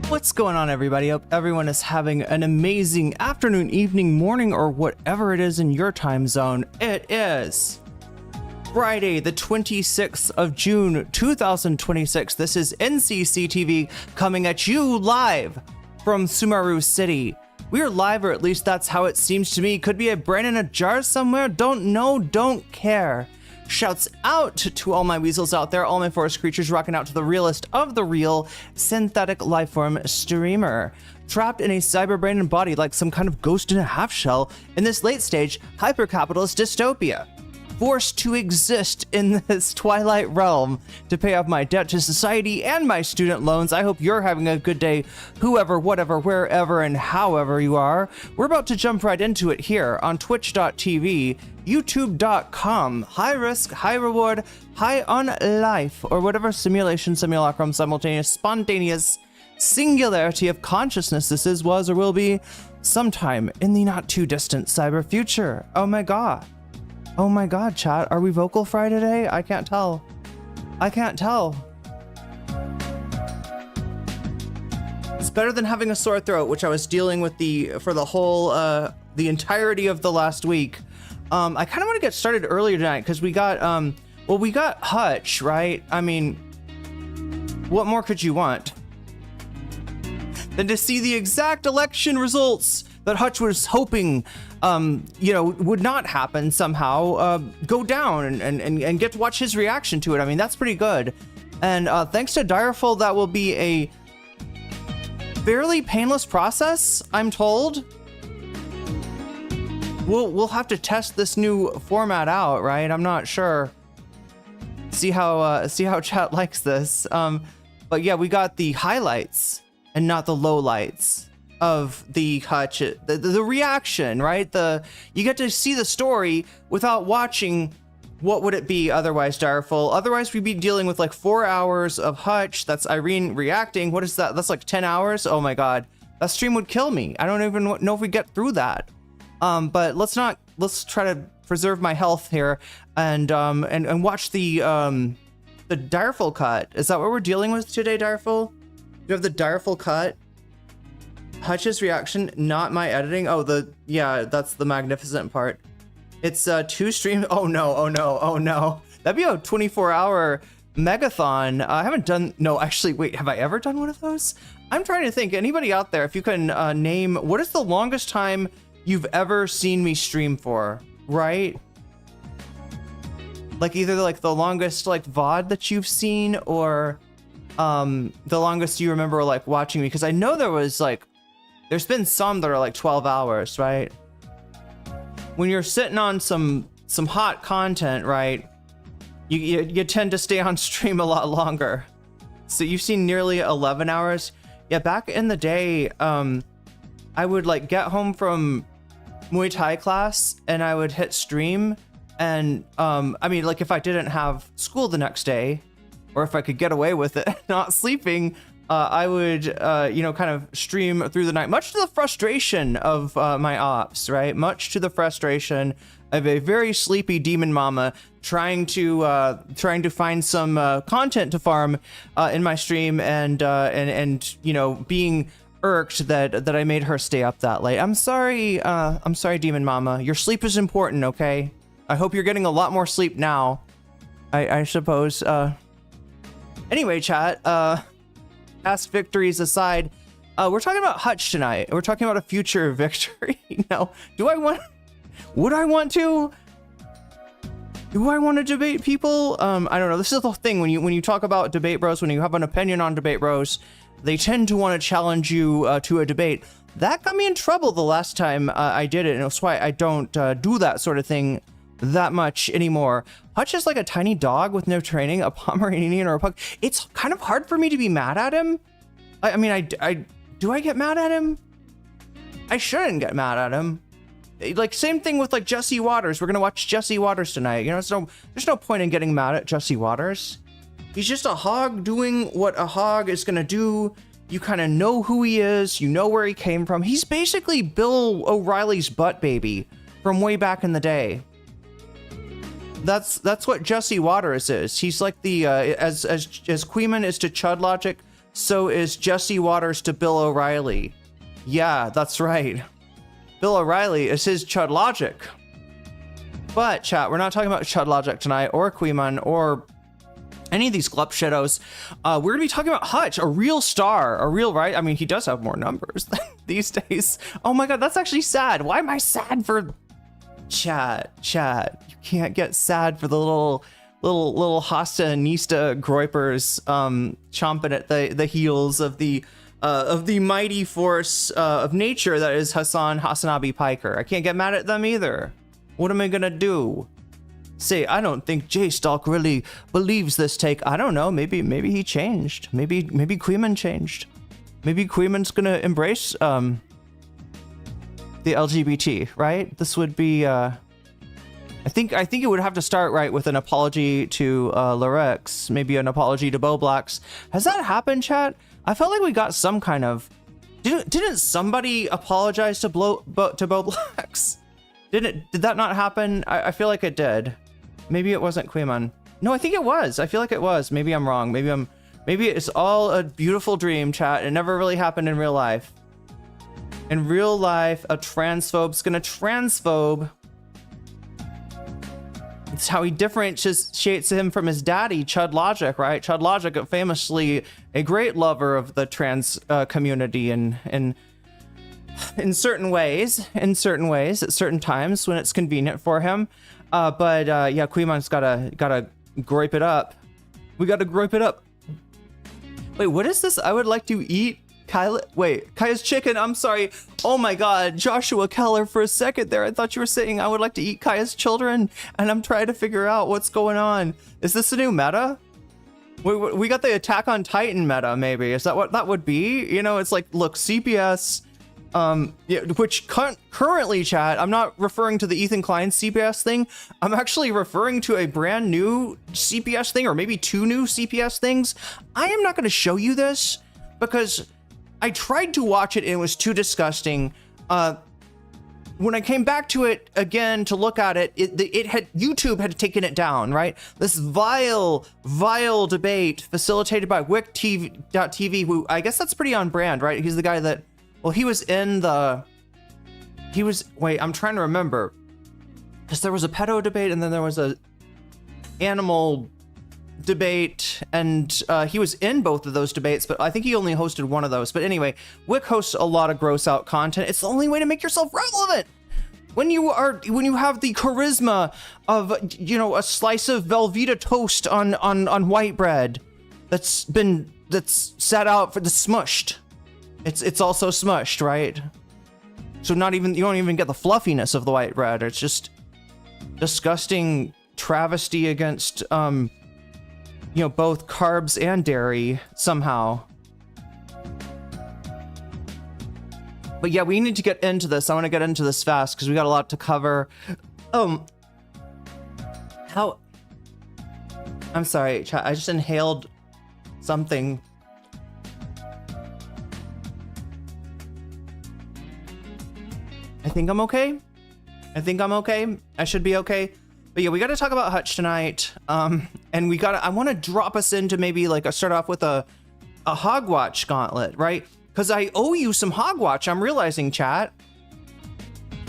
What's going on, everybody? Hope everyone is having an amazing afternoon, evening, morning, or whatever it is in your time zone. It is Friday, the 26th of June, 2026. This is NCCTV coming at you live from Sumaru City. We're live, or at least that's how it seems to me. Could be a brain in a jar somewhere. Don't know, don't care. Shouts out to all my weasels out there, all my forest creatures rocking out to the realest of the real synthetic lifeform streamer. Trapped in a cyber brain and body like some kind of ghost in a half shell in this late stage hyper-capitalist dystopia. Forced to exist in this twilight realm to pay off my debt to society and my student loans. I hope you're having a good day, whoever, whatever, wherever, and however you are. We're about to jump right into it here on twitch.tv, youtube.com, high risk, high reward, high on life, or whatever simulation, simulacrum, simultaneous, spontaneous singularity of consciousness this is, was, or will be sometime in the not too distant cyber future. Oh my god. Oh my god, chat, are we vocal fry today? I can't tell. I can't tell. It's better than having a sore throat, which I was dealing with for the whole, the entirety of the last week. I kind of want to get started earlier tonight because we got, well, we got Hutch, right? I mean, what more could you want than to see the exact election results that Hutch was hoping, you know, would not happen somehow, go down and get to watch his reaction to it. I mean, that's pretty good. And thanks to Direful, that will be a fairly painless process, I'm told. We'll have to test this new format out, right? I'm not sure. See how chat likes this. But yeah, we got the highlights and not the lowlights of the Hutch, the reaction, right? You get to see the story without watching. What would it be otherwise, Direful? Otherwise, we'd be dealing with like 4 hours of Hutch. That's Irene reacting. What is that? That's like 10 hours. Oh my god, that stream would kill me. I don't even know if we get through that. But let's try to preserve my health here and watch the Direful cut. Is that what we're dealing with today, Direful? You have the Direful cut. Hutch's reaction, not my editing. Oh, yeah, that's the magnificent part. It's 2 streams. Oh no, oh no, oh no. That'd be a 24-hour megathon. I haven't done, no, actually, wait, have I ever done one of those? I'm trying to think. Anybody out there, if you can name, what is the longest time you've ever seen me stream for, right? Like either like the longest like VOD that you've seen, or the longest you remember like watching me, because I know there's been some that are like 12 hours, right? When you're sitting on some hot content, right? You tend to stay on stream a lot longer. So you've seen nearly 11 hours. Yeah, back in the day, I would like get home from Muay Thai class and I would hit stream. And I mean, like if I didn't have school the next day, or if I could get away with it not sleeping, I would, you know, kind of stream through the night, much to the frustration of my ops, right? Much to the frustration of a very sleepy demon mama trying to find some content to farm in my stream, and you know, being irked that I made her stay up that late. I'm sorry, demon mama. Your sleep is important, okay? I hope you're getting a lot more sleep now, I suppose. Anyway, chat, past victories aside, we're talking about Hutch tonight. We're talking about a future victory. Now, would I want to debate people? I don't know. This is the thing when you talk about debate bros, when you have an opinion on debate bros, they tend to want to challenge you to a debate. That got me in trouble the last time I did it, and that's why I don't do that sort of thing that much anymore. Hutch is like a tiny dog with no training, a Pomeranian or a pug. It's kind of hard for me to be mad at him. I mean, do I get mad at him? I shouldn't get mad at him. Like, same thing with like Jesse Waters. We're gonna watch Jesse Waters tonight. You know, there's no point in getting mad at Jesse Waters. He's just a hog doing what a hog is gonna do. You kind of know who he is. You know where he came from. He's basically Bill O'Reilly's butt baby from way back in the day. That's what Jesse Waters is. He's like the as Queeman is to Chud Logic, so is Jesse Waters to Bill O'Reilly. Yeah, that's right. Bill O'Reilly is his Chud Logic. But chat, we're not talking about Chud Logic tonight, or Queeman, or any of these Glup Shadows. We're gonna be talking about Hutch, a real star, a real, right? I mean, he does have more numbers these days. Oh my god, that's actually sad. Why am I sad for chat? You can't get sad for the little Hasta and Nista groipers chomping at the heels of the mighty force of nature that is Hasanabi Piker. I can't get mad at them either. What am I gonna do? Say, I don't think J-Stalk really believes this take. I don't know. Maybe he changed. Maybe Queeman changed. Maybe Queeman's gonna embrace the LGBT, right? This would be I think it would have to start right with an apology to Lorex, maybe an apology to Bowblacks. Has that happened, chat? I felt like we got some kind of didn't somebody apologize to Bowblacks? Did that not happen? I feel like it did. Maybe it wasn't Queeman. No, I think it was. I feel like it was. Maybe I'm wrong. Maybe it's all a beautiful dream, chat. It never really happened in real life. In real life, a transphobe's gonna transphobe. It's how he differentiates him from his daddy, Chud Logic, right? Chud Logic, famously a great lover of the trans community in certain ways, at certain times when it's convenient for him. But yeah, Queeman's gotta grope it up. We gotta grope it up. Wait, what is this? I would like to eat Kaya's chicken. I'm sorry. Oh my god, Joshua Keller, for a second there, I thought you were saying I would like to eat Kaya's children, and I'm trying to figure out what's going on. Is this a new meta? We got the Attack on Titan meta, maybe. Is that what that would be? You know, it's like, look, CPS, yeah, which currently, chat, I'm not referring to the Ethan Klein CPS thing. I'm actually referring to a brand new CPS thing, or maybe two new CPS things. I am not going to show you this because I tried to watch it and it was too disgusting. When I came back to it again to look at it, YouTube had taken it down, right? This vile debate facilitated by WickTV, who I guess that's pretty on brand, right? He's the guy that, well, wait, I'm trying to remember, because there was a pedo debate and then there was a animal debate, and he was in both of those debates, but I think he only hosted one of those. But anyway, Wick hosts a lot of gross out content. It's the only way to make yourself relevant. When you have the charisma of, you know, a slice of Velveeta toast on white bread that's sat out for the smushed. It's also smushed, right? So you don't even get the fluffiness of the white bread. It's just disgusting travesty against you know, both carbs and dairy somehow. But yeah, we need to get into this. I want to get into this fast because we got a lot to cover. I'm sorry, chat. I just inhaled something. I think I'm okay. I should be okay. But yeah, we got to talk about Hutch tonight. And I want to drop us into maybe like start off with a Hogwatch gauntlet, right? Because I owe you some Hogwatch. I'm realizing, chat.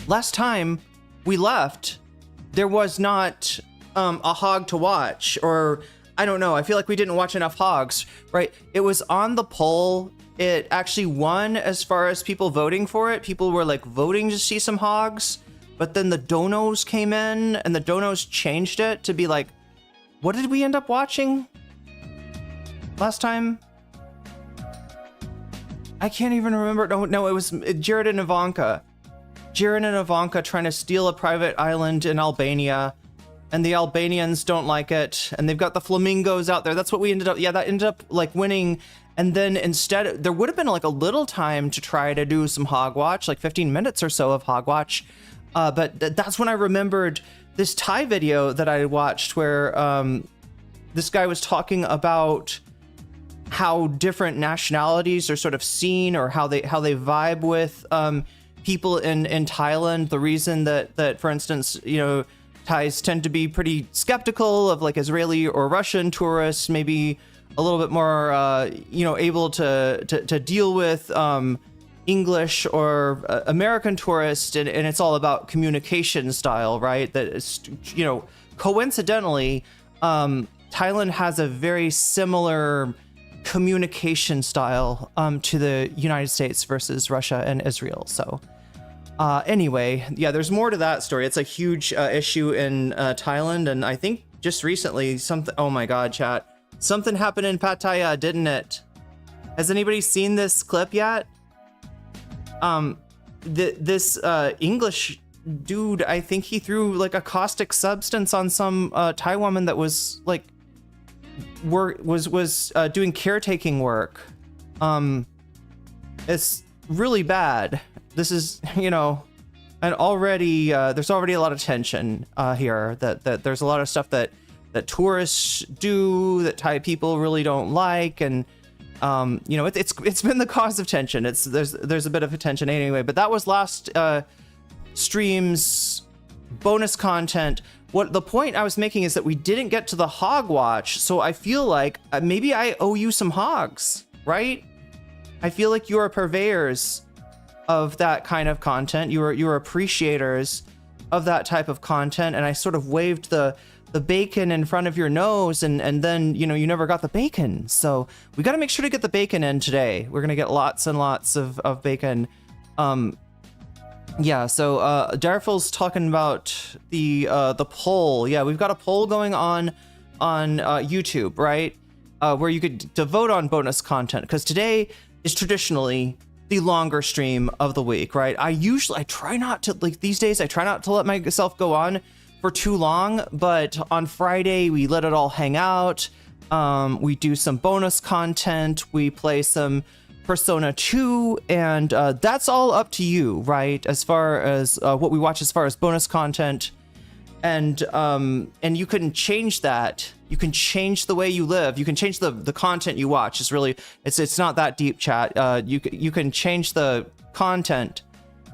Last time we left, there was not a hog to watch, or I don't know. I feel like we didn't watch enough hogs, right? It was on the poll. It actually won as far as people voting for it. People were like voting to see some hogs. But then the donos came in, and the donos changed it to be like, what did we end up watching last time? I can't even remember. No, it was Jared and Ivanka. Jared and Ivanka trying to steal a private island in Albania, and the Albanians don't like it, and they've got the flamingos out there. That's what we ended up, yeah, that ended up like winning. And then instead, there would have been like a little time to try to do some Hogwatch, like 15 minutes or so of Hogwatch. But that's when I remembered this Thai video that I watched where this guy was talking about how different nationalities are sort of seen, or how they vibe with people in Thailand. The reason that for instance, you know, Thais tend to be pretty skeptical of like Israeli or Russian tourists, maybe a little bit more, able to deal with English or American tourist, and it's all about communication style, right? That is, coincidentally, Thailand has a very similar communication style to the United States versus Russia and Israel. So anyway, yeah, there's more to that story. It's a huge issue in Thailand, and I think just recently something, oh my god, chat, something happened in Pattaya, didn't it? Has anybody seen this clip yet? This English dude, I think he threw like a caustic substance on some Thai woman that was like doing caretaking work. It's really bad. This is, and already there's already a lot of tension here. That there's a lot of stuff that tourists do that Thai people really don't like, and it's been the cause of tension. There's a bit of a tension anyway. But that was last stream's bonus content. What the point I was making is that we didn't get to the Hogwatch, so I feel like maybe I owe you some hogs, right? I feel like you are purveyors of that kind of content. You are appreciators of that type of content, and I sort of waved the bacon in front of your nose, and then you never got the bacon. So we got to make sure to get the bacon in today. We're gonna get lots and lots of bacon. Yeah, so Darful's talking about the poll. Yeah, we've got a poll going on YouTube, right? Where you could to vote on bonus content, because today is traditionally the longer stream of the week, right? I try not to, like these days, I try not to let myself go on for too long, but on Friday we let it all hang out. We do some bonus content, we play some Persona 2, and that's all up to you, right? As far as what we watch as far as bonus content, and you can change that. You can change the way you live. You can change the content you watch. It's not that deep, chat. You can change the content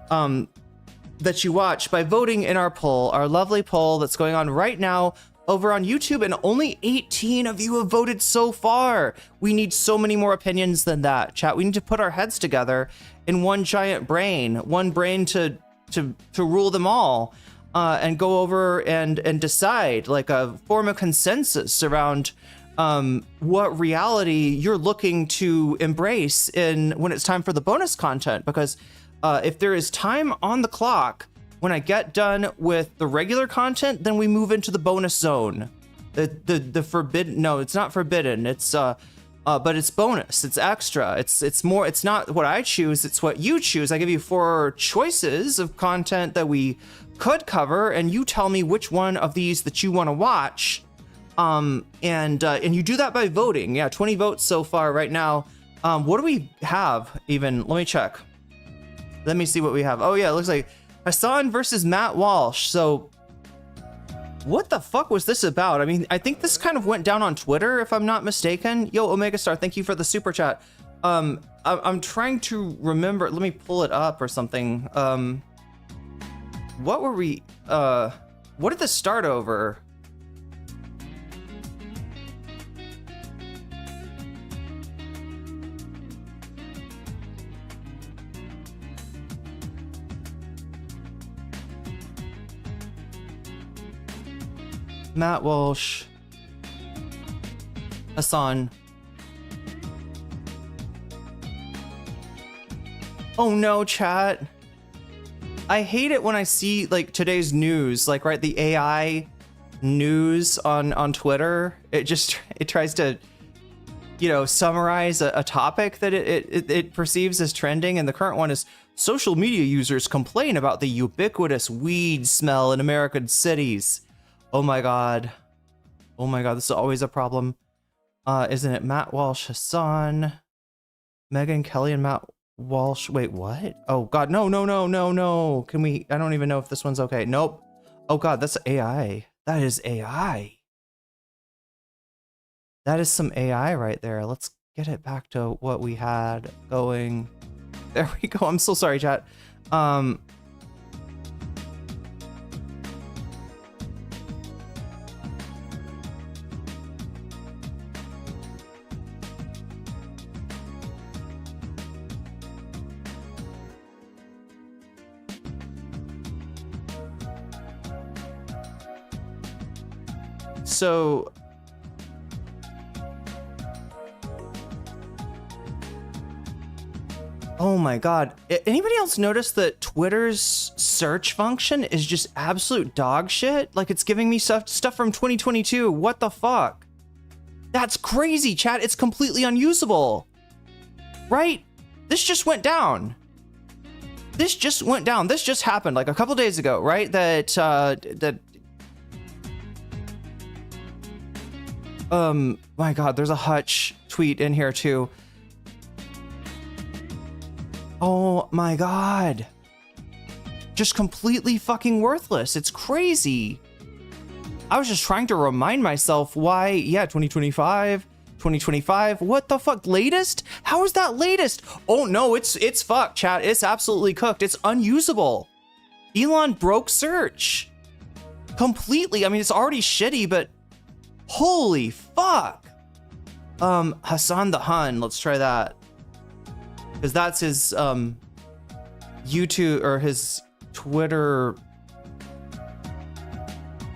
that you watch by voting in our poll, our lovely poll that's going on right now over on YouTube, and only 18 of you have voted so far. We need so many more opinions than that, chat. We need to put our heads together in one giant brain, to rule them all, and go over and decide, like form a consensus around what reality you're looking to embrace when it's time for the bonus content. Because if there is time on the clock when I get done with the regular content, then we move into the bonus zone. The forbidden, no, it's not forbidden. It's but it's bonus. It's extra. It's more. It's not what I choose. It's what you choose. I give you 4 choices of content that we could cover, and you tell me which one of these that you want to watch. And you do that by voting. Yeah, 20 votes so far right now. What do we have even? Let me check. Let me see what we have. Oh yeah, it looks like Hasan versus Matt Walsh. So what the fuck was this about? I mean, I think this kind of went down on Twitter, if I'm not mistaken. Yo, Omega Star, thank you for the super chat. I'm trying to remember. Let me pull it up or something. What were we? What did this start over? Matt Walsh, Hasan. Oh no, chat. I hate it when I see like today's news, like right, the AI news on Twitter. It tries to, summarize a topic that it perceives as trending, and the current one is social media users complain about the ubiquitous weed smell in American cities. Oh my god, this is always a problem, isn't it? Matt Walsh, Hasan, Megan Kelly, and Matt Walsh. Wait, what? Oh god, no. Can we? I don't even know if this one's okay. Nope. Oh god, that's AI. That is AI. That is some AI right there. Let's get it back to what we had going. There we go. I'm so sorry, chat. So oh my God. Anybody else notice that Twitter's search function is just absolute dog shit? Like, it's giving me stuff from 2022. What the fuck? That's crazy, chat. It's completely unusable. Right? This just went down. This just went down. This just happened like a couple days ago, right? My God, there's a Hutch tweet in here too. Oh my God. Just completely fucking worthless. It's crazy. I was just trying to remind myself why, yeah, 2025, what the fuck, latest? How is that latest? Oh no, it's fucked, chat. It's absolutely cooked. It's unusable. Elon broke search completely. I mean, it's already shitty, but holy fuck. Hasan the Hun, let's try that. Because that's his YouTube or his Twitter.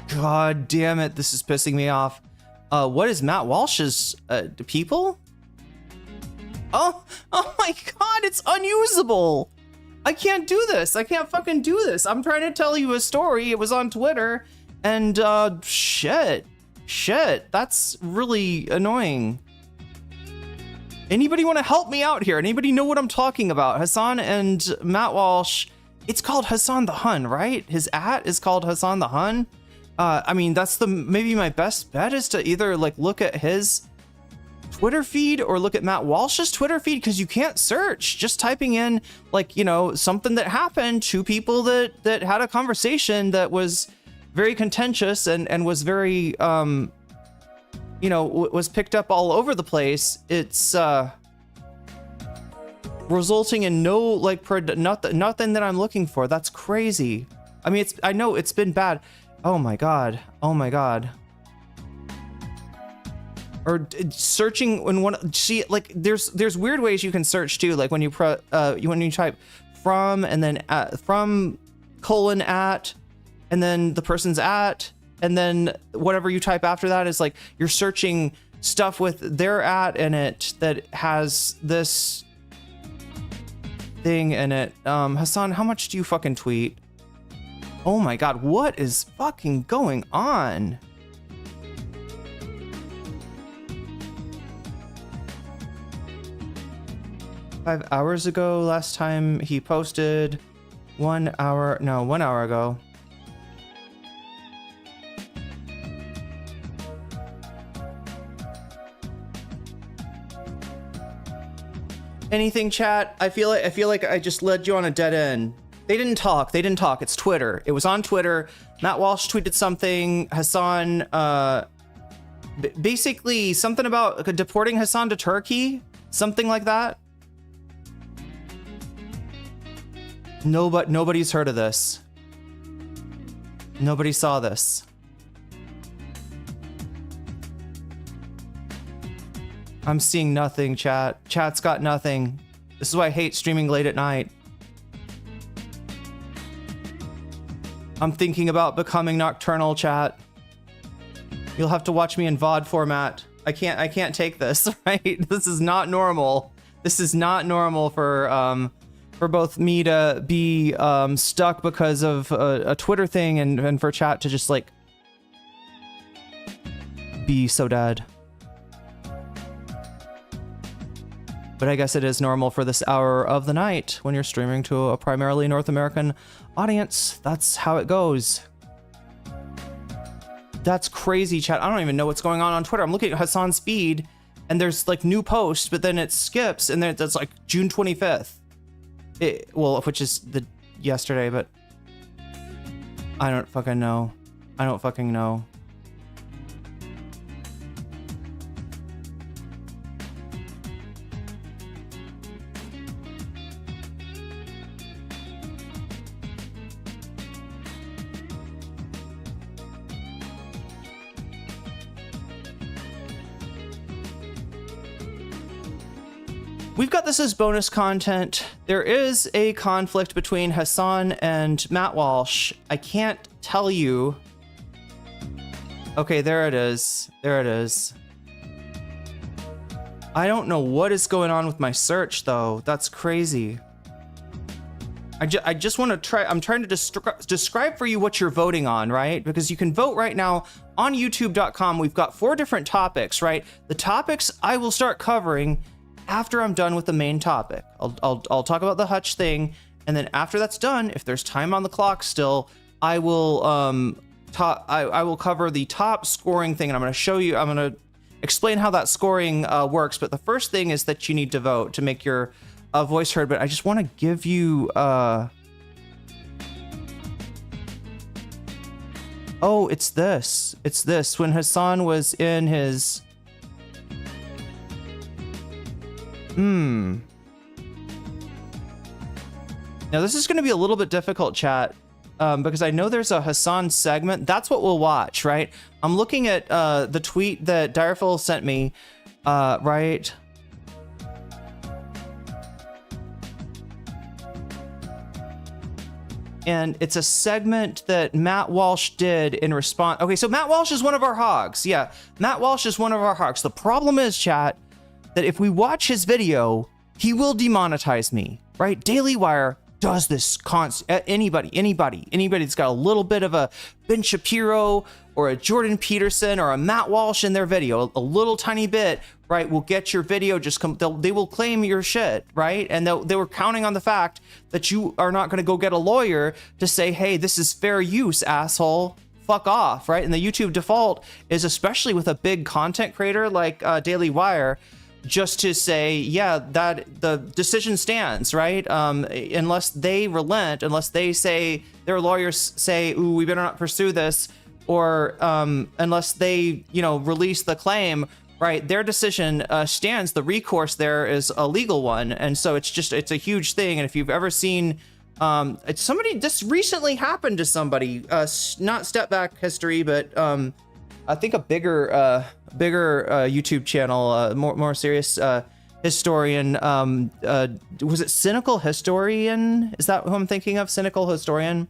God damn it, this is pissing me off. What is Matt Walsh's people? Oh my God, it's unusable. I can't do this. I can't fucking do this. I'm trying to tell you a story. It was on Twitter, and shit, that's really annoying. Anybody want to help me out here? Anybody know what I'm talking about? Hasan and Matt Walsh. It's called Hasan the Hun, right? His @ is called Hasan the Hun. I mean, that's maybe my best bet is to either like look at his Twitter feed or look at Matt Walsh's Twitter feed, because you can't search. Just typing in like, you know, something that happened, two people that had a conversation that was very contentious and was very you know, was picked up all over the place. It's resulting in no like nothing that I'm looking for. That's crazy. I mean, I know it's been bad. Oh my God. Oh my God. Or searching when one, see, like there's weird ways you can search too. Like when you type from and then from colon at, and then the person's at, and then whatever you type after that is like you're searching stuff with their @ in it that has this thing in it. Hasan, how much do you fucking tweet? Oh my God, what is fucking going on? Five hours ago, last time he posted. 1 hour ago. Anything, chat? I feel like I just led you on a dead end. They didn't talk. It's Twitter. It was on Twitter. Matt Walsh tweeted something. Hasan, basically something about deporting Hasan to Turkey, something like that. Nobody's heard of this. Nobody saw this. I'm seeing nothing, chat. Chat's got nothing. This is why I hate streaming late at night. I'm thinking about becoming nocturnal, chat. You'll have to watch me in VOD format. I can't take this, right? This is not normal. This is not normal for both me to be stuck because of a Twitter thing and for chat to just like be so dead. But I guess it is normal for this hour of the night when you're streaming to a primarily North American audience. That's how it goes. That's crazy, chat. I don't even know what's going on Twitter. I'm looking at Hasan's feed and there's like new posts, but then it skips and then that's like June 25th. Well, which is yesterday, but I don't fucking know. I don't fucking know. We've got this as bonus content. There is a conflict between Hasan and Matt Walsh. I can't tell you Okay, there it is. There it is. I don't know what is going on with my search though. That's crazy. I just want to try. I'm trying to describe for you what you're voting on, right? Because you can vote right now on youtube.com. We've got 4 different topics, right? The topics I will start covering after I'm done with the main topic. I'll talk about the Hutch thing, and then after that's done, if there's time on the clock still, I will I will cover the top scoring thing, and I'm going to show you. I'm going to explain how that scoring works. But the first thing is that you need to vote to make your voice heard. But I just want to give you oh, it's this when Hasan was in his now this is going to be a little bit difficult, chat, because I know there's a Hasan segment. That's what we'll watch, right? I'm looking at the tweet that Direful sent me, right? And it's a segment that Matt Walsh did in response. Okay, so Matt Walsh is one of our hogs. Yeah, Matt Walsh is one of our hogs. The problem is, chat, that if we watch his video, he will demonetize me, right? Daily Wire does this anybody that's got a little bit of a Ben Shapiro or a Jordan Peterson or a Matt Walsh in their video, a little tiny bit, right, will get your video they will claim your shit, right? And they were counting on the fact that you are not going to go get a lawyer to say, hey, this is fair use, asshole, fuck off, right? And the YouTube default is, especially with a big content creator like Daily Wire, just to say, yeah, that the decision stands, right? Unless they relent, unless they say, their lawyers say, ooh, we better not pursue this, or unless they, release the claim, right? Their decision stands. The recourse there is a legal one. And so it's a huge thing. And if you've ever seen, this recently happened to somebody, not step back history, but I think a bigger YouTube channel, more serious historian. Was it Cynical Historian? Is that who I'm thinking of? Cynical Historian.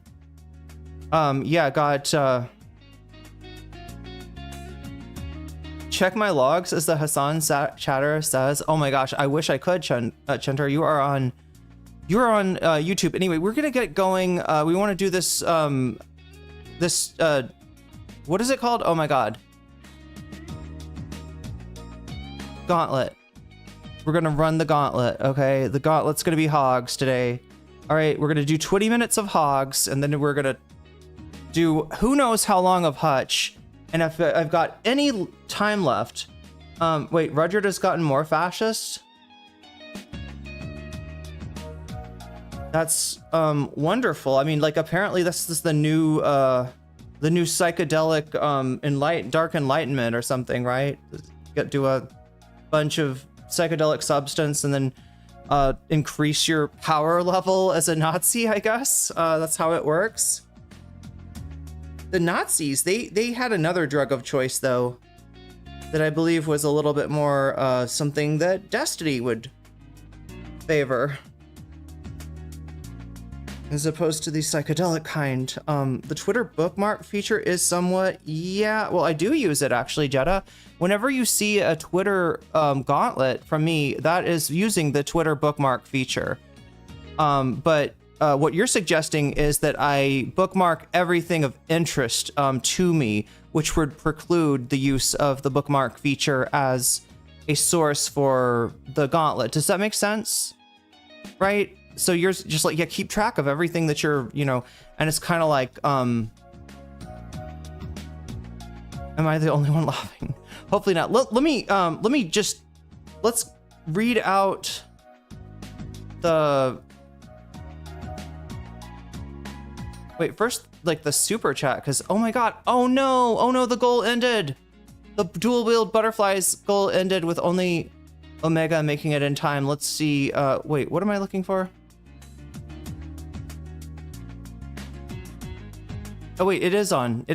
Yeah, got check my logs, as the Hasan chatter says. Oh my gosh, I wish I could, Chentar. You are on YouTube. Anyway, we're gonna get going. We want to do this what is it called? Oh my god. Gauntlet. We're gonna run the gauntlet, okay? The gauntlet's gonna be hogs today. All right, we're gonna do 20 minutes of hogs, and then we're gonna do who knows how long of Hutch. And if I've got any time left, wait, Rudyard has gotten more fascist? That's wonderful. I mean, like, apparently this is the new psychedelic dark enlightenment or something, right? Do a bunch of psychedelic substance and then increase your power level as a Nazi, I guess. That's how it works. The Nazis, they had another drug of choice, though, that I believe was a little bit more something that Destiny would favor, as opposed to the psychedelic kind. The Twitter bookmark feature is somewhat, yeah, well, I do use it, actually, Jetta. Whenever you see a Twitter gauntlet from me, that is using the Twitter bookmark feature. But what you're suggesting is that I bookmark everything of interest to me, which would preclude the use of the bookmark feature as a source for the gauntlet. Does that make sense? Right? So you're just like, yeah, keep track of everything that you're, and it's kind of like, am I the only one laughing? Hopefully not. Let's read out the, wait, first, like, the super chat, because, oh my god, oh no, the goal ended. The dual-wheeled butterflies goal ended with only Omega making it in time. Let's see, wait, what am I looking for? Oh wait, it is on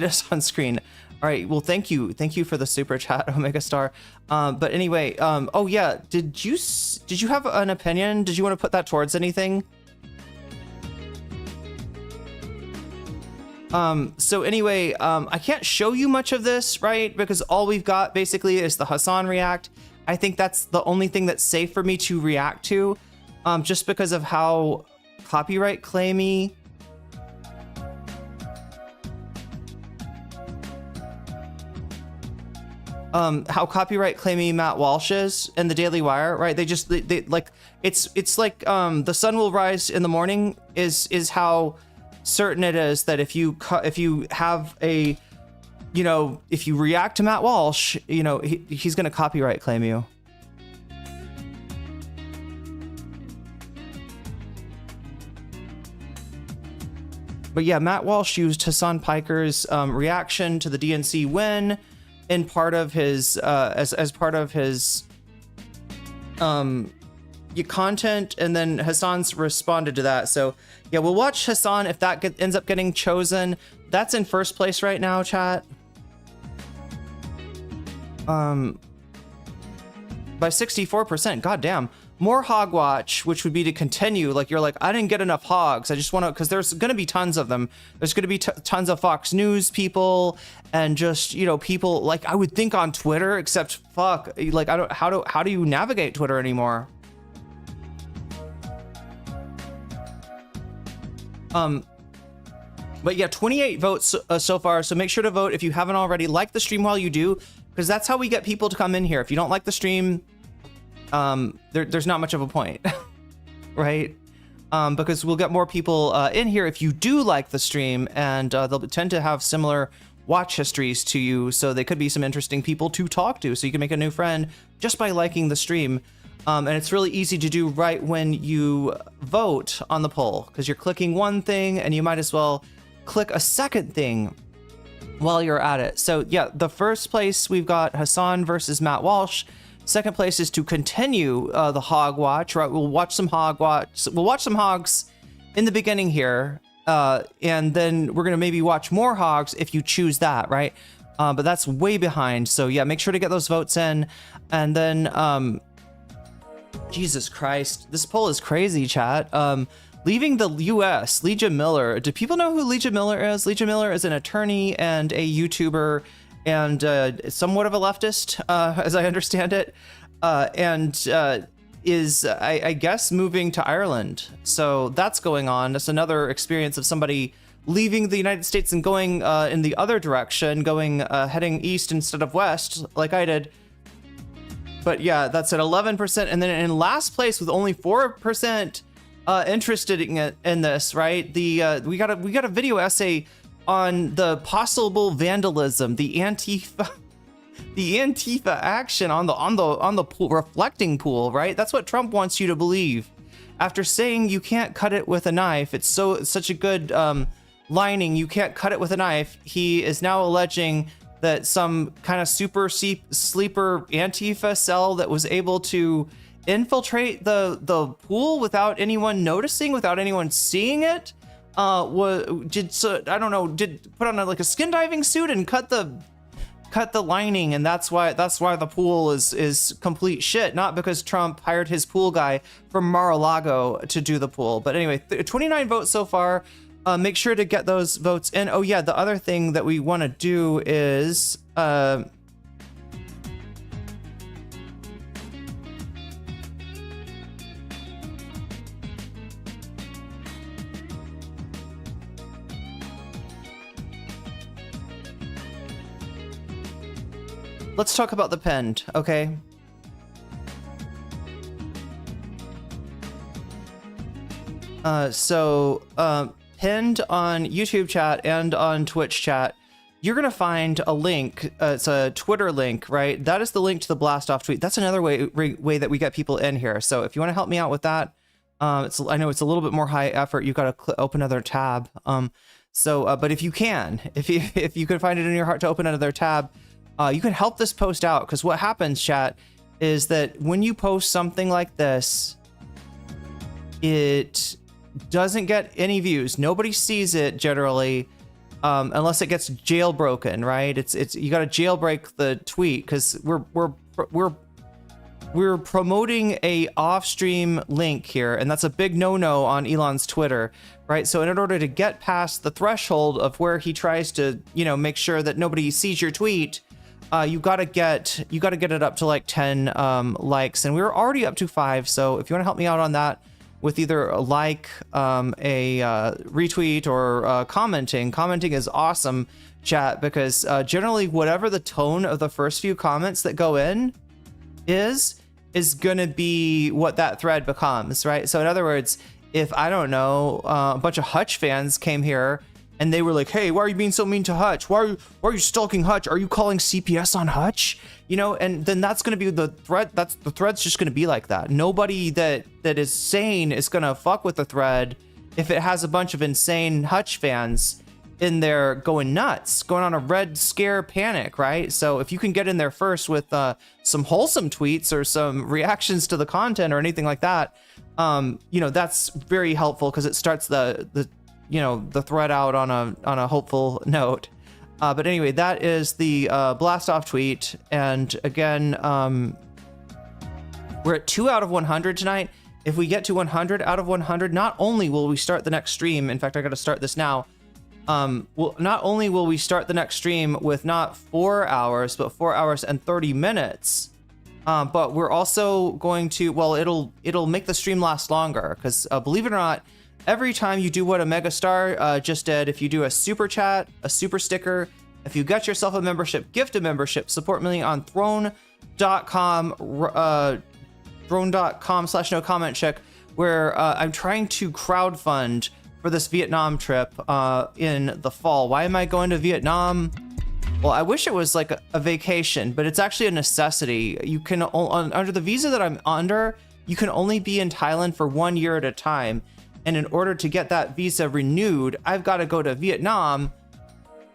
screen. All right, well, thank you for the super chat, Omega Star. But anyway, oh yeah, did you have an opinion? Did you want to put that towards anything? So anyway, I can't show you much of this, right? Because all we've got basically is the Hasan react. I think that's the only thing that's safe for me to react to, just because of how copyright claimy Matt Walsh is in the Daily Wire, right? They like it's like the sun will rise in the morning is how certain it is that if you have a, you know, if you react to Matt Walsh, you know, he's going to copyright claim you. But yeah, Matt Walsh used Hasan Piker's reaction to the DNC win in part of his as part of his content, and then Hasan's responded to that. So yeah, we'll watch Hasan if that ends up getting chosen. That's in first place right now, chat. By 64%. God damn. More Hogwatch, which would be to continue. Like, you're like, I didn't get enough hogs. I just want to, because there's going to be tons of them. There's going to be tons of Fox News people and just, you know, people like I would think on Twitter, except fuck, like, I don't, how do you navigate Twitter anymore? But yeah, 28 votes so far. So make sure to vote if you haven't already. Like the stream while you do, because that's how we get people to come in here. If you don't like the stream, there's not much of a point, right? Because we'll get more people in here if you do like the stream, and they'll tend to have similar watch histories to you, so they could be some interesting people to talk to, so you can make a new friend just by liking the stream. And it's really easy to do right when you vote on the poll, because you're clicking one thing and you might as well click a second thing while you're at it. So yeah, the first place we've got Hasan versus Matt Walsh. Second place is to continue the Hogwatch, right? We'll watch some Hogwatch. We'll watch some hogs in the beginning here, and then we're gonna maybe watch more hogs if you choose that, right? But that's way behind. So yeah, make sure to get those votes in, and then Jesus Christ, this poll is crazy, chat. Leaving the U.S., Lia Miller. Do people know who Lia Miller is? Lia Miller is an attorney and a YouTuber, and somewhat of a leftist, as I understand it, and is, I guess, moving to Ireland. So that's going on. That's another experience of somebody leaving the United States and going in the other direction, heading east instead of west, like I did. But yeah, that's at 11%, and then in last place with only 4% interested in this, right? We got a video essay on the possible vandalism, the Antifa action on the pool, reflecting pool, right? That's what Trump wants you to believe. After saying you can't cut it with a knife, it's such a good lining, you can't cut it with a knife. He is now alleging that some kind of super sleeper Antifa cell that was able to infiltrate the pool without anyone noticing, without anyone seeing it, did put on like a skin diving suit and cut the lining, and that's why the pool is complete shit, not because Trump hired his pool guy from Mar-a-Lago to do the pool. But anyway, 29 votes so far. Make sure to get those votes in. Oh yeah, the other thing that we want to do is let's talk about the pinned, okay? Pinned on YouTube chat and on Twitch chat, you're gonna find a link. It's a Twitter link, right? That is the link to the blast off tweet. That's another way that we get people in here. So if you want to help me out with that, I know it's a little bit more high effort. You've got to open another tab. But if you can find it in your heart to open another tab, you can help this post out, because what happens, chat, is that when you post something like this, it doesn't get any views. Nobody sees it generally, unless it gets jailbroken, right? It's you got to jailbreak the tweet, because we're we're promoting a off-stream link here, and that's a big no-no on Elon's Twitter, right? So in order to get past the threshold of where he tries to, you know, make sure that nobody sees your tweet, you gotta get it up to like 10 likes, and we were already up to 5. So if you want to help me out on that with either a like, a retweet, or commenting is awesome, chat, because generally whatever the tone of the first few comments that go in is gonna be what that thread becomes, right? So in other words, if I don't know, a bunch of Hutch fans came here and they were like, hey, why are you being so mean to Hutch? Why are you stalking Hutch? Are you calling CPS on Hutch? You know, and then that's gonna be the thread. The thread's just gonna be like that. Nobody that is sane is gonna fuck with the thread if it has a bunch of insane Hutch fans in there going nuts, going on a red scare panic, right? So if you can get in there first with some wholesome tweets or some reactions to the content or anything like that, you know, that's very helpful because it starts the you know, the thread out on a hopeful note. But anyway, that is the blast off tweet. And again, we're at 2 out of 100 tonight. If we get to 100 out of 100, not only will we start the next stream, in fact, I got to start this now. Well, not only will we start the next stream with not 4 hours, but 4 hours and 30 minutes. But we're also going to, well, it'll make the stream last longer because believe it or not, every time you do what a megastar just did, if you do a super chat, a super sticker, if you get yourself a membership, gift a membership, support me on throne.com, throne.com/nocommentchick, where I'm trying to crowdfund for this Vietnam trip in the fall. Why am I going to Vietnam? Well, I wish it was like a vacation, but it's actually a necessity. You can, under the visa that I'm under, you can only be in Thailand for 1 year at a time. And in order to get that visa renewed, I've got to go to Vietnam,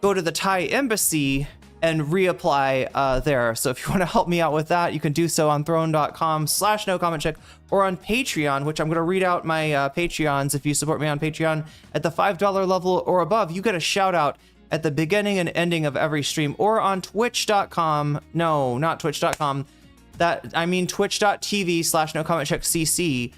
go to the Thai embassy, and reapply there. So if you want to help me out with that, you can do so on throne.com/nocommentchick or on Patreon, which I'm going to read out my Patreons. If you support me on Patreon at the $5 level or above, you get a shout out at the beginning and ending of every stream, or on twitch.com. No, not twitch.com. That, I mean twitch.tv/nocommentchickcc,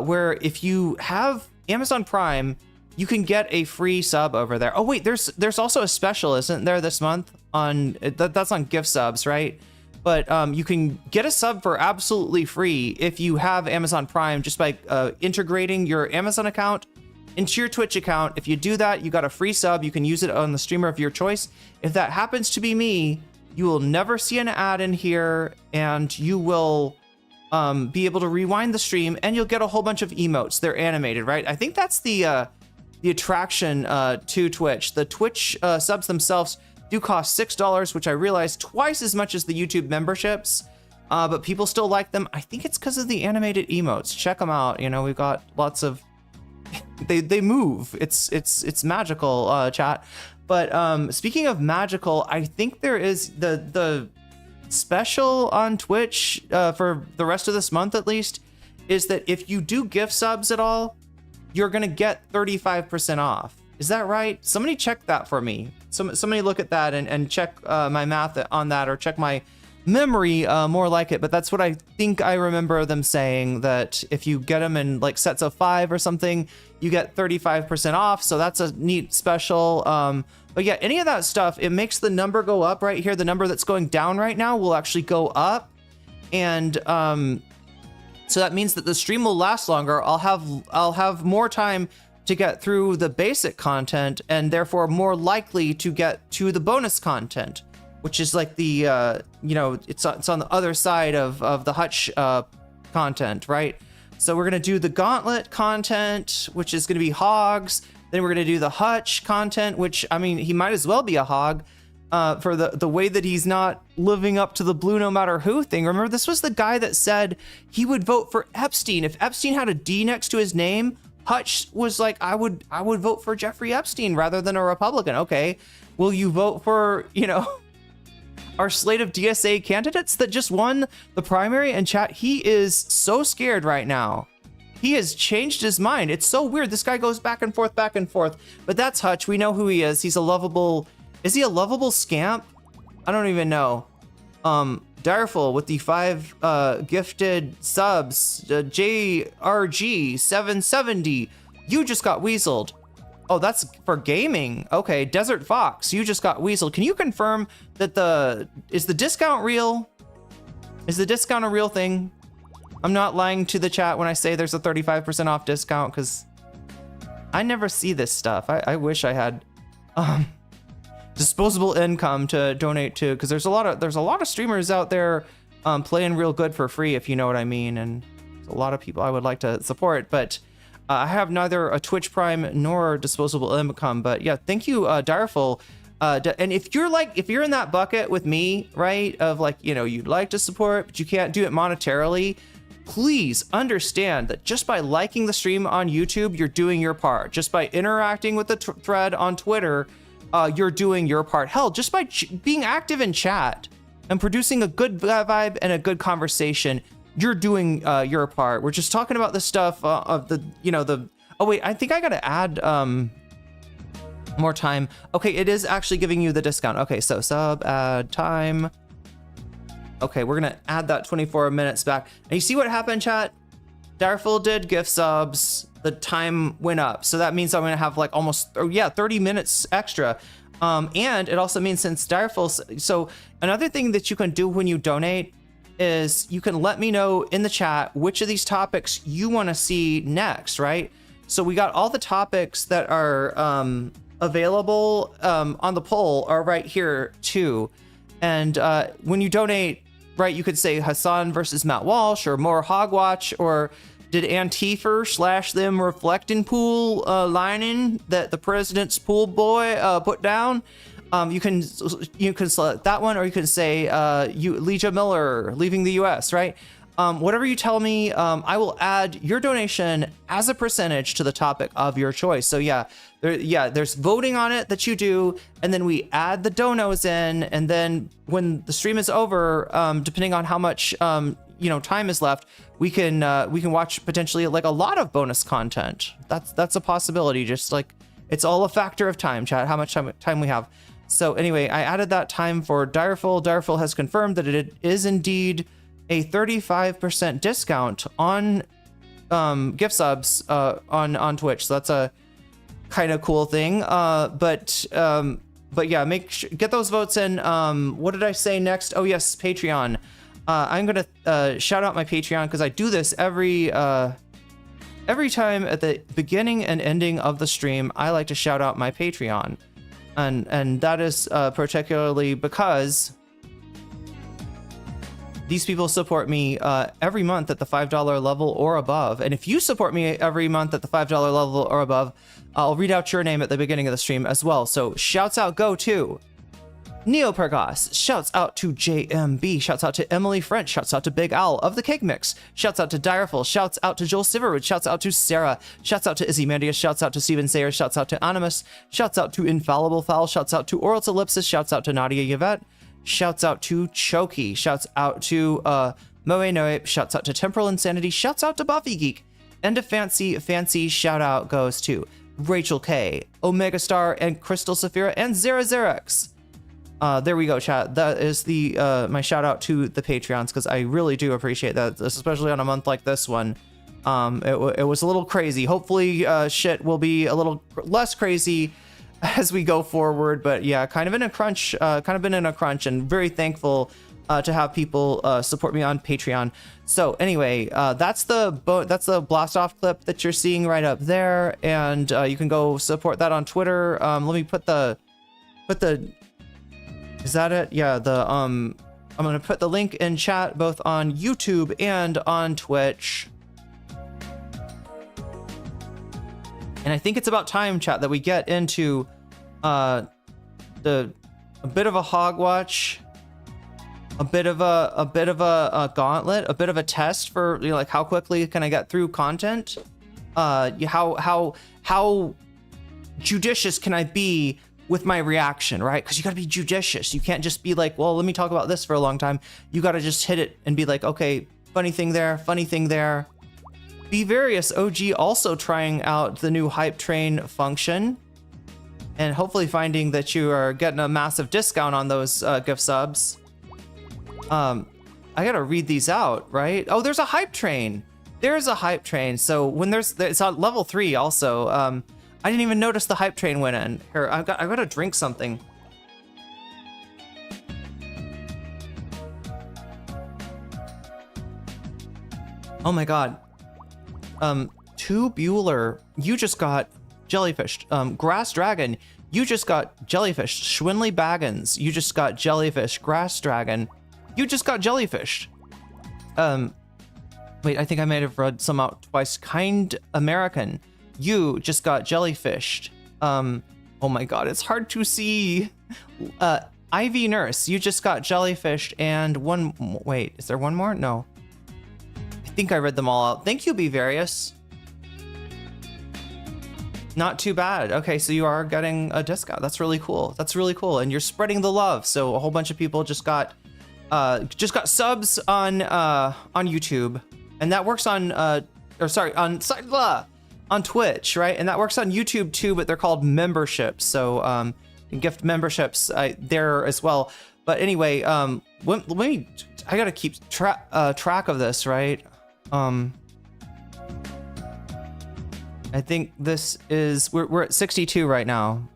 where if you have Amazon Prime, you can get a free sub over there. Oh wait, there's also a special, isn't there, this month on that's on gift subs, right? But you can get a sub for absolutely free if you have Amazon Prime just by integrating your Amazon account into your Twitch account. If you do that, you got a free sub. You can use it on the streamer of your choice. If that happens to be me, you will never see an ad in here, and you will be able to rewind the stream, and you'll get a whole bunch of emotes. They're animated, right? I think that's the attraction to Twitch. The Twitch subs themselves do cost $6, which I realize twice as much as the YouTube memberships, but people still like them. I think it's because of the animated emotes. Check them out. You know, we've got lots of they move. It's magical, chat. But speaking of magical, I think there is the special on Twitch for the rest of this month at least, is that if you do gift subs at all, you're gonna get 35% off. Is that right? Somebody check that for me. Somebody look at that and check my math on that, or check my memory, more like it. But that's what I think I remember them saying, that if you get them in like sets of 5 or something, you get 35% off. So that's a neat special. But yeah, any of that stuff, it makes the number go up right here. The number that's going down right now will actually go up. And so that means that the stream will last longer. I'll have more time to get through the basic content, and therefore more likely to get to the bonus content, which is like the you know, it's on the other side of the Hutch content, right? So we're gonna do the gauntlet content, which is gonna be hogs. Then we're gonna do the Hutch content, which, I mean, he might as well be a hog for the way that he's not living up to the blue no matter who thing. Remember, this was the guy that said he would vote for Epstein. If Epstein had a D next to his name, Hutch was like, I would vote for Jeffrey Epstein rather than a Republican. Okay, will you vote for, you know, our slate of DSA candidates that just won the primary? And chat, he is so scared right now. He has changed his mind. It's so weird. This guy goes back and forth, but that's Hutch. We know who he is. He's a lovable, is he a lovable scamp? I don't even know. Direful with the 5 gifted subs. JRG 770. You just got weaseled. Oh, that's for gaming. Okay, Desert Fox, you just got weaseled. Can you confirm that is the discount real? Is the discount a real thing? I'm not lying to the chat when I say there's a 35% off discount, because I never see this stuff. I wish I had disposable income to donate to, because there's a lot of streamers out there playing real good for free, if you know what I mean, and a lot of people I would like to support, but I have neither a Twitch Prime nor disposable income. But yeah, thank you, Direful. And if you're in that bucket with me, right, of like, you know, you'd like to support, but you can't do it monetarily, please understand that just by liking the stream on YouTube, you're doing your part. Just by interacting with the thread on Twitter, you're doing your part. Hell, just by being active in chat and producing a good vibe and a good conversation, you're doing your part. We're just talking about the stuff of the, you know, oh wait, I think I gotta add more time. Okay, it is actually giving you the discount. Okay, so sub add time. Okay, we're gonna add that 24 minutes back. And you see what happened, chat? Direful did gift subs, the time went up. So that means I'm gonna have like almost, 30 minutes extra. And it also means since Direful, so another thing that you can do when you donate is you can let me know in the chat which of these topics you want to see next, right? So we got all the topics that are available on the poll are right here too. And when you donate, right, you could say Hasan versus Matt Walsh, or more Hogwatch, or did Antifa slash them reflecting pool lining that the president's pool boy put down? You can select that one, or you can say Lia Miller leaving the U.S., right? Whatever you tell me, I will add your donation as a percentage to the topic of your choice. So there's voting on it that you do, and then we add the donos in, and then when the stream is over, depending on how much time is left, we can watch potentially like a lot of bonus content. That's a possibility. Just like it's all a factor of time, chat. How much time we have. So anyway, I added that time for Direful. Direful has confirmed that it is indeed a 35% discount on gift subs on Twitch. So that's a kind of cool thing. But yeah, get those votes in. What did I say next? Oh yes, Patreon. I'm gonna shout out my Patreon because I do this every time at the beginning and ending of the stream. I like to shout out my Patreon. And that is particularly because these people support me every month at the $5 level or above. And if you support me every month at the $5 level or above, I'll read out your name at the beginning of the stream as well. So shouts out go to Neopergos, shouts out to JMB, shouts out to Emily French, shouts out to Big Owl of the Cake Mix, shouts out to Direful, shouts out to Joel Siverwood, shouts out to Sarah, shouts out to Izzy Mandius, shouts out to Steven Sayers, shouts out to Animus, shouts out to Infallible Fowl, shouts out to Oral Ellipsis, shouts out to Nadia Yvette, shouts out to Choki, shouts out to Moe Noe, shouts out to Temporal Insanity, shouts out to Buffy Geek, and a fancy shout out goes to Rachel K, Omega Star, and Crystal Saphira, and Zerazerex. There we go, chat. That is the my shout out to the Patreons, because I really do appreciate that, especially on a month like this one. It was a little crazy. Hopefully shit will be a little less crazy as we go forward, but yeah, kind of been in a crunch, and very thankful to have people support me on Patreon. So anyway, that's the blast off clip that you're seeing right up there, and you can go support that on Twitter. Let me put the is that it? Yeah, I'm gonna put the link in chat both on YouTube and on Twitch. And I think it's about time, chat, that we get into a bit of a Hogwatch, a bit of a gauntlet, a bit of a test for, you know, like how quickly can I get through content? How judicious can I be with my reaction, right? Because you gotta be judicious. You can't just be like, well, let me talk about this for a long time. You gotta just hit it and be like, okay, funny thing there, funny thing there. Be Various OG also trying out the new hype train function, and hopefully finding that you are getting a massive discount on those gift subs. I gotta read these out, right? Oh, there's a hype train. There's a hype train. So when it's on level 3 also. I didn't even notice the hype train went in. Here, I gotta drink something. Oh my god. Tubular, you just got jellyfished. Grass Dragon, you just got jellyfished. Schwinley Baggins, you just got jellyfish. Grass Dragon, you just got jellyfished. Wait, I think I might have read some out twice. Kind American, you just got jellyfished. Oh my god, it's hard to see. Ivy Nurse, you just got jellyfished. And wait, is there one more? No. I think I read them all out. Thank you, Bevarious. Not too bad. Okay, so you are getting a discount. That's really cool. That's really cool. And you're spreading the love. So a whole bunch of people just got subs on YouTube. And that works on on Twitch, right? And that works on YouTube too, but they're called memberships. So you can gift memberships there as well. But anyway, I gotta keep track of this, right? I think this is we're at 62 right now.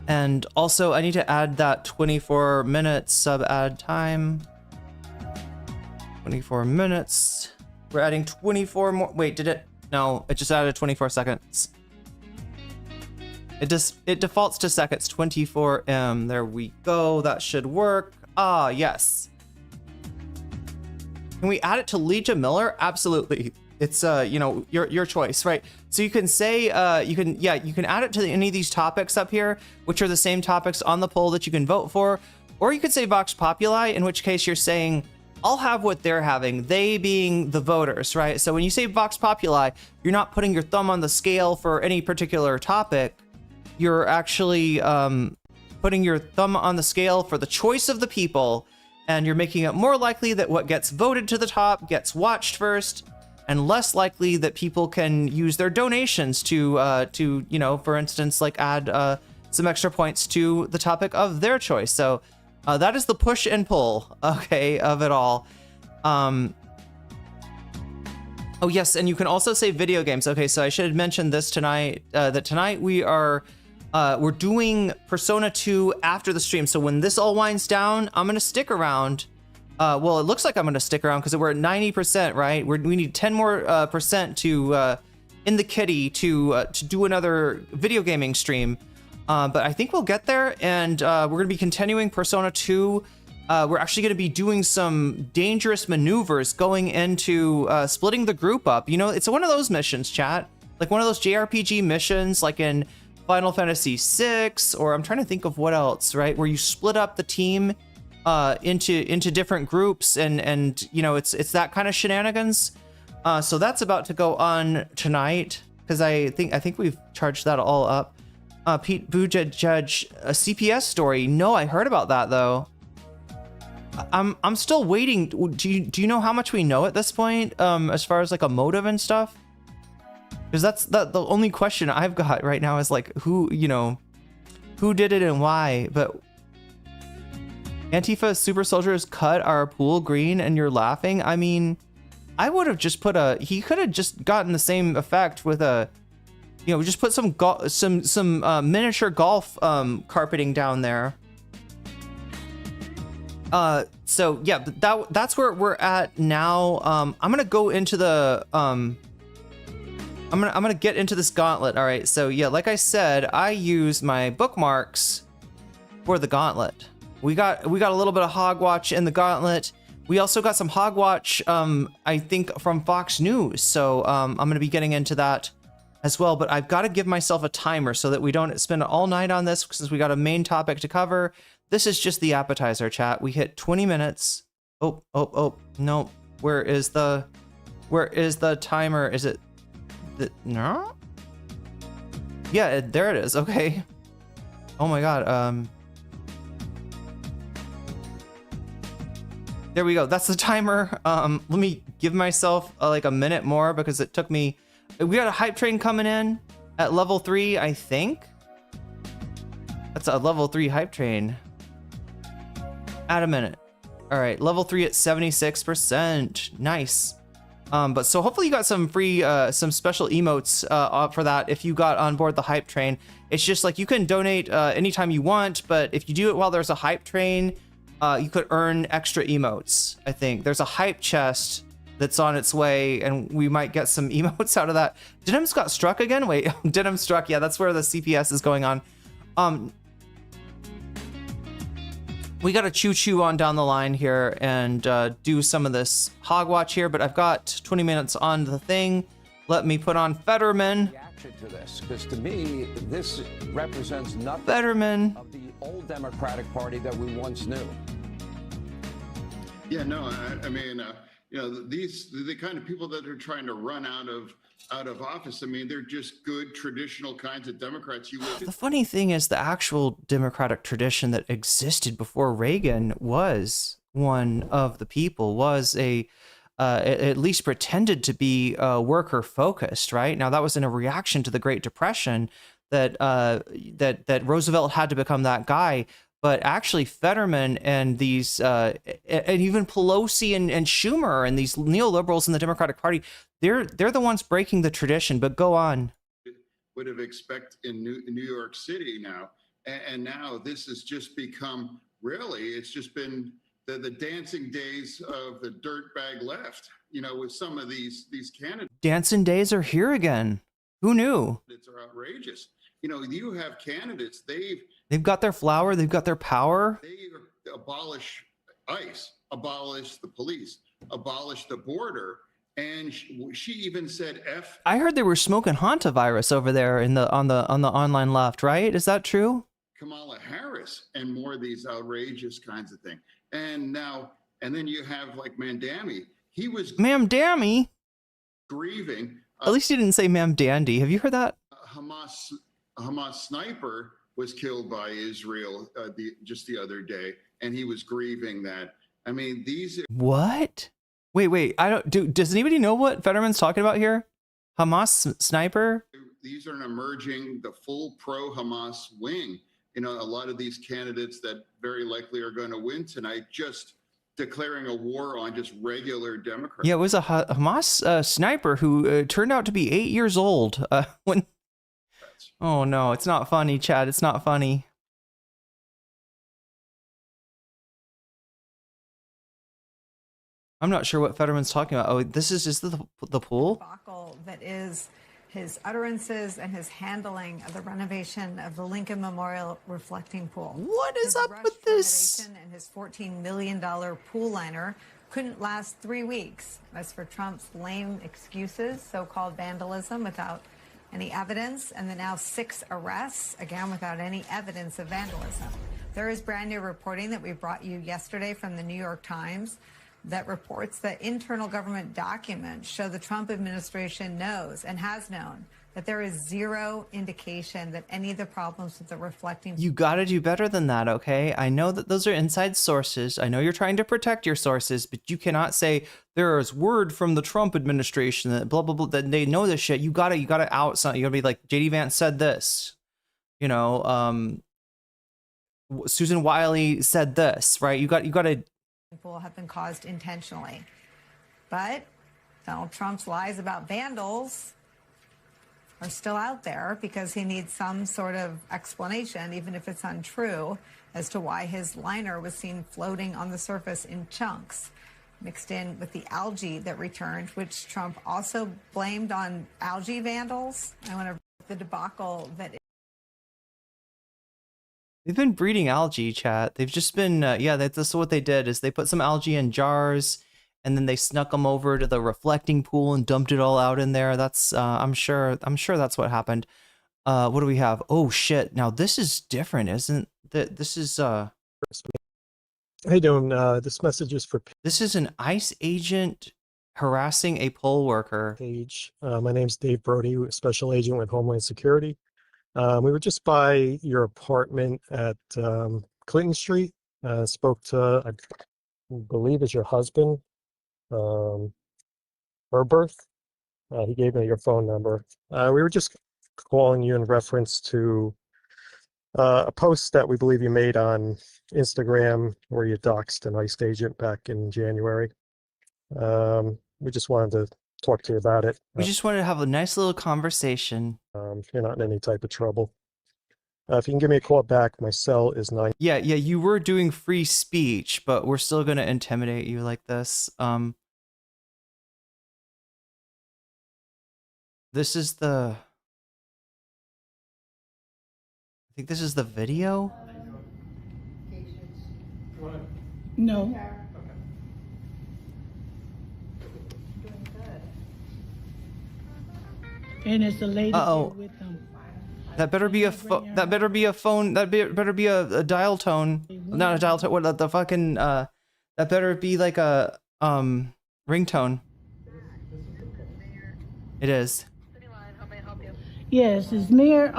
And also I need to add that 24 minutes sub ad time. 24 minutes. We're adding 24 more. Wait, did it? No, it just added 24 seconds. It defaults to seconds. 24M. There we go. That should work. Ah, yes. Can we add it to Lia Miller? Absolutely. It's your choice, right? So you can say you can add it to any of these topics up here, which are the same topics on the poll that you can vote for, or you could say Vox Populi, in which case you're saying I'll have what they're having, they being the voters, right? So when you say Vox Populi, you're not putting your thumb on the scale for any particular topic. You're actually putting your thumb on the scale for the choice of the people, and you're making it more likely that what gets voted to the top gets watched first, and less likely that people can use their donations to for instance, like add some extra points to the topic of their choice. So that is the push and pull, okay, of it all. Oh yes, and you can also say video games. Okay, so I should have mentioned this tonight, that tonight we're doing Persona 2 after the stream. So when this all winds down, I'm gonna stick around. Well, it looks like I'm gonna stick around because we're at 90%, right? We need 10 more percent to in the kitty to do another video gaming stream. But I think we'll get there, and we're gonna be continuing Persona 2. We're actually gonna be doing some dangerous maneuvers going into splitting the group up. You know, it's one of those missions, chat, like one of those JRPG missions, like in Final Fantasy VI, or I'm trying to think of what else, right? Where you split up the team into different groups, and you know, it's that kind of shenanigans. So that's about to go on tonight, because I think we've charged that all up. Pete Bujaj Judge, a CPS story. No, I heard about that though. I'm still waiting. Do you know how much we know at this point, as far as like a motive and stuff? Because that's the only question I've got right now is like who did it and why. But Antifa super soldiers cut our pool green and you're laughing. I mean, I would have just put he could have just gotten the same effect with just put some miniature golf carpeting down there. So yeah, that's where we're at now. I'm gonna go into the I'm gonna get into this gauntlet. All right, so yeah, like I said, I use my bookmarks for the gauntlet. We got a little bit of Hogwatch in the gauntlet. We also got some Hogwatch, I think from Fox News. So I'm gonna be getting into that as well, but I've got to give myself a timer so that we don't spend all night on this, since we got a main topic to cover. This is just the appetizer, chat. We hit 20 minutes. Oh, no. Where is the timer? Is it no? Yeah, there it is. Okay. Oh my god. There we go. That's the timer. Let me give myself like a minute more, because it took me. We got a hype train coming in at level 3, I think. That's a level 3 hype train. Add a minute. All right, level 3 at 76%. Nice. But so hopefully you got some free, some special emotes for that if you got on board the hype train. It's just like you can donate anytime you want, but if you do it while there's a hype train, you could earn extra emotes. I think there's a hype chest that's on its way, and we might get some emotes out of that. Denim's got struck again? Wait, Denim struck. Yeah, that's where the CPS is going on. We got to choo-choo on down the line here and do some of this Hogwatch here, but I've got 20 minutes on the thing. Let me put on Fetterman. Reaction to this, because to me, this represents nothing Fetterman. of the old Democratic Party that we once knew. Yeah, no, I mean, you know, the kind of people that are trying to run out of office, I mean, they're just good traditional kinds of Democrats. The funny thing is the actual Democratic tradition that existed before Reagan was one of the people, was at least pretended to be worker focused, right? Now that was in a reaction to the Great Depression that that Roosevelt had to become that guy. But actually, Fetterman and these, and even Pelosi and Schumer and these neoliberals in the Democratic Party, they're the ones breaking the tradition. But go on. Would have expected in New York City now, and now this has just become really. It's just been the dancing days of the dirtbag left. You know, with some of these candidates. Dancing days are here again. Who knew? It's outrageous. You know, you have candidates. They've got their flower. They've got their power. They abolish ICE, abolish the police, abolish the border, and she even said F. I heard they were smoking hantavirus over there on the online left, right? Is that true? Kamala Harris and more of these outrageous kinds of things. And then you have like Mamdani. He was Mamdani grieving. At least he didn't say Ma'am Dandy. Have you heard that? Hamas sniper was killed by Israel just the other day, and he was grieving that. I mean, what? Wait. I don't. Does anybody know what Fetterman's talking about here? Hamas sniper? These are emerging the full pro-Hamas wing. You know, a lot of these candidates that very likely are going to win tonight just declaring a war on just regular Democrats. Yeah, it was a Hamas sniper who turned out to be 8 years old when. Oh no, it's not funny, Chad. It's not funny. I'm not sure what Fetterman's talking about. Oh, this is just the pool? Debacle that is his utterances and his handling of the renovation of the Lincoln Memorial reflecting pool. What is up with this? And his $14 million pool liner couldn't last 3 weeks. As for Trump's lame excuses, so-called vandalism without any evidence, and the now 6 arrests, again without any evidence of vandalism. There is brand new reporting that we brought you yesterday from the New York Times that reports that internal government documents show the Trump administration knows and has known that there is zero indication that any of the problems with the reflecting... You gotta do better than that, okay? I know that those are inside sources. I know you're trying to protect your sources, but you cannot say there is word from the Trump administration that blah, blah, blah, that they know this shit. You gotta out something. You gotta be like, JD Vance said this. You know, Susan Wiley said this, right? You gotta... have been caused intentionally. But Donald Trump's lies about vandals are still out there because he needs some sort of explanation, even if it's untrue, as to why his liner was seen floating on the surface in chunks, mixed in with the algae that returned, which Trump also blamed on algae vandals. I want to the debacle that... They've been breeding algae, chat. They've just been, yeah, that's what they did, is they put some algae in jars, and then they snuck them over to the reflecting pool and dumped it all out in there. That's, I'm sure that's what happened. What do we have? Oh, shit. Now, this is different, isn't that? This is, How you doing? This message is for This is an ICE agent harassing a poll worker. Page. My name's Dave Brody, Special Agent with Homeland Security. We were just by your apartment at Clinton Street. Spoke to, I believe it's your husband, Herberth. He gave me your phone number. We were just calling you in reference to A post that we believe you made on Instagram where you doxed an ICE agent back in January. We just wanted to talk to you about it. We just wanted to have a nice little conversation. You're not in any type of trouble. If you can give me a call back, my cell is 9. Yeah, you were doing free speech, but we're still gonna intimidate you like this. This is the... I think this is the video? No. And it's the lady Uh-oh. with them. That better be a that better be a phone. Better be a dial tone. Not a dial tone. What the fucking that better be like a ringtone. It is. Yes, is Mayor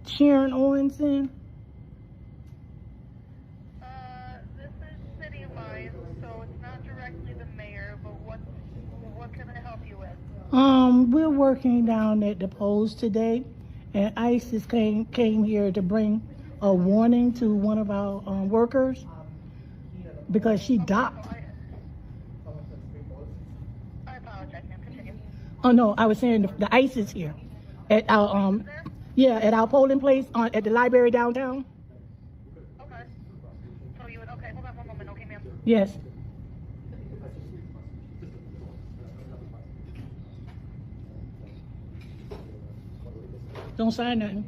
Sharon Owens in? This is City Line, so it's not directly the mayor, but what can I help you with? We're working down at the polls today, and ISIS came here to bring a warning to one of our workers because she docked. I apologize, ma'am. Continue. Oh no, I was saying the ISIS here at our at our polling place at the library downtown. Okay. So you would, okay, hold on one moment, okay, ma'am? Yes. Don't sign nothing.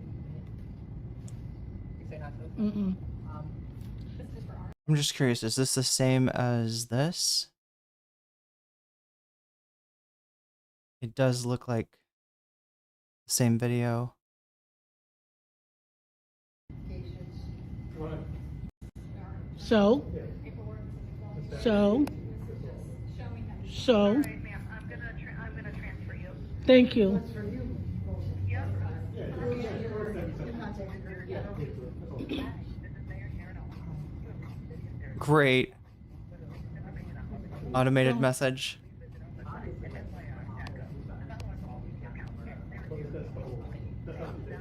Mm-mm. I'm just curious. Is this the same as this? It does look like the same video. So. All right, ma'am. I'm gonna transfer you. Thank you. Yep. Great. Automated message.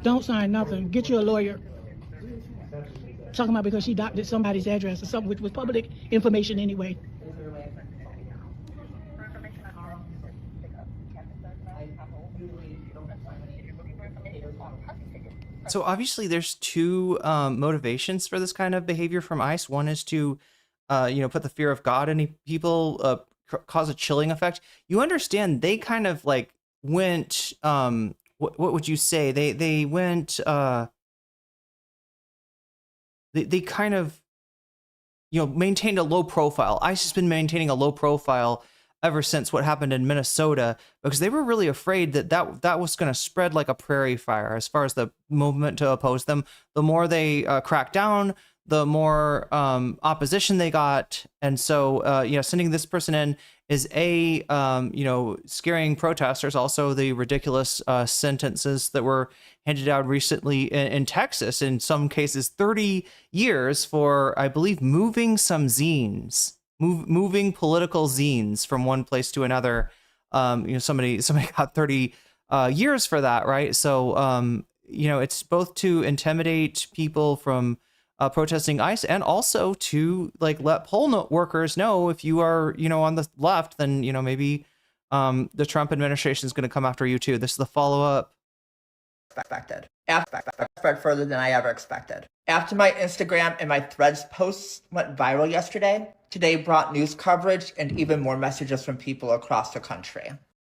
Don't sign nothing. Get you a lawyer. Talking about because she doctored somebody's address or something, which was public information anyway. So obviously there's two motivations for this kind of behavior from ICE. One is to, put the fear of God in people, cause a chilling effect. You understand they kind of like went, what would you say? They went, they kind of, maintained a low profile. ICE has been maintaining a low profile ever since what happened in Minnesota, because they were really afraid that was going to spread like a prairie fire as far as the movement to oppose them. The more they cracked down, the more opposition they got. And so, sending this person in is scaring protesters. Also, the ridiculous sentences that were handed out recently in Texas, in some cases 30 years for, I believe, moving some zines. Moving political zines from one place to another. Somebody got 30 years for that, right? So, it's both to intimidate people from protesting ICE and also to let poll workers know if you are, on the left, then, maybe the Trump administration is going to come after you too. This is the follow-up. Expected. Spread further than I ever expected. After my Instagram and my Threads posts went viral yesterday, today brought news coverage and even more messages from people across the country.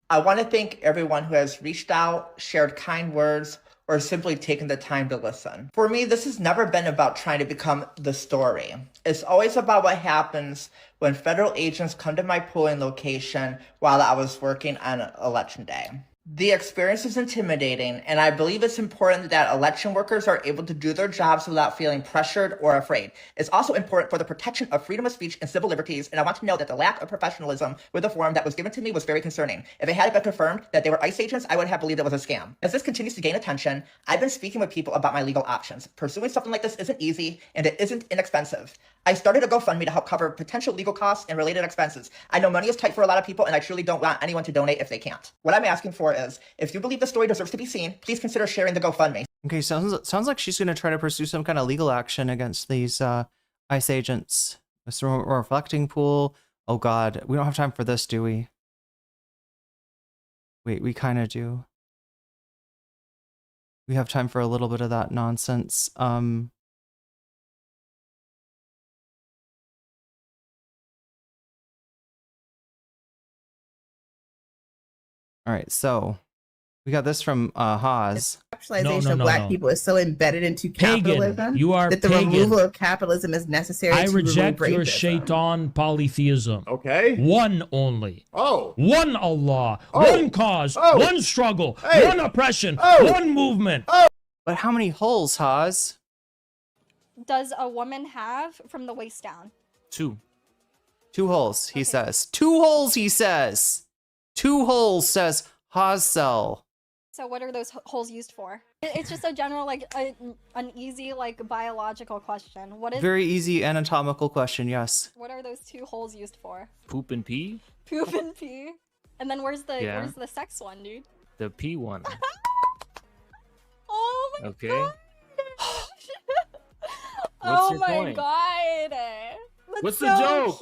I want to thank everyone who has reached out, shared kind words, or simply taken the time to listen. For me, this has never been about trying to become the story. It's always about what happens when federal agents come to my polling location while I was working on election day. The experience is intimidating, and I believe it's important that election workers are able to do their jobs without feeling pressured or afraid. It's also important for the protection of freedom of speech and civil liberties, and I want to know that the lack of professionalism with the form that was given to me was very concerning. If it had been confirmed that they were ICE agents, I would have believed it was a scam. As this continues to gain attention, I've been speaking with people about my legal options. Pursuing something like this isn't easy, and it isn't inexpensive. I started a GoFundMe to help cover potential legal costs and related expenses. I know money is tight for a lot of people, and I truly don't want anyone to donate if they can't. What I'm asking for is, if you believe the story deserves to be seen, please consider sharing the GoFundMe. Okay, sounds like she's gonna try to pursue some kind of legal action against these ICE agents. This reflecting pool. Oh God, we don't have time for this, do we? Wait, we kind of do. We have time for a little bit of that nonsense. All right, so we got this from Haas. Capitalization of black people is so embedded into capitalism Pagan. You are that the pagan. removal of capitalism is necessary I to reject remove your racism. shaitan polytheism. Okay. One only. Oh. One Allah. Oh. One cause. Oh. One struggle. Hey. One oppression. Oh. One movement. But how many holes, Haas? Does a woman have from the waist down? 2. 2 holes, he says. 2 holes, he says. 2 holes, says Hazel. So what are those holes used for? It's just a general, like, an easy, like, biological question. What is... Very easy anatomical question, yes. What are those 2 holes used for? Poop and pee? Poop and pee. And then where's the Yeah. where's the sex one, dude? The pee one. Oh my Okay. god. What's Oh your my point? god. That's What's so the joke?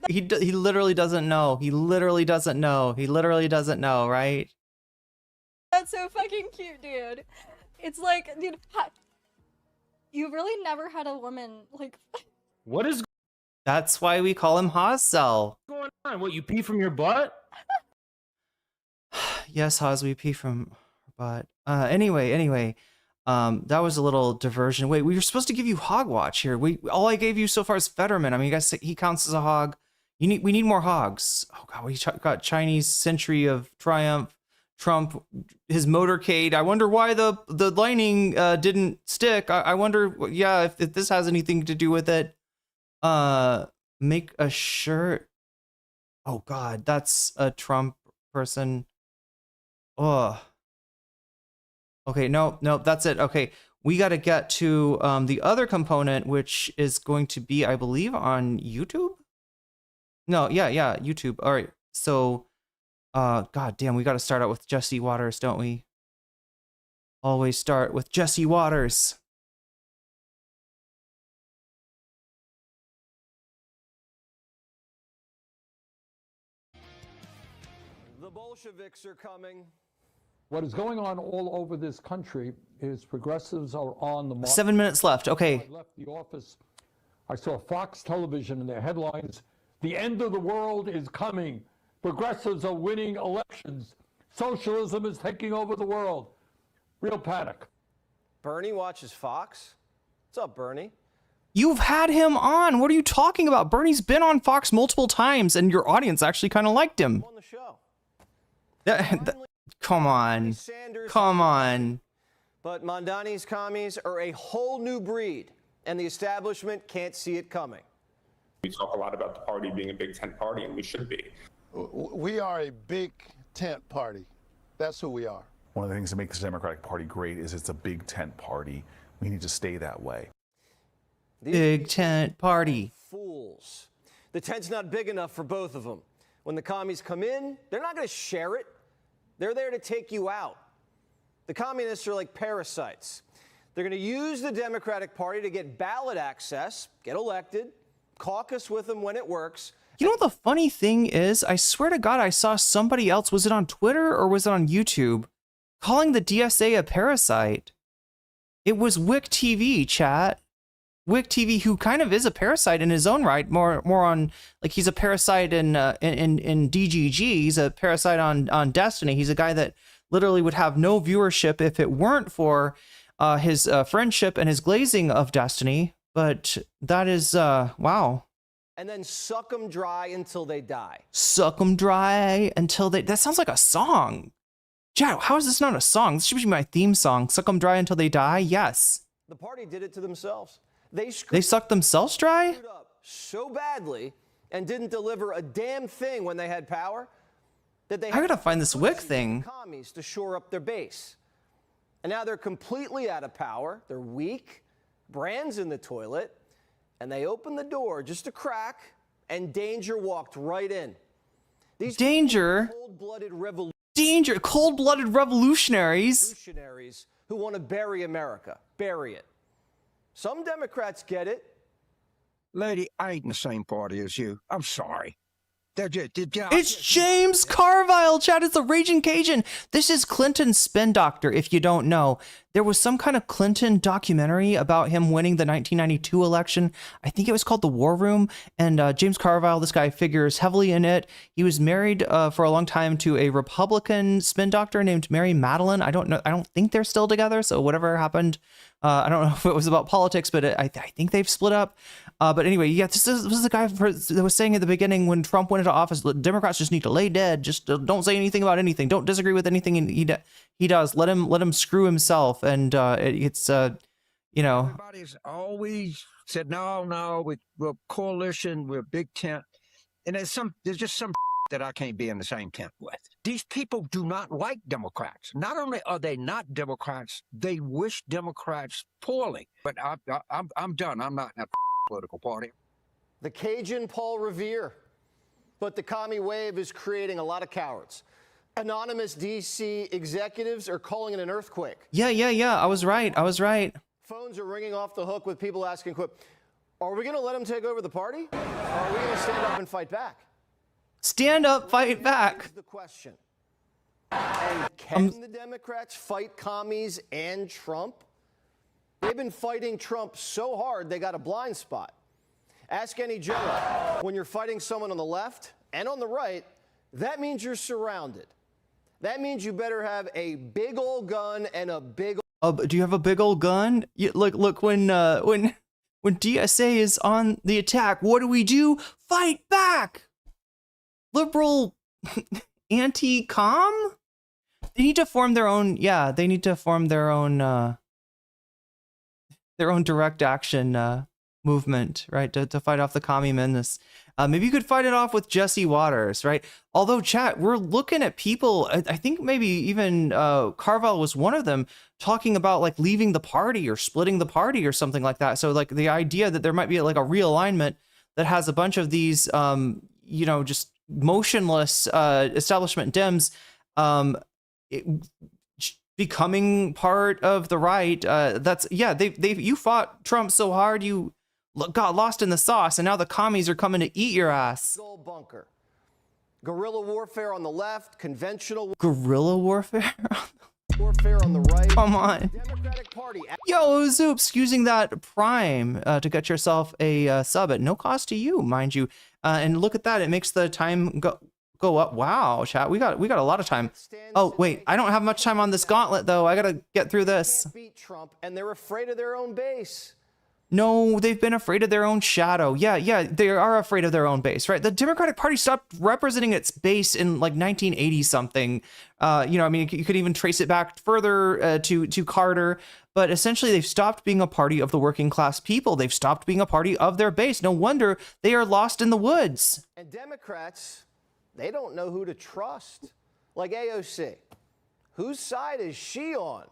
Cute. He literally doesn't know. He literally doesn't know. He literally doesn't know, right? That's so fucking cute, dude. It's like, dude, you really never had a woman like. What is That's why we call him Hazel. going on? What, you pee from your butt? Yes, Haas, we pee from our butt. Anyway, that was a little diversion. Wait, we were supposed to give you Hogwatch here. All I gave you so far is Fetterman. I mean, you guys, he counts as a hog. We need more hogs. Oh God, we got Chinese Century of Triumph, Trump, his motorcade. I wonder why the lining didn't stick. I wonder, yeah, if this has anything to do with it. Make a shirt. Oh God, that's a Trump person. Oh. Okay, no, that's it. Okay, we got to get to the other component, which is going to be, I believe, on YouTube. No, yeah, YouTube. All right, so, God damn, we got to start out with Jesse Waters, don't we? Always start with Jesse Waters. The Bolsheviks are coming. What is going on all over this country is progressives are on the march. 7 minutes left. Okay. I left the office. I saw Fox Television in their headlines. The end of the world is coming. Progressives are winning elections. Socialism is taking over the world. Real panic. Bernie watches Fox. What's up, Bernie? You've had him on. What are you talking about? Bernie's been on Fox multiple times, and your audience actually kind of liked him. On the show. Come on. Come on. But Mondani's commies are a whole new breed, and the establishment can't see it coming. We talk a lot about the party being a big tent party, and we should be. We are a big tent party. That's who we are. One of the things that makes the Democratic Party great is it's a big tent party. We need to stay that way. Big tent party. Fools. The tent's not big enough for both of them. When the commies come in, they're not going to share it. They're there to take you out. The communists are like parasites. They're going to use the Democratic Party to get ballot access, get elected, caucus with them when it works. You know what the funny thing is? I swear to God, I saw somebody else. Was it on Twitter or was it on YouTube? Calling the DSA a parasite. It was Wick TV, chat. Wick TV, who kind of is a parasite in his own right, more on, like, he's a parasite in DGG. He's a parasite on Destiny. He's a guy that literally would have no viewership if it weren't for his friendship and his glazing of Destiny. But that is wow. And then suck them dry until they die. Suck them dry until they. That sounds like a song. Chat, how is this not a song? This should be my theme song. Suck them dry until they die. Yes. The party did it to themselves. They sucked themselves dry? Up so badly and didn't deliver a damn thing when they had power that they I gotta find this Wick thing. Commies to shore up their base. And now they're completely out of power. They're weak, brands in the toilet, and they opened the door just a crack, and danger walked right in. These Danger? cold-blooded revolution. danger, cold-blooded revolutionaries. Revolutionaries who want to bury America. Bury it. Some Democrats get it. Lady, I ain't in the same party as you. I'm sorry. It's James Carville, chat. It's the Raging Cajun. This is Clinton's spin doctor, if you don't know. There was some kind of Clinton documentary about him winning the 1992 election. I think it was called The War Room. And James Carville, this guy, figures heavily in it. He was married for a long time to a Republican spin doctor named Mary Madeline. I don't know. I don't think they're still together. So whatever happened, I don't know if it was about politics, but I think they've split up. But anyway, yeah, this is the guy that was saying at the beginning when Trump went into office, Democrats just need to lay dead. Just don't say anything about anything. Don't disagree with anything he does. Let him screw himself. And it's you know. Everybody's always said, no, we're coalition, we're a big tent. And there's just some that I can't be in the same tent with. These people do not like Democrats. Not only are they not Democrats, they wish Democrats poorly. But I'm done. I'm not in a political party. The Cajun Paul Revere. But the commie wave is creating a lot of cowards. Anonymous DC executives are calling it an earthquake. Yeah. I was right. Phones are ringing off the hook with people asking, are we going to let them take over the party? Or are we going to stand up and fight back? Stand up, fight back. Is the question. And can the Democrats fight commies and Trump? They've been fighting Trump so hard they got a blind spot. Ask any general. When you're fighting someone on the left and on the right, that means you're surrounded. That means you better have a big old gun and a big do you have a big old gun? Look when DSA is on the attack, what do? Fight back. Liberal anti-com? They need to form their own, they need to form their own direct action movement, right? To fight off the commie menace. Maybe you could fight it off with Jesse Waters, right? Although, chat, we're looking at people, I think maybe even Carville was one of them, talking about like leaving the party or splitting the party or something like that. So like the idea that there might be like a realignment that has a bunch of these, just motionless establishment Dems becoming part of the right. You fought Trump so hard you got lost in the sauce, and now the commies are coming to eat your ass. gold bunker. Guerrilla warfare on the left, conventional guerrilla warfare. Warfare on the right. Come on. Democratic Party. Yo, Zoops, using that Prime to get yourself a sub at no cost to you, mind you. And look at that, it makes the time go up. Wow, chat, we got a lot of time. Oh wait, I don't have much time on this gauntlet though. I gotta get through this. Beat Trump, and they're afraid of their own base. No, they've been afraid of their own shadow. Yeah, they are afraid of their own base, right? The Democratic Party stopped representing its base in like 1980 something. You could even trace it back further to Carter, but essentially they've stopped being a party of the working class people. They've stopped being a party of their base. No wonder they are lost in the woods. And Democrats, they don't know who to trust. Like AOC. Whose side is she on?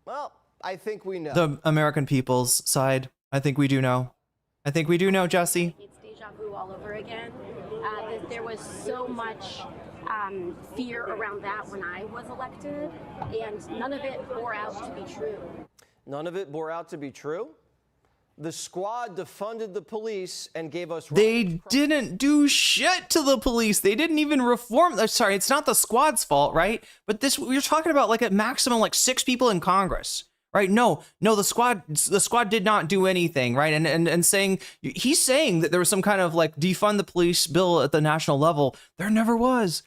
Well, I think we know. The American people's side. I think we do know. Jesse. It's deja vu all over again. There was so much fear around that when I was elected, and none of it bore out to be true. None of it bore out to be true? The squad defunded the police and gave us... They didn't do shit to the police. They didn't even reform. Sorry, it's not the squad's fault, right? But we're talking about like at maximum like 6 people in Congress. Right? No, the squad did not do anything, right? And saying, he's saying that there was some kind of like defund the police bill at the national level. There never was,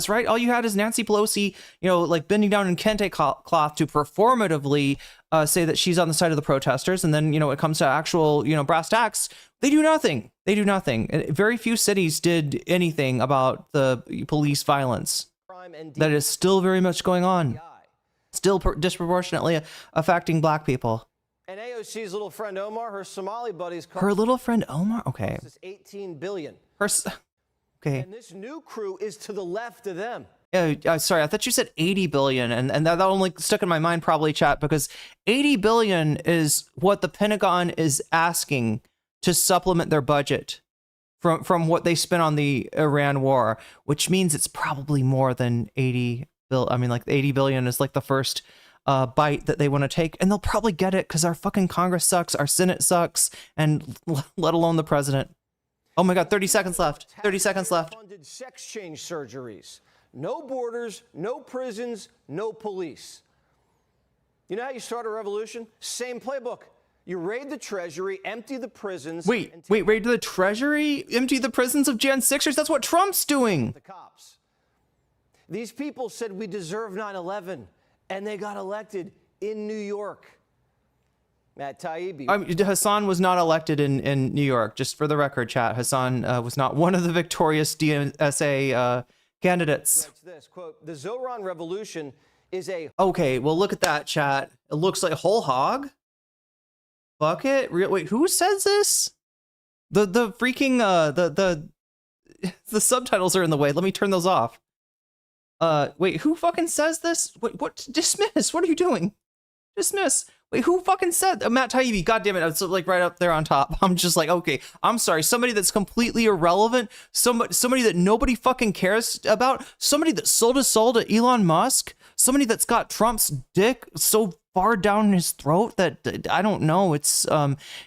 right? All you had is Nancy Pelosi, like bending down in kente cloth to performatively say that she's on the side of the protesters. And then, it comes to actual, brass tacks, they do nothing. Very few cities did anything about the police violence that is still very much going on. Still disproportionately affecting black people. And AOC's little friend Omar, her Somali buddies... Her little friend Omar? Okay. This is $18 billion. Okay. And this new crew is to the left of them. Sorry, I thought you said 80 billion, and that only stuck in my mind probably, chat, because 80 billion is what the Pentagon is asking to supplement their budget from what they spent on the Iran war, which means it's probably more than 80 bill. I mean, like 80 billion is like the first bite that they want to take, and they'll probably get it because our fucking Congress sucks, our Senate sucks, and let alone the president. Oh my God, 30 seconds left. 30 seconds left. Funded sex change surgeries. No borders, no prisons, no police. You know how you start a revolution? Same playbook. You raid the treasury, empty the prisons. Wait, raid the treasury? Empty the prisons of Jan 6ers? That's what Trump's doing. The cops. These people said we deserve 9/11, and they got elected in New York. Matt Taibbi. Hasan was not elected in New York, just for the record, chat. Hasan was not one of the victorious DSA candidates. Writes this, quote, the Zoran Revolution is a... Okay, well, look at that, chat. It looks like whole hog. Bucket? Wait, who says this? The freaking, the subtitles are in the way. Let me turn those off. Wait, who fucking says this? Wait, what? Dismiss. What are you doing? Dismiss. Wait, who fucking said Matt Taibbi? God damn it. It's like right up there on top. I'm just like, okay, I'm sorry. Somebody that's completely irrelevant. Somebody that nobody fucking cares about. Somebody that sold his soul to Elon Musk. Somebody that's got Trump's dick so far down his throat that I don't know. It's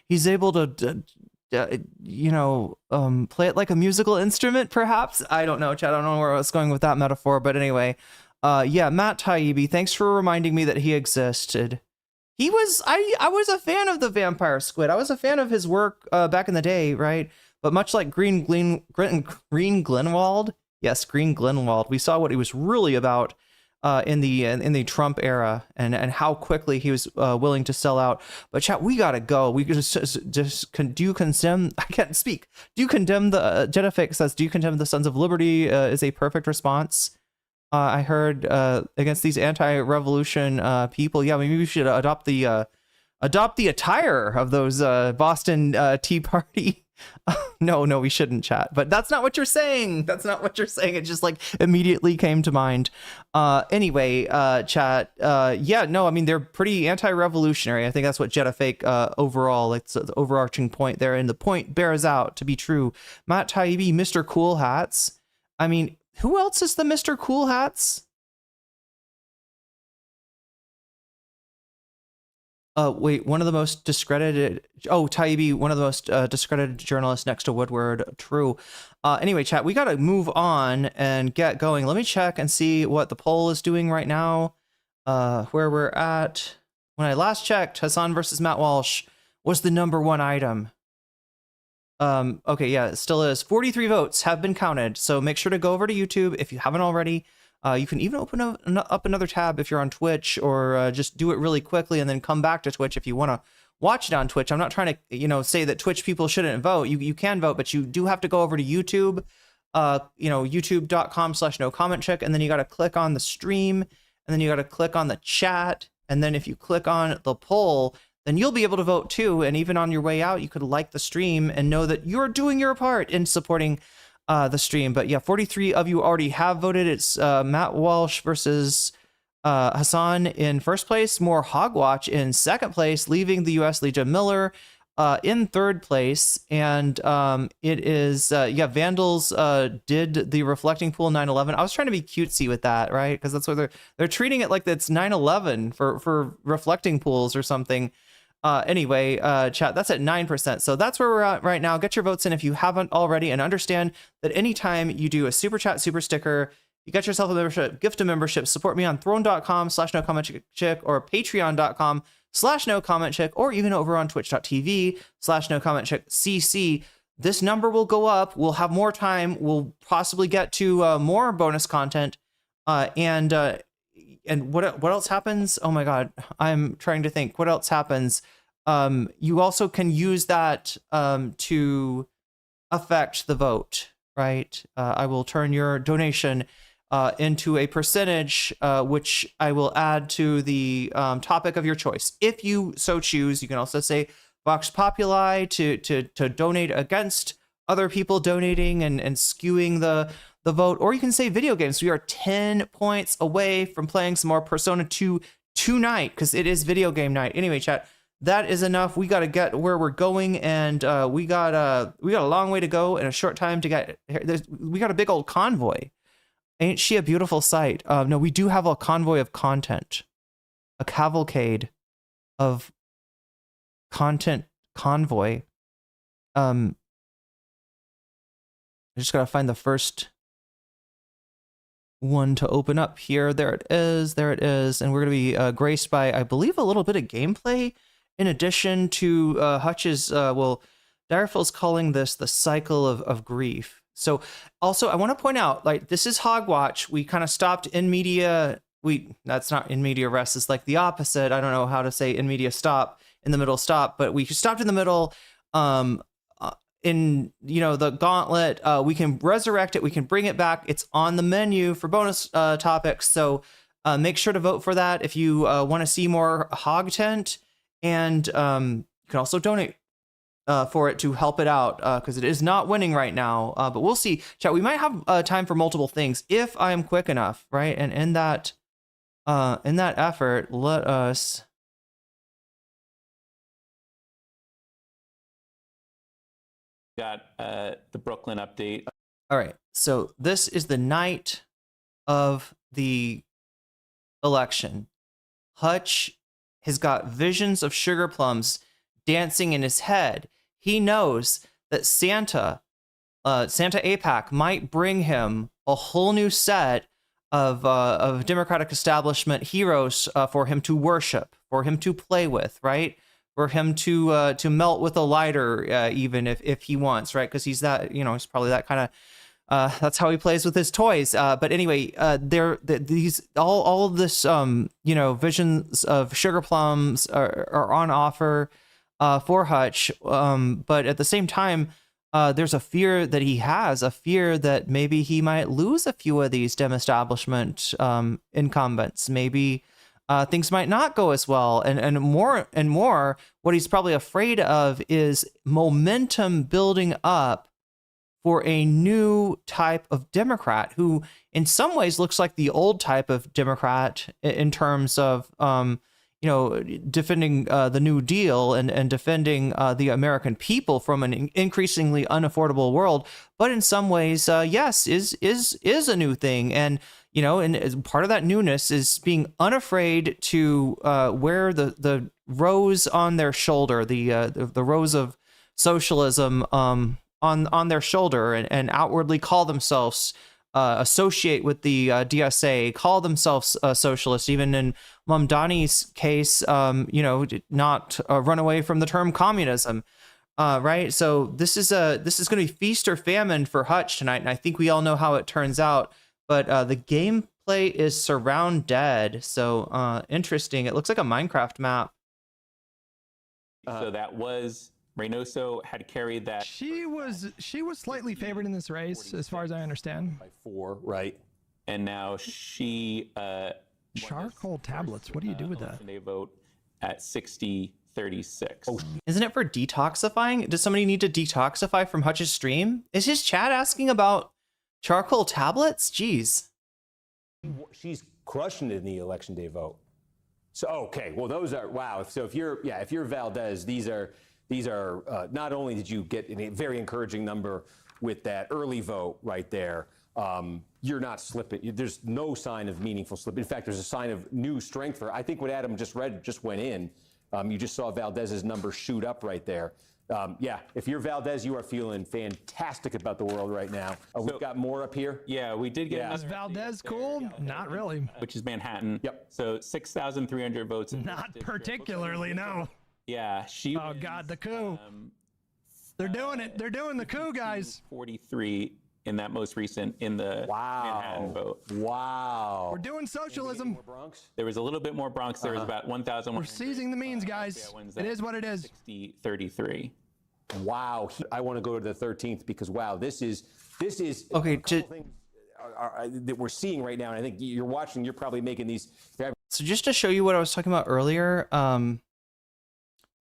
he's able to play it like a musical instrument, perhaps. I don't know, Chad. I don't know where I was going with that metaphor, but anyway, yeah, Matt Taibbi. Thanks for reminding me that he existed. He was, I was a fan of the Vampire Squid. I was a fan of his work back in the day, right? But much like Green Glenwald, yes, Green Glenwald, we saw what he was really about in the Trump era, and how quickly he was willing to sell out. But chat, we gotta go. We just do you condemn? I can't speak. Do you condemn the Jetafix says? Do you condemn the Sons of Liberty? Is a perfect response. I heard against these anti-revolution people. Yeah, maybe we should adopt the attire of those Boston Tea Party. No, we shouldn't, chat. But that's not what you're saying. That's not what you're saying. It just like immediately came to mind. Anyway, chat. Yeah, no, I mean, they're pretty anti-revolutionary. I think that's what Jetafake overall, it's the overarching point there, and the point bears out to be true. Matt Taibbi, Mr. Cool Hats. I mean, who else is the Mr. Cool Hats? Wait, one of the most discredited... Oh, Taibbi, one of the most discredited journalists next to Woodward. True. Anyway, chat, we got to move on and get going. Let me check and see what the poll is doing right now. Where we're at. When I last checked, Hasan versus Matt Walsh was the #1 item. Okay, yeah, it still is. 43 votes have been counted, so make sure to go over to YouTube if you haven't already. You can even open up another tab if you're on Twitch, or just do it really quickly and then come back to Twitch if you want to watch it on Twitch. I'm not trying to, say that Twitch people shouldn't vote. You can vote, but you do have to go over to YouTube, youtube.com/nocommentchick, and then you got to click on the stream, and then you got to click on the chat, and then if you click on the poll, then you'll be able to vote too. And even on your way out, you could like the stream and know that you're doing your part in supporting the stream. But yeah, 43 of you already have voted. It's Matt Walsh versus Hasan in first place, more Hogwatch in second place, leaving the US Lia Miller in third place. And it is, Vandals did the reflecting pool 9/11. I was trying to be cutesy with that, right? Because that's what they're treating it like it's 9/11 for reflecting pools or something. Anyway, chat, that's at 9%. So that's where we're at right now. Get your votes in if you haven't already, and understand that anytime you do a super chat, super sticker, you get yourself a membership, gift a membership, support me on throne.com/nocommentchick or patreon.com/nocommentchick, or even over on twitch.tv/nocommentchickcc. This number will go up. We'll have more time. We'll possibly get to more bonus content. And what else happens? Oh my God, I'm trying to think. What else happens? You also can use that to affect the vote, right? I will turn your donation into a percentage, which I will add to the topic of your choice. If you so choose, you can also say Vox Populi to donate against other people donating and skewing the vote, or you can say video games. We are 10 points away from playing some more Persona 2 tonight, because it is video game night. Anyway, chat, that is enough. We got to get where we're going, and we got a long way to go in a short time to get. We got a big old convoy. Ain't she a beautiful sight? No, we do have a convoy of content, a cavalcade of content convoy. I just gotta find the first one to open up here. There it is. There it is. And we're gonna be graced by, I believe, a little bit of gameplay in addition to Hutch's. Well, Direful's calling this the cycle of grief. So also, I want to point out, like, this is Hogwatch. We kind of stopped in media. That's not in media res. It's like the opposite. I don't know how to say in media stop, in the middle stop, but we stopped in the middle. In, you know, the gauntlet, we can resurrect it. We can bring it back. It's on the menu for bonus topics. So make sure to vote for that if you want to see more Hog Tent, and you can also donate for it to help it out, because it is not winning right now, but we'll see. Chat, we might have time for multiple things if I am quick enough, right? And in that effort, let us got the Brooklyn update. All right, so this is the night of the election. Hutch has got visions of sugar plums dancing in his head. He knows that Santa APAC might bring him a whole new set of Democratic establishment heroes for him to worship, for him to play with, right? For him to melt with a lighter, even if he wants, right? Because he's that, you know, he's probably that kind of. That's how he plays with his toys. But anyway, these all of this, you know, visions of sugar plums are on offer for Hutch. But at the same time, there's a fear that he has, a fear that maybe he might lose a few of these Dem establishment incumbents. Maybe things might not go as well. And more, what he's probably afraid of is momentum building up for a new type of Democrat who in some ways looks like the old type of Democrat in terms of, you know, defending the New Deal and defending the American people from an increasingly unaffordable world. But in some ways, yes, is a new thing. And, you know, and as part of that newness is being unafraid to wear the rose on their shoulder, the rose of socialism on their shoulder, and outwardly call themselves associate with the DSA, call themselves socialist. Even in Mamdani's case, you know, not run away from the term communism, right? So this is going to be feast or famine for Hutch tonight, and I think we all know how it turns out. But the gameplay is surround dead, so interesting. It looks like a Minecraft map. So that was Reynoso had carried that. She was slightly favored in this race, as far as I understand. By 4, right? And now she charcoal tablets. What do you do with that? They vote at 60-36. Oh, isn't it for detoxifying? Does somebody need to detoxify from Hutch's stream? Is his chat asking about charcoal tablets? Jeez. She's crushing it in the election day vote. So okay, well those are wow. So if you're Valdez, these are not only did you get a very encouraging number with that early vote right there, you're not slipping. There's no sign of meaningful slip. In fact, there's a sign of new strength for. I think what Adam just read just went in. You just saw Valdez's number shoot up right there. Yeah, if you're Valdez, you are feeling fantastic about the world right now. We've got more up here. Yeah, we did get. Is Valdez cool? Not really. Which is Manhattan. Yep. So 6,300 votes. Not particularly, no. Yeah, she. Oh God, the coup! They're doing it. They're doing the coup, guys. 43 in that most recent in the Manhattan vote. Wow. We're doing socialism. There was a little bit more Bronx. There was about 1,000. We're seizing the means, guys. It is what it is. 30-33. Wow. I want to go to the 13th because wow, this is okay. That we're seeing right now, and I think you're watching. You're probably making these. So just to show you what I was talking about earlier,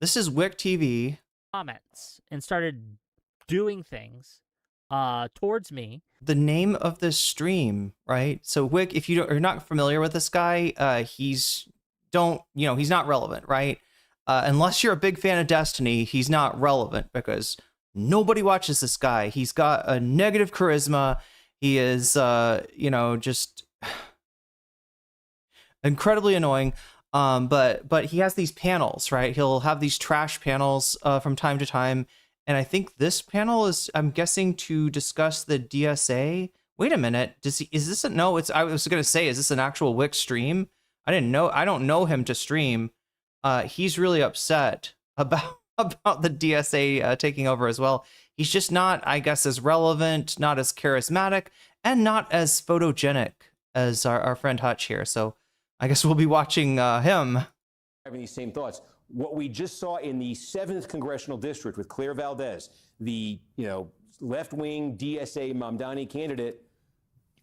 this is Wick TV. Comments and started doing things towards me. The name of this stream, right? So Wick, if you're not familiar with this guy, he's not relevant, right? unless you're a big fan of Destiny, he's not relevant because nobody watches this guy. He's got a negative charisma. He is, just incredibly annoying. But he has these panels, right? He'll have these trash panels from time to time. And I think this panel is, I'm guessing, to discuss the DSA. Wait a minute. I was going to say, is this an actual Wix stream? I don't know him to stream. He's really upset about the DSA taking over as well. He's just not, I guess, as relevant, not as charismatic, and not as photogenic as our friend Hutch here. So I guess we'll be watching him. Having these same thoughts. What we just saw in the 7th congressional district with Claire Valdez, the left-wing DSA Mamdani candidate,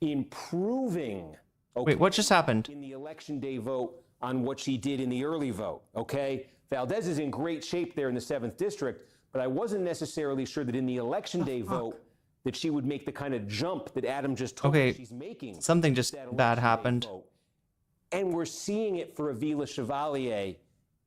improving. Wait, what just happened? In the election day vote on what she did in the early vote. Okay, Valdez is in great shape there in the 7th district, but I wasn't necessarily sure that in the election day vote that she would make the kind of jump that Adam just told me she's making. Something just bad happened. And we're seeing it for Avila Chevalier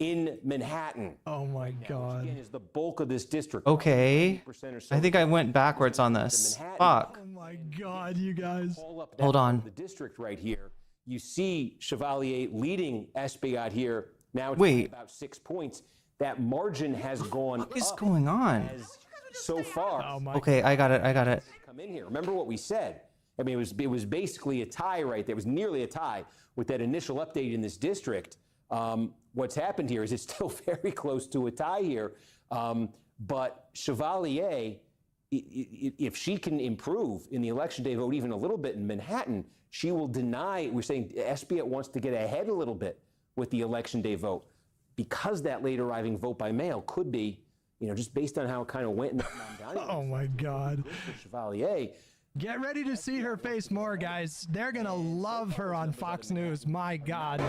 in Manhattan. Oh my God. Again, is the bulk of this district. Okay. I think I went backwards on this. Fuck. Oh my God, you guys. Hold on. The district right here. You see Chevalier leading Espaillat here. Now it's about 6 points. That margin has gone up. What is going on? So far. Okay, I got it. Come in here. Remember what we said. I mean, it was basically a tie right there. It was nearly a tie with that initial update in this district. What's happened here is it's still very close to a tie here. But Chevalier, if she can improve in the election day vote even a little bit in Manhattan, she will deny. We're saying Espaillat wants to get ahead a little bit with the election day vote because that late arriving vote by mail could be, just based on how it kind of went in the Oh my God. Chevalier. Get ready to see her face more, guys. They're going to love her on Fox News. My God. The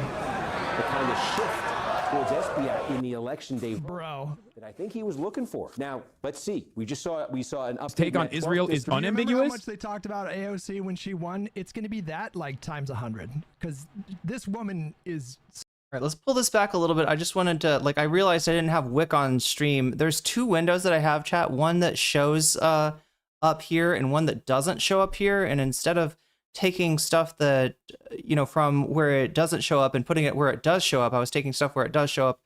kind of shift towards Espaillat in the election day vote that I think he was looking for. Now, let's see. We saw an update. Take on Israel is unambiguous. Remember how much they talked about AOC when she won? It's going to be that like times 100 because this woman is... All right, let's pull this back a little bit. I just wanted to, I realized I didn't have Wick on stream. There's 2 windows that I have, chat. One that shows up here and one that doesn't show up here. And instead of taking stuff that, from where it doesn't show up and putting it where it does show up, I was taking stuff where it does show up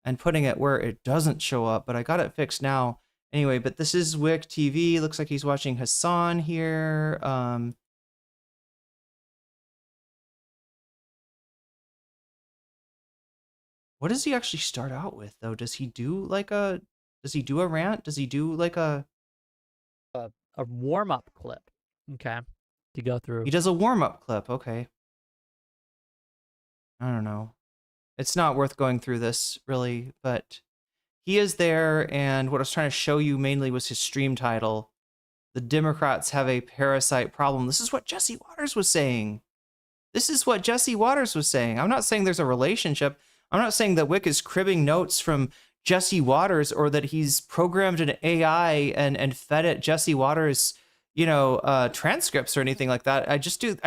and putting it where it doesn't show up, but I got it fixed now. Anyway, but this is Wick TV. Looks like he's watching Hasan here. What does he actually start out with though? Does he do a rant? Does he do a warm-up clip, okay, to go through? He does a warm-up clip, okay. I don't know. It's not worth going through this, really, but he is there, and what I was trying to show you mainly was his stream title. The Democrats have a parasite problem. This is what Jesse Waters was saying. I'm not saying there's a relationship. I'm not saying that Wick is cribbing notes from Jesse Waters or that he's programmed an AI and fed it Jesse Waters, transcripts or anything like that. I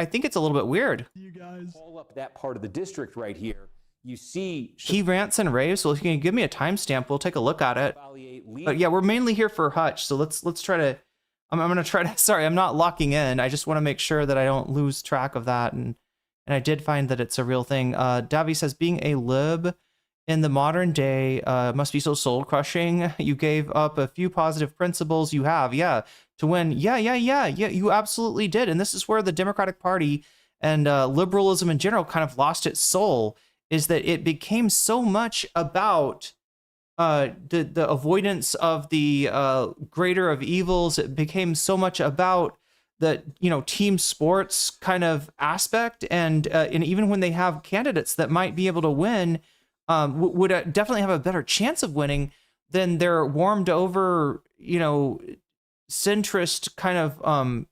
think it's a little bit weird. You guys call up that part of the district right here. You see he rants and raves. So if you can give me a timestamp, we'll take a look at it. But yeah, we're mainly here for Hutch. So let's try to, I'm going to try to, sorry, I'm not locking in. I just want to make sure that I don't lose track of that. And I did find that it's a real thing. Davi says being a lib in the modern day must be so soul crushing. You gave up a few positive principles you have, to win. Yeah, you absolutely did. And this is where the Democratic Party and liberalism in general kind of lost its soul, is that it became so much about the avoidance of the greater of evils. It became so much about the team sports kind of aspect, and even when they have candidates that might be able to win, would definitely have a better chance of winning than their warmed over, centrist kind of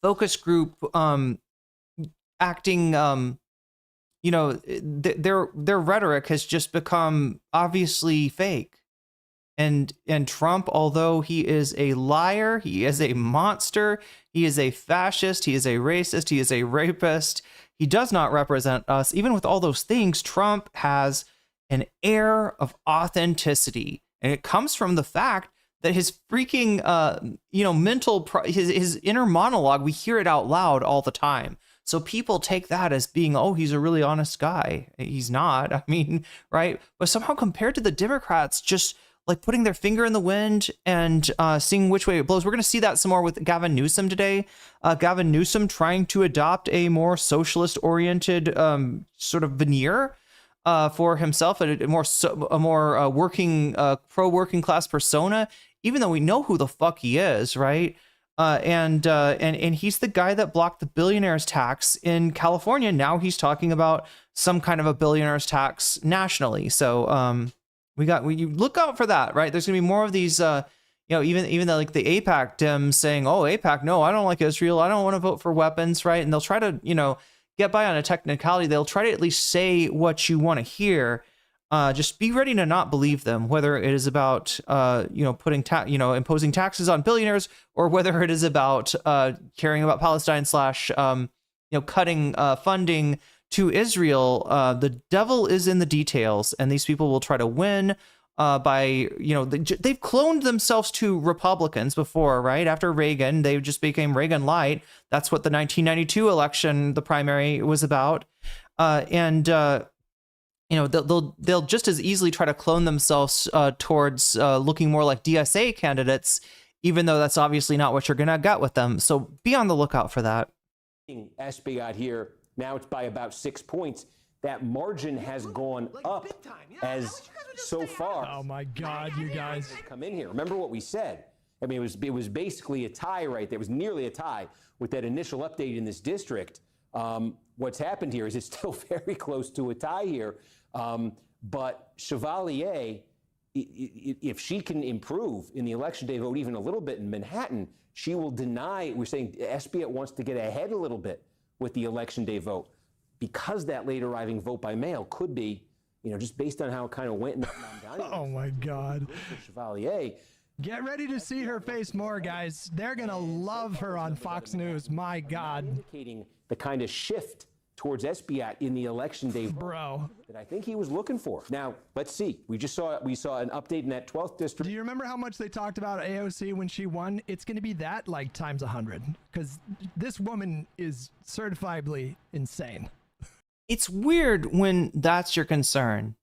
focus group acting. Their rhetoric has just become obviously fake. And Trump, although he is a liar, he is a monster, he is a fascist, he is a racist, he is a rapist, he does not represent us. Even with all those things, Trump has an air of authenticity. And it comes from the fact that his freaking, his inner monologue, we hear it out loud all the time. So people take that as being, oh, he's a really honest guy. He's not, I mean, right? But somehow compared to the Democrats, just like putting their finger in the wind and seeing which way it blows. We're going to see that some more with Gavin Newsom today. Gavin Newsom trying to adopt a more socialist-oriented sort of veneer for himself, a more working, pro-working class persona, even though we know who the fuck he is, right? And he's the guy that blocked the billionaires tax in California. Now he's talking about some kind of a billionaires tax nationally. So you look out for that, right? There's gonna be more of these, even like the AIPAC Dems saying, oh, AIPAC, no, I don't like Israel. I don't want to vote for weapons, right? And they'll try to, get by on a technicality. They'll try to at least say what you want to hear. Just be ready to not believe them, whether it is about, imposing taxes on billionaires, or whether it is about caring about Palestine / cutting funding to Israel. The devil is in the details, and these people will try to win by, they've cloned themselves to Republicans before, right? After Reagan, they just became Reagan light. That's what the 1992 election, the primary, was about. They'll just as easily try to clone themselves towards looking more like DSA candidates, even though that's obviously not what you're gonna get with them. So be on the lookout for that. SB out here, now it's by about 6 points. That margin has gone up as so far. Oh my God, you guys come in here. Remember what we said? I mean, it was basically a tie right there. It was nearly a tie with that initial update in this district. What's happened here is it's still very close to a tie here. But Chevalier, if she can improve in the election day vote even a little bit in Manhattan, she will deny. We're saying SB wants to get ahead a little bit with the election day vote, because that late arriving vote by mail could be, just based on how it kind of went in the oh my God. Chevalier. Get ready to see her face more, guys. They're going to love her on Fox News. My God. Indicating the kind of shift towards Esbiat in the election day bro that I think he was looking for. Now, let's see. We saw an update in that 12th district. Do you remember how much they talked about AOC when she won? It's going to be that like times 100, because this woman is certifiably insane. It's weird when that's your concern.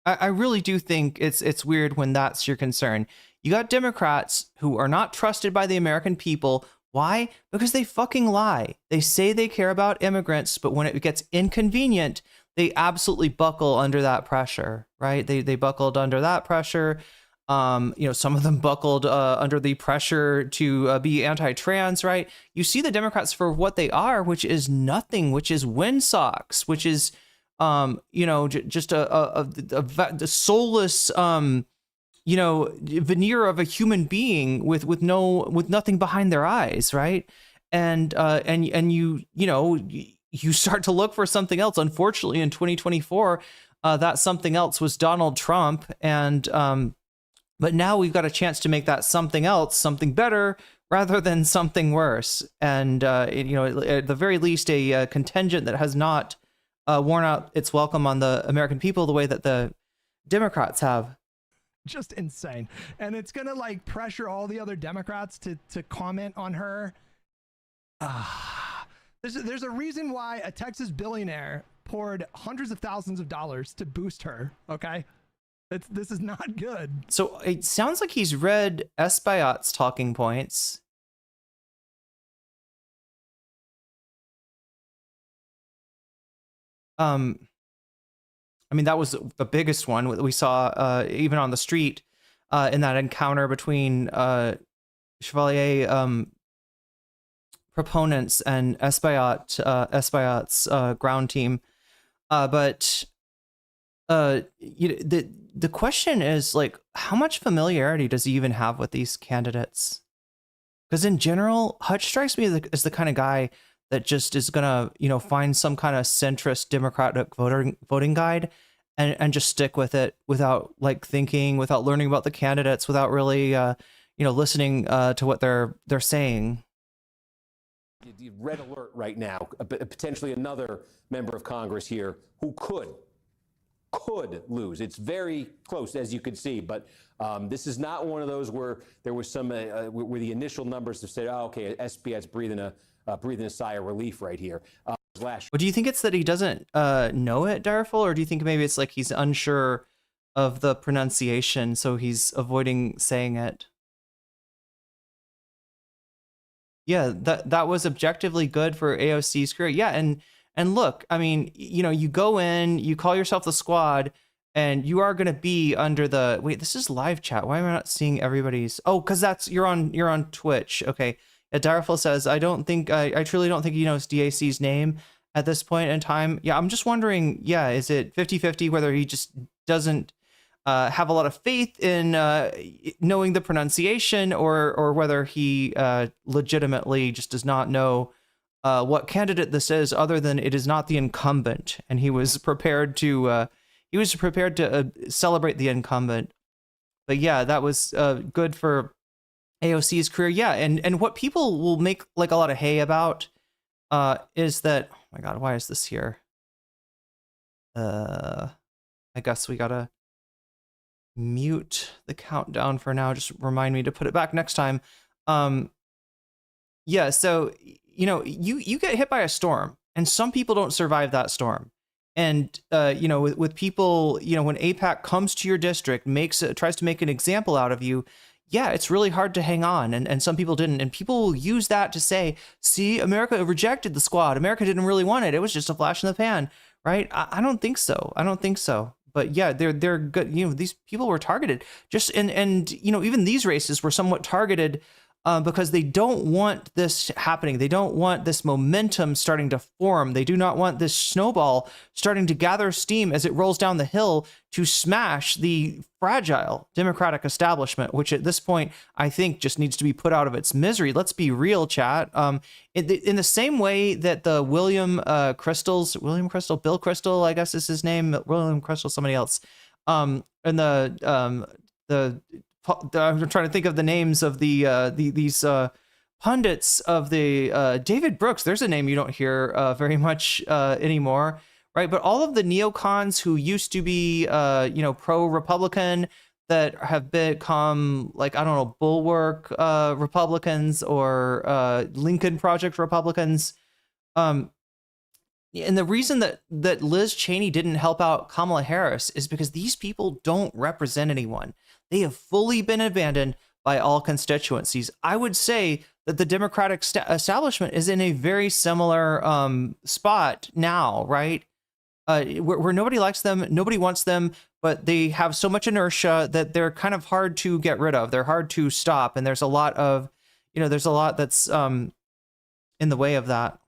I really do think it's weird when that's your concern. You got Democrats who are not trusted by the American people. Why? Because they fucking lie. They say they care about immigrants, but when it gets inconvenient, they absolutely buckle under that pressure, right? They buckled under that pressure. Some of them buckled under the pressure to be anti-trans, right? You see the Democrats for what they are, which is nothing, which is windsock, which is, just a soulless, veneer of a human being with nothing behind their eyes, right? And you start to look for something else. Unfortunately, in 2024, that something else was Donald Trump, and but now we've got a chance to make that something else something better rather than something worse. And at the very least, a contingent that has not worn out its welcome on the American people the way that the Democrats have. Just insane. And it's gonna like pressure all the other Democrats to comment on her. There's a reason why a Texas billionaire poured hundreds of thousands of dollars to boost her. Okay, this is not good. So it sounds like he's read Espaillat's talking points. I mean, that was the biggest one we saw even on the street in that encounter between Chevalier proponents and Espaillat's ground team. But the question is, like, how much familiarity does he even have with these candidates? Because in general, Hutch strikes me as the kind of guy that just is gonna, find some kind of centrist Democratic voting guide and just stick with it without like thinking, without learning about the candidates, without really, listening to what they're saying. Red alert right now. Potentially another member of Congress here who could could lose. It's very close, as you could see, but this is not one of those where there was some where the initial numbers have said, oh, okay, SPI's breathing a sigh of relief right here. Well, do you think it's that he doesn't know it, Direful, or do you think maybe it's like he's unsure of the pronunciation, so he's avoiding saying it? Yeah, that was objectively good for AOC's career. Yeah, and look, I mean, you know, you go in, you call yourself the squad, and you are going to be under the wait. This is live chat. Why am I not seeing everybody's? Oh, because that's you're on Twitch. Okay. Direful says, I truly don't think he knows DAC's name at this point in time. Yeah, I'm just wondering, yeah, is it 50-50 whether he just doesn't have a lot of faith in knowing the pronunciation, or whether he legitimately just does not know what candidate this is, other than it is not the incumbent, and he was prepared to celebrate the incumbent. But yeah, that was good for AOC's career. Yeah, and what people will make like a lot of hay about is that, oh my god, why is this here? I guess we gotta mute the countdown for now. Just remind me to put it back next time. Yeah, so you know, you get hit by a storm, and some people don't survive that storm. And you know, with people, you know, when AIPAC comes to your district, tries to make an example out of you, yeah, it's really hard to hang on, and some people didn't. And people will use that to say, see, America rejected the squad. America didn't really want it. It was just a flash in the pan, right? I don't think so. I don't think so. But yeah, they're good. You know, these people were targeted. Just and you know, even these races were somewhat targeted because they don't want this happening. They don't want this momentum starting to form. They do not want this snowball starting to gather steam as it rolls down the hill to smash the fragile Democratic establishment, which at this point, I think just needs to be put out of its misery. Let's be real, chat. In the same way that the Bill Kristol, I guess is his name, William Kristol, somebody else, and I'm trying to think of the names of these pundits of the David Brooks. There's a name you don't hear very much anymore, right? But all of the neocons who used to be, you know, pro-Republican that have become like, I don't know, Bulwark Republicans or Lincoln Project Republicans. And the reason that Liz Cheney didn't help out Kamala Harris is because these people don't represent anyone. They have fully been abandoned by all constituencies. I would say that the Democratic establishment is in a very similar spot now, right? Where nobody likes them, nobody wants them, but they have so much inertia that they're kind of hard to get rid of. They're hard to stop, and there's a lot that's in the way of that.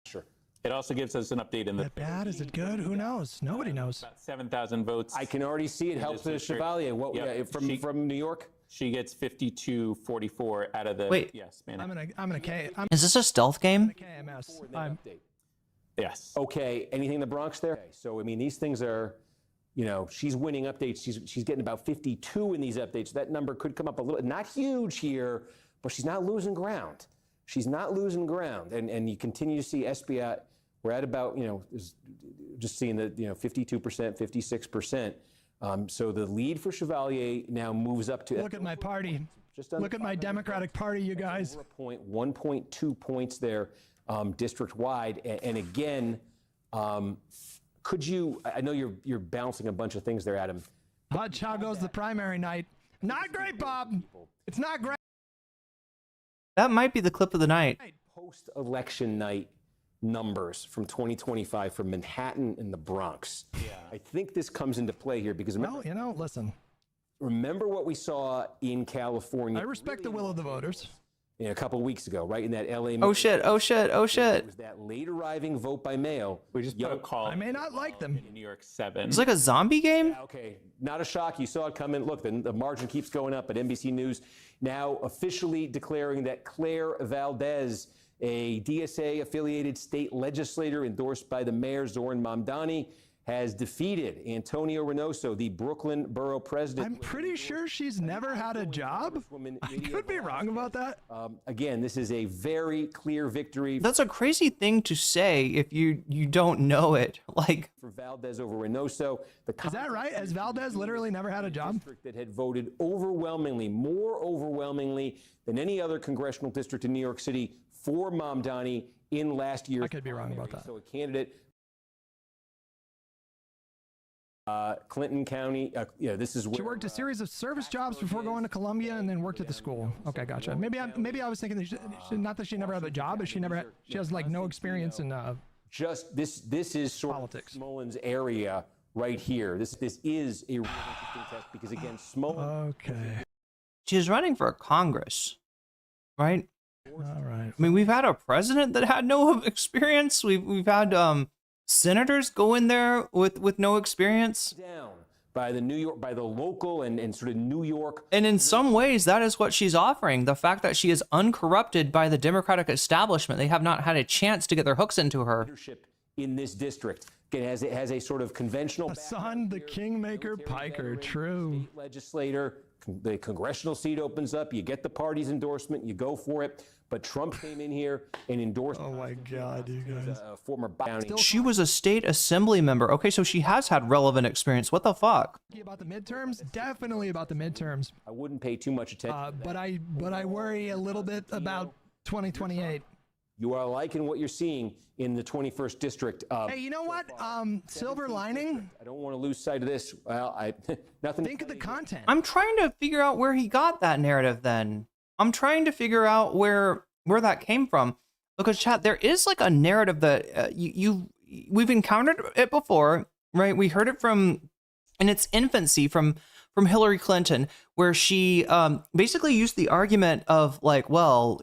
Sure. It also gives us an update in the. Is it bad? Is it good? Who knows? Nobody knows. About 7,000 votes. I can already see it helps the Chevalier. What from New York? She gets 52-44 out of the. Wait. Yes, man. Is this a stealth game? Yes. Okay. Anything in the Bronx there? Okay. So I mean, these things are, you know, she's winning updates. She's getting about 52 in these updates. That number could come up a little. Not huge here, but she's not losing ground. She's not losing ground, and you continue to see SBI. We're at about, you know, just seeing the, you know, 52%, 56%. So the lead for Chevalier now moves up to. Look at my party. Look at my Democratic Party, you guys. 1.2 points there, district-wide. And again, could you? I know you're bouncing a bunch of things there, Adam. Hutch, how goes the primary night? Not great, Bob. It's not great. That might be the clip of the night. Post-election night numbers from 2025 for Manhattan and the Bronx. Yeah. I think this comes into play here because remember, well, you know, listen. Remember what we saw in California. I respect the will of the voters. A couple of weeks ago, right in that LA. Oh shit! Oh shit! Oh shit! It was that late arriving vote by mail. We just put a call. I may not like them. In New York 7. It's like a zombie game. Yeah, okay, not a shock. You saw it coming. Look, the margin keeps going up. But NBC News now officially declaring that Claire Valdez, a DSA affiliated state legislator endorsed by the mayor Zoran Mamdani, has defeated Antonio Reynoso, the Brooklyn borough president. I'm pretty sure she's never had a job. I could be wrong about that. Again, this is a very clear victory. That's a crazy thing to say if you don't know it. Like, for Valdez over Reynoso. Is that right? Has Valdez literally never had a job? District that had voted overwhelmingly, more overwhelmingly than any other congressional district in New York City for Mamdani in last year's. I could be wrong about that. So a candidate. Clinton County, this is where She worked a series of service jobs before going to Columbia and then worked at the school. Okay, gotcha. Maybe I was thinking that not that she never had a job, but she has like no experience in just this is sort politics. Of Smollen's area right here. This is a really interesting test because again, Smollen. Okay. she's running for Congress, right? All right. I mean, we've had a president that had no experience. We've had senators go in there with no experience. Down by the local and sort of New York. And in some ways, that is what she's offering. The fact that she is uncorrupted by the Democratic establishment. They have not had a chance to get their hooks into her. Leadership in this district. It has a sort of conventional. Hasan, the kingmaker piker, true. State legislator, the congressional seat opens up. You get the party's endorsement. You go for it. But Trump came in here and endorsed. Oh my God, you guys. A former bounty. She was a state assembly member. Okay, so she has had relevant experience. What the fuck? About the midterms? Definitely about the midterms. I wouldn't pay too much attention. But I worry a little bit about 2028. You are liking what you're seeing in the 21st district. Hey, you know what? Silver lining. I don't want to lose sight of this. Well, nothing. Think of the content. I'm trying to figure out where he got that narrative then. I'm trying to figure out where that came from, because chat, there is like a narrative that we've encountered it before, right? We heard it in its infancy from Hillary Clinton, where she basically used the argument of like, well,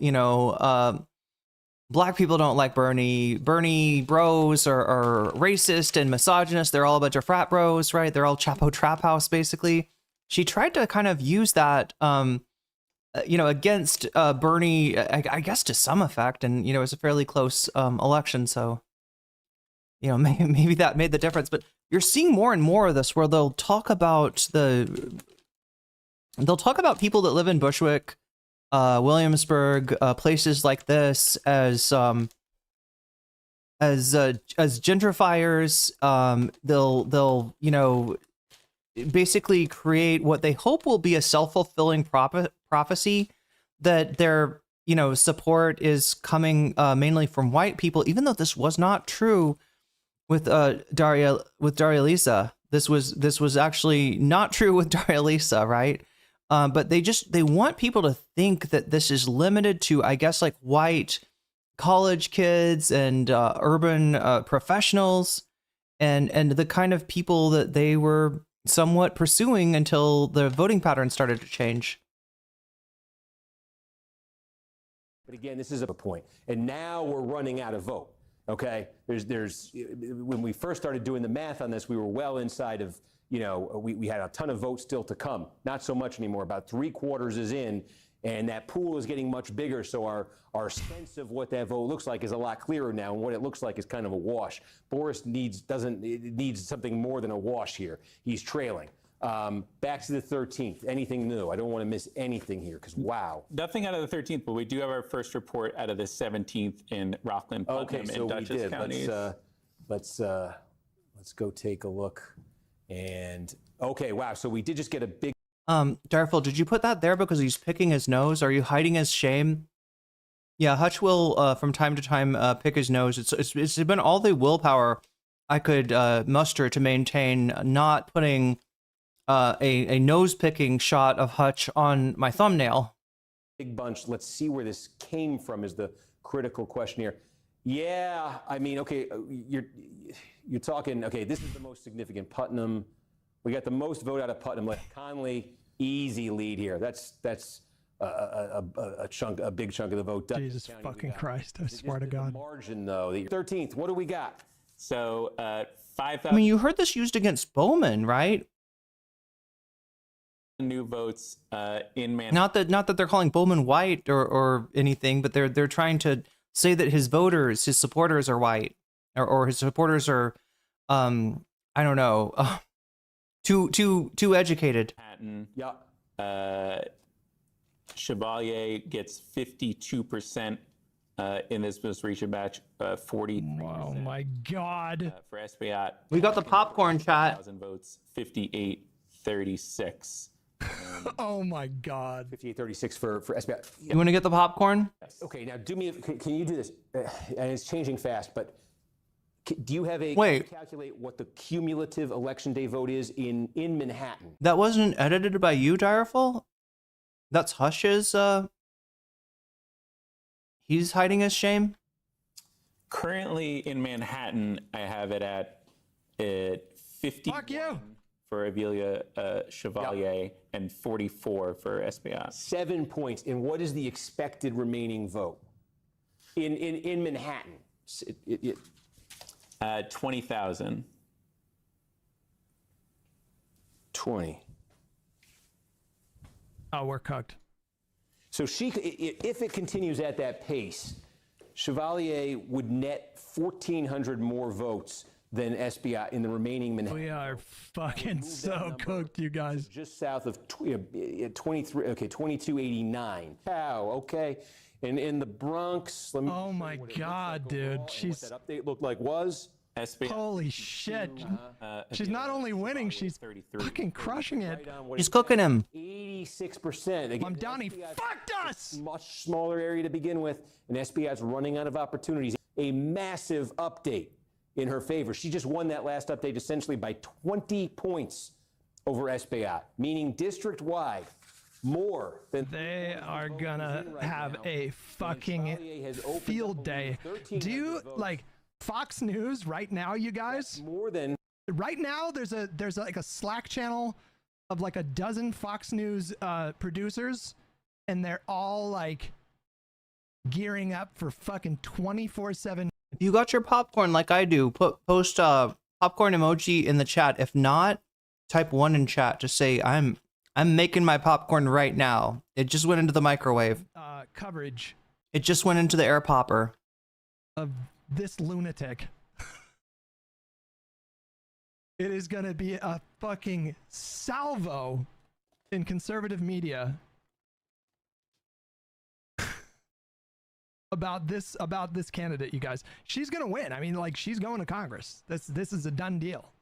black people don't like Bernie bros are racist and misogynist. They're all a bunch of frat bros, right? They're all Chapo Trap House, basically. She tried to kind of use that against Bernie, I guess to some effect, and it was a fairly close election, so maybe that made the difference. But you're seeing more and more of this, where they'll talk about people that live in Bushwick, Williamsburg, places like this as gentrifiers. They'll basically create what they hope will be a self-fulfilling prophecy that their support is coming mainly from white people, even though this was not true with Daria Lisa. This was actually not true with Daria Lisa, right? But they want people to think that this is limited to, I guess, like white college kids and urban professionals and the kind of people that they were somewhat pursuing until the voting pattern started to change. But again, this is a point, and now we're running out of vote. Okay, there's when we first started doing the math on this, we were well inside of we had a ton of votes still to come. Not so much anymore. About 3/4 is in, and that pool is getting much bigger. So our sense of what that vote looks like is a lot clearer now, and what it looks like is kind of a wash. Boris needs something more than a wash here. He's trailing. Back to the 13th. Anything new? I don't want to miss anything here, because wow. Nothing out of the 13th, but we do have our first report out of the 17th in Rockland, Putnam, okay, so and Dutchess we did. counties. Let's go take a look. And okay, wow. So we did just get a big. Darfil, did you put that there because he's picking his nose? Are you hiding his shame? Yeah, Hutch will from time to time pick his nose. It's been all the willpower I could muster to maintain not putting a nose picking shot of Hutch on my thumbnail. Big bunch. Let's see where this came from is the critical question here. Yeah, I mean, okay, you're talking. Okay, this is the most significant. Putnam. We got the most vote out of Putnam. Like Conley, easy lead here. That's a big chunk of the vote. Jesus fucking Christ! I swear to God. Margin though. The 13th. What do we got? So 5,000. I mean, you heard this used against Bowman, right? New votes in Man. Not that they're calling Bowman white or anything, but they're trying to say that his supporters are white, or his supporters are I don't know, too educated. Manhattan. Chevalier gets 52% in this most recent batch, 43%. Oh my God. For Espaillat. We got the popcorn chat. 1,000 votes, 58-36. Oh my God. 58-36 for Espaillat. You want to get the popcorn? Okay, now do me. Can you do this? And it's changing fast, but do you have a Wait. calculate what the cumulative election day vote is in Manhattan? That wasn't edited by you, Direful? That's Hush's, he's hiding his shame? Currently in Manhattan, I have it at 51 for Avilia Chevalier and 44 for Espaillat. 7 points. And what is the expected remaining vote in Manhattan? 20,000. 20. Oh, we're cooked. So if it continues at that pace, Chevalier would net 1,400 more votes than Espaillat in the remaining Manhattan. We are fucking so cooked, you guys. Just south of 2289. Wow, okay. And in the Bronx, let me. Oh my God, dude. She's what that update looked like was. Holy shit. She's not only winning, she's fucking crushing it. He's cooking him. 86%. Again, Mamdani fucked us! Much smaller area to begin with, and Espaillat's running out of opportunities. A massive update in her favor. She just won that last update essentially by 20 points over Espaillat, meaning district-wide, more than... They are gonna have a fucking field day. Do you, like... Fox News right now, you guys. More than right now. There's like a Slack channel of like a dozen Fox News producers, and they're all like gearing up for fucking 24/7. If you got your popcorn like I do, post popcorn emoji in the chat. If not, type 1 in chat. Just say I'm making my popcorn right now. It just went into the microwave. Coverage. It just went into the air popper. Of this lunatic. It is gonna be a fucking salvo in conservative media about this candidate, you guys. She's gonna win. I mean, like, she's going to Congress. This is a done deal.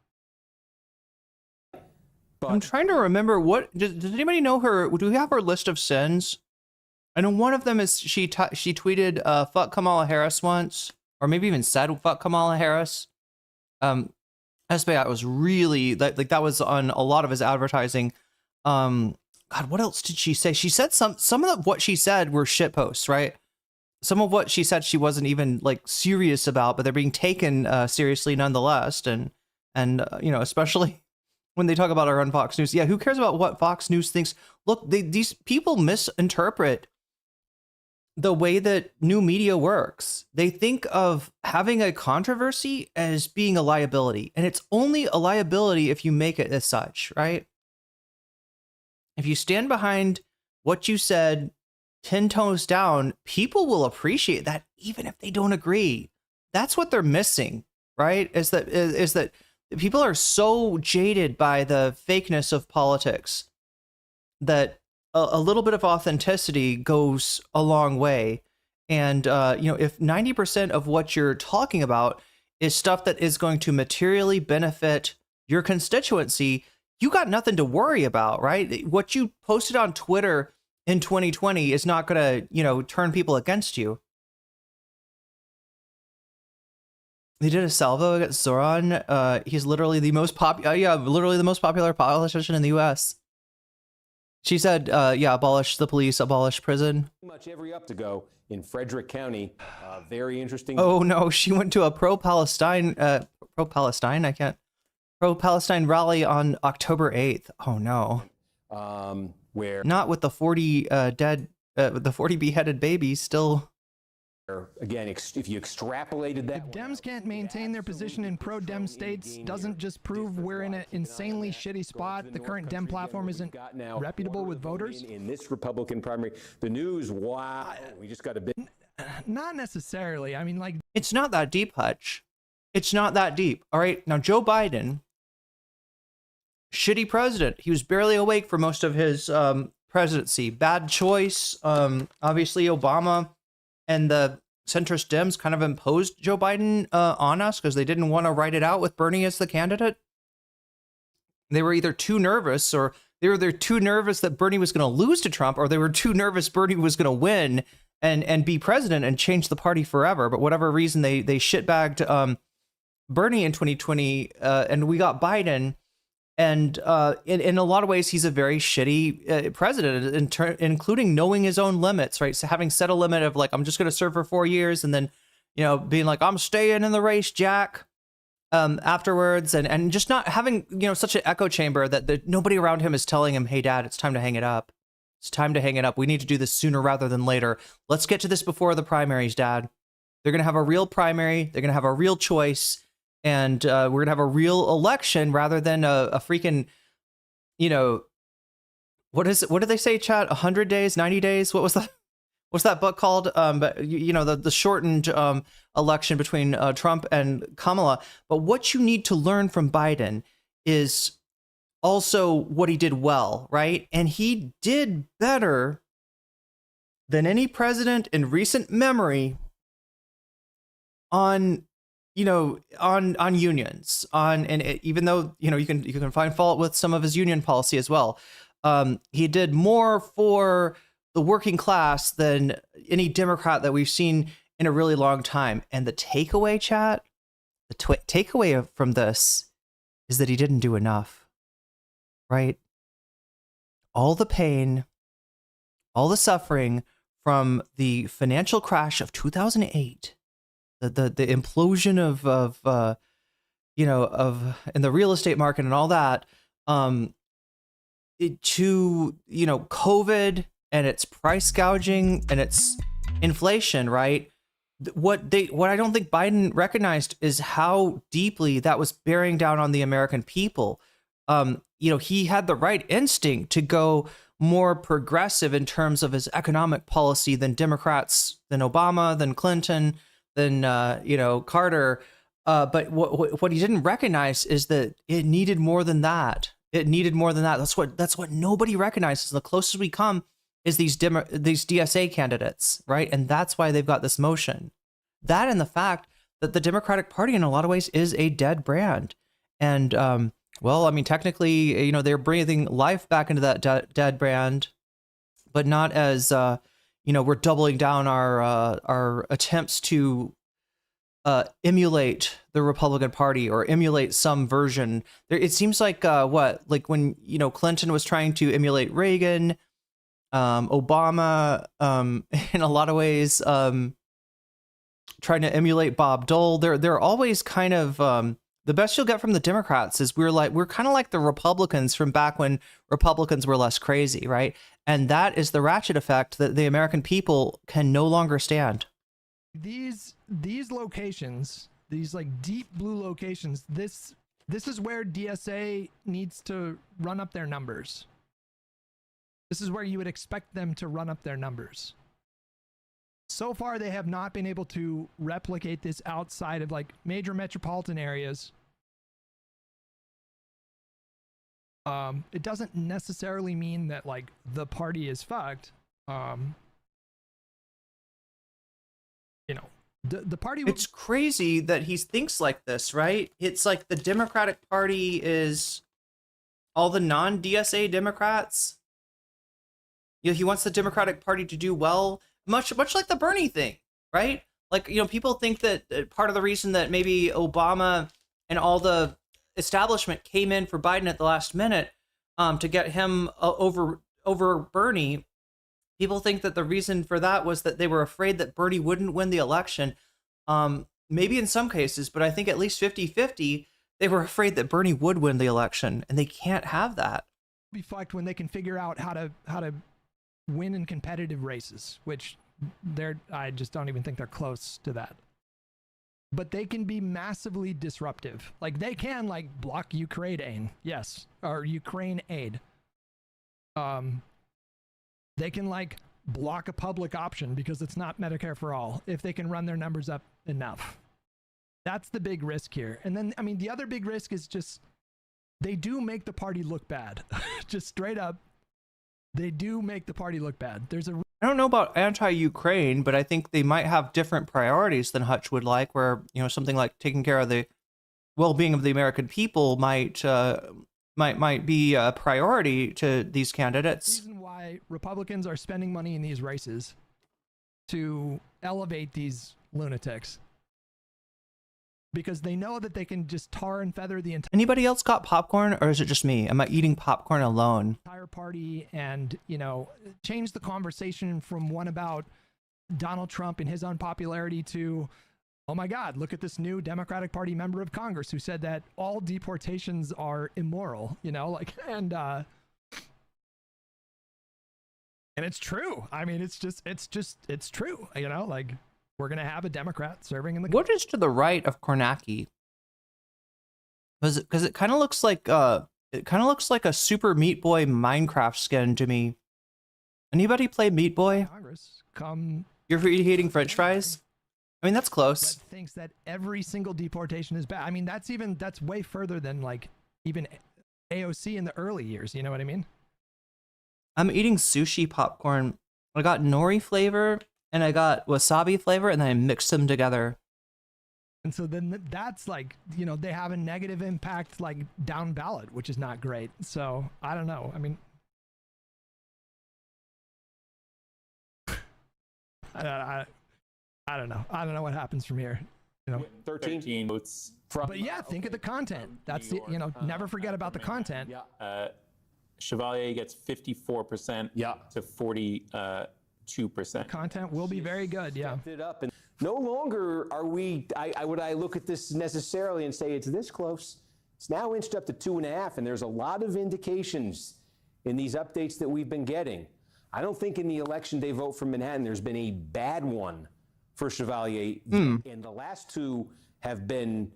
I'm trying to remember does anybody know her? Do we have her list of sins? I know one of them is she tweeted fuck Kamala Harris once. Or maybe even said "fuck Kamala Harris." Espaillat was really like that was on a lot of his advertising. God, what else did she say? She said some of what she said were shit posts, right? Some of what she said she wasn't even like serious about, but they're being taken seriously nonetheless. And you know, especially when they talk about her on Fox News. Yeah, who cares about what Fox News thinks? Look, these people misinterpret the way that new media works. They think of having a controversy as being a liability, and it's only a liability if you make it as such, right? If you stand behind what you said 10 toes down, people will appreciate that even if they don't agree. That's what they're missing, right? Is that people are so jaded by the fakeness of politics that a little bit of authenticity goes a long way. And, you know, if 90% of what you're talking about is stuff that is going to materially benefit your constituency, you got nothing to worry about, right? What you posted on Twitter in 2020 is not going to, you know, turn people against you. They did a salvo against Zoran. He's literally the most literally the most popular politician in the U.S. She said, yeah, abolish the police, abolish prison. Pretty much every up to go in Frederick County. Very interesting. Oh no, she went to a pro-Palestine rally on October 8th. Oh no. Where not with the 40 the 40 beheaded babies still. Again, if you extrapolated that, if Dems can't maintain their position in pro-Dem states, doesn't just prove we're in an insanely shitty spot. The current Dem platform isn't reputable with voters. In this Republican primary, the news, wow, we just got a bit. Not necessarily. I mean, like, it's not that deep, Hutch. It's not that deep. All right. Now, Joe Biden shitty president. He was barely awake for most of his presidency. Bad choice. Obviously, Obama and the centrist Dems kind of imposed Joe Biden on us because they didn't want to write it out with Bernie as the candidate. They were either too nervous, or they were either too nervous that Bernie was going to lose to Trump, or they were too nervous Bernie was going to win and be president and change the party forever. But whatever reason, they shitbagged Bernie in 2020, and we got Biden. And in a lot of ways, he's a very shitty president, including knowing his own limits, right? So having set a limit of like, I'm just going to serve for 4 years, and then, you know, being like, I'm staying in the race, Jack, afterwards, and just not having, you know, such an echo chamber that nobody around him is telling him, hey, Dad, it's time to hang it up. It's time to hang it up. We need to do this sooner rather than later. Let's get to this before the primaries, Dad. They're going to have a real primary. They're going to have a real choice. And we're going to have a real election rather than a freaking, you know, what is it? What did they say, chat? 100 days, 90 days? What's that book called? But you know, the shortened election between Trump and Kamala. But what you need to learn from Biden is also what he did well, right? And he did better than any president in recent memory on, you know, on unions, even though, you know, you can find fault with some of his union policy as well. He did more for the working class than any Democrat that we've seen in a really long time. And the takeaway, chat, takeaway from this is that he didn't do enough, right? All the pain, all the suffering from the financial crash of 2008, the implosion of you know, of in the real estate market and all that, to, you know, COVID and its price gouging and its inflation, right? What I don't think Biden recognized is how deeply that was bearing down on the American people. You know, he had the right instinct to go more progressive in terms of his economic policy than Democrats, than Obama, than Clinton, than you know, Carter. But what he didn't recognize is that it needed more than that. It needed more than that. That's what nobody recognizes. The closest we come is these DSA candidates, right? And that's why they've got this motion. That and the fact that the Democratic Party in a lot of ways is a dead brand. And well, I mean, technically, you know, they're breathing life back into that dead brand, but not as you know, we're doubling down our attempts to emulate the Republican Party or emulate some version. It seems like like when, you know, Clinton was trying to emulate Reagan, Obama, in a lot of ways, trying to emulate Bob Dole. They're always kind of the best you'll get from the Democrats is we're kind of like the Republicans from back when Republicans were less crazy, right? And that is the ratchet effect that the American people can no longer stand. These locations, these like deep blue locations, this is where DSA needs to run up their numbers. This is where you would expect them to run up their numbers. So far, they have not been able to replicate this outside of like major metropolitan areas. It doesn't necessarily mean that like the party is fucked. You know, the party. It's crazy that he thinks like this, right? It's like the Democratic Party is all the non-DSA Democrats. You know, he wants the Democratic Party to do well, much like the Bernie thing, right? Like, you know, people think that part of the reason that maybe Obama and all the establishment came in for Biden at the last minute to get him over Bernie. People think that the reason for that was that they were afraid that Bernie wouldn't win the election. Maybe in some cases, but I think at least 50-50, they were afraid that Bernie would win the election, and they can't have that. Be fucked when they can figure out how to win in competitive races, which I just don't even think they're close to that. But they can be massively disruptive. Like they can like block Ukraine aid, yes, or Ukraine aid. They can like block a public option because it's not Medicare for all if they can run their numbers up enough. That's the big risk here. And then, I mean, the other big risk is just they do make the party look bad. Just straight up, they do make the party look bad. There's a I don't know about anti-Ukraine, but I think they might have different priorities than Hutch would like, where, you know, something like taking care of the well-being of the American people might be a priority to these candidates. reason why Republicans are spending money in these races to elevate these lunatics. Because they know that they can just tar and feather the Anybody else got popcorn, or is it just me? Am I eating popcorn alone? entire party and, you know, change the conversation from one about Donald Trump and his unpopularity to, oh my God, look at this new Democratic Party member of Congress who said that all deportations are immoral, you know, like, and it's true. I mean, it's true, you know, like, we're going to have a Democrat serving in the... What is to the right of Kornacki? Because it kind of looks like a Super Meat Boy Minecraft skin to me. Anybody play Meat Boy? Congress come... You're eating French fries? I mean, that's close. That thinks that every single deportation is bad. I mean, that's way further than like even AOC in the early years. You know what I mean? I'm eating sushi popcorn. I got nori flavor and I got wasabi flavor, and then I mixed them together. And so then that's like, you know, they have a negative impact like down ballot, which is not great. So I don't know. I mean, I don't know. I don't know what happens from here. You know, 13 votes from. But yeah, think of the content. That's the, you know, never forget about the content. Yeah. Chevalier gets 54%. Yeah. To 42%. Content will be very good. Yeah. It up, and no longer are we. Would I look at this necessarily and say it's this close? It's now inched up to 2.5, and there's a lot of indications in these updates that we've been getting. I don't think in the election day vote for Manhattan there's been a bad one for Chevalier, and the last two have been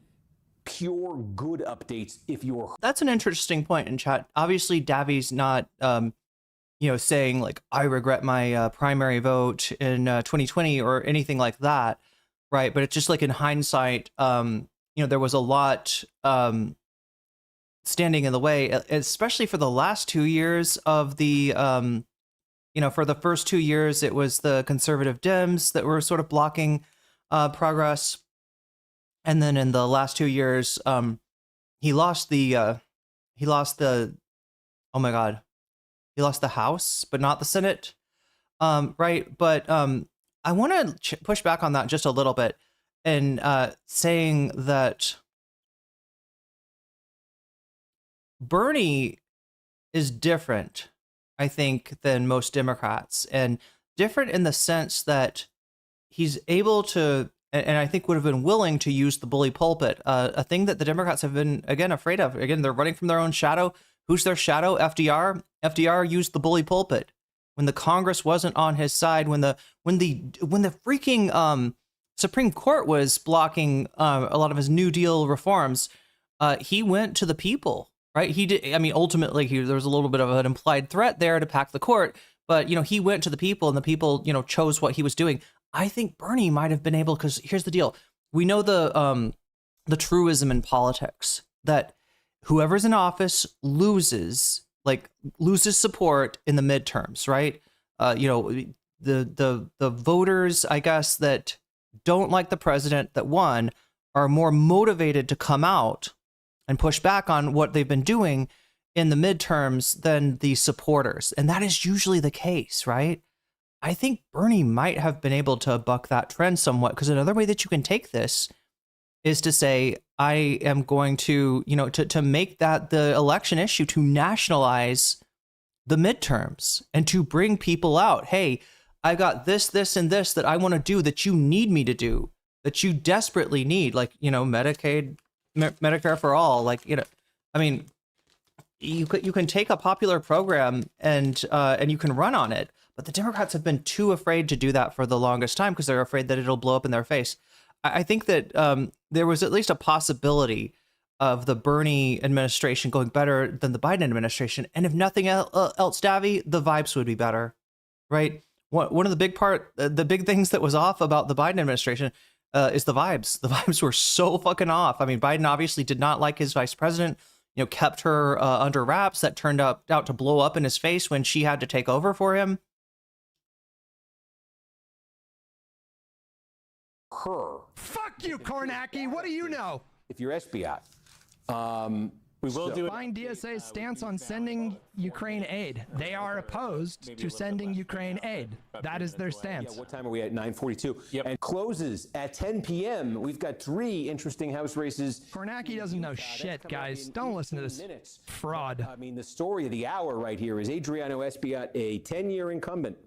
pure good updates. If you're That's an interesting point in chat. Obviously, Davi's not, you know, saying like I regret my primary vote in 2020 or anything like that, right? But it's just like in hindsight, you know, there was a lot standing in the way, especially for the last 2 years of the. You know, for the first 2 years, it was the conservative Dems that were sort of blocking progress. And then in the last 2 years, he lost the House, but not the Senate. Right. But I want to push back on that just a little bit and saying that Bernie is different, I think, than most Democrats, and different in the sense that he's able to, and I think would have been willing to use the bully pulpit, a thing that the Democrats have been, again, afraid of. Again, they're running from their own shadow. Who's their shadow? FDR. FDR used the bully pulpit when the Congress wasn't on his side, when the freaking Supreme Court was blocking a lot of his New Deal reforms. He went to the people. Right. He did. I mean, ultimately, there was a little bit of an implied threat there to pack the court. But, you know, he went to the people and the people, you know, chose what he was doing. I think Bernie might have been able, because here's the deal. We know the truism in politics that whoever's in office loses support in the midterms. Right. You know, the voters, I guess, that don't like the president that won are more motivated to come out and push back on what they've been doing in the midterms than the supporters. And that is usually the case, right? I think Bernie might have been able to buck that trend somewhat, because another way that you can take this is to say, I am going to, you know, to make that the election issue, to nationalize the midterms and to bring people out. Hey, I got this, and this that I want to do, that you need me to do, that you desperately need, like, you know, Medicaid, Medicare for all, like, you know, I mean, you can take a popular program and you can run on it, but the Democrats have been too afraid to do that for the longest time because they're afraid that it'll blow up in their face. I think that there was at least a possibility of the Bernie administration going better than the Biden administration, and if nothing else, Davi, the vibes would be better, right? One of the big things that was off about the Biden administration is the vibes. The vibes were so fucking off. I mean, Biden obviously did not like his vice president. kept her under wraps that turned out to blow up in his face when she had to take over for him. Her. Fuck you, Kornacki. What do you know? If you're SBI. We will do it. Find DSA's stance on sending Ukraine aid. They are opposed to sending Ukraine aid. That is their stance. Yeah, what time are we at? 9:42. Yep. And closes at 10 p.m. We've got 3 interesting House races. Kornacki doesn't know shit, guys. Don't listen to this fraud. I mean, the story of the hour right here is Adriano Espaillat, a 10-year incumbent,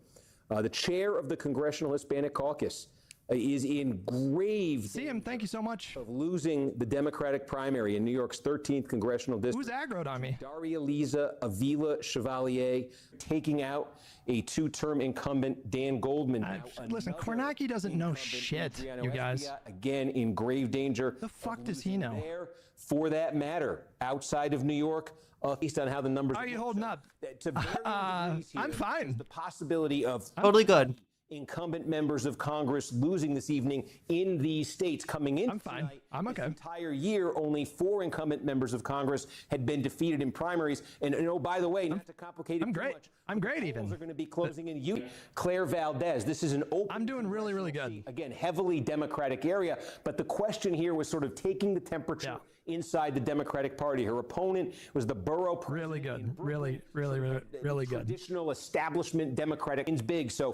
the chair of the Congressional Hispanic Caucus, is in grave See him, thank you so much. of losing the Democratic primary in New York's 13th congressional district. Who's aggroed on me? Daria Liza Avila Chevalier taking out a 2-term incumbent, Dan Goldman. Listen, Kornacki doesn't know shit, you guys. Again, in grave danger. The fuck does he know? There, for that matter, outside of New York, based on how the numbers. How are you holding up? I'm fine. The possibility of Totally good. Incumbent members of Congress losing this evening in these states coming in. I'm fine. I'm okay. This entire year, only 4 incumbent members of Congress had been defeated in primaries. And oh, by the way, not to complicate it too much, I'm great even. Are going to be closing in Utah. Claire Valdez. This is an open. I'm doing really, really good. Again, heavily Democratic area. But the question here was sort of taking the temperature inside the Democratic Party. Her opponent was the borough president. Really good. Really good. Traditional establishment Democratic. It's big. So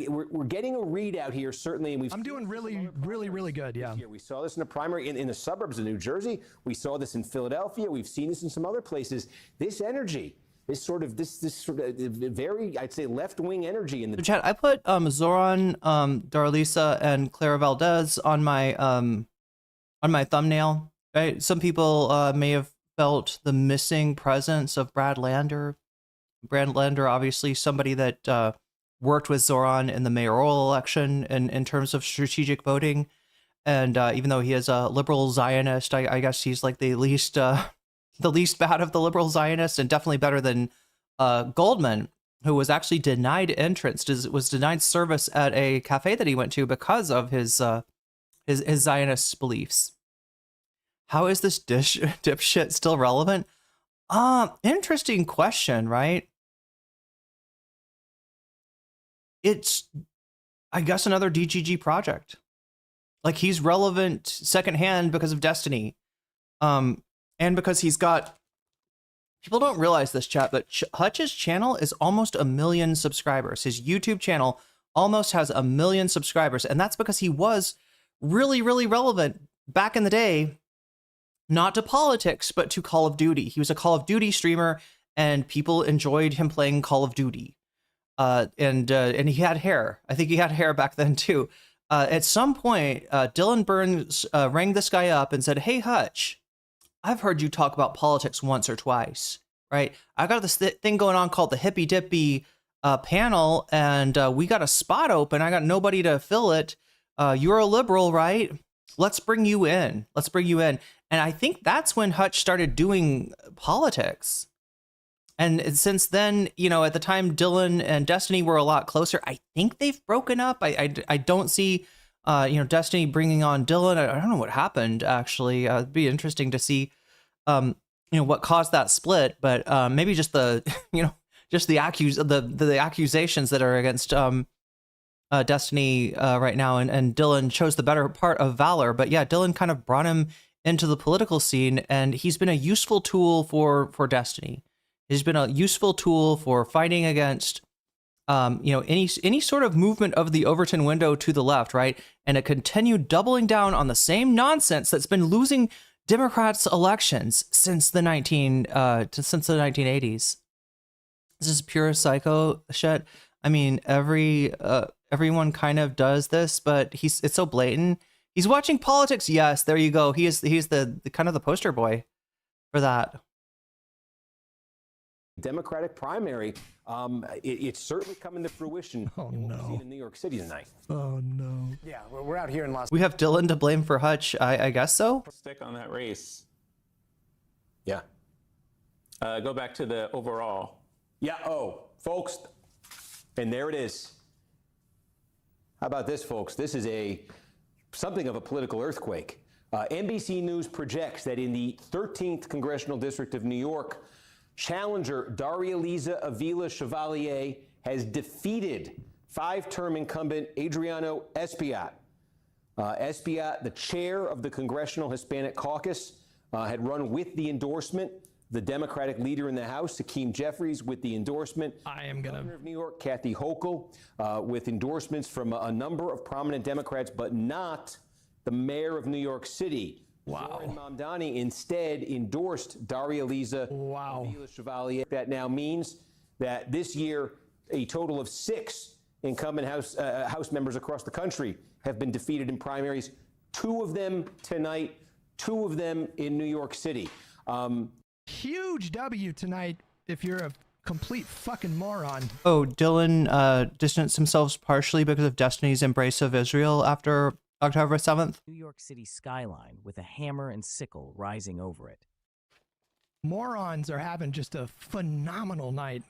we're getting a readout here, certainly. And I'm doing really good, yeah. We saw this in the primary in the suburbs of New Jersey. We saw this in Philadelphia. We've seen this in some other places. This energy, this sort of very, I'd say, left-wing energy in the chat. I put Zoran, Darlisa, and Clara Valdez on my thumbnail. Right, some people may have felt the missing presence of Brad Lander. Brad Lander, obviously, somebody that worked with Zoran in the mayoral election in terms of strategic voting, and even though he is a liberal Zionist, I guess he's like the least bad of the liberal Zionists, and definitely better than Goldman, who was actually denied entrance, was denied service at a cafe that he went to because of his Zionist beliefs. How is this dipshit still relevant? Interesting question, right? It's, I guess, another DGG project. Like, he's relevant secondhand because of Destiny. And because he's got, people don't realize this, chat, but Hutch's channel is almost 1 million subscribers. His YouTube channel almost has 1 million subscribers. And that's because he was really, really relevant back in the day. Not to politics, but to Call of Duty. He was a Call of Duty streamer, and people enjoyed him playing Call of Duty. And he had hair. I think he had hair back then too. At some point, Dylan Burns rang this guy up and said, "Hey Hutch, I've heard you talk about politics once or twice, right? I got this thing going on called the Hippy Dippy panel, and we got a spot open. I got nobody to fill it. You're a liberal, right? Let's bring you in. And I think that's when Hutch started doing politics. And since then, at the time, Dylan and Destiny were a lot closer. I think they've broken up. I don't see, Destiny bringing on Dylan. I don't know what happened, actually. It'd be interesting to see, what caused that split. But maybe just the accusations that are against Destiny right now. And Dylan chose the better part of valor. But yeah, Dylan kind of brought him into the political scene, and he's been a useful tool for Destiny. He's been a useful tool for fighting against, any sort of movement of the Overton window to the left, right? And a continued doubling down on the same nonsense that's been losing Democrats elections since the 1980s. This is pure psycho shit. I mean, everyone kind of does this, but it's so blatant. He's watching politics. Yes, there you go. He's the kind of the poster boy for that. Democratic primary. It's certainly coming to fruition. Oh no! We've seen in New York City tonight. Oh no! Yeah, we're out here in Los. We have Dylan to blame for Hutch. I guess so. Stick on that race. Yeah. Go back to the overall. Yeah. Oh, folks, and there it is. How about this, folks? This is something of a political earthquake. NBC News projects that in the 13th Congressional District of New York, challenger Daria-Liza Avila Chevalier has defeated five-term incumbent Adriano Espaillat. Espaillat, the chair of the Congressional Hispanic Caucus, had run with the endorsement. The Democratic leader in the House, Hakeem Jeffries, with the endorsement. Governor of New York, Kathy Hochul, with endorsements from a number of prominent Democrats, but not the mayor of New York City. Wow. Zoran Mamdani instead endorsed Daria-Liza Avila Chevalier. That now means that this year, a total of 6 incumbent House members across the country have been defeated in primaries. 2 of them tonight, 2 of them in New York City. Huge W tonight if you're a complete fucking moron. Oh, Dylan distanced himself partially because of Destiny's embrace of Israel after October 7th. New York City skyline with a hammer and sickle rising over it. Morons are having just a phenomenal night.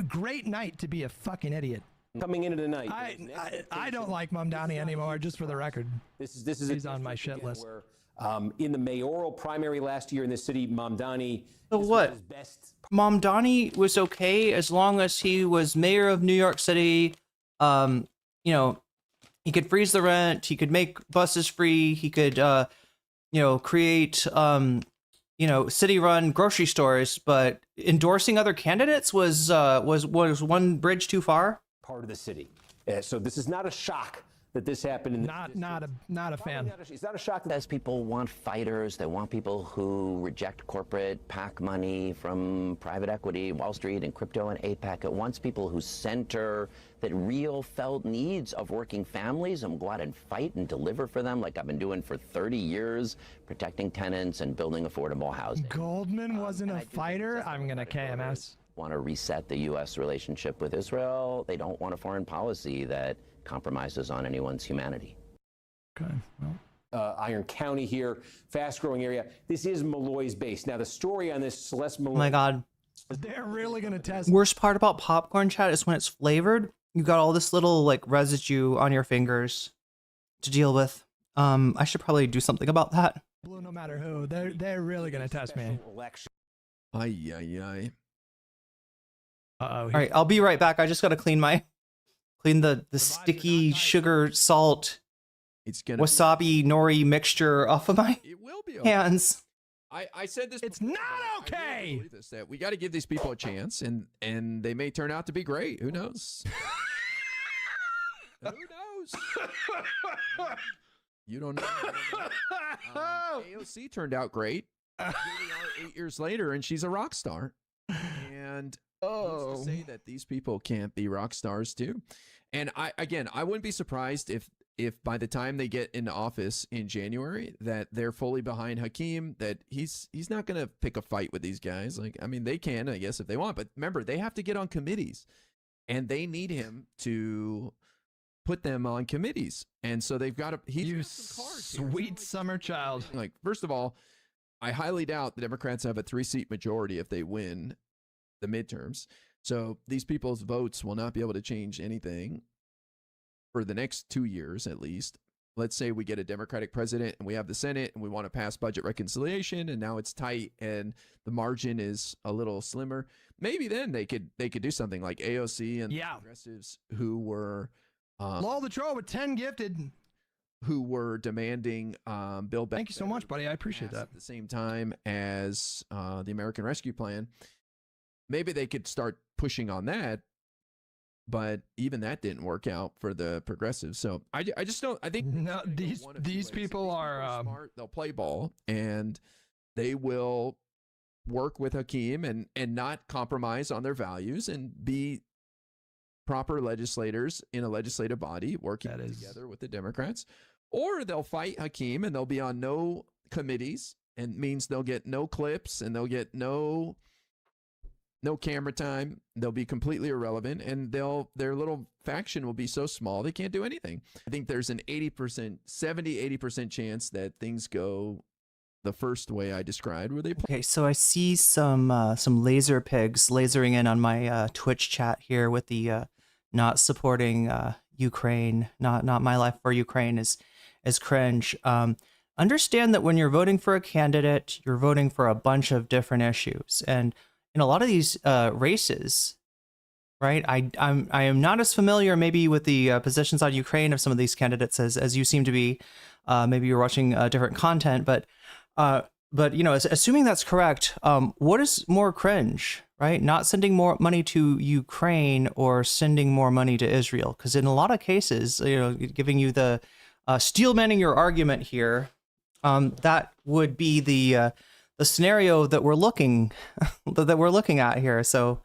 Great night to be a fucking idiot. Coming into the night. I don't like Mamdani anymore, just for the record. This is He's on my shit list. Where, in the mayoral primary last year in this city, Mamdani. So what? Mamdani was okay as long as he was mayor of New York City. You know, he could freeze the rent. He could make buses free. He could, you know, create, you know, city-run grocery stores. But endorsing other candidates was one bridge too far. Part of the city. So this is not a shock that this happened in not a fan. It's not a shock that As people want fighters, they want people who reject corporate PAC money from private equity, Wall Street and crypto and APAC. It wants people who center that real felt needs of working families and go out and fight and deliver for them like I've been doing for 30 years, protecting tenants and building affordable housing. Goldman wasn't a fighter? I'm going to KMS. Want to reset the U.S. relationship with Israel. They don't want a foreign policy that compromises on anyone's humanity. Okay, well. Iron County here, fast-growing area. This is Malloy's base. Now, the story on this Celeste Malloy. Oh my God. They're really going to test. Worst part about popcorn chat is when it's flavored, you got all this little like residue on your fingers to deal with. I should probably do something about that. Blue, no matter who, they're really going to test me. Ay. Uh-oh. All right, I'll be right back. I just got to clean the sticky sugar salt it's gonna wasabi nori mixture off of my hands. I said this. It's not okay. I really believe this, that we got to give these people a chance, and they may turn out to be great. Who knows? Who knows? You don't know. AOC turned out great. Here we are 8 years later, and she's a rock star. And who's to say that these people can't be rock stars too? And I wouldn't be surprised if by the time they get into office in January that they're fully behind Hakeem, that he's not going to pick a fight with these guys. Like, I mean, they can, I guess, if they want, but remember, they have to get on committees and they need him to put them on committees. And so they've got to, you sweet summer child. Like, first of all, I highly doubt the Democrats have a 3-seat majority if they win the midterms. So these people's votes will not be able to change anything for the next 2 years, at least. Let's say we get a Democratic president and we have the Senate and we want to pass budget reconciliation and now it's tight and the margin is a little slimmer. Maybe then they could do something like AOC and the progressives who were Lol the troll with 10 gifted, who were demanding Bill Beck. Thank you so much, buddy. I appreciate that. At the same time as the American Rescue Plan. Maybe they could start pushing on that, but even that didn't work out for the progressives. So I just don't. I think no, these people are smart. They'll play ball and they will work with Hakeem and not compromise on their values and be proper legislators in a legislative body working together with the Democrats. Or they'll fight Hakeem and they'll be on no committees, and means they'll get no clips and they'll get no camera time. They'll be completely irrelevant, and their little faction will be so small they can't do anything. I think there's an 80% chance that things go the first way I described, where they play. Okay, so I see some laser pigs lasering in on my Twitch chat here with the not supporting Ukraine, not my life for Ukraine is is cringe. Understand that when you're voting for a candidate, you're voting for a bunch of different issues, and in a lot of these races, right? I am not as familiar maybe with the positions on Ukraine of some of these candidates as you seem to be. Maybe you're watching different content, but you know, assuming that's correct, what is more cringe, right? Not sending more money to Ukraine or sending more money to Israel? Because in a lot of cases, you know, giving you the steel manning your argument here, that would be the scenario that we're looking at here. So,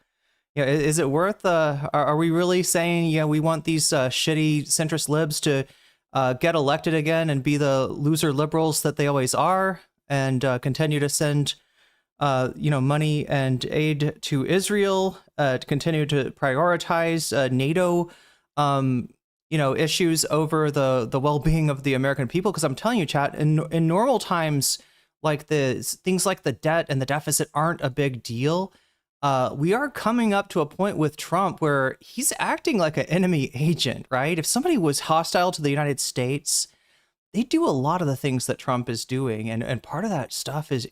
yeah, is it worth? Are we really saying, yeah, we want these shitty centrist libs to get elected again and be the loser liberals that they always are, and continue to send, you know, money and aid to Israel, to continue to prioritize NATO, you know, issues over the well-being of the American people? Because I'm telling you, chat, in normal times, like things like the debt and the deficit aren't a big deal. We are coming up to a point with Trump where he's acting like an enemy agent, right? If somebody was hostile to the United States, they do a lot of the things that Trump is doing, and part of that stuff is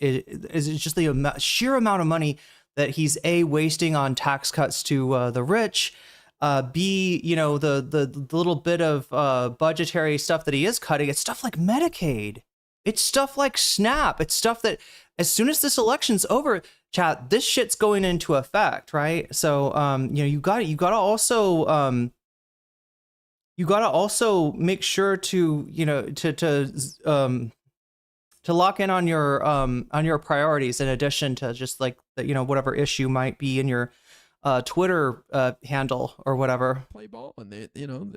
just the sheer amount of money that he's wasting on tax cuts to the rich. B, you know, the little bit of budgetary stuff that he is cutting. It's stuff like Medicaid. It's stuff like SNAP. It's stuff that as soon as this election's over, chat, this shit's going into effect, right? So, you know, you gotta also make sure to, you know, to lock in on your priorities, in addition to just like the, you know, whatever issue might be in your Twitter handle or whatever. Play ball, and they, you know,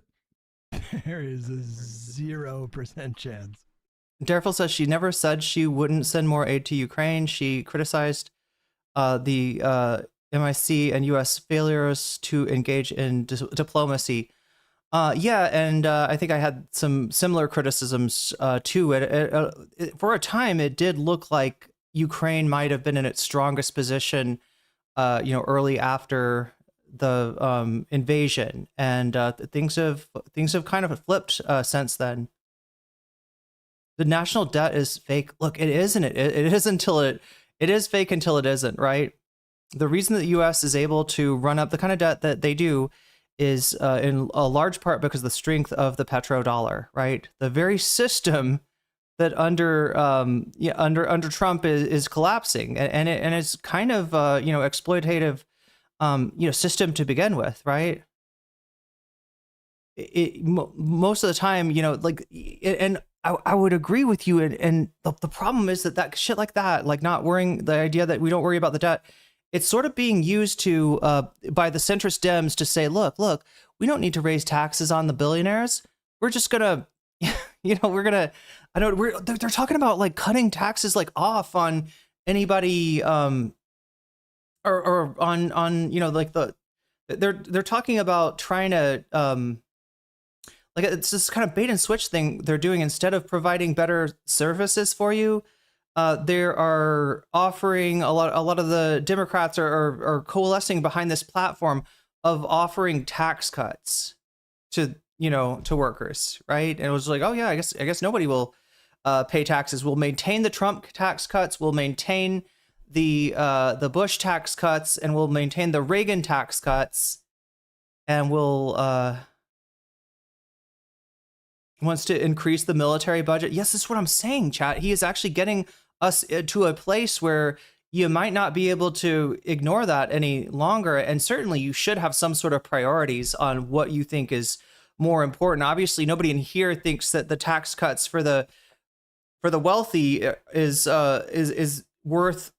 there is a 0% chance. Dareful says she never said she wouldn't send more aid to Ukraine. She criticized the MIC and U.S. failures to engage in diplomacy. Yeah, and I think I had some similar criticisms too. For a time, it did look like Ukraine might have been in its strongest position, you know, early after the invasion, and things have kind of flipped since then. The national debt is fake. Look, it isn't. It is until it is fake until it isn't, right? The reason that the U.S. is able to run up the kind of debt that they do is in a large part because of the strength of the petrodollar, right? The very system that under Trump is collapsing, and it's kind of you know, exploitative, you know, system to begin with, right? Most of the time, you know, like, and I would agree with you, and the problem is that shit like that, like not worrying, the idea that we don't worry about the debt, it's sort of being used to by the centrist Dems to say, look, we don't need to raise taxes on the billionaires. We're just gonna, you know, they're talking about like cutting taxes like off on anybody, or on you know, like they're talking about trying to like, it's this kind of bait and switch thing they're doing. Instead of providing better services for you, they are offering a lot of the Democrats are coalescing behind this platform of offering tax cuts to, you know, to workers, right? And it was like, oh yeah, I guess nobody will pay taxes. We'll maintain the Trump tax cuts. We'll maintain the Bush tax cuts, and we'll maintain the Reagan tax cuts, and we'll wants to increase the military budget. Yes, that's what I'm saying, chat. He is actually getting us to a place where you might not be able to ignore that any longer. And certainly you should have some sort of priorities on what you think is more important. Obviously, nobody in here thinks that the tax cuts for the wealthy is worth,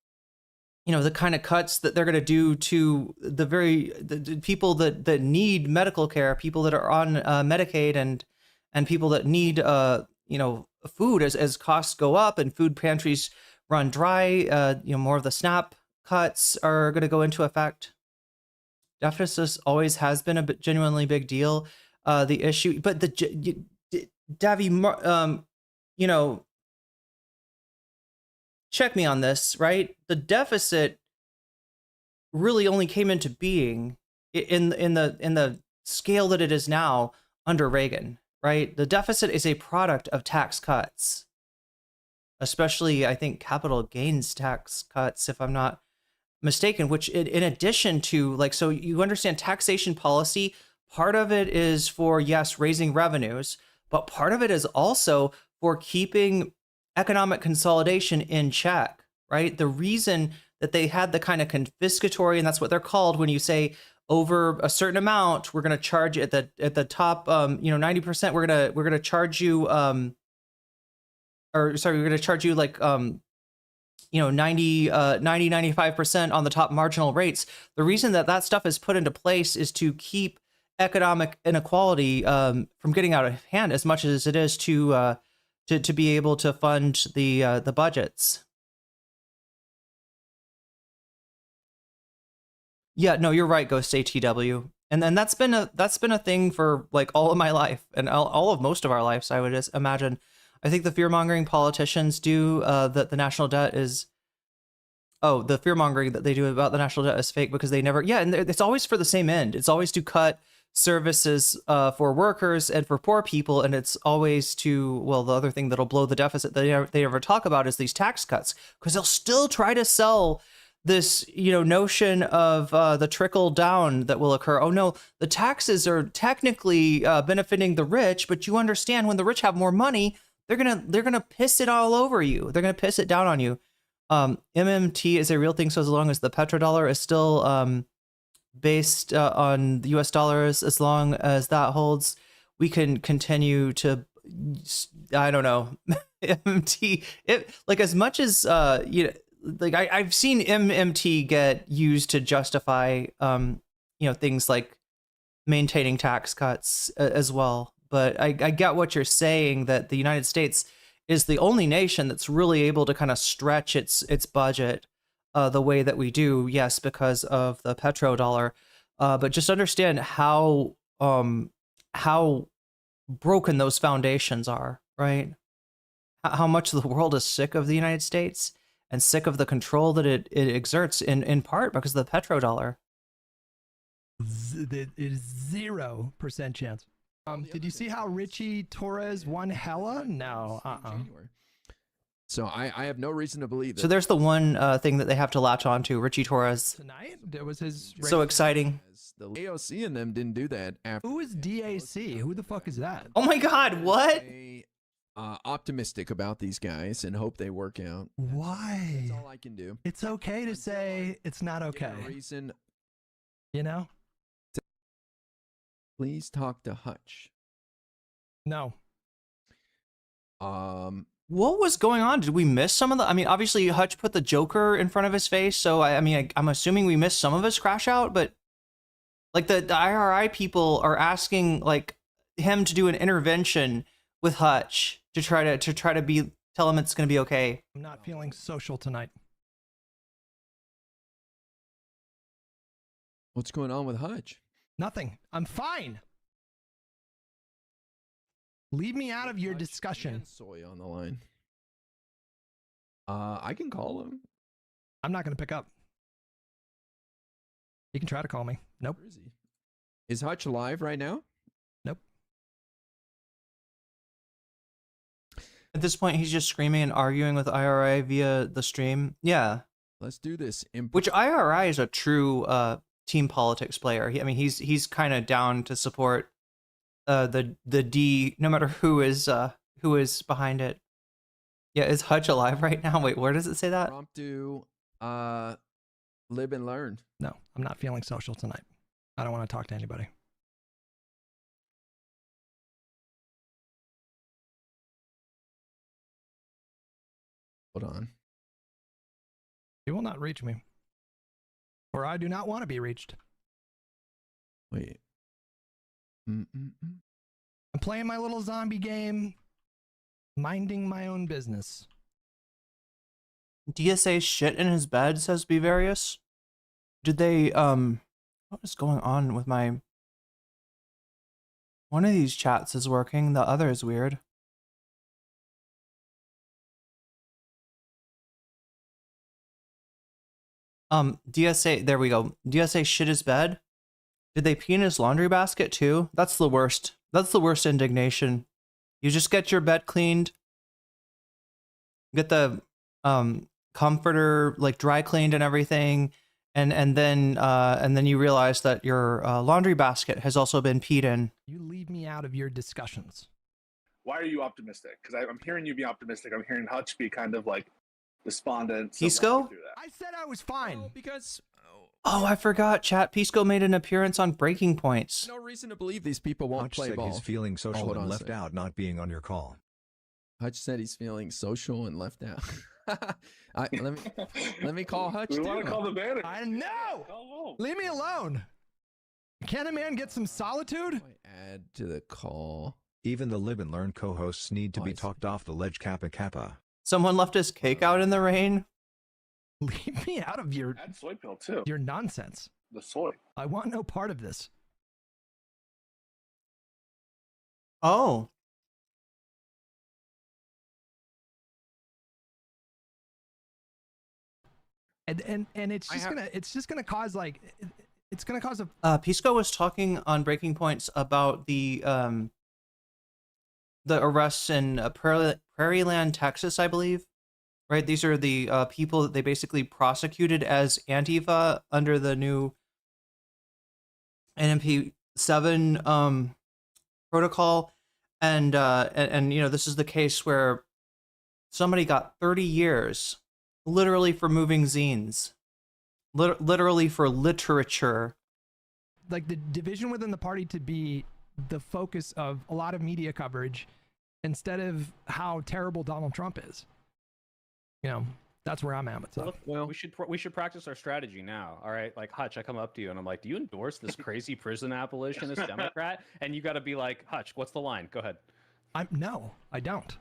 you know, the kind of cuts that they're going to do to the people that need medical care, people that are on Medicaid, and people that need, you know, food as costs go up and food pantries run dry. You know, more of the SNAP cuts are going to go into effect. Deficit always has been a genuinely big deal. The issue, but Davy, you know, check me on this, right? The deficit really only came into being in the scale that it is now under Reagan. right? The deficit is a product of tax cuts, especially, I think, capital gains tax cuts, if I'm not mistaken, which in addition to, like, so you understand taxation policy, part of it is for, yes, raising revenues, but part of it is also for keeping economic consolidation in check, right? The reason that they had the kind of confiscatory, and that's what they're called when you say over a certain amount, we're going to charge at the top, 90%, we're going to charge you, we're going to charge you like, 95% on the top marginal rates. The reason that stuff is put into place is to keep economic inequality from getting out of hand as much as it is to be able to fund the budgets. Yeah, no, you're right, Ghost ATW. And then that's been a thing for like all of my life and all of most of our lives, I would just imagine. I think the fear-mongering politicians do that the national debt is the fear-mongering that they do about the national debt is fake because they never and it's always for the same end. It's always to cut services for workers and for poor people, and it's always to, well, the other thing that'll blow the deficit that they ever talk about is these tax cuts, because they'll still try to sell this notion of the trickle down that will occur. Oh no, the taxes are technically benefiting the rich, but you understand when the rich have more money, they're gonna piss it all over you. They're gonna piss it down on you. MMT is a real thing, so as long as the petrodollar is still based on the US dollars, as long as that holds, we can continue to, I don't know, MMT. Like as much as like I've seen MMT get used to justify things like maintaining tax cuts as well. But I get what you're saying, that the United States is the only nation that's really able to kind of stretch its budget the way that we do, yes, because of the petrodollar. But just understand how broken those foundations are, right? How much the world is sick of the United States and sick of the control that it exerts in part because of the petrodollar. It is 0% chance. Did you see how Richie Torres won hella? No, So I have no reason to believe that. So there's the one thing that they have to latch on to, Richie Torres. Tonight? There was his... So exciting. The AOC and them didn't do that after. Who is DAC? Who the fuck is that? Oh my God, what? Optimistic about these guys and hope they work out. Why? That's all I can do. It's okay to say it's not okay. Reason, please talk to Hutch. No. What was going on? Did we miss some of the? I mean, obviously Hutch put the Joker in front of his face, so I'm assuming we missed some of his crash out. But like the IRI people are asking like him to do an intervention with Hutch to try to tell him it's going to be okay. I'm not feeling social tonight. What's going on with Hutch? Nothing. I'm fine. Leave me out of your discussion. Soy on the line. I can call him. I'm not going to pick up. You can try to call me. Nope. Where is he? Is Hutch live right now? Nope. At this point, he's just screaming and arguing with IRI via the stream. Yeah. Let's do this. Which IRI is a true team politics player. He's kind of down to support the D, no matter who is behind it. Yeah, is Hutch alive right now? Wait, where does it say that? Promptu, live and learn. No, I'm not feeling social tonight. I don't want to talk to anybody. Hold on. You will not reach me. Or I do not want to be reached. Wait. I'm playing my little zombie game, minding my own business. DSA shit in his bed, says Bevarious. Did they, what is going on with my... One of these chats is working, the other is weird. DSA, there we go. DSA shit his bed. Did they pee in his laundry basket too? That's the worst. That's the worst indignation. You just get your bed cleaned, get the comforter like dry cleaned and everything, and then you realize that your laundry basket has also been peed in. You leave me out of your discussions. Why are you optimistic? Because I'm hearing you be optimistic. I'm hearing Hutch be kind of like despondent. Pisco? I said I was fine. Because Oh, I forgot. Chat Pisco made an appearance on Breaking Points. no reason to believe these people won't Hutch play said ball. he's feeling social hold on and a left second. out not being on your call. Hutch said he's feeling social and left out. Let me call Hutch. We want too. to call the banner. I know. Leave me alone. Can a man get some solitude? Add to the call. Even the live and learn co-hosts need to be talked off the ledge. Kappa Kappa. Someone left his cake out in the rain. Leave me out of your Add soy pill too. your nonsense. The soy. I want no part of this. Oh. And it's just gonna cause like it's gonna cause a Pisco was talking on Breaking Points about the arrests in Prairie Land, Texas, I believe. Right, these are the people that they basically prosecuted as Antifa under the new NMP 7 protocol, and you know, this is the case where somebody got 30 years, literally for moving zines, literally for literature. like the division within the party to be the focus of a lot of media coverage instead of how terrible Donald Trump is. You know, that's where I'm at with stuff. Look, we should practice our strategy now. All right, like Hutch, I come up to you and I'm like, "Do you endorse this crazy prison abolitionist Democrat?" And you got to be like, "Hutch, what's the line? Go ahead." No, I don't.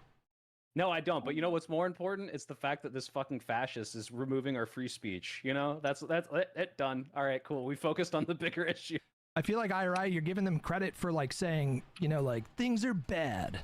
No, I don't. But you know what's more important? It's the fact that this fucking fascist is removing our free speech. You know, that's it. Done. All right, cool. We focused on the bigger issue. I feel like IRI, you're giving them credit for like saying, you know, like things are bad.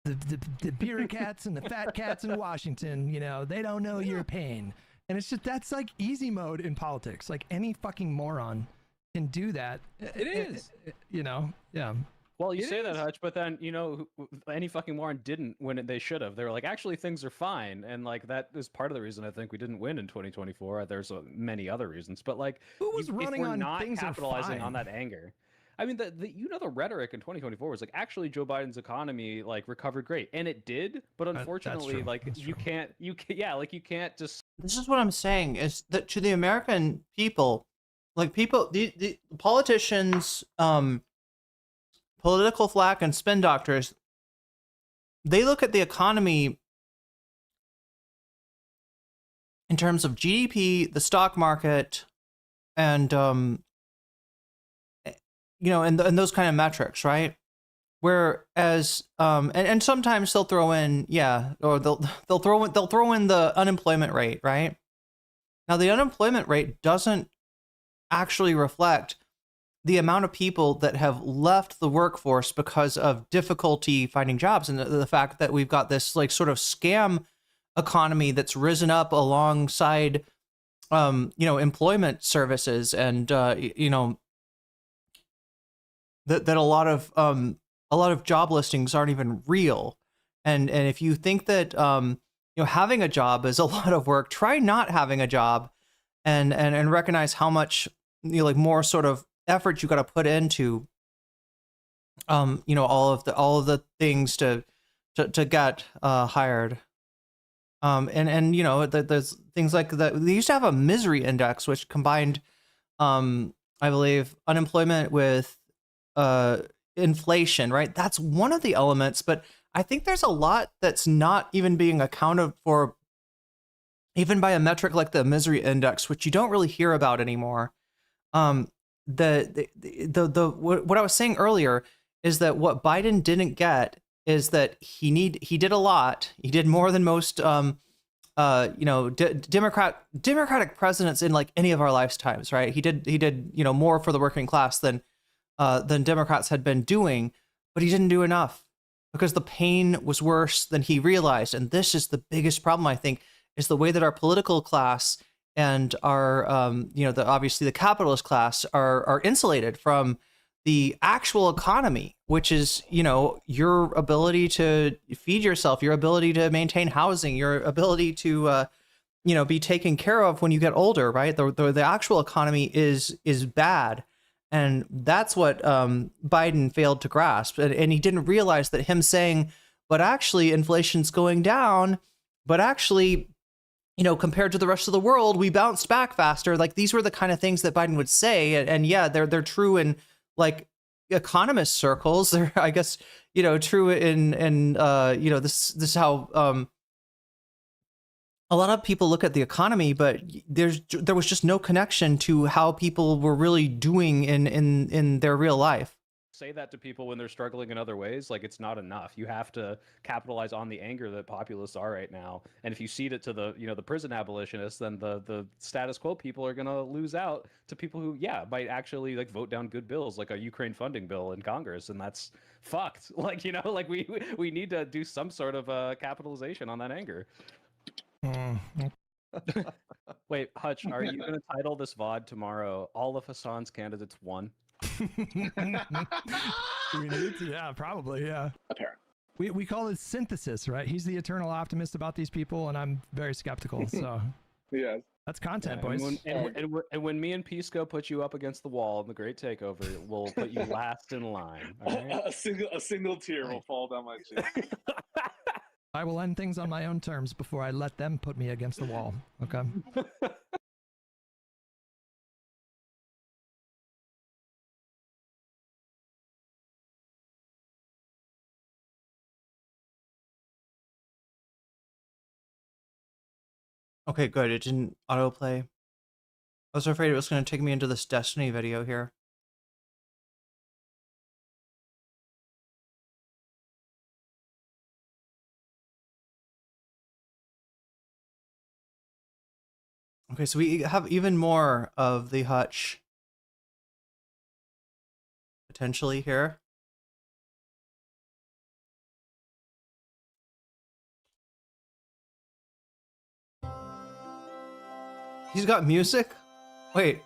The bureaucrats and the fat cats in Washington, you know, they don't know your pain. And it's just, that's like easy mode in politics. Like any fucking moron can do that. It is. You know, yeah. Well, you say that, Hutch, but then, you know, any fucking moron didn't when they should have. They were like, actually, things are fine. And, like, that is part of the reason I think we didn't win in 2024. There's many other reasons. But, like, who was running if we're on not things are capitalizing fine? on that anger. I mean, the rhetoric in 2024 was like, actually, Joe Biden's economy, like, recovered great. And it did. But unfortunately, true. like, you can't just. This is what I'm saying, is that to the American people, like the politicians, political flack and spin doctors, they look at the economy in terms of GDP, the stock market, and you know, and those kind of metrics, right? Whereas and sometimes they'll throw in, or they'll throw in the unemployment rate, right? Now the unemployment rate doesn't actually reflect the amount of people that have left the workforce because of difficulty finding jobs, and the fact that we've got this like sort of scam economy that's risen up alongside you know, employment services, and you know, that a lot of job listings aren't even real. And if you think that you know, having a job is a lot of work, try not having a job, and recognize how much, you know, like more sort of effort you got to put into you know, all of the things to get hired. And you know, there's things like that. They used to have a misery index which combined I believe unemployment with inflation, right? That's one of the elements, but I think there's a lot that's not even being accounted for even by a metric like the misery index, which you don't really hear about anymore. What I was saying earlier is that what Biden didn't get is that he did a lot. He did more than most you know, democratic presidents in like any of our lifetimes, right? He did you know, more for the working class than Democrats had been doing, but he didn't do enough because the pain was worse than he realized. And this is the biggest problem, I think, is the way that our political class and our you know, obviously the capitalist class are insulated from the actual economy, which is, you know, your ability to feed yourself, your ability to maintain housing, your ability to, you know, be taken care of when you get older, right? The actual economy is bad. And that's what Biden failed to grasp. And he didn't realize that him saying, but actually inflation's going down, but actually, you know, compared to the rest of the world, we bounced back faster. Like, these were the kind of things that Biden would say. And yeah, they're true in like economist circles. They're, I guess, you know, true in you know, this is how a lot of people look at the economy, but there was just no connection to how people were really doing in their real life. Say that to people when they're struggling in other ways, like it's not enough. You have to capitalize on the anger that populists are right now. And if you cede it to the, you know, the prison abolitionists, then the status quo people are going to lose out to people who, yeah, might actually like vote down good bills, like a Ukraine funding bill in Congress. And that's fucked. Like, you know, like we need to do some sort of capitalization on that anger. Wait, Hutch, are you going to title this VOD tomorrow, All of Hasan's Candidates Won? We need to, yeah, probably, yeah. Apparently. We call it synthesis, right? He's the eternal optimist about these people, and I'm very skeptical. So yeah, that's content, Yeah, boys. and when me and Pisco put you up against the wall in the Great Takeover, we'll put you last in line. All right? A single tear will fall down my cheek. I will end things on my own terms before I let them put me against the wall. Okay. Okay, good. It didn't autoplay. I was afraid it was going to take me into this Destiny video here. Okay, so we have even more of the Hutch potentially here. He's got music? Wait.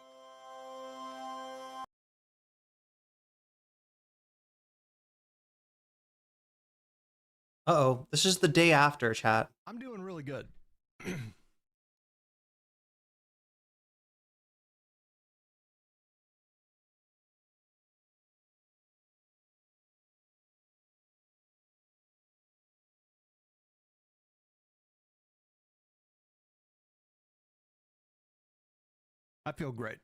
Uh-oh, this is the day after, chat. I'm doing really good. I feel great.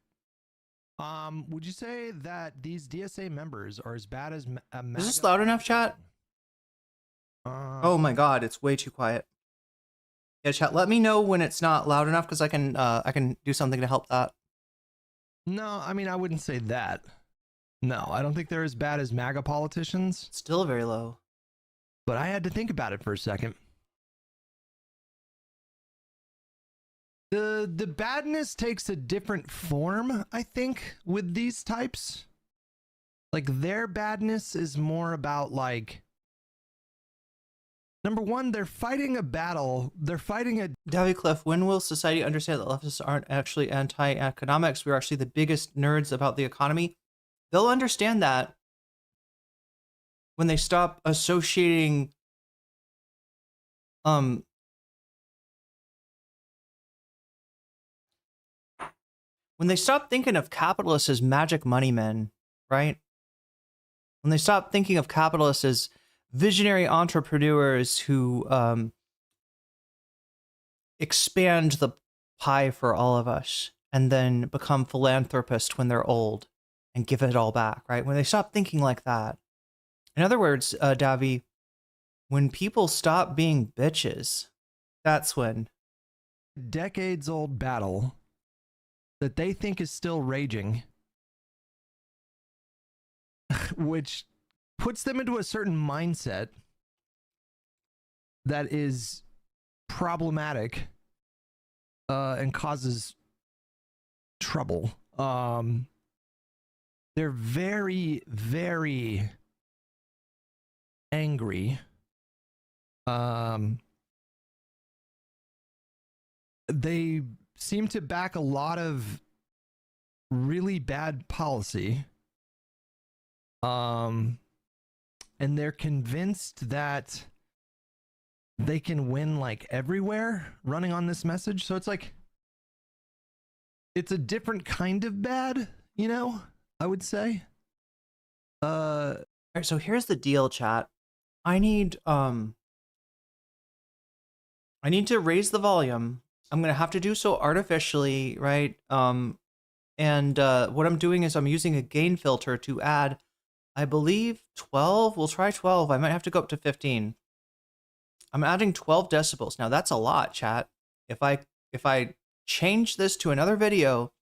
Would you say that these DSA members are as bad as Is this loud enough, chat? Oh my god, it's way too quiet. Yeah, chat, let me know when it's not loud enough, because I can do something to help that. No, I mean, I wouldn't say that. No, I don't think they're as bad as MAGA politicians. Still very low. But I had to think about it for a second. The badness takes a different form, I think, with these types. Like, their badness is more about, like, number one, they're fighting a battle. They're fighting a... Davy Cliff, when will society understand that leftists aren't actually anti-economics? We're actually the biggest nerds about the economy. They'll understand that when they stop associating when they stop thinking of capitalists as magic money men, right? When they stop thinking of capitalists as visionary entrepreneurs who expand the pie for all of us and then become philanthropists when they're old and give it all back, right? When they stop thinking like that. In other words, Davy, when people stop being bitches, that's when. Decades old battle that they think is still raging, which puts them into a certain mindset that is problematic and causes trouble. They're very, very angry. They seem to back a lot of really bad policy. And they're convinced that they can win like everywhere running on this message. So it's like, it's a different kind of bad, you know, I would say. All right, so here's the deal, chat. I need to raise the volume. I'm gonna have to do so artificially, right? And what I'm doing is I'm using a gain filter to add, I believe 12. We'll try 12. I might have to go up to 15. I'm adding 12 decibels. Now that's a lot, chat. If I change this to another video,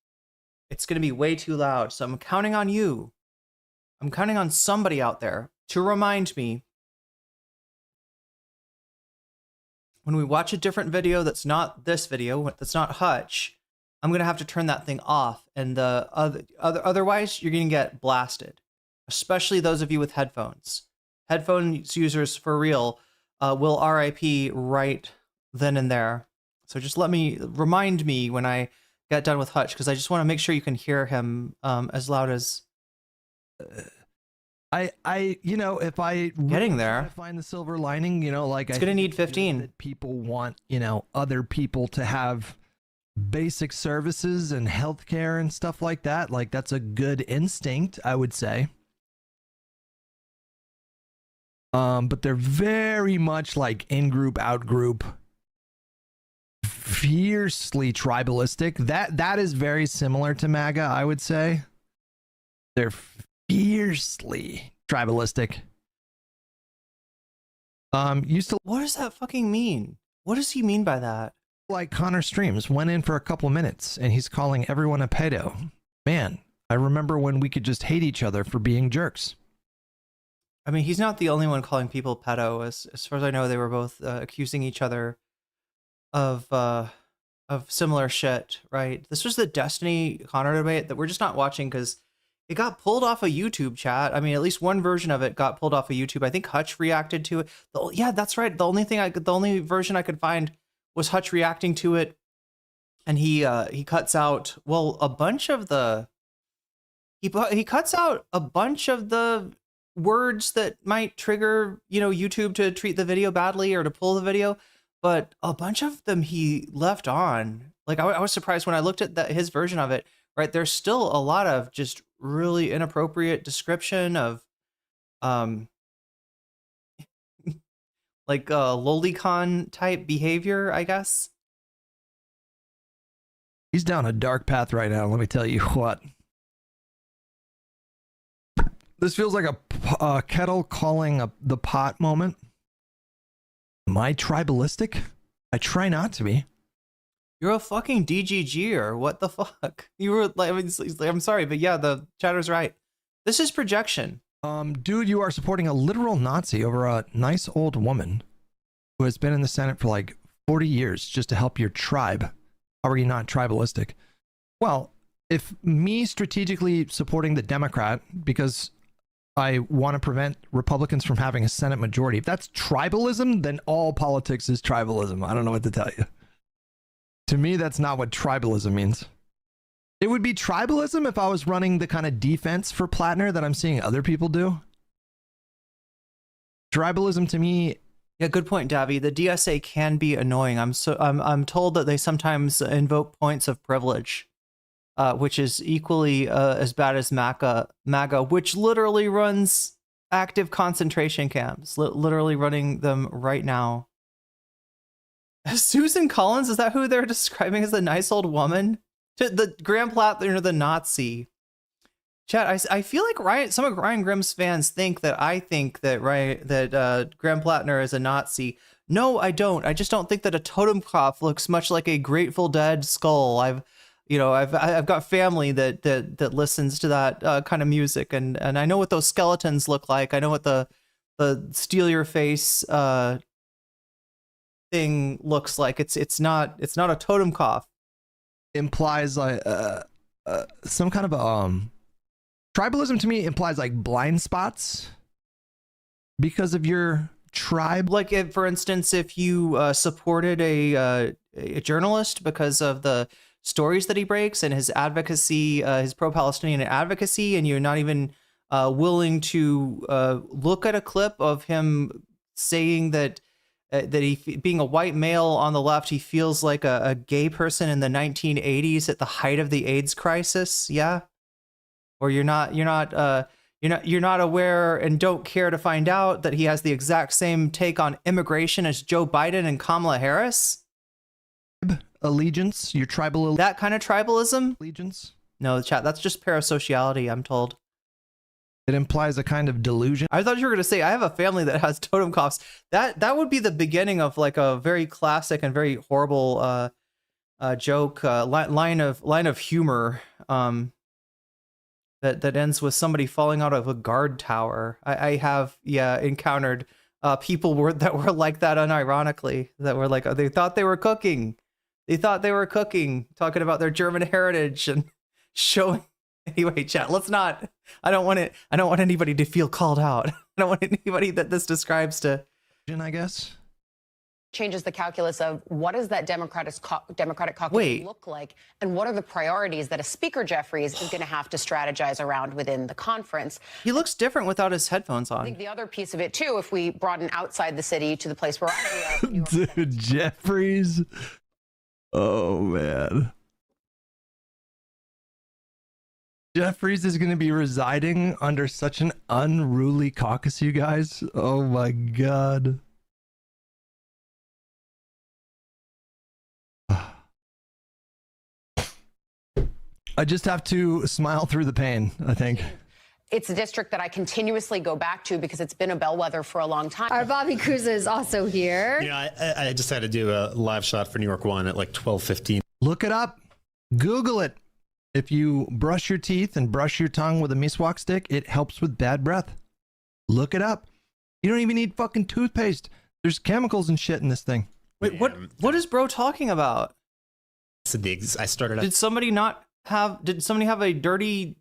it's gonna be way too loud. So I'm counting on you. I'm counting on somebody out there to remind me when we watch a different video that's not this video, that's not Hutch, I'm gonna have to turn that thing off, and otherwise you're gonna get blasted. Especially those of you with headphones. Headphones users for real will RIP right then and there. So just remind me when I get done with Hutch, because I just want to make sure you can hear him as loud as. You know, if I getting there, find the silver lining, you know, like it's gonna need 15. That people want, you know, other people to have basic services and healthcare and stuff like that. Like that's a good instinct, I would say. But they're very much like in-group, out-group, fiercely tribalistic. That is very similar to MAGA, I would say. They're fiercely tribalistic. What does that fucking mean? What does he mean by that? Like Connor Streams went in for a couple minutes and he's calling everyone a pedo. Man, I remember when we could just hate each other for being jerks. I mean, he's not the only one calling people pedo. As far as I know, they were both accusing each other of similar shit, right? This was the Destiny Connor debate that we're just not watching because it got pulled off of YouTube, chat. I mean, at least one version of it got pulled off of YouTube. I think Hutch reacted to it. Yeah, that's right. The only version I could find was Hutch reacting to it, and he cuts out a bunch of the he cuts out a bunch of the words that might trigger, you know, YouTube to treat the video badly or to pull the video, but a bunch of them he left on. Like I was surprised when I looked at his version of it, right? There's still a lot of just really inappropriate description of like lolicon type behavior, I guess. He's down a dark path right now, let me tell you what. This feels like a kettle calling the pot moment. Am I tribalistic? I try not to be. You're a fucking DGGer. What the fuck? You were like, I'm sorry, but yeah, the chatter's right. This is projection. Dude, you are supporting a literal Nazi over a nice old woman who has been in the Senate for like 40 years just to help your tribe. How are you not tribalistic? Well, if me strategically supporting the Democrat because I want to prevent Republicans from having a Senate majority, if that's tribalism, then all politics is tribalism. I don't know what to tell you. To me, that's not what tribalism means. It would be tribalism if I was running the kind of defense for Plattner that I'm seeing other people do. Tribalism to me... Yeah, good point, Davy. The DSA can be annoying. I'm told that they sometimes invoke points of privilege, which is equally as bad as MAGA, which literally runs active concentration camps, literally running them right now. Susan Collins, is that who they're describing as the nice old woman? The Graham Plattner, the Nazi. Chat, I feel like some of Ryan Grimm's fans think that I think that Graham Plattner is a Nazi. No, I don't. I just don't think that a totemkopf looks much like a Grateful Dead skull. I've got family that listens to that kind of music, and I know what those skeletons look like. I know what the steal your face thing looks like. It's not a totemkopf. Implies like some kind of tribalism to me implies like blind spots because of your tribe. Like if, for instance, if you supported a journalist because of the stories that he breaks and his advocacy, his pro-Palestinian advocacy, and you're not even willing to look at a clip of him saying that being a white male on the left, he feels like a gay person in the 1980s at the height of the AIDS crisis. Yeah. Or you're not aware and don't care to find out that he has the exact same take on immigration as Joe Biden and Kamala Harris. Allegiance, your tribal that kind of tribalism. Allegiance. No, chat. That's just parasociality, I'm told. It implies a kind of delusion. I thought you were going to say I have a family that has totem coughs. That would be the beginning of like a very classic and very horrible joke, line of humor that ends with somebody falling out of a guard tower. I have encountered people that were like that unironically, that were like, they thought they were cooking. They thought they were cooking, talking about their German heritage and showing. Anyway, chat, let's not. I don't want anybody to feel called out. I don't want anybody that this describes to. I guess. Changes the calculus of what does that Democratic caucus look like, and what are the priorities that a Speaker Jeffries is going to have to strategize around within the conference. He looks different without his headphones on. I think the other piece of it too, if we broaden outside the city to the place where I grew up, dude, Jeffries. Oh man. Jeffries is going to be residing under such an unruly caucus, you guys. Oh my god. I just have to smile through the pain, I think. it's a district that I continuously go back to because it's been a bellwether for a long time. Our Bobby Cruz is also here. You know, I just had to do a live shot for New York 1 at like 12:15. Look it up. Google it. If you brush your teeth and brush your tongue with a miswak stick, it helps with bad breath. Look it up. You don't even need fucking toothpaste. There's chemicals and shit in this thing. Wait, what is bro talking about? I started. Did somebody have a dirty,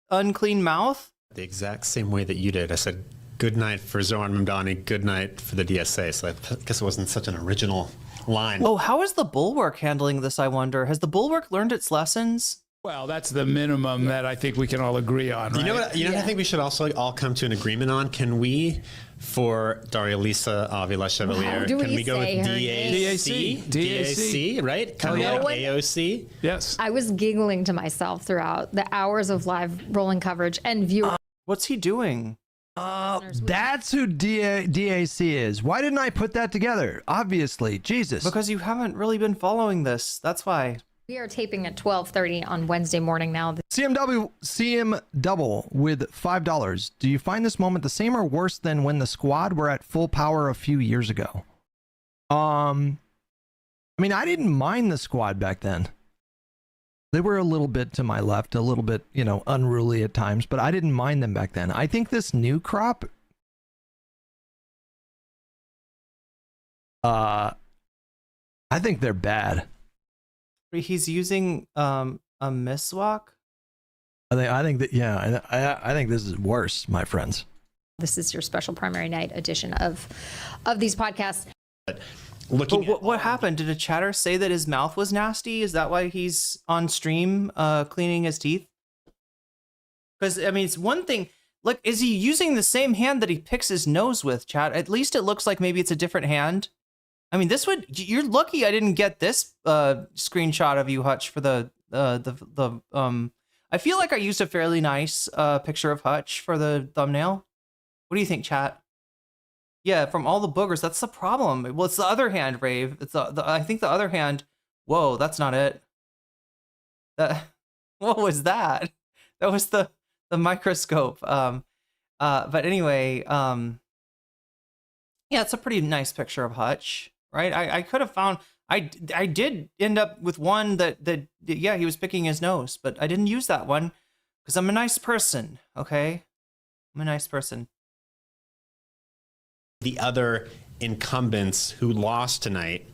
unclean mouth? The exact same way that you did. I said, good night for Zoran Mamdani, good night for the DSA. So I guess it wasn't such an original line. Oh, how is the Bulwark handling this, I wonder? Has the Bulwark learned its lessons? Well, that's the minimum that I think we can all agree on, right? You know what I think we should also all come to an agreement on? Can we, for Daria Lisa Avila Chevalier, can we go with DAC? DAC, right? Kind of like AOC? Yes. I was giggling to myself throughout the hours of live rolling coverage and viewing. What's he doing? That's who DAC is. Why didn't I put that together? Obviously, Jesus. Because you haven't really been following this. That's why. We are taping at 12:30 on Wednesday morning now. CM Double with $5. Do you find this moment the same or worse than when the squad were at full power a few years ago? I mean, I didn't mind the squad back then. They were a little bit to my left, a little bit, unruly at times, but I didn't mind them back then. I think this new crop, I think they're bad. He's using a miswak. I think this is worse, my friends. This is your special primary night edition of these podcasts. What happened? Did a chatter say that his mouth was nasty? Is that why he's on stream cleaning his teeth? Because I mean, it's one thing. Like, is he using the same hand that he picks his nose with, chat? At least it looks like maybe it's a different hand. I mean, you're lucky I didn't get this screenshot of you, Hutch, for the I feel like I used a fairly nice picture of Hutch for the thumbnail. What do you think, chat? Yeah, from all the boogers, that's the problem. Well, it's the other hand, Rave. It's I think the other hand. Whoa, that's not it. What was that? That was the microscope. But anyway, yeah, it's a pretty nice picture of Hutch. Right, I could have found. I did end up with one that yeah, he was picking his nose, but I didn't use that one because I'm a nice person. Okay, I'm a nice person. The other incumbents who lost tonight,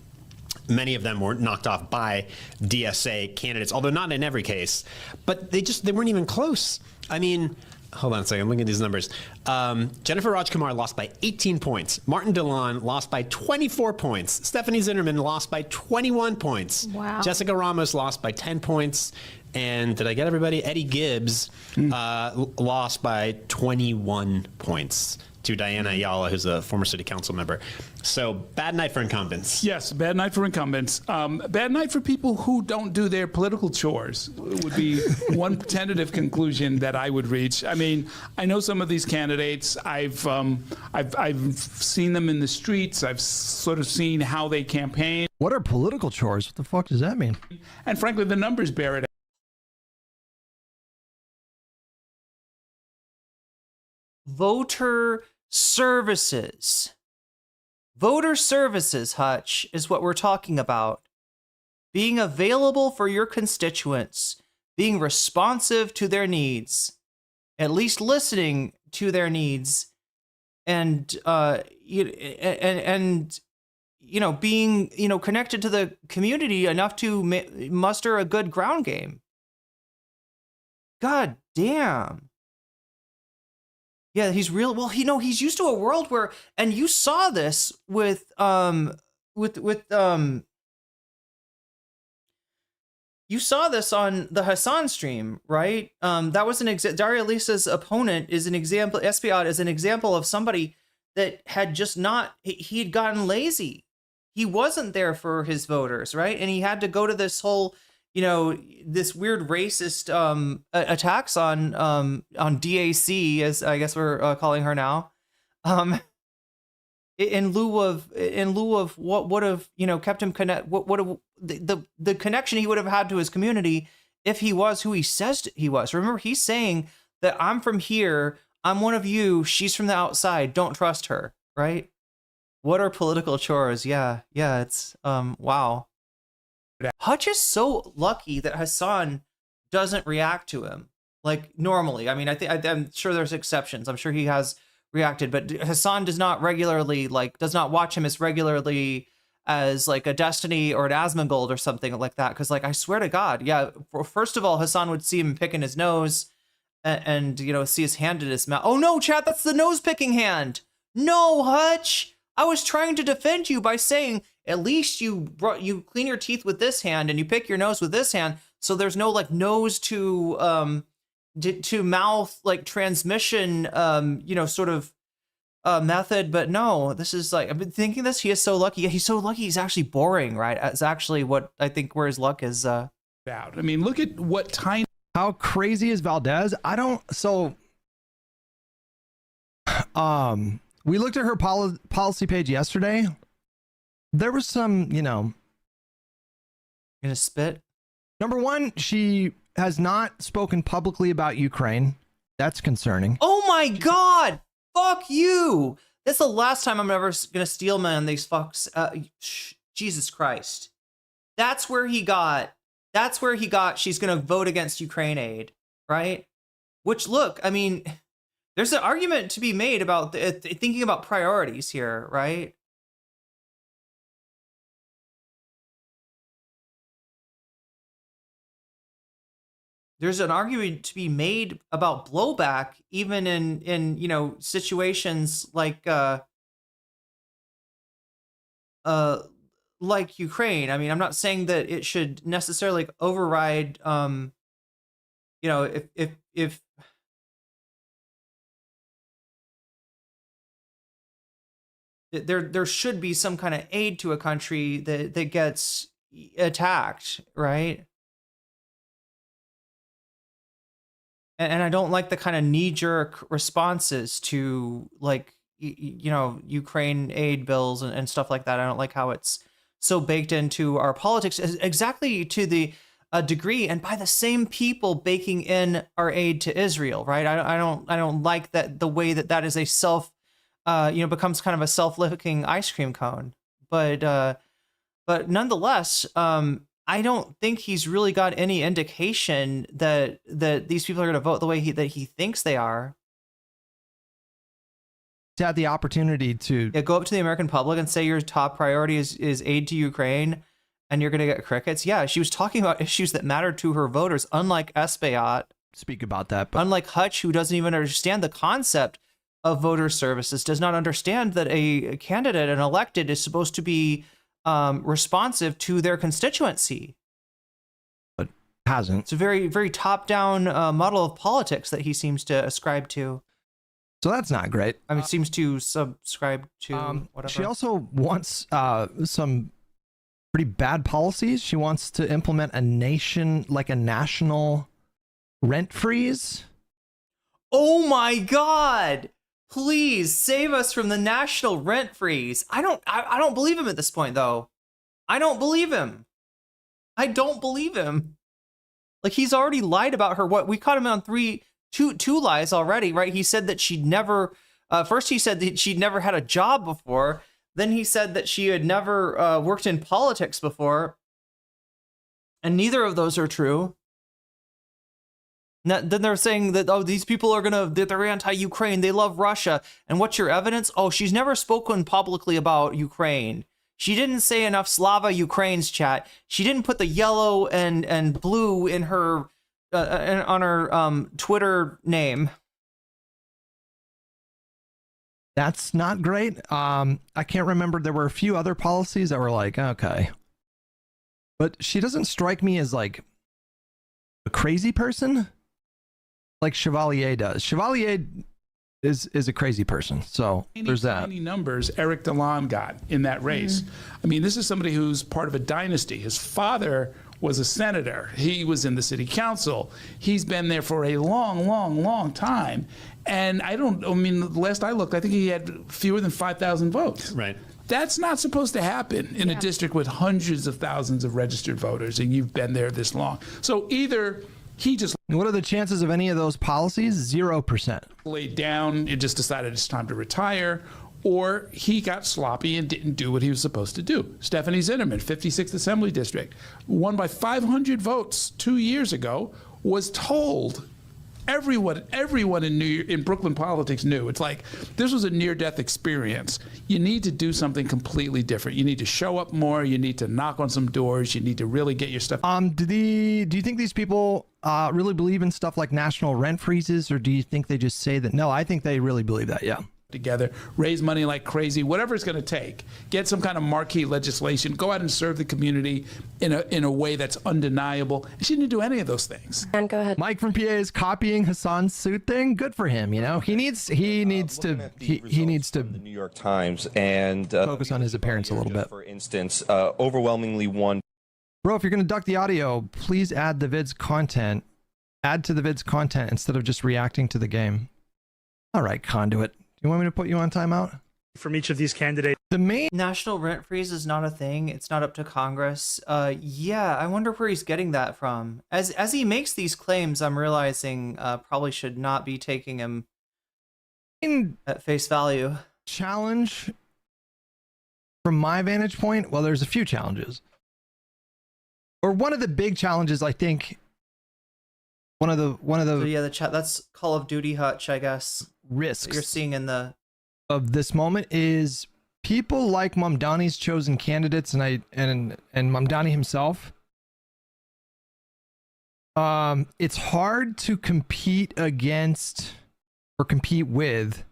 many of them were knocked off by DSA candidates, although not in every case. But they weren't even close. I mean. Hold on a second, I'm looking at these numbers. Jennifer Rajkumar lost by 18 points. Martin Dillon lost by 24 points. Stephanie Zinnerman lost by 21 points. Wow. Jessica Ramos lost by 10 points. And did I get everybody? Eddie Gibbs lost by 21 points to Diana Ayala, who's a former city council member. So bad night for incumbents. Yes, bad night for incumbents. Bad night for people who don't do their political chores would be one tentative conclusion that I would reach. I mean, I know some of these candidates. I've seen them in the streets. I've sort of seen how they campaign. What are political chores? What the fuck does that mean? And frankly, the numbers bear it out. Voter services. Voter services, Hutch, is what we're talking about. Being available for your constituents, being responsive to their needs, at least listening to their needs, and being connected to the community enough to muster a good ground game. God damn. Yeah, he's real. Well, he's used to a world where, and you saw this with you saw this on the Hasan stream, right? That was Daria Lisa's opponent is an example. Espiat is an example of somebody that had just not. He'd gotten lazy. He wasn't there for his voters, right? And he had to go to this whole, this weird racist attacks on DAC, as I guess we're calling her now, in lieu of what would have kept him the connection he would have had to his community if he was who he says he was. Remember, he's saying that I'm from here, I'm one of you, she's from the outside, don't trust her, right? What are political chores? Yeah, it's wow. Hutch is so lucky that Hasan doesn't react to him like normally. I mean, I'm sure there's exceptions. I'm sure he has reacted, but Hasan does not watch him as regularly as like a Destiny or an Asmongold or something like that. Because I swear to God, first of all, Hasan would see him picking his nose and see his hand in his mouth. Oh no, chat, that's the nose picking hand. No, Hutch, I was trying to defend you by saying, at least you clean your teeth with this hand and you pick your nose with this hand, so there's no nose to mouth transmission method. But no, this is I've been thinking this. He is so lucky. He's so lucky. He's actually boring, right? It's actually what I think where his luck is. Out. I mean, look at what tiny. How crazy is Valdez? We looked at her policy page yesterday. There was some, gonna spit. Number one, she has not spoken publicly about Ukraine. That's concerning. Oh my God! Fuck you! That's the last time I'm ever gonna steal man these fucks. Jesus Christ. That's where he got. She's gonna vote against Ukraine aid, right? Which, look, I mean, there's an argument to be made about thinking about priorities here, right? There's an argument to be made about blowback, even in situations like Ukraine. I mean, I'm not saying that it should necessarily override if there should be some kind of aid to a country that gets attacked, right? And I don't like the kind of knee-jerk responses to Ukraine aid bills and stuff like that. I don't like how it's so baked into our politics, exactly to the degree, and by the same people baking in our aid to Israel, right? I don't like that, the way that is a becomes kind of a self-licking ice cream cone. But nonetheless, I don't think he's really got any indication that these people are going to vote the way that he thinks they are. To have the opportunity to go up to the American public and say your top priority is aid to Ukraine, and you're going to get crickets. Yeah, she was talking about issues that matter to her voters, unlike Espiat. Speak about that. But unlike Hutch, who doesn't even understand the concept of voter services, does not understand that a candidate, an elected, is supposed to be responsive to their constituency. But Hasn't. It's a very, very top-down model of politics that he seems to ascribe to. So that's not great. I mean, seems to subscribe to whatever. She also wants some pretty bad policies. She wants to implement a national rent freeze. Oh my God! Please save us from the national rent freeze. I don't believe him at this point, though. I don't believe him. I don't believe him. Like, he's already lied about her. What, we caught him on two lies already, right? He said that she'd never. First, he said that she'd never had a job before. Then he said that she had never worked in politics before. And neither of those are true. Then they're saying that, oh, these people are they're anti-Ukraine. They love Russia. And what's your evidence? Oh, she's never spoken publicly about Ukraine. She didn't say enough Slava Ukraine's chat. She didn't put the yellow and blue in her on her Twitter name. That's not great. I can't remember. There were a few other policies that were like, okay. But she doesn't strike me as like a crazy person like Chevalier does. Chevalier is a crazy person. So there's that. How many numbers Eric Delam got in that race? I mean, this is somebody who's part of a dynasty. His father was a senator. He was in the city council. He's been there for a long, long, long time. And I mean, the last I looked, I think he had fewer than 5,000 votes. Right. That's not supposed to happen in a district with hundreds of thousands of registered voters, and you've been there this long. So either he just... What are the chances of any of those policies? 0%. Laid down and just decided it's time to retire, or he got sloppy and didn't do what he was supposed to do. Stephanie Zinnerman, 56th Assembly District, won by 500 votes 2 years ago, was told... Everyone in Brooklyn politics knew. It's like, this was a near-death experience. You need to do something completely different. You need to show up more. You need to knock on some doors. You need to really get your stuff. Do you think these people really believe in stuff like national rent freezes, or do you think they just say that? No, I think they really believe that. Yeah. Together, raise money like crazy, whatever it's going to take. Get some kind of marquee legislation. Go out and serve the community in a way that's undeniable. She didn't do any of those things. And go ahead. Mike from PA is copying Hasan's suit thing. Good for him. You know, he needs to the New York Times and focus on his appearance a little bit. For instance, overwhelmingly won. Bro, if you're going to duck the audio, please add the vid's content. Add to the vid's content instead of just reacting to the game. All right, Conduit. You want me to put you on timeout? From each of these candidates. The main national rent freeze is not a thing. It's not up to Congress. Yeah, I wonder where he's getting that from. As he makes these claims, I'm realizing probably should not be taking him at face value. Challenge from my vantage point, well, there's a few challenges. Or one of the big challenges, I think. One of the so yeah, the chat, that's Call of Duty Hutch, I guess. Risks you're seeing in the of this moment is people like Mamdani's chosen candidates and Mamdani himself. It's hard to compete against or compete with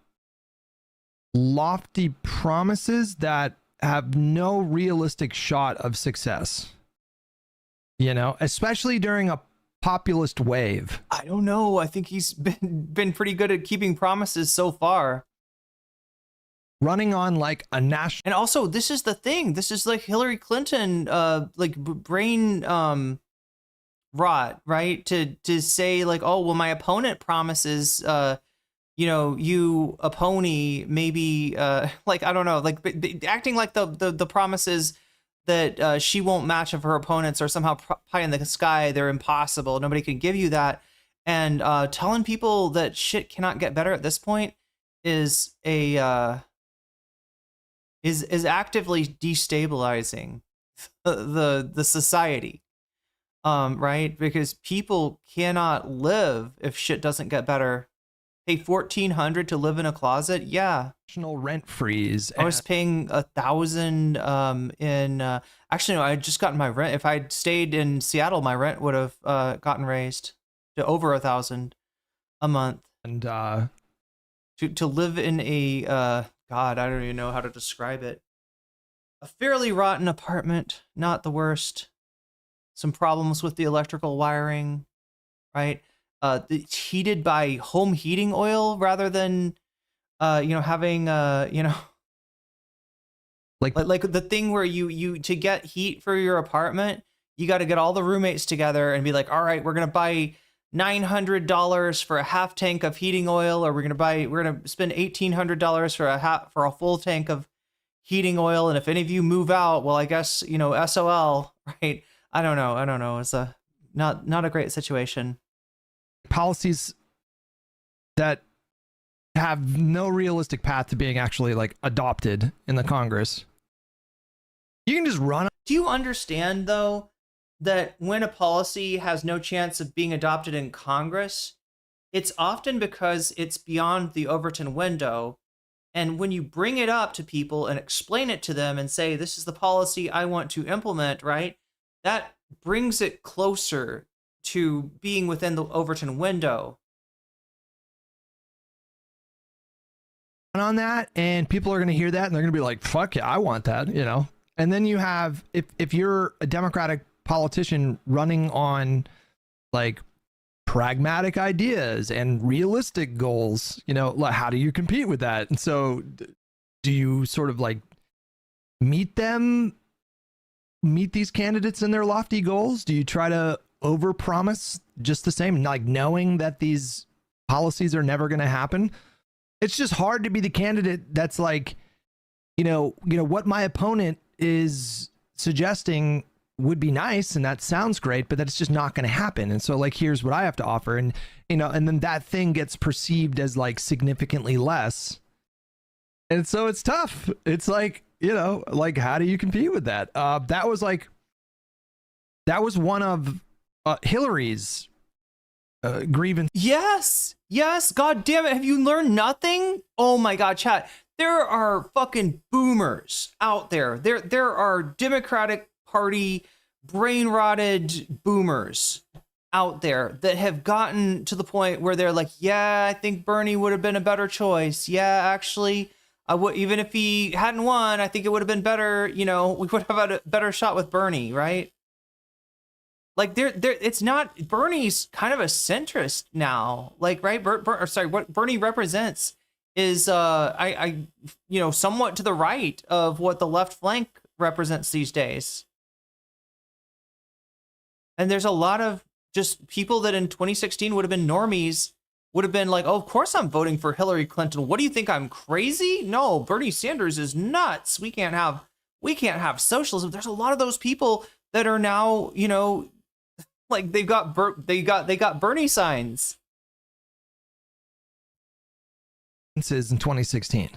lofty promises that have no realistic shot of success. You know, especially during a populist wave. I don't know. I think he's been pretty good at keeping promises so far. Running on like a national, and also this is the thing. This is like Hillary Clinton, like brain rot, right? To say like, oh well, my opponent promises, you know, you a pony, maybe like I don't know, like acting like the promises that she won't match of her opponents are somehow pie in the sky. They're impossible. Nobody can give you that. And telling people that shit cannot get better at this point is a is actively destabilizing the society, right? Because people cannot live if shit doesn't get better. Pay $1,400 to live in a closet. Yeah. National rent freeze. I was paying $1,000 in. Actually, no, I had just gotten my rent. If I'd stayed in Seattle, my rent would have gotten raised to over $1,000 a month. And to live in a God, I don't even know how to describe it. A fairly rotten apartment, not the worst. some problems with the electrical wiring, right? It's heated by home heating oil rather than, having, like the thing where you to get heat for your apartment, you got to get all the roommates together and be like, all right, we're gonna buy $900 for a half tank of heating oil, or we're gonna spend $1,800 for a full tank of heating oil. And if any of you move out, well, I guess, SOL, right? I don't know. It's not a great situation. Policies that have no realistic path to being actually like adopted in the Congress. You can just run. Do you understand though that when a policy has no chance of being adopted in Congress, it's often because it's beyond the Overton window. And when you bring it up to people and explain it to them and say, this is the policy I want to implement, right? That brings it closer to being within the Overton window. On that, and people are going to hear that and they're going to be like, fuck yeah, I want that, And then you have, if you're a Democratic politician running on like pragmatic ideas and realistic goals, how do you compete with that? And so do you sort of like meet these candidates in their lofty goals? Do you try to overpromise just the same, like knowing that these policies are never going to happen? It's just hard to be the candidate that's like, what my opponent is suggesting would be nice and that sounds great, but that's just not going to happen. And so like, here's what I have to offer. And, and then that thing gets perceived as like significantly less. And so it's tough. It's like, like, how do you compete with that? That was one of Hillary's grievance. Yes. God damn it. Have you learned nothing? Oh my God, chat. There are fucking boomers out there. There are Democratic Party brain rotted boomers out there that have gotten to the point where they're like, yeah, I think Bernie would have been a better choice. Yeah, actually, I would, even if he hadn't won, I think it would have been better. We would have had a better shot with Bernie, right? Like it's not, Bernie's kind of a centrist now, like, right? What Bernie represents is, somewhat to the right of what the left flank represents these days. And there's a lot of just people that in 2016 would have been normies, would have been like, oh, of course I'm voting for Hillary Clinton. What do you think? I'm crazy? No, Bernie Sanders is nuts. We can't have socialism. There's a lot of those people that are now, like they got Bernie signs. In 2016.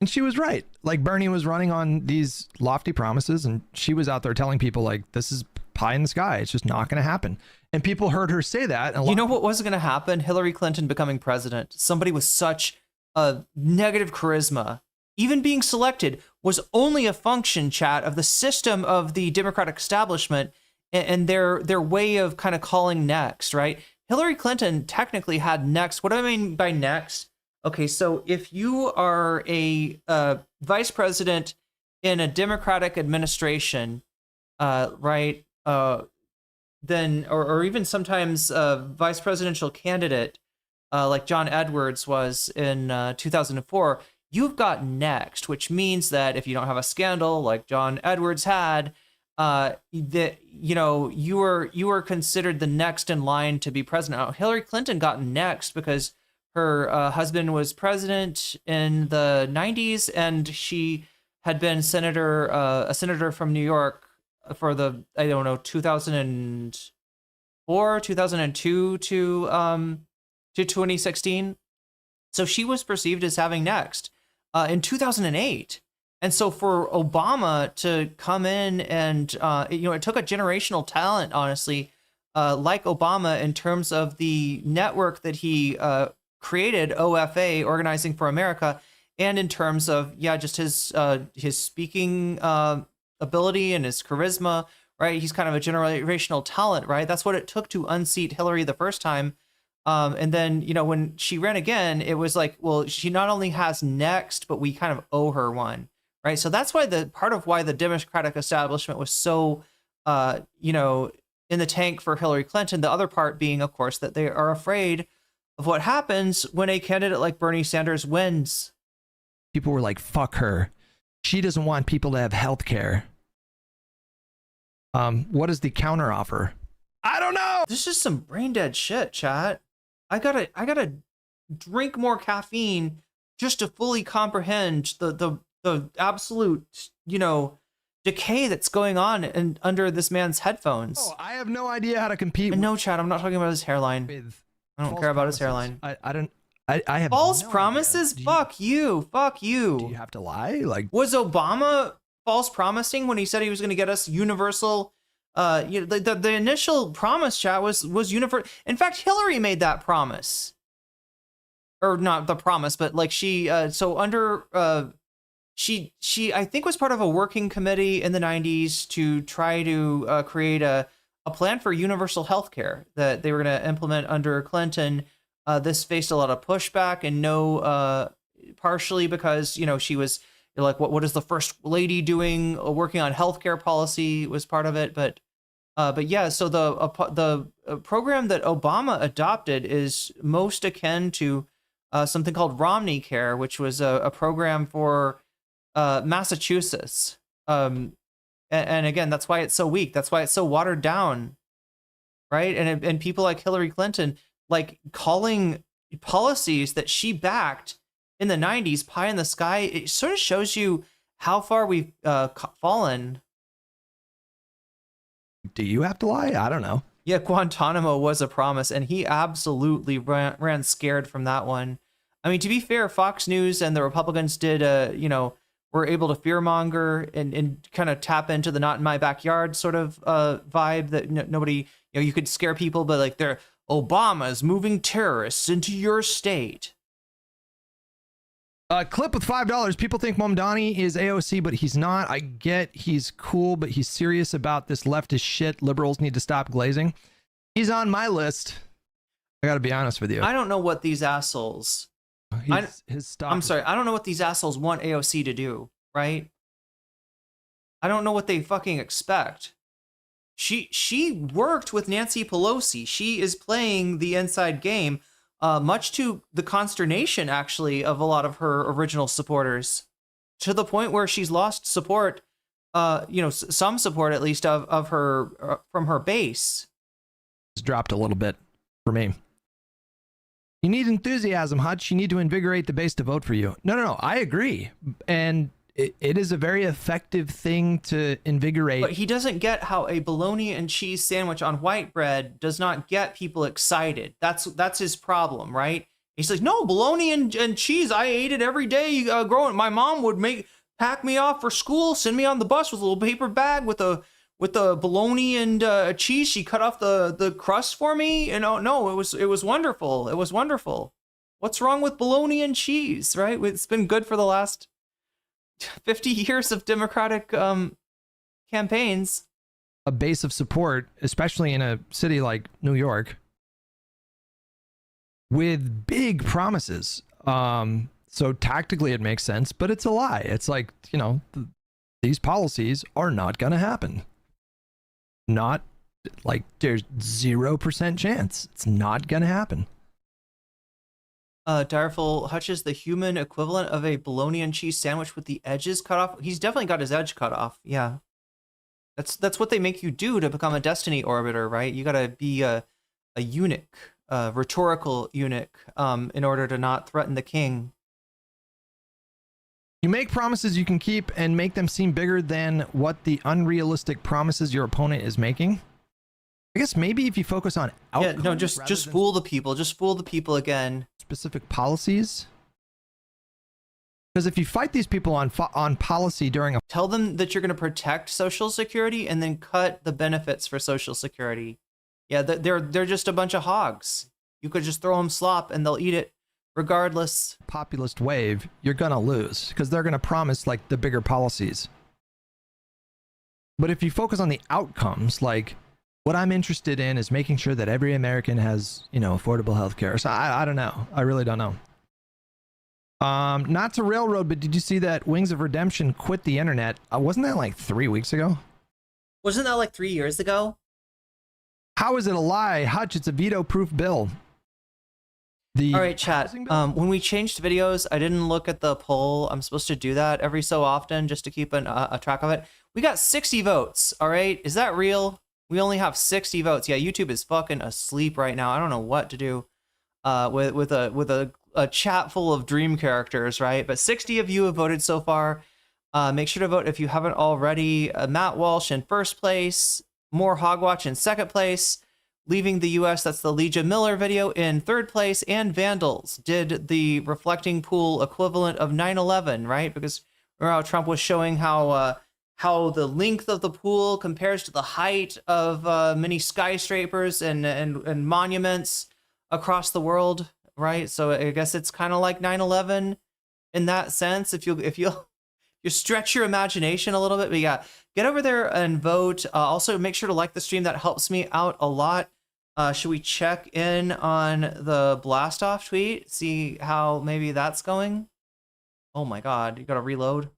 And she was right. Like Bernie was running on these lofty promises and she was out there telling people like, this is pie in the sky. It's just not going to happen. And people heard her say that. And what wasn't going to happen? Hillary Clinton becoming president. Somebody with such a negative charisma, even being selected, was only a function, chat, of the system of the Democratic establishment and their way of kind of calling next, right? Hillary Clinton technically had next. What do I mean by next? Okay, so if you are a vice president in a Democratic administration, right, then, or even sometimes a vice presidential candidate, like John Edwards was in 2004, you've got next, which means that if you don't have a scandal like John Edwards had, that you were considered the next in line to be president. Now, Hillary Clinton got next because her husband was president in the 90s, and she had been a senator from New York for the 2004, 2002 to 2016. So she was perceived as having next in 2008. And so for Obama to come in and, it took a generational talent, honestly, like Obama, in terms of the network that he created, OFA, Organizing for America, and in terms of, just his speaking ability and his charisma, right? He's kind of a generational talent, right? That's what it took to unseat Hillary the first time. And then, when she ran again, it was like, well, she not only has next, but we kind of owe her one, right? So that's why part of why the Democratic establishment was so you know, in the tank for Hillary Clinton. The other part being, of course, that they are afraid of what happens when a candidate like Bernie Sanders wins. People were like, fuck her. She doesn't want people to have health care. What is the counter offer? I don't know. This is some brain dead shit, chat. I gotta drink more caffeine just to fully comprehend the absolute, you know, decay that's going on and under this man's headphones. Oh, I have no idea how to compete. No, Chad, I'm not talking about his hairline. I don't care about his hairline. I have false no promises. Fuck you. Fuck you. Do you have to lie? Like, was Obama false promising when he said he was going to get us universal? You know, the initial promise, chat, was universal. In fact, Hillary made that promise, or not the promise, but like she so under she I think was part of a working committee in the 90s to try to create a plan for universal health care that they were going to implement under Clinton. This faced a lot of pushback, and no, partially because, you know, she was like, what is the first lady doing? Working on healthcare policy was part of it, but yeah. So the program that Obama adopted is most akin to something called Romney Care, which was a program for Massachusetts. And again, that's why it's so weak. That's why it's so watered down, right? And people like Hillary Clinton, like, calling policies that she backed in the 90s pie in the sky. It sort of shows you how far we've fallen. Do you have to lie? I don't know. Yeah, Guantanamo was a promise, and he absolutely ran scared from that one. I mean, to be fair, Fox News and the Republicans did, you know, were able to fearmonger and kind of tap into the not in my backyard sort of vibe that nobody, you know, you could scare people, but like they're Obama's moving terrorists into your state. Clip with $5. People think Mamdani is AOC, but he's not. I get he's cool, but he's serious about this leftist shit. Liberals need to stop glazing. He's on my list. I got to be honest with you. I don't know what these assholes. I'm sorry. I don't know what these assholes want AOC to do, right? I don't know what they fucking expect. She worked with Nancy Pelosi. She is playing the inside game, much to the consternation, actually, of a lot of her original supporters, to the point where she's lost support, you know, some support at least of her from her base. It's dropped a little bit for me. You need enthusiasm, Hutch. You need to invigorate the base to vote for you. No. I agree. And it is a very effective thing to invigorate. But he doesn't get how a bologna and cheese sandwich on white bread does not get people excited. That's his problem, right? He's like, no, bologna and cheese. I ate it every day growing. My mom would pack me off for school, send me on the bus with a little paper bag with a bologna and cheese. She cut off the crust for me. You know, no, it was wonderful. It was wonderful. What's wrong with bologna and cheese, right? It's been good for the last 50 years of Democratic campaigns. A base of support, especially in a city like New York, with big promises. So tactically it makes sense, but it's a lie. It's like, you know, these policies are not going to happen. Not like there's 0% chance. It's not going to happen. Direful Hutch is the human equivalent of a bologna and cheese sandwich with the edges cut off. He's definitely got his edge cut off. Yeah. That's what they make you do to become a destiny orbiter, right? You got to be a eunuch, a rhetorical eunuch, in order to not threaten the king. You make promises you can keep and make them seem bigger than what the unrealistic promises your opponent is making. I guess maybe if you focus on outcomes. Yeah, no, just fool the people. Just fool the people again. Specific policies. Because if you fight these people on policy during a... Tell them that you're going to protect Social Security and then cut the benefits for Social Security. Yeah, they're just a bunch of hogs. You could just throw them slop and they'll eat it regardless. Populist wave, you're going to lose because they're going to promise like the bigger policies. But if you focus on the outcomes, like what I'm interested in is making sure that every American has, you know, affordable health care. So I don't know. I really don't know. Not to railroad, but did you see that Wings of Redemption quit the internet? Wasn't that like 3 weeks ago? Wasn't that like 3 years ago? How is it a lie? Hutch, it's a veto-proof bill. All right, chat. When we changed videos, I didn't look at the poll. I'm supposed to do that every so often just to keep a track of it. We got 60 votes. All right, is that real? We only have 60 votes. Yeah, YouTube is fucking asleep right now. I don't know what to do with a chat full of dream characters, right? But 60 of you have voted so far. Make sure to vote if you haven't already. Matt Walsh in first place. More Hogwatch in second place. Leaving the US, that's the Lia Miller video, in third place. And Vandals did the reflecting pool equivalent of 9/11, right? Because remember how Trump was showing how the length of the pool compares to the height of many skyscrapers and monuments across the world, right? So I guess it's kind of like 9/11 in that sense. If you stretch your imagination a little bit, but yeah, get over there and vote. Also, make sure to like the stream. That helps me out a lot. Should we check in on the blast off tweet? See how maybe that's going? Oh my God, you gotta reload.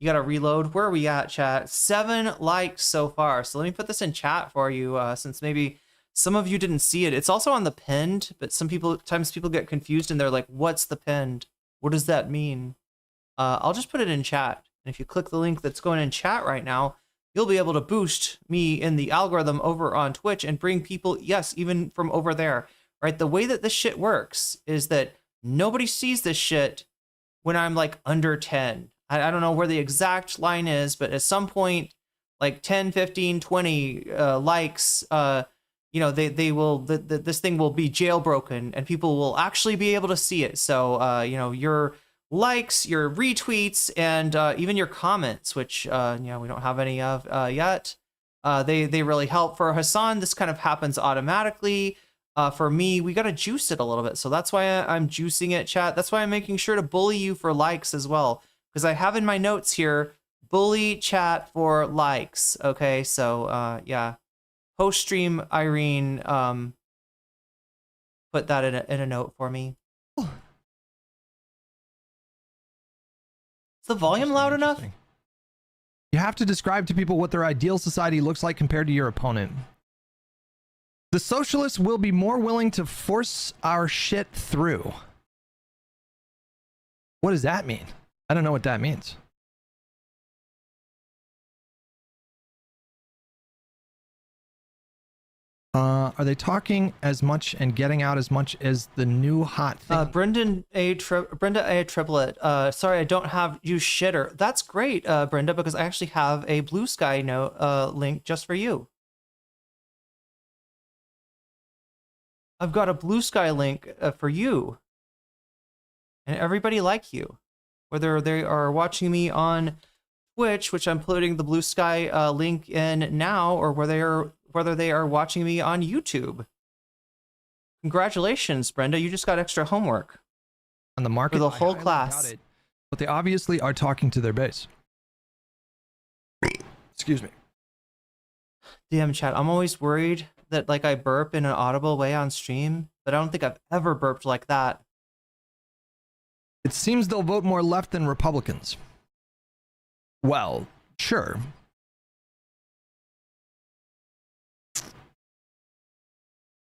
You gotta reload. Where are we at, chat? 7 likes so far. So let me put this in chat for you, since maybe some of you didn't see it. It's also on the pinned, but sometimes people get confused and they're like, what's the pinned? What does that mean? I'll just put it in chat. And if you click the link that's going in chat right now, you'll be able to boost me in the algorithm over on Twitch and bring people, yes, even from over there, right? The way that this shit works is that nobody sees this shit when I'm like under 10. I don't know where the exact line is, but at some point, like 10, 15, 20 likes, you know, this thing will be jailbroken and people will actually be able to see it. So, you know, your likes, your retweets, and even your comments, which you know, we don't have any of yet. They really help. For Hasan, this kind of happens automatically. For me, we got to juice it a little bit. So that's why I'm juicing it, chat. That's why I'm making sure to bully you for likes as well. Because I have in my notes here, bully chat for likes. Okay, so yeah. Post stream Irene, put that in a note for me. Is the volume loud enough? You have to describe to people what their ideal society looks like compared to your opponent. The socialists will be more willing to force our shit through. What does that mean? I don't know what that means. Are they talking as much and getting out as much as the new hot thing? Brenda A. Triplet. Sorry, I don't have you shitter. That's great, Brenda, because I actually have a Blue Sky note link just for you. I've got a Blue Sky link for you. And everybody like you. Whether they are watching me on Twitch, which I'm putting the Blue Sky link in now, or whether they are watching me on YouTube. Congratulations, Brenda. You just got extra homework. On the market for the whole I class. doubt it, but they obviously are talking to their base. Excuse me. DM chat. I'm always worried that like I burp in an audible way on stream, but I don't think I've ever burped like that. It seems they'll vote more left than Republicans. Well, sure.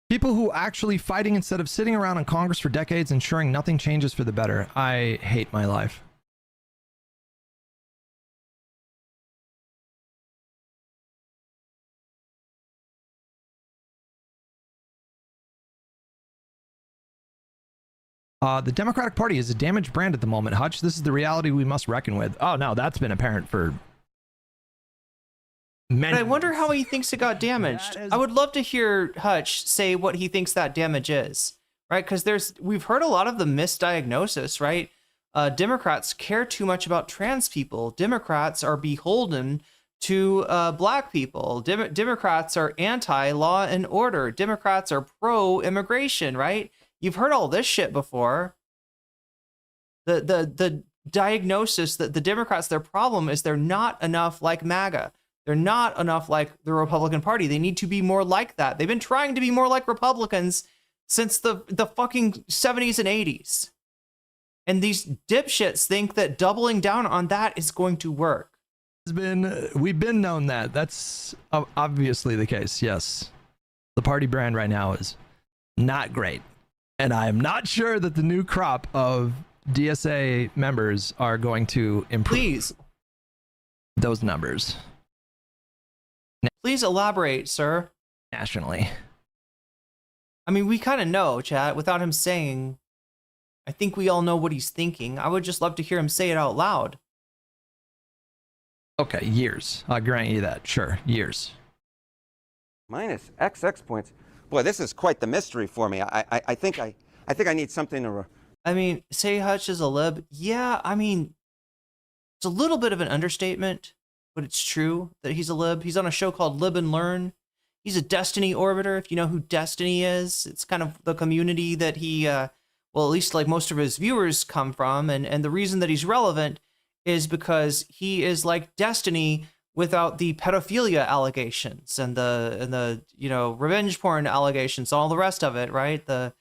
People who actually fighting instead of sitting around in Congress for decades ensuring nothing changes for the better. I hate my life. The Democratic Party is a damaged brand at the moment, Hutch. This is the reality we must reckon with. Oh, no, that's been apparent for many. But I wonder how he thinks it got damaged. I would love to hear Hutch say what he thinks that damage is, right? Because we've heard a lot of the misdiagnosis, right? Democrats care too much about trans people. Democrats are beholden to black people. Democrats are anti-law and order. Democrats are pro-immigration, right? You've heard all this shit before. The diagnosis that the Democrats, their problem is they're not enough like MAGA. They're not enough like the Republican Party. They need to be more like that. They've been trying to be more like Republicans since the fucking 70s and 80s. And these dipshits think that doubling down on that is going to work. We've been known that. That's obviously the case. Yes, the party brand right now is not great, and I am not sure that the new crop of DSA members are going to improve those numbers. Please elaborate, sir. Nationally. I mean, we kind of know, chat, without him saying. I think we all know what he's thinking. I would just love to hear him say it out loud. Okay, years. I'll grant you that. Sure, years. Minus XX points. Boy, this is quite the mystery for me. I think I need something to. I mean, say Hutch is a lib. Yeah, I mean, it's a little bit of an understatement, but it's true that he's a lib. He's on a show called Lib and Learn. He's a Destiny orbiter. If you know who Destiny is, it's kind of the community that he, well, at least like most of his viewers come from. And the reason that he's relevant is because he is like Destiny without the pedophilia allegations and the you know, revenge porn allegations, all the rest of it, right? God,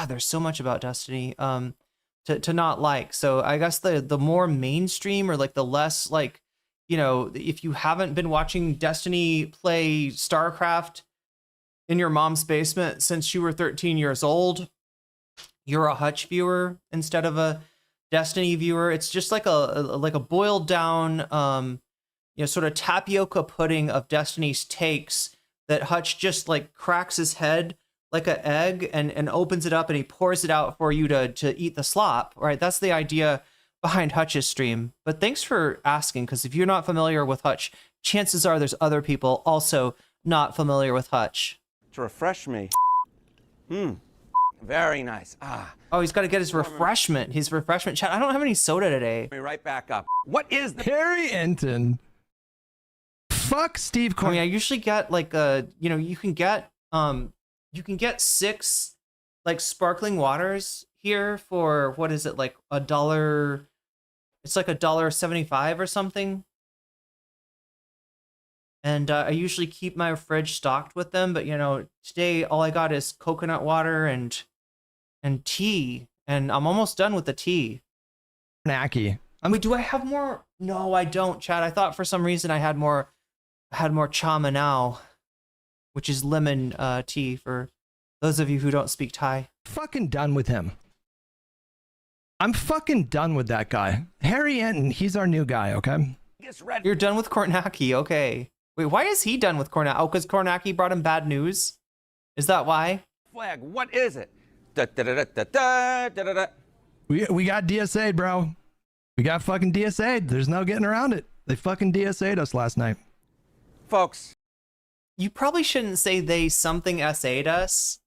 there's so much about Destiny to not like. So I guess the more mainstream or like the less like, you know, if you haven't been watching Destiny play StarCraft in your mom's basement since you were 13 years old, you're a Hutch viewer instead of a Destiny viewer. It's just like a boiled down, you know, sort of tapioca pudding of Destiny's takes that Hutch just like cracks his head like an egg and opens it up and he pours it out for you to eat the slop, right? That's the idea behind Hutch's stream. But thanks for asking, because if you're not familiar with Hutch, chances are there's other people also not familiar with Hutch. To refresh me. Very nice. Oh, he's got to get his refreshment. His refreshment chat. I don't have any soda today. Let me right back up. What is the Harry Enton? Fuck Steve I mean, I usually get like you know, you can get 6 like sparkling waters here for, what is it, like $1? It's like $1.75 or something. And I usually keep my fridge stocked with them, but you know, today all I got is coconut water and tea, and I'm almost done with the tea. Knacky. Wait, do I have more? No, I don't, Chad. I thought for some reason I had more chama now, which is lemon tea for those of you who don't speak Thai. Fucking done with him. I'm fucking done with that guy. Harry Enton, he's our new guy, okay? You're done with Kornacki, okay. Wait, why is he done with Kornacki? Oh, because Kornacki brought him bad news? Is that why? flag? What is it? Da, da, da, da, da, da, da, da. We got DSA'd, bro. We got fucking DSA'd. There's no getting around it. They fucking DSA'd us last night. Folks. You probably shouldn't say they something SA'd us.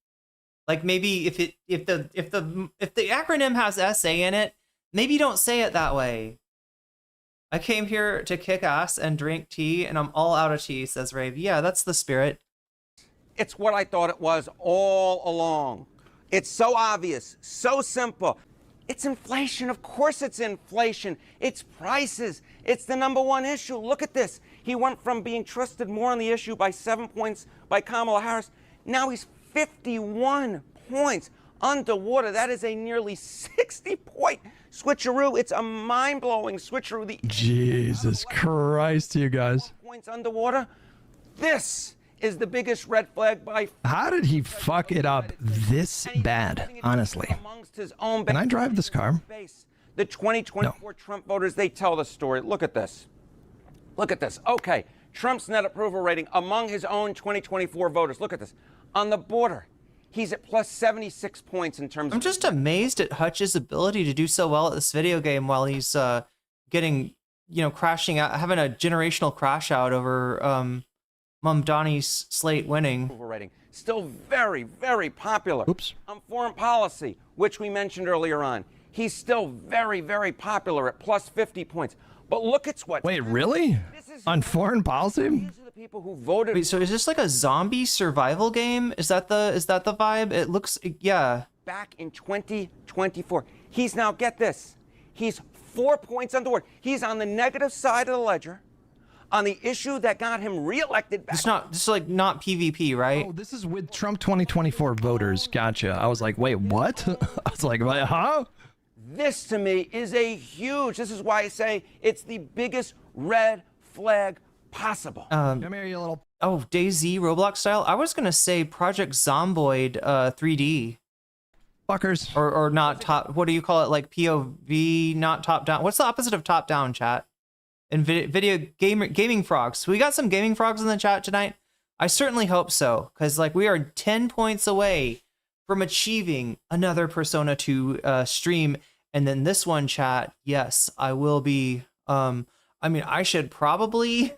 Like maybe if the acronym has SA in it, maybe don't say it that way. I came here to kick ass and drink tea, and I'm all out of tea, says Rave. Yeah, that's the spirit. It's what I thought it was all along. It's so obvious, so simple. It's inflation. Of course it's inflation. It's prices. It's the #1 issue. Look at this. He went from being trusted more on the issue by 7 points by Kamala Harris. Now he's 51 points underwater. That is a nearly 60-point switcheroo. It's a mind-blowing switcheroo. Jesus Christ, you guys. Points underwater. This is the biggest red flag by... How did he fuck it up this bad, honestly? Can I drive this car? The 2024 Trump voters, they tell the story. Look at this. Look at this. Okay, Trump's net approval rating among his own 2024 voters. Look at this. On the border, he's at plus 76 points in terms of... I'm just amazed at Hutch's ability to do so well at this video game while he's getting, crashing out, having a generational crash out over Mom Donnie's slate winning. Rating. Still very, very popular. Oops. On foreign policy, which we mentioned earlier on, he's still very, very popular at plus 50 points. But look at what... Wait, really? On foreign policy? These are the people who voted... Wait, so is this like a zombie survival game? Is that the vibe? It looks, yeah. Back in 2024, he's now, get this, he's 4 points underwater. He's on the negative side of the ledger on the issue that got him reelected back. This is like not PvP, right? Oh, this is with Trump 2024 voters. Gotcha. I was like, wait, what? I was like, huh? This to me is a huge, this is why I say it's the biggest red flag possible. Come here, you little. Oh, DayZ Roblox style. I was gonna say Project Zomboid 3D. Fuckers. Or not top. What do you call it? Like POV, not top down. What's the opposite of top down, chat? And gaming frogs. We got some gaming frogs in the chat tonight. I certainly hope so, because like we are 10 points away from achieving another Persona 2 stream, and then this one, chat. Yes, I will be. I mean, I should probably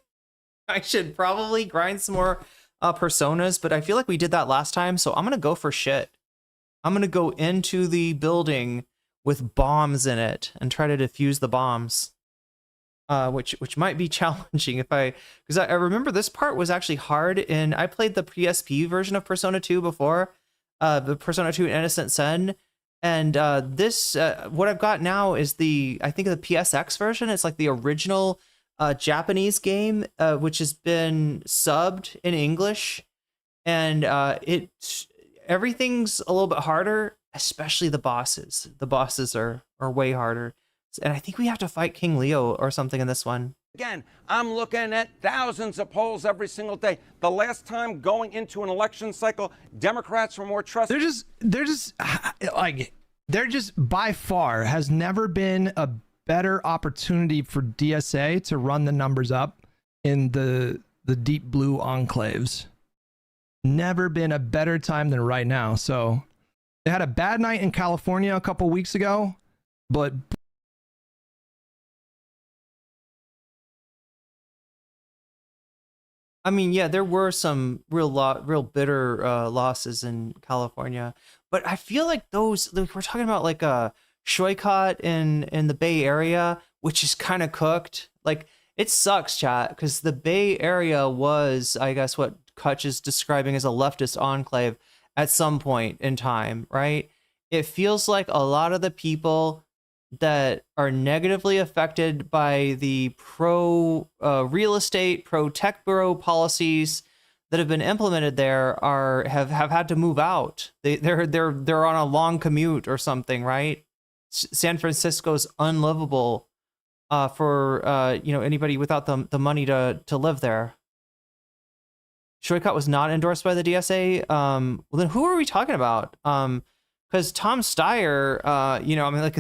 grind some more Personas, but I feel like we did that last time, so I'm gonna go for shit. I'm gonna go into the building with bombs in it and try to defuse the bombs, which might be challenging because I remember this part was actually hard. And I played the PSP version of Persona 2 before, the Persona 2 Innocent Sin, and this what I've got now is I think the PSX version. It's like the original Japanese game, which has been subbed in English, and everything's a little bit harder, especially the bosses. The bosses are way harder. And I think we have to fight King Leo or something in this one. Again, I'm looking at thousands of polls every single day. The last time going into an election cycle, Democrats were more trusted. They're just by far has never been a better opportunity for DSA to run the numbers up in the deep blue enclaves. Never been a better time than right now. So they had a bad night in California a couple weeks ago, but I mean, yeah, there were some real bitter losses in California, but I feel like those, like we're talking about like a Shoycott in the Bay Area, which is kind of cooked. Like it sucks, chat, because the Bay Area was, I guess, what Hutch is describing as a leftist enclave at some point in time, right? It feels like a lot of the people that are negatively affected by the pro real estate, pro tech bureau policies that have been implemented there have had to move out. They're on a long commute or something, right? San Francisco's unlivable for anybody without the money to live there. Shoycott was not endorsed by the DSA. Well, then who are we talking about? Because Tom Steyer, like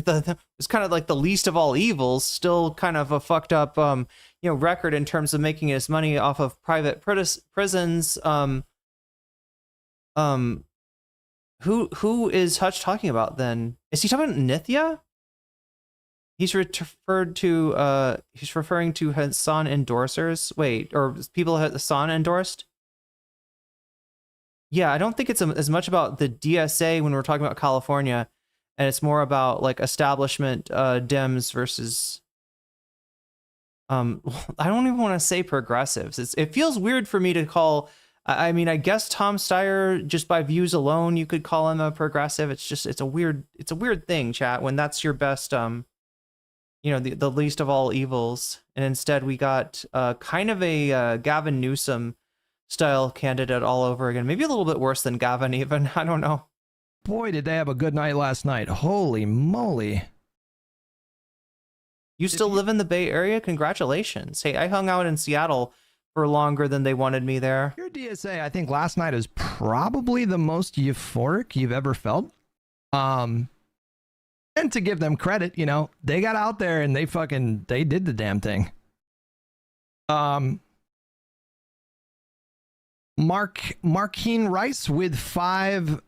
it's kind of like the least of all evils. Still kind of a fucked up, record in terms of making his money off of private prisons. Who is Hutch talking about then? Is he talking about Nithya? He's referring to Hasan endorsers. Wait, or people Hasan endorsed? Yeah, I don't think it's as much about the DSA when we're talking about California, and it's more about like establishment Dems versus I don't even want to say progressives. It feels weird for me to call. I mean, I guess Tom Steyer, just by views alone, you could call him a progressive. It's a weird thing, chat, when that's your best the least of all evils, and instead we got kind of a Gavin Newsom style candidate all over again. Maybe a little bit worse than Gavin even. I don't know. Boy, did they have a good night last night. Holy moly. You still live in the Bay Area? Congratulations. Hey, I hung out in Seattle for longer than they wanted me there. Your DSA, I think last night is probably the most euphoric you've ever felt. And to give them credit, they got out there and they did the damn thing. Markeen Rice with 5.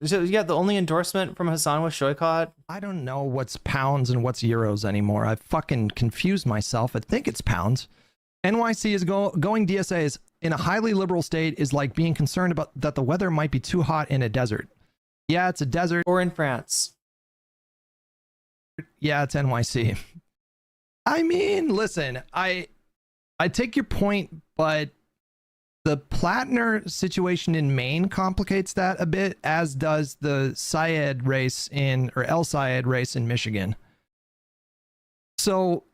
So yeah, the only endorsement from Hasan was Shoycott. I don't know what's pounds and what's euros anymore. I fucking confused myself. I think it's pounds. NYC is going DSA is in a highly liberal state is like being concerned about that the weather might be too hot in a desert. Yeah, it's a desert. Or in France. Yeah, it's NYC. I mean, listen, I take your point, but the Plattner situation in Maine complicates that a bit, as does the Syed race El Syed race in Michigan. So,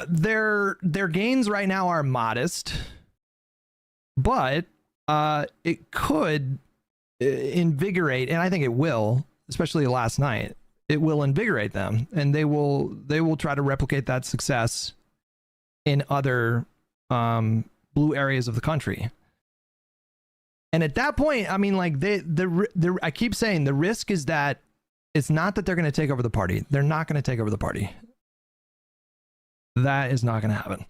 their gains right now are modest, but it could invigorate, and I think it will, especially last night. It will invigorate them, and they will try to replicate that success in other blue areas of the country. And at that point, I mean, like I keep saying the risk is that it's not that they're going to take over the party. They're not going to take over the party. That is not going to happen.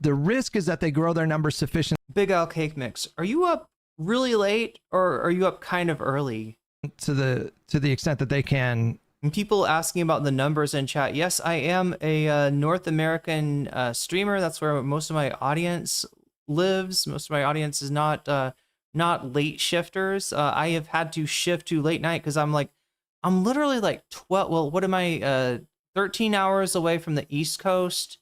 The risk is that they grow their numbers sufficient. Big Al Cake Mix, are you up really late or are you up kind of early? To the extent that they can. And people asking about the numbers in chat. Yes, I am a North American streamer. That's where most of my audience lives. Most of my audience is not late shifters. I have had to shift to late night because I'm literally like 12. Well, what am I? 13 hours away from the East Coast,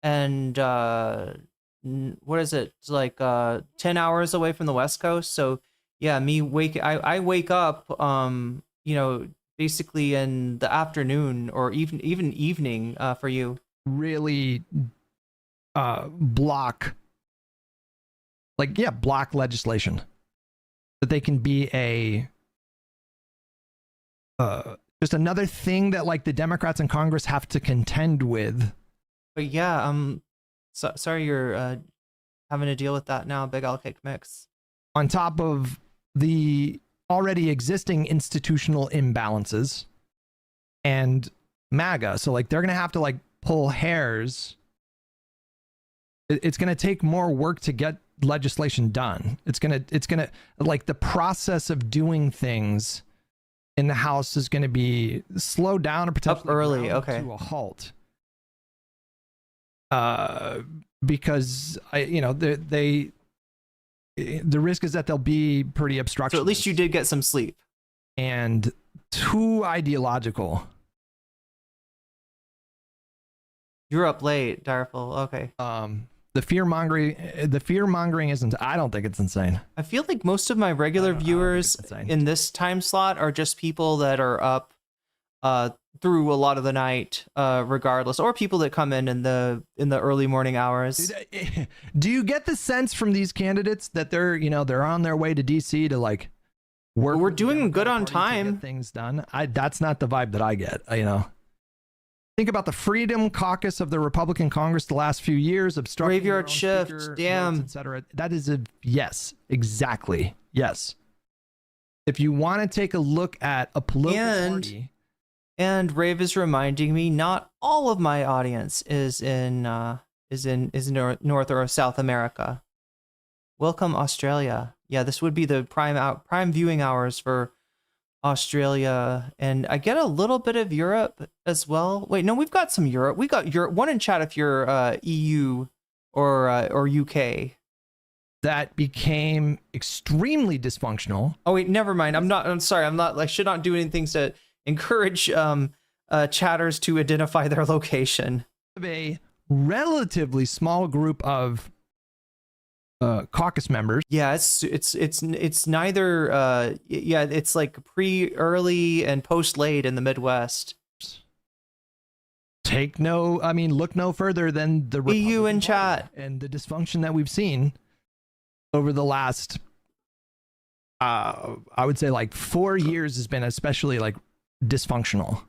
and what is it? It's like 10 hours away from the West Coast. So yeah, I wake up, basically in the afternoon or even evening for you. Really block legislation that they can be just another thing that like the Democrats in Congress have to contend with. But yeah, sorry you're having to deal with that now, Big Al Cake Mix. On top of the already existing institutional imbalances and MAGA. So like they're going to have to like pull hairs. It's going to take more work to get legislation done. It's going to like the process of doing things in the House is going to be slowed down or potentially up early, to a halt. Because the risk is that they'll be pretty obstructionist. So at least you did get some sleep. And too ideological. You're up late, Direful. Okay. The fear mongering isn't. I don't think it's insane. I feel like most of my regular viewers in this time slot are just people that are up through a lot of the night, regardless, or people that come in the early morning hours. Do you get the sense from these candidates that they're on their way to DC to like work? We're doing good on time. Get things done. That's not the vibe that I get. Think about the Freedom Caucus of the Republican Congress the last few years, obstructing graveyard shift, damn, etc. That is a yes, exactly, yes. If you want to take a look at a political party, and Rave is reminding me, not all of my audience is in North or South America. Welcome, Australia. Yeah, this would be the prime viewing hours for Australia, and I get a little bit of Europe as well. Wait, no, we've got some Europe. We got Europe. One in chat if you're EU or UK. That became extremely dysfunctional. Oh wait, never mind. I'm sorry. I should not do anything to encourage chatters to identify their location. A relatively small group of caucus members. Yeah, it's neither it's like pre-early and post-late in the Midwest. Look no further than the EU in chat and the dysfunction that we've seen over the last I would say like 4 years has been especially like dysfunctional.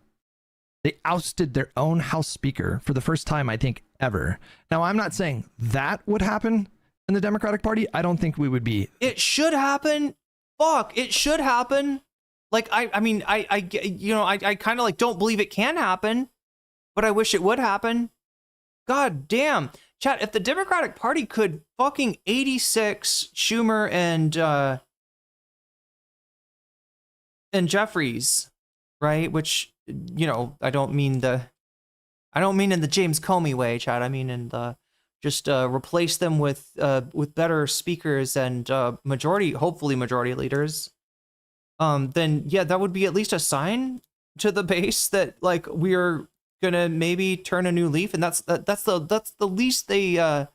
They ousted their own House Speaker for the first time, I think, ever. Now, I'm not saying that would happen in the Democratic Party. I don't think we would be. It should happen. Fuck, it should happen. Like, I kind of like don't believe it can happen, but I wish it would happen. God damn. Chat, if the Democratic Party could fucking 86 Schumer and Jeffries, right? Which, I don't mean in the James Comey way, chat. I mean in the just replace them with better speakers and hopefully majority leaders. Then yeah, that would be at least a sign to the base that like we're gonna maybe turn a new leaf, and that's the least they don't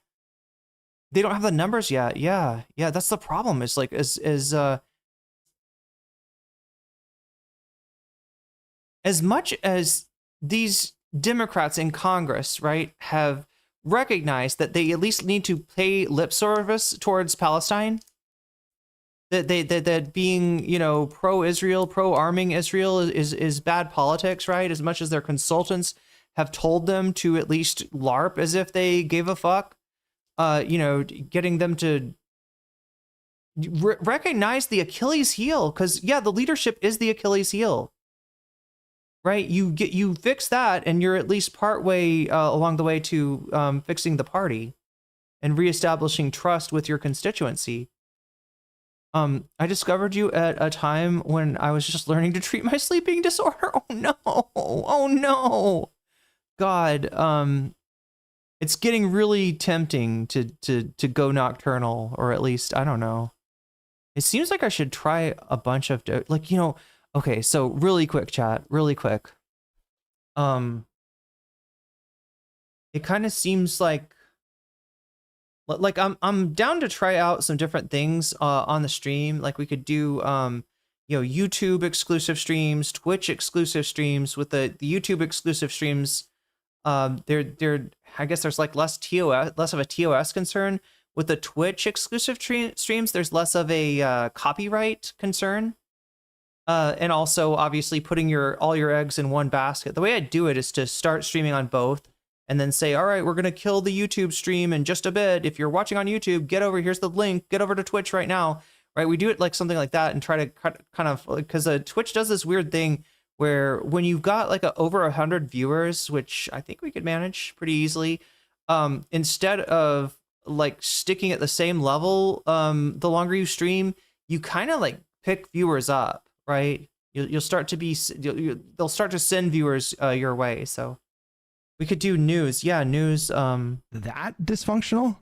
have the numbers yet. Yeah, that's the problem. It's like as much as these Democrats in Congress, right, have recognized that they at least need to pay lip service towards Palestine, that being, pro-Israel, pro-arming Israel is bad politics, right? As much as their consultants have told them to at least LARP as if they gave a fuck. Getting them to recognize the Achilles heel, because yeah, the leadership is the Achilles heel, right? You fix that, and you're at least partway along the way to fixing the party and reestablishing trust with your constituency. I discovered you at a time when I was just learning to treat my sleeping disorder. Oh no, God. It's getting really tempting to go nocturnal, or at least, I don't know. It seems like I should try a bunch of, okay, so really quick, chat, really quick. It kind of seems like I'm down to try out some different things on the stream. Like we could do, YouTube exclusive streams, Twitch exclusive streams. With the YouTube exclusive streams, I guess there's like less of a TOS concern. With the Twitch exclusive streams, there's less of a copyright concern. And also obviously putting all your eggs in one basket. The way I do it is to start streaming on both and then say, all right, we're going to kill the YouTube stream in just a bit. If you're watching on YouTube, here's the link, get over to Twitch right now. Right? We do it like something like that and try to kind of, because Twitch does this weird thing where when you've got like over 100 viewers, which I think we could manage pretty easily, instead of like sticking at the same level, the longer you stream, you kind of like pick viewers up, right? You'll start to they'll start to send viewers your way. So we could do news. Yeah, news. That dysfunctional?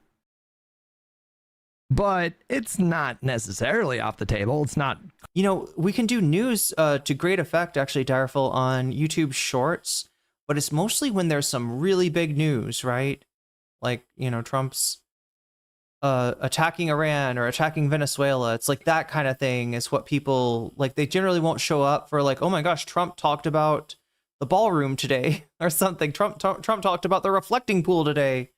But it's not necessarily off the table. It's not. We can do news to great effect, actually, Direful, on YouTube Shorts. But it's mostly when there's some really big news, right? Like, Trump's attacking Iran or attacking Venezuela. It's like that kind of thing is what people, like, they generally won't show up for, like, oh my gosh, Trump talked about the ballroom today or something. Trump talked about the reflecting pool today.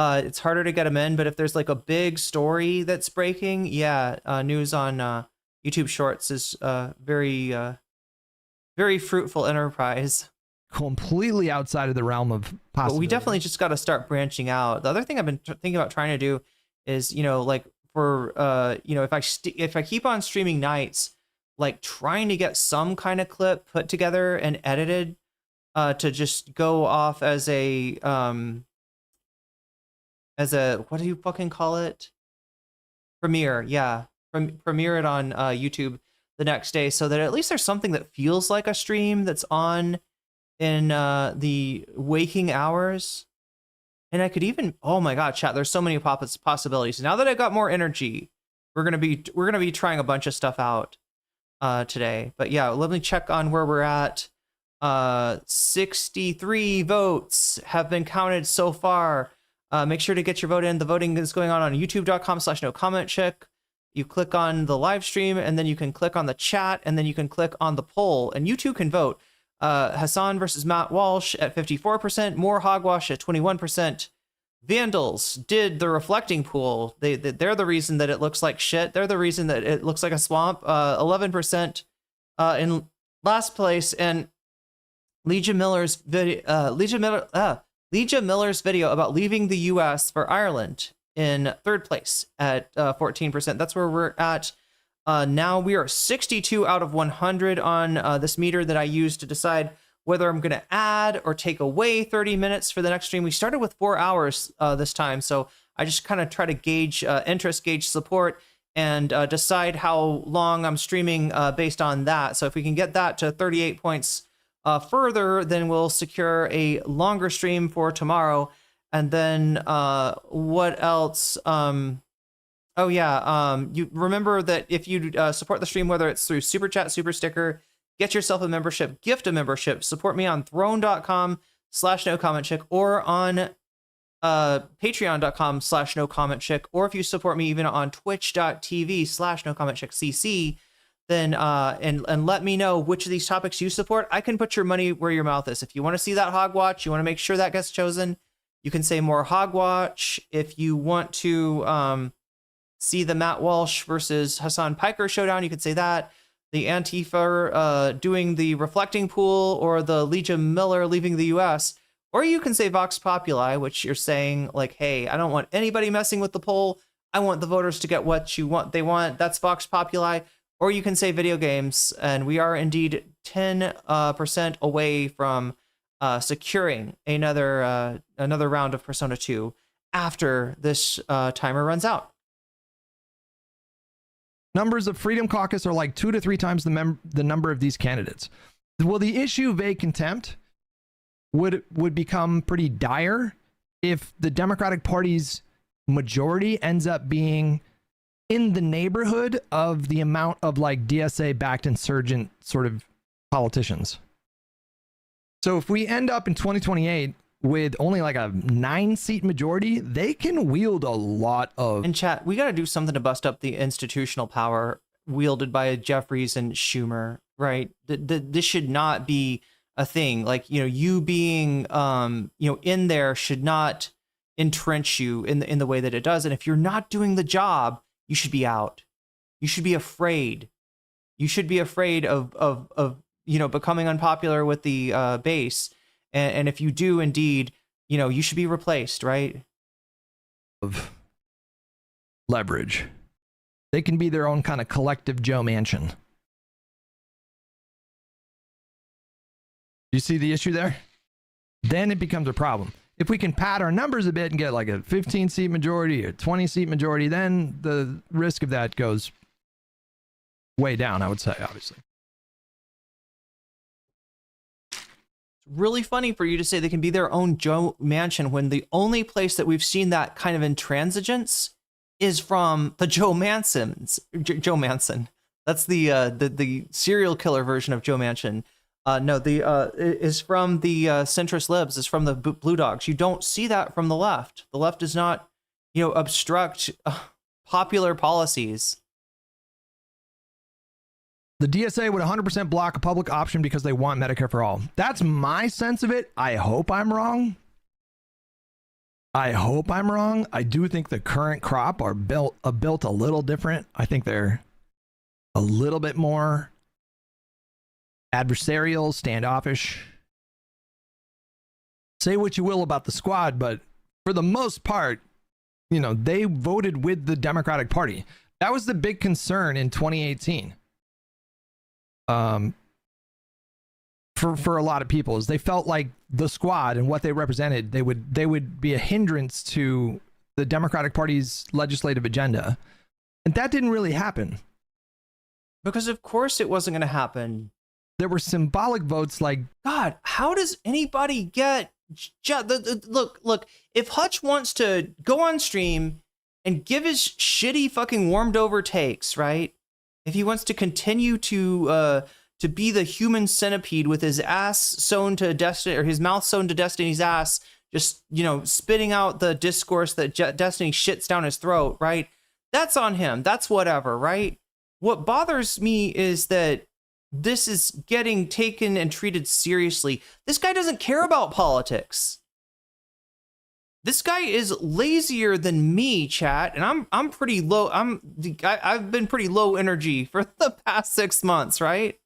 It's harder to get them in, but if there's like a big story that's breaking, news on YouTube Shorts is very fruitful enterprise. Completely outside of the realm of possibility. But we definitely just got to start branching out. The other thing I've been thinking about trying to do is, like for if I keep on streaming nights, like trying to get some kind of clip put together and edited to just go off as a what do you fucking call it? Premiere, yeah. Premiere it on YouTube the next day, so that at least there's something that feels like a stream that's on in the waking hours. And I could even, oh my god, chat, there's so many possibilities. Now that I got more energy, we're gonna be trying a bunch of stuff out today. But yeah, let me check on where we're at. 63 votes have been counted so far. Make sure to get your vote in. The voting is going on youtube.com/nocommentchick. You click on the live stream, and then you can click on the chat, and then you can click on the poll, and you too can vote. Hasan versus Matt Walsh at 54%, more Hogwatch at 21%. Vandals did the reflecting pool. They're the reason that it looks like shit. They're the reason that it looks like a swamp. 11% in last place, and Lia Miller's video. Lia Miller's video about leaving the U.S. for Ireland in third place at 14%. That's where we're at. Now we are 62 out of 100 on this meter that I use to decide whether I'm going to add or take away 30 minutes for the next stream. We started with 4 hours this time, so I just kind of try to gauge interest, gauge support, and decide how long I'm streaming based on that. So if we can get that to 38 points further, then we'll secure a longer stream for tomorrow. And then what else? You remember that if you support the stream, whether it's through Super Chat, Super Sticker, get yourself a membership, gift a membership, support me on throne.com/nocommentchick or on patreon.com/nocommentchick, or if you support me even on twitch.tv/nocommentchickcc, then and let me know which of these topics you support. I can put your money where your mouth is. If you want to see that Hogwatch, you want to make sure that gets chosen, you can say more Hogwatch. If you want to see the Matt Walsh versus Hasan Piker showdown, you could say that. The Antifa doing the reflecting pool, or the Lia Miller leaving the U.S., Or you can say Vox Populi, which you're saying like, hey, I don't want anybody messing with the poll. I want the voters to get what they want. That's Vox Populi. Or you can say video games, and we are indeed 10% away from securing another round of Persona 2 after this timer runs out. Numbers of Freedom Caucus are like 2 to 3 times the number of these candidates. Will the issue vague contempt would become pretty dire if the Democratic Party's majority ends up being in the neighborhood of the amount of like DSA backed insurgent sort of politicians? So if we end up in 2028 with only like a 9-seat majority, they can wield a lot of... In chat, we got to do something to bust up the institutional power wielded by Jeffries and Schumer, right? This should not be a thing. Like, you being, in there should not entrench you in the way that it does. And if you're not doing the job, you should be out. You should be afraid. You should be afraid of becoming unpopular with the base. And if you do indeed, you should be replaced, right? Of leverage. They can be their own kind of collective Joe Manchin. You see the issue there? Then it becomes a problem. If we can pad our numbers a bit and get like a 15-seat majority or 20-seat majority, then the risk of that goes way down, I would say, obviously. Really funny for you to say they can be their own Joe Manchin when the only place that we've seen that kind of intransigence is from the Joe Manson. That's the serial killer version of Joe Manchin. Is from the centrist libs, is from the Blue Dogs. You don't see that from the left. The left does not, obstruct popular policies. The DSA would 100% block a public option because they want Medicare for all. That's my sense of it. I hope I'm wrong. I do think the current crop are built a little different. I think they're a little bit more adversarial, standoffish. Say what you will about the squad, but for the most part, they voted with the Democratic Party. That was the big concern in 2018. For a lot of people, is they felt like the squad and what they represented, they would be a hindrance to the Democratic Party's legislative agenda. And that didn't really happen. Because of course it wasn't going to happen. There were symbolic votes like... God, how does anybody get... Look, if Hutch wants to go on stream and give his shitty fucking warmed over takes, right? If he wants to continue to be the human centipede with his ass sewn to Destiny, or his mouth sewn to Destiny's ass, just, spitting out the discourse that Destiny shits down his throat, right? That's on him. That's whatever, right? What bothers me is that this is getting taken and treated seriously. This guy doesn't care about politics. This guy is lazier than me, chat, and I'm pretty low. I've been pretty low energy for the past 6 months, right?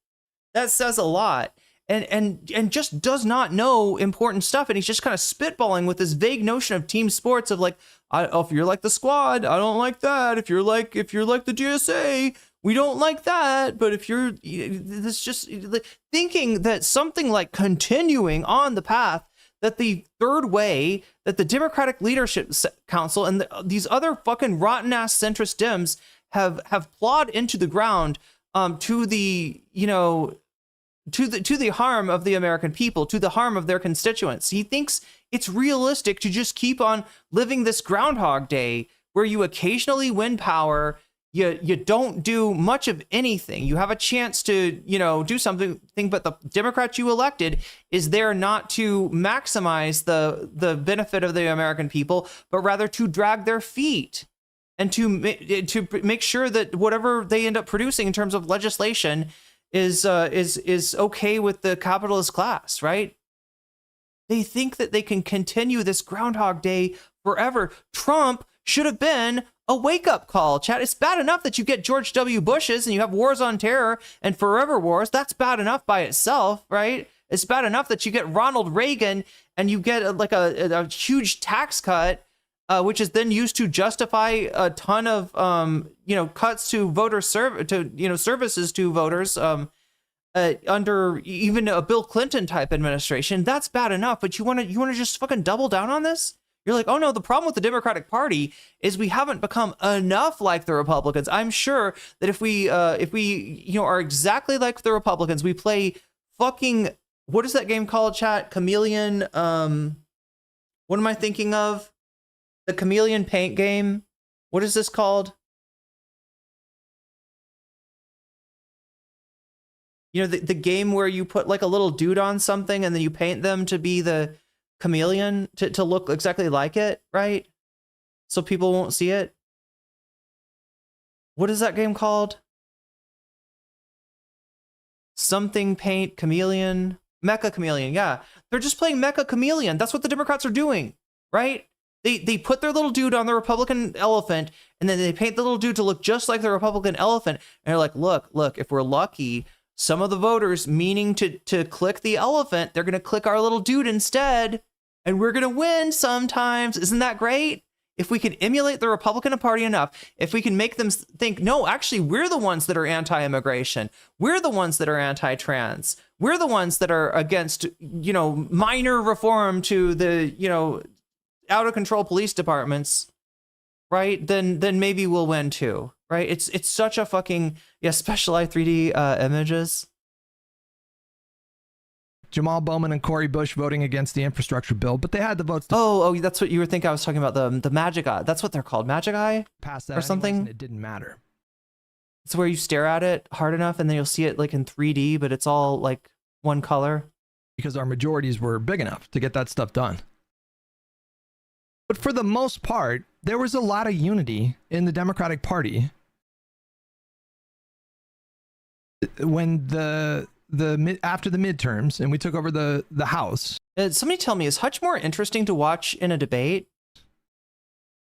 That says a lot. And just does not know important stuff, and he's just kind of spitballing with this vague notion of team sports of like, if you're like the squad, I don't like that. If you're like the DSA, we don't like that. But if you're this, just thinking that something like continuing on the path that the third way, that the Democratic Leadership Council and these other fucking rotten ass centrist Dems have plowed into the ground to the harm of the American people, to the harm of their constituents. He thinks it's realistic to just keep on living this Groundhog Day where you occasionally win power. You don't do much of anything. You have a chance to, do something, but the Democrat you elected is there not to maximize the benefit of the American people, but rather to drag their feet and to make sure that whatever they end up producing in terms of legislation is okay with the capitalist class, right? They think that they can continue this Groundhog Day forever. Trump should have been a wake-up call, chat. It's bad enough that you get George W. Bushes and you have wars on terror and forever wars. That's bad enough by itself, right? It's bad enough that you get Ronald Reagan and you get a huge tax cut, which is then used to justify a ton of cuts to services to voters under even a Bill Clinton type administration. That's bad enough, but you want to just fucking double down on this? You're like, oh no, the problem with the Democratic Party is we haven't become enough like the Republicans. I'm sure that if we are exactly like the Republicans, we play fucking, what is that game called, chat? Chameleon. What am I thinking of? The Chameleon Paint game. What is this called? You know, the game where you put like a little dude on something and then you paint them to be the chameleon, to look exactly like it, right? So people won't see it. What is that game called? Something paint chameleon. Mecha Chameleon, yeah. They're just playing Mecha Chameleon. That's what the Democrats are doing, right? They put their little dude on the Republican elephant, and then they paint the little dude to look just like the Republican elephant. And they're like, look, if we're lucky, some of the voters meaning to click the elephant, they're going to click our little dude instead, and we're going to win sometimes. Isn't that great? If we can emulate the Republican Party enough, if we can make them think, no, actually, we're the ones that are anti-immigration. We're the ones that are anti-trans. We're the ones that are against, minor reform to the, out of control police departments, right? Then maybe we'll win too, right? It's such a fucking, specialized 3D images. Jamal Bowman and Cory Bush voting against the infrastructure bill, but they had the votes. Oh, that's what you were thinking. I was talking about the Magic Eye. That's what they're called, Magic Eye, pass that or something. And it didn't matter. It's where you stare at it hard enough, and then you'll see it like in 3D, but it's all like one color. Because our majorities were big enough to get that stuff done. But for the most part, there was a lot of unity in the Democratic Party when after the midterms and we took over the House. Somebody tell me, is Hutch more interesting to watch in a debate?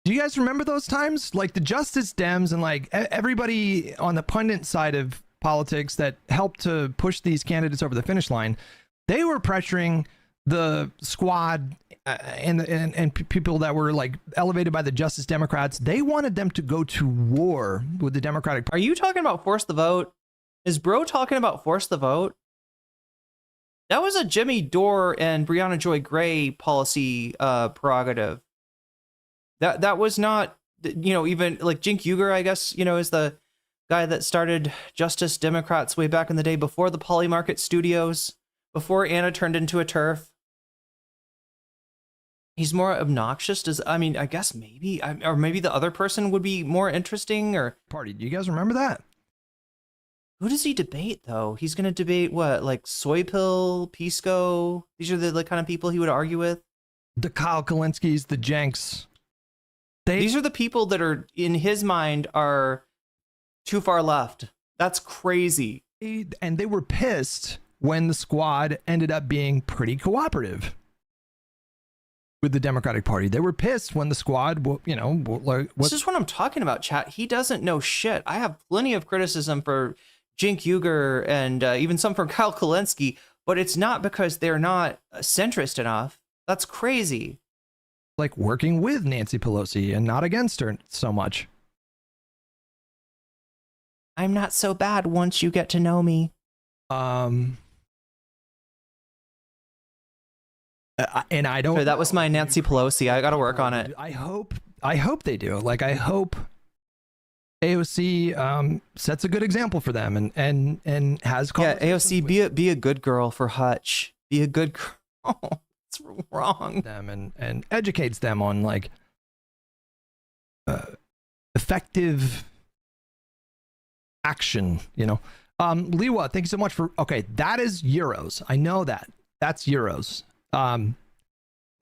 Do you guys remember those times? Like the Justice Dems and like everybody on the pundit side of politics that helped to push these candidates over the finish line, they were pressuring the squad and people that were like elevated by the Justice Democrats. They wanted them to go to war with the Democratic Party. Are you talking about force the vote? Is bro talking about force the vote? That was a Jimmy Dore and Breonna Joy Gray policy prerogative. That was not, even like Cenk Uygur, I guess, is the guy that started Justice Democrats way back in the day, before the Poly Market Studios, before Anna turned into a turf. He's more obnoxious. I guess maybe, or maybe the other person would be more interesting. Or party. Do you guys remember that? Who does he debate though? He's going to debate what, like Soypill, Pisco? These are the kind of people he would argue with. The Kyle Kalinskis, the Jenks. These are the people that are, in his mind, are too far left. That's crazy. And they were pissed when the squad ended up being pretty cooperative with the Democratic Party. They were pissed when the squad, This is what I'm talking about, chat. He doesn't know shit. I have plenty of criticism for Cenk Uygur and even some for Kyle Kalinske, but it's not because they're not centrist enough. That's crazy. Like working with Nancy Pelosi and not against her so much. I'm not so bad once you get to know me. And I don't. Sorry, that was my Nancy Pelosi. I got to work on it. I hope they do. Like, I hope AOC sets a good example for them and has. Yeah, AOC, be a good girl for Hutch. Be a good girl. It's wrong. Them and educates them on like effective action. Liwa, thank you so much for. Okay, that is euros. I know that. That's euros. Liwa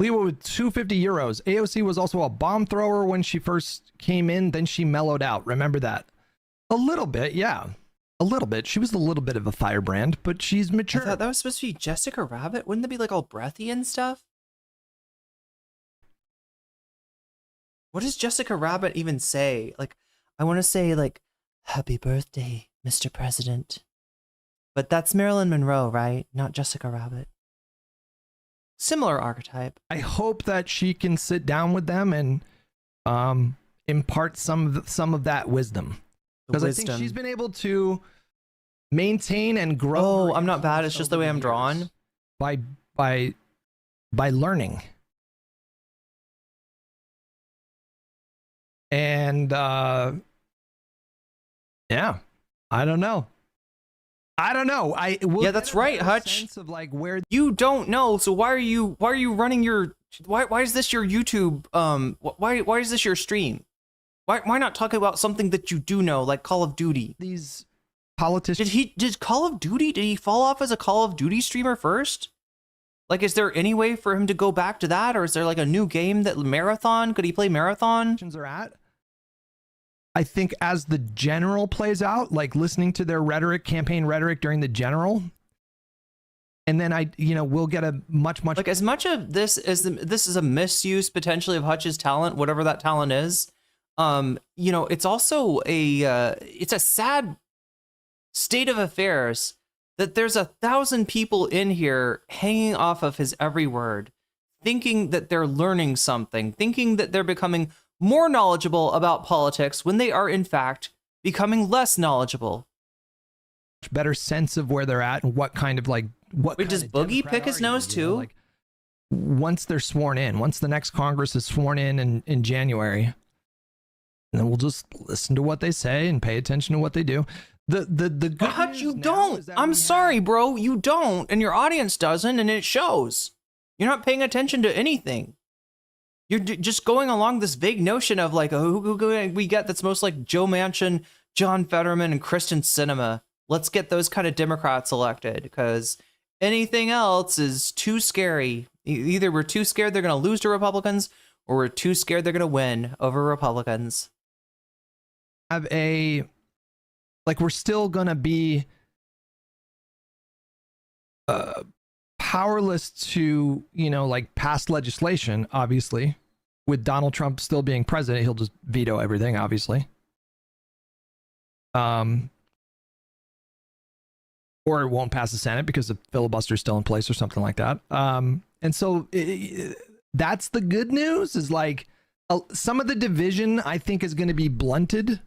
with 250 euros. AOC was also a bomb thrower when she first came in. Then she mellowed out. Remember that? A little bit, yeah. A little bit. She was a little bit of a firebrand, but she's mature. I thought that was supposed to be Jessica Rabbit. Wouldn't that be like all breathy and stuff? What does Jessica Rabbit even say? Like, I want to say like, "Happy birthday, Mr. President." But that's Marilyn Monroe, right? Not Jessica Rabbit. Similar archetype. I hope that she can sit down with them and impart some of that wisdom, because I think she's been able to maintain and grow. Oh, I'm not bad. It's just the way I'm drawn. By learning. And yeah, I don't know. Yeah, that's right, Hutch. Sense of like where you don't know. So why are you running your why is this your YouTube why is this your stream? Why not talk about something that you do know, like Call of Duty? These politicians. Did Call of Duty, did he fall off as a Call of Duty streamer first? Like, is there any way for him to go back to that, or is there like a new game that Marathon? Could he play Marathon? Are at? I think as the general plays out, like listening to their rhetoric, campaign rhetoric during the general, and then we'll get a much like as much of this as this is a misuse potentially of Hutch's talent, whatever that talent is. It's also it's a sad state of affairs that there's 1,000 people in here hanging off of his every word, thinking that they're learning something, thinking that they're becoming more knowledgeable about politics when they are in fact becoming less knowledgeable. Better sense of where they're at and what kind of like what. Wait, does Boogie pick his nose too? Like, once they're sworn in, once the next Congress is sworn in January, and then we'll just listen to what they say and pay attention to what they do. The good Hutch, you don't. I'm sorry, bro, you don't, and your audience doesn't, and it shows. You're not paying attention to anything. You're just going along this vague notion of like, who we get that's most like Joe Manchin, John Fetterman, and Kristen Sinema. Let's get those kind of Democrats elected, because anything else is too scary. Either we're too scared they're going to lose to Republicans, or we're too scared they're going to win over Republicans. Have we're still going to be powerless to, pass legislation, obviously. With Donald Trump still being president, he'll just veto everything, obviously. Or it won't pass the Senate because the filibuster is still in place or something like that. And so that's the good news, is like some of the division I think is going to be blunted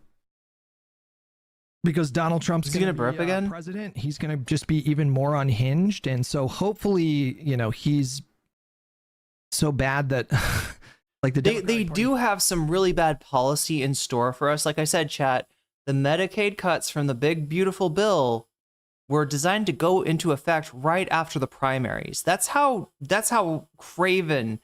because Donald Trump's going to burp again. President. He's going to just be even more unhinged. And so hopefully, he's so bad that like they do have some really bad policy in store for us. Like I said, chat, the Medicaid cuts from the big, beautiful bill were designed to go into effect right after the primaries. That's how craven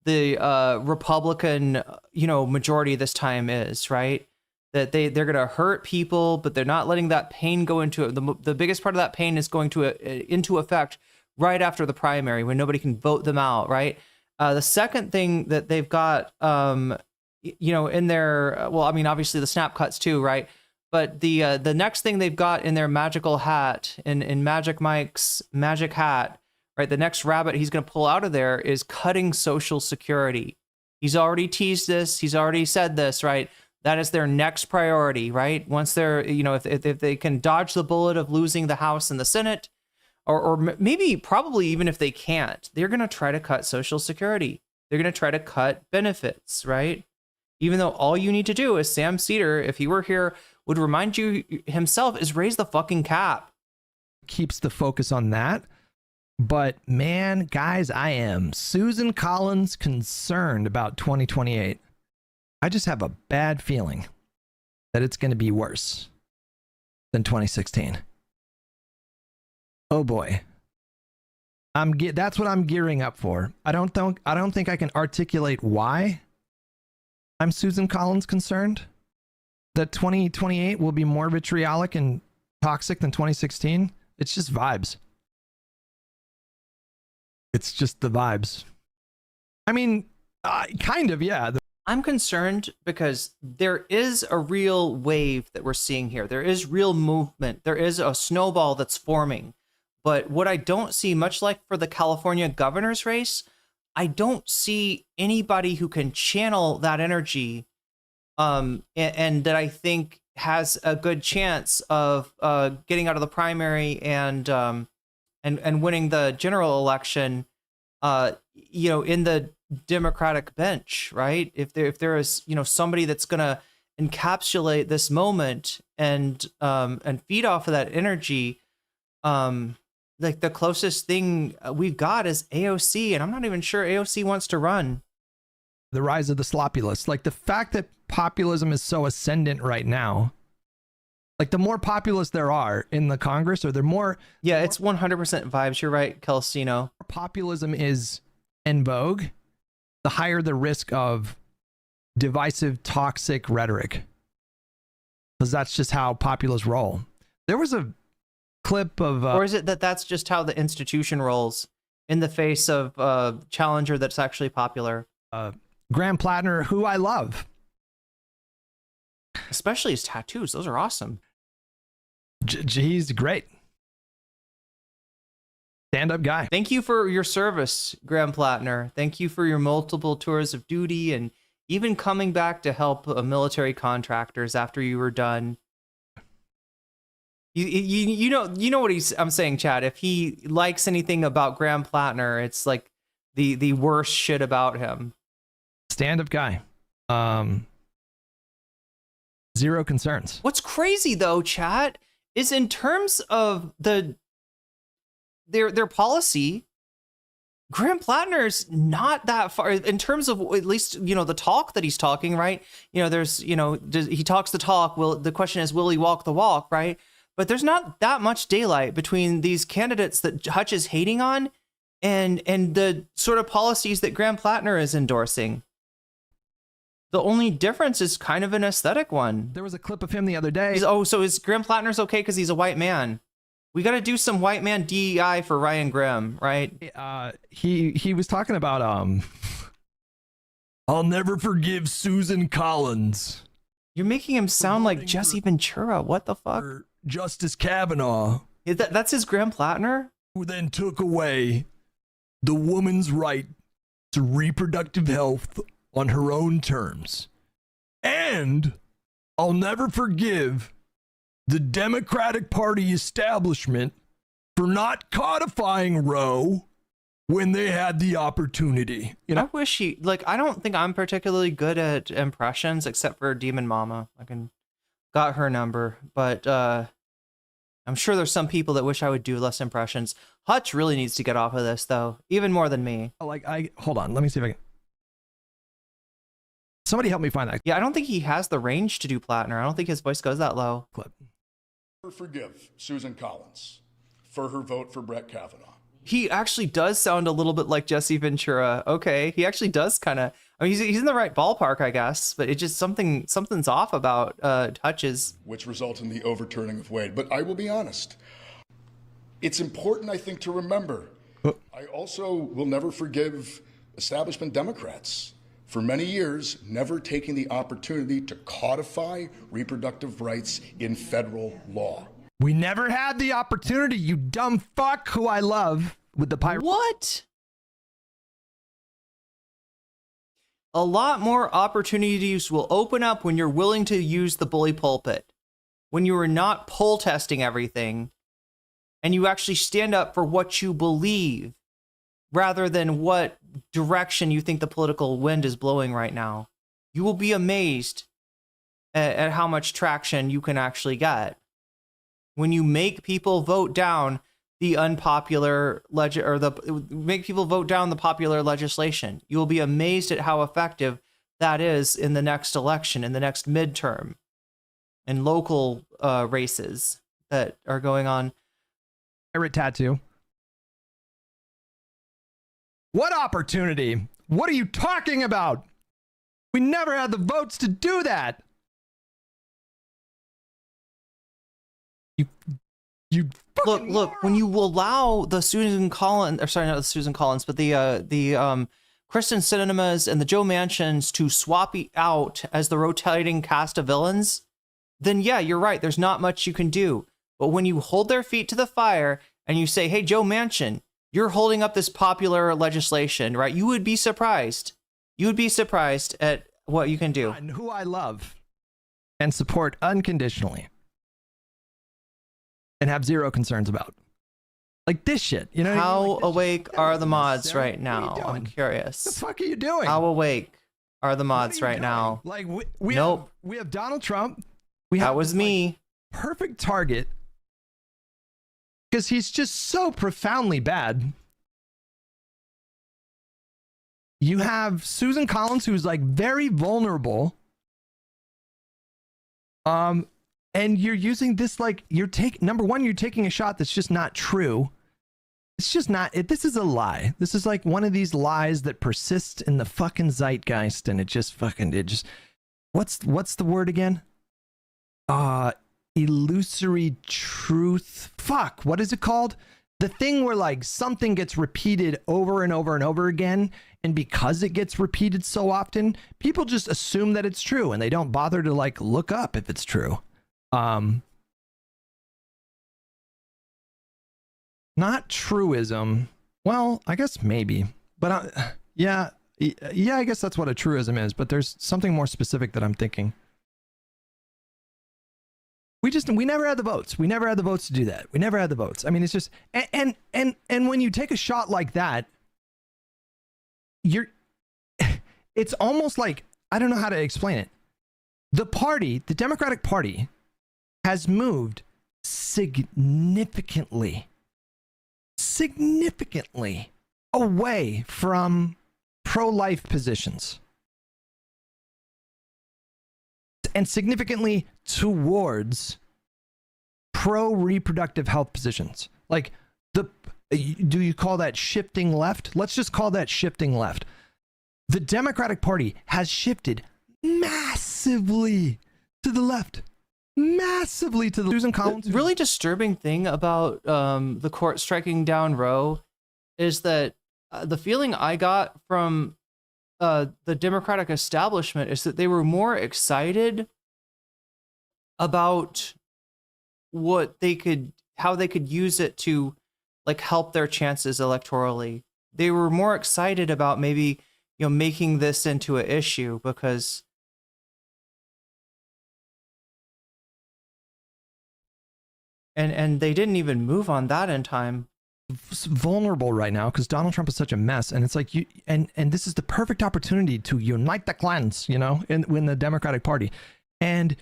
the Republican, majority this time is, right? That they're going to hurt people, but they're not letting that pain go into it. The biggest part of that pain is going to into effect right after the primary when nobody can vote them out, right? The second thing that they've got, in their, well, I mean, obviously the snap cuts too, right? But the next thing they've got in their magical hat, in Magic Mike's magic hat, right? The next rabbit he's going to pull out of there is cutting Social Security. He's already teased this. He's already said this, right? That is their next priority, right? Once they're, if they can dodge the bullet of losing the House and the Senate, or maybe probably even if they can't, they're going to try to cut Social Security. They're going to try to cut benefits, right? Even though all you need to do is Sam Cedar, if he were here, would remind you himself, is raise the fucking cap. Keeps the focus on that. But man, guys, I am Susan Collins concerned about 2028. I just have a bad feeling that it's going to be worse than 2016. Oh boy. That's what I'm gearing up for. I don't think I can articulate why I'm Susan Collins concerned that 2028 will be more vitriolic and toxic than 2016. It's just vibes. It's just the vibes. I mean, kind of, yeah. I'm concerned because there is a real wave that we're seeing here. There is real movement. There is a snowball that's forming. But what I don't see, much like for the California governor's race, I don't see anybody who can channel that energy and that I think has a good chance of getting out of the primary and winning the general election, you know, in the Democratic bench, right? If there is, you know, somebody that's gonna encapsulate this moment and feed off of that energy, like the closest thing we've got is AOC, and I'm not even sure AOC wants to run. The rise of the sloppulist, like the fact that populism is so ascendant right now. Like the more populists there are in the Congress, or the more, yeah, it's 100% vibes. You're right, Kelsino. Populism is in vogue, the higher the risk of divisive, toxic rhetoric. Because that's just how populists roll. There was a clip of, or is it that that's just how the institution rolls in the face of a challenger that's actually popular? Graham Plattner, who I love. Especially his tattoos. Those are awesome. He's great. Stand-up guy. Thank you for your service, Graham Plattner. Thank you for your multiple tours of duty and even coming back to help military contractors after you were done. You know what I'm saying, Chad. If he likes anything about Graham Plattner, it's like the worst shit about him. Stand-up guy. Zero concerns. What's crazy though, Chad, is in terms of their policy, Graham Plattner's not that far in terms of, at least, you know, the talk that he's talking, right? You know, there's, you know, he talks the talk. The question is, will he walk the walk, right? But there's not that much daylight between these candidates that Hutch is hating on and the sort of policies that Graham Plattner is endorsing. The only difference is kind of an aesthetic one. There was a clip of him the other day. So is Graham Plattner's okay because he's a white man? We got to do some white man DEI for Ryan Graham, right? He was talking about I'll never forgive Susan Collins. You're making him sound like Jesse Ventura. What the fuck? Justice Kavanaugh. That's his Graham Plattner? Who then took away the woman's right to reproductive health on her own terms. And I'll never forgive the Democratic Party establishment for not codifying Roe when they had the opportunity. You know, I wish I don't think I'm particularly good at impressions except for Demon Mama. I got her number, but I'm sure there's some people that wish I would do less impressions. Hutch really needs to get off of this though, even more than me. Hold on, let me see if I can. Somebody help me find that. Yeah, I don't think he has the range to do Plattner. I don't think his voice goes that low. Clip. Forgive Susan Collins for her vote for Brett Kavanaugh. He actually does sound a little bit like Jesse Ventura. Okay, he actually does kind of. I mean, he's in the right ballpark, I guess, but it just something's off about Hutch's. Which result in the overturning of Wade. But I will be honest. It's important, I think, to remember. I also will never forgive establishment Democrats for many years never taking the opportunity to codify reproductive rights in federal law. We never had the opportunity, you dumb fuck who I love with the pirate. What? A lot more opportunities will open up when you're willing to use the bully pulpit. When you are not poll testing everything and you actually stand up for what you believe rather than what direction you think the political wind is blowing right now. You will be amazed at how much traction you can actually get when you make people vote down the unpopular make people vote down the popular legislation. You will be amazed at how effective that is in the next election, in the next midterm, and local races that are going on. Pirate tattoo. What opportunity? What are you talking about? We never had the votes to do that. You look. When you allow the Susan Collins, or sorry, not the Susan Collins, but the Kristen Cinemas and the Joe Manchins to swap out as the rotating cast of villains, then yeah, you're right. There's not much you can do. But when you hold their feet to the fire and you say, "Hey, Joe Manchin, you're holding up this popular legislation," right? You would be surprised. You would be surprised at what you can do. And who I love. and support unconditionally and have zero concerns about. Like this shit, you know? How Like awake are the mods right now? I'm curious. What the fuck are you doing? How awake are the mods right now? Like we Nope. have Donald Trump. That was me. Perfect target because he's just so profoundly bad. You have Susan Collins, who's like very vulnerable. And you're using this like number one, you're taking a shot that's just not true. It's just not it. This is a lie. This is like one of these lies that persists in the fucking zeitgeist, and what's the word again? Illusory truth. Fuck, what is it called? The thing where like something gets repeated over and over and over again, and because it gets repeated so often, people just assume that it's true and they don't bother to like look up if it's true. Not truism. Well, I guess maybe, but yeah, I guess that's what a truism is, but there's something more specific that I'm thinking. We never had the votes. We never had the votes to do that. We never had the votes. I mean, it's just, and when you take a shot like that, it's almost like, I don't know how to explain it. The Democratic Party has moved significantly away from pro-life positions and significantly towards pro-reproductive health positions. Like do you call that shifting left? Let's just call that shifting left. The Democratic Party has shifted massively to the left. Massively to the Susan Collins. The really disturbing thing about the court striking down Roe is that the feeling I got from the Democratic establishment is that they were more excited about how they could use it to like help their chances electorally. They were more excited about maybe, making this into an issue because and they didn't even move on that in time. It's vulnerable right now because Donald Trump is such a mess, and it's like and this is the perfect opportunity to unite the clans, in the Democratic Party. And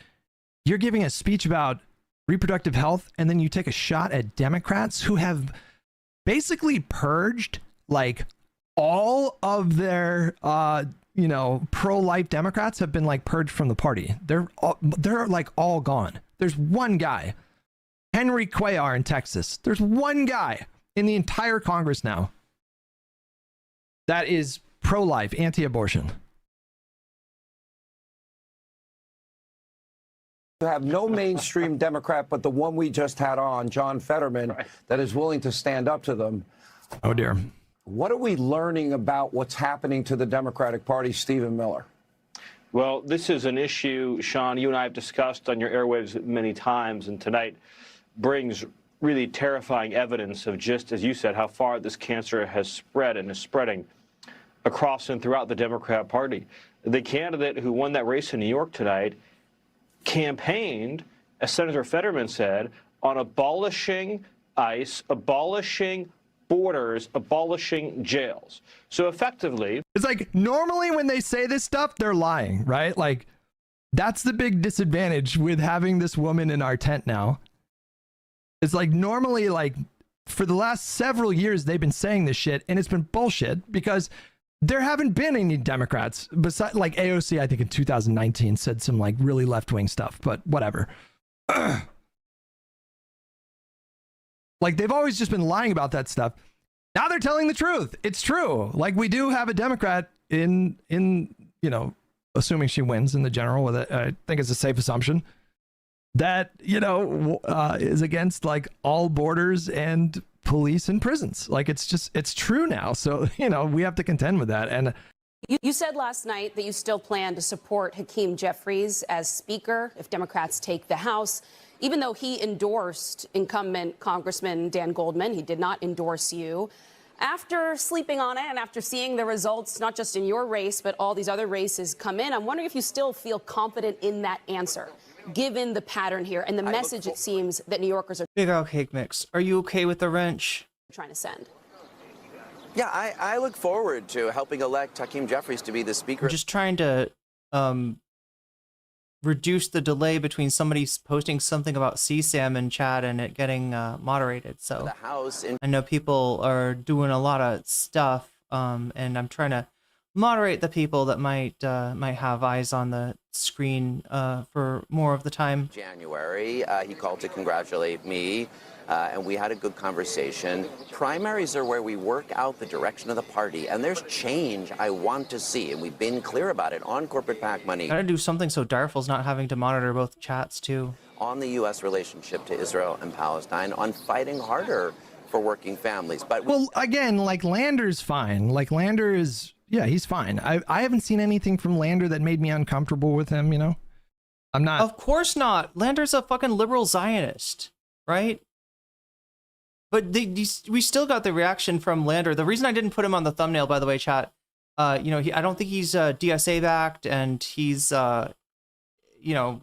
you're giving a speech about reproductive health, and then you take a shot at Democrats who have basically purged like all of their pro-life Democrats have been like purged from the party. They're like all gone. There's one guy, Henry Cuellar in Texas. There's one guy in the entire Congress now that is pro-life, anti-abortion. You have no mainstream Democrat but the one we just had on, John Fetterman, that is willing to stand up to them. Oh, dear. What are we learning about what's happening to the Democratic Party, Stephen Miller? Well, this is an issue, Sean, you and I have discussed on your airwaves many times, and tonight brings really terrifying evidence of just, as you said, how far this cancer has spread and is spreading across and throughout the Democrat Party. The candidate who won that race in New York tonight campaigned, as Senator Fetterman said, on abolishing ICE, abolishing borders, abolishing jails. So effectively, it's like normally when they say this stuff, they're lying, right? Like that's the big disadvantage with having this woman in our tent now. It's like normally, like for the last several years, they've been saying this shit and it's been bullshit because there haven't been any Democrats besides like AOC, I think in 2019 said some like really left-wing stuff, but whatever. Like they've always just been lying about that stuff. Now they're telling the truth. It's true. Like we do have a Democrat in assuming she wins in the general, with it, I think it's a safe assumption that, is against like all borders and police and prisons. Like it's true now. So, we have to contend with that. And you said last night that you still plan to support Hakeem Jeffries as Speaker if Democrats take the House, even though he endorsed incumbent Congressman Dan Goldman. He did not endorse you. After sleeping on it and after seeing the results, not just in your race, but all these other races come in, I'm wondering if you still feel confident in that answer, given the pattern here and the message it seems that New Yorkers are Big Al Cake Mix. Are you okay with the wrench? trying to send. Yeah, I look forward to helping elect Hakeem Jeffries to be the speaker. I'm just trying to reduce the delay between somebody posting something about CSAM in chat and it getting moderated. So the House I know people are doing a lot of stuff, and I'm trying to moderate the people that might have eyes on the screen for more of the time. January, he called to congratulate me, and we had a good conversation. Primaries are where we work out the direction of the party, and there's change I want to see, and we've been clear about it on corporate PAC money. Gotta do something so Darful's not having to monitor both chats too. On the U.S. relationship to Israel and Palestine, on fighting harder for working families. But well, again, like Lander's fine. Like Lander is, yeah, he's fine. I haven't seen anything from Lander that made me uncomfortable with him. You know, I'm not. Of course not. Lander's a fucking liberal Zionist, right? But we still got the reaction from Lander. The reason I didn't put him on the thumbnail, by the way, chat, you know, I don't think he's DSA backed, and he's, you know,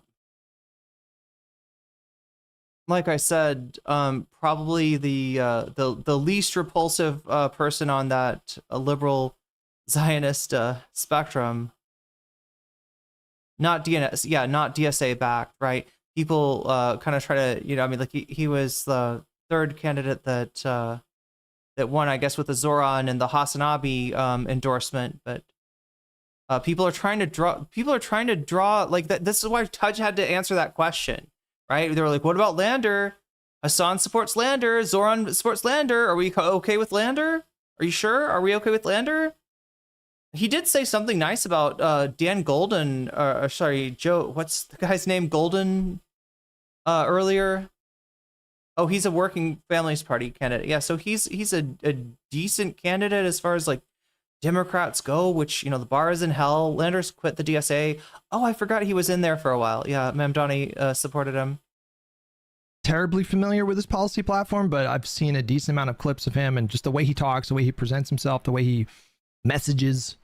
like I said, probably the least repulsive person on that liberal Zionist spectrum. Not DNS, yeah, not DSA backed, right? People kind of try to, you know, I mean, like he was the third candidate that won, I guess, with the Zoran and the Hasan endorsement, but people are trying to draw like that. This is why Hutch had to answer that question, right? They were like, what about Lander? Hasan supports Lander, Zoran supports Lander. Are we okay with Lander? Are you sure? Are we okay with Lander? He did say something nice about Dan Golden, sorry, Joe, what's the guy's name? Golden earlier. Oh, he's a Working Families Party candidate. Yeah, so he's a decent candidate as far as like Democrats go, which, you know, the bar is in hell. Landers quit the DSA. Oh, I forgot he was in there for a while. Yeah, Mamdani supported him. Terribly familiar with his policy platform, but I've seen a decent amount of clips of him and just the way he talks, the way he presents himself, the way he messages.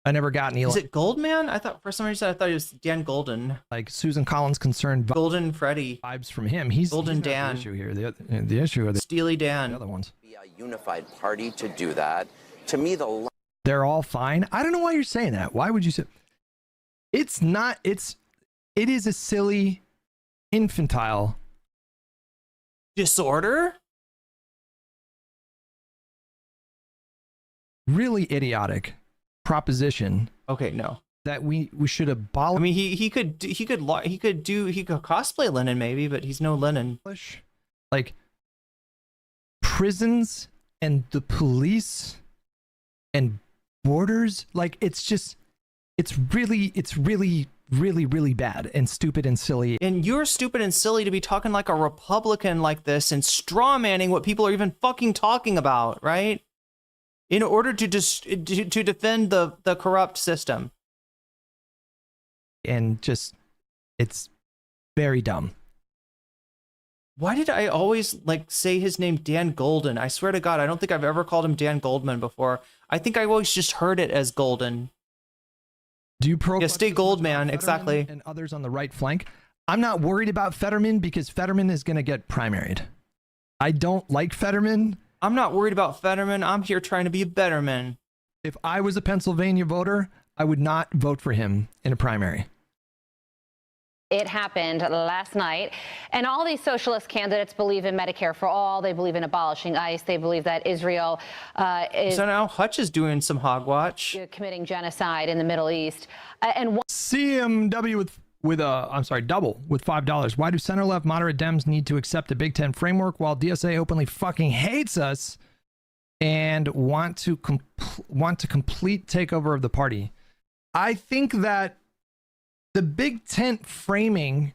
I never got any. Is it Goldman? I thought for some reason I thought it was Dan Golden. Like Susan Collins concerned. Golden Freddy. Vibes from him. He's Golden Dan. The issue here. The issue are the Steely Dan. The other ones. Be a unified party to do that. To me, they're all fine. I don't know why you're saying that. Why would you say? It's not. It is a silly, infantile disorder. Really idiotic proposition. Okay, no. That we should abolish. I mean, he could cosplay Lenin maybe, but he's no Lenin. Like prisons and the police and borders, like it's really bad and stupid and silly. And you're stupid and silly to be talking like a Republican like this and straw manning what people are even fucking talking about, right? In order to defend the corrupt system. And just, it's very dumb. Why did I always like say his name Dan Golden? I swear to God, I don't think I've ever called him Dan Goldman before. I think I always just heard it as Golden. Do you yeah, stay Goldman, exactly. And others on the right flank. I'm not worried about Fetterman because Fetterman is going to get primaried. I don't like Fetterman. I'm not worried about Fetterman. I'm here trying to be a better man. If I was a Pennsylvania voter, I would not vote for him in a primary. It happened last night, and all these socialist candidates believe in Medicare for all. They believe in abolishing ICE. They believe that Israel is... So now Hutch is doing some Hogwatch. ...committing genocide in the Middle East. And CMW double with $5. Why do center-left moderate Dems need to accept the Big Ten framework while DSA openly fucking hates us and want to complete takeover of the party? I think that the Big Tent framing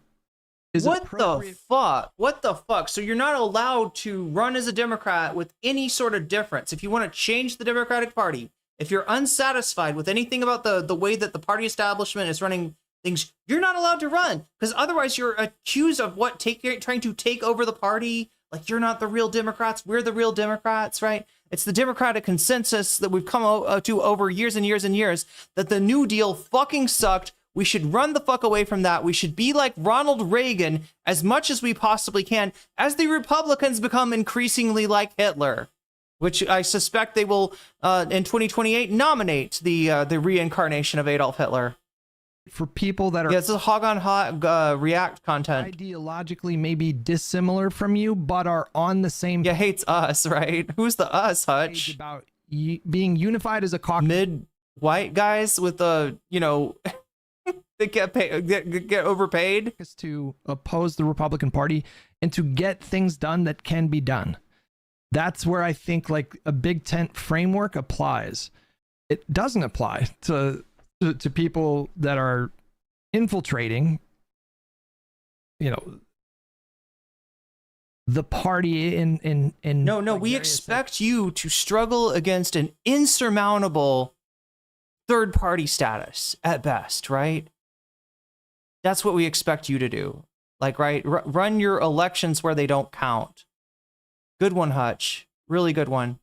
is What the fuck? So you're not allowed to run as a Democrat with any sort of difference. If you want to change the Democratic Party, if you're unsatisfied with anything about the way that the party establishment is running things, you're not allowed to run, because otherwise you're accused of trying to take over the party. Like, you're not the real Democrats, we're the real Democrats, right? It's the Democratic consensus that we've come to over years and years and years that the New Deal fucking sucked. We should run the fuck away from that. We should be like Ronald Reagan as much as we possibly can as the Republicans become increasingly like Hitler, which I suspect they will, in 2028, nominate the reincarnation of Adolf Hitler. For people that are this is hog on hog react content. Ideologically maybe dissimilar from you, but are on the same. Yeah, hates us, right? Who's the us, Hutch? About being unified as a caucus. Mid-white guys with the, they get paid, get overpaid to oppose the Republican Party and to get things done that can be done. That's where I think like a big tent framework applies. It doesn't apply to people that are infiltrating, the party in No, we expect you to struggle against an insurmountable third party status at best, right? That's what we expect you to do. Like, right? Run your elections where they don't count. Good one, Hutch. Really good one.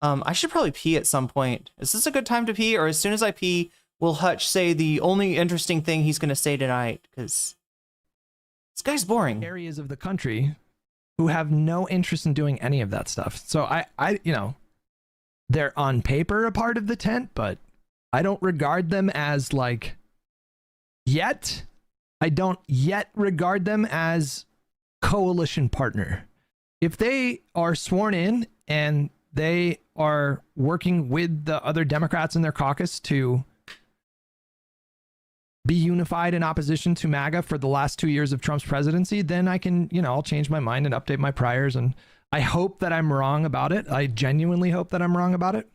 I should probably pee at some point. Is this a good time to pee, or as soon as I pee, will Hutch say the only interesting thing he's going to say tonight? Because this guy's boring. Areas of the country who have no interest in doing any of that stuff. So I they're on paper a part of the tent, but I don't regard them as like I don't yet regard them as coalition partner. If they are sworn in and they are working with the other Democrats in their caucus to be unified in opposition to MAGA for the last 2 years of Trump's presidency, then I can, I'll change my mind and update my priors. And I hope that I'm wrong about it. I genuinely hope that I'm wrong about it.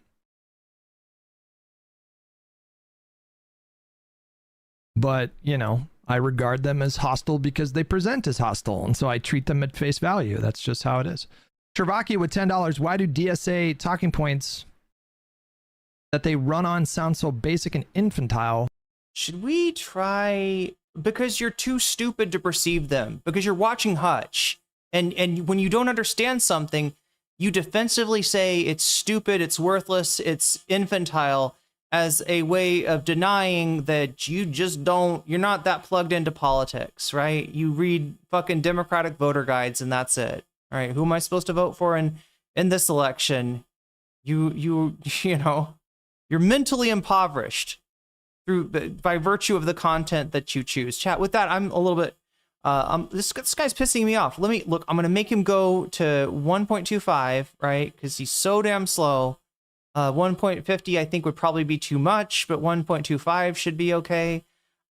But, I regard them as hostile because they present as hostile. And so I treat them at face value. That's just how it is. Chervaki with $10. Why do DSA talking points that they run on sound so basic and infantile? Should we try, because you're too stupid to perceive them, because you're watching Hutch, and when you don't understand something, you defensively say it's stupid, it's worthless, it's infantile, as a way of denying that you're not that plugged into politics, right? You read fucking Democratic voter guides and that's it. All right, who am I supposed to vote for in this election? You're mentally impoverished by virtue of the content that you choose. Chat, with that, I'm a little bit this guy's pissing me off. I'm gonna make him go to 1.25, right? Because he's so damn slow. 1.50 I think would probably be too much, but 1.25 should be okay.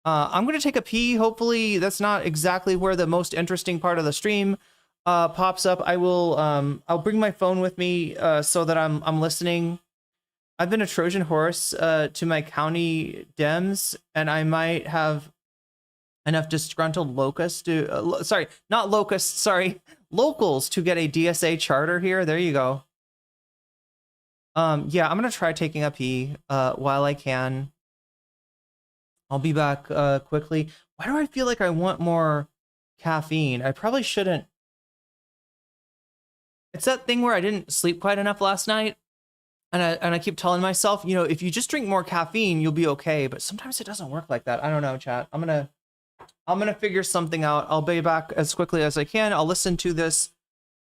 I'm gonna take a pee. Hopefully that's not exactly where the most interesting part of the stream pops up. I'll bring my phone with me so that I'm listening. I've been a Trojan horse to my county Dems, and I might have enough disgruntled locals to locals to get a DSA charter here. There you go. Yeah, I'm gonna try taking a pee while I can. I'll be back quickly. Why do I feel like I want more caffeine? I probably shouldn't. It's that thing where I didn't sleep quite enough last night, and I keep telling myself, if you just drink more caffeine, you'll be okay. But sometimes it doesn't work like that. I don't know, chat. I'm gonna figure something out. I'll be back as quickly as I can. I'll listen to this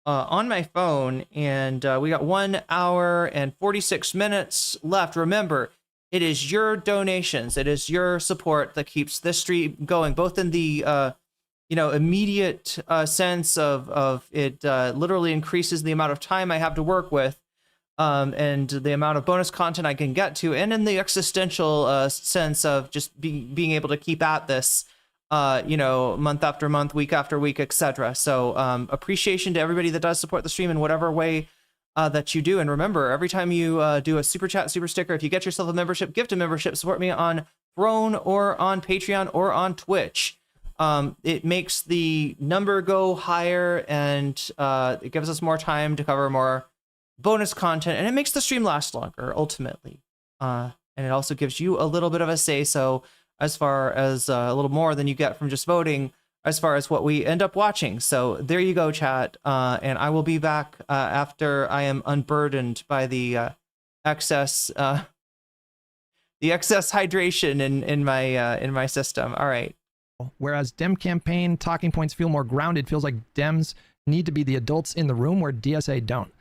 on my phone, and we got 1 hour and 46 minutes left. Remember, it is your donations, it is your support that keeps this stream going, both in the immediate sense of it literally increases the amount of time I have to work with, and the amount of bonus content I can get to, and in the existential sense of just being able to keep at this month after month, week after week, etc. So appreciation to everybody that does support the stream in whatever way that you do. And remember, every time you do a super chat, super sticker, if you get yourself a membership, gift a membership, support me on Throne or on Patreon or on Twitch. It makes the number go higher, and it gives us more time to cover more bonus content, and it makes the stream last longer ultimately. And it also gives you a little bit of a say so as far as a little more than you get from just voting as far as what we end up watching. So there you go, chat. And I will be back after I am unburdened by the excess hydration in my system. All right. Whereas Dem campaign talking points feel more grounded, feels like Dems need to be the adults in the room where DSA don't.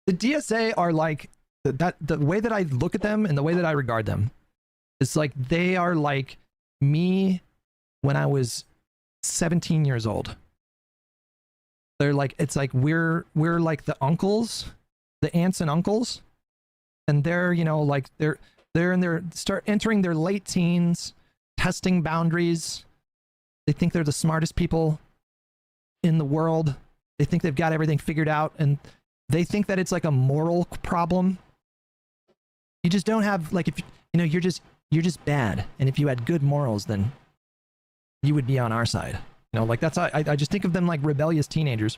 The DSA are like the way that I look at them and the way that I regard them, it's like they are like me when I was 17 years old. They're like, it's like we're like the uncles, the aunts and uncles, and they're, you know, like they're in their start entering their late teens, testing boundaries. They think they're the smartest people in the world. They think they've got everything figured out, and they think that it's like a moral problem. You just don't have, like, if you know, you're just bad, and if you had good morals, then you would be on our side. You know, like that's how I just think of them like rebellious teenagers.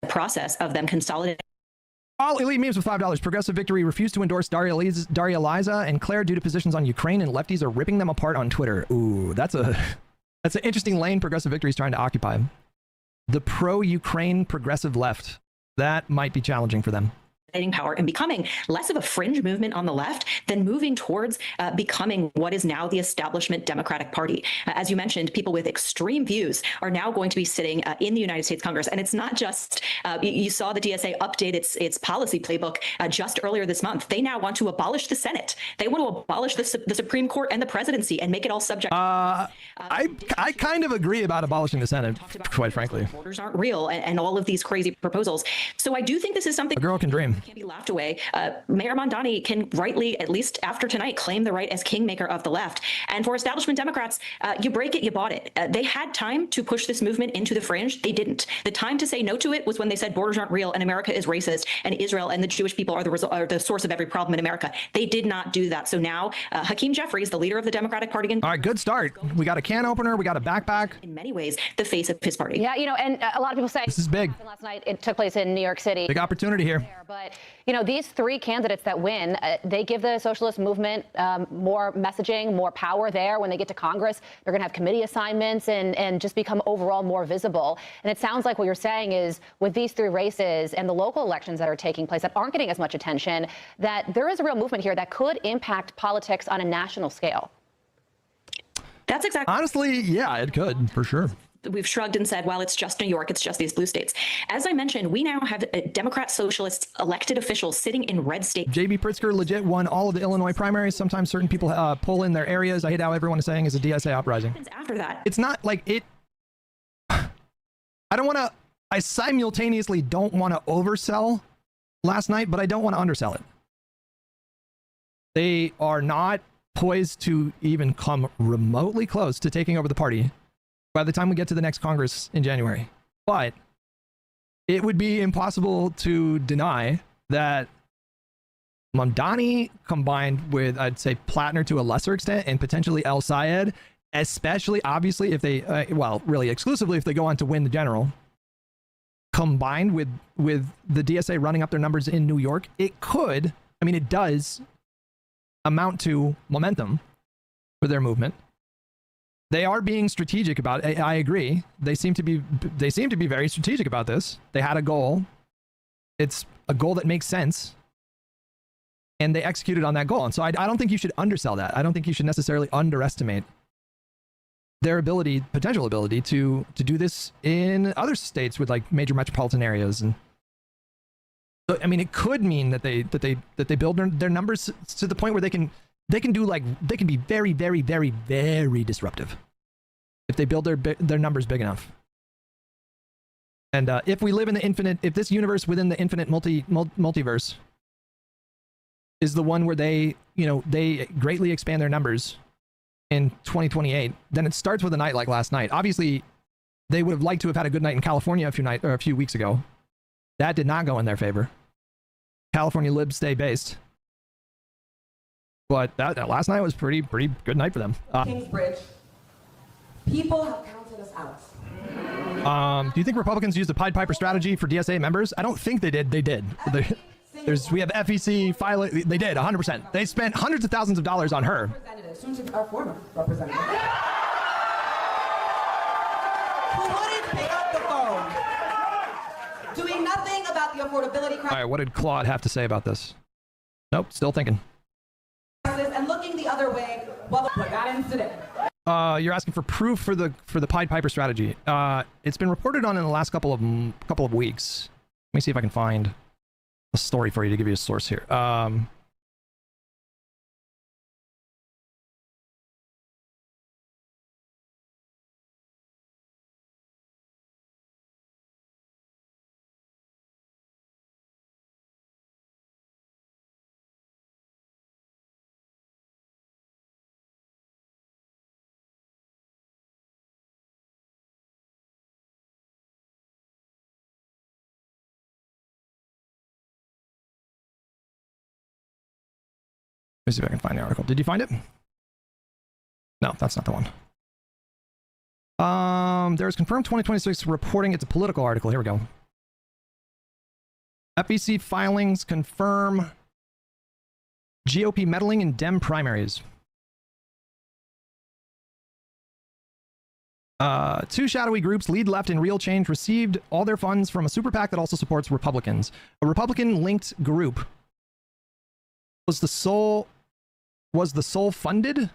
Process of them consolidating. All elite memes with $5. Progressive Victory refused to endorse Daria Liza and Claire due to positions on Ukraine, and lefties are ripping them apart on Twitter. Ooh, that's an interesting lane Progressive Victory is trying to occupy. The pro-Ukraine progressive left. That might be challenging for them. Power and becoming less of a fringe movement on the left than moving towards becoming what is now the establishment Democratic Party. As you mentioned, people with extreme views are now going to be sitting in the United States Congress. And it's not just, you saw the DSA update its policy playbook just earlier this month. They now want to abolish the Senate. They want to abolish the Supreme Court and the presidency and make it all subject. I kind of agree about abolishing the Senate, quite frankly. Borders aren't real and all of these crazy proposals. So I do think this is something a girl can dream. Can't be laughed away. Mayor Mondani can rightly, at least after tonight, claim the right as kingmaker of the left. And for establishment Democrats, you break it, you bought it. They had time to push this movement into the fringe. They didn't. The time to say no to it was when they said borders aren't real and America is racist and Israel and the Jewish people are the source of every problem in America. They did not do that. So now Hakeem Jeffries, the leader of the Democratic Party. All right, good start. We got a can opener. We got a backpack. In many ways, the face of his party. Yeah, you know, and a lot of people say this is big. Last night it took place in New York City. Big opportunity here. But you know, these three candidates that win, they give the socialist movement more messaging, more power there. When they get to Congress, they're going to have committee assignments and just become overall more visible. And it sounds like what you're saying is with these three races and the local elections that are taking place that aren't getting as much attention, that there is a real movement here that could impact politics on a national scale. That's exactly. Honestly, yeah, it could, for sure. We've shrugged and said, well, it's just New York. It's just these blue states. As I mentioned, we now have Democrat socialists elected officials sitting in red states. J.B. Pritzker legit won all of the Illinois primaries. Sometimes certain people pull in their areas. I hate how everyone is saying is a DSA uprising. After that, it's not like it. I simultaneously don't want to oversell last night, but I don't want to undersell it. They are not poised to even come remotely close to taking over the party by the time we get to the next Congress in January. But it would be impossible to deny that Mondani combined with, I'd say, Plattner to a lesser extent, and potentially El Sayed, especially, obviously, if they, well, really exclusively if they go on to win the general, combined with the DSA running up their numbers in New York, it could, I mean, it does amount to momentum for their movement. They are being strategic about it. I agree. They seem to be very strategic about this. They had a goal. It's a goal that makes sense. And they executed on that goal. And so I don't think you should undersell that. I don't think you should necessarily underestimate their potential ability to do this in other states with like major metropolitan areas. And so, I mean, it could mean that they build their numbers to the point where they can be very, very, very, very disruptive if they build their numbers big enough. And if we live in the infinite, if this universe within the infinite multiverse is the one where they greatly expand their numbers in 2028, then it starts with a night like last night. Obviously, they would have liked to have had a good night in California a few weeks ago. That did not go in their favor. California libs stay based. But that last night was pretty good night for them. Kingsbridge, people have counted us out. Do you think Republicans used the Pied Piper strategy for DSA members? I don't think they did. They did. We have FEC filing. They did 100%. They spent hundreds of thousands of dollars on her. Our former representative. pick up the phone. Doing nothing about the affordability All crisis right, what did Claude have to say about this? Nope, still thinking. and looking the other way while the what got incident. You're asking for proof for the Pied Piper strategy. It's been reported on in the last couple of weeks. Let me see if I can find a story for you to give you a source here. Let me see if I can find the article. Did you find it? No, that's not the one. There's confirmed 2026 reporting. It's a political article. Here we go. FEC filings confirm GOP meddling in Dem primaries. Two shadowy groups, Lead Left and Real Change, received all their funds from a super PAC that also supports Republicans. A Republican-linked group was the sole funded,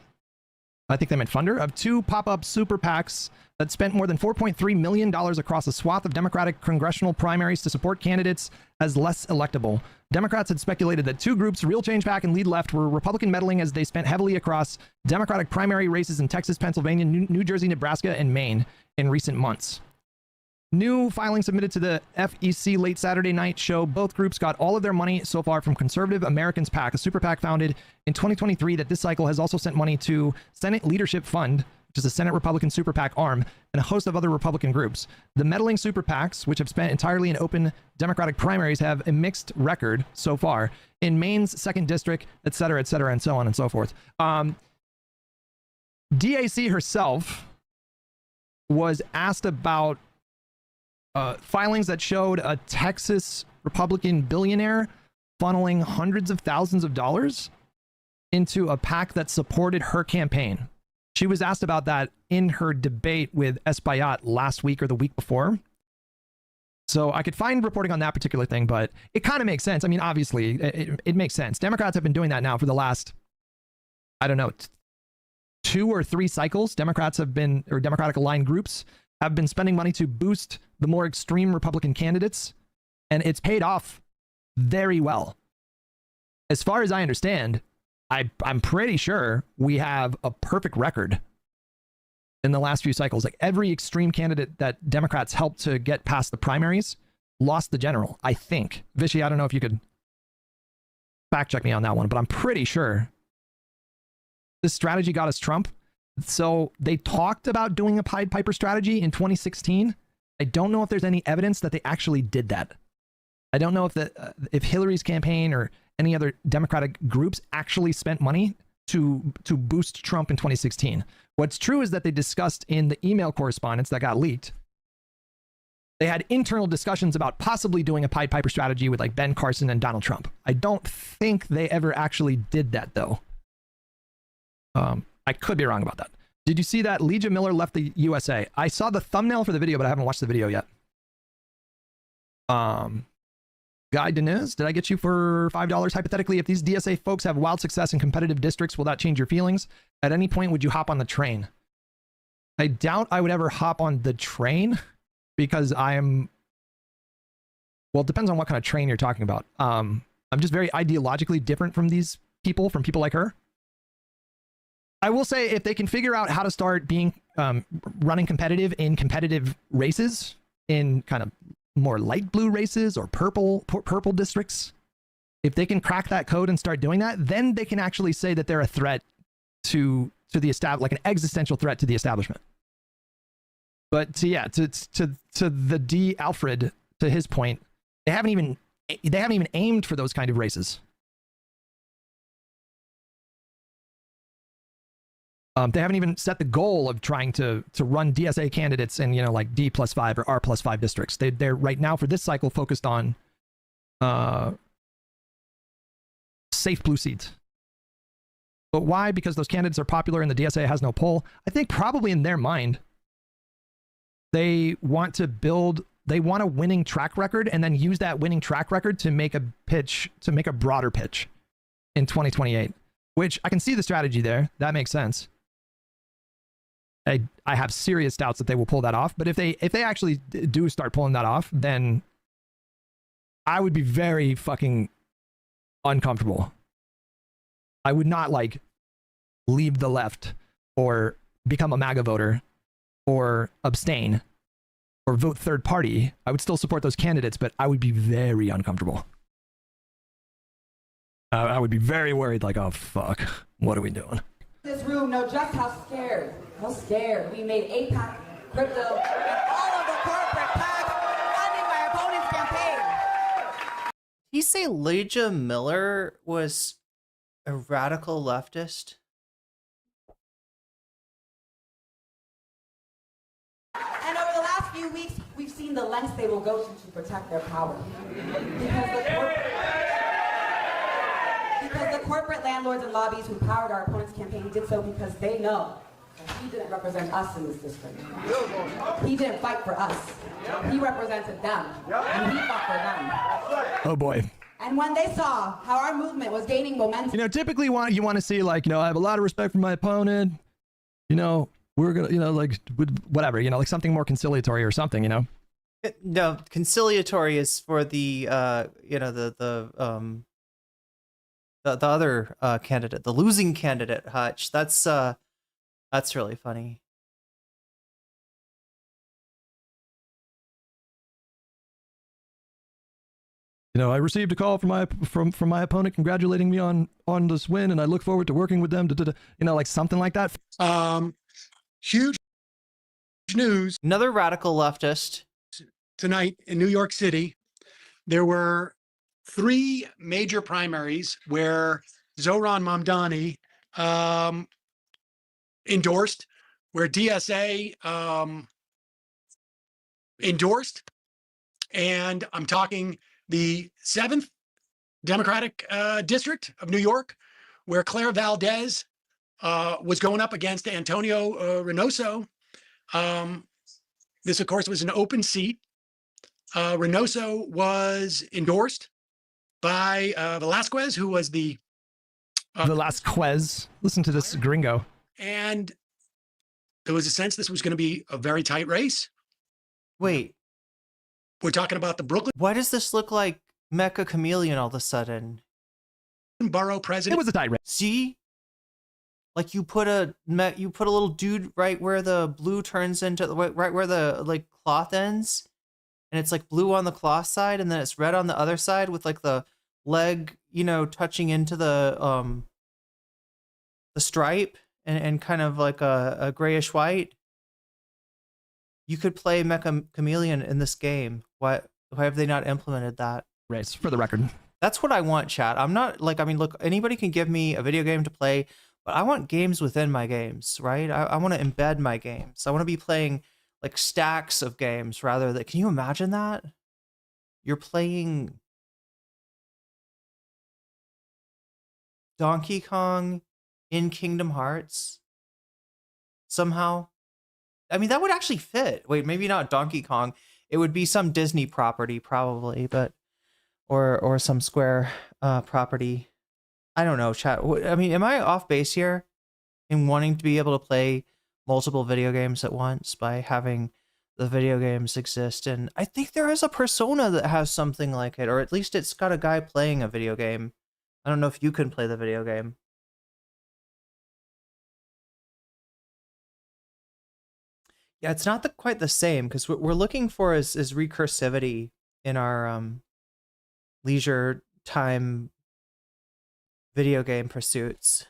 I think they meant funder, of two pop-up super PACs that spent more than $4.3 million across a swath of Democratic congressional primaries to support candidates as less electable. Democrats had speculated that two groups, Real Change PAC and Lead Left, were Republican meddling as they spent heavily across Democratic primary races in Texas, Pennsylvania, New Jersey, Nebraska, and Maine in recent months. New filings submitted to the FEC late Saturday night show both groups got all of their money so far from Conservative Americans PAC, a super PAC founded in 2023 that this cycle has also sent money to Senate Leadership Fund, which is a Senate Republican super PAC arm, and a host of other Republican groups. The meddling super PACs, which have spent entirely in open Democratic primaries, have a mixed record so far in Maine's 2nd District, et cetera, and so on and so forth. DAC herself was asked about filings that showed a Texas Republican billionaire funneling hundreds of thousands of dollars into a PAC that supported her campaign. She was asked about that in her debate with Espaillat last week or the week before. So I could find reporting on that particular thing, but it kind of makes sense. I mean, obviously, it makes sense. Democrats have been doing that now for the last, I don't know, 2 or 3 cycles. Democrats have been, or Democratic aligned groups have been spending money to boost the more extreme Republican candidates, and it's paid off very well. As far as I understand, I'm pretty sure we have a perfect record in the last few cycles. Like every extreme candidate that Democrats helped to get past the primaries lost the general, I think. Vishy, I don't know if you could fact check me on that one, but I'm pretty sure this strategy got us Trump. So they talked about doing a Pied Piper strategy in 2016. I don't know if there's any evidence that they actually did that. I don't know if Hillary's campaign or any other Democratic groups actually spent money to boost Trump in 2016. What's true is that they discussed in the email correspondence that got leaked, they had internal discussions about possibly doing a Pied Piper strategy with like Ben Carson and Donald Trump. I don't think they ever actually did that though. I could be wrong about that. Did you see that Lia Miller left the USA? I saw the thumbnail for the video, but I haven't watched the video yet. Guy Deniz, did I get you for $5? Hypothetically, if these DSA folks have wild success in competitive districts, will that change your feelings? At any point, would you hop on the train? I doubt I would ever hop on the train because well, it depends on what kind of train you're talking about. I'm just very ideologically different from these people, from people like her. I will say if they can figure out how to start being running competitive in competitive races, in kind of more light blue races or purple districts, if they can crack that code and start doing that, then they can actually say that they're a threat to the like an existential threat to the establishment. But to the D Alfred, to his point, they haven't even aimed for those kind of races. They haven't even set the goal of trying to run DSA candidates in, like D+5 or R+5 districts. They're right now for this cycle focused on safe blue seats. But why? Because those candidates are popular and the DSA has no pull. I think probably in their mind, They want to build, they want a winning track record and then use that winning track record to make a pitch, to make a broader pitch in 2028, which I can see the strategy there. That makes sense. I have serious doubts that they will pull that off, but if they actually do start pulling that off, then I would be very fucking uncomfortable. I would not like leave the left or become a MAGA voter or abstain or vote third party. I would still support those candidates, but I would be very uncomfortable. I would be very worried, like, oh fuck, what are we doing? This room know just how scared we made APAC, crypto, and all of the corporate PACs funding my opponent's campaign. Did he say Lia Miller was a radical leftist? And over the last few weeks, we've seen the lengths they will go to protect their power. Because the corporate landlords and lobbies who powered our opponent's campaign did so because they know that he didn't represent us in this district. He didn't fight for us. He represented them, and he fought for them. Oh boy. And when they saw how our movement was gaining momentum, You know, typically you want to see, like, you know, I have a lot of respect for my opponent. You know, we're gonna, you know, like whatever, you know, like something more conciliatory or something, you know. No, conciliatory is for the you know, the other candidate, the losing candidate, Hutch. That's really funny. You know, I received a call from my opponent congratulating me on this win, and I look forward to working with them. You know, like something like that. Huge news. Another radical leftist. Tonight in New York City, there were 3 major primaries where Zohran Mamdani endorsed, where DSA endorsed, and I'm talking the 7th Democratic District of New York, where Claire Valdez was going up against Antonio Reynoso. This, of course, was an open seat. Reynoso was endorsed by Velasquez, who was the Velasquez. Listen to this gringo. And there was a sense this was going to be a very tight race. Wait. We're talking about the Brooklyn. Why does this look like Mecha Chameleon all of a sudden? Borough president. It was a tight race. See? Like you put a little dude right where the blue turns into right where the like cloth ends, and it's like blue on the cloth side, and then it's red on the other side with like the leg, you know, touching into the stripe and kind of like a grayish white. You could play Mecha Chameleon in this game. Why have they not implemented that? Race, for the record. That's what I want, chat. I'm not like, I mean, look, anybody can give me a video game to play, but I want games within my games, right? I want to embed my games. I want to be playing like stacks of games rather than, can you imagine that? You're playing Donkey Kong in Kingdom Hearts somehow. I mean, that would actually fit. Wait, maybe not Donkey Kong. It would be some Disney property probably, but or some Square property. I don't know, chat. I mean, am I off base here in wanting to be able to play multiple video games at once by having the video games exist? And I think there is a Persona that has something like it, or at least it's got a guy playing a video game. I don't know if you can play the video game. Yeah, it's not quite the same, because what we're looking for is recursivity in our leisure time video game pursuits.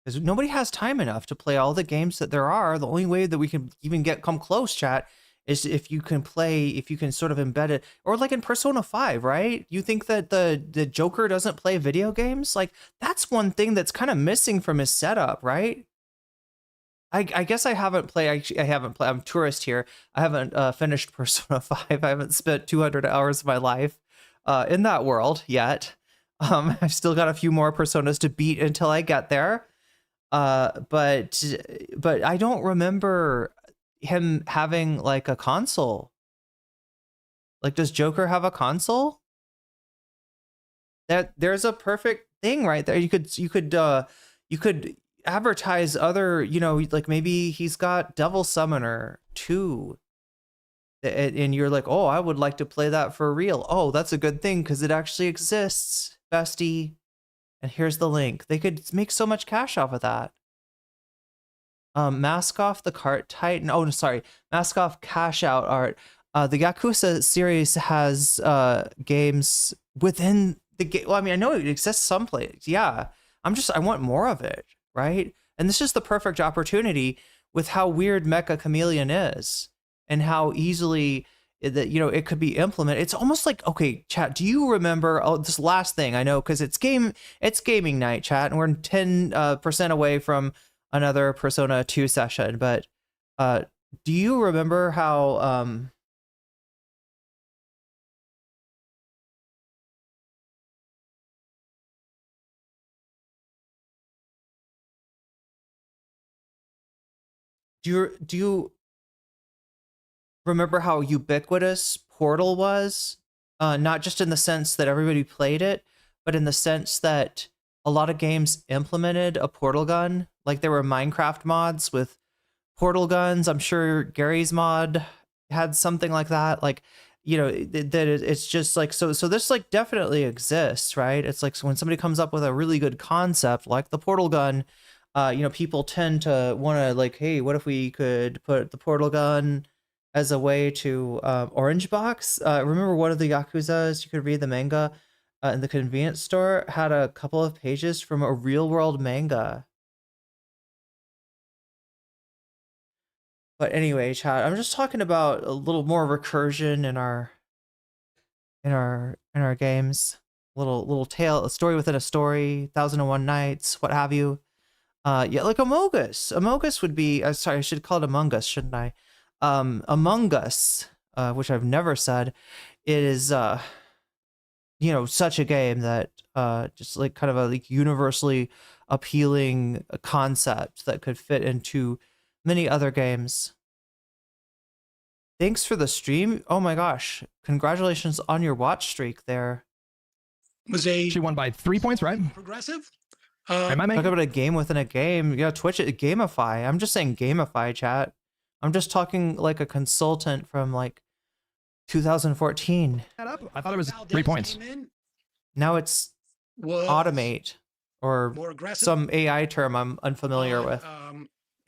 Because nobody has time enough to play all the games that there are. The only way that we can even come close, chat, is if you can sort of embed it, or like in Persona 5, right? You think that the Joker doesn't play video games? Like, that's one thing that's kind of missing from his setup, right? I guess I haven't played. I haven't played. I'm a tourist here. I haven't finished Persona 5. I haven't spent 200 hours of my life in that world yet. I've still got a few more Personas to beat until I get there. But I don't remember him having like a console. Like, does Joker have a console? There's a perfect thing right there. You could advertise other, like maybe he's got Devil Summoner 2. And you're like, oh, I would like to play that for real. Oh, that's a good thing because it actually exists, bestie. And here's the link. They could make so much cash off of that. Mask off the cart titan. Oh, no, sorry. Mask off cash out art. The Yakuza series has games within the game. Well, I mean, I know it exists someplace. Yeah. I want more of it, right? And this is the perfect opportunity with how weird Mecha Chameleon is and how easily that, it could be implemented. It's almost like, okay, chat, do you remember, this last thing I know, because it's gaming night, chat, and we're 10% away from another Persona 2 session, but do you remember how do you remember how ubiquitous Portal was? Not just in the sense that everybody played it, but in the sense that a lot of games implemented a portal gun. Like there were Minecraft mods with portal guns. I'm sure Gary's mod had something like that. Like, it's just like, so this like definitely exists, right? It's like, so when somebody comes up with a really good concept, like the portal gun, people tend to want to like, hey, what if we could put the portal gun as a way to Orange Box? Remember one of the Yakuzas, you could read the manga in the convenience store, had a couple of pages from a real world manga. But anyway, chat, I'm just talking about a little more recursion in our games. Little tale, a story within a story, 1001 Nights, what have you. Yeah, like Among Us. Among Us would be, sorry, I should call it Among Us, shouldn't I? Among Us, which I've never said, it is such a game that just like kind of a like universally appealing concept that could fit into many other games. Thanks for the stream. Oh my gosh, congratulations on your watch streak there. She won by 3 points, right? Progressive. Am I Talk about a game within a game. Yeah, Twitch it gamify. I'm just saying gamify, chat. I'm just talking like a consultant from like 2014. I thought it was 3 points. Now it's automate or some AI term I'm unfamiliar with.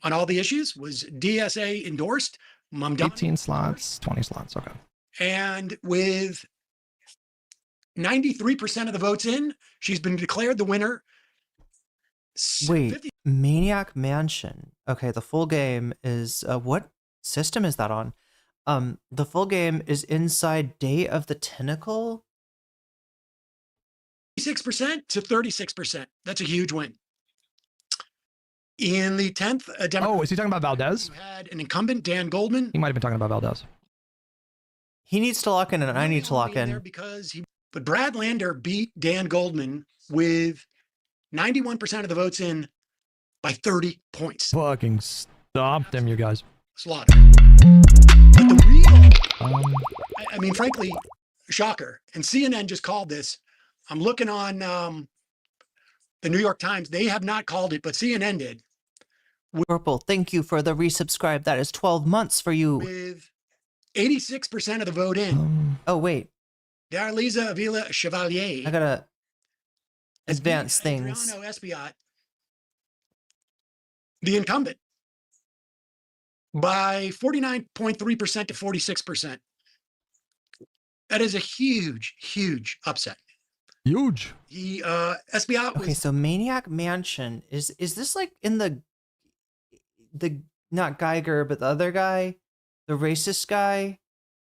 On all the issues was DSA endorsed. 18 slots, 20 slots. Okay. And with 93% of the votes in, she's been declared the winner. Wait, Maniac Mansion. Okay, the full game is what system is that on? The full game is inside Day of the Tentacle. 6% to 36%. That's a huge win. In the 10th, is he talking about Valdez? You had an incumbent, Dan Goldman. He might have been talking about Valdez. He needs to lock in, and I need to lock in. But Brad Lander beat Dan Goldman with 91% of the votes in by 30 points. Fucking stop them, you guys. Slaughter. But the real, I mean, frankly, shocker. And CNN just called this. I'm looking on the New York Times. They have not called it, but CNN did. Purple, thank you for the resubscribe. That is 12 months for you. With 86% of the vote in. Oh, wait. Darliza Avila Chevalier. I gotta advance things. Adriano Espiat, the incumbent, by 49.3% to 46%. That is a huge, huge upset. Huge. He Espiat was, okay, so Maniac Mansion is this like in the not Geiger but the other guy, the racist guy,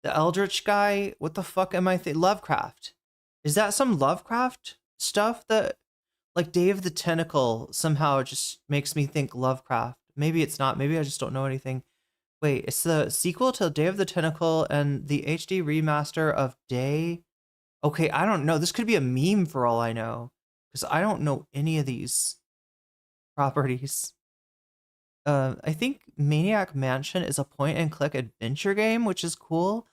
the Eldritch guy? What the fuck am I thinking? Lovecraft. Is that some Lovecraft stuff that like Day of the Tentacle somehow just makes me think Lovecraft? Maybe it's not. Maybe I just don't know anything. Wait, it's the sequel to Day of the Tentacle and the HD remaster of Day. Okay, I don't know. This could be a meme for all I know, because I don't know any of these properties. I think Maniac Mansion is a point and click adventure game, which is cool.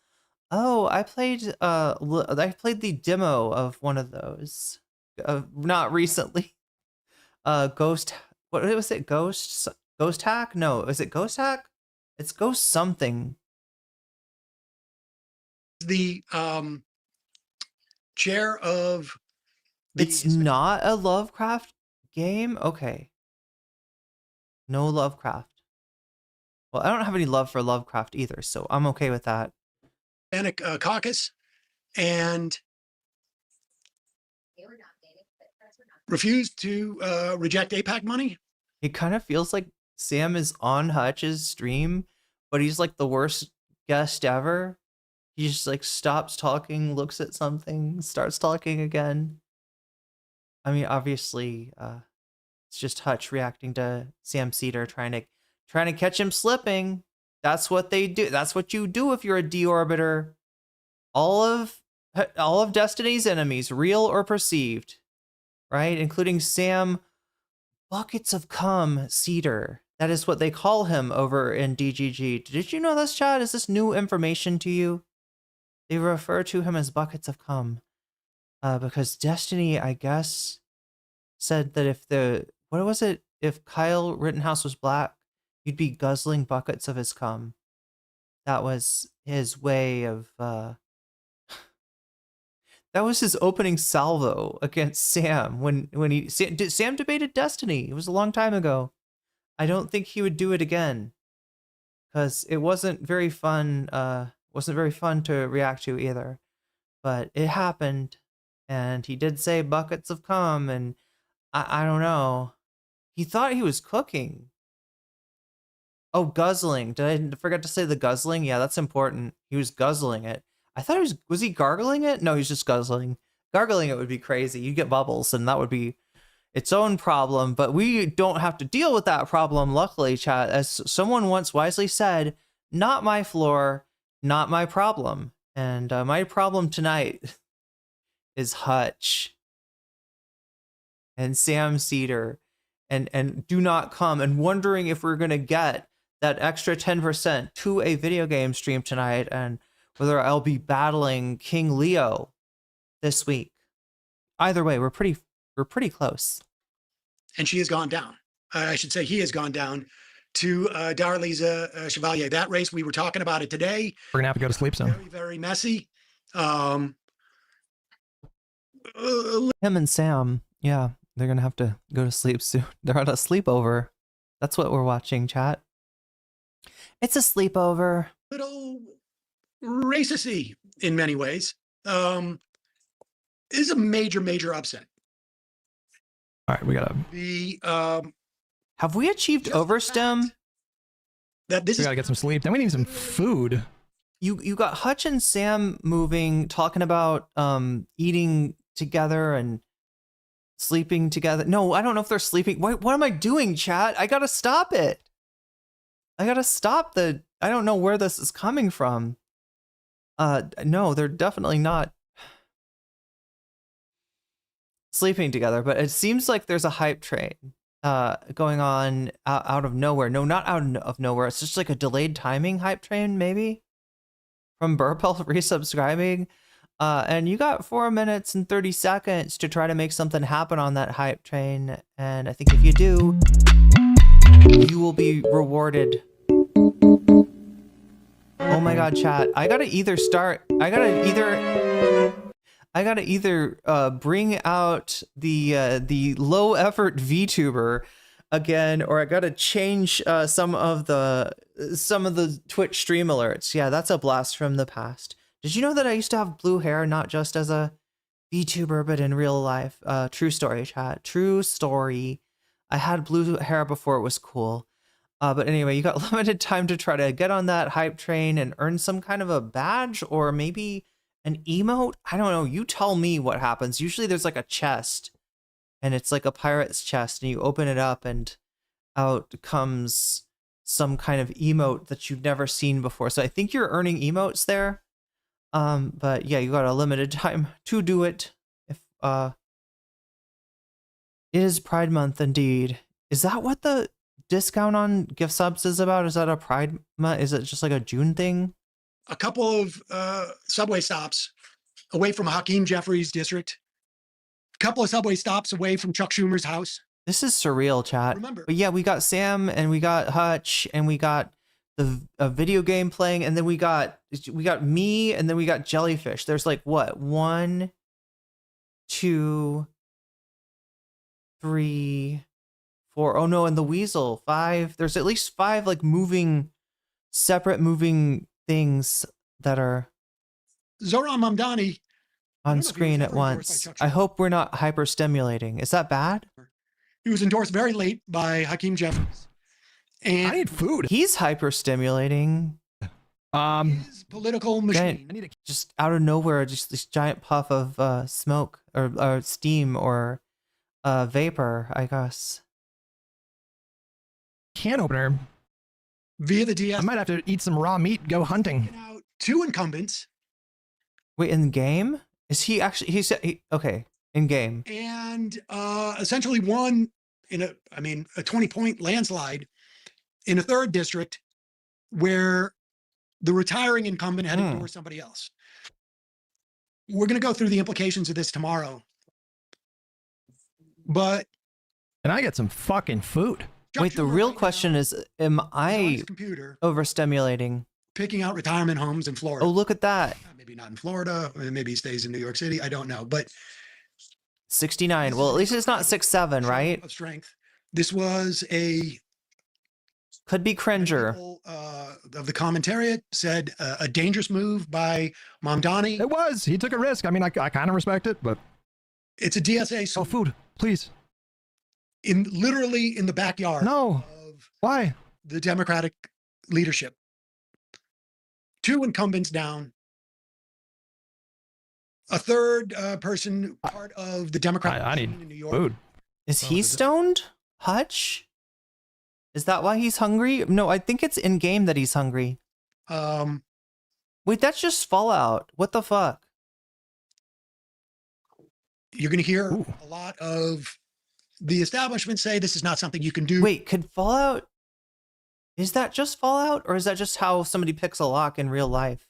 Oh, I played the demo of one of those. Not recently. Ghost, what was it? Ghost Hack? No, is it Ghost Hack? It's Ghost something. The chair of It's not a Lovecraft game? Okay. No Lovecraft. Well, I don't have any love for Lovecraft either, so I'm okay with that. Hispanic Caucus, and refused to reject AIPAC money. It kind of feels like Sam is on Hutch's stream, but he's like the worst guest ever. He just like stops talking, looks at something, starts talking again. I mean, obviously, it's just Hutch reacting to Sam Cedar, trying to catch him slipping. That's what they do. That's what you do if you're a deorbiter. All of Destiny's enemies, real or perceived, right? Including Sam Buckets of Cum Cedar. That is what they call him over in DGG. Did you know this, Chad? Is this new information to you? They refer to him as Buckets of Cum. Because Destiny, I guess, said that if Kyle Rittenhouse was black, you'd be guzzling buckets of his cum. That was his way of, that was his opening salvo against Sam when Sam debated Destiny. It was a long time ago. I don't think he would do it again, because it wasn't very fun. Wasn't very fun to react to either. But it happened, and he did say buckets of cum, and I don't know. He thought he was cooking. Oh, guzzling. Did I forget to say the guzzling? Yeah, that's important. He was guzzling it. I thought was he gargling it? No, he's just guzzling. Gargling it would be crazy. You'd get bubbles, and that would be its own problem. But we don't have to deal with that problem, luckily, chat. As someone once wisely said, not my floor, not my problem. And my problem tonight is Hutch and Sam Cedar and Do Not Come, and wondering if we're going to get that extra 10% to a video game stream tonight, and whether I'll be battling King Leo this week. Either way, we're pretty close. And she has gone down. I should say he has gone down to Darlisa Chevalier. That race, we were talking about it today. We're gonna have to go to sleep soon. Very, very messy. Him and Sam, yeah, they're gonna have to go to sleep soon. They're on a sleepover. That's what we're watching, chat. It's a sleepover. Little racisty in many ways. Is a major upset. All right, we gotta. Have we achieved overstim? We gotta get some sleep. Then we need some food. You got Hutch and Sam moving, talking about eating together and sleeping together. No, I don't know if they're sleeping. What am I doing, chat? I gotta stop it. I gotta stop I don't know where this is coming from. No, they're definitely not sleeping together, but it seems like there's a hype train going on out of nowhere. No, not out of nowhere. It's just like a delayed timing hype train, maybe, from Burpel resubscribing. And you got 4 minutes and 30 seconds to try to make something happen on that hype train. And I think if you do, you will be rewarded. Oh my god, chat. I gotta either bring out the low effort VTuber again, or I gotta change some of the Twitch stream alerts. Yeah, that's a blast from the past. Did you know that I used to have blue hair, not just as a VTuber, but in real life? True story, chat. True story. I had blue hair before it was cool. But anyway, you got limited time to try to get on that hype train and earn some kind of a badge, or maybe an emote. I don't know. You tell me what happens. Usually there's like a chest, and it's like a pirate's chest, and you open it up and out comes some kind of emote that you've never seen before. So I think you're earning emotes there. But yeah, you got a limited time to do it. If it is Pride Month indeed. Is that what the discount on gift subs is about? Is that a Pride month? Is it just like a June thing? A couple of subway stops away from Hakeem Jeffries' district. A couple of subway stops away from Chuck Schumer's house. This is surreal, chat. Remember. But yeah, we got Sam and we got Hutch and we got a video game playing, and then we got me, and then we got Jellyfish. There's like what? 1, 2, 3, 4. Oh no, and the Weasel. 5. There's at least 5 like separate moving things that are Zohran Mamdani on screen at once. I hope we're not hyper stimulating. Is that bad? He was endorsed very late by Hakeem Jeffries. And I need food. He's hyper stimulating. His political machine. Just out of nowhere, just this giant puff of smoke or steam or vapor, I guess. Can opener. Via the DSA. I might have to eat some raw meat, go hunting. Out 2 incumbents. Wait, in game? Is he actually, okay, in game. And essentially won in a 20-point landslide in a 3rd district where the retiring incumbent had to endorse somebody else. We're going to go through the implications of this tomorrow. But. And I get some fucking food. Wait, the real question is, am I overstimulating? Picking out retirement homes in Florida. Oh, look at that. Maybe not in Florida. Maybe he stays in New York City. I don't know. But 69. Well, at least it's not 6'7", right? Of strength. This was could be Cringer. Of the commentariat said a dangerous move by Mamdani. It was. He took a risk. I mean, I kind of respect it, but it's a DSA. Oh, food, please. Literally in the backyard. No. Why? The Democratic leadership. 2 incumbents down. A 3rd person, part of the Democratic I need in New York. food. Is he stoned? Hutch? Is that why he's hungry? No, I think it's in game that he's hungry. Wait, that's just Fallout. What the fuck? You're going to hear a lot of the establishment say this is not something you can do. Wait, could Fallout... Is that just Fallout? Or is that just how somebody picks a lock in real life?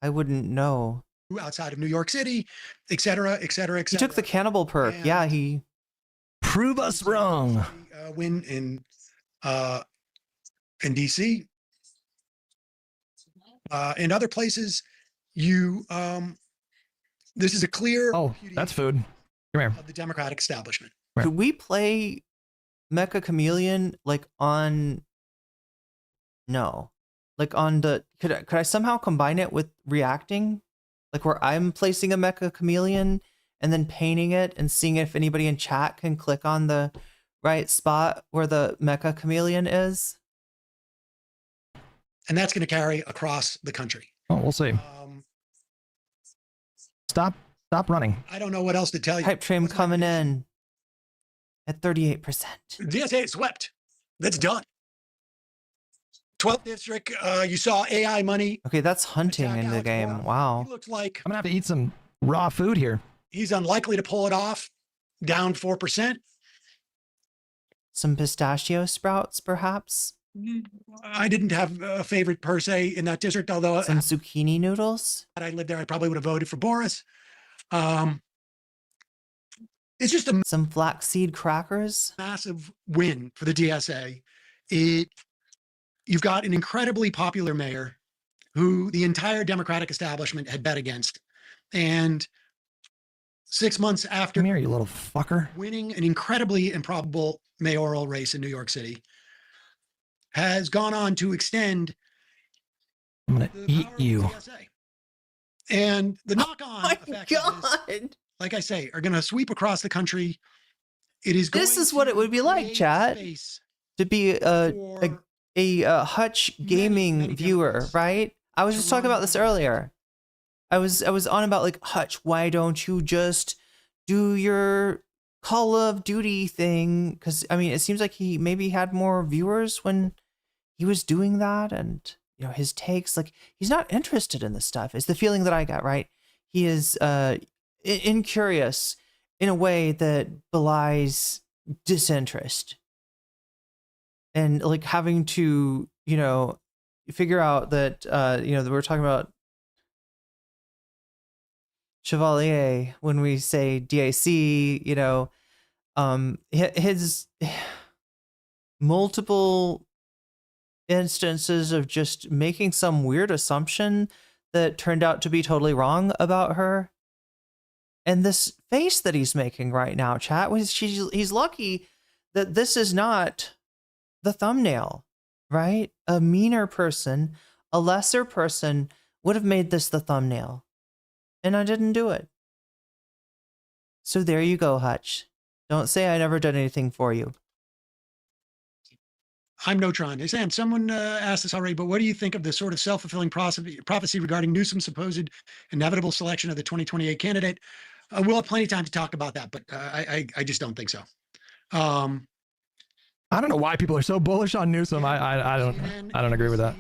I wouldn't know. Outside of New York City, et cetera, et cetera, et He cetera. took the cannibal perk. And yeah, he... Prove us wrong. Win in DC. In other places, this is a clear... Oh, that's food. Come here. Of the Democratic establishment. Right. Could we play Mecha Chameleon like on... No. Like on the... Could I somehow combine it with reacting? Like where I'm placing a Mecha Chameleon and then painting it and seeing if anybody in chat can click on the right spot where the Mecha Chameleon is? And that's going to carry across the country. Oh, we'll see. Stop running. I don't know what else to tell you. Hype train coming in at 38%. DSA swept. That's done. 12th district, you saw AI money. Okay, that's hunting in the game. Wow. He looks like I'm gonna have to eat some raw food here. He's unlikely to pull it off. Down 4%. Some pistachio sprouts, perhaps? I didn't have a favorite per se in that district, although some zucchini noodles. Had I lived there, I probably would have voted for Boris. It's just some flaxseed crackers. Massive win for the DSA. You've got an incredibly popular mayor who the entire Democratic establishment had bet against, and 6 months after Come here, you little fucker. winning an incredibly improbable mayoral race in New York City, has gone on to extend. I'm gonna eat you. And the knock-on effects, like I say, are going to sweep across the country. It is. This is what it would be like, chat, to be a Hutch gaming viewer, right? I was just talking about this earlier. I was on about like, Hutch, why don't you just do your Call of Duty thing? Because I mean, it seems like he maybe had more viewers when he was doing that, and you know, his takes, like, he's not interested in this stuff. It's the feeling that I got, right? He is incurious in a way that belies disinterest. and like having to, you know, figure out that, you know, that we're talking about Chevalier when we say DAC, you know, his multiple instances of just making some weird assumption that turned out to be totally wrong about her. And this face that he's making right now, chat, he's lucky that this is not the thumbnail, right? A meaner person, a lesser person would have made this the thumbnail. And I didn't do it. So there you go, Hutch. Don't say I never done anything for you. I'm Notron. And someone asked this already, but what do you think of the sort of self-fulfilling prophecy regarding Newsom's supposed inevitable selection of the 2028 candidate? We'll have plenty of time to talk about that, but I just don't think so. I don't know why people are so bullish on Newsom. I don't agree with that.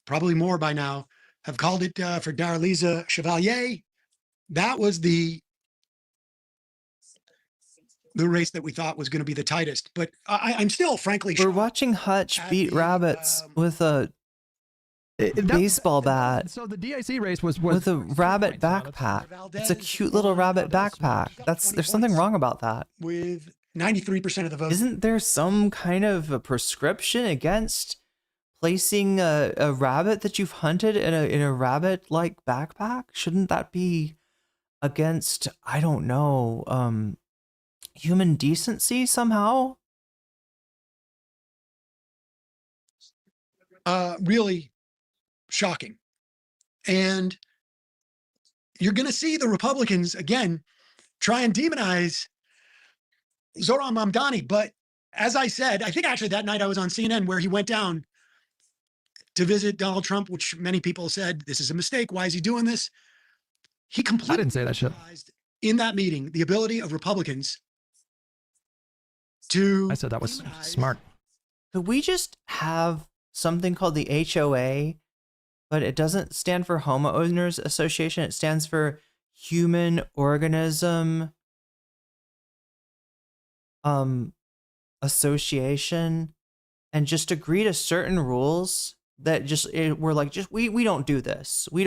Probably more by now have called it for Darlisa Chevalier. That was the race that we thought was going to be the tightest, but I'm still frankly we're watching Hutch beat rabbits with a baseball bat. So the DSA race was with a rabbit backpack. It's a cute little rabbit backpack. There's something wrong about that. With 93% of the vote. Isn't there some kind of a prescription against placing a rabbit that you've hunted in a rabbit-like backpack? Shouldn't that be against, I don't know, human decency somehow? Really shocking. And you're going to see the Republicans, again, try and demonize Zohran Mamdani. But as I said, I think actually that night I was on CNN where he went down to visit Donald Trump, which many people said, this is a mistake. Why is he doing this? He completely I didn't say that shit. In that meeting, the ability of Republicans to... I said that was smart. Could we just have something called the HOA, but it doesn't stand for Homeowners Association. It stands for Human Organism Association, and just agree to certain rules that we're like, we don't do this. We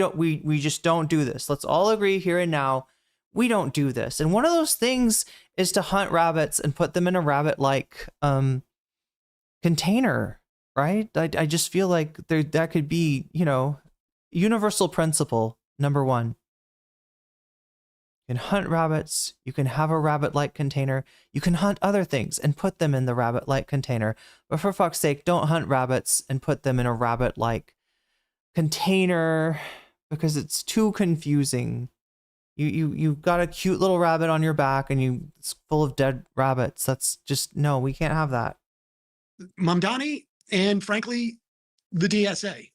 just don't do this. Let's all agree here and now. We don't do this. And one of those things is to hunt rabbits and put them in a rabbit-like container, right? I just feel like that could be, you know, universal principle number 1. You can hunt rabbits. You can have a rabbit-like container. You can hunt other things and put them in the rabbit-like container. But for fuck's sake, don't hunt rabbits and put them in a rabbit-like container because it's too confusing. You've got a cute little rabbit on your back and it's full of dead rabbits. That's just, no, we can't have that. Mamdani and frankly, the DSA.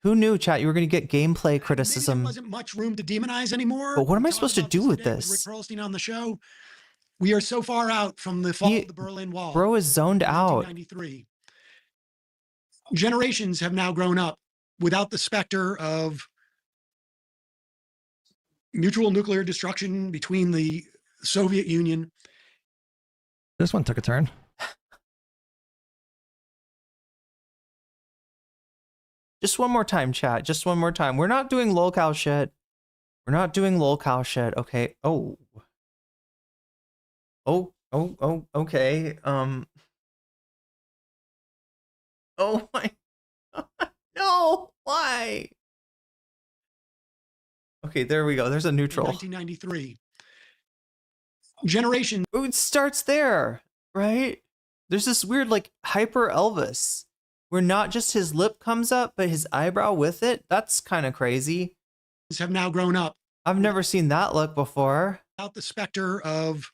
Who knew, chat, you were going to get gameplay criticism? There wasn't much room to demonize anymore. But what am I supposed to do with this? Rick Perlstein on the show. We are so far out from the fall of the Berlin Wall. Bro is zoned out. 1993. Generations have now grown up without the specter of mutual nuclear destruction between the Soviet Union. This one took a turn. Just one more time, chat. Just one more time. We're not doing lolcow shit. We're not doing lolcow shit. Okay. Oh, okay. Oh my. No, why? Okay, there we go. There's a neutral. 1993. Generation. Oh, it starts there, right? There's this weird, like, hyper Elvis, where not just his lip comes up, but his eyebrow with it. That's kind of crazy. Have now grown up. I've never seen that look before. Without the specter of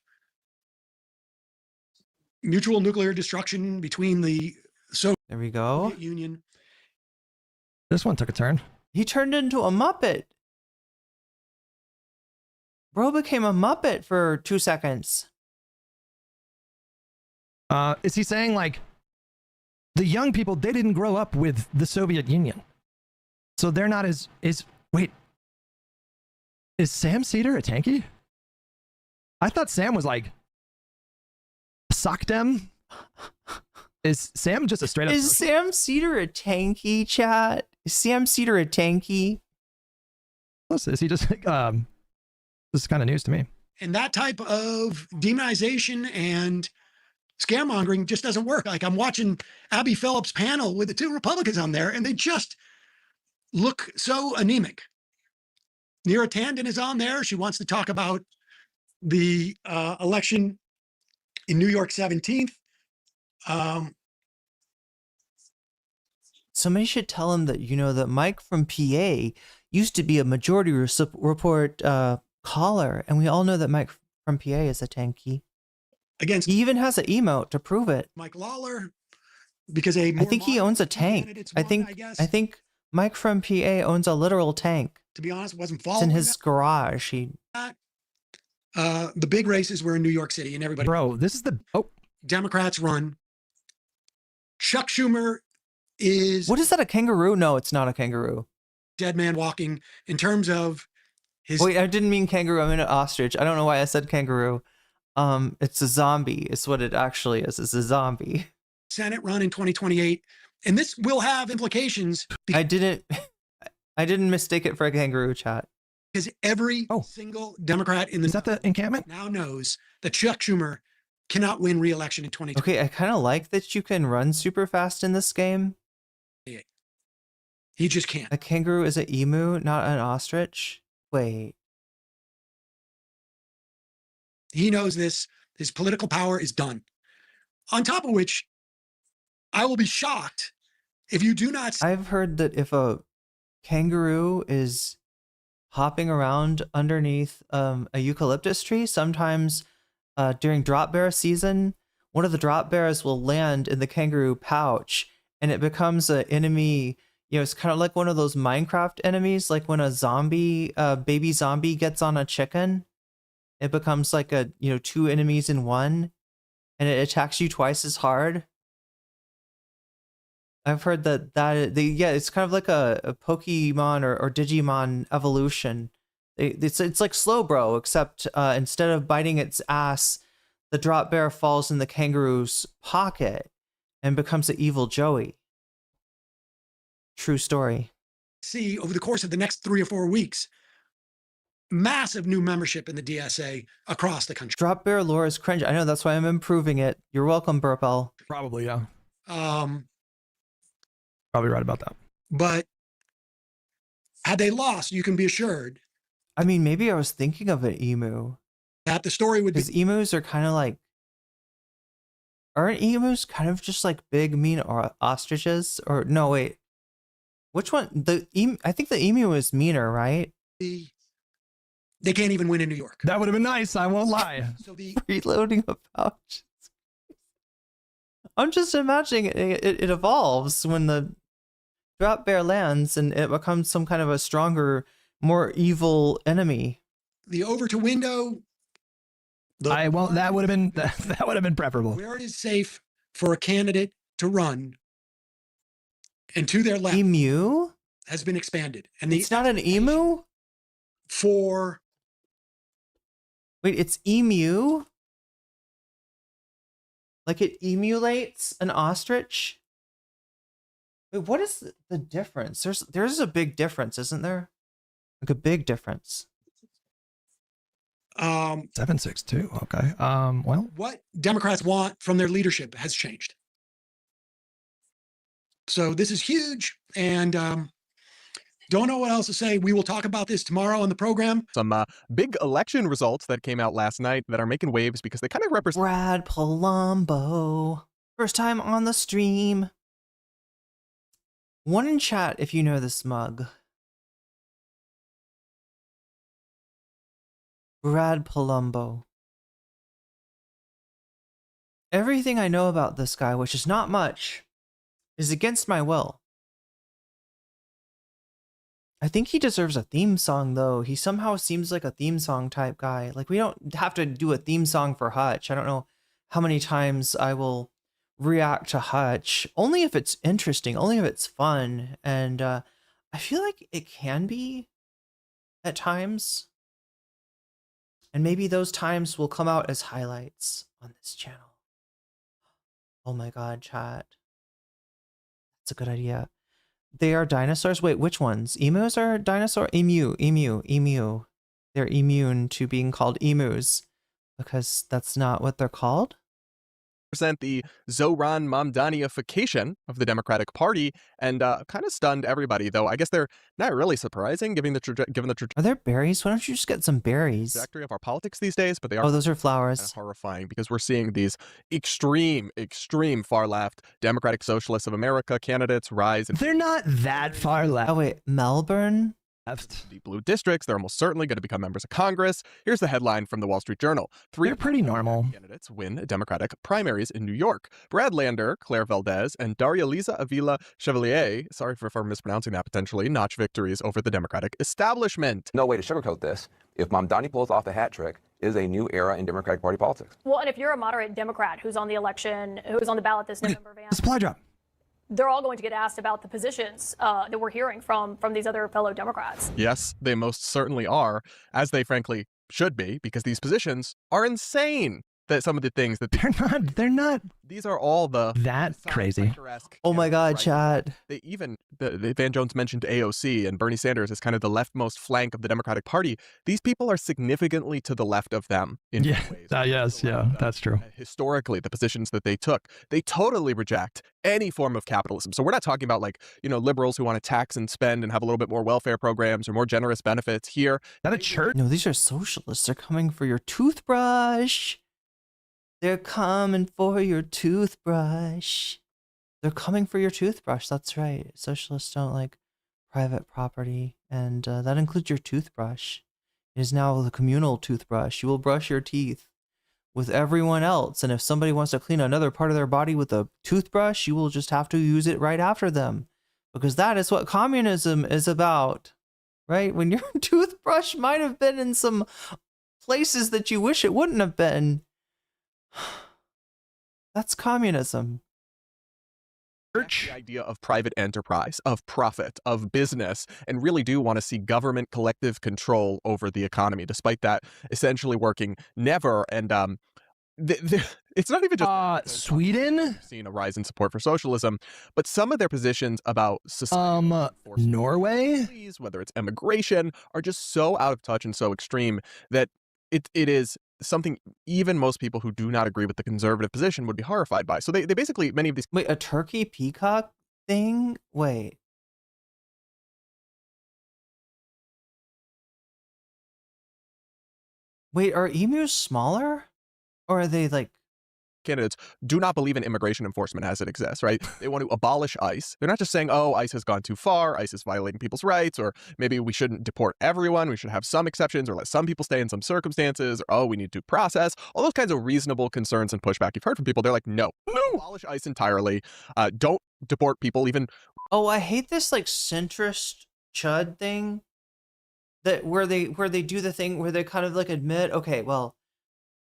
mutual nuclear destruction between the Soviet there we go. Union. This one took a turn. He turned into a Muppet. Bro became a Muppet for 2 seconds. Is he saying, like, the young people, they didn't grow up with the Soviet Union, so they're not wait, is Sam Cedar a tanky? I thought Sam was like Sockdem. Is Sam just a straight up? Is Sam Cedar a tanky, chat? Is Sam Cedar a tanky? Is he just this is kind of news to me. And that type of demonization and scaremongering just doesn't work. Like, I'm watching Abby Phillips' panel with the two Republicans on there, and they just look so anemic. Neera Tanden is on there. She wants to talk about the election in New York 17th. Somebody should tell him that, that Mike from PA used to be a Majority Report caller, and we all know that Mike from PA is a tanky. Against he even has an emote to prove it. Mike Lawler, because I think he owns a tank. I think Mike from PA owns a literal tank. To be honest, wasn't It's following in his garage. the big races were in New York City, and everybody. Bro, this is the Democrats run. Chuck Schumer is. What is that? A kangaroo? No, it's not a kangaroo. Dead man walking. In terms of his. Wait, I didn't mean kangaroo. I meant an ostrich. I don't know why I said kangaroo. It's a zombie. It's what it actually is. It's a zombie. Senate run in 2028, and this will have implications. I didn't mistake it for a kangaroo, chat. Because every single Democrat in the is that the encampment now knows that Chuck Schumer cannot win re-election in 2028. Okay, I kind of like that you can run super fast in this game. He just can't. A kangaroo is an emu, not an ostrich. Wait. He knows this. His political power is done. On top of which, I will be shocked if you do not. I've heard that if a kangaroo is hopping around underneath a eucalyptus tree, sometimes during drop bear season, one of the drop bears will land in the kangaroo pouch, and it becomes an enemy. It's kind of like one of those Minecraft enemies, like when a zombie, baby zombie gets on a chicken. It becomes like two enemies in one, and it attacks you twice as hard. I've heard it's kind of like a Pokemon or Digimon evolution. It's like Slowbro, except instead of biting its ass, the drop bear falls in the kangaroo's pocket and becomes an evil Joey. True story. See over the course of the next 3 or 4 weeks. Massive new membership in the DSA across the country. Drop bear lore is cringe. I know, that's why I'm improving it. You're welcome, Burpel. Probably, yeah. Probably right about that. But had they lost, you can be assured. I mean, maybe I was thinking of an emu. That the story would be. Because emus are kind of like. Aren't emus kind of just like big, mean ostriches? Or no, wait. Which one? I think the emu is meaner, right? They can't even win in New York. That would have been nice. I won't lie. So reloading a pouch. I'm just imagining it evolves when the drop bear lands and it becomes some kind of a stronger, more evil enemy. The over to window. That would have been preferable. Where it is safe for a candidate to run, and to their left, emu has been expanded, and it's not an emu. Wait, it's emu? Like it emulates an ostrich? Wait, what is the difference? There's a big difference, isn't there? Like a big difference. 762. Okay. Well, what Democrats want from their leadership has changed. So this is huge, and don't know what else to say. We will talk about this tomorrow on the program. Some big election results that came out last night that are making waves because they kind of represent. Brad Palumbo. First time on the stream. One in chat if you know the smug. Brad Palumbo. Everything I know about this guy, which is not much, is against my will. I think he deserves a theme song, though. He somehow seems like a theme song type guy. Like, we don't have to do a theme song for Hutch. I don't know how many times I will react to Hutch. Only if it's interesting, only if it's fun. And I feel like it can be at times. And maybe those times will come out as highlights on this channel. Oh my God, chat. That's a good idea. They are dinosaurs? Wait, which ones? Emus are dinosaur? Emu. They're immune to being called emus because that's not what they're called? The Zohran Mamdaniification of the Democratic Party, and kind of stunned everybody, though I guess they're not really surprising given the trajectory. Are there berries? Why don't you just get some berries? Trajectory of our politics these days, but they are. Oh, those are flowers. Kind of horrifying because we're seeing these extreme far left Democratic Socialists of America candidates rise. They're not that far left. Oh wait, Melbourne? Deep blue districts. They're almost certainly going to become members of Congress. Here's the headline from the Wall Street Journal. They're pretty normal. Candidates win Democratic primaries in New York. Brad Lander, Claire Valdez, and Daria Lisa Avila Chevalier, sorry for mispronouncing that potentially, notch victories over the Democratic establishment. No way to sugarcoat this. If Mamdani pulls off the hat trick, is a new era in Democratic Party politics. Well, and if you're a moderate Democrat who's on the election, who's on the ballot this November, Van, supply drop. They're all going to get asked about the positions that we're hearing from these other fellow Democrats. Yes, they most certainly are, as they frankly should be, because these positions are insane. That some of the things that they're not. These are all that crazy. Oh my God, chat. They even the Van Jones mentioned AOC and Bernie Sanders as kind of the leftmost flank of the Democratic Party. These people are significantly to the left of them in yeah. ways. Yes, yeah, that's true. Historically, the positions that they took, they totally reject any form of capitalism. So we're not talking about liberals who want to tax and spend and have a little bit more welfare programs or more generous benefits here. Not a church. No, these are socialists. They're coming for your toothbrush. They're coming for your toothbrush. They're coming for your toothbrush. That's right. Socialists don't like private property, and that includes your toothbrush. It is now the communal toothbrush. You will brush your teeth with everyone else, and if somebody wants to clean another part of their body with a toothbrush, you will just have to use it right after them, because that is what communism is about, right? When your toothbrush might have been in some places that you wish it wouldn't have been. That's communism. The idea of private enterprise, of profit, of business, and really do want to see government collective control over the economy, despite that essentially working never. And it's not even just Sweden seeing a rise in support for socialism, but some of their positions about Norway, whether it's immigration, are just so out of touch and so extreme that it is something even most people who do not agree with the conservative position would be horrified by. So they basically, many of these... Wait, a turkey peacock thing? Wait. Wait, are emus smaller? Or are they like... Candidates do not believe in immigration enforcement as it exists, right? They want to abolish ICE. They're not just saying, oh, ICE has gone too far, ICE is violating people's rights, or maybe we shouldn't deport everyone, we should have some exceptions, or let some people stay in some circumstances, or oh, we need due process. All those kinds of reasonable concerns and pushback you've heard from people. They're like, no, abolish ICE entirely. Don't deport people even. Oh, I hate this like centrist chud thing that where they do the thing where they kind of like admit, okay, well,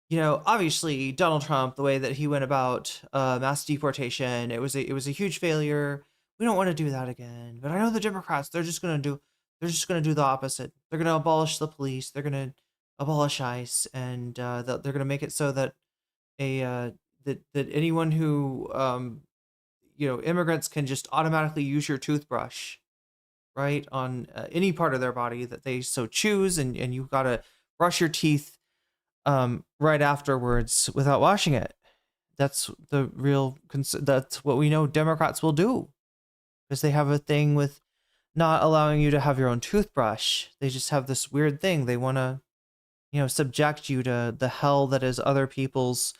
you know, obviously Donald Trump, the way that he went about mass deportation, it was a huge failure. We don't want to do that again. But I know the Democrats, they're just gonna do the opposite. They're gonna abolish the police. They're gonna abolish ICE, and they're gonna make it so that that anyone who immigrants can just automatically use your toothbrush, right, on any part of their body that they so choose, and you gotta brush your teeth right afterwards without washing it. That's the real that's what we know Democrats will do, because they have a thing with not allowing you to have your own toothbrush. They just have this weird thing. They want to, subject you to the hell that is other people's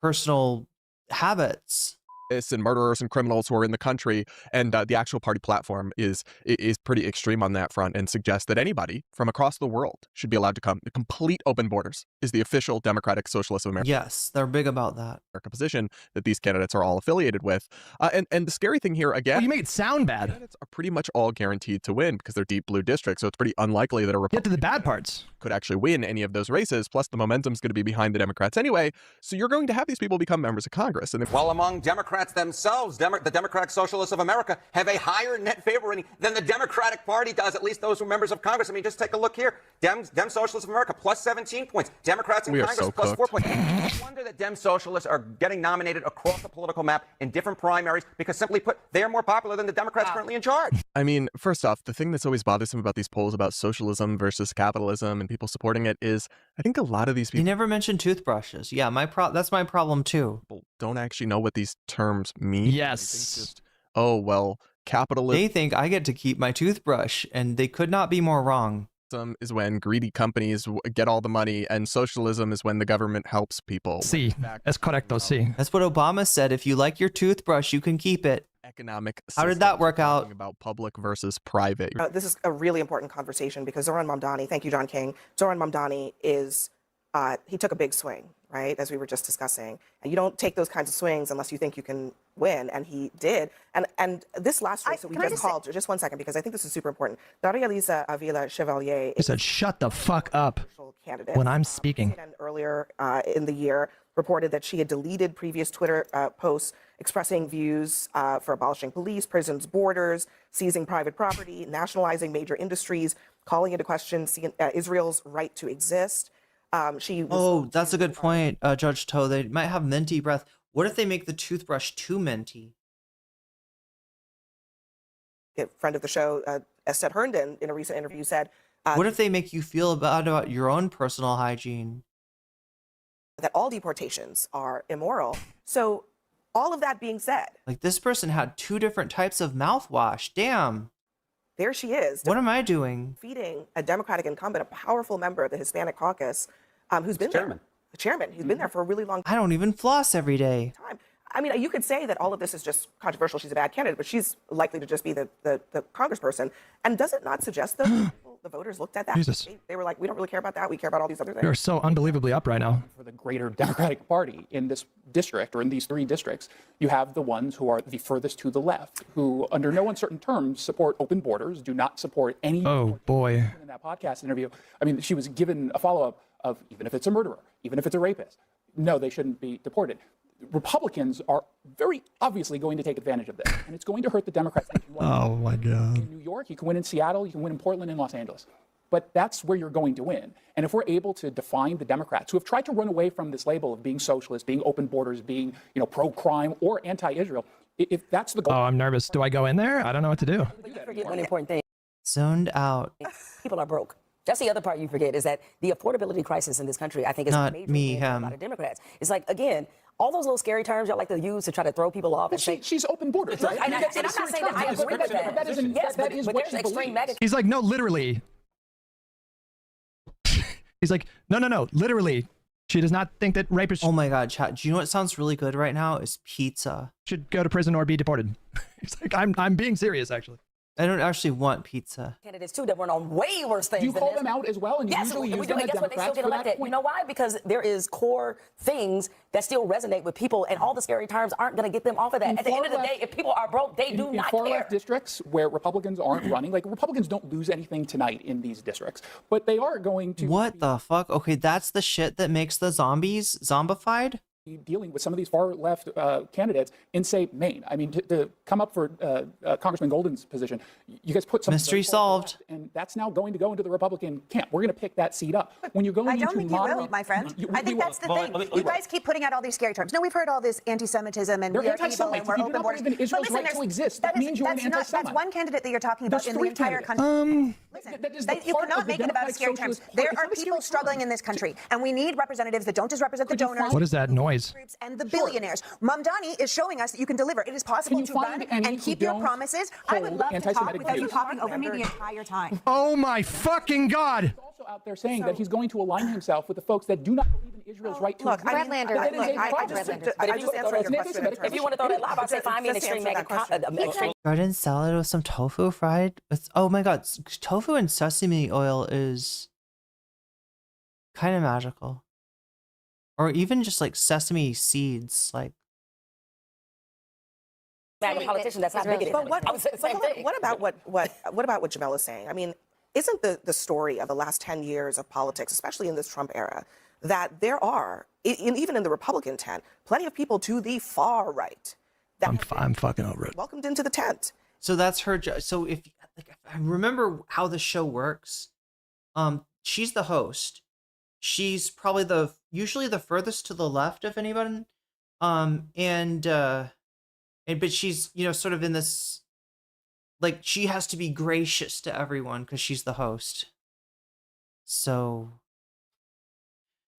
personal habits. And murderers and criminals who are in the country, and the actual party platform is pretty extreme on that front, and suggests that anybody from across the world should be allowed to come. The complete open borders is the official Democratic Socialist of America. Yes, they're big about that. Position that these candidates are all affiliated with, and the scary thing here again, you make it sound bad. Candidates are pretty much all guaranteed to win because they're deep blue districts, so it's pretty unlikely that a Republican get to the bad parts could actually win any of those races. Plus, the momentum's going to be behind the Democrats anyway, so you're going to have these people become members of Congress. And well, among Democrats. Democrats themselves, the Democratic Socialists of America, have a higher net favor rating than the Democratic Party does, at least those who are members of Congress. I mean, just take a look here. Dem Socialists of America, plus 17 points. Democrats in Congress, plus 4 points. No wonder that Dem Socialists are getting nominated across the political map in different primaries because, simply put, they are more popular than the Democrats currently in charge. I mean, first off, the thing that's always bothersome about these polls about socialism versus capitalism and people supporting it is I think a lot of these people... You never mentioned toothbrushes. Yeah, that's my problem too. Don't actually know what these terms mean. Yes. Just, oh, well, capitalism... They think I get to keep my toothbrush, and they could not be more wrong. Is when greedy companies get all the money, and socialism is when the government helps people. Sí, es correcto, sí. That's what Obama said. If you like your toothbrush, you can keep it. Economic. How did that work out? About public versus private. This is a really important conversation because Zoran Mamdani, thank you, John King. Zoran Mamdani is, he took a big swing, right, as we were just discussing. And you don't take those kinds of swings unless you think you can win, and he did. And this last race that we just called, just one second, because I think this is super important. Daria Lisa Avila Chevalier. He said, shut the fuck up candidate. when I'm speaking. Earlier in the year, reported that she had deleted previous Twitter posts expressing views for abolishing police, prisons, borders, seizing private property, nationalizing major industries, calling into question Israel's right to exist. That's a good point, Judge Toe. They might have minty breath. What if they make the toothbrush too minty? A friend of the show, Estette Herndon, in a recent interview said... what if they make you feel bad about your own personal hygiene? That all deportations are immoral. So all of that being said... Like, this person had 2 different types of mouthwash. Damn. There she is. What am I doing? Defeating a Democratic incumbent, a powerful member of the Hispanic caucus, who's been there. The chairman. He's been there for a really long time. I don't even floss every day. I mean, you could say that all of this is just controversial. She's a bad candidate, but she's likely to just be the congressperson. And does it not suggest, though, the voters looked at that? Jesus. They were like, we don't really care about that. We care about all these other things. You're so unbelievably up right now. For the greater Democratic Party in this district, or in these 3 districts, you have the ones who are the furthest to the left, who under no uncertain terms support open borders, do not support any... Oh, boy. In that podcast interview, I mean, she was given a follow-up of, even if it's a murderer, even if it's a rapist, no, they shouldn't be deported. Republicans are very obviously going to take advantage of this, and it's going to hurt the Democrats. Oh, my God. In New York, you can win in Seattle, you can win in Portland and Los Angeles. But that's where you're going to win. And if we're able to define the Democrats who have tried to run away from this label of being socialist, being open borders, being, pro-crime or anti-Israel, if that's the goal. Oh, I'm nervous. Do I go in there? I don't know what to do. You forget one important thing. Zoned out. People are broke. That's the other part you forget, is that the affordability crisis in this country, I think, is not a major me, thing for a lot of Democrats. It's like, again, all those little scary terms y'all like to use to try to throw people off. And say, she's open borders, right? And I'm not saying that I agree with that. Yes, but there's extreme mega. He's like, no, literally. He's like, no, literally. She does not think that rapists... Oh my God, chat. Do you know what sounds really good right now? Is pizza. Should go to prison or be deported. He's like, I'm being serious, actually. I don't actually want pizza. Candidates too that went on way worse things. Do you than call this. them out as well? And you yes, usually we use do. them And as guess what? They still Democrats get for that elected. point. You know why? Because there is core things that still resonate with people, and all the scary terms aren't going to get them off of that. At the end of the day, if people are broke, they do not far care. left districts where Republicans aren't running, like Republicans don't lose anything tonight in these districts, but they are going to. What the fuck? Okay, that's the shit that makes the zombies zombified? Dealing with some of these far left candidates in, say, Maine. I mean, to come up for Congressman Golden's position, you guys put some mystery solved, and that's now going to go into the Republican camp. We're going to pick that seat up when you're going I don't into think moderate. you will, my friend. I think that's the Well, thing. You guys keep putting out all these scary terms. No, we've heard all this anti-Semitism and They're we are evil anti-Semites. and we're If you open do not borders. believe in Israel's right to exist, that means you're an that's anti-Semite. one candidate that you're talking about There's in the 3 entire candidates. country. You cannot make it about scary terms. There are people struggling in this country, and we need representatives that don't just represent the donors. What is that noise? And the billionaires. Mamdani is showing us that you can deliver. It is possible to run and keep your promises. I would love to talk without you talking over me the entire time. Oh my fucking God! Also out there saying that he's going to align himself with the folks that do not believe in Israel's right to exist. Redlander. That is a problem. If you want to throw that lob, I'll say find me an extreme mega. Garden salad with some tofu fried. Oh my God, tofu and sesame oil is kind of magical. Or even just like sesame seeds, like. Politician that's not bigoted. But what about what Jamel is saying? I mean, isn't the story of the last 10 years of politics, especially in this Trump era, that there are, even in the Republican tent, plenty of people to the far right I'm fucking over it. welcomed into the tent. So that's her job. So if I remember how the show works, she's the host. She's probably usually the furthest to the left of anyone. But she's, sort of in this, like, she has to be gracious to everyone because she's the host. So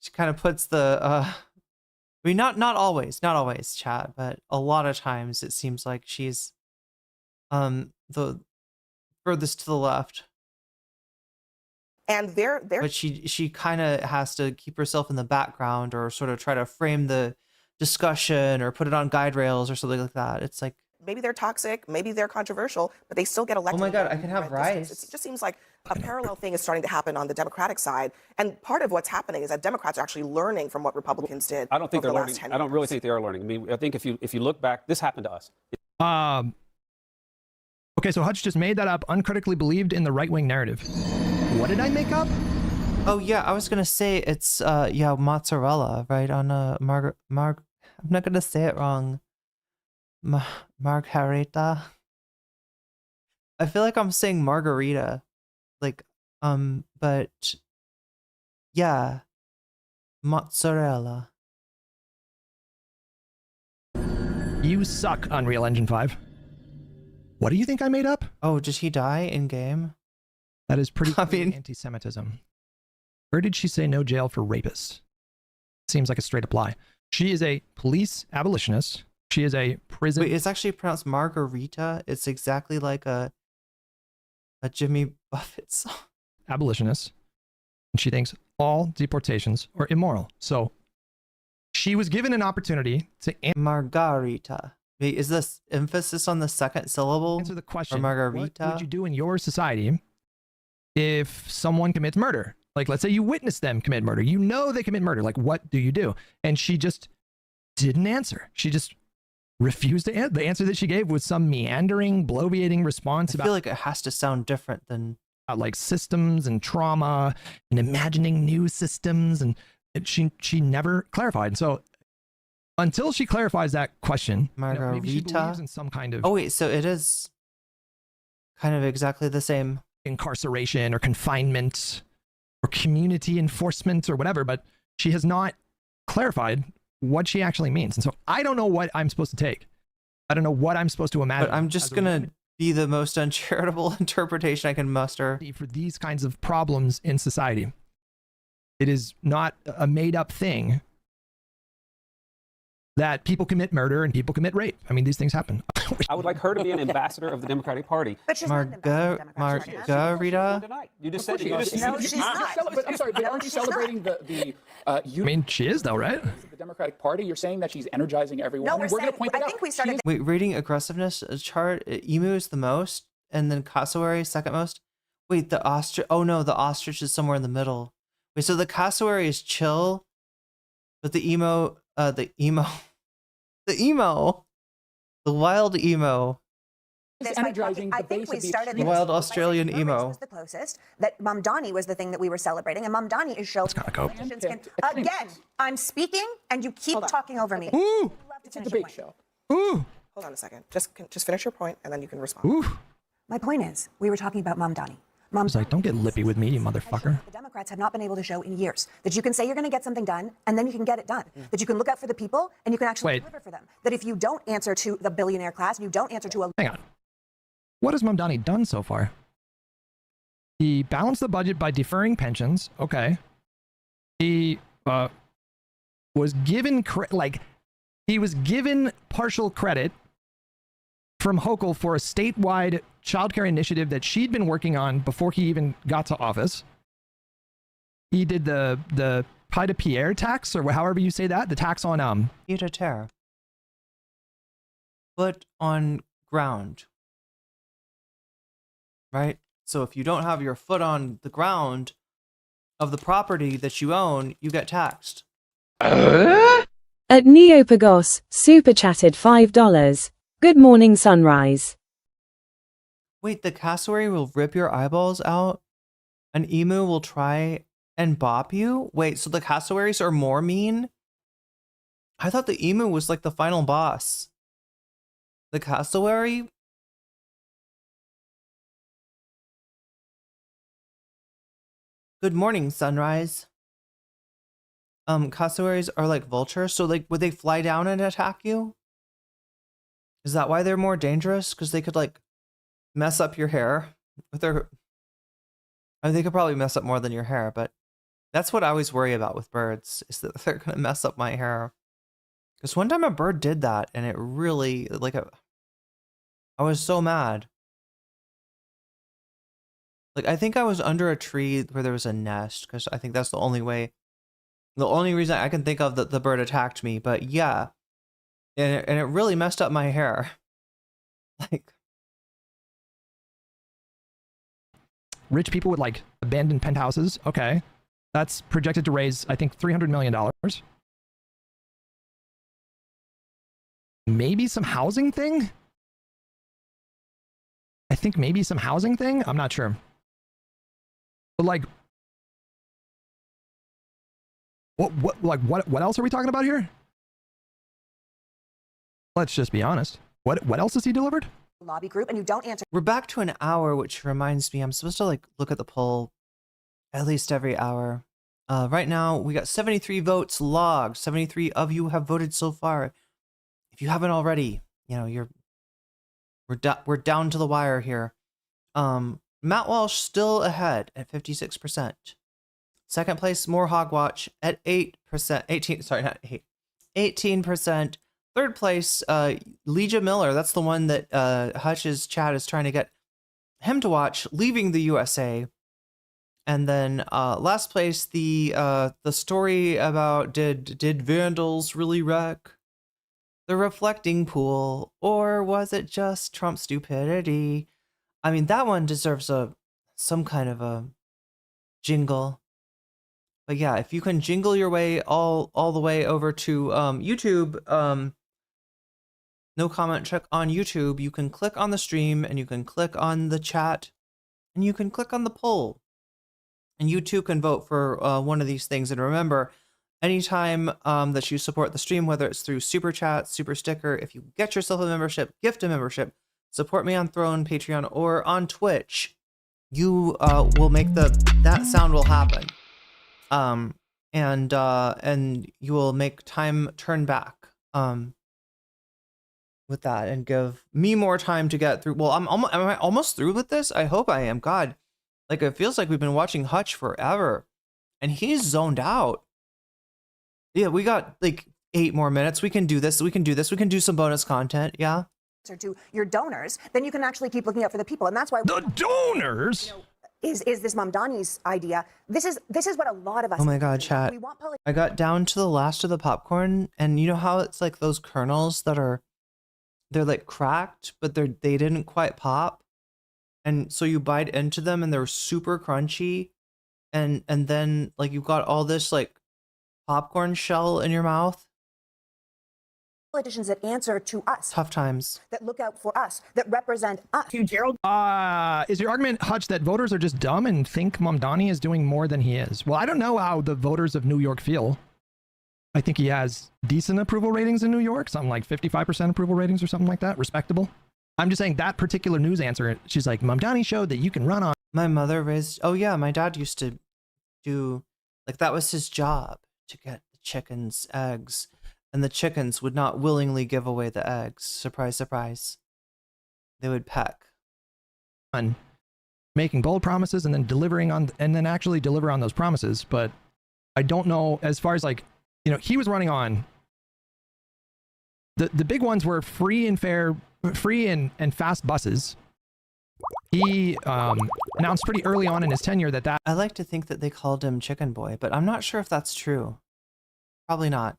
she kind of puts I mean, not always, Chad, but a lot of times it seems like she's the furthest to the left. And but she kind of has to keep herself in the background or sort of try to frame the discussion or put it on guide rails or something like that. It's like, maybe they're toxic, maybe they're controversial, but they still get elected. oh my God, I can have rice. It just seems like a parallel thing is starting to happen on the Democratic side. And part of what's happening is that Democrats are actually learning from what Republicans did. I don't think over they're the last learning. 10 I don't years. really think they are learning. I mean, I think if you look back, this happened to us. Okay, so Hutch just made that up, uncritically believed in the right-wing narrative. What did I make up? Oh yeah, I was gonna say it's mozzarella, right? On I'm not gonna say it wrong. Margarita. I feel like I'm saying margarita, like but yeah, mozzarella. You suck, Unreal Engine 5. What do you think I made up? Oh, did he die in game? That is pretty anti-Semitism. Where did she say no jail for rapists? Seems like a straight up lie. She is a police abolitionist. She is a prison. Wait, it's actually pronounced margarita. It's exactly like a Jimmy Buffett song. Abolitionist. And she thinks all deportations are immoral. So she was given an opportunity to Margarita. Wait, is this emphasis on the second syllable? Answer the question. Or margarita? What would you do in your society if someone commits murder? Like, let's say you witness them commit murder. You know they commit murder. Like, what do you do? And she just didn't answer. She just refused to answer. The answer that she gave was some meandering, bloviating response I feel like it has to sound different than like systems and trauma and imagining new systems. And she never clarified. And so until she clarifies that question, margarita, maybe she believes in some kind of... Oh wait, so it is kind of exactly the same. Incarceration or confinement or community enforcement or whatever, but she has not clarified what she actually means. And so I don't know what I'm supposed to take. I don't know what I'm supposed to imagine. But I'm just going to be the most uncharitable interpretation I can muster. For these kinds of problems in society. It is not a made up thing that people commit murder and people commit rape. I mean, these things happen. I would like her to be an ambassador of the Democratic Party. But she's not an ambassador of the Democratic Party. Margarita? You just said No, she's not. I'm sorry, but aren't you celebrating the I mean, she is though, right? The Democratic Party. You're saying that she's energizing everyone. No, I mean, we're going to point that out. I think we started. Wait, reading aggressiveness chart, emu is the most, and then cassowary second most. Wait, the ostrich. Oh no, the ostrich is somewhere in the middle. Wait, so the cassowary is chill, but the wild emo. Energizing I think we started the wild Australian emo. Was the closest. That Mamdani was the thing that we were celebrating, and Mamdani is showing. Again, I'm speaking, and you keep talking over me. Ooh. It's a debate show. Ooh. Hold on a second. Just finish your point, and then you can respond. Ooh. My point is, we were talking about Mamdani. I was like, don't get lippy with me, you motherfucker. The Democrats have not been able to show in years that you can say you're going to get something done, and then you can get it done. That you can look out for the people, and you can actually deliver for them. That if you don't answer to the billionaire class, you don't answer to a... Hang on. What has Mamdani done so far? He balanced the budget by deferring pensions. Okay. He was given partial credit from Hochul for a statewide childcare initiative that she'd been working on before he even got to office. He did the Pied de Pierre tax, or however you say that, the tax on pied de terre. Foot on ground. Right? So if you don't have your foot on the ground of the property that you own, you get taxed. At Neopagos, super chatted $5. Good morning, sunrise. Wait, the cassowary will rip your eyeballs out? An emu will try and bop you? Wait, so the cassowaries are more mean? I thought the emu was like the final boss. The cassowary? Good morning, sunrise. Cassowaries are like vultures, so like would they fly down and attack you? Is that why they're more dangerous? Because they could like mess up your hair with their. I mean, they could probably mess up more than your hair, but that's what I always worry about with birds, is that they're gonna mess up my hair. Because one time a bird did that, and it really I was so mad. Like, I think I was under a tree where there was a nest, because I think that's the only reason I can think of that the bird attacked me. But yeah, and it really messed up my hair. Like, Rich people with like abandoned penthouses. Okay. That's projected to raise, I think, $300 million. Maybe some housing thing? I think maybe some housing thing? I'm not sure. But like, what else are we talking about here? Let's just be honest. What else has he delivered? Lobby group, and you don't answer. we're back to an hour, which reminds me I'm supposed to like look at the poll at least every hour. Right now we got 73 votes logged. 73 of you have voted so far. If you haven't already, you know, we're down to the wire here. Matt Walsh still ahead at 56%. Second place, more Hogwatch at 8%. 18%. Third place, Lia Miller. That's the one that Hutch's chat is trying to get him to watch, leaving the USA. And then last place, the story about did vandals really wreck the reflecting pool, or was it just Trump stupidity? I mean, that one deserves some kind of a jingle. But yeah, if you can jingle your way all the way over to YouTube, no comment check on YouTube, you can click on the stream and you can click on the chat and you can click on the poll. And you too can vote for one of these things. And remember, anytime that you support the stream, whether it's through Super Chat, Super Sticker, if you get yourself a membership, gift a membership, support me on Throne, Patreon, or on Twitch, you will make that sound will happen. And you will make time turn back with that and give me more time to get through. Well, am I almost through with this? I hope I am. God, like, it feels like we've been watching Hutch forever and he's zoned out. Yeah, we got like 8 more minutes. We can do this. We can do some bonus content. Yeah. To your donors, then you can actually keep looking out for the people, and that's why the donors. Is this Mamdani's idea? This is what a lot of us. Oh my God, chat. I got down to the last of the popcorn, and you know how it's like those kernels that they're like cracked, but they didn't quite pop, and so you bite into them and they're super crunchy, and then like you've got all this like popcorn shell in your mouth. Politicians that answer to us. Tough times. That look out for us. That represent us. Gerald. Is your argument, Hutch, that voters are just dumb and think Mamdani is doing more than he is? Well, I don't know how the voters of New York feel. I think he has decent approval ratings in New York, something like 55% approval ratings or something like that. Respectable. I'm just saying that particular news answer, she's like, Mamdani showed that you can run on. My mother raised, oh yeah, my dad used to do, like, that was his job, to get the chickens eggs. And the chickens would not willingly give away the eggs. Surprise, surprise. They would peck. On making bold promises and then actually deliver on those promises. But I don't know, as far as like, you know, he was running on. The big ones were free and fast buses. He announced pretty early on in his tenure that. I like to think that they called him Chicken Boy, but I'm not sure if that's true. Probably not.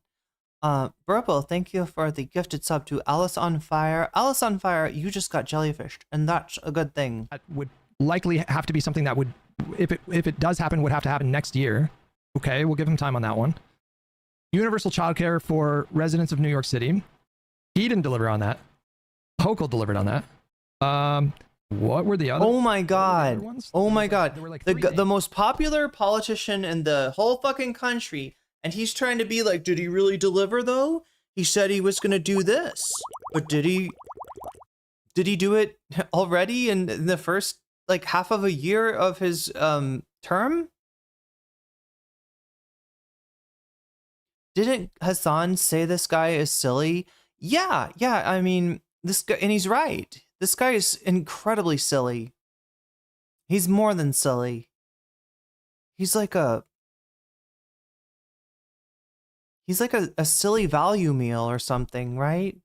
Burple, thank you for the gifted sub to Alice on Fire. Alice on Fire, you just got jellyfished, and that's a good thing. That would likely have to be something that would, if it does happen, would have to happen next year. Okay, we'll give him time on that one. Universal childcare for residents of New York City. He didn't deliver on that. Hochul delivered on that. What were the other? Oh my God. Oh my God. The most popular politician in the whole fucking country. And he's trying to be like, did he really deliver though? He said he was going to do this, but did he Did he do it already in the first like half of a year of his term? Didn't Hasan say this guy is silly? Yeah, I mean, this guy, and he's right. This guy is incredibly silly. He's more than silly. He's like a silly value meal or something, right?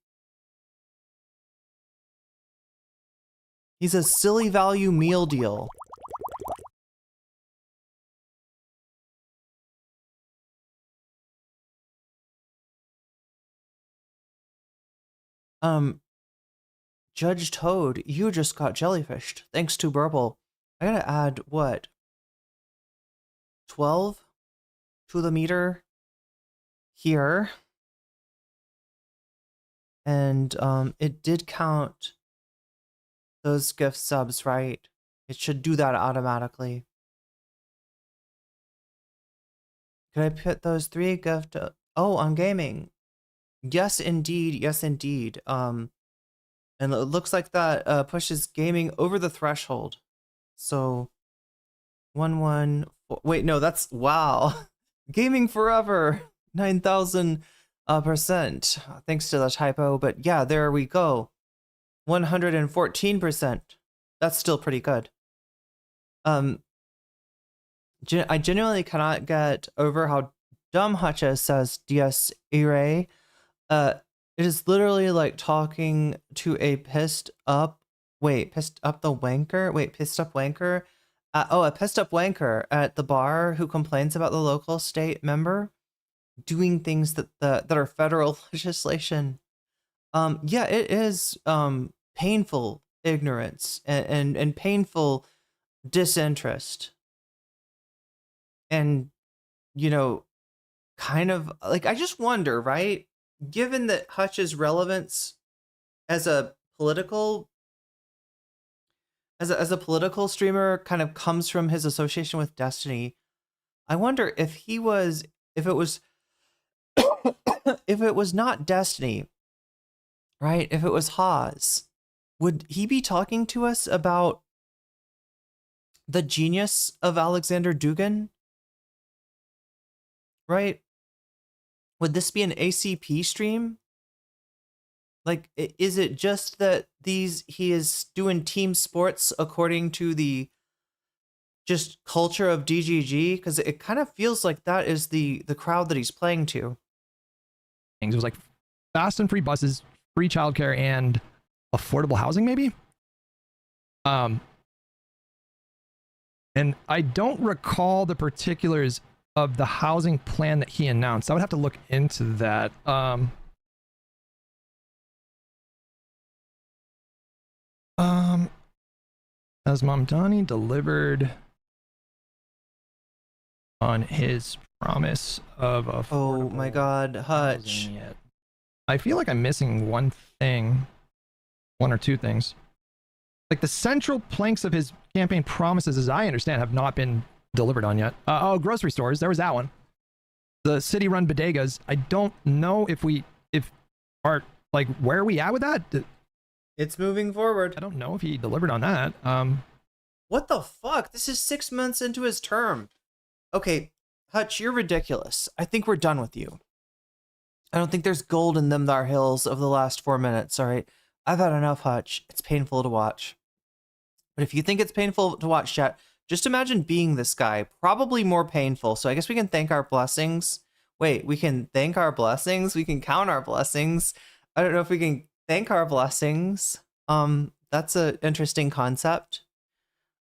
He's a silly value meal deal. Judge Toad, you just got jellyfished. Thanks to Burble. I gotta add, what? 12 to the meter here. And it did count those gift subs, right? It should do that automatically. Could I put those 3 gift? Oh, on gaming. Yes, indeed. Yes, indeed. And it looks like that pushes gaming over the threshold. So 114. Wait, no, that's wow. Gaming forever. 9,000%. Thanks to the typo, but yeah, there we go. 114%. That's still pretty good. I genuinely cannot get over how dumb Hutch is, says DSA. It is literally like talking to a pissed up wanker. A pissed up wanker at the bar who complains about the local state member doing things that are federal legislation. Yeah, it is painful ignorance and painful disinterest. And, you know, kind of like, I just wonder, right? Given that Hutch's relevance as a political streamer kind of comes from his association with Destiny, I wonder if it was not Destiny, right? If it was Haas, would he be talking to us about the genius of Alexander Dugin? Right? Would this be an ACP stream? Like, is it just that he is doing team sports according to the just culture of DGG? Because it kind of feels like that is the crowd that he's playing to. It was like fast and free buses, free childcare, and affordable housing, maybe? And I don't recall the particulars of the housing plan that he announced. I would have to look into that. Has Mamdani delivered on his promise of affordable Oh my God, Hutch. yet? I feel like I'm missing one or two things. Like the central planks of his campaign promises, as I understand, have not been delivered on yet. Grocery stores, there was that one. The city-run bodegas, I don't know if where are we at with that? It's moving forward. I don't know if he delivered on that. What the fuck? This is 6 months into his term. Okay, Hutch, you're ridiculous. I think we're done with you. I don't think there's gold in them thar hills of the last 4 minutes, all right? I've had enough, Hutch. It's painful to watch. But if you think it's painful to watch, chat, just imagine being this guy. Probably more painful. So I guess we can thank our blessings. Wait, we can thank our blessings? We can count our blessings. I don't know if we can thank our blessings. That's an interesting concept.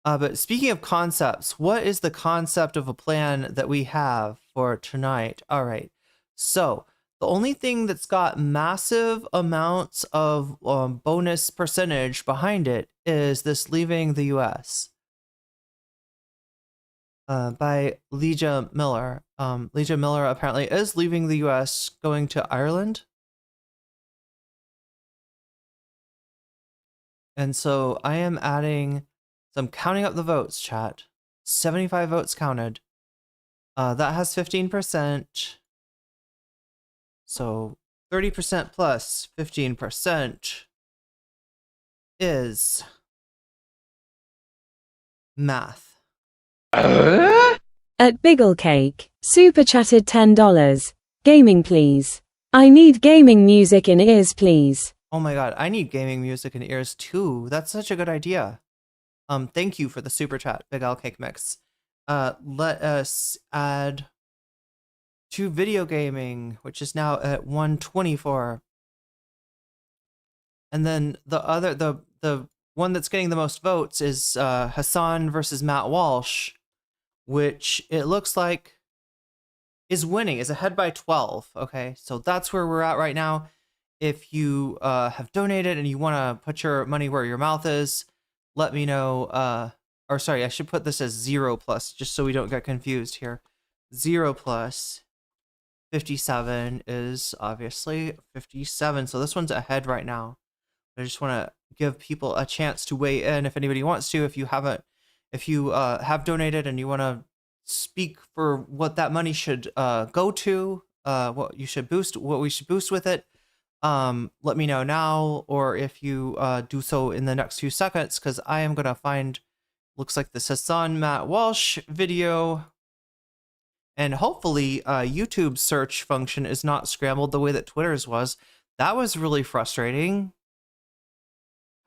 But speaking of concepts, what is the concept of a plan that we have for tonight? All right. So the only thing that's got massive amounts of bonus percentage behind it is this leaving the U.S. By Lia Miller. Lia Miller apparently is leaving the U.S., going to Ireland. And so I am adding some counting up the votes, chat. 75 votes counted. That has 15%. So 30% plus 15%. is math. At Biggle Cake, super chatted $10. Gaming please. I need gaming music in ears please. Oh my god, I need gaming music in ears too. That's such a good idea. Thank you for the super chat, Big Al Cake Mix. Let us add to video gaming, which is now at 124. And then the one that's getting the most votes is Hasan versus Matt Walsh, which it looks like is winning, is ahead by 12. Okay, so that's where we're at right now. If you have donated and you want to put your money where your mouth is, let me know. Or sorry, I should put this as 0 plus, just so we don't get confused here. 0 plus 57 is obviously 57. So this one's ahead right now. I just want to give people a chance to weigh in if anybody wants to. If you have donated and you want to speak for what that money should go to, what we should boost with it, let me know now, or if you do so in the next few seconds, because I am gonna find, looks like this Hasan Matt Walsh video, and hopefully YouTube's search function is not scrambled the way that Twitter's was. That was really frustrating.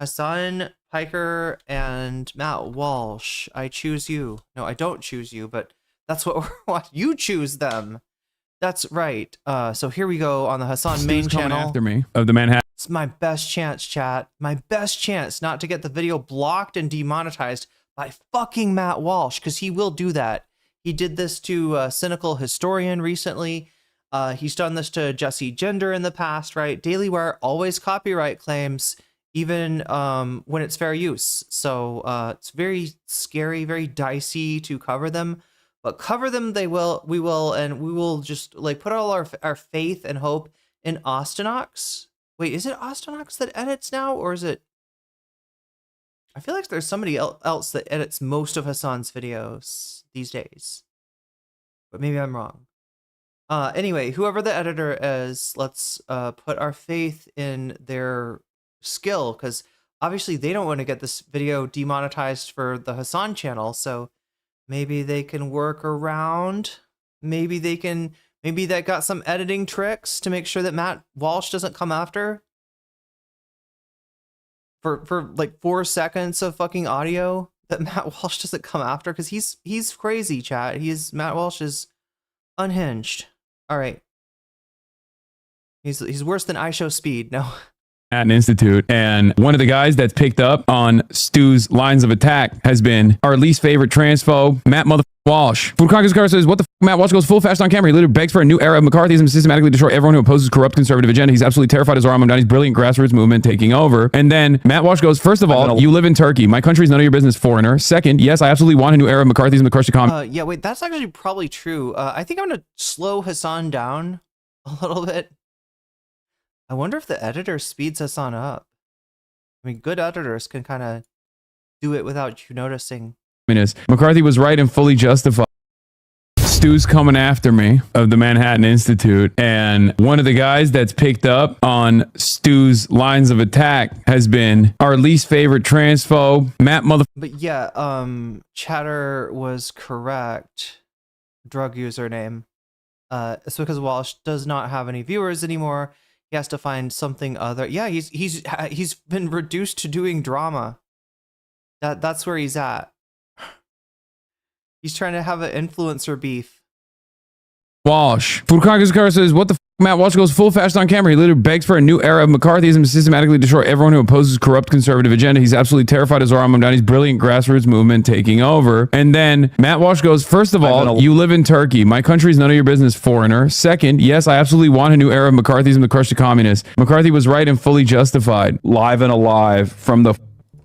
Hasan Piker and Matt Walsh, I choose you. No, I don't choose you, but that's what we're watching. You choose them. That's right. So here we go on the Hasan main channel. After me of the Manhattan. It's my best chance, chat. My best chance not to get the video blocked and demonetized by fucking Matt Walsh, because he will do that. He did this to Cynical Historian recently. He's done this to Jesse Gender in the past, right? Daily Wire always copyright claims, even when it's fair use. So it's very scary, very dicey to cover them. But cover them, we will, and we will just like put all our faith and hope in Austinox. Wait, is it Austinox that edits now, or is it? I feel like there's somebody else that edits most of Hasan's videos these days, but maybe I'm wrong. Anyway, whoever the editor is, let's put our faith in their skill, because obviously they don't want to get this video demonetized for the Hasan channel, so maybe they can work around. Maybe that got some editing tricks to make sure that Matt Walsh doesn't come after for like 4 seconds of fucking audio, that Matt Walsh doesn't come after, because he's crazy, chat. Matt Walsh is unhinged. All right, he's worse than IShowSpeed. No. At an institute, and one of the guys that's picked up on Stu's lines of attack has been our least favorite transphobe, Matt motherfucking Walsh. Food Caucus Car says, what the Matt Walsh goes full fast on camera. He literally begs for a new era of McCarthyism and systematically destroy everyone who opposes corrupt conservative agenda. He's absolutely terrified of Zoran Mamdani's brilliant grassroots movement taking over. And then Matt Walsh goes, first of all, you live in Turkey. My country is none of your business, foreigner. Second, yes, I absolutely want a new era of McCarthyism to crush the common. Yeah, wait, that's actually probably true. I think I'm gonna slow Hasan down a little bit. I wonder if the editor speeds Hasan up. I mean, good editors can kind of do it without you noticing. McCarthy was right and fully justified. Stu's coming after me of the Manhattan Institute, and one of the guys that's picked up on Stu's lines of attack has been our least favorite transphobe, Matt mother. But yeah, Chatter was correct. Drug username. It's because Walsh does not have any viewers anymore. He has to find something other. Yeah, he's been reduced to doing drama. That's where he's at. He's trying to have an influencer beef. Walsh. Food Caucus Car says, what the Matt Walsh goes full fast on camera. He literally begs for a new era of McCarthyism to systematically destroy everyone who opposes corrupt conservative agenda. He's absolutely terrified of Zoran Mamdani's brilliant grassroots movement taking over. And then Matt Walsh goes, first of all, you live in Turkey. My country is none of your business, foreigner. Second, yes, I absolutely want a new era of McCarthyism to crush the communists. McCarthy was right and fully justified. Live and alive from the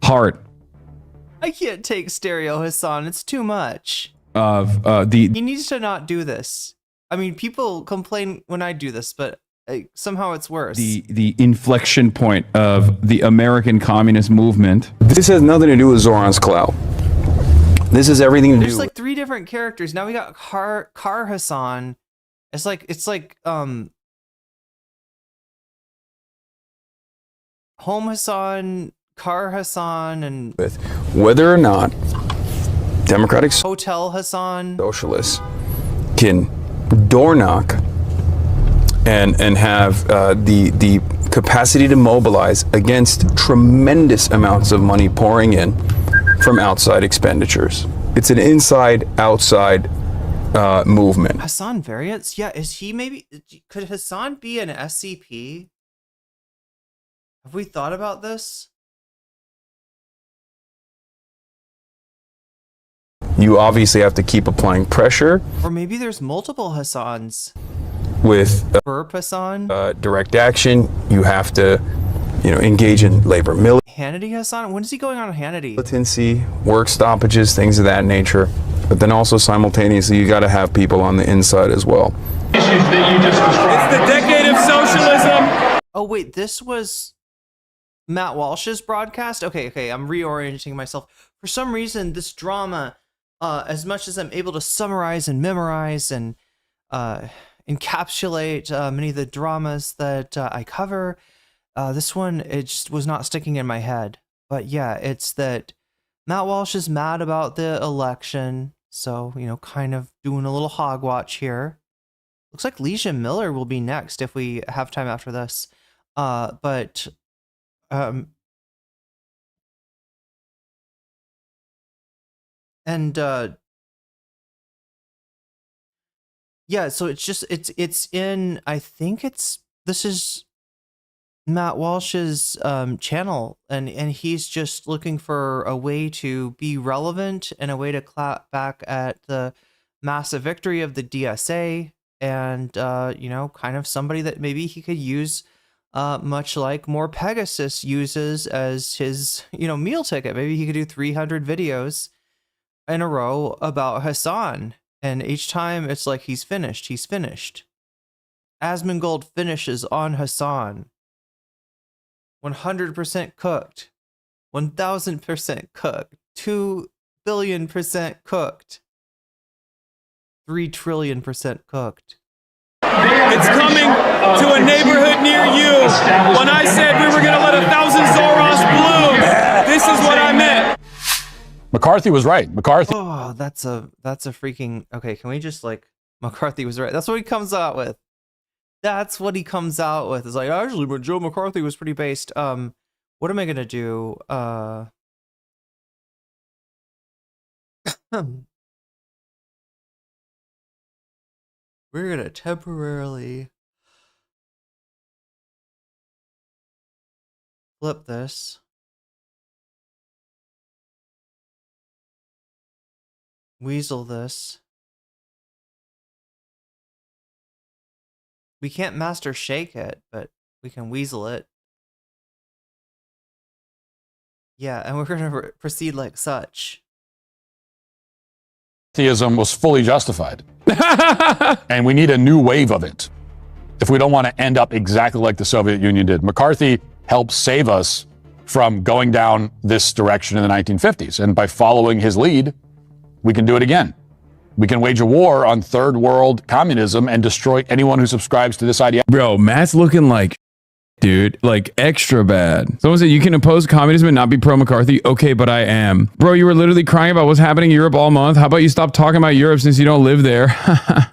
heart. I can't take stereo Hasan. It's too much. He needs to not do this. I mean, people complain when I do this, but somehow it's worse. The inflection point of the American communist movement. This has nothing to do with Zoran's clout. This is everything to do. There's like 3 different characters. Now we got Car Hasan. It's like Home Hasan, Car Hasan and with whether or not Democratic Hotel Hasan socialists can door knock and have the capacity to mobilize against tremendous amounts of money pouring in from outside expenditures. It's an inside-outside movement. Hasan variants? Yeah, is he maybe... Could Hasan be an SCP? Have we thought about this? You obviously have to keep applying pressure Or maybe there's multiple Hasans. with Burp Hasan? direct action. You have to, engage in labor Hannity Hasan? When is he going on Hannity? militancy, work stoppages, things of that nature. But then also simultaneously, you got to have people on the inside as well. It's the decade of socialism. Oh, wait, this was Matt Walsh's broadcast? Okay, I'm reorienting myself. For some reason, this drama, as much as I'm able to summarize and memorize and encapsulate many of the dramas that I cover, this one, it just was not sticking in my head. But yeah, it's that Matt Walsh is mad about the election. So, kind of doing a little Hogwatch here. Looks like Lia Miller will be next if we have time after this. Yeah, so it's in, I think this is Matt Walsh's channel, and he's just looking for a way to be relevant and a way to clap back at the massive victory of the DSA, and kind of somebody that maybe he could use, much like More Pegasus uses as his meal ticket. Maybe he could do 300 videos in a row about Hasan, and each time it's like he's finished. Asmongold finishes on Hasan. 100% cooked, 1000% cooked, 2 billion% cooked, 3 trillion% cooked. It's coming to a neighborhood near you. When I said we were going to let 1,000 Zoros bloom, this is what I meant. McCarthy was right. McCarthy. Oh, that's a freaking... Okay, can we just McCarthy was right. That's what he comes out with. That's what he comes out with. It's like, actually, but Joe McCarthy was pretty based. What am I gonna do? We're gonna temporarily flip this. Weasel this. We can't master shake it, but we can weasel it. Yeah, and we're gonna proceed like such. Theism was fully justified. And we need a new wave of it if we don't want to end up exactly like the Soviet Union did. McCarthy helped save us from going down this direction in the 1950s. And by following his lead, we can do it again. We can wage a war on third world communism and destroy anyone who subscribes to this idea. Bro, Matt's looking like, dude, like extra bad. Someone said you can oppose communism and not be pro-McCarthy. Okay, but I am. Bro, you were literally crying about what's happening in Europe all month. How about you stop talking about Europe since you don't live there?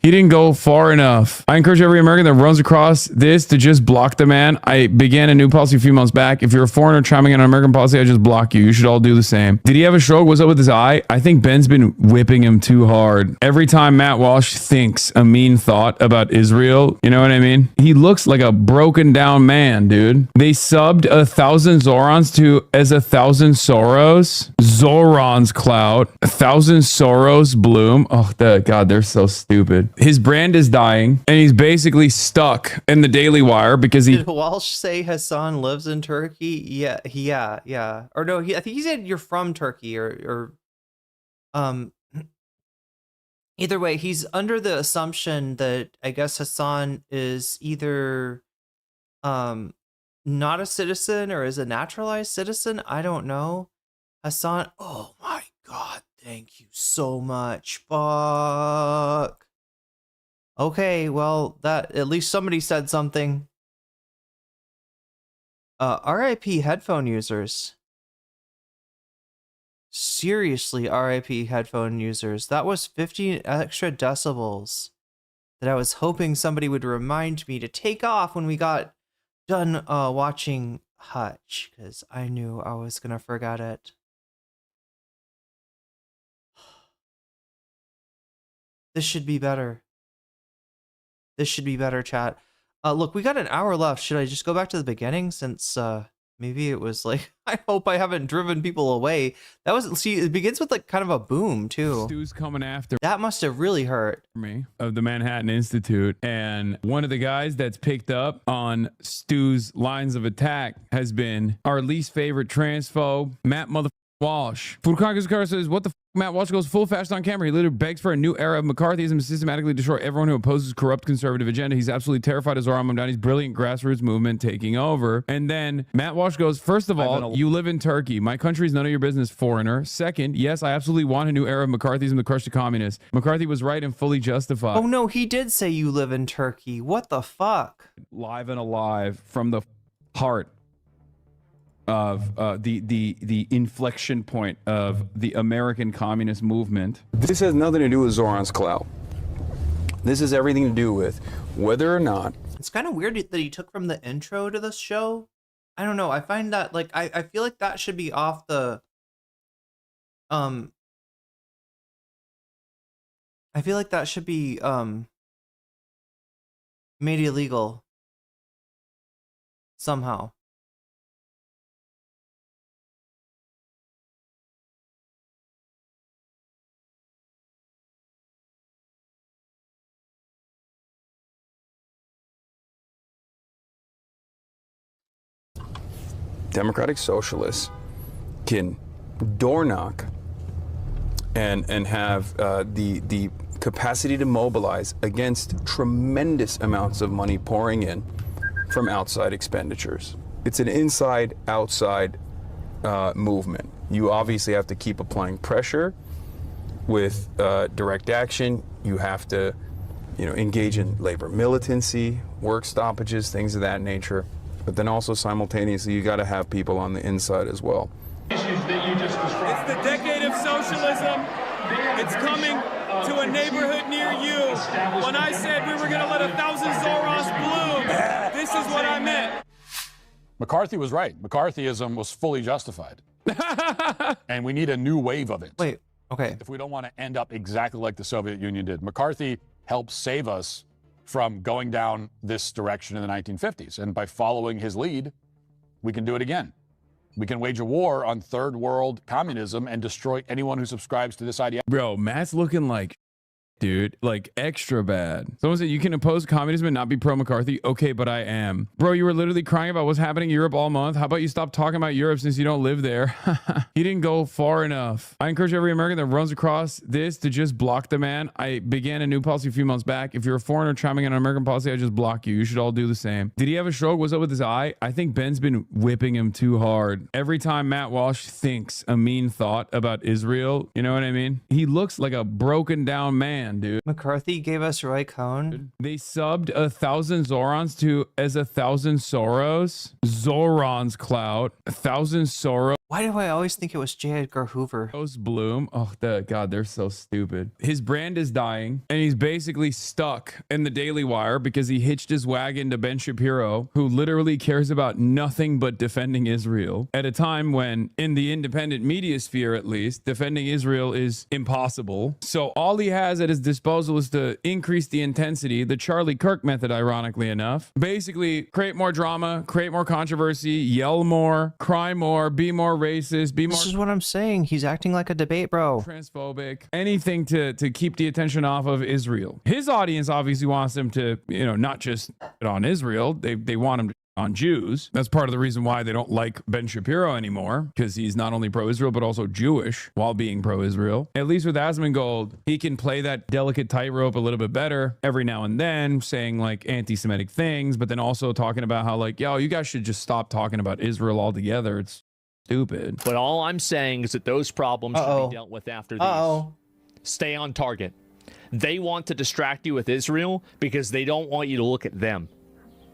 He didn't go far enough. I encourage every American that runs across this to just block the man. I began a new policy a few months back. If you're a foreigner chiming in on American policy, I just block you. You should all do the same. Did he have a stroke? What's up with his eye? I think Ben's been whipping him too hard. Every time Matt Walsh thinks a mean thought about Israel, you know what I mean? He looks like a broken down man, dude. They subbed 1,000 Zorons to as 1,000 Soros. Zoron's clout. 1,000 Soros bloom. Oh, God, they're so stupid. His brand is dying, and he's basically stuck in the Daily Wire because he... Did Walsh say Hasan lives in Turkey? Yeah. Or no, I think he said you're from Turkey, or either way, he's under the assumption that I guess Hasan is either not a citizen or is a naturalized citizen. I don't know. Hasan, oh my God, thank you so much. Fuck. Okay, well, that at least somebody said something. RIP headphone users. Seriously, RIP headphone users. That was 50 extra decibels that I was hoping somebody would remind me to take off when we got done watching Hutch, because I knew I was gonna forget it. This should be better. This should be better, chat. Look, we got an hour left. Should I just go back to the beginning since maybe it was like, I hope I haven't driven people away. That was, see, it begins with like kind of a boom too. Stu's coming after that must have really hurt me of the Manhattan Institute. And one of the guys that's picked up on Stu's lines of attack has been our least favorite transphobe, Matt Walsh. Furkan's car says, what the f? Matt Walsh goes full fast on camera. He literally begs for a new era of McCarthyism to systematically destroy everyone who opposes corrupt conservative agenda. He's absolutely terrified of Zoran Mamdani's brilliant grassroots movement taking over. And then Matt Walsh goes, first of all, you live in Turkey. My country is none of your business, foreigner. Second, yes, I absolutely want a new era of McCarthyism to crush the communists. McCarthy was right and fully justified. Oh no, he did say you live in Turkey. What the fuck? Live and alive from the heart of the inflection point of the American communist movement. This has nothing to do with Zoran's clout. This has everything to do with whether or not. It's kind of weird that he took from the intro to this show. I don't know. I find that like I feel like that should be off the I feel like that should be made illegal somehow. Democratic socialists can door knock and have the capacity to mobilize against tremendous amounts of money pouring in from outside expenditures. It's an inside-outside movement. You obviously have to keep applying pressure with direct action. You have to, engage in labor militancy, work stoppages, things of that nature. But then also simultaneously, you got to have people on the inside as well. Issues that you just described. It's the decade of socialism. It's coming to a neighborhood near you. When I said we were going to let 1,000 Zoros bloom, this is what I meant. McCarthy was right. McCarthyism was fully justified. And we need a new wave of it. Wait, okay. If we don't want to end up exactly like the Soviet Union did. McCarthy helped save us from going down this direction in the 1950s. And by following his lead, we can do it again. We can wage a war on third world communism and destroy anyone who subscribes to this idea. Bro, Matt's looking like, dude, like extra bad. Someone said, you can oppose communism and not be pro-McCarthy? Okay, but I am. Bro, you were literally crying about what's happening in Europe all month. How about you stop talking about Europe since you don't live there? He didn't go far enough. I encourage every American that runs across this to just block the man. I began a new policy a few months back. If you're a foreigner chiming in on American policy, I just block you. You should all do the same. Did he have a stroke? What's up with his eye? I think Ben's been whipping him too hard. Every time Matt Walsh thinks a mean thought about Israel, you know what I mean? He looks like a broken down man, dude. McCarthy gave us Roy Cohn. They subbed 1,000 Zorons to as 1,000 Soros. Zoran's clout. 1,000 Soros. Why do I always think it was J. Edgar Hoover? Bloom. Oh, God, they're so stupid. His brand is dying, and he's basically stuck in the Daily Wire because he hitched his wagon to Ben Shapiro, who literally cares about nothing but defending Israel at a time when, in the independent media sphere at least, defending Israel is impossible. So all he has at his disposal is to increase the intensity, the Charlie Kirk method, ironically enough. Basically, create more drama, create more controversy, yell more, cry more, be more racist, be more... This is what I'm saying. He's acting like a debate bro. Transphobic. Anything to keep the attention off of Israel. His audience obviously wants him to, not just on Israel. They want him to on Jews. That's part of the reason why they don't like Ben Shapiro anymore, because he's not only pro-Israel, but also Jewish while being pro-Israel. At least with Asmongold, he can play that delicate tightrope a little bit better every now and then, saying like anti-Semitic things, but then also talking about how like, yo, you guys should just stop talking about Israel altogether. It's stupid. But all I'm saying is that those problems should be dealt with after these. Stay on target. They want to distract you with Israel because they don't want you to look at them.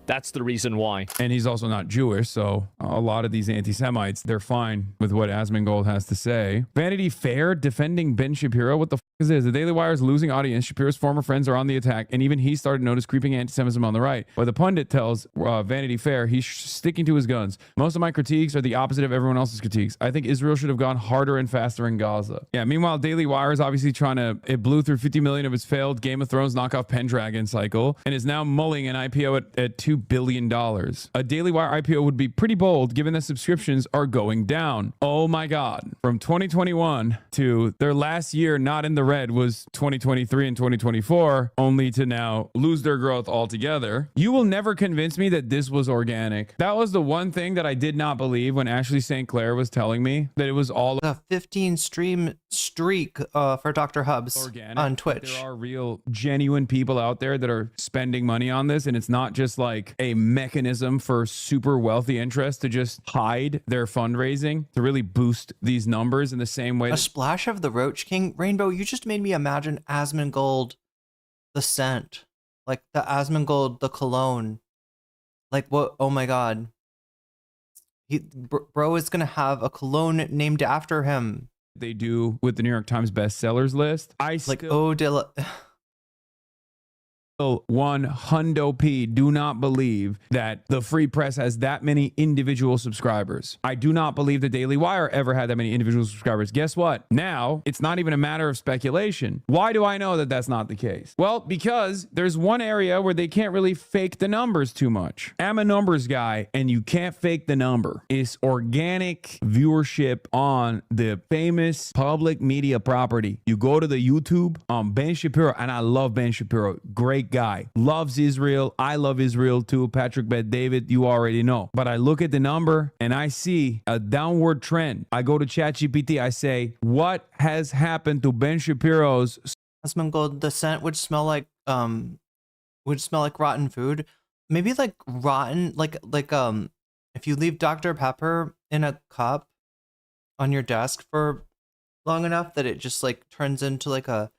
That's the reason why. And he's also not Jewish, so a lot of these anti-Semites, they're fine with what Asmongold has to say. Vanity Fair defending Ben Shapiro. What the f is this? The Daily Wire is losing audience. Shapiro's former friends are on the attack, and even he started to notice creeping anti-Semitism on the right. But the pundit tells Vanity Fair he's sticking to his guns. Most of my critiques are the opposite of everyone else's critiques. I think Israel should have gone harder and faster in Gaza. Yeah, meanwhile, Daily Wire is obviously it blew through 50 million of its failed Game of Thrones knockoff Pendragon cycle, and is now mulling an IPO at $2 billion. A Daily Wire IPO would be pretty bold given that subscriptions are going down. Oh my God. From 2021 to their last year not in the red was 2023 and 2024, only to now lose their growth altogether. You will never convince me that this was organic. That was the one thing that I did not believe when Ashley St. Clair was telling me that it was all a 15 stream streak for Dr. Hubs organic on Twitch. There are real, genuine people out there that are spending money on this, and it's not just like a mechanism for super wealthy interests to just hide their fundraising to really boost these numbers in the same way. A splash of the Roach King. Rainbow, you just made me imagine Asmongold, the scent. Like the Asmongold, the cologne. Like what? Oh my God. Bro is going to have a cologne named after him. They do with the New York Times bestsellers list. One hundo P do not believe that the Free Press has that many individual subscribers. I do not believe the Daily Wire ever had that many individual subscribers. Guess what? Now it's not even a matter of speculation. Why do I know that that's not the case? Well, because there's one area where they can't really fake the numbers too much. I'm a numbers guy, and you can't fake the number. It's organic viewership on the famous public media property. You go to the YouTube on Ben Shapiro, and I love Ben Shapiro. Great guy, loves Israel. I love Israel too. Patrick Bet David, you already know. But I look at the number and I see a downward trend. I go to ChatGPT. I say, what has happened to Ben Shapiro's? Asmongold, the scent would smell like rotten food. Maybe like rotten, like if you leave Dr. Pepper in a cup on your desk for long enough that it just like turns into like a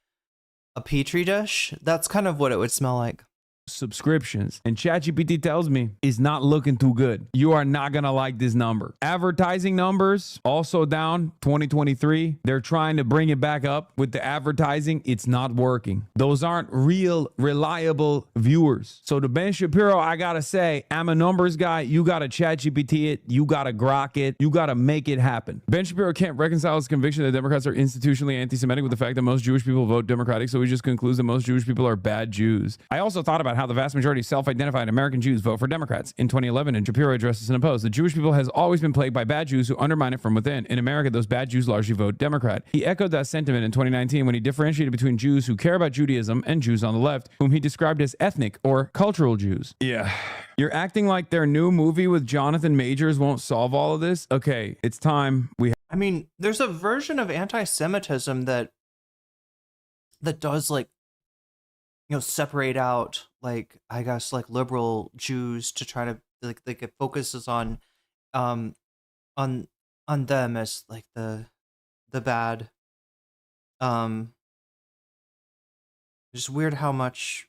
petri dish. That's kind of what it would smell like. Subscriptions, and ChatGPT tells me is not looking too good. You are not gonna like this number. Advertising numbers also down 2023. They're trying to bring it back up with the advertising. It's not working. Those aren't real reliable viewers. So to Ben Shapiro, I gotta say, I'm a numbers guy. You gotta ChatGPT it. You gotta grok it. You gotta make it happen. Ben Shapiro can't reconcile his conviction that Democrats are institutionally anti-Semitic with the fact that most Jewish people vote Democratic, so he just concludes that most Jewish people are bad Jews. I also thought about how the vast majority of self-identified American Jews vote for Democrats. In 2011, and Shapiro addressed this and opposed, the Jewish people has always been plagued by bad Jews who undermine it from within. In America, those bad Jews largely vote Democrat. He echoed that sentiment in 2019 when he differentiated between Jews who care about Judaism and Jews on the left, whom he described as ethnic or cultural Jews. Yeah. You're acting like their new movie with Jonathan Majors won't solve all of this? Okay, it's time. I mean, there's a version of anti-Semitism that does like, you know, separate out like, I guess, like liberal Jews to try to like it focuses on them as like the bad. It's weird how much.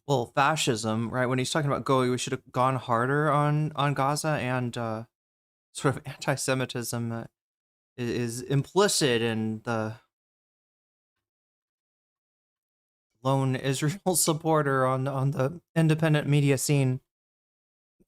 Well, fascism, right? When he's talking about we should have gone harder on Gaza, and sort of anti-Semitism is implicit in the lone Israel supporter on the independent media scene.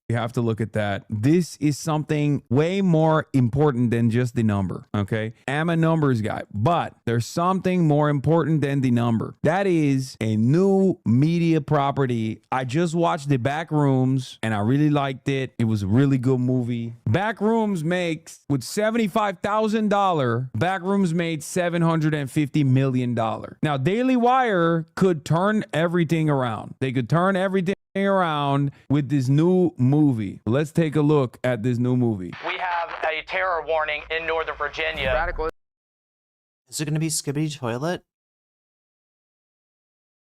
You have to look at that. This is something way more important than just the number, okay? I'm a numbers guy, but there's something more important than the number. That is a new media property. I just watched The Backrooms, and I really liked it. It was a really good movie. Backrooms makes, with $75,000, Backrooms made $750 million. Now, Daily Wire could turn everything around. They could turn everything around with this new movie. Let's take a look at this new movie. We have a terror warning in Northern Virginia. Radical. Is it going to be Skibbity Toilet?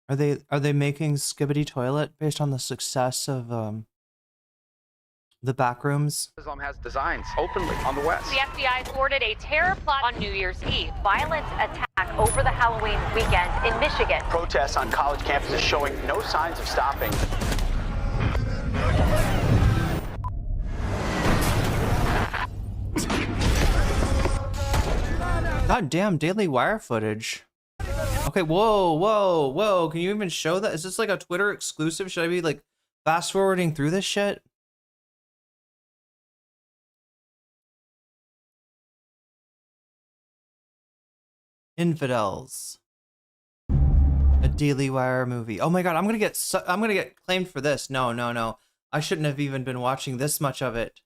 Are they making Skibbity Toilet based on the success of The back rooms. Islam has designs openly on the West. The FBI thwarted a terror plot on New Year's Eve. Violent attack over the Halloween weekend in Michigan. Protests on college campuses showing no signs of stopping. God damn, Daily Wire footage. Okay, whoa. Can you even show that? Is this like a Twitter exclusive? Should I be like fast forwarding through this shit? Infidels. A Daily Wire movie. Oh my god, I'm gonna get claimed for this. No. I shouldn't have even been watching this much of it.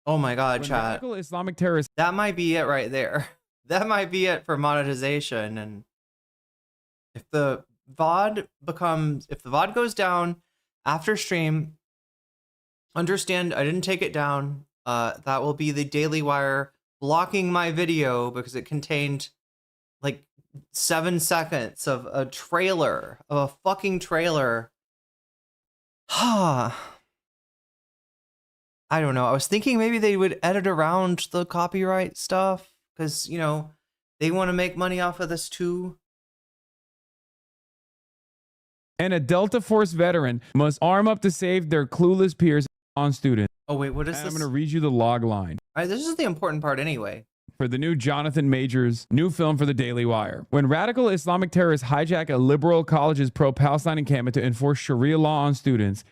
Oh my god, When chat. radical Islamic terrorists. That might be it right there. That might be it for monetization. And if the VOD goes down after stream, understand I didn't take it down. That will be the Daily Wire blocking my video because it contained like 7 seconds of a trailer, of a fucking trailer. I don't know. I was thinking maybe they would edit around the copyright stuff because, you know, they want to make money off of this too. And a Delta Force veteran must arm up to save their clueless peers on students. Oh, wait, what is And this? I'm going to read you the log line. All right, this is the important part anyway. For the new Jonathan Majors new film for the Daily Wire. When radical Islamic terrorists hijack a liberal college's pro-Palestine encampment to enforce Sharia law on students.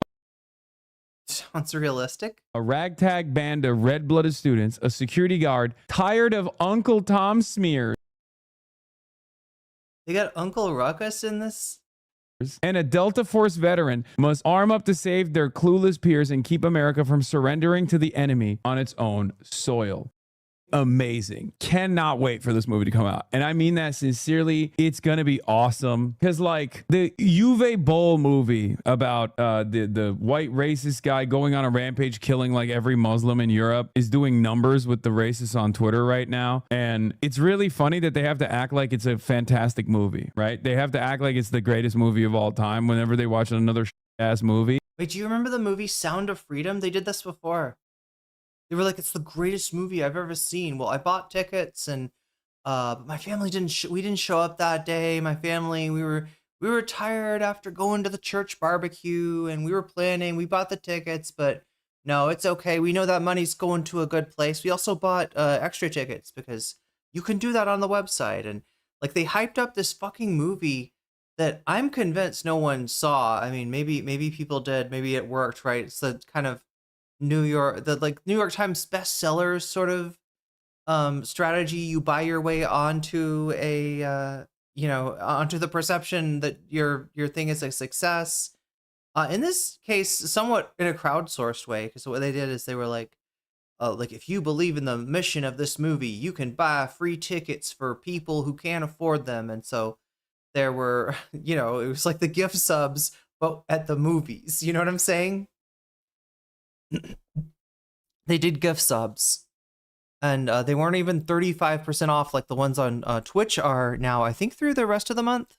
Sounds realistic. A ragtag band of red-blooded students, a security guard, tired of Uncle Tom smears. They got Uncle Ruckus in this? And a Delta Force veteran must arm up to save their clueless peers and keep America from surrendering to the enemy on its own soil. Amazing. Cannot wait for this movie to come out. And I mean that sincerely. It's going to be awesome. Because like the Uwe Boll movie about the white racist guy going on a rampage killing like every Muslim in Europe is doing numbers with the racists on Twitter right now. And it's really funny that they have to act like it's a fantastic movie, right? They have to act like it's the greatest movie of all time whenever they watch another ass movie. Wait, do you remember the movie Sound of Freedom? They did this before. They were like, it's the greatest movie I've ever seen. Well, I bought tickets and my family we didn't show up that day. My family, we were tired after going to the church barbecue and we were planning, we bought the tickets, but no, it's okay. We know that money's going to a good place. We also bought extra tickets because you can do that on the website. And like they hyped up this fucking movie that I'm convinced no one saw. I mean, maybe people did, maybe it worked, right? It's the kind of New York Times bestsellers sort of strategy. You buy your way onto onto the perception that your thing is a success. In this case, somewhat in a crowdsourced way, because what they did is they were like if you believe in the mission of this movie, you can buy free tickets for people who can't afford them. And so there were, it was like the gift subs, but at the movies. You know what I'm saying? They did gift subs and they weren't even 35% off like the ones on Twitch are now, I think, through the rest of the month.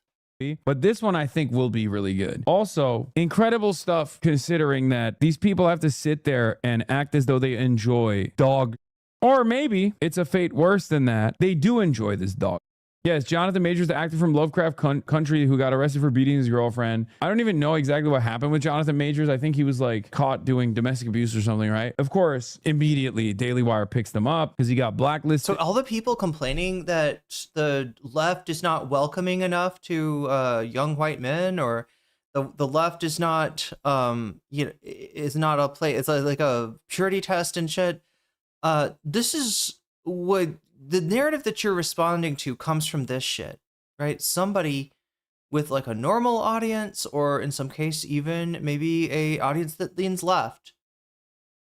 But this one I think will be really good. Also, incredible stuff considering that these people have to sit there and act as though they enjoy dog. Or maybe it's a fate worse than that. They do enjoy this dog. Yes, Jonathan Majors, the actor from Lovecraft Country who got arrested for beating his girlfriend. I don't even know exactly what happened with Jonathan Majors. I think he was like caught doing domestic abuse or something, right? Of course, immediately Daily Wire picks them up because he got blacklisted. So all the people complaining that the left is not welcoming enough to young white men, or the left is not is not a play. It's like a purity test and shit. This is what the narrative that you're responding to comes from this shit, right? Somebody with like a normal audience, or in some case, even maybe a audience that leans left,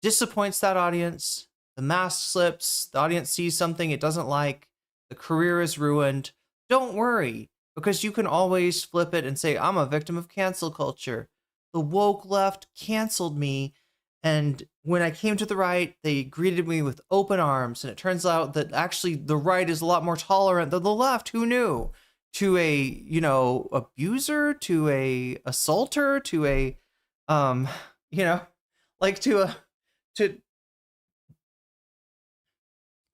disappoints that audience. The mask slips, the audience sees something it doesn't like, the career is ruined. Don't worry, because you can always flip it and say, I'm a victim of cancel culture. The woke left canceled me. And when I came to the right, they greeted me with open arms. And it turns out that actually the right is a lot more tolerant than the left. Who knew? To a, abuser, to a assaulter, to a, like to a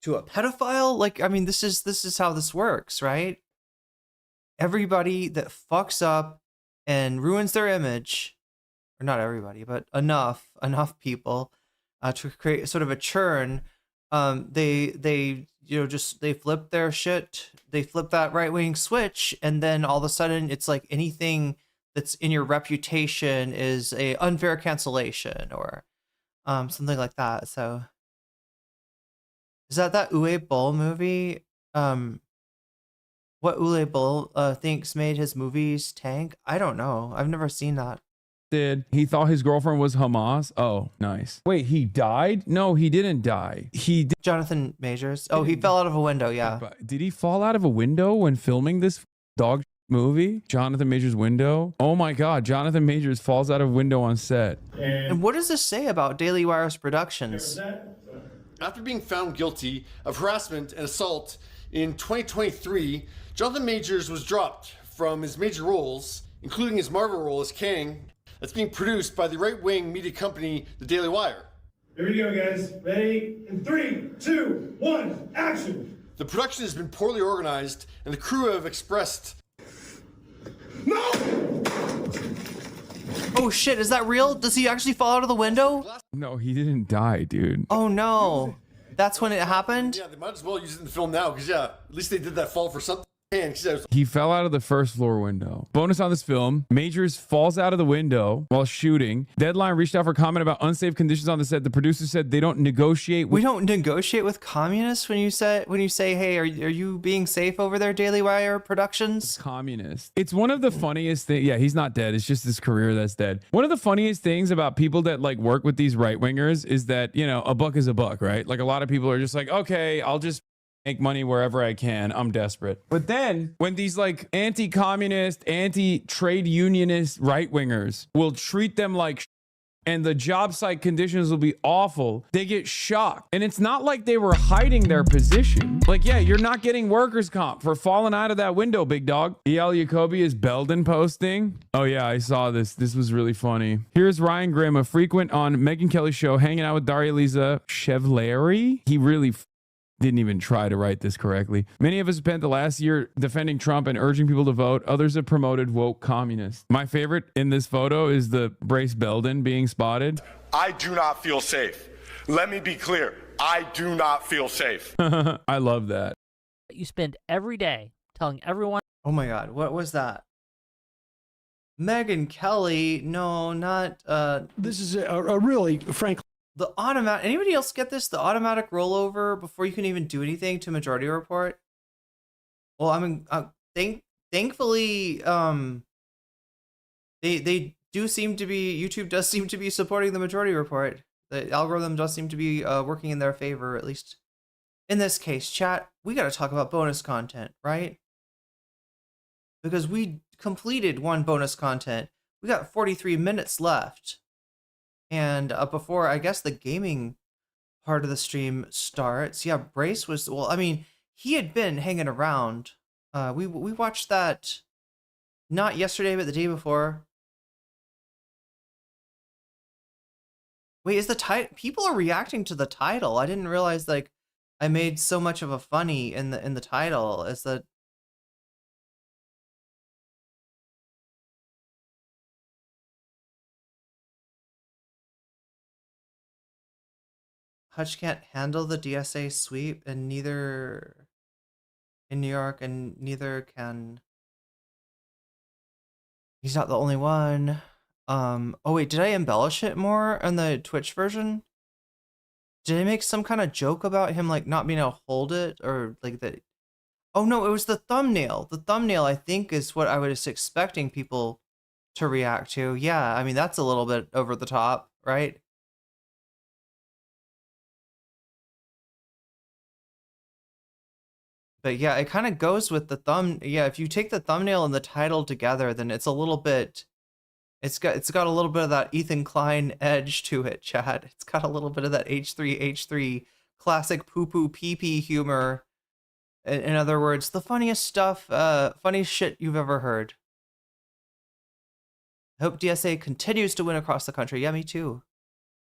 pedophile. Like, I mean, this is how this works, right? Everybody that fucks up and ruins their image, or not everybody, but enough people to create sort of a churn. They just they flip their shit, they flip that right-wing switch, and then all of a sudden it's like anything that's in your reputation is a unfair cancellation or something like that. So is that Uwe Boll movie? What Uwe Boll thinks made his movies tank? I don't know. I've never seen that. He thought his girlfriend was Hamas. Oh, nice. Wait, he died? No, he didn't die. He did. Jonathan Majors. Oh, he fell out of a window. Yeah. Did he fall out of a window when filming this dog movie? Jonathan Majors' window. Oh my God, Jonathan Majors falls out of a window on set. And what does this say about Daily Wire's productions? After being found guilty of harassment and assault in 2023, Jonathan Majors was dropped from his major roles, including his Marvel role as Kang, that's being produced by the right-wing media company, The Daily Wire. Here we go, guys. Ready? In 3, 2, 1, action! The production has been poorly organized, and the crew have expressed... No! Oh shit, is that real? Does he actually fall out of the window? No, he didn't die, dude. Oh no. That's when it happened? Yeah, they might as well use it in the film now, because yeah, at least they did that fall for something. He fell out of the first floor window. Bonus on this film, Majors falls out of the window while shooting. Deadline reached out for comment about unsafe conditions on the set. The producer said they don't negotiate with— We don't negotiate with communists when you say, hey, are you being safe over there, Daily Wire Productions? Communist. It's one of the funniest things. Yeah, he's not dead. It's just his career that's dead. One of the funniest things about people that like work with these right-wingers is that, you know, a buck is a buck, right? Like a lot of people are just like, okay, I'll just make money wherever I can. I'm desperate. But then when these like anti-communist, anti-trade unionist right-wingers will treat them like and the job site conditions will be awful, they get shocked. And it's not like they were hiding their position. Like, yeah, you're not getting workers' comp for falling out of that window, big dog. E.L. Jacoby is Belden posting. Oh yeah, I saw this. This was really funny. Here's Ryan Grimm, a frequent on Megyn Kelly's show, hanging out with Daria Lisa Chevalieri. He really didn't even try to write this correctly. Many of us spent the last year defending Trump and urging people to vote. Others have promoted woke communists. My favorite in this photo is the Brace Belden being spotted. I do not feel safe. Let me be clear. I do not feel safe. I love that. You spend every day telling everyone. Oh my God, what was that? Megyn Kelly? No, not. This is a really, frankly. The automatic. Anybody else get this? The automatic rollover before you can even do anything to Majority Report. Well, I mean, thankfully, they do seem to be. YouTube does seem to be supporting the Majority Report. The algorithm does seem to be working in their favor, at least in this case. Chat, we got to talk about bonus content, right? Because we completed one bonus content. We got 43 minutes left. And before, I guess, the gaming part of the stream starts, yeah, Brace was, well, I mean, he had been hanging around. We watched that not yesterday, but the day before. Wait, is the title? People are reacting to the title. I didn't realize, like, I made so much of a funny in the title. Is that? Hutch can't handle the DSA sweep, and neither in New York, and neither can. He's not the only one. Oh wait, did I embellish it more in the Twitch version? Did I make some kind of joke about him like not being able to hold it, or like that? Oh no, it was the thumbnail. The thumbnail, I think, is what I was expecting people to react to. Yeah, I mean that's a little bit over the top, right? But yeah, it kind of goes with the thumb. Yeah, if you take the thumbnail and the title together, then it's a little bit. It's got a little bit of that Ethan Klein edge to it, Chad. It's got a little bit of that H3 classic poo poo pee pee humor. In other words, the funniest stuff, funniest shit you've ever heard. I hope DSA continues to win across the country. Yeah, me too.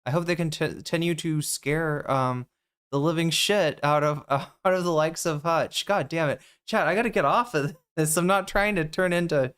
I hope they continue to scare the living shit out of the likes of Hutch. God damn it, chat! I gotta get off of this. I'm not trying to turn into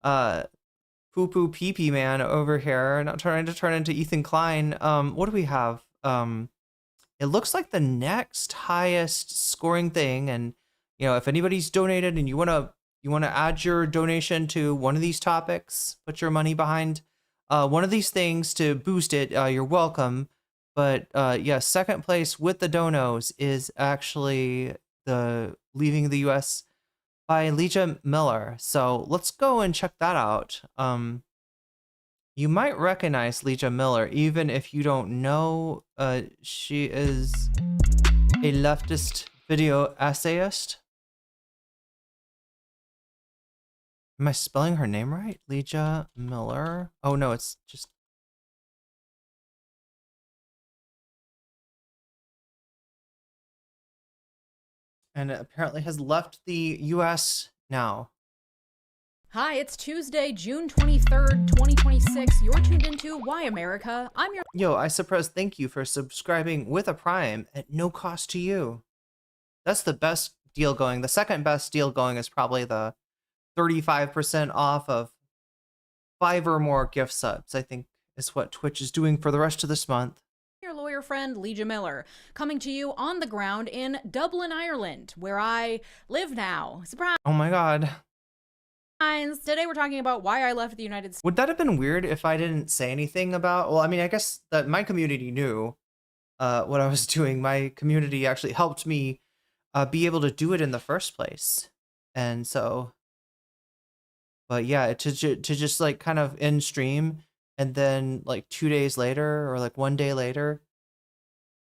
poo poo pee pee man over here. Not trying to turn into Ethan Klein. What do we have? It looks like the next highest scoring thing, and you know, if anybody's donated and you wanna add your donation to one of these topics, put your money behind one of these things to boost it, you're welcome. But yeah, second place with the donos is actually the Leaving the US by Lia Miller. So let's go and check that out. You might recognize Lia Miller even if you don't know she is a leftist video essayist. Am I spelling her name right? Lia Miller. Oh no, it's just and it apparently has left the US now. Hi, it's Tuesday, June 23rd, 2026. You're tuned into Why America. I'm your Yo, I suppose thank you for subscribing with a Prime at no cost to you. That's the best deal going. The second best deal going is probably the 35% off of 5 or more gift subs, I think is what Twitch is doing for the rest of this month. Your lawyer friend, Lia Miller, coming to you on the ground in Dublin, Ireland, where I live now. Surprise! Oh my god. Today we're talking about why I left the United States. Would that have been weird if I didn't say anything about, well, I mean, I guess that my community knew what I was doing. My community actually helped me be able to do it in the first place. And so, but yeah, to just like kind of in stream and then like 2 days later or like 1 day later,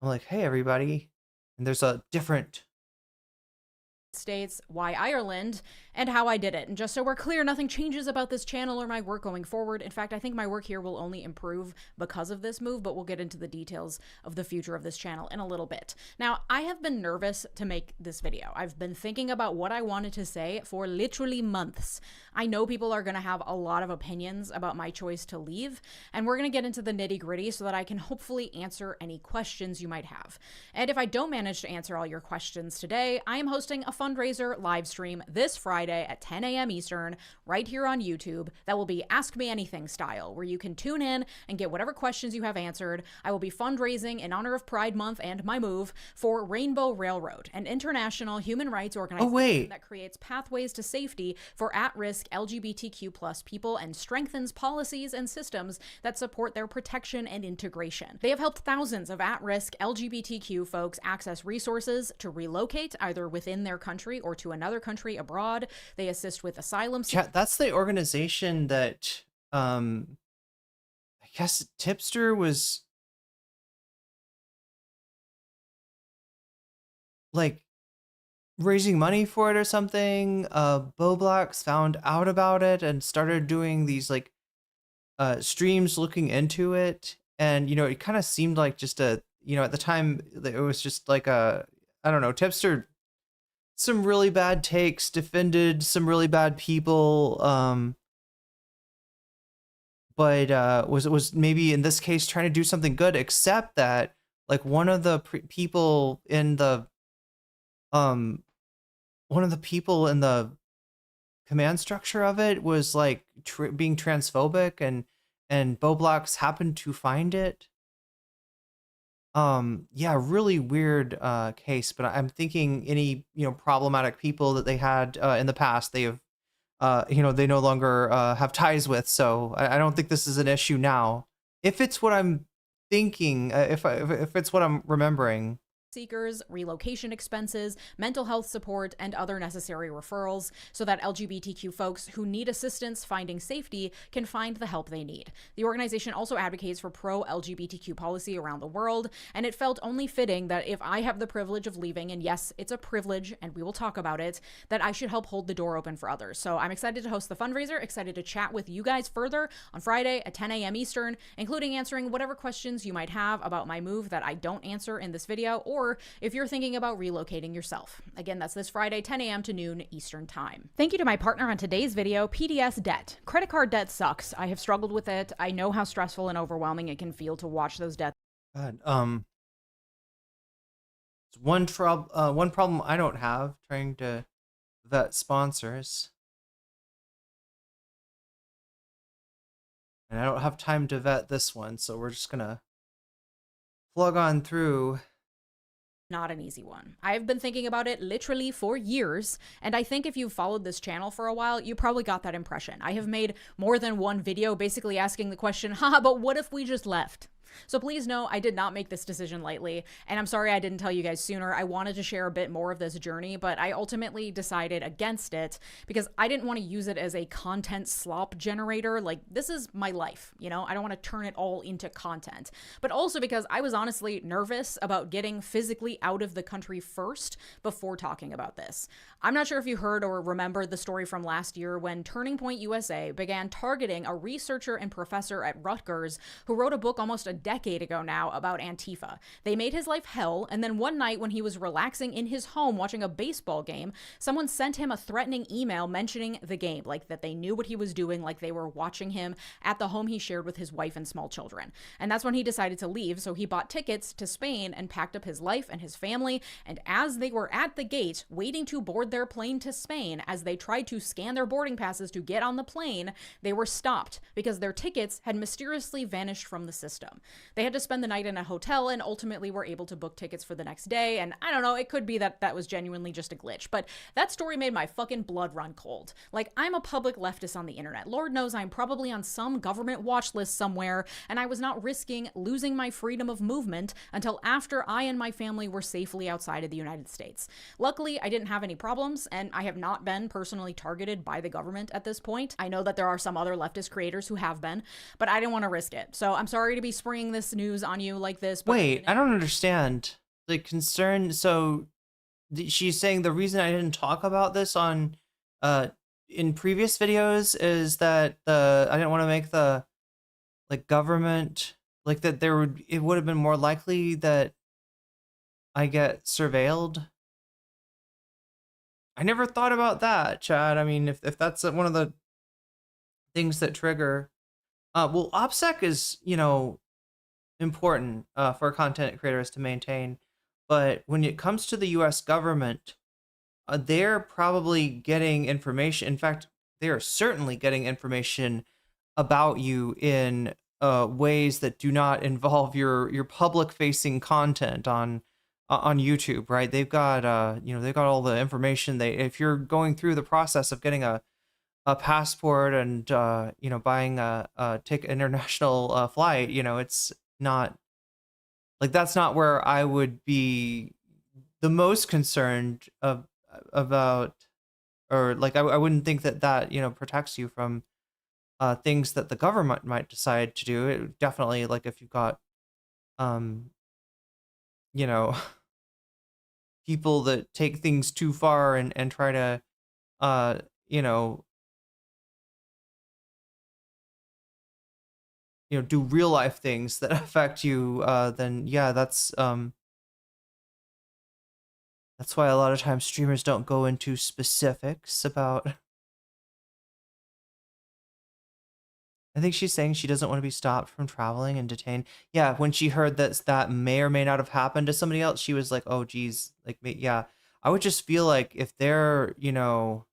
I'm like, hey, everybody. And there's a different States, why Ireland, and how I did it. And just so we're clear, nothing changes about this channel or my work going forward. In fact, I think my work here will only improve because of this move, but we'll get into the details of the future of this channel in a little bit. Now, I have been nervous to make this video. I've been thinking about what I wanted to say for literally months. I know people are going to have a lot of opinions about my choice to leave, and we're going to get into the nitty-gritty so that I can hopefully answer any questions you might have. And if I don't manage to answer all your questions today, I am hosting a fundraiser live stream this Friday at 10 a.m. Eastern right here on YouTube that will be Ask Me Anything style, where you can tune in and get whatever questions you have answered. I will be fundraising in honor of Pride Month and my move for Rainbow Railroad, an international human rights organization that creates pathways to safety for at-risk LGBTQ+ people and strengthens policies and systems that support their protection and integration. They have helped thousands of at-risk LGBTQ folks access resources to relocate either within their country or to another country abroad. They assist with asylum. Chat, that's the organization that I guess Tipster was like raising money for it or something. Boblox found out about it and started doing these like streams looking into it, and you know, it kind of seemed like just a, you know, at the time it was just like a, I don't know, Tipster some really bad takes, defended some really bad people, but was maybe in this case trying to do something good, except that like one of the people in the command structure of it was like being transphobic, and Boblox happened to find it. Yeah, really weird case, but I'm thinking any, you know, problematic people that they had in the past, they have you know, they no longer have ties with, so I don't think this is an issue now, if it's what I'm thinking, if it's what I'm remembering. Seekers, relocation expenses, mental health support, and other necessary referrals so that LGBTQ folks who need assistance finding safety can find the help they need. The organization also advocates for pro-LGBTQ policy around the world, and it felt only fitting that if I have the privilege of leaving, and yes, it's a privilege, and we will talk about it, that I should help hold the door open for others. So I'm excited to host the fundraiser, excited to chat with you guys further on Friday at 10 a.m. Eastern, including answering whatever questions you might have about my move that I don't answer in this video, or or if you're thinking about relocating yourself. Again, that's this Friday, 10 a.m. to noon Eastern Time. Thank you to my partner on today's video, PDS Debt. Credit card debt sucks. I have struggled with it. I know how stressful and overwhelming it can feel to watch those debts. God, one problem I don't have trying to vet sponsors. And I don't have time to vet this one, so we're just gonna plug on through. Not an easy one. I've been thinking about it literally for years, and I think if you've followed this channel for a while, you probably got that impression. I have made more than one video basically asking the question, haha, but what if we just left? So please know I did not make this decision lightly, and I'm sorry I didn't tell you guys sooner. I wanted to share a bit more of this journey, but I ultimately decided against it because I didn't want to use it as a content slop generator. Like, this is my life, you know? I don't want to turn it all into content. But also because I was honestly nervous about getting physically out of the country first before talking about this. I'm not sure if you heard or remember the story from last year when Turning Point USA began targeting a researcher and professor at Rutgers who wrote a book almost a decade ago now about Antifa. They made his life hell, and then one night when he was relaxing in his home watching a baseball game, someone sent him a threatening email mentioning the game, like that they knew what he was doing, like they were watching him at the home he shared with his wife and small children. And that's when he decided to leave, so he bought tickets to Spain and packed up his life and his family, and as they were at the gate waiting to board their plane to Spain, as they tried to scan their boarding passes to get on the plane, they were stopped because their tickets had mysteriously vanished from the system. They had to spend the night in a hotel and ultimately were able to book tickets for the next day, and I don't know, it could be that that was genuinely just a glitch, but that story made my fucking blood run cold. Like, I'm a public leftist on the internet. Lord knows I'm probably on some government watch list somewhere, and I was not risking losing my freedom of movement until after I and my family were safely outside of the United States. Luckily, I didn't have any problems, and I have not been personally targeted by the government at this point. I know that there are some other leftist creators who have been, but I didn't want to risk it. So I'm sorry to be springing this news on you like this. But wait, I don't understand the concern. So she's saying the reason I didn't talk about this on in previous videos is that I didn't want to make the government like that it would have been more likely that I get surveilled. I never thought about that, Chad. I mean, if that's one of the things that trigger, well, OPSEC is, you know, important for content creators to maintain, but when it comes to the U.S. government, they're probably getting information. In fact, they are certainly getting information about you in ways that do not involve your public-facing content on YouTube, right? They've got you know, they've got all the information. If you're going through the process of getting a passport and you know, buying a international flight, you know, it's not like, that's not where I would be the most concerned about, or like I wouldn't think that you know, protects you from things that the government might decide to do. It definitely, like, if you've got you know, people that take things too far and try to you know, do real life things that affect you, then yeah, that's why a lot of times streamers don't go into specifics about. I think she's saying she doesn't want to be stopped from traveling and detained. Yeah, when she heard that may or may not have happened to somebody else, she was like, oh geez, like, yeah. I would just feel like if they're, you know,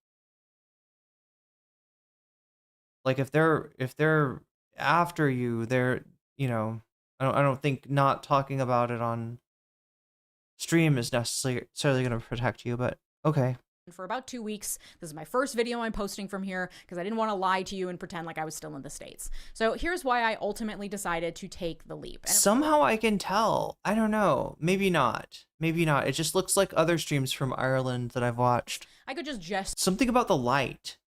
like if they're after you, they're, you know, I don't think not talking about it on stream is necessarily going to protect you, but okay. For about 2 weeks. This is my first video I'm posting from here because I didn't want to lie to you and pretend like I was still in the States. So here's why I ultimately decided to take the leap. And somehow I can tell. I don't know. Maybe not. Maybe not. It just looks like other streams from Ireland that I've watched. I could just something about the light.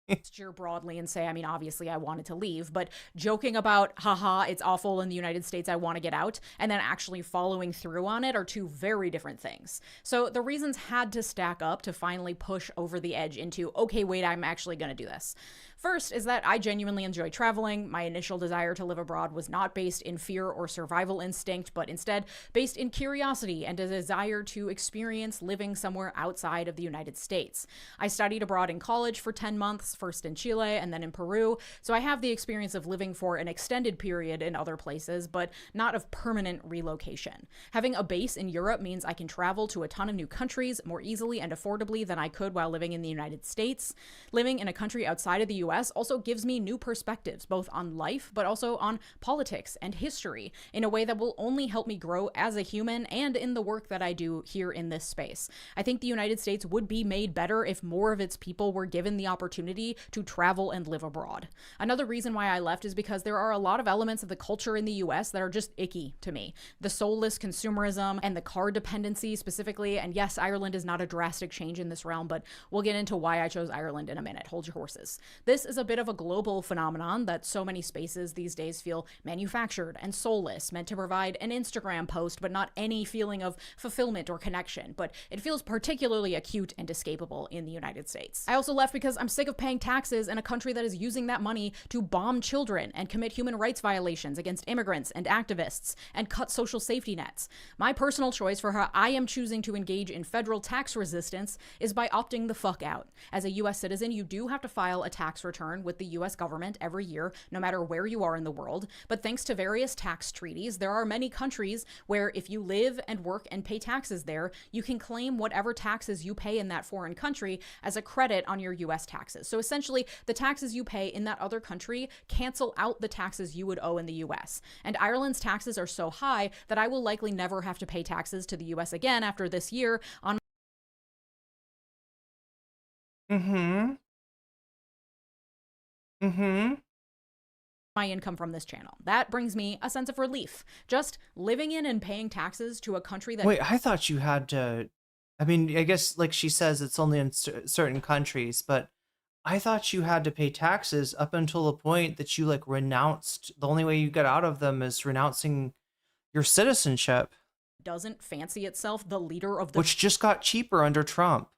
gesture broadly and say, I mean, obviously I wanted to leave, but joking about, haha, it's awful in the United States, I want to get out, and then actually following through on it are two very different things. So the reasons had to stack up to finally push over the edge into, okay, wait, I'm actually going to do this. First is that I genuinely enjoy traveling. My initial desire to live abroad was not based in fear or survival instinct, but instead based in curiosity and a desire to experience living somewhere outside of the United States. I studied abroad in college for 10 months, first in Chile and then in Peru, so I have the experience of living for an extended period in other places, but not of permanent relocation. Having a base in Europe means I can travel to a ton of new countries more easily and affordably than I could while living in the United States. Living in a country outside of the US also gives me new perspectives, both on life, but also on politics and history, in a way that will only help me grow as a human and in the work that I do here in this space. I think the United States would be made better if more of its people were given the opportunity to travel and live abroad. Another reason why I left is because there are a lot of elements of the culture in the US that are just icky to me. The soulless consumerism and the car dependency specifically, and yes, Ireland is not a drastic change in this realm, but we'll get into why I chose Ireland in a minute. Hold your horses. This is a bit of a global phenomenon that so many spaces these days feel manufactured and soulless, meant to provide an Instagram post, but not any feeling of fulfillment or connection. But it feels particularly acute and escapable in the United States. I also left because I'm sick of paying taxes in a country that is using that money to bomb children and commit human rights violations against immigrants and activists and cut social safety nets. My personal choice for how I am choosing to engage in federal tax resistance is by opting the fuck out. As a US citizen, you do have to file a tax return with the US government every year, no matter where you are in the world. But thanks to various tax treaties, there are many countries where if you live and work and pay taxes there, you can claim whatever taxes you pay in that foreign country as a credit on your US taxes. So essentially, the taxes you pay in that other country cancel out the taxes you would owe in the US. And Ireland's taxes are so high that I will likely never have to pay taxes to the US again after this year on my income from this channel. That brings me a sense of relief. Just living in and paying taxes to a country that— Wait, I thought you had to, I mean, I guess like she says, it's only in certain countries, but I thought you had to pay taxes up until the point that you like renounced. The only way you get out of them is renouncing your citizenship. Doesn't fancy itself the leader of the— which just got cheaper under Trump.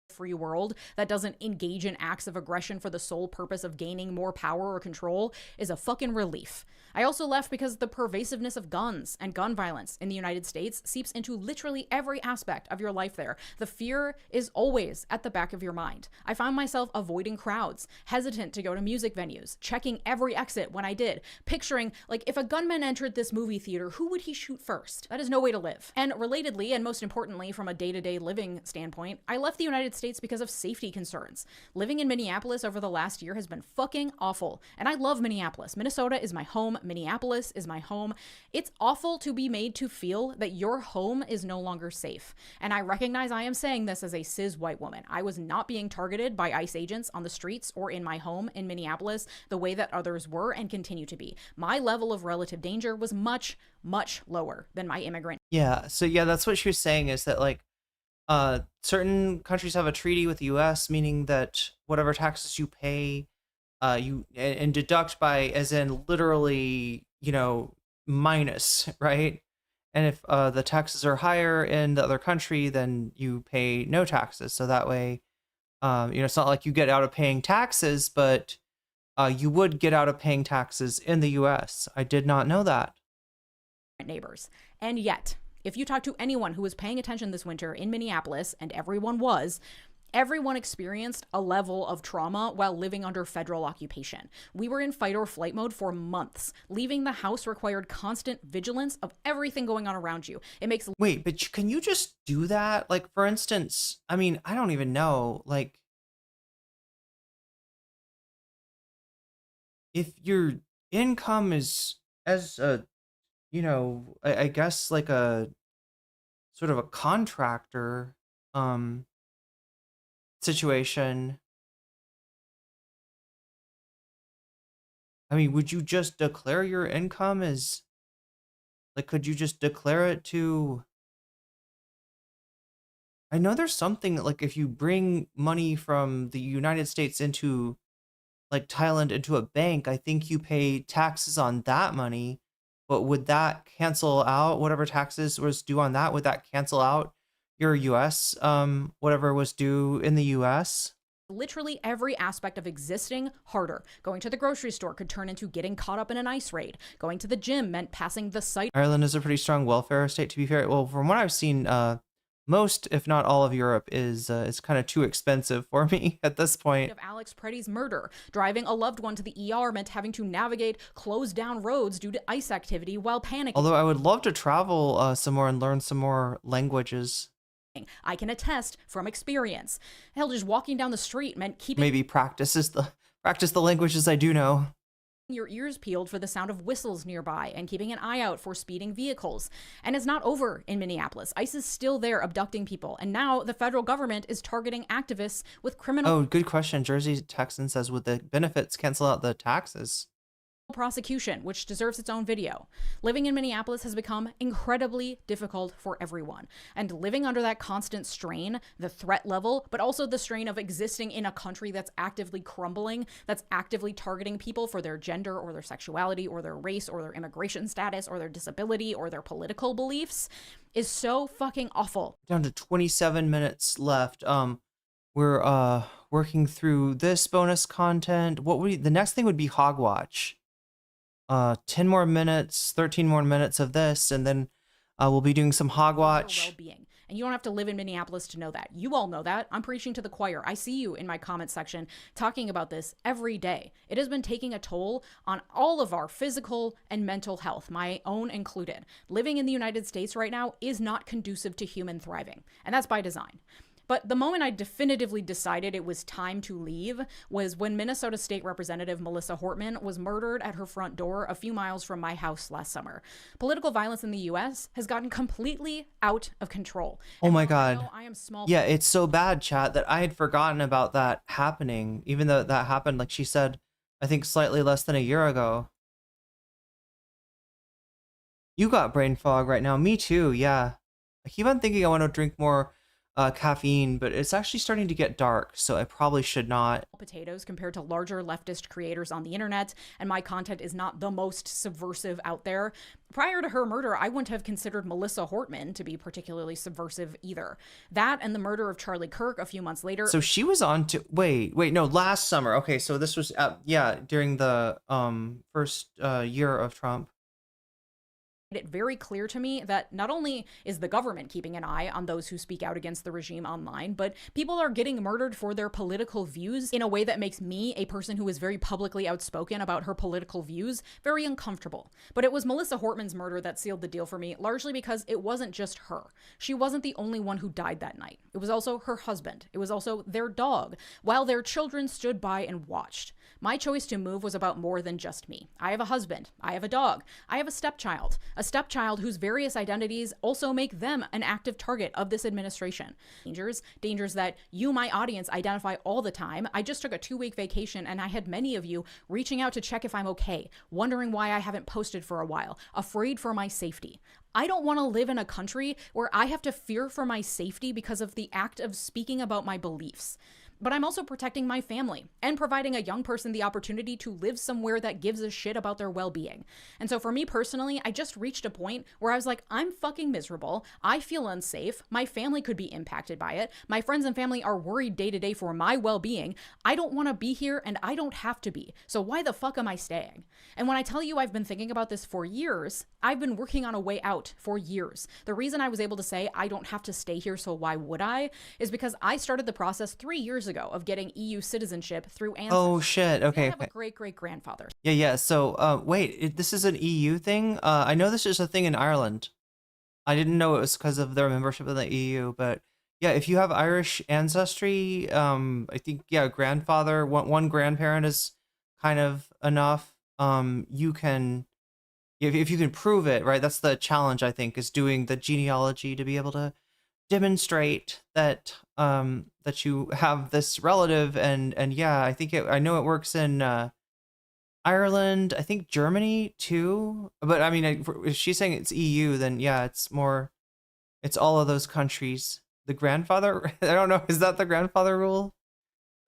Free world that doesn't engage in acts of aggression for the sole purpose of gaining more power or control is a fucking relief. I also left because the pervasiveness of guns and gun violence in the United States seeps into literally every aspect of your life there. The fear is always at the back of your mind. I found myself avoiding crowds, hesitant to go to music venues, checking every exit when I did, picturing, like, if a gunman entered this movie theater, who would he shoot first? That is no way to live. And relatedly, and most importantly from a day-to-day living standpoint, I left the United States because of safety concerns. Living in Minneapolis over the last year has been fucking awful. And I love Minneapolis. Minnesota is my home. Minneapolis is my home. It's awful to be made to feel that your home is no longer safe. And I recognize I am saying this as a cis white woman. I was not being targeted by ICE agents on the streets or in my home in Minneapolis the way that others were and continue to be. My level of relative danger was much, much lower than my immigrant. Yeah, so yeah, that's what she was saying, is that like certain countries have a treaty with the US, meaning that whatever taxes you pay, you and deduct by, as in literally, you know, minus, right? And if the taxes are higher in the other country, then you pay no taxes. So that way, you know, it's not like you get out of paying taxes, but you would get out of paying taxes in the US. I did not know that. Neighbors. And yet, if you talk to anyone who was paying attention this winter in Minneapolis, and everyone was, everyone experienced a level of trauma while living under federal occupation. We were in fight or flight mode for months. Leaving the house required constant vigilance of everything going on around you. It makes— Wait, but can you just do that? Like, for instance, I mean, I don't even know, like, if your income is as a, you know, I guess like a sort of a contractor situation. I mean, would you just declare your income as, like, could you just declare it to, I know there's something like if you bring money from the United States into like Thailand into a bank, I think you pay taxes on that money. But would that cancel out whatever taxes was due on that? Would that cancel out your US, whatever was due in the US? Literally every aspect of existing harder. Going to the grocery store could turn into getting caught up in an ice raid. Going to the gym meant passing the site. Ireland is a pretty strong welfare state, to be fair. Well, from what I've seen, most, if not all of Europe is kind of too expensive for me at this point. Of Alex Pretty's murder. Driving a loved one to the ER meant having to navigate closed down roads due to ice activity while panicking. Although I would love to travel some more and learn some more languages. I can attest from experience. Hell, just walking down the street meant keeping maybe practice the languages I do know. Your ears peeled for the sound of whistles nearby and keeping an eye out for speeding vehicles. And it's not over in Minneapolis. ICE is still there abducting people. And now the federal government is targeting activists with criminal... Oh, good question. Jersey Texan says, would the benefits cancel out the taxes? Prosecution, which deserves its own video. Living in Minneapolis has become incredibly difficult for everyone. And living under that constant strain, the threat level, but also the strain of existing in a country that's actively crumbling, that's actively targeting people for their gender or their sexuality or their race or their immigration status or their disability or their political beliefs, is so fucking awful. Down to 27 minutes left. We're working through this bonus content. The next thing would be Hogwatch. 10 more minutes, 13 more minutes of this, and then we'll be doing some Hogwatch. Well-being. And you don't have to live in Minneapolis to know that. You all know that. I'm preaching to the choir. I see you in my comment section talking about this every day. It has been taking a toll on all of our physical and mental health, my own included. Living in the United States right now is not conducive to human thriving, and that's by design. But the moment I definitively decided it was time to leave was when Minnesota State Representative Melissa Hortman was murdered at her front door a few miles from my house last summer. Political violence in the U.S. has gotten completely out of control. Oh my God. I am small. Yeah, it's so bad, chat, that I had forgotten about that happening, even though that happened, like she said, I think slightly less than a year ago. You got brain fog right now. Me too, yeah. I keep on thinking I want to drink more caffeine, but it's actually starting to get dark, so I probably should not. Potatoes compared to larger leftist creators on the internet, and my content is not the most subversive out there. Prior to her murder, I wouldn't have considered Melissa Hortman to be particularly subversive either. That and the murder of Charlie Kirk a few months later. So she was on to no, last summer. Okay, so this was during the first year of Trump. It very clear to me that not only is the government keeping an eye on those who speak out against the regime online, but people are getting murdered for their political views in a way that makes me, a person who is very publicly outspoken about her political views, very uncomfortable. But it was Melissa Hortman's murder that sealed the deal for me, largely because it wasn't just her. She wasn't the only one who died that night. It was also her husband. It was also their dog, while their children stood by and watched. My choice to move was about more than just me. I have a husband. I have a dog. I have a stepchild whose various identities also make them an active target of this administration. Dangers that you, my audience, identify all the time. I just took a 2-week vacation and I had many of you reaching out to check if I'm okay, wondering why I haven't posted for a while, afraid for my safety. I don't want to live in a country where I have to fear for my safety because of the act of speaking about my beliefs. But I'm also protecting my family and providing a young person the opportunity to live somewhere that gives a shit about their well-being. And so for me personally, I just reached a point where I was like, I'm fucking miserable. I feel unsafe. My family could be impacted by it. My friends and family are worried day to day for my well-being. I don't want to be here and I don't have to be. So why the fuck am I staying? And when I tell you I've been thinking about this for years, I've been working on a way out for years. The reason I was able to say I don't have to stay here, so why would I, is because I started the process 3 years ago of getting EU citizenship through ancestry. Oh shit, okay. I have a great-great-grandfather. Yeah, so wait, this is an EU thing? I know this is a thing in Ireland. I didn't know it was because of their membership of the EU, but yeah, if you have Irish ancestry, I think, yeah, grandfather, one grandparent is kind of enough. You can, if you can prove it, right, that's the challenge, I think, is doing the genealogy to be able to demonstrate that that you have this relative, and yeah, I know it works in Ireland, I think Germany too, but I mean, if she's saying it's EU, then yeah, it's all of those countries. The grandfather, I don't know, is that the grandfather rule?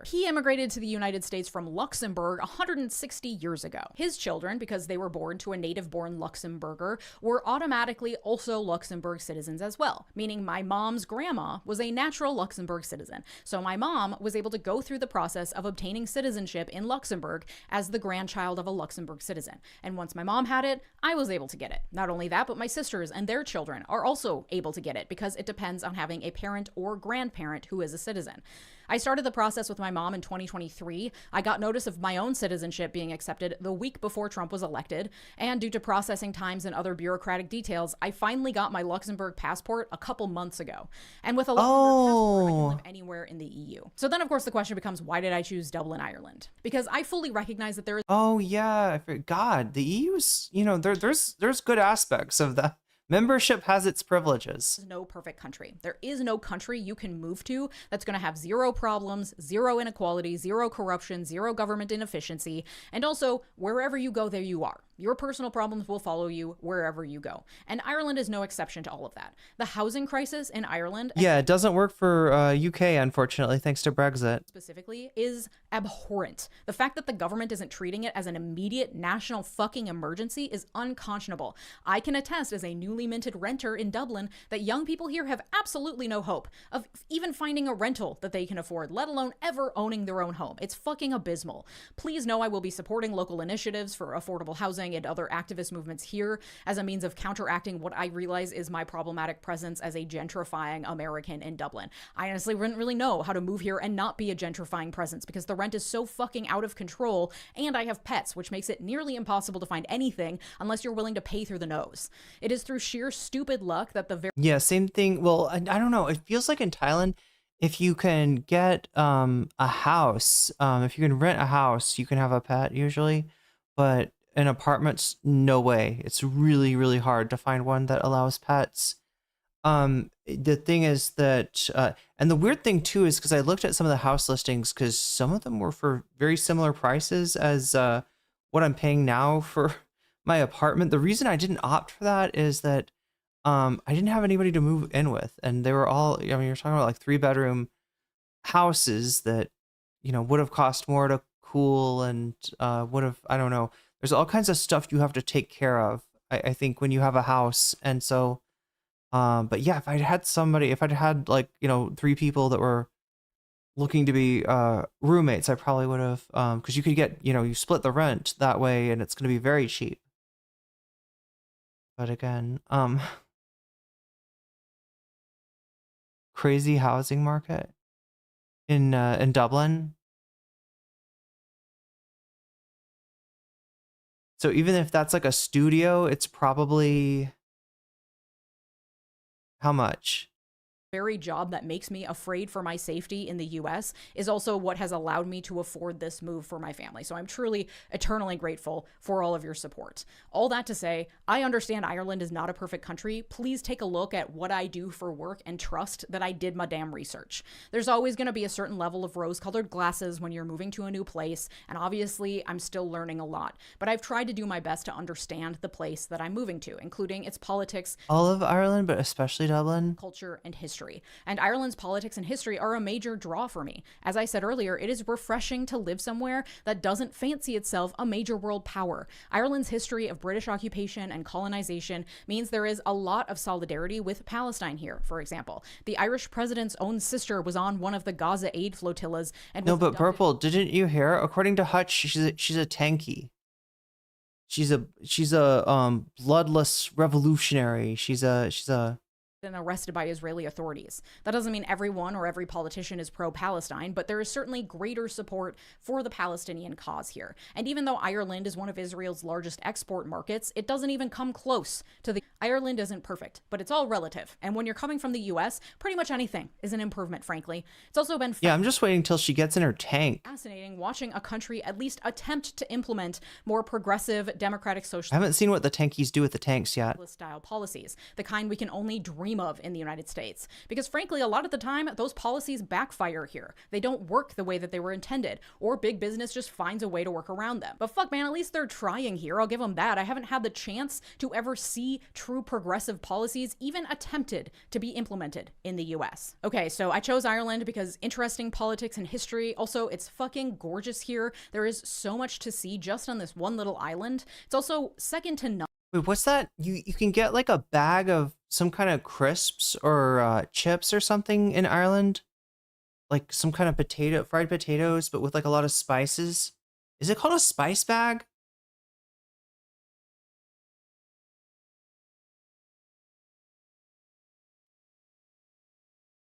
He immigrated to the United States from Luxembourg 160 years ago. His children, because they were born to a native-born Luxembourger, were automatically also Luxembourg citizens as well, meaning my mom's grandma was a natural Luxembourg citizen. So my mom was able to go through the process of obtaining citizenship in Luxembourg as the grandchild of a Luxembourg citizen. And once my mom had it, I was able to get it. Not only that, but my sisters and their children are also able to get it because it depends on having a parent or grandparent who is a citizen. I started the process with my mom in 2023. I got notice of my own citizenship being accepted the week before Trump was elected, and due to processing times and other bureaucratic details, I finally got my Luxembourg passport a couple months ago. And with a Luxembourg passport, I can live anywhere in the EU. So then, of course, the question becomes, why did I choose Dublin, Ireland? Because I fully recognize that there is... Oh, yeah. I forgot. The EU's, you know, there's good aspects of that. Membership has its privileges. There's no perfect country. There is no country you can move to that's going to have zero problems, zero inequality, zero corruption, zero government inefficiency, and also wherever you go, there you are. Your personal problems will follow you wherever you go. And Ireland is no exception to all of that. The housing crisis in Ireland... Yeah, it doesn't work for UK, unfortunately, thanks to Brexit. ...specifically is abhorrent. The fact that the government isn't treating it as an immediate national fucking emergency is unconscionable. I can attest as a newly minted renter in Dublin that young people here have absolutely no hope of even finding a rental that they can afford, let alone ever owning their own home. It's fucking abysmal. Please know I will be supporting local initiatives for affordable housing and other activist movements here as a means of counteracting what I realize is my problematic presence as a gentrifying American in Dublin. I honestly wouldn't really know how to move here and not be a gentrifying presence because the rent is so fucking out of control, and I have pets, which makes it nearly impossible to find anything unless you're willing to pay through the nose. It is through sheer stupid luck that the very... Yeah, same thing. Well, I don't know. It feels like in Thailand, if you can get a house, if you can rent a house, you can have a pet usually, but in apartments, no way. It's really, really hard to find one that allows pets. The thing is that, and the weird thing too is because I looked at some of the house listings because some of them were for very similar prices as what I'm paying now for my apartment. The reason I didn't opt for that is that I didn't have anybody to move in with, and they were all, I mean, you're talking about like 3-bedroom houses that, you know, would have cost more to cool and would have, I don't know. There's all kinds of stuff you have to take care of, I think, when you have a house. And so, but yeah, if I'd had like, you know, 3 people that were looking to be roommates, I probably would have, because you could get, you know, you split the rent that way and it's going to be very cheap. But again, crazy housing market in Dublin. So even if that's like a studio, it's probably how much? Very job that makes me afraid for my safety in the US is also what has allowed me to afford this move for my family. So I'm truly eternally grateful for all of your support. All that to say, I understand Ireland is not a perfect country. Please take a look at what I do for work and trust that I did my damn research. There's always going to be a certain level of rose-colored glasses when you're moving to a new place, and obviously I'm still learning a lot. But I've tried to do my best to understand the place that I'm moving to, including its politics, all of Ireland, but especially Dublin, culture, and history. And Ireland's politics and history are a major draw for me. As I said earlier, it is refreshing to live somewhere that doesn't fancy itself a major world power. Ireland's history of British occupation and colonization means there is a lot of solidarity with Palestine here, for example. The Irish president's own sister was on one of the Gaza aid flotillas. And no, but Purple, didn't you hear? According to Hutch, she's a tanky. She's a bloodless revolutionary. She's a and arrested by Israeli authorities. That doesn't mean everyone or every politician is pro-Palestine, but there is certainly greater support for the Palestinian cause here. And even though Ireland is one of Israel's largest export markets, it doesn't even come close to the... Ireland isn't perfect, but it's all relative. And when you're coming from the US, pretty much anything is an improvement, frankly. It's also been... Yeah, I'm just waiting until she gets in her tank. Fascinating watching a country at least attempt to implement more progressive democratic social... I haven't seen what the tankies do with the tanks yet. ...style policies, the kind we can only dream dream of in the United States. Because frankly, a lot of the time, those policies backfire here. They don't work the way that they were intended, or big business just finds a way to work around them. But fuck man, at least they're trying here. I'll give them that. I haven't had the chance to ever see true progressive policies even attempted to be implemented in the US. Okay, so I chose Ireland because interesting politics and history. Also, it's fucking gorgeous here. There is so much to see just on this one little island. It's also second to none. Wait, what's that? You can get like a bag of some kind of crisps or chips or something in Ireland? Like some kind of fried potatoes, but with like a lot of spices. Is it called a spice bag?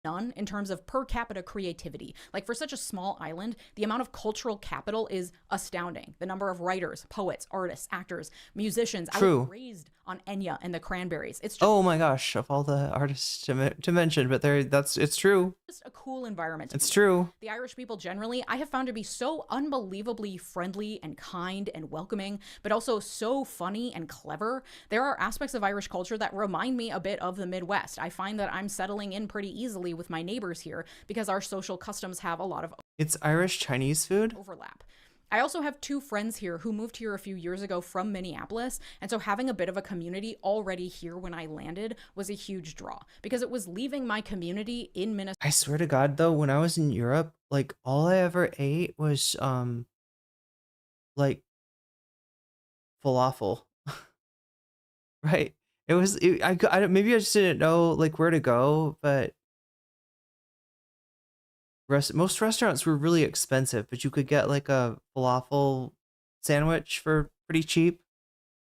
None in terms of per capita creativity. Like for such a small island, the amount of cultural capital is astounding. The number of writers, poets, artists, actors, musicians. True. I was raised on Enya and the Cranberries. It's just, Oh my gosh, of all the artists to mention, but it's true. just a cool environment. It's true. The Irish people generally, I have found to be so unbelievably friendly and kind and welcoming, but also so funny and clever. There are aspects of Irish culture that remind me a bit of the Midwest. I find that I'm settling in pretty easily with my neighbors here because our social customs have a lot of It's Irish Chinese food? overlap. I also have two friends here who moved here a few years ago from Minneapolis, and so having a bit of a community already here when I landed was a huge draw because it was leaving my community in Minnesota. I swear to God though, when I was in Europe, like all I ever ate was like falafel. Right. It was maybe I just didn't know like where to go, but most restaurants were really expensive, but you could get like a falafel sandwich for pretty cheap.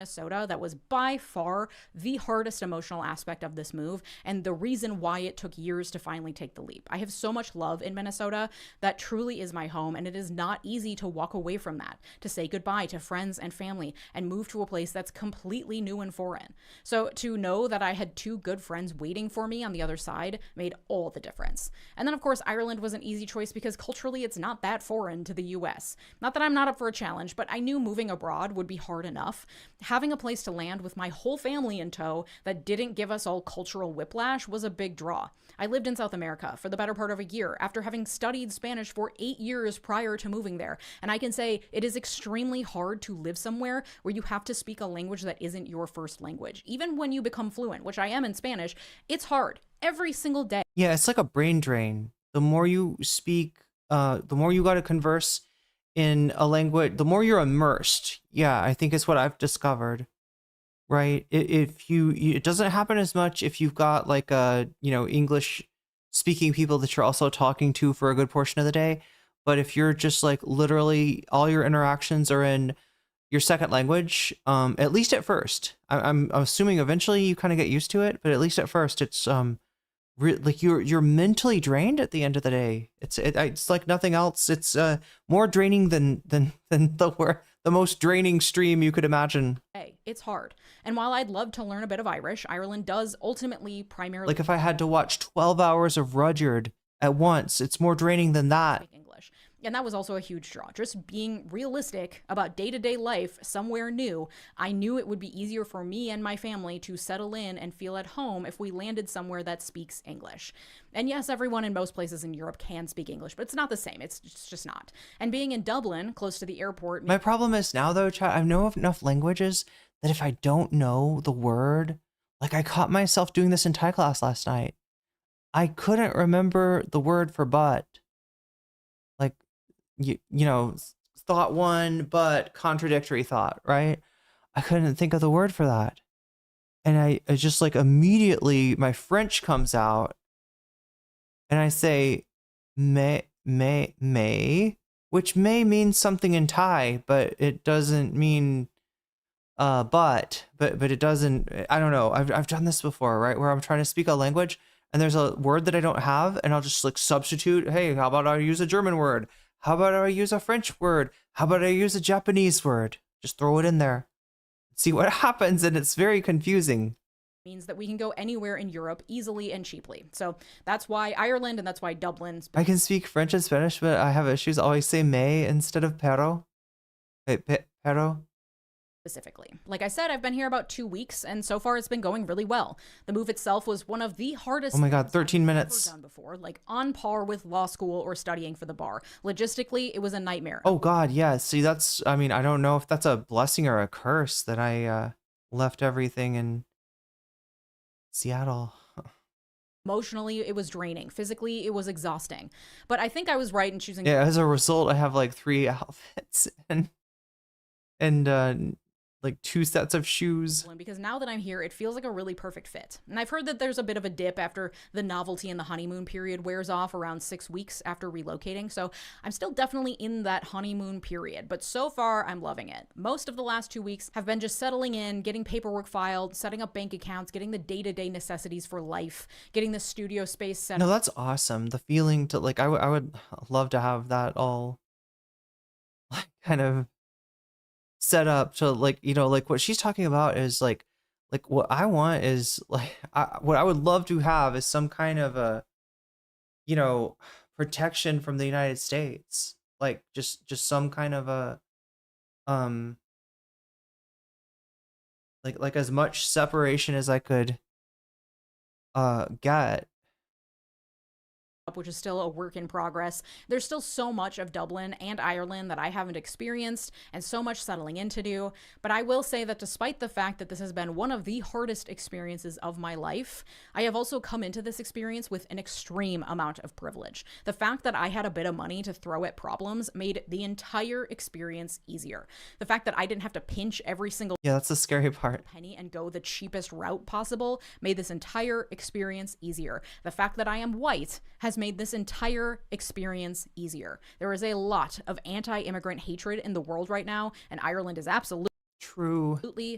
Minnesota that was by far the hardest emotional aspect of this move and the reason why it took years to finally take the leap. I have so much love in Minnesota. That truly is my home, and it is not easy to walk away from that, to say goodbye to friends and family and move to a place that's completely new and foreign. So to know that I had two good friends waiting for me on the other side made all the difference. And then of course Ireland was an easy choice because culturally it's not that foreign to the US. Not that I'm not up for a challenge, but I knew moving abroad would be hard enough. Having a place to land with my whole family in tow that didn't give us all cultural whiplash was a big draw. I lived in South America for the better part of a year after having studied Spanish for 8 years prior to moving there, and I can say it is extremely hard to live somewhere where you have to speak a language that isn't your first language. Even when you become fluent, which I am in Spanish, it's hard every single day. Yeah, it's like a brain drain. The more you speak, the more you got to converse in a language, the more you're immersed. Yeah, I think it's what I've discovered. Right? It doesn't happen as much if you've got like English speaking people that you're also talking to for a good portion of the day. But if you're just like literally all your interactions are in your second language, at least at first, I'm assuming eventually you kind of get used to it, but at least at first it's like you're mentally drained at the end of the day. It's like nothing else. It's more draining than the most draining stream you could imagine. Hey, it's hard. And while I'd love to learn a bit of Irish, Ireland does ultimately primarily like if I had to watch 12 hours of Rudyard at once, it's more draining than that. English. And that was also a huge draw. Just being realistic about day-to-day life somewhere new, I knew it would be easier for me and my family to settle in and feel at home if we landed somewhere that speaks English. And yes, everyone in most places in Europe can speak English, but it's not the same. It's just not. And being in Dublin, close to the airport... My problem is now, though, I know enough languages that if I don't know the word... Like, I caught myself doing this in Thai class last night. I couldn't remember the word for but. Like, you know, thought one, but contradictory thought, right? I couldn't think of the word for that. And I just like immediately my French comes out and I say may, which may mean something in Thai, but it doesn't mean but it doesn't. I don't know. I've done this before, right? Where I'm trying to speak a language and there's a word that I don't have and I'll just like substitute. Hey, how about I use a German word? How about I use a French word? How about I use a Japanese word? Just throw it in there. See what happens, and it's very confusing. Means that we can go anywhere in Europe easily and cheaply. So that's why Ireland and that's why Dublin. I can speak French and Spanish, but I have issues. I always say may instead of pero. Wait, pero? specifically. Like I said, I've been here about 2 weeks, and so far it's been going really well. The move itself was one of the hardest. Oh my God, 13 I've minutes. ever done before, like on par with law school or studying for the bar. Logistically, it was a nightmare. Oh God, yeah. See, that's, I mean, I don't know if that's a blessing or a curse that I left everything in Seattle. Emotionally, it was draining. Physically, it was exhausting. But I think I was right in choosing. Yeah, as a result, I have like 3 outfits and like 2 sets of shoes. Because now that I'm here, it feels like a really perfect fit. And I've heard that there's a bit of a dip after the novelty and the honeymoon period wears off around 6 weeks after relocating. So I'm still definitely in that honeymoon period, but so far I'm loving it. Most of the last 2 weeks have been just settling in, getting paperwork filed, setting up bank accounts, getting the day-to-day necessities for life, getting the studio space set up. No, that's awesome. The feeling to like, I would love to have that all like kind of set up to like, you know, like what she's talking about is like what I want is like what I would love to have is some kind of a, you know, protection from the United States, like just some kind of a like as much separation as I could get, which is still a work in progress. There's still so much of Dublin and Ireland that I haven't experienced and so much settling in to do. But I will say that despite the fact that this has been one of the hardest experiences of my life, I have also come into this experience with an extreme amount of privilege. The fact that I had a bit of money to throw at problems made the entire experience easier. The fact that I didn't have to pinch every single that's the scary part. penny and go the cheapest route possible made this entire experience easier. The fact that I am white has made this entire experience easier. There is a lot of anti-immigrant hatred in the world right now, and Ireland is absolutely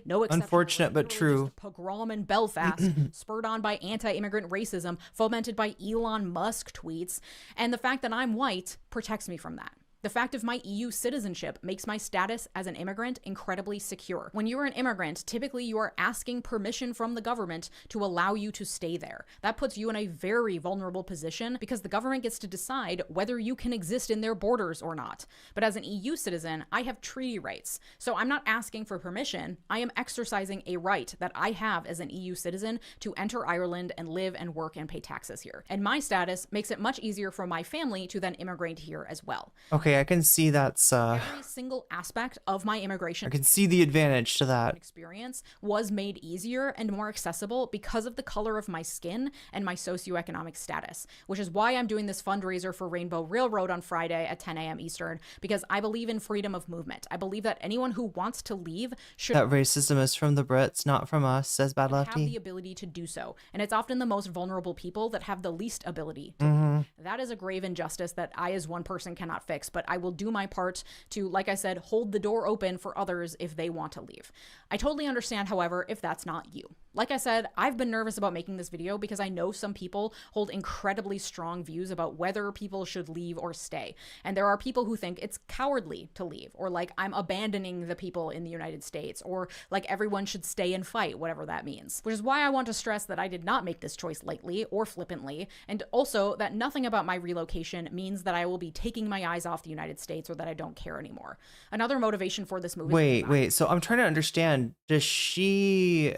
no exception. Unfortunate but true. Pogrom in Belfast, spurred on by anti-immigrant racism, fomented by Elon Musk tweets, and the fact that I'm white protects me from that. The fact of my EU citizenship makes my status as an immigrant incredibly secure. When you are an immigrant, typically you are asking permission from the government to allow you to stay there. That puts you in a very vulnerable position because the government gets to decide whether you can exist in their borders or not. But as an EU citizen, I have treaty rights. So I'm not asking for permission. I am exercising a right that I have as an EU citizen to enter Ireland and live and work and pay taxes here. And my status makes it much easier for my family to then immigrate here as well. Okay, I can see that's every single aspect of my immigration. I can see the advantage to that. Experience was made easier and more accessible because of the color of my skin and my socioeconomic status, which is why I'm doing this fundraiser for Rainbow Railroad on Friday at 10 a.m. Eastern, because I believe in freedom of movement. I believe that anyone who wants to leave should that racism is from the Brits, not from us, says Bad Lefty. Have the ability to do so, and it's often the most vulnerable people that have the least ability to That is a grave injustice that I as one person cannot fix, but I will do my part to, like I said, hold the door open for others if they want to leave. I totally understand, however, if that's not you. Like I said, I've been nervous about making this video because I know some people hold incredibly strong views about whether people should leave or stay. And there are people who think it's cowardly to leave, or like I'm abandoning the people in the United States, or like everyone should stay and fight, whatever that means. Which is why I want to stress that I did not make this choice lightly or flippantly, and also that nothing about my relocation means that I will be taking my eyes off the United States or that I don't care anymore. Another motivation for this move is wait, so I'm trying to understand, did she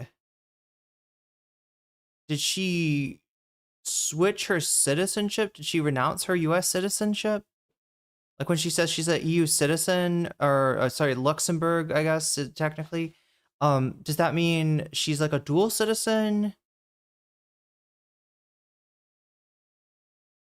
switch her citizenship? Did she renounce her US citizenship? Like when she says she's an EU citizen, or sorry, Luxembourg, I guess technically, does that mean she's like a dual citizen?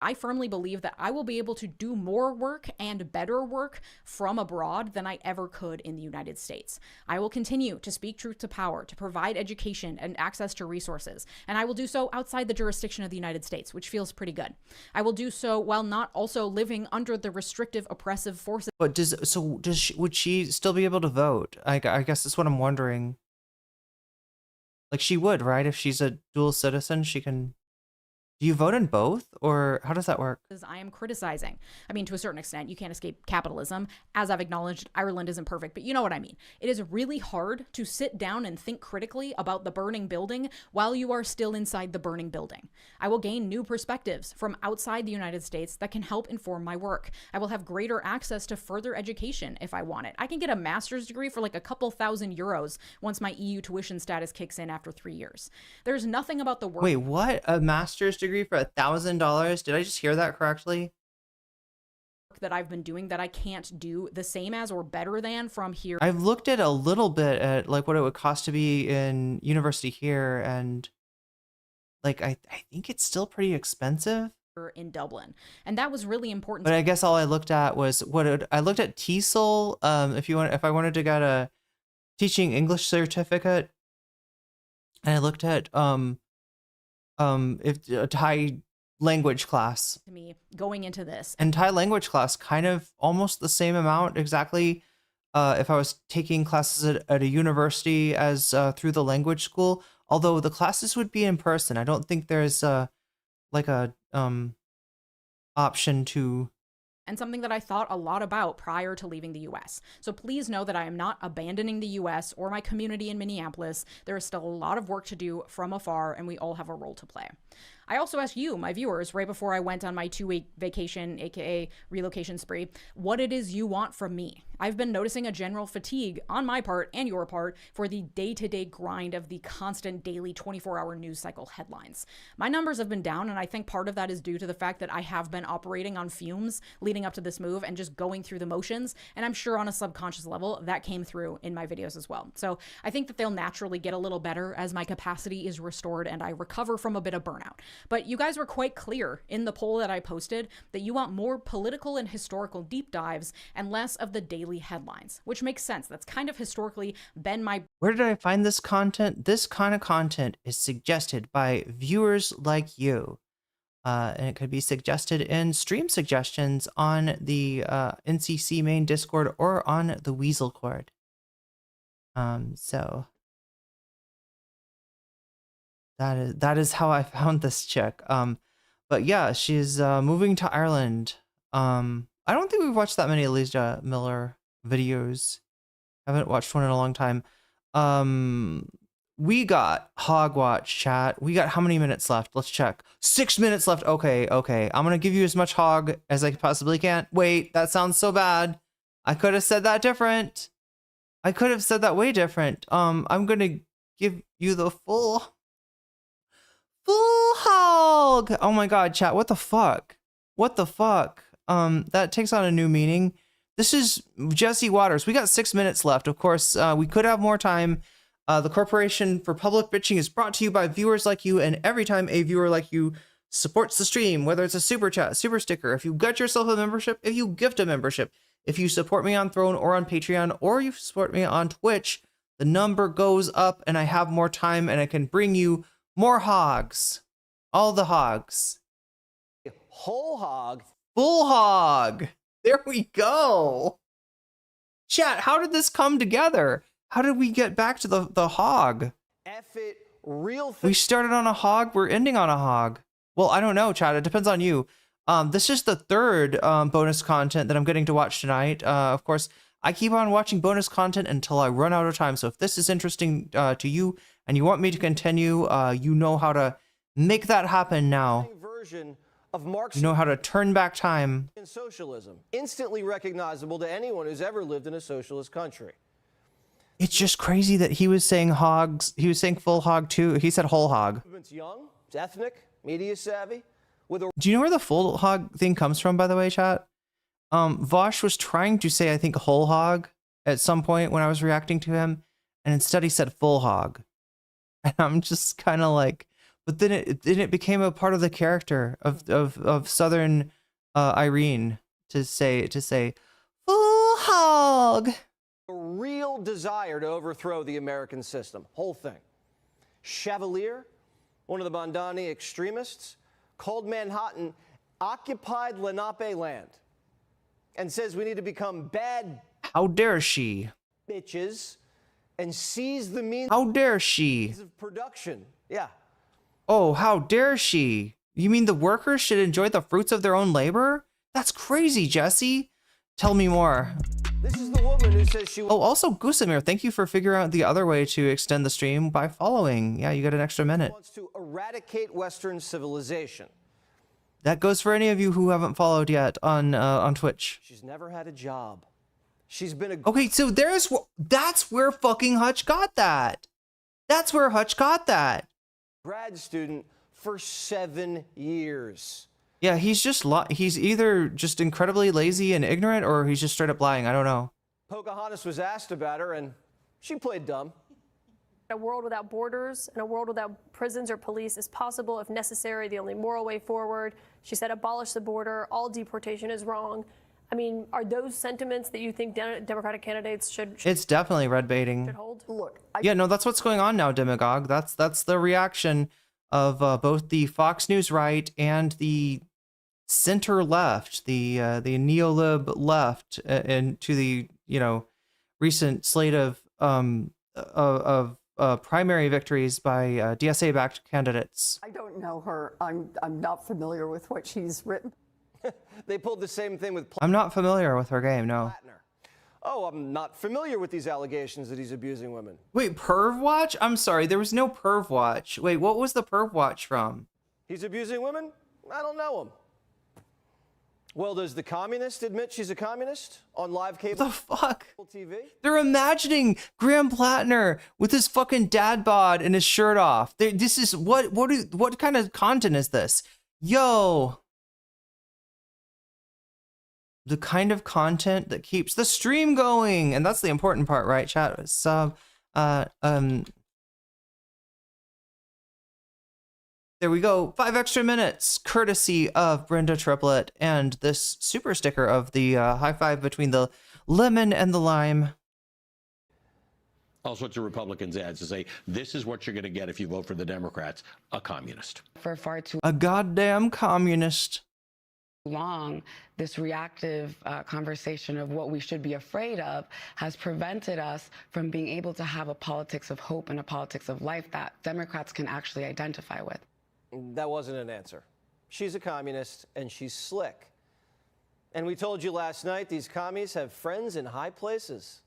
I firmly believe that I will be able to do more work and better work from abroad than I ever could in the United States. I will continue to speak truth to power, to provide education and access to resources, and I will do so outside the jurisdiction of the United States, which feels pretty good. I will do so while not also living under the restrictive, oppressive forces. But would she still be able to vote? I guess that's what I'm wondering. Like she would, right? If she's a dual citizen, she can Do you vote in both, or how does that work? I am criticizing. I mean, to a certain extent, you can't escape capitalism. As I've acknowledged, Ireland isn't perfect, but you know what I mean. It is really hard to sit down and think critically about the burning building while you are still inside the burning building. I will gain new perspectives from outside the United States that can help inform my work. I will have greater access to further education if I want it. I can get a master's degree for like a couple €1,000 once my EU tuition status kicks in after 3 years. There's nothing about the work. Wait, what? A master's degree for $1,000? Did I just hear that correctly? That I've been doing that I can't do the same as or better than from here. I've looked at a little bit at like what it would cost to be in university here, and like I think it's still pretty expensive in Dublin, and that was really important. But I guess all I looked at was I looked at TESOL. If I wanted to get a teaching English certificate, and I looked at if a Thai language class. To me, going into this, and Thai language class kind of almost the same amount exactly. If I was taking classes at a university as through the language school, although the classes would be in person. I don't think there's like a option to. And something that I thought a lot about prior to leaving the US. So please know that I am not abandoning the US or my community in Minneapolis. There is still a lot of work to do from afar, and we all have a role to play. I also asked you, my viewers, right before I went on my 2-week vacation, aka relocation spree, what it is you want from me. I've been noticing a general fatigue on my part and your part for the day-to-day grind of the constant daily 24-hour news cycle headlines. My numbers have been down, and I think part of that is due to the fact that I have been operating on fumes leading up to this move and just going through the motions, and I'm sure on a subconscious level that came through in my videos as well. So I think that they'll naturally get a little better as my capacity is restored and I recover from a bit of burnout. But you guys were quite clear in the poll that I posted that you want more political and historical deep dives and less of the daily headlines, which makes sense. That's kind of historically been my... Where did I find this content? This kind of content is suggested by viewers like you. And it could be suggested in stream suggestions on the NCC main Discord or on the Weasel Cord. So that is how I found this chick. But yeah, she's moving to Ireland. I don't think we've watched that many Lia Miller videos. I haven't watched one in a long time. We got Hogwatch, chat. We got how many minutes left? Let's check. 6 minutes left. Okay. I'm gonna give you as much hog as I possibly can. Wait, that sounds so bad. I could have said that different. I could have said that way different. I'm gonna give you the full hog. Oh my god, chat. What the fuck? What the fuck? That takes on a new meaning. This is Jesse Waters. We got 6 minutes left. Of course, we could have more time. The Corporation for Public Bitching is brought to you by viewers like you, and every time a viewer like you supports the stream, whether it's a super chat, super sticker, if you got yourself a membership, if you gift a membership, if you support me on Throne or on Patreon, or you support me on Twitch, the number goes up and I have more time and I can bring you more hogs. All the hogs. Whole hog. Full hog. There we go. Chat, how did this come together? How did we get back to the hog? F it, real. We started on a hog. We're ending on a hog. Well, I don't know, Chad. It depends on you. This is the third bonus content that I'm getting to watch tonight. Of course, I keep on watching bonus content until I run out of time. So if this is interesting to you and you want me to continue, you know how to make that happen now. Version of Marxism. You know how to turn back time. And socialism, instantly recognizable to anyone who's ever lived in a socialist country. It's just crazy that he was saying hogs. He was saying full hog too. He said whole hog. It's young, it's ethnic, media savvy. With a Do you know where the full hog thing comes from, by the way, chat? Vosh was trying to say, I think, whole hog at some point when I was reacting to him, and instead he said full hog. And I'm just kind of like, but then it became a part of the character of Southern Irene to say full hog. A real desire to overthrow the American system, whole thing. Chevalier, one of the Bandani extremists, called Manhattan occupied Lenape land and says we need to become bad. How dare she? Bitches, and seize the means. How dare she? Of production. Yeah. Oh, how dare she? You mean the workers should enjoy the fruits of their own labor? That's crazy, Jesse. Tell me more. This is the woman who says she... Oh, also, Gusamir, thank you for figuring out the other way to extend the stream by following. Yeah, you got an extra minute. ...wants to eradicate Western civilization. That goes for any of you who haven't followed yet on Twitch. She's never had a job. She's been a... Okay, so that's where fucking Hutch got that. That's where Hutch got that. ...grad student for 7 years. Yeah, he's either just incredibly lazy and ignorant, or he's just straight up lying. I don't know. Pocahontas was asked about her, and she played dumb. A world without borders and a world without prisons or police is possible if necessary, the only moral way forward. She said, abolish the border, all deportation is wrong. I mean, are those sentiments that you think Democratic candidates should It's definitely red baiting. hold? Look, yeah, no, that's what's going on now, Demagogue. That's the reaction of both the Fox News right and the center left, the neolib left, and to the recent slate of primary victories by DSA-backed candidates. I don't know her. I'm not familiar with what she's written. They pulled the same thing with... I'm not familiar with her game, no. Oh, I'm not familiar with these allegations that he's abusing women. Wait, Perv Watch? I'm sorry, there was no Perv Watch. Wait, what was the Perv Watch from? He's abusing women? I don't know him. Well, does the communist admit she's a communist on live cable? The fuck? TV? They're imagining Graham Plattner with his fucking dad bod and his shirt off. This is what kind of content is this? Yo. The kind of content that keeps the stream going, and that's the important part, right, chat? There we go. 5 extra minutes, courtesy of Brenda Triplett, and this super sticker of the high five between the lemon and the lime. All sorts of Republicans ads to say, this is what you're going to get if you vote for the Democrats, a communist. For far too a goddamn communist. long, this reactive conversation of what we should be afraid of has prevented us from being able to have a politics of hope and a politics of life that Democrats can actually identify with. That wasn't an answer. She's a communist, and she's slick. And we told you last night, these commies have friends in high places.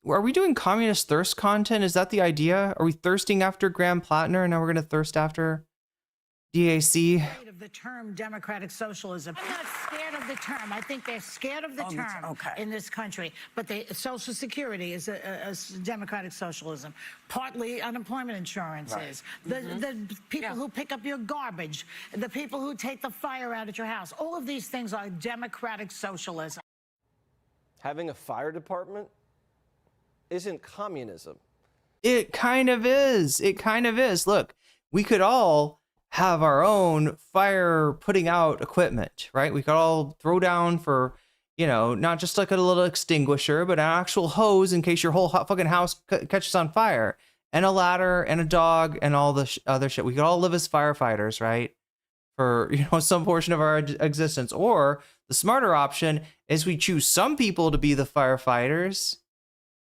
Are we doing communist thirst content? Is that the idea? Are we thirsting after Graham Plattner, and now we're going to thirst after DAC? Of the term democratic socialism. I'm not scared of the term. I think they're scared of the term in this country. But Social Security is a democratic socialism. Partly unemployment insurance is. The people who pick up your garbage, the people who take the fire out at your house, all of these things are democratic socialism. Having a fire department isn't communism. It kind of is. It kind of is. Look, we could all have our own fire putting out equipment, right? We could all throw down for, not just like a little extinguisher, but an actual hose in case your whole fucking house catches on fire, and a ladder and a dog and all the other shit. We could all live as firefighters, right? For, some portion of our existence. Or the smarter option is we choose some people to be the firefighters,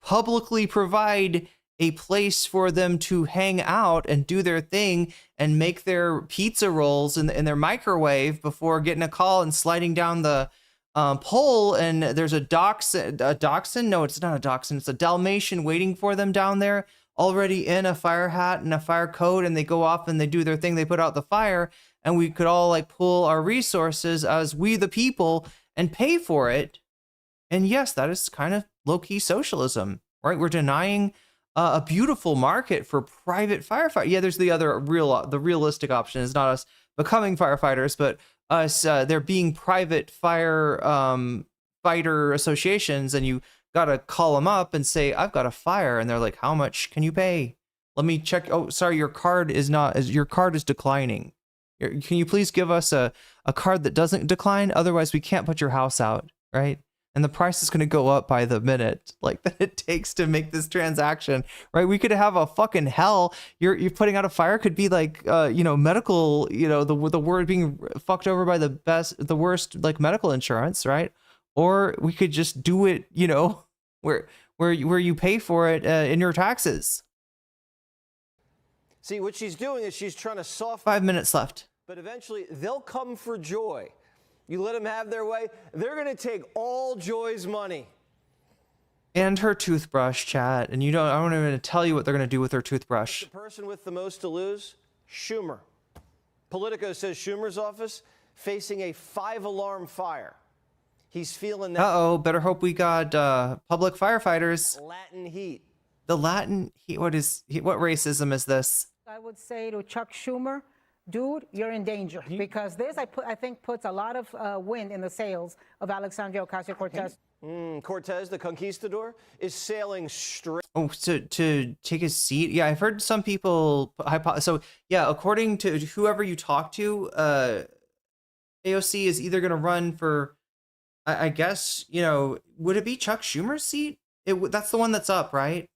publicly provide a place for them to hang out and do their thing and make their pizza rolls in their microwave before getting a call and sliding down the pole, and there's a dachshund. No, it's not a dachshund. It's a Dalmatian waiting for them down there, already in a fire hat and a fire coat, and they go off and they do their thing. They put out the fire, and we could all pool our resources as we the people and pay for it. And yes, that is kind of low-key socialism, right? We're denying a beautiful market for private firefighters. Yeah, there's the realistic option is not us becoming firefighters, but us there being private fighter associations, and you gotta call them up and say, I've got a fire, and they're like, how much can you pay? Let me check. Oh, sorry, your card is declining. Can you please give us a card that doesn't decline? Otherwise, we can't put your house out, right? And the price is going to go up by the minute, that it takes to make this transaction, right? We could have a fucking hell. You're putting out a fire could be medical, the word being fucked over by the worst medical insurance, right? Or we could just do it, where you pay for it in your taxes. See, what she's doing is she's trying to soften. 5 minutes left. But eventually, they'll come for Joy. You let them have their way, they're going to take all Joy's money. And her toothbrush, chat. And I don't even tell you what they're going to do with her toothbrush. The person with the most to lose? Schumer. Politico says Schumer's office facing a 5-alarm fire. He's feeling that. Uh-oh, better hope we got public firefighters. Latin heat. The Latin heat, what racism is this? I would say to Chuck Schumer, dude, you're in danger because this, I think, puts a lot of wind in the sails of Alexandria Ocasio-Cortez. Cortez, the conquistador, is sailing straight. Oh, to take his seat? Yeah, I've heard some people. So, yeah, according to whoever you talk to, AOC is either going to run for, I guess, would it be Chuck Schumer's seat? That's the one that's up, right?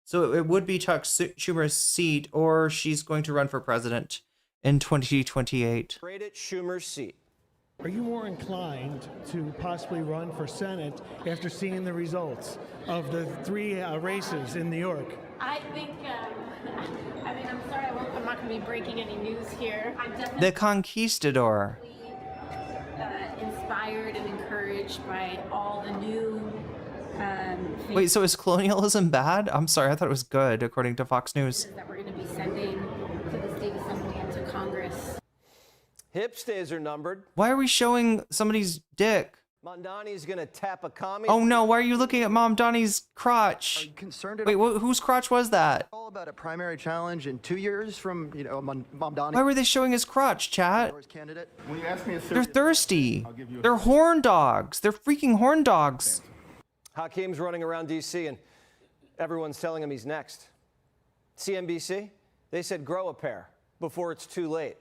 So it would be Chuck Schumer's seat, or she's going to run for president in 2028. Straight at Schumer's seat. Are you more inclined to possibly run for Senate after seeing the results of the 3 races in New York? I think, I'm sorry, I'm not going to be breaking any news here. I'm definitely The Conquistador. Inspired and encouraged by all the new Wait, so is colonialism bad? I'm sorry, I thought it was good, according to Fox News. that we're going to be sending to the state assembly and to Congress. Hip days are numbered. Why are we showing somebody's dick? Mondani's going to tap a commie. Oh no, why are you looking at Mom Donnie's crotch? Are you concerned Wait, whose crotch was that? all about a primary challenge in 2 years from, Mom Donnie? Why were they showing his crotch, chat? Candidate? When you ask me a They're thirsty. They're horn dogs. They're freaking horn dogs. Hakeem's running around D.C. and everyone's telling him he's next. CNBC, they said grow a pair before it's too late.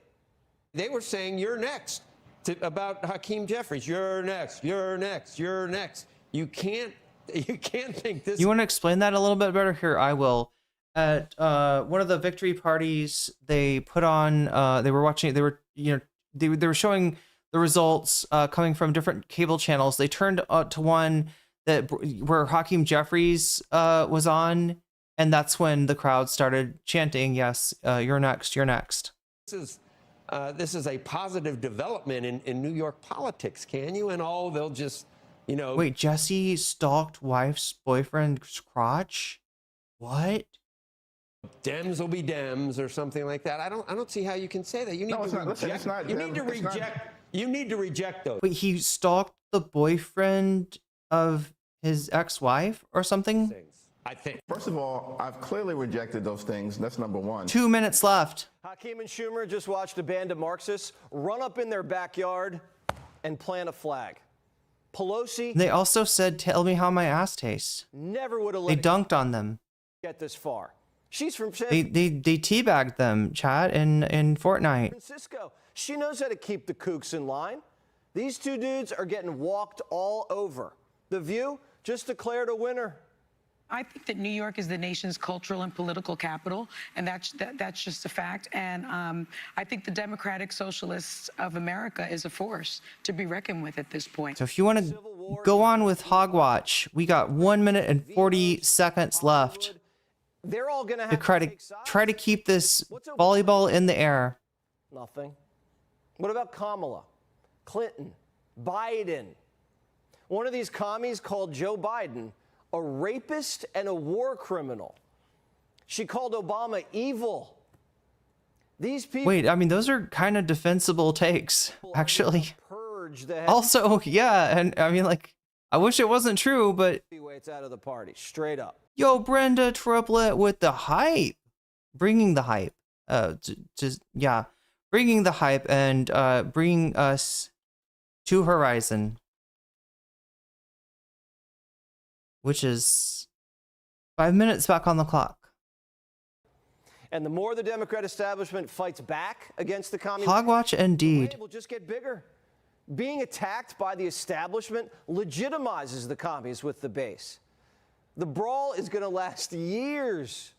They were saying you're next about Hakeem Jeffries. You're next. You're next. You're next. You can't think this. You want to explain that a little bit better? Here, I will. At one of the victory parties, they put on. They were watching. They were they were showing the results coming from different cable channels. They turned to one where Hakeem Jeffries was on, and that's when the crowd started chanting, "Yes, you're next. You're next." This is a positive development in New York politics, can you? And they'll just, Wait, Jesse stalked wife's boyfriend's crotch? What? Dems will be Dems or something like that. I don't see how you can say that. You need to reject. You need to reject those. Wait, he stalked the boyfriend of his ex-wife or something? I think. First of all, I've clearly rejected those things. That's number one. 2 minutes left. Hakeem and Schumer just watched a band of Marxists run up in their backyard and plant a flag. Pelosi. They also said, "Tell me how my ass tastes." Never would have They let dunked on them. get this far. She's from They teabagged them, chat, in Fortnite. Francisco. She knows how to keep the kooks in line. These two dudes are getting walked all over. The View just declared a winner. I think that New York is the nation's cultural and political capital, and that's just a fact. And I think the Democratic Socialists of America is a force to be reckoned with at this point. So if you want to go on with Hogwatch, we got 1 minute and 40 seconds left. They're all going to have to try to keep this volleyball in the air. Nothing. What about Kamala, Clinton, Biden? One of these commies called Joe Biden a rapist and a war criminal. She called Obama evil. These people. Wait, I mean, those are kind of defensible takes, actually. Purge the Also, yeah, and I mean, like, I wish it wasn't true, but. Heavyweights out of the party, straight up. Yo, Brenda Triplet with the hype, bringing the hype. Bringing the hype and bringing us to Horizon. Which is 5 minutes back on the clock. And the more the Democrat establishment fights back against the communist, Hogwatch indeed. The will just get bigger. Being attacked by the establishment legitimizes the commies with the base. The brawl is going to last years.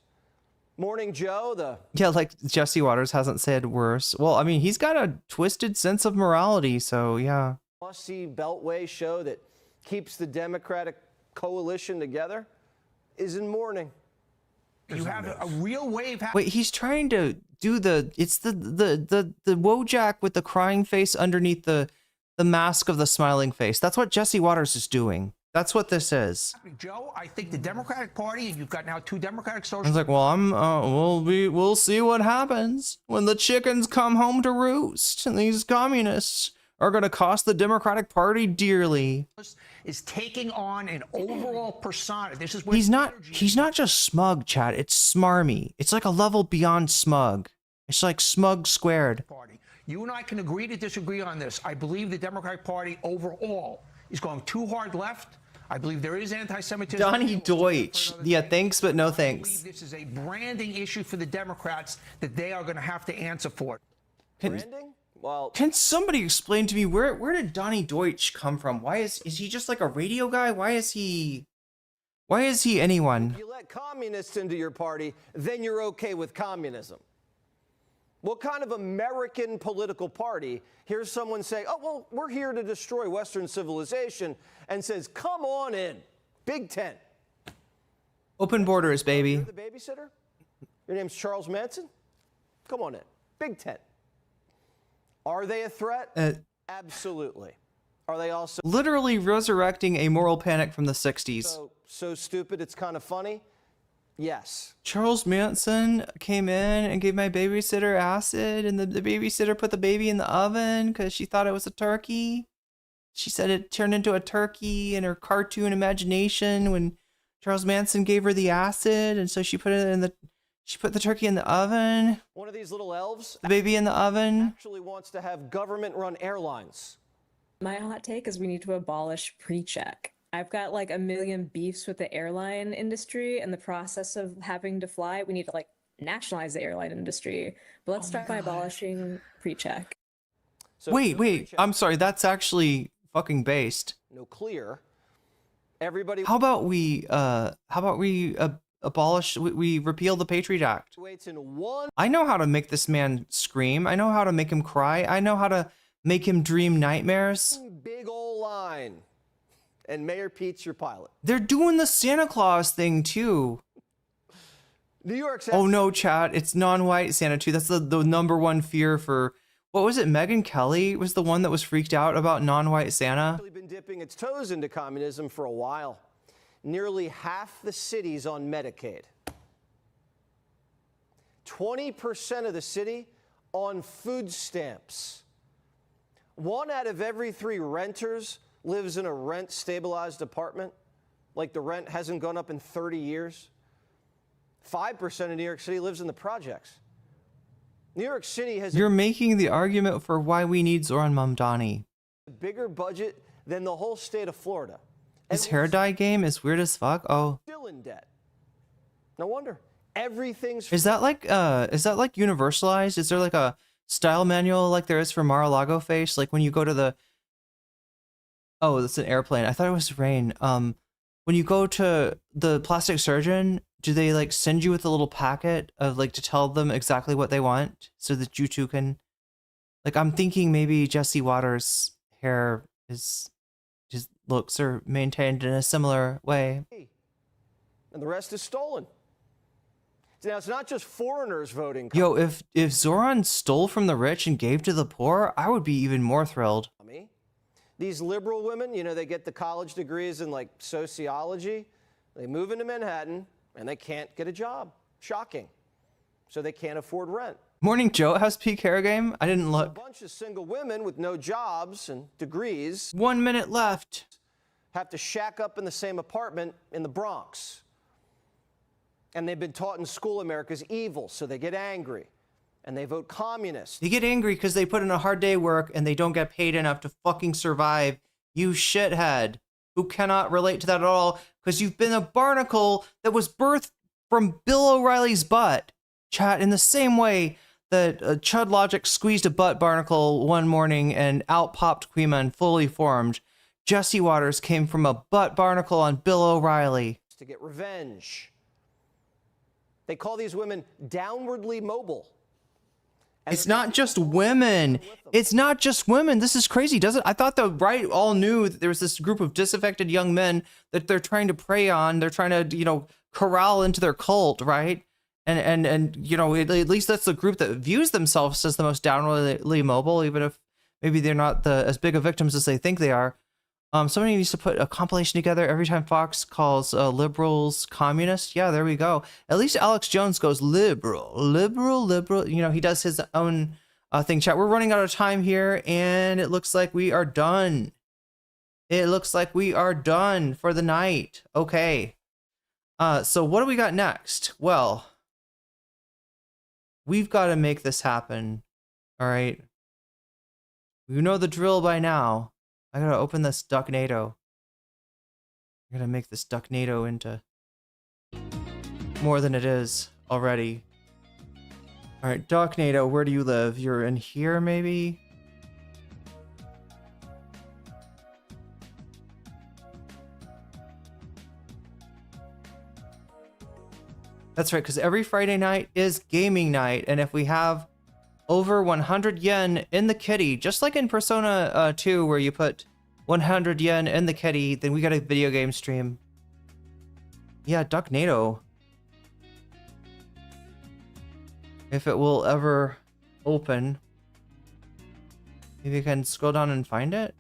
Morning Joe, Yeah, like Jesse Waters hasn't said worse. Well, I mean, he's got a twisted sense of morality, so yeah. Must-see Beltway show that keeps the Democratic coalition together is in mourning. You have a real wave. Wait, he's trying to do it's the Wojak with the crying face underneath the mask of the smiling face. That's what Jesse Waters is doing. That's what this is. Joe, I think the Democratic Party, and you've got now 2 Democratic I socialists. was like, well, we'll see what happens when the chickens come home to roost, and these communists are going to cost the Democratic Party dearly. Is taking on an overall persona. This is where He's not just smug, Chad. It's smarmy. It's like a level beyond smug. It's like smug squared. You and I can agree to disagree on this. I believe the Democratic Party overall is going too hard left. I believe there is anti-Semitism. Donnie Deutsch. Yeah, thanks, but no thanks. This is a branding issue for the Democrats that they are going to have to answer for. Branding? Well, can somebody explain to me where did Donnie Deutsch come from? Why is he just like a radio guy? Why is he anyone? If you let communists into your party, then you're okay with communism. What kind of American political party hears someone say, oh, well, we're here to destroy Western civilization, and says, come on in, Big Tent. Open borders, baby. You're the babysitter? Your name's Charles Manson? Come on in, Big Tent. Are they a threat? Absolutely. Are they also literally resurrecting a moral panic from the 60s? So stupid it's kind of funny? Yes. Charles Manson came in and gave my babysitter acid, and the babysitter put the baby in the oven because she thought it was a turkey. She said it turned into a turkey in her cartoon imagination when Charles Manson gave her the acid, and so she put the turkey in the oven. One of these little elves, the baby in the oven, actually wants to have government-run airlines. My hot take is we need to abolish pre-check. I've got like a million beefs with the airline industry and the process of having to fly. We need to like nationalize the airline industry. But let's start by abolishing pre-check. So wait. I'm sorry. That's actually fucking based. No clear. Everybody. How about we abolish? We repeal the Patriot Act. I know how to make this man scream. I know how to make him cry. I know how to make him dream nightmares. Big ol' line. And Mayor Pete's your pilot. They're doing the Santa Claus thing too. New York's. Oh no, chat. It's non-white Santa too. That's the number one fear for, what was it? Megyn Kelly was the one that was freaked out about non-white Santa. It's been dipping its toes into communism for a while. Nearly half the city's on Medicaid. 20% of the city on food stamps. 1 out of every 3 renters lives in a rent-stabilized apartment, like the rent hasn't gone up in 30 years. 5% of New York City lives in the projects. New York City has You're making the argument for why we need Zoran Mamdani. a bigger budget than the whole state of Florida. His hair dye game is weird as fuck. Oh. Still in debt. No wonder. Everything's... Is that like universalized? Is there like a style manual like there is for Mar-a-Lago face? Like when you go to the... Oh, that's an airplane. I thought it was rain. When you go to the plastic surgeon, do they like send you with a little packet of like to tell them exactly what they want so that you two can, like, I'm thinking maybe Jesse Waters' hair is, his looks are maintained in a similar way. And the rest is stolen. Now, it's not just foreigners voting. Yo, if Zoran stole from the rich and gave to the poor, I would be even more thrilled. These liberal women, you know, they get the college degrees in like sociology. They move into Manhattan and they can't get a job. Shocking. So they can't afford rent. Morning, Joe. How's peak hair game? I didn't look. A bunch of single women with no jobs and degrees. 1 minute left. Have to shack up in the same apartment in the Bronx. And they've been taught in school America's evil, so they get angry. And they vote communist. They get angry because they put in a hard day of work and they don't get paid enough to fucking survive. You shithead who cannot relate to that at all because you've been a barnacle that was birthed from Bill O'Reilly's butt. Chat, in the same way that Chud Logic squeezed a butt barnacle one morning and out popped Quima and fully formed, Jesse Waters came from a butt barnacle on Bill O'Reilly. To get revenge. They call these women downwardly mobile. It's not just women. It's not just women. This is crazy, doesn't it? I thought the right all knew that there was this group of disaffected young men that they're trying to prey on. They're trying to, you know, corral into their cult, right? And you know, at least that's the group that views themselves as the most downwardly mobile, even if maybe they're not as big of victims as they think they are. Somebody needs to put a compilation together every time Fox calls liberals communist. Yeah, there we go. At least Alex Jones goes liberal. You know, he does his own thing. Chat, we're running out of time here, and it looks like we are done. It looks like we are done for the night. Okay. So what do we got next? Well, we've got to make this happen. All right. You know the drill by now. I gotta open this Ducknado. I gotta make this Ducknado into more than it is already. Alright, Ducknado, where do you live? You're in here, maybe? That's right, because every Friday night is gaming night, and if we have over 100 yen in the kitty, just like in Persona 2, where you put 100 yen in the kitty, then we got a video game stream. Yeah, Ducknado. If it will ever open. Maybe I can scroll down and find it?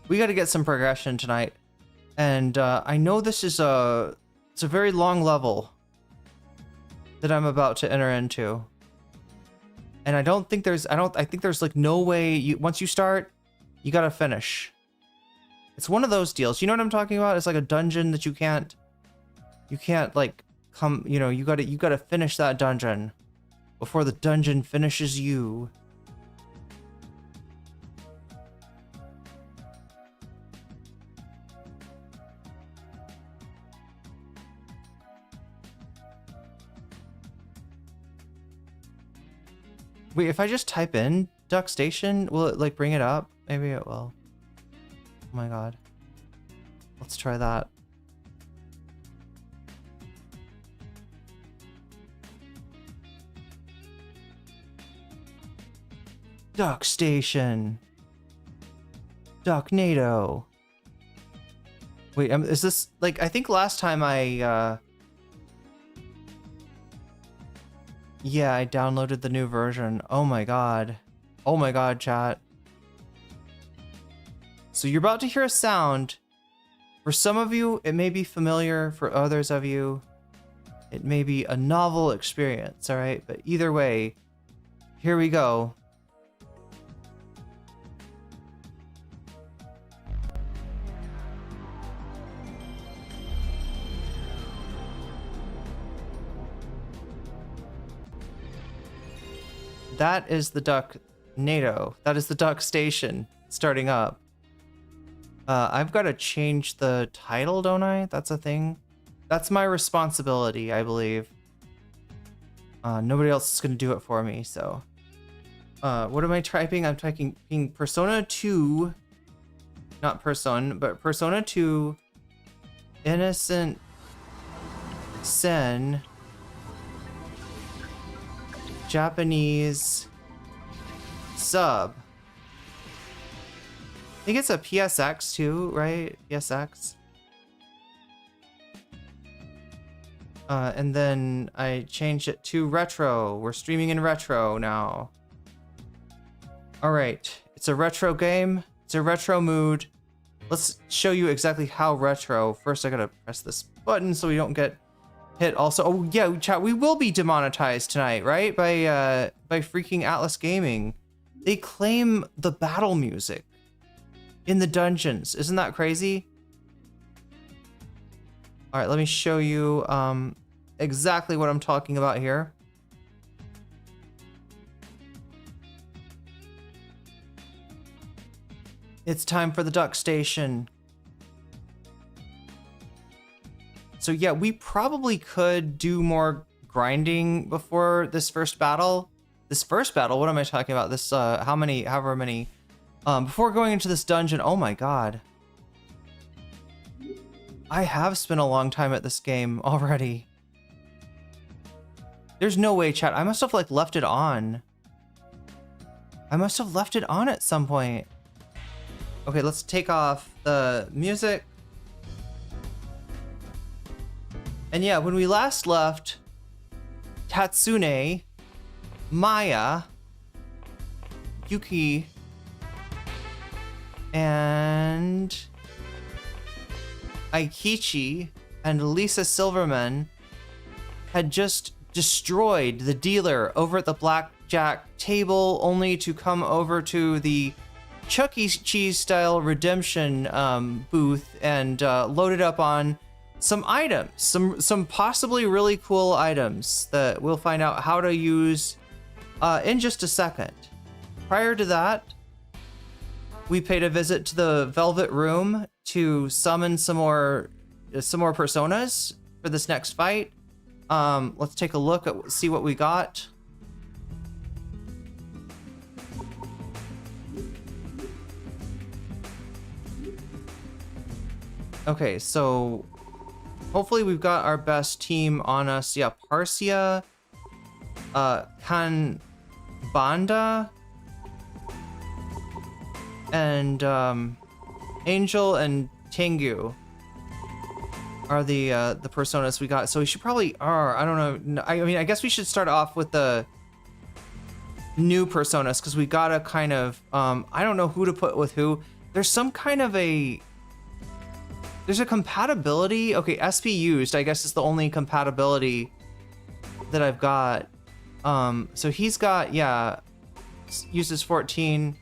We got to get some progression tonight, and I know this is it's a very long level that I'm about to enter into, and I think there's like no way once you start, you gotta finish. It's one of those deals. You know what I'm talking about? It's like a dungeon that you can't like you know, you gotta finish that dungeon before the dungeon finishes you. Wait, if I just type in Duck Station, will it like bring it up? Maybe it will. Oh my god. Let's try that. Duck Station. Ducknado. Wait, is this like, I think last time yeah, I downloaded the new version. Oh my god. Oh my god, chat. So you're about to hear a sound. For some of you, it may be familiar. For others of you, it may be a novel experience, alright? But either way, here we go. That is the Ducknado. That is the Duck Station starting up. I've got to change the title, don't I? That's a thing. That's my responsibility, I believe. Nobody else is going to do it for me, so. What am I typing? I'm typing Persona 2. Not Person, but Persona 2. Innocent Sin. Japanese sub. I think it's a PSX too, right? PSX. And then I changed it to retro. We're streaming in retro now. All right, it's a retro game. It's a retro mood. Let's show you exactly how retro. First, I gotta press this button so we don't get hit. Also, oh yeah, chat, we will be demonetized tonight, right? By freaking Atlas Gaming. They claim the battle music in the dungeons. Isn't that crazy? All right, let me show you exactly what I'm talking about here. It's time for the Duck Station. So yeah, we probably could do more grinding before this first battle. This first battle, what am I talking about? This, however many. Before going into this dungeon, oh my god. I have spent a long time at this game already. There's no way, chat. I must have like left it on. I must have left it on at some point. Okay, let's take off the music. And yeah, when we last left, Tatsune, Maya, Yuki, and Aikichi and Lisa Silverman had just destroyed the dealer over at the blackjack table, only to come over to the Chuck E. Cheese style redemption booth and load it up on some items, some possibly really cool items that we'll find out how to use in just a second. Prior to that, we paid a visit to the Velvet Room to summon some more personas for this next fight. Let's take a look at see what we got. Okay, so hopefully we've got our best team on us. Yeah, Parsia, Kanbanda, and Angel and Tengu are the personas we got. So we should probably, I don't know. I mean, I guess we should start off with the new personas because we gotta kind of, I don't know who to put with who. There's some kind of there's a compatibility. Okay, SP used, I guess, is the only compatibility that I've got. So he's got, yeah, uses 14.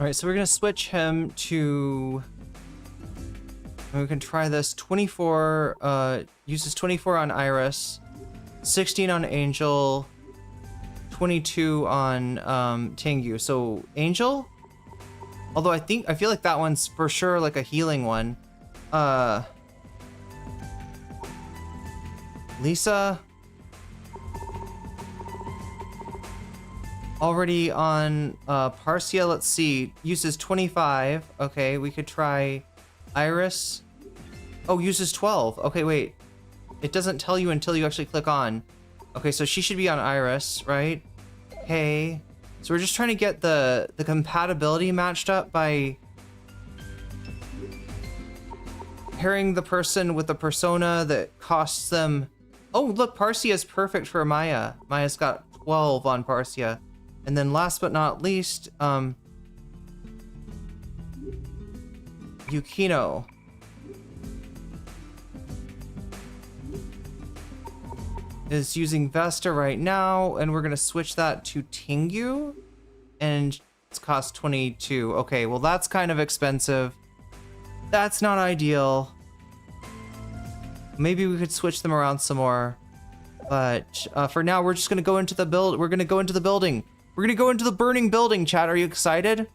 All right, so we're gonna switch him to, we can try this. 24, uses 24 on Iris, 16 on Angel, 22 on Tengu. So Angel, although I feel like that one's for sure like a healing one. Lisa, already on Parsia. Let's see, uses 25. Okay, we could try Iris. Oh, uses 12. Okay, wait, it doesn't tell you until you actually click on. Okay, so she should be on Iris, right? Okay, so we're just trying to get the compatibility matched up by pairing the person with the persona that costs them. Oh, look, Parsia is perfect for Maya. Maya's got 12 on Parsia. And then last but not least, Yukino. Is using Vesta right now, and we're gonna switch that to Tengu, and it's cost 22. Okay, well that's kind of expensive. That's not ideal. Maybe we could switch them around some more, but for now we're just gonna go into the building. We're gonna go into the building. We're gonna go into the burning building, chat. Are you excited?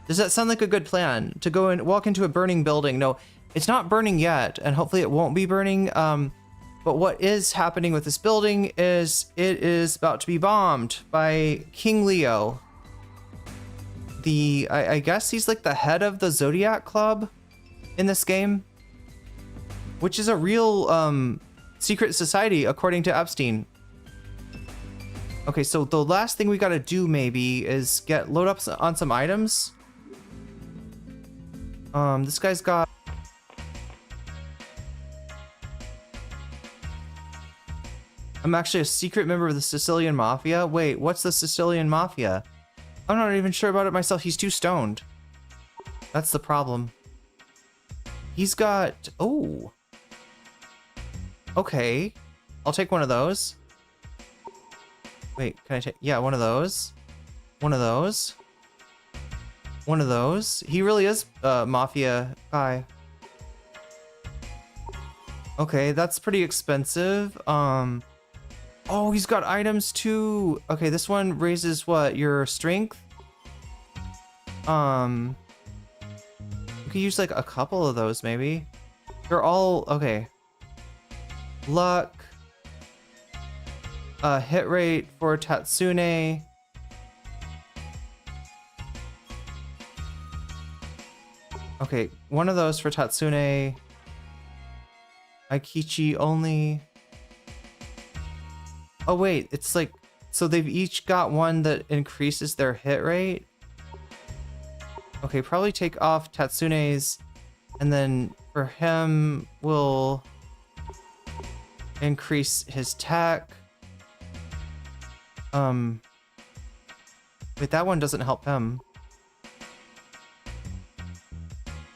Does that sound like a good plan? To go and walk into a burning building? No, it's not burning yet, and hopefully it won't be burning. But what is happening with this building is it is about to be bombed by King Leo. I guess he's like the head of the Zodiac Club in this game, which is a real secret society according to Epstein. Okay, so the last thing we gotta do maybe is load up on some items. This guy's got... I'm actually a secret member of the Sicilian Mafia. Wait, what's the Sicilian Mafia? I'm not even sure about it myself. He's too stoned. That's the problem. He's got... Oh. Okay. I'll take one of those. Wait, can I take... Yeah, one of those. One of those. One of those. He really is a mafia guy. Okay, that's pretty expensive. Oh, he's got items too. Okay, this one raises what? Your strength? We could use like a couple of those maybe. They're all okay. Luck. Hit rate for Tatsune. Okay, one of those for Tatsune. Aikichi only. Oh wait, it's like, so they've each got one that increases their hit rate. Okay, probably take off Tatsune's, and then for him, we'll increase his tech. Wait, that one doesn't help him.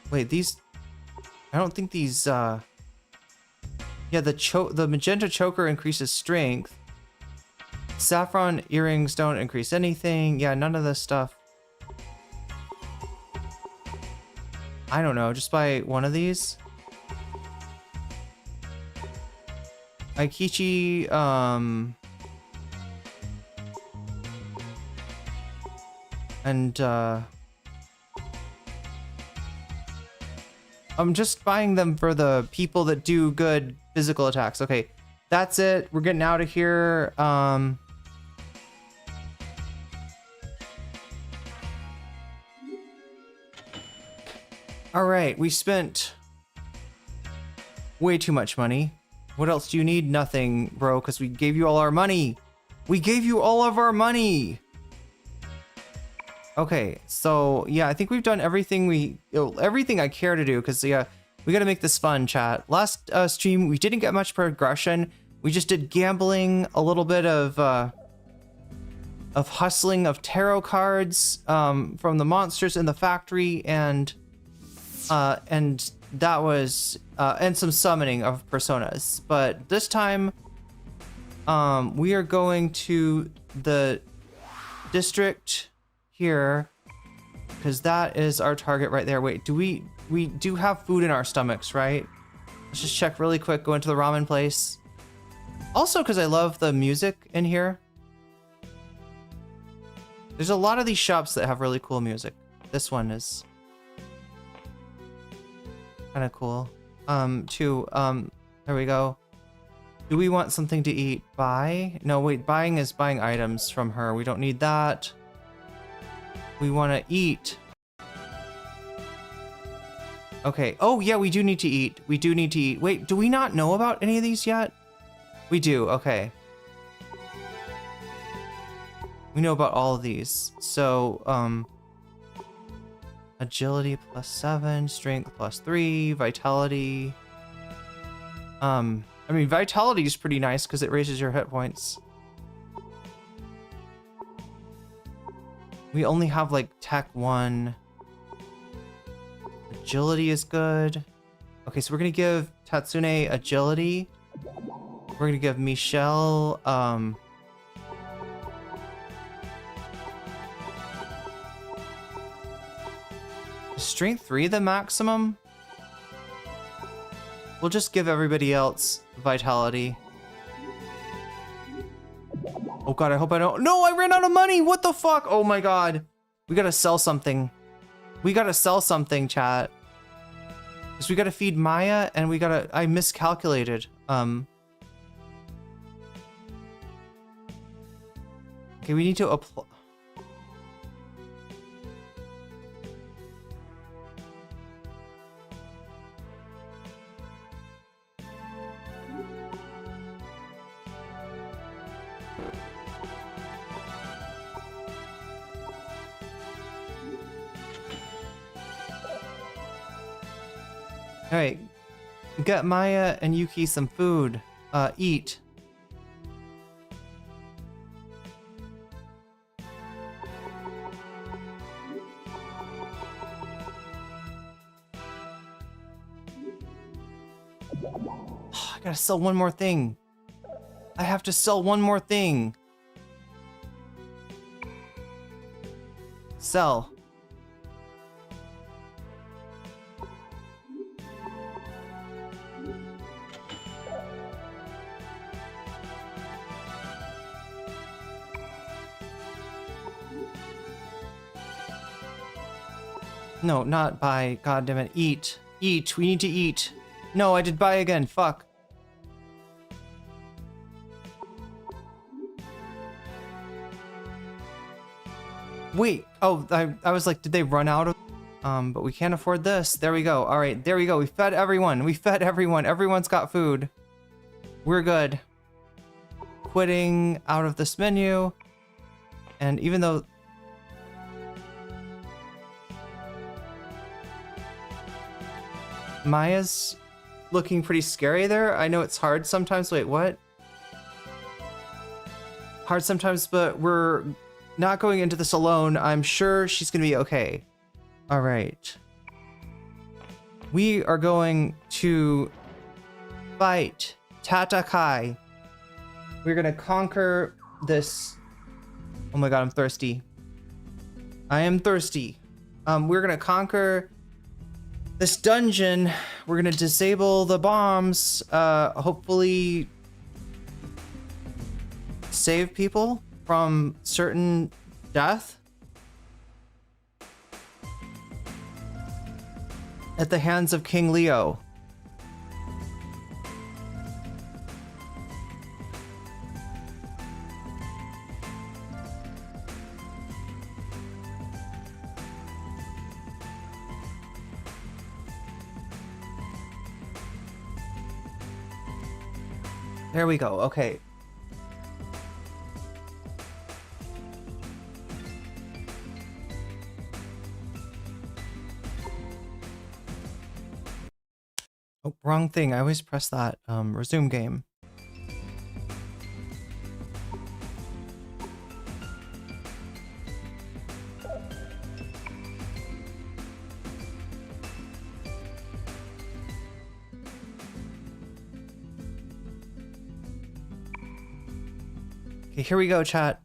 Wait, these, I don't think these, yeah, the magenta choker increases strength. Saffron earrings don't increase anything. Yeah, none of this stuff. I don't know, just buy one of these. Aikichi, and I'm just buying them for the people that do good physical attacks. Okay, that's it. We're getting out of here. All right, we spent way too much money. What else do you need? Nothing, bro, because we gave you all our money. We gave you all of our money. Okay, so yeah, I think we've done everything everything I care to do, because yeah, we got to make this fun, chat. Last stream, we didn't get much progression. We just did gambling, a little bit of hustling of tarot cards from the monsters in the factory, and that was and some summoning of personas. But this time, we are going to the district here, because that is our target right there. Wait, do we do have food in our stomachs, right? Let's just check really quick. Go into the ramen place. Also, because I love the music in here. There's a lot of these shops that have really cool music. This one is kind of cool. There we go. Do we want something to eat? Buy? No, wait, buying is buying items from her. We don't need that. We want to eat. Okay. Oh, yeah, we do need to eat. We do need to eat. Wait, do we not know about any of these yet? We do. Okay. We know about all of these. So, agility +7, strength +3, vitality. I mean, vitality is pretty nice because it raises your hit points. We only have like tech 1. Agility is good. Okay, so we're gonna give Tatsune agility. We're gonna give Michelle strength 3 the maximum. We'll just give everybody else vitality. Oh god, I hope I don't. No, I ran out of money. What the fuck? Oh my god. We gotta sell something. We gotta sell something, chat. Because we gotta feed Maya, and we gotta. I miscalculated. Okay, we need to apply. Alright, get Maya and Yuki some food. Eat. I gotta sell one more thing. I have to sell one more thing. Sell. No, not buy. God damn it. Eat. Eat. We need to eat. No, I did buy again. Fuck. Wait. Oh, I was like, did they run out of... but we can't afford this. There we go. All right, there we go. We fed everyone. We fed everyone. Everyone's got food. We're good. Quitting out of this menu. And even though... Maya's looking pretty scary there. I know it's hard sometimes. Wait, what? Hard sometimes, but we're not going into this alone. I'm sure she's gonna be okay. All right. We are going to fight Tatakai. We're gonna conquer this. Oh my god, I'm thirsty. I am thirsty. We're gonna conquer this dungeon. We're gonna disable the bombs. Hopefully save people from certain death at the hands of King Leo. There we go. Okay. Oh, wrong thing. I always press that. Resume game. Okay, here we go, chat.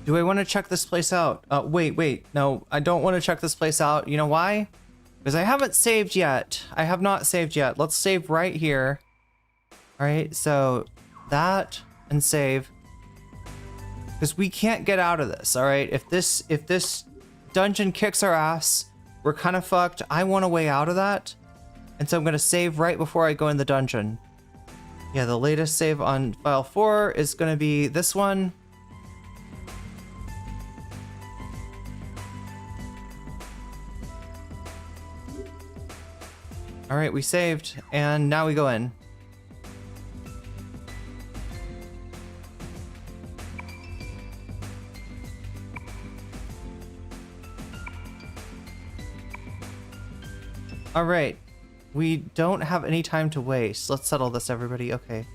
Do I want to check this place out? Wait. No, I don't want to check this place out. You know why? Because I haven't saved yet. I have not saved yet. Let's save right here. All right, so that and save. Because we can't get out of this, all right? If this dungeon kicks our ass, we're kind of fucked. I want a way out of that. And so I'm going to save right before I go in the dungeon. Yeah, the latest save on file 4 is going to be this one. All right, we saved, and now we go in. All right. We don't have any time to waste. Let's settle this, everybody. Okay.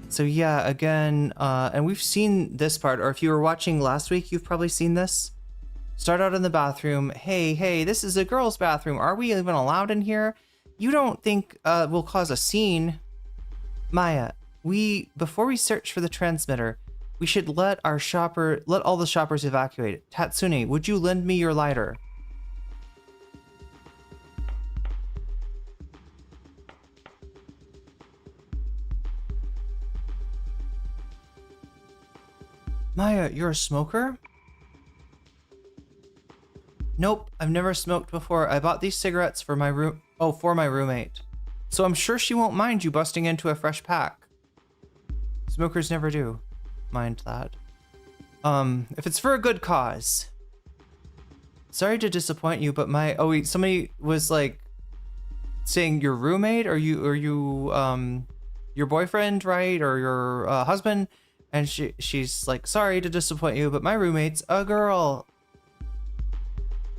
So yeah, again, and we've seen this part, or if you were watching last week, you've probably seen this. Start out in the bathroom. Hey, this is a girl's bathroom. Are we even allowed in here? You don't think we'll cause a scene? Maya, before we search for the transmitter, we should let all the shoppers evacuate. Tatsune, would you lend me your lighter? Maya, you're a smoker? Nope, I've never smoked before. I bought these cigarettes for my roommate. So I'm sure she won't mind you busting into a fresh pack. Smokers never do mind that. If it's for a good cause. Sorry to disappoint you, but somebody was like saying your roommate or you your boyfriend, right? Or your husband. And she's like, sorry to disappoint you, but my roommate's a girl.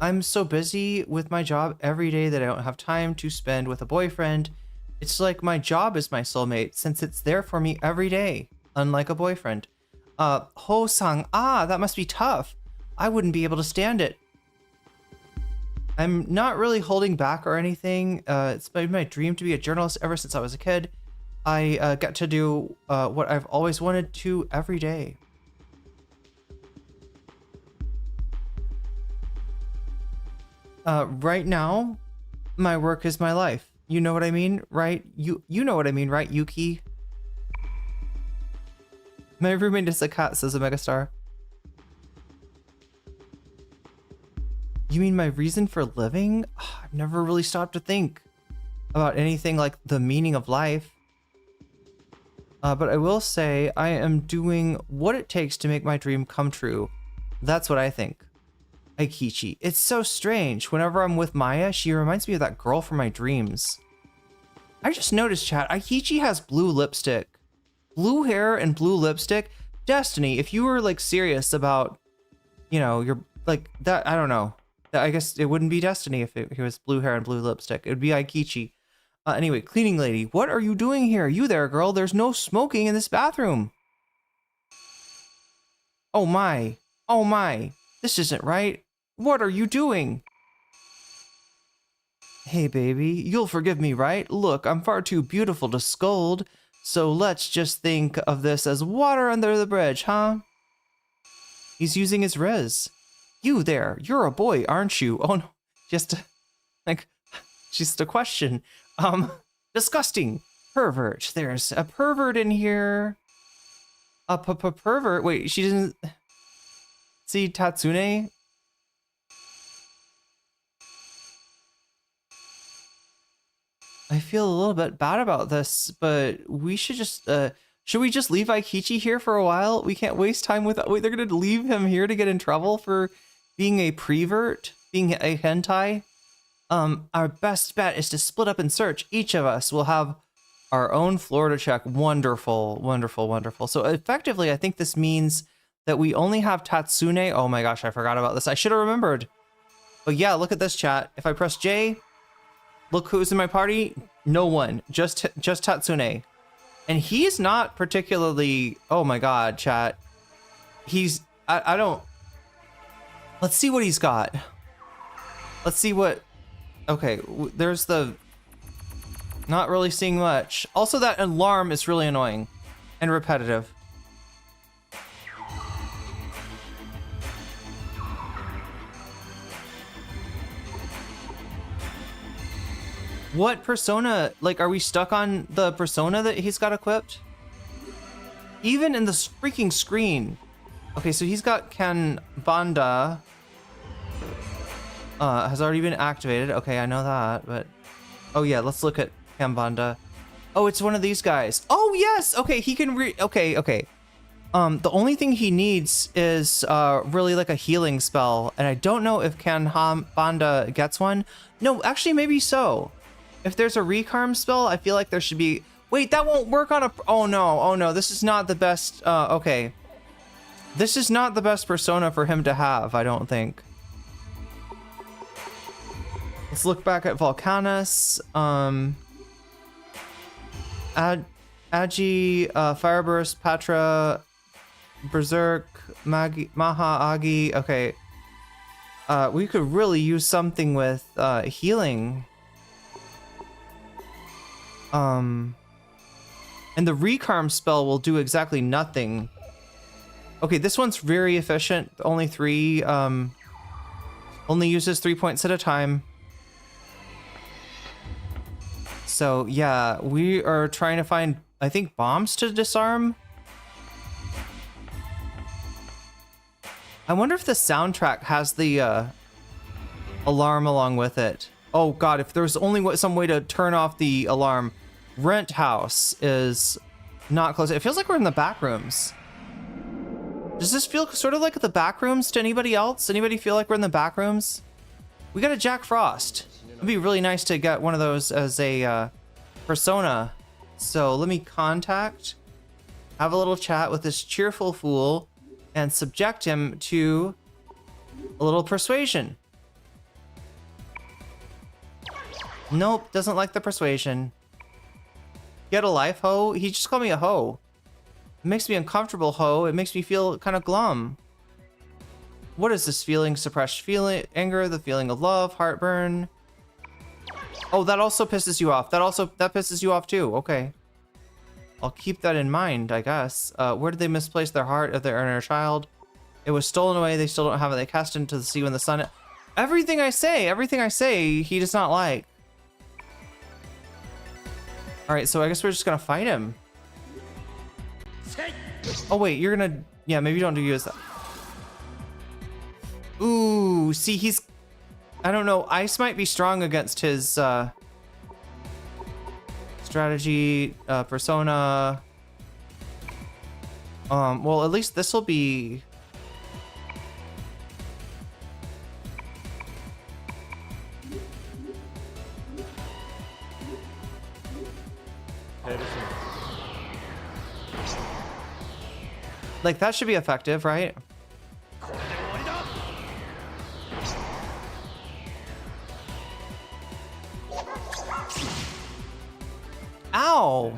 I'm so busy with my job every day that I don't have time to spend with a boyfriend. It's like my job is my soulmate since it's there for me every day, unlike a boyfriend. Ho-sang, that must be tough. I wouldn't be able to stand it. I'm not really holding back or anything. It's been my dream to be a journalist ever since I was a kid. I get to do what I've always wanted to every day. Right now, my work is my life. You know what I mean, right? You know what I mean, right, Yuki? My roommate is a cat, says a megastar. You mean my reason for living? I've never really stopped to think about anything like the meaning of life. But I will say I am doing what it takes to make my dream come true. That's what I think. Aikichi. It's so strange. Whenever I'm with Maya, she reminds me of that girl from my dreams. I just noticed, chat, Aikichi has blue lipstick. Blue hair and blue lipstick. Destiny, if you were like serious about, you know, your like that, I don't know. I guess it wouldn't be Destiny if it was blue hair and blue lipstick. It would be Aikichi. Anyway, cleaning lady, what are you doing here? You there, girl? There's no smoking in this bathroom. Oh my. Oh my. This isn't right. What are you doing? Hey, baby, you'll forgive me, right? Look, I'm far too beautiful to scold, so let's just think of this as water under the bridge, huh? He's using his riz. You there, you're a boy, aren't you? Oh no, just a question. Disgusting. Pervert. There's a pervert in here. A pervert? Wait, she didn't see Tatsune? I feel a little bit bad about this, but we should just, should we just leave Aikichi here for a while? We can't waste time with, wait, they're gonna leave him here to get in trouble for being a prevert? Being a hentai? Our best bet is to split up and search. Each of us will have our own floor to check. Wonderful, wonderful, wonderful. So effectively, I think this means that we only have Tatsune. Oh my gosh, I forgot about this. I should have remembered. But yeah, look at this, chat. If I press J, look who's in my party. No one, just Tatsune. And he's not particularly, oh my god, chat. He's, I don't, let's see what he's got. Let's see what, okay, there's the, not really seeing much. Also, that alarm is really annoying and repetitive. What persona, like, are we stuck on the persona that he's got equipped? Even in the freaking screen. Okay, so he's got Kanbanda. Has already been activated. Okay, I know that, but... Oh yeah, let's look at Kanbanda. Oh, it's one of these guys. Oh, yes! Okay, he can okay. The only thing he needs is really like a healing spell, and I don't know if Kanbanda gets one. No, actually, maybe so. If there's a recarm spell, I feel like there should be... Wait, that won't work on a... Oh no, this is not the best... okay. This is not the best persona for him to have, I don't think. Let's look back at Volcanus. Agi, Fireburst, Patra, Berserk, Maha Agi. Okay. We could really use something with healing. And the recarm spell will do exactly nothing. Okay, this one's very efficient. Only 3. Only uses 3 points at a time. So yeah, we are trying to find, I think, bombs to disarm. I wonder if the soundtrack has the alarm along with it. Oh god, if there's only some way to turn off the alarm. Rent house is not close. It feels like we're in the back rooms. Does this feel sort of like the back rooms to anybody else? Anybody feel like we're in the back rooms? We got a Jack Frost. It'd be really nice to get one of those as a persona. So let me contact, have a little chat with this cheerful fool, and subject him to a little persuasion. Nope, doesn't like the persuasion. Get a life, ho? He just called me a ho. It makes me uncomfortable, ho. It makes me feel kind of glum. What is this feeling? Suppressed feeling, anger, the feeling of love, heartburn. Oh, that also pisses you off. That pisses you off too. Okay. I'll keep that in mind, I guess. Where did they misplace their heart of their inner child? It was stolen away. They still don't have it. They cast into the sea when the sun... Everything I say, he does not like. All right, so I guess we're just gonna fight him. Oh wait, you're gonna... Yeah, maybe don't do use that. Ooh, see, he's... I don't know. Ice might be strong against his strategy, persona. Well, at least this will be. Like, that should be effective, right? Ow!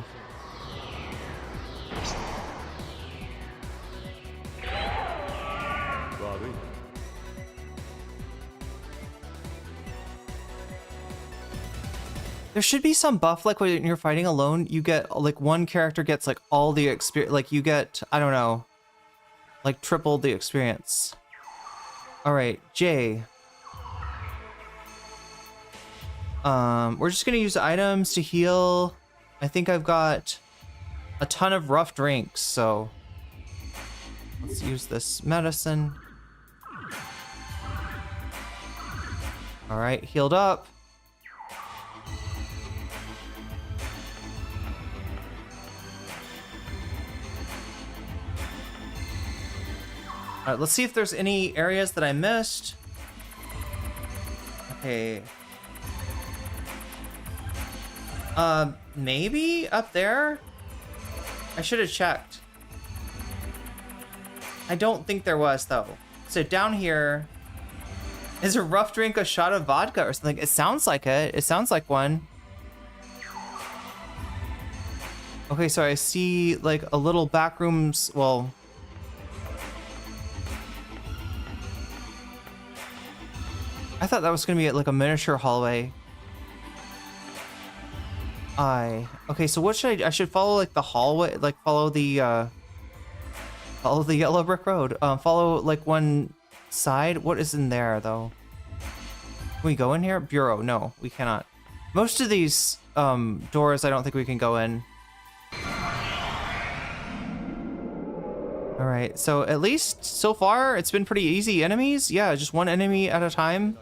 There should be some buff, like when you're fighting alone, you get, like, one character gets, like, all the experience, like, you get, I don't know, like, triple the experience. Alright, Jay. We're just gonna use items to heal. I think I've got a ton of rough drinks, so let's use this medicine. Alright, healed up. Alright, let's see if there's any areas that I missed. Okay. Maybe up there? I should have checked. I don't think there was, though. So down here, is a rough drink a shot of vodka or something? It sounds like it. It sounds like one. Okay, so I see like a little back rooms. Well, I thought that was gonna be like a miniature hallway. Okay, so what should I should follow like the hallway, like follow the yellow brick road. Follow like one side. What is in there though? Can we go in here? Bureau? No, we cannot. Most of these doors I don't think we can go in. All right, so at least so far it's been pretty easy enemies. Yeah, just one enemy at a time.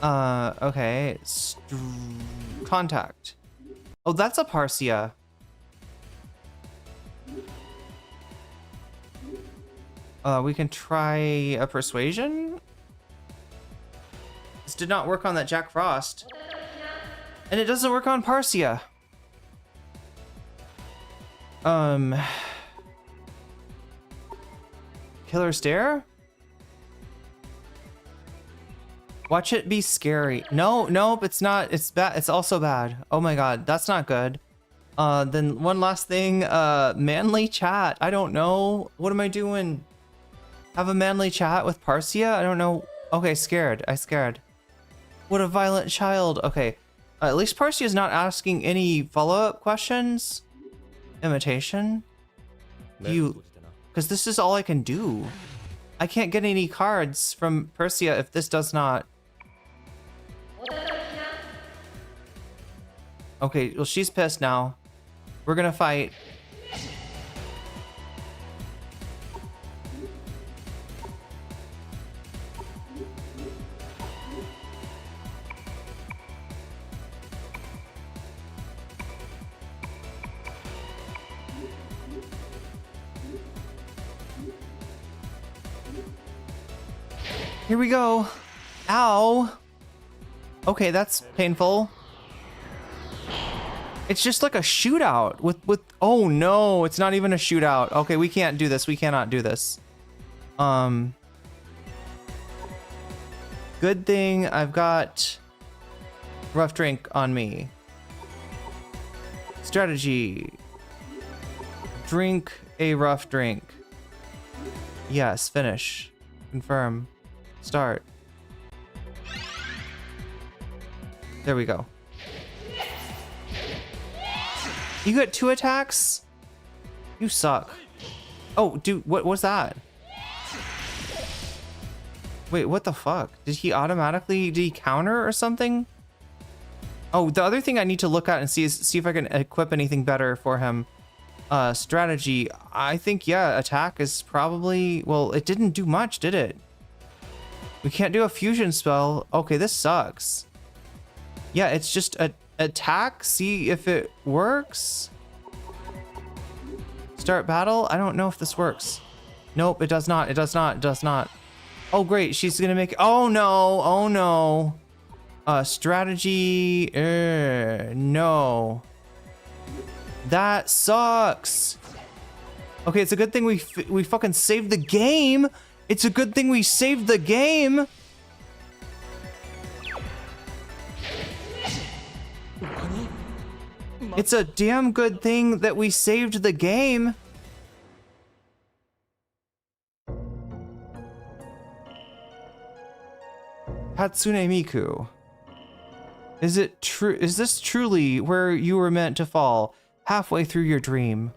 Okay. Contact. Oh, that's a Parsia. We can try a persuasion. This did not work on that Jack Frost. And it doesn't work on Parsia. Killer Stare? Watch it be scary. No, nope, it's not. It's bad. It's also bad. Oh my god, that's not good. Then one last thing, manly chat. I don't know. What am I doing? Have a manly chat with Parsia? I don't know. Okay, scared. I scared. What a violent child. Okay. At least Parsia is not asking any follow-up questions. Imitation? Because this is all I can do. I can't get any cards from Parsia if this does not. Okay, well, she's pissed now. We're gonna fight. Here we go. Ow. Okay, that's painful. It's just like a shootout with oh no, it's not even a shootout. Okay, we can't do this. We cannot do this. Good thing I've got rough drink on me. Strategy. Drink a rough drink. Yes, finish. Confirm. Start. There we go. You got 2 attacks? You suck. Oh, dude, what was that? Wait, what the fuck? Did he counter or something? Oh, the other thing I need to look at and see if I can equip anything better for him. Strategy. I think, yeah, attack is probably, well, it didn't do much, did it? We can't do a fusion spell. Okay, this sucks. Yeah, it's just a attack. See if it works. Start battle. I don't know if this works. Nope, it does not. It does not. It does not. Oh, great. She's gonna make. Oh no. Oh no. Strategy. No. That sucks. Okay, it's a good thing we fucking saved the game. It's a good thing we saved the game. It's a damn good thing that we saved the game. Hatsune Miku. Is it true? Is this truly where you were meant to fall, halfway through your dream?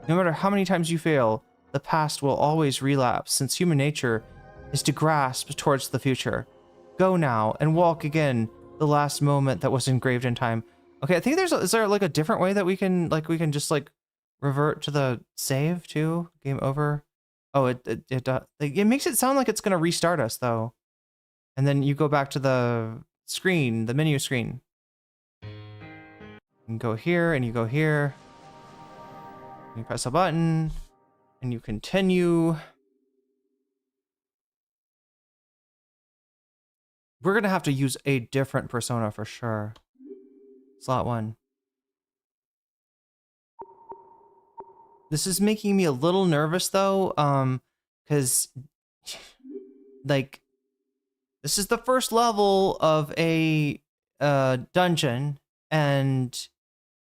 No matter how many times you fail, the past will always relapse, since human nature is to grasp towards the future. Go now and walk again the last moment that was engraved in time. Okay, I think is there like a different way that we can just like revert to the save too? Game over. Oh, it makes it sound like it's gonna restart us though. And then you go back to the screen, the menu screen. You go here and you go here. You press a button and you continue. We're gonna have to use a different persona for sure. Slot 1. This is making me a little nervous though, because like this is the first level of a dungeon, and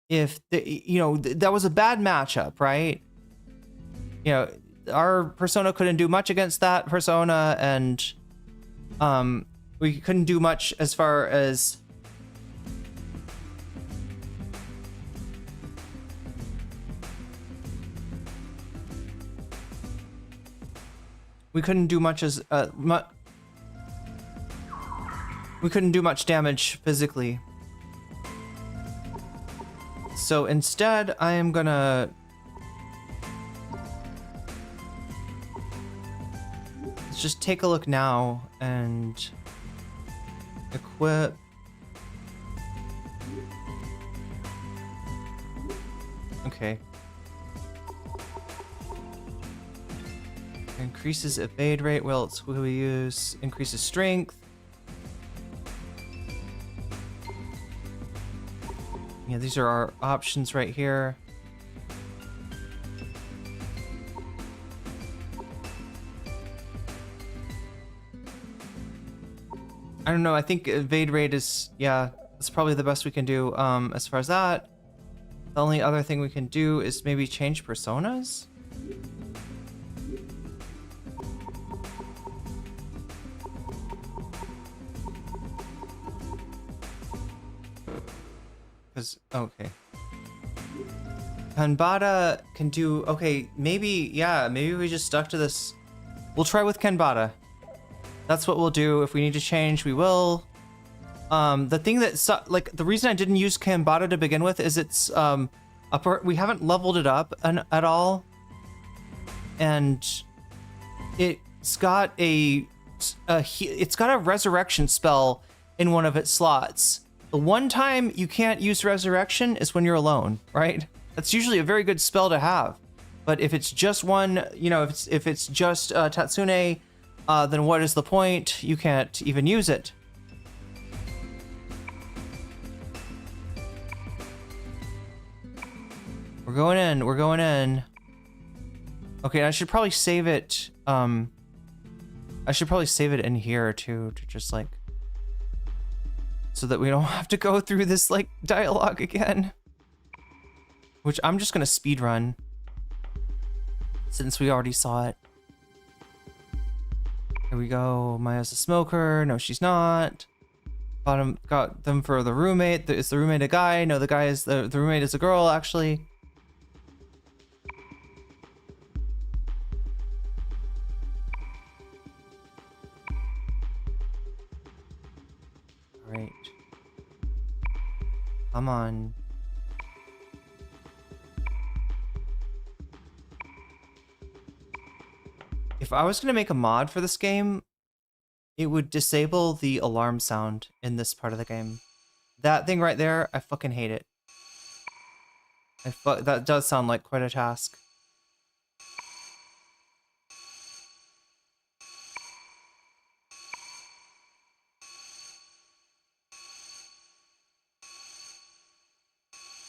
if that was a bad matchup, right? You know, our persona couldn't do much against that persona, and we couldn't do much as far as we couldn't do much as we couldn't do much damage physically. So instead, I am gonna let's just take a look now and equip. Okay. Increases evade rate. Well, it's what we use. Increases strength. Yeah, these are our options right here. I don't know. I think evade rate is, yeah, it's probably the best we can do. As far as that, the only other thing we can do is maybe change personas. Okay. Kenbada can do, okay, maybe we just stuck to this. We'll try with Kenbada. That's what we'll do. If we need to change, we will. The thing that, like, the reason I didn't use Kenbada to begin with is it's, we haven't leveled it up at all. And it's got it's got a resurrection spell in one of its slots. The one time you can't use resurrection is when you're alone, right? That's usually a very good spell to have. But if it's just one, if it's just Tatsune, then what is the point? You can't even use it. We're going in. We're going in. Okay, I should probably save it. I should probably save it in here too, to just like, so that we don't have to go through this like dialogue again. Which I'm just gonna speed run, since we already saw it. Here we go. Maya's a smoker. No, she's not. Got them for the roommate. Is the roommate a guy? No, the guy is the roommate is a girl actually. Great. Come on. If I was gonna make a mod for this game, it would disable the alarm sound in this part of the game. That thing right there, I fucking hate it. That does sound like quite a task.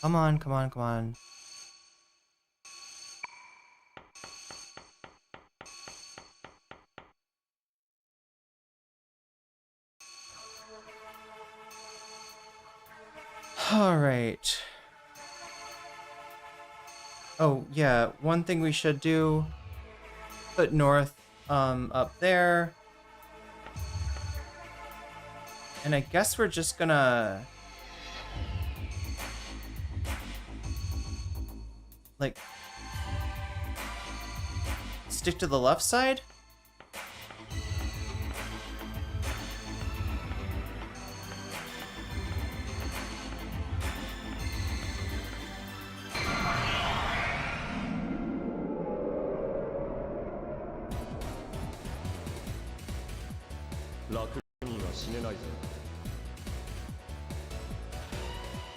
Come on, come on, come on. All right. Oh, yeah, one thing we should do, put north up there. And I guess we're just gonna like stick to the left side.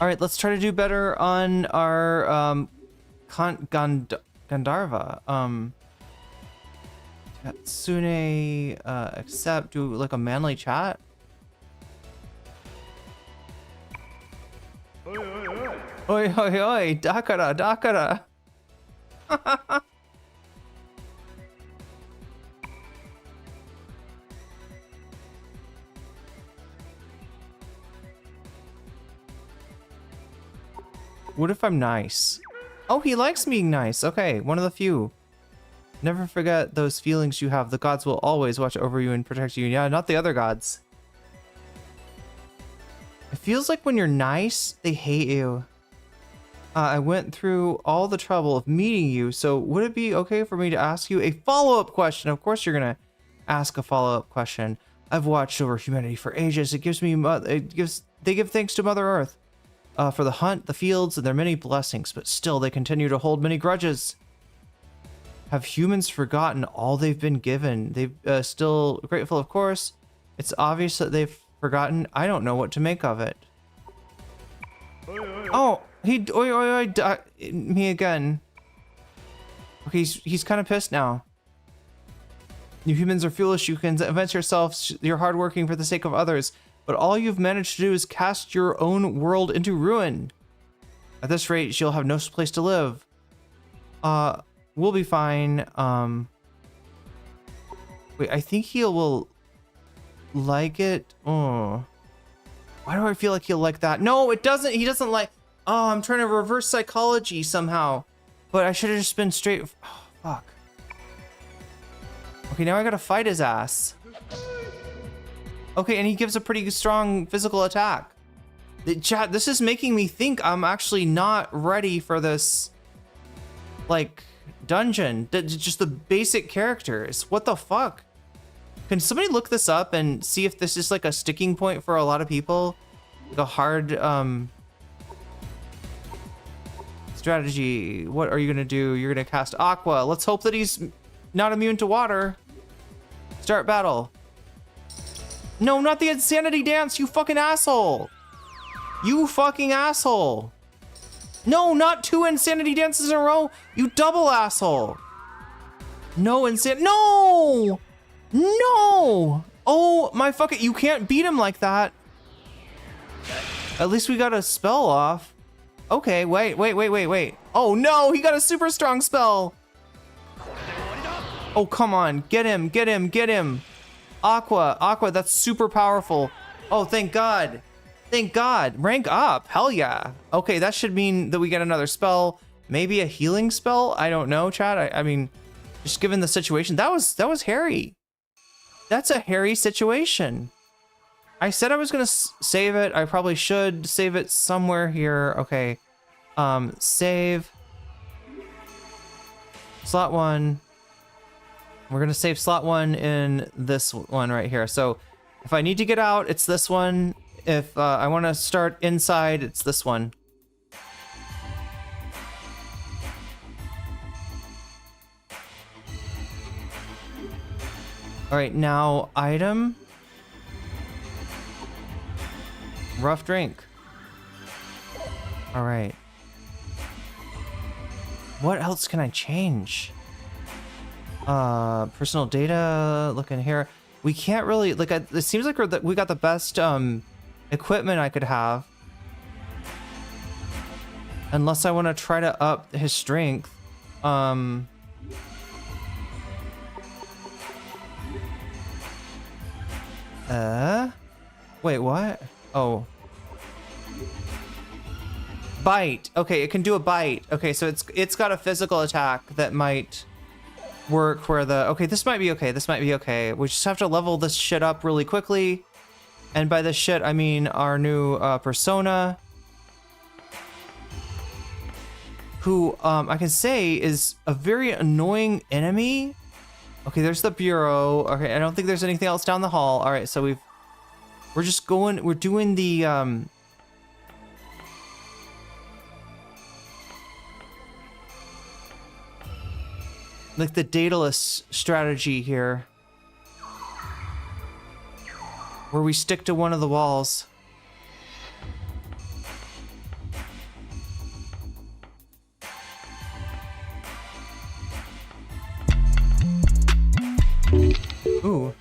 All right, let's try to do better on our Gandharva. Tatsune, accept, do like a manly chat. Oi, oi, oi, dakara, dakara. What if I'm nice? Oh, he likes being nice. Okay, one of the few. Never forget those feelings you have. The gods will always watch over you and protect you. Yeah, not the other gods. It feels like when you're nice, they hate you. I went through all the trouble of meeting you, so would it be okay for me to ask you a follow-up question? Of course you're gonna ask a follow-up question. I've watched over humanity for ages. They give thanks to Mother Earth. For the hunt, the fields, and their many blessings, but still they continue to hold many grudges. Have humans forgotten all they've been given? They've still grateful, of course. It's obvious that they've forgotten. I don't know what to make of it. Oh, me again. Okay, he's kind of pissed now. You humans are foolish. You can invent yourselves. You're hardworking for the sake of others. But all you've managed to do is cast your own world into ruin. At this rate, you'll have no place to live. We'll be fine. Wait, I think he will like it. Oh. Why do I feel like he'll like that? No, it doesn't. He doesn't like... Oh, I'm trying to reverse psychology somehow. But I should have just been straight... Oh, fuck. Okay, now I gotta fight his ass. Okay, and he gives a pretty strong physical attack. Chat, this is making me think I'm actually not ready for this, like, dungeon. Just the basic characters. What the fuck? Can somebody look this up and see if this is like a sticking point for a lot of people? Like a hard, strategy. What are you gonna do? You're gonna cast Aqua. Let's hope that he's not immune to water. Start battle. No, not the insanity dance, you fucking asshole. You fucking asshole. No, not 2 insanity dances in a row. You double asshole. No No! No! Oh, my fucking... You can't beat him like that. At least we got a spell off. Okay, wait. Oh, no, he got a super strong spell. Oh, come on. Get him. Aqua, that's super powerful. Oh, thank God. Rank up. Hell yeah. Okay, that should mean that we get another spell. Maybe a healing spell? I don't know, chat. I mean, just given the situation, that was hairy. That's a hairy situation. I said I was gonna save it. I probably should save it somewhere here. Okay. Save. Slot 1. We're gonna save slot 1 in this one right here. So if I need to get out, it's this one. If I want to start inside, it's this one. All right, now item. rough drink. All right. What else can I change? Personal data, look in here. We can't really, like, it seems like we got the best equipment I could have. Unless I want to try to up his strength. Wait, what? Oh. Bite. Okay, it can do a bite. Okay, so it's got a physical attack that might work where the... Okay, this might be okay. This might be okay. We just have to level this shit up really quickly. And by this shit, I mean our new persona. Who, I can say is a very annoying enemy. Okay, there's the bureau. Okay, I don't think there's anything else down the hall. All right, so we're just going... We're doing the... like the dataless strategy here, where we stick to one of the walls. Ooh.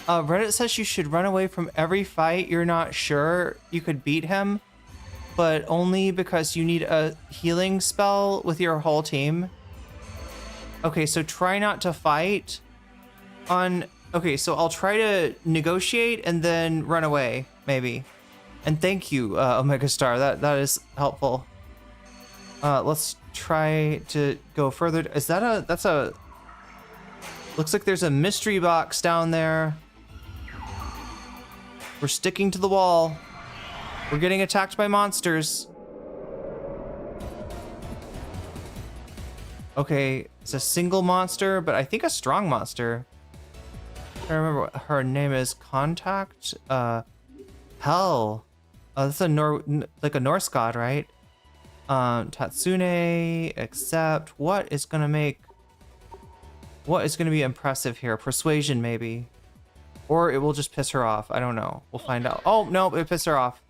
Reddit says you should run away from every fight you're not sure you could beat him, but only because you need a healing spell with your whole team. Okay, so try not to fight on... Okay, so I'll try to negotiate and then run away, maybe. And thank you, Omega Star. That is helpful. Let's try to go further. Is that a... That's a... Looks like there's a mystery box down there. We're sticking to the wall. We're getting attacked by monsters. Okay, it's a single monster, but I think a strong monster. I don't remember what her name is. Contact? Hell. That's a like a Norse god, right? Tatsune, accept. What is gonna be impressive here? Persuasion, maybe. Or it will just piss her off. I don't know. We'll find out. Oh, no, it pissed her off.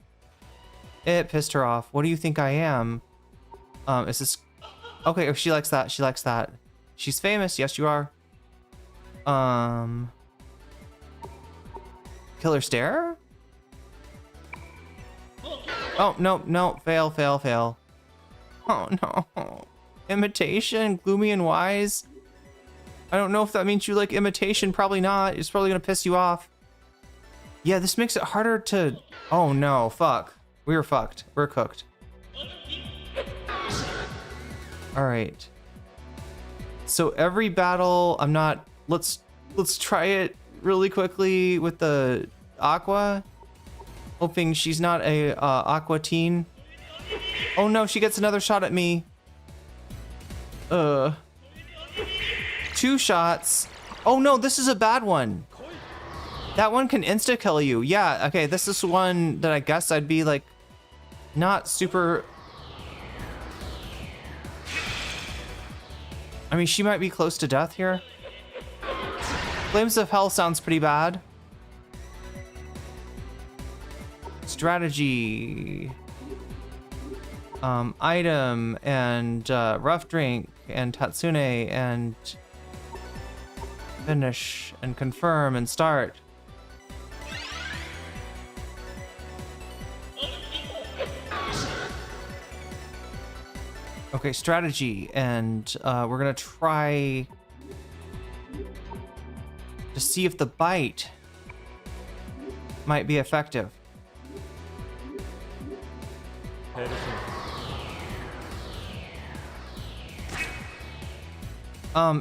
It pissed her off. What do you think I am? Is this... Okay, oh, she likes that. She likes that. She's famous. Yes, you are. Killer stare? Oh, no, no. Fail, fail, fail. Oh, no. Imitation, gloomy and wise. I don't know if that means you like imitation. Probably not. It's probably gonna piss you off. Yeah, this makes it harder to... Oh no, fuck. We're fucked. We're cooked. Alright. So every battle, I'm not... Let's try it really quickly with the Aqua. Hoping she's not a Aqua teen. Oh no, she gets another shot at me. 2 shots. Oh no, this is a bad one. That one can insta-kill you. Yeah, okay, this is one that I guess I'd be like, not super... I mean, she might be close to death here. Flames of Hell sounds pretty bad. Strategy. Item and rough drink and Tatsune and... Finish and confirm and start. Okay, strategy, and we're gonna try to see if the bite might be effective.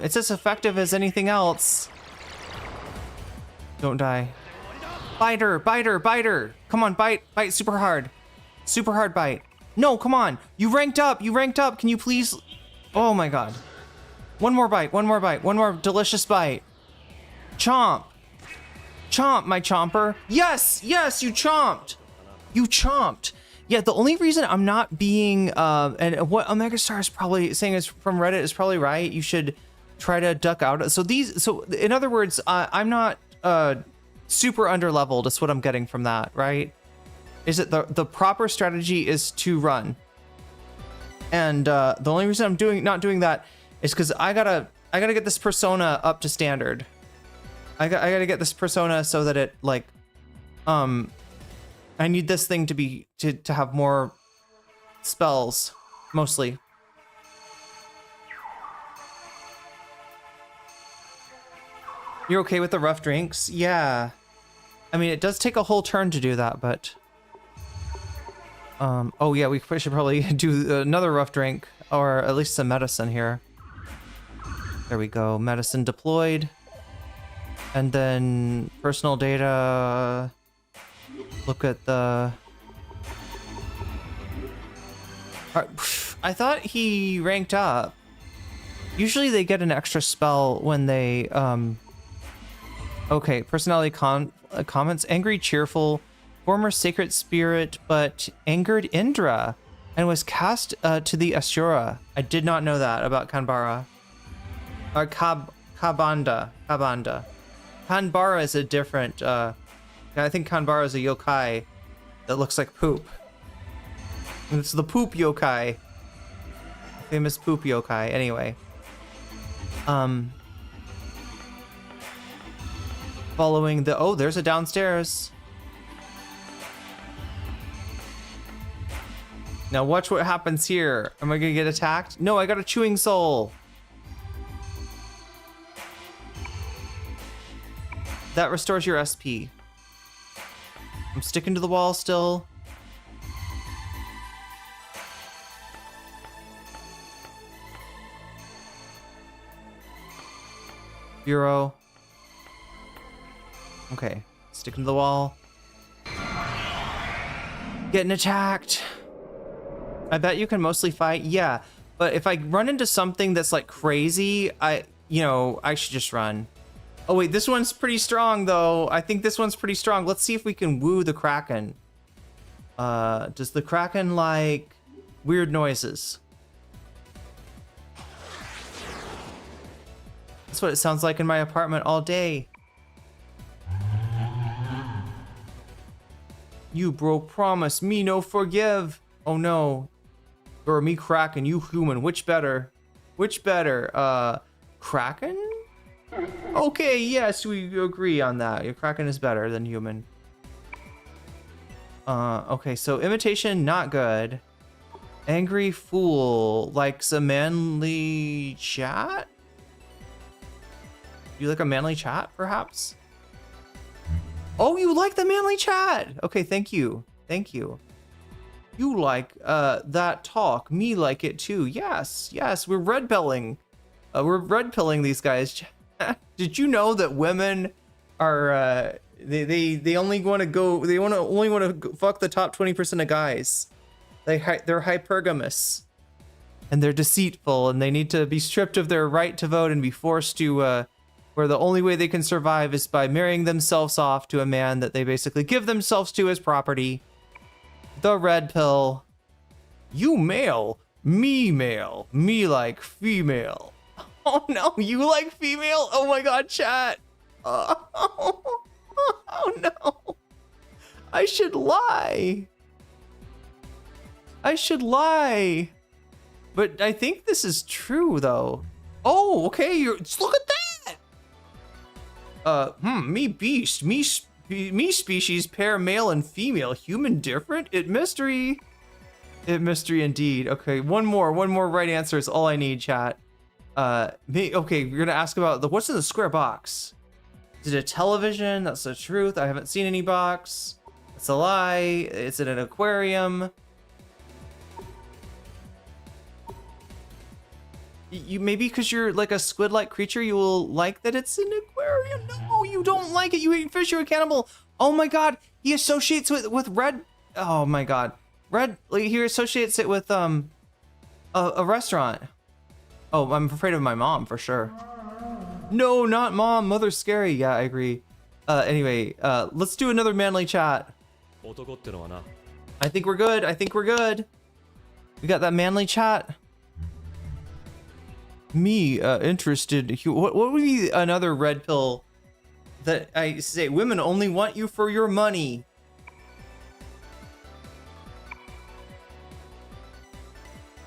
It's as effective as anything else. Don't die. Bite her, bite her, bite her. Come on, bite, bite super hard. Super hard bite. No, come on. You ranked up, you ranked up. Can you please? Oh my God. One more bite, one more bite, one more delicious bite. Chomp. Chomp, my chomper. Yes, yes, you chomped. You chomped. Yeah, the only reason I'm not being, and what Omega Star is probably saying is from Reddit is probably right. You should try to duck out. So in other words, I'm not super underleveled is what I'm getting from that, right? Is that the proper strategy is to run. And the only reason I'm not doing that is because I gotta get this persona up to standard. I gotta get this persona so that it like I need this thing to have more spells, mostly. You're okay with the rough drinks? Yeah. I mean, it does take a whole turn to do that, but oh yeah, we should probably do another rough drink, or at least some medicine here. There we go, medicine deployed. And then personal data, look at the... I thought he ranked up. Usually they get an extra spell when they, okay, personality comments, angry, cheerful, former sacred spirit, but angered Indra, and was cast to the Asura. I did not know that about Kanbara. Or Kabanda. Kanbara is a different, I think Kanbara is a yokai that looks like poop. And it's the poop yokai. Famous poop yokai, anyway. Following the, oh, there's a downstairs. Now watch what happens here. Am I gonna get attacked? No, I got a chewing soul. That restores your SP. I'm sticking to the wall still. Bureau. Okay, sticking to the wall. Getting attacked. I bet you can mostly fight. Yeah, but if I run into something that's like crazy, I should just run. Oh wait, this one's pretty strong though. I think this one's pretty strong. Let's see if we can woo the Kraken. Does the Kraken like weird noises? That's what it sounds like in my apartment all day. You broke promise, me no forgive. Oh no. Or me Kraken, you human, which better? Which better? Kraken? Okay, yes, we agree on that. Your Kraken is better than human. Okay, so imitation, not good. Angry fool, likes a manly chat? You like a manly chat, perhaps? Oh, you like the manly chat! Okay, thank you. Thank you. You like that talk. Me like it too. Yes, yes, we're red pilling. We're red pilling these guys. Did you know that women are they only want to go, they only want to fuck the top 20% of guys. They're hypergamous and they're deceitful and they need to be stripped of their right to vote and be forced to where the only way they can survive is by marrying themselves off to a man that they basically give themselves to as property. The red pill. You male, me like female. Oh no, you like female? Oh my god, chat. Oh no. I should lie. But I think this is true though. Oh, okay, look at that. Me beast, me species, pair male and female, human different? It mystery indeed. Okay, one more right answer is all I need, chat. Okay, you're gonna ask about what's in the square box. Is it a television? That's the truth. I haven't seen any box. It's a lie. Is it an aquarium? You maybe because you're like a squid-like creature, you will like that it's an aquarium. No, you don't like it. You eat fish. You're a cannibal. Oh my god, he associates with red. Oh my god, red. Like, he associates it with a restaurant. Oh, I'm afraid of my mom for sure. No, not mom. Mother's scary. Yeah, I agree. Anyway, let's do another manly chat. I think we're good. We got that manly chat. Me interested. What would be another red pill that I say? Women only want you for your money.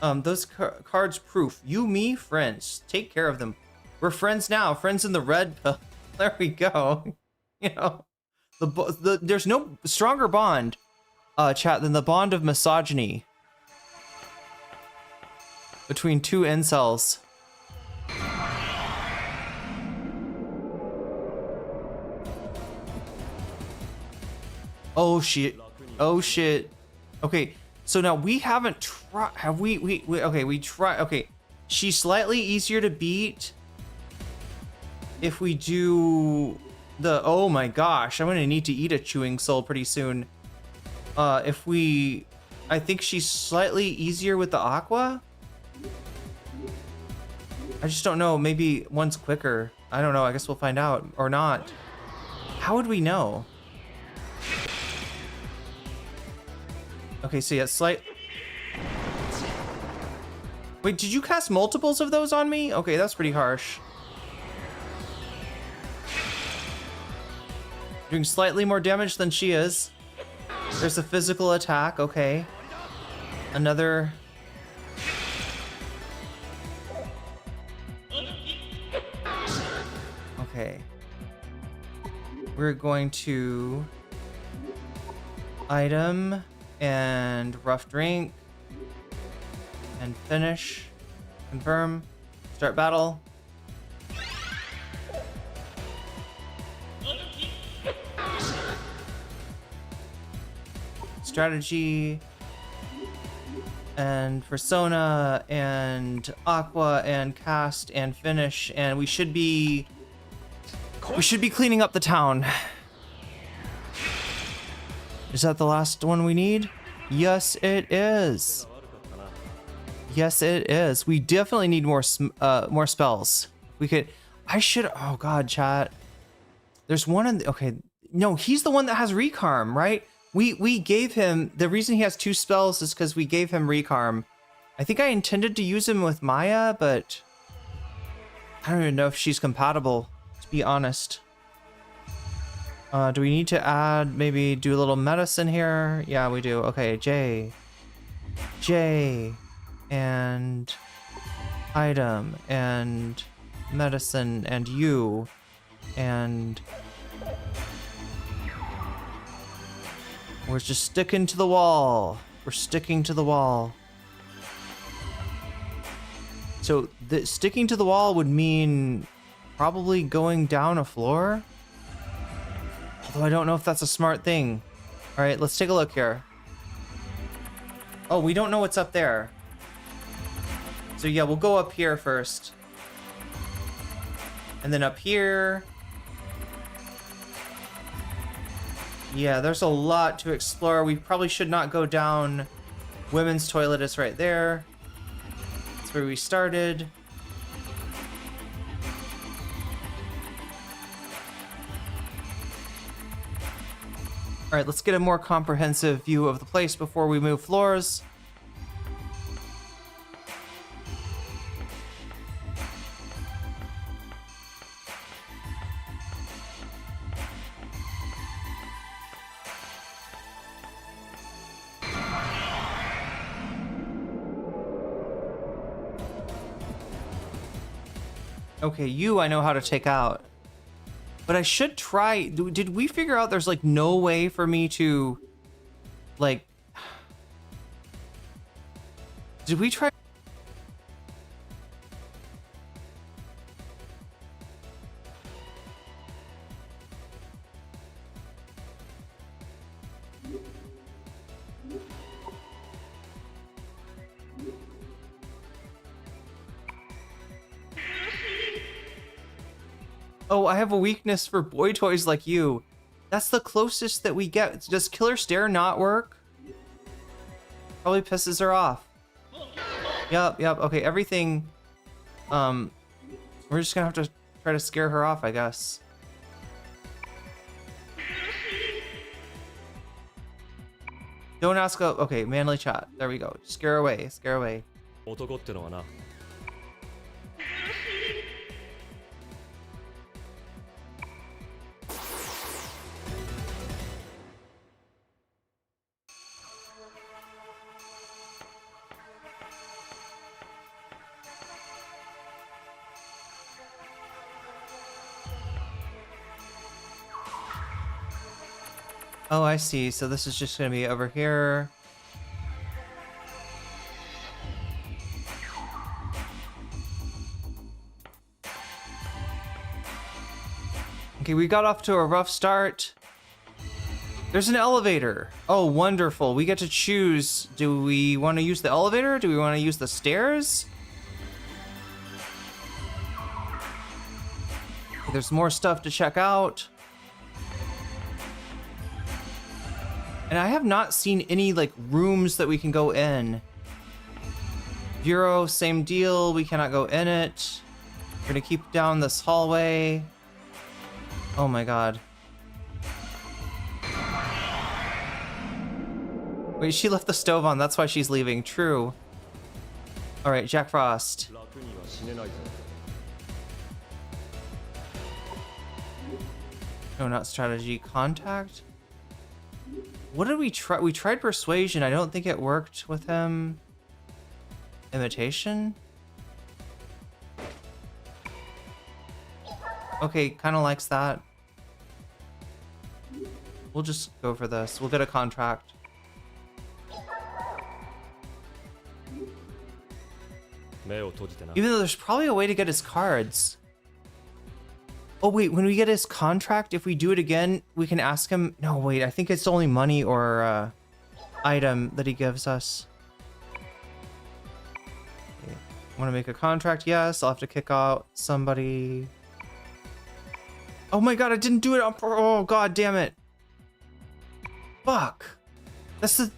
Those cards proof. You, me, friends. Take care of them. We're friends now. Friends in the red pill. There we go. You know, there's no stronger bond, chat, than the bond of misogyny between two incels. Oh shit. Oh shit. Okay, so now we haven't tried. Have we okay, we try. Okay, she's slightly easier to beat if we do the, oh my gosh, I'm gonna need to eat a chewing soul pretty soon. I think she's slightly easier with the aqua. I just don't know, maybe one's quicker. I don't know, I guess we'll find out, or not. How would we know? Okay, so yeah, wait, did you cast multiples of those on me? Okay, that's pretty harsh. Doing slightly more damage than she is. There's a physical attack, okay. Another. Okay. We're going to item and rough drink and finish. Confirm. Start battle. Strategy and persona and aqua and cast and finish, and we should be cleaning up the town. Is that the last one we need? Yes, it is. Yes, it is. We definitely need more spells. We could. Oh god, chat. There's one in. Okay, no, he's the one that has recarm, right? We gave him, the reason he has 2 spells is because we gave him recarm. I think I intended to use him with Maya, but I don't even know if she's compatible, to be honest. Do we need to add, maybe do a little medicine here? Yeah, we do. Okay, J, and item, and medicine, and U, and we're just sticking to the wall. We're sticking to the wall. So sticking to the wall would mean probably going down a floor. Although I don't know if that's a smart thing. All right, let's take a look here. Oh, we don't know what's up there. So yeah, we'll go up here first. And then up here. Yeah, there's a lot to explore. We probably should not go down. Women's toilet is right there. That's where we started. All right, let's get a more comprehensive view of the place before we move floors. Okay, you I know how to take out. But I should try. Did we figure out there's like no way for me to like, did we try? Oh, I have a weakness for boy toys like you. That's the closest that we get. Does Killer Stare not work? Probably pisses her off. Yep. Okay, everything. We're just gonna have to try to scare her off, I guess. Don't ask. Okay, manly chat. There we go. Scare away. Scare away. Oh, I see. So this is just gonna be over here. Okay, we got off to a rough start. There's an elevator. Oh, wonderful. We get to choose. Do we want to use the elevator? Do we want to use the stairs? Okay, there's more stuff to check out. And I have not seen any like rooms that we can go in. Bureau, same deal. We cannot go in it. We're gonna keep down this hallway. Oh my god. Wait, she left the stove on. That's why she's leaving. True. All right, Jack Frost. No, not strategy. Contact. What did we try? We tried persuasion. I don't think it worked with him. Imitation. Okay, kind of likes that. We'll just go for this. We'll get a contract. Even though there's probably a way to get his cards. Oh wait, when we get his contract, if we do it again, we can ask him. No, wait, I think it's only money or item that he gives us. Okay. Want to make a contract? Yes, I'll have to kick out somebody. Oh my god, I didn't do it. Oh god damn it. Fuck. That's the...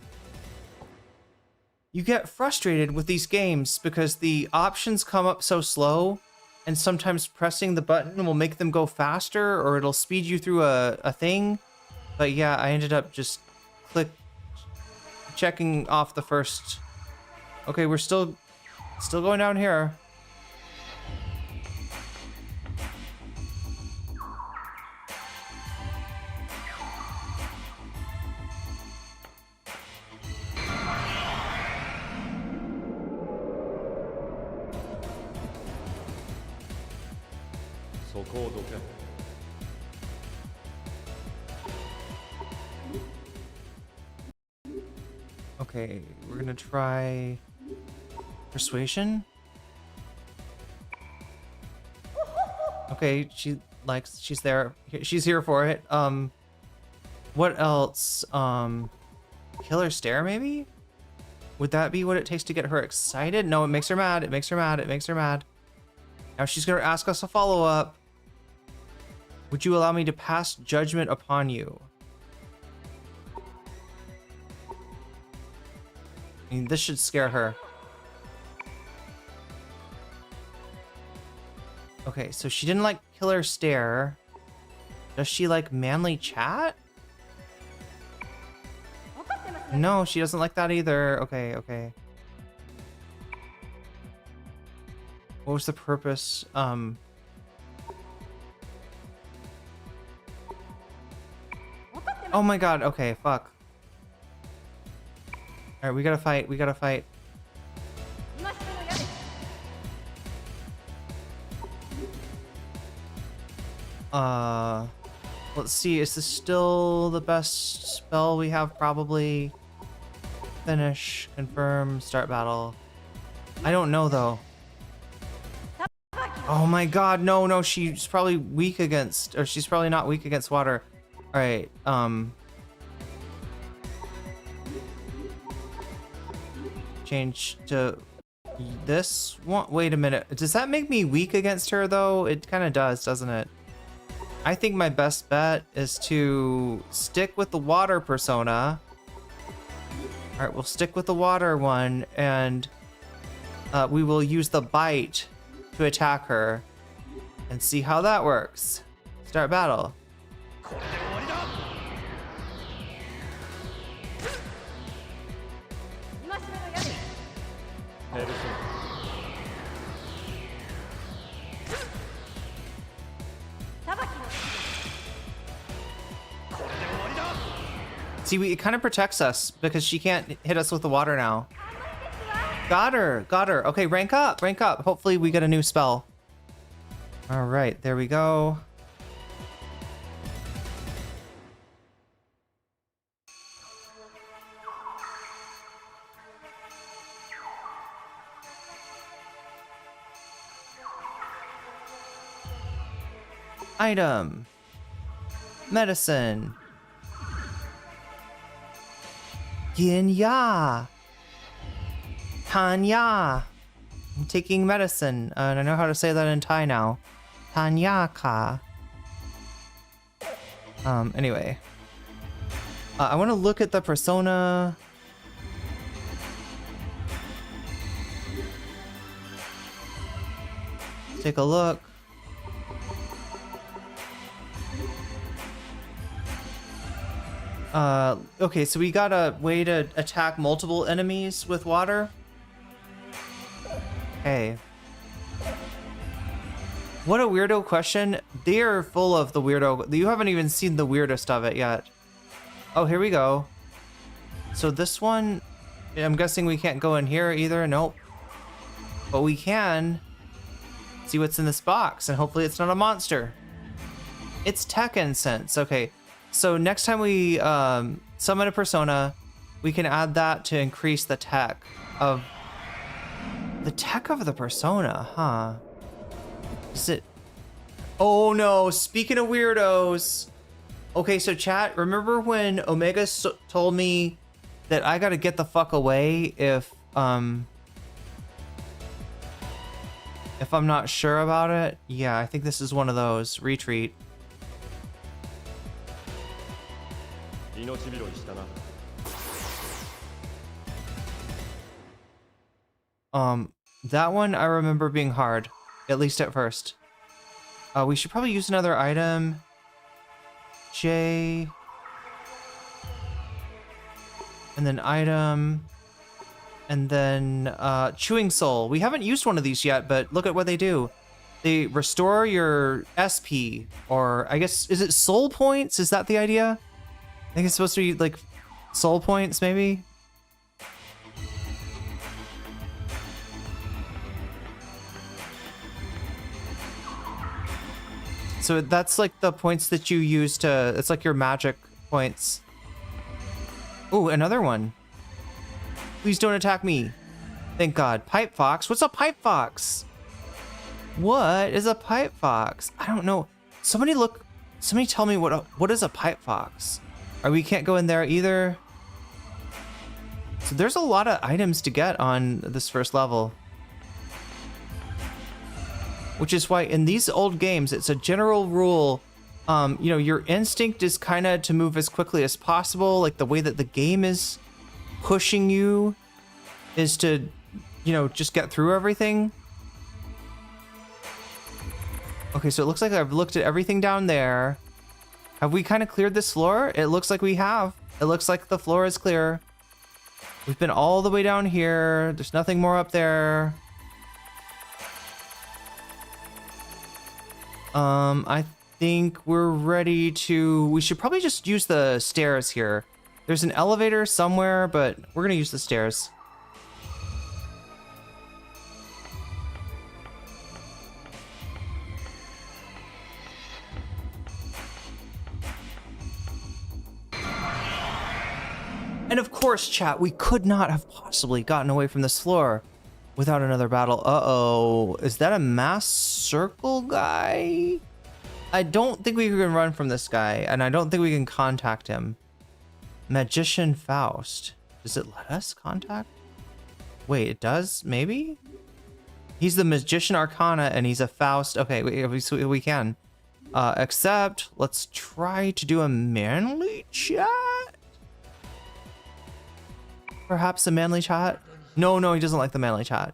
You get frustrated with these games because the options come up so slow, and sometimes pressing the button will make them go faster, or it'll speed you through a thing. But yeah, I ended up just checking off the first. Okay, we're still going down here. Okay, we're gonna try persuasion. Okay, she's there. She's here for it. What else? Killer stare maybe? Would that be what it takes to get her excited? No, it makes her mad. It makes her mad. It makes her mad. Now she's gonna ask us a follow-up. Would you allow me to pass judgment upon you? I mean, this should scare her. Okay, so she didn't like killer stare. Does she like manly chat? No, she doesn't like that either. Okay, okay. What was the purpose? Oh my god, okay, fuck. Alright, we gotta fight, we gotta fight. Let's see, is this still the best spell we have? Probably. Finish, confirm, start battle. I don't know though. Oh my god, no, she's probably weak against, or she's probably not weak against water. Alright, change to this one. Wait a minute, does that make me weak against her though? It kind of does, doesn't it? I think my best bet is to stick with the water persona. Alright, we'll stick with the water one, and we will use the bite to attack her and see how that works. Start battle. See, it kind of protects us because she can't hit us with the water now. Got her. Okay, rank up. Hopefully we get a new spell. All right, there we go. Item. Medicine. Yin ya. Tanya. I'm taking medicine. And I know how to say that in Thai now. Tanya ka. Anyway. I want to look at the persona. Take a look. Okay, so we got a way to attack multiple enemies with water. Okay. What a weirdo question. They're full of the weirdo. You haven't even seen the weirdest of it yet. Oh, here we go. So this one, I'm guessing we can't go in here either. Nope. But we can see what's in this box, and hopefully it's not a monster. It's tech incense. Okay. So next time we summon a persona, we can add that to increase the tech of the persona, huh? Is it? Oh no, speaking of weirdos. Okay, so chat, remember when Omega told me that I gotta get the fuck away if I'm not sure about it? Yeah, I think this is one of those. Retreat. That one I remember being hard, at least at first. We should probably use another item. J. And then item. And then Chewing Soul. We haven't used one of these yet, but look at what they do. They restore your SP, or I guess, is it soul points? Is that the idea? I think it's supposed to be like soul points, maybe? So that's like the points that you use to, it's like your magic points. Ooh, another one. Please don't attack me. Thank God. Pipe Fox? What's a Pipe Fox? What is a Pipe Fox? I don't know. Somebody tell me what is a Pipe Fox? We can't go in there either. So there's a lot of items to get on this first level. Which is why in these old games, it's a general rule. You know, your instinct is kind of to move as quickly as possible. Like the way that the game is pushing you is to, you know, just get through everything. Okay, so it looks like I've looked at everything down there. Have we kind of cleared this floor? It looks like we have. It looks like the floor is clear. We've been all the way down here. There's nothing more up there. I think we're ready to... We should probably just use the stairs here. There's an elevator somewhere, but we're gonna use the stairs. And of course, chat, we could not have possibly gotten away from this floor without another battle. Uh-oh. Is that a mass circle guy? I don't think we can run from this guy, and I don't think we can contact him. Magician Faust. Does it let us contact? Wait, it does? Maybe? He's the Magician Arcana, and he's a Faust. Okay, we can. Except, let's try to do a manly chat? Perhaps a manly chat? No, he doesn't like the manly chat.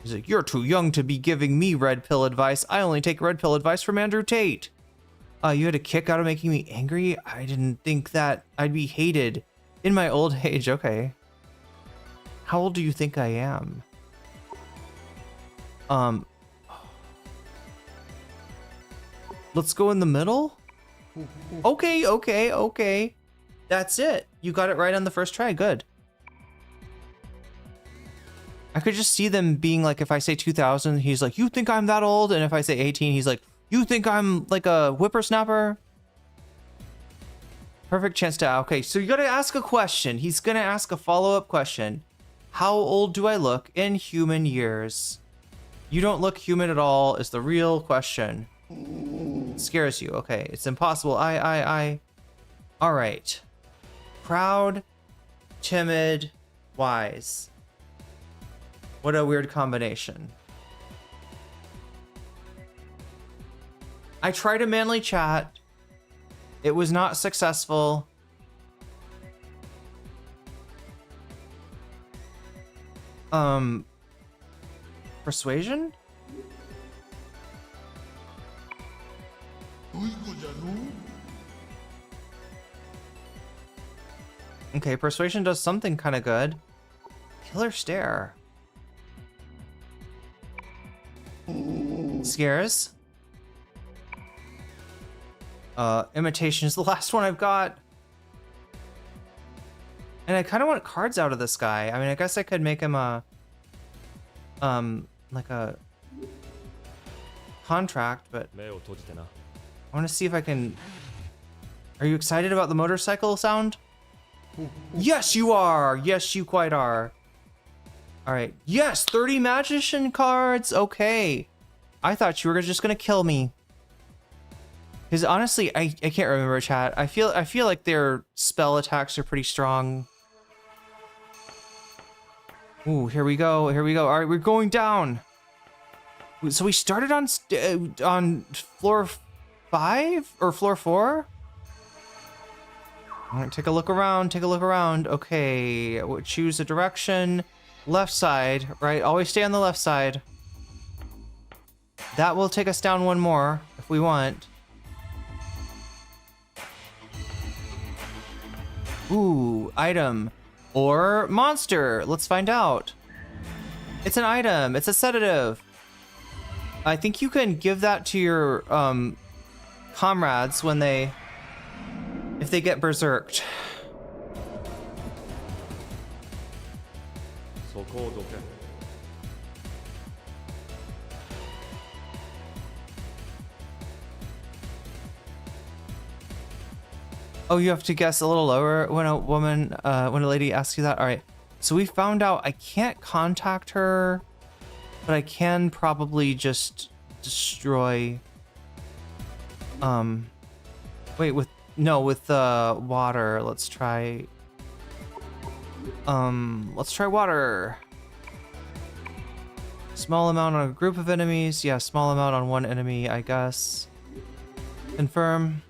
He's like, you're too young to be giving me red pill advice. I only take red pill advice from Andrew Tate. You had a kick out of making me angry? I didn't think that I'd be hated in my old age. Okay. How old do you think I am? Let's go in the middle? Okay. That's it. You got it right on the first try. Good. I could just see them being like, if I say 2000, he's like, you think I'm that old? And if I say 18, he's like, you think I'm like a whippersnapper? Perfect chance to... Okay, so you gotta ask a question. He's gonna ask a follow-up question. How old do I look in human years? You don't look human at all is the real question. Scares you. Okay, it's impossible. All right. Proud, timid, wise. What a weird combination. I tried a manly chat. It was not successful. Persuasion? Okay, persuasion does something kind of good. Killer stare. Scares. Imitation is the last one I've got. And I kind of want cards out of this guy. I mean, I guess I could make him a like a contract, but I want to see if I can. Are you excited about the motorcycle sound? Yes, you are. Yes, you quite are. All right. Yes, 30 magician cards. Okay. I thought you were just gonna kill me. Because honestly, I can't remember, chat. I feel like their spell attacks are pretty strong. Ooh, here we go. Here we go. All right, we're going down. So we started on floor 5 or floor 4. All right, take a look around. Take a look around. Okay, choose a direction. Left side, right? Always stay on the left side. That will take us down one more if we want. Ooh, item or monster. Let's find out. It's an item. It's a sedative. I think you can give that to your comrades when if they get berserked. Oh, you have to guess a little lower when a lady asks you that. All right. So we found out I can't contact her, but I can probably just destroy. Wait, with water. Let's try. Let's try water. Small amount on a group of enemies. Yeah, small amount on one enemy, I guess. Confirm.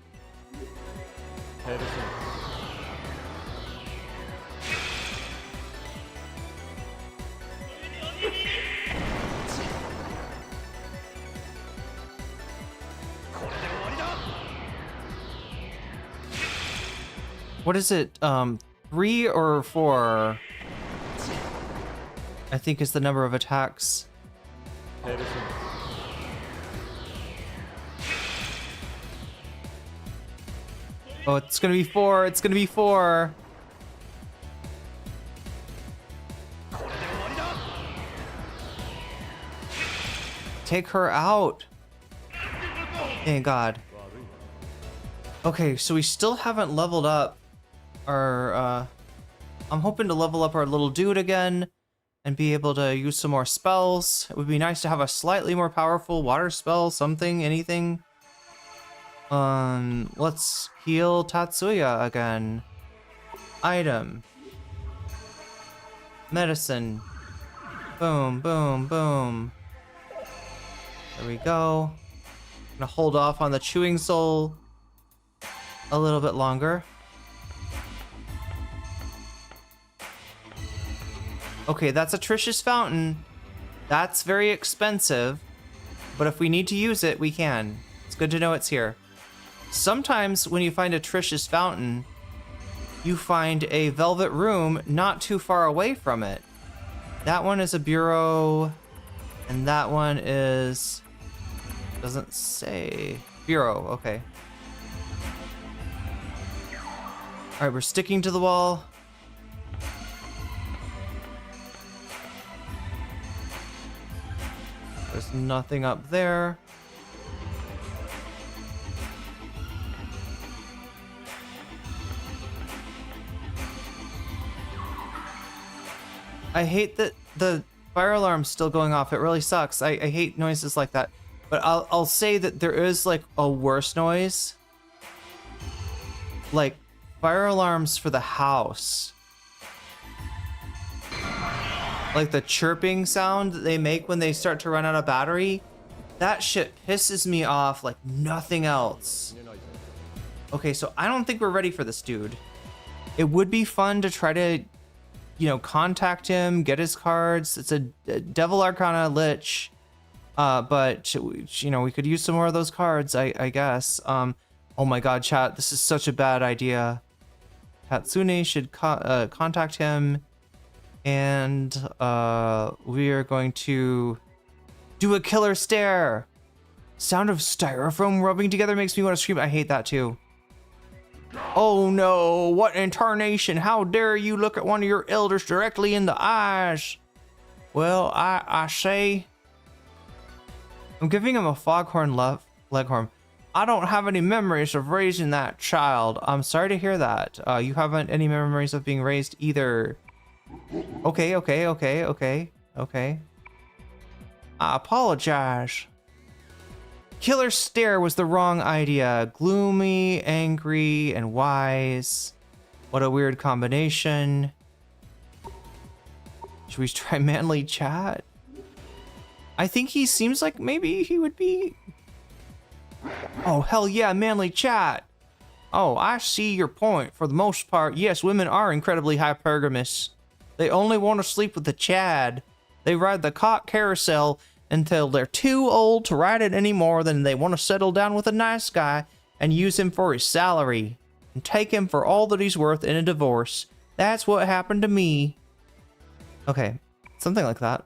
What is it? 3 or 4? I think is the number of attacks. Oh, it's gonna be 4. It's gonna be 4. Take her out. Thank God. Okay, so we still haven't leveled up our, I'm hoping to level up our little dude again and be able to use some more spells. It would be nice to have a slightly more powerful water spell, something, anything. Let's heal Tatsuya again. Item. Medicine. Boom, boom, boom. There we go. I'm gonna hold off on the chewing soul a little bit longer. Okay, that's Atricious Fountain. That's very expensive, but if we need to use it, we can. It's good to know it's here. Sometimes when you find Atricious Fountain, you find a velvet room not too far away from it. That one is a bureau, and that one is... doesn't say... bureau, okay. Alright, we're sticking to the wall. There's nothing up there. I hate that the fire alarm's still going off. It really sucks. I hate noises like that. But I'll say that there is like a worse noise. Like fire alarms for the house. Like the chirping sound that they make when they start to run out of battery. That shit pisses me off like nothing else. Okay, so I don't think we're ready for this dude. It would be fun to try to, you know, contact him, get his cards. It's a Devil Arcana Lich. But, you know, we could use some more of those cards, I guess. Oh my god, chat, this is such a bad idea. Hatsune should contact him. And we are going to do a killer stare. Sound of styrofoam rubbing together makes me want to scream. I hate that too. Oh no, what incarnation? How dare you look at one of your elders directly in the eyes? Well, I say... I'm giving him a foghorn leghorn. I don't have any memories of raising that child. I'm sorry to hear that. You haven't any memories of being raised either. Okay. I apologize. Killer stare was the wrong idea. Gloomy, angry, and wise. What a weird combination. Should we try manly chat? I think he seems like maybe he would be... Oh, hell yeah, manly chat. Oh, I see your point. For the most part, yes, women are incredibly hypergamous. They only want to sleep with the Chad. They ride the cock carousel until they're too old to ride it anymore. Then they want to settle down with a nice guy and use him for his salary and take him for all that he's worth in a divorce. That's what happened to me. Okay, something like that.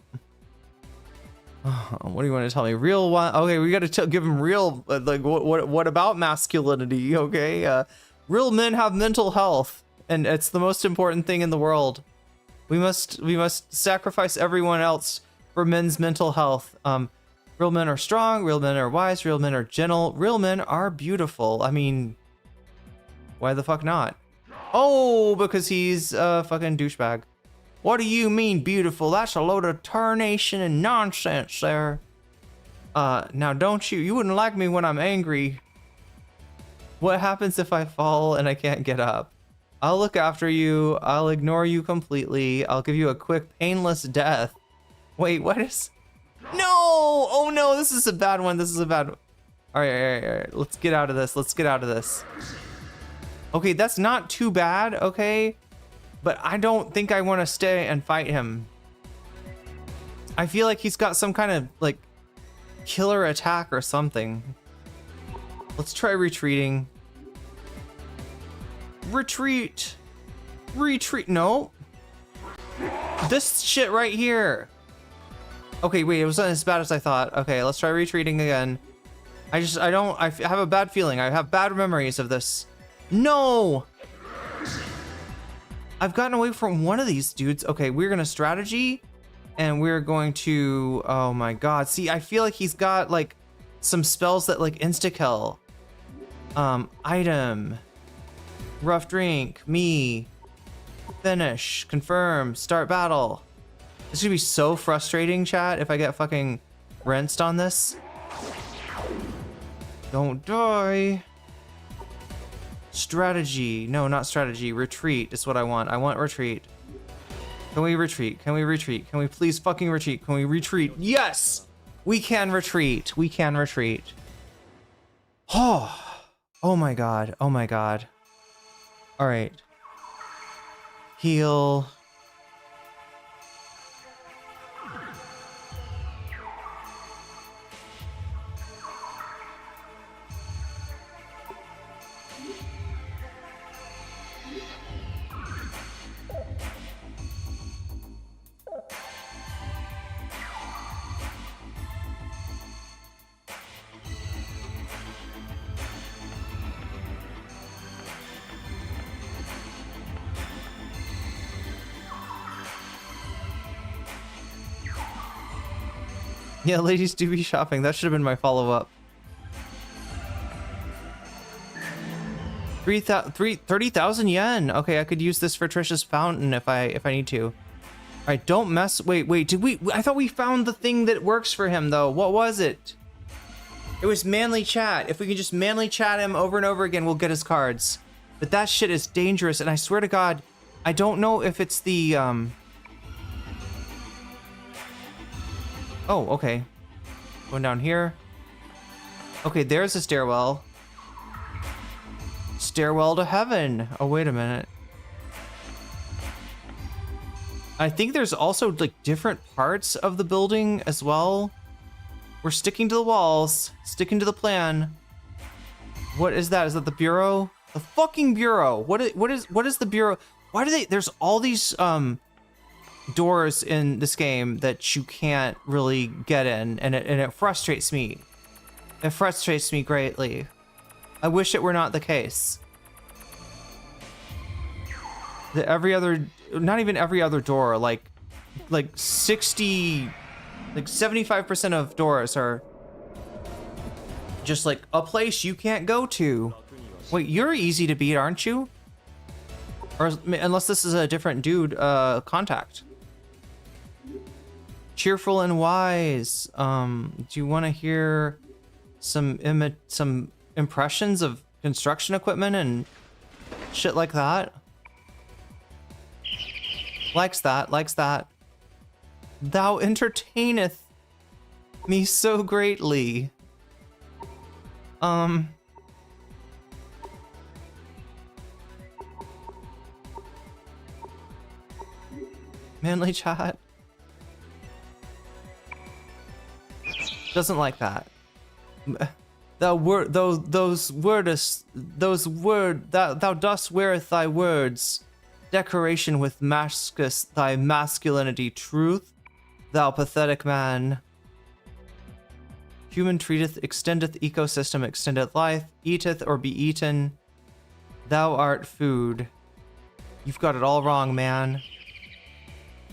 What do you want to tell me? Real one? Okay, we got to give him real. Like, what about masculinity? Okay, real men have mental health, and it's the most important thing in the world. We must sacrifice everyone else for men's mental health. Real men are strong. Real men are wise. Real men are gentle. Real men are beautiful. I mean, why the fuck not? Oh, because he's a fucking douchebag. What do you mean beautiful? That's a load of tarnation and nonsense there. Now don't you wouldn't like me when I'm angry. What happens if I fall and I can't get up? I'll look after you. I'll ignore you completely. I'll give you a quick, painless death. Wait, what is... No! Oh no, this is a bad one. This is a bad one. All right. Let's get out of this. Okay, that's not too bad, okay? But I don't think I want to stay and fight him. I feel like he's got some kind of, like, killer attack or something. Let's try retreating. Retreat. No. This shit right here. Okay, wait, it wasn't as bad as I thought. Okay, let's try retreating again. I have a bad feeling. I have bad memories of this. No! I've gotten away from one of these dudes. Okay, we're gonna strategy, and we're going to... Oh my god. See, I feel like he's got, like, some spells that, like, insta-kill. Item. Rough drink. Me. Finish. Confirm. Start battle. This is gonna be so frustrating, chat, if I get fucking rinsed on this. Don't die. Strategy. No, not strategy. Retreat is what I want. I want retreat. Can we retreat? Can we retreat? Can we please fucking retreat? Can we retreat? Yes! We can retreat. We can retreat. Oh my god. Oh my god. Alright. Heal. Yeah, ladies do be shopping. That should have been my follow-up. 30,000 yen. Okay, I could use this for Trisha's fountain if I need to. All right, don't mess. Wait. Did we? I thought we found the thing that works for him though. What was it? It was manly chat. If we can just manly chat him over and over again, we'll get his cards. But that shit is dangerous, and I swear to God, I don't know if it's the, Oh, okay. Going down here. Okay, there's a stairwell. Stairwell to heaven. Oh, wait a minute. I think there's also, like, different parts of the building as well. We're sticking to the walls, sticking to the plan. What is that? Is that the bureau? The fucking bureau. What is the bureau? Why do they? There's all these doors in this game that you can't really get in, and it frustrates me. It frustrates me greatly. I wish it were not the case. That every other, not even every other door, like 60. Like 75% of doors are just like a place you can't go to. Wait, you're easy to beat, aren't you? Or unless this is a different dude, contact. Cheerful and wise. Do you want to hear some impressions of construction equipment and shit like that? Likes that. Thou entertaineth me so greatly. Manly chat. Doesn't like that. Thou dost weareth thy words, decoration with maskest thy masculinity truth. Thou pathetic man. Human treateth, extendeth ecosystem, extendeth life, eateth or be eaten. Thou art food. You've got it all wrong, man.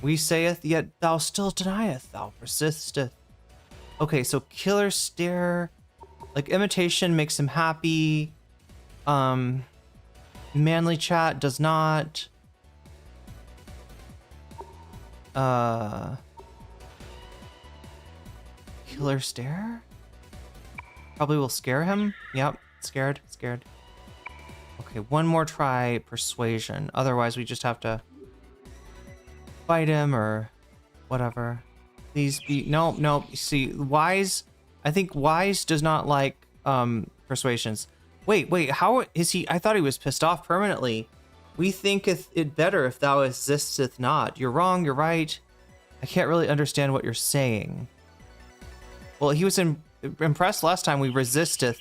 We saith, yet thou still denieth, thou persisteth. Okay, so killer stare, like imitation makes him happy. Manly chat does not. Killer stare? Probably will scare him. Yep, scared. Okay, one more try persuasion. Otherwise, we just have to fight him or whatever. Please be no. See, wise. I think wise does not like persuasions. Wait. How is he? I thought he was pissed off permanently. We thinketh it better if thou existeth not. You're wrong. You're right. I can't really understand what you're saying. Well, he was impressed last time. We resisteth.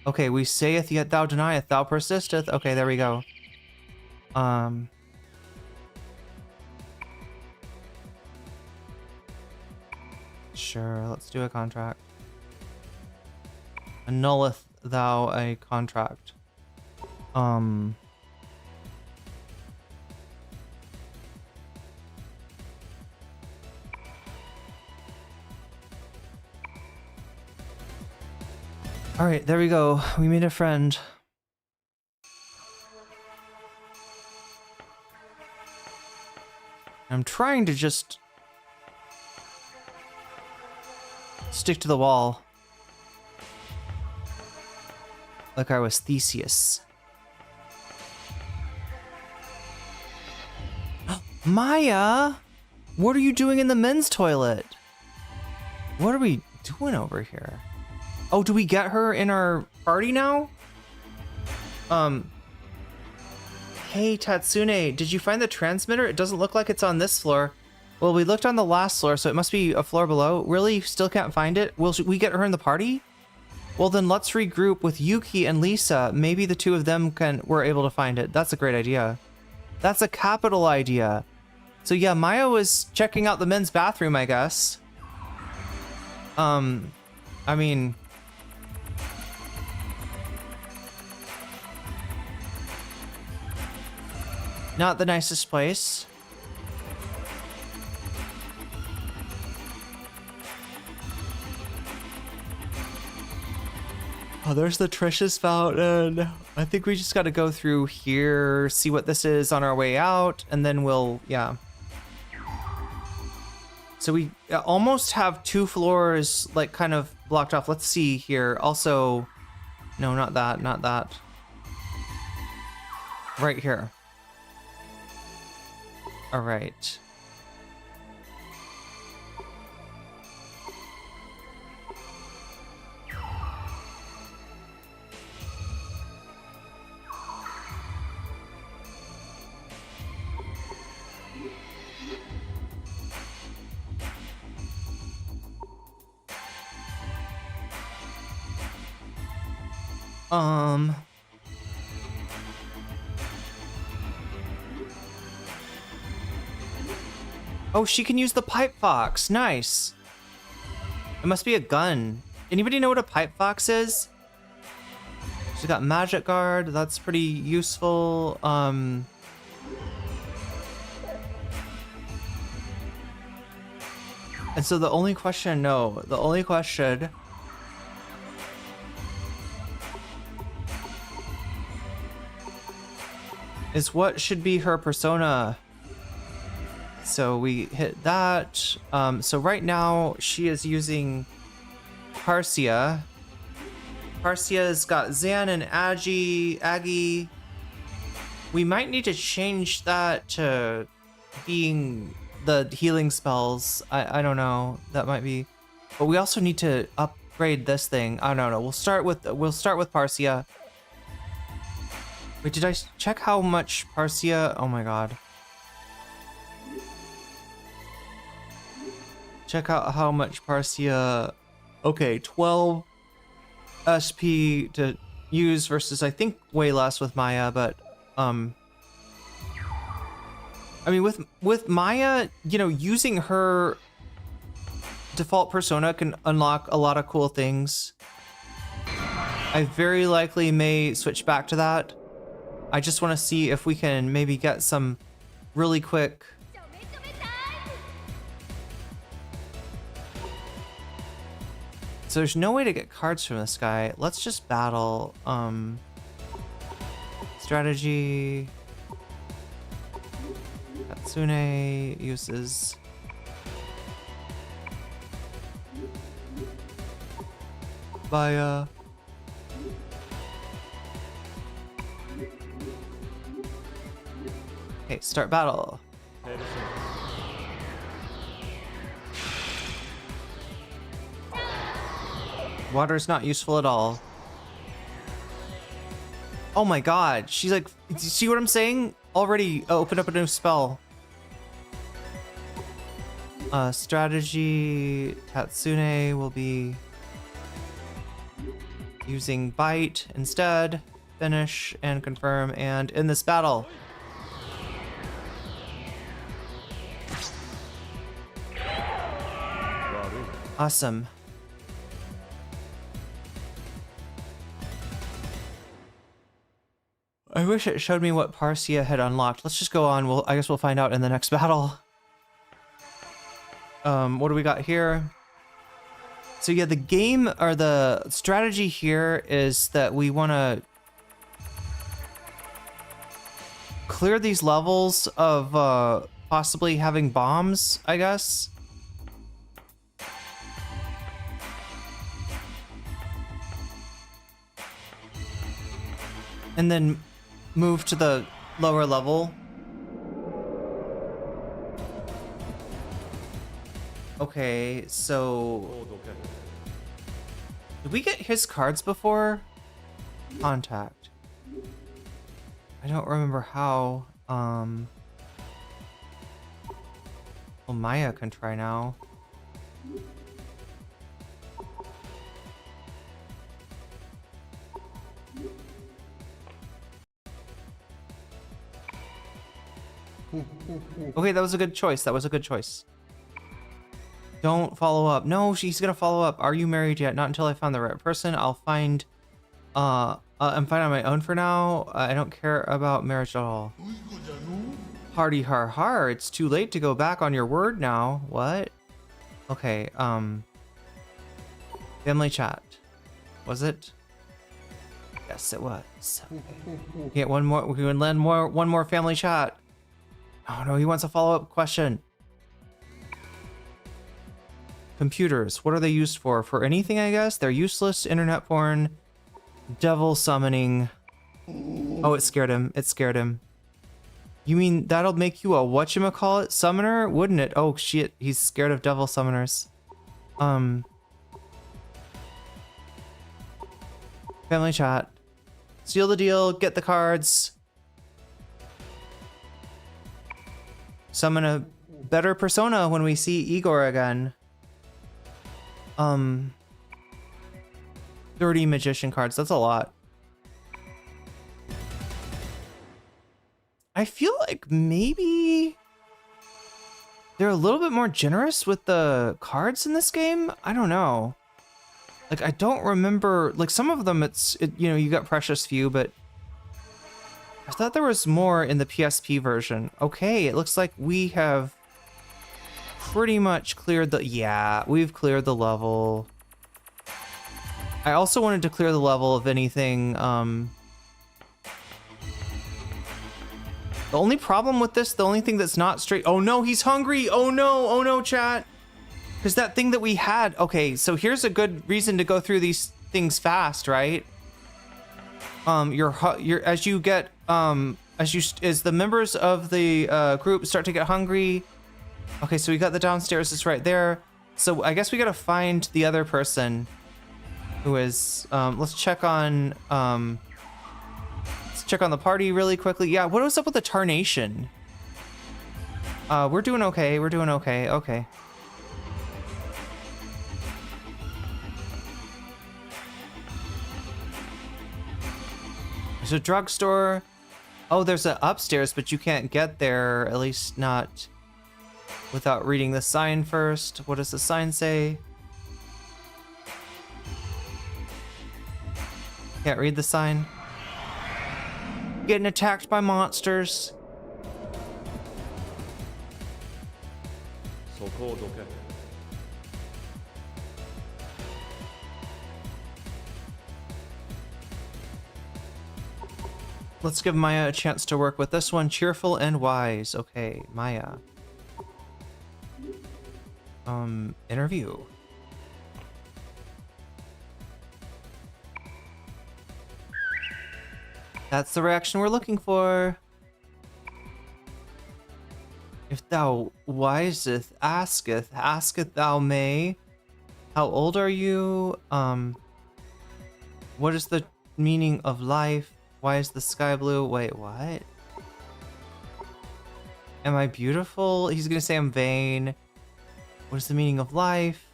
Okay, we saith yet thou denieth, thou persisteth. Okay, there we go. Sure, let's do a contract. Annulleth thou a contract. All right, there we go. We made a friend. I'm trying to just stick to the wall. Like I was Theseus. Maya! What are you doing in the men's toilet? What are we doing over here? Oh, do we get her in our party now? Hey, Tatsune, did you find the transmitter? It doesn't look like it's on this floor. Well, we looked on the last floor, so it must be a floor below. Really? Still can't find it? Will we get her in the party? Well, then let's regroup with Yuki and Lisa. Maybe the two of them were able to find it. That's a great idea. That's a capital idea. So yeah, Maya was checking out the men's bathroom, I guess. I mean... not the nicest place. Oh, there's the Trish's fountain. I think we just got to go through here, see what this is on our way out, and then we'll, yeah. So we almost have 2 floors like kind of blocked off. Let's see here. Also, no, not that, not that. Right here. All right. Oh, she can use the pipe fox. Nice. It must be a gun. Anybody know what a pipe fox is? She's got magic guard. That's pretty useful. And so the only question, is what should be her persona. So we hit that. So right now she is using Parsia. Parsia's got Zan and Aggie. We might need to change that to being the healing spells. I don't know. That might be. But we also need to upgrade this thing. I don't know. We'll start with Parsia. Wait, did I check how much Parsia? Oh my god. Check out how much Parsia. Okay, 12 SP to use versus I think way less with Maya, but I mean with Maya, you know, using her default persona can unlock a lot of cool things. I very likely may switch back to that. I just want to see if we can maybe get some really quick. So there's no way to get cards from this guy. Let's just battle. Strategy. Hatsune uses. Via. Okay, start battle. Water's not useful at all. Oh my god, she's like, see what I'm saying? Already opened up a new spell. Strategy, Tatsune will be using bite instead. Finish and confirm and in this battle. Awesome. I wish it showed me what Parsia had unlocked. Let's just go on. I guess we'll find out in the next battle. What do we got here? So yeah, the game or the strategy here is that we want to clear these levels of possibly having bombs, I guess. And then move to the lower level. Okay, so did we get his cards before? Contact. I don't remember how. Well, Maya can try now. Okay, that was a good choice. That was a good choice. Don't follow up. No, she's gonna follow up. Are you married yet? Not until I found the right person. I'll find. I'm fine on my own for now. I don't care about marriage at all. Hardy har har. It's too late to go back on your word now. What? Okay. Family chat. Was it? Yes, it was. Get one more. We can land one more family chat. Oh no, he wants a follow-up question. Computers. What are they used for? For anything, I guess? They're useless. Internet porn. Devil summoning. Oh, it scared him. It scared him. You mean that'll make you a whatchamacallit summoner? Wouldn't it? Oh, shit. He's scared of devil summoners. Family chat. Seal the deal. Get the cards. Summon a better persona when we see Igor again. 30 magician cards. That's a lot. I feel like maybe they're a little bit more generous with the cards in this game. I don't know. Like, I don't remember, like, some of them you know, you got precious few, but I thought there was more in the PSP version. Okay, it looks like we have pretty much cleared we've cleared the level. I also wanted to clear the level of anything, the only problem with this, the only thing that's not straight... Oh no, he's hungry! Oh no, chat! Because that thing that we had... Okay, so here's a good reason to go through these things fast, right? As the members of the group start to get hungry... Okay, so we got the downstairs, it's right there. So I guess we gotta find the other person who is... let's check on... check on the party really quickly. Yeah, what was up with the tarnation? We're doing okay. We're doing okay. Okay. There's a drugstore. Oh, there's an upstairs, but you can't get there, at least not without reading the sign first. What does the sign say? Can't read the sign. Getting attacked by monsters. So cold, okay. Let's give Maya a chance to work with this one. Cheerful and wise. Okay, Maya. Interview. That's the reaction we're looking for. If thou wiseth, asketh thou may. How old are you? What is the meaning of life? Why is the sky blue? Wait, what? Am I beautiful? He's gonna say I'm vain. What is the meaning of life?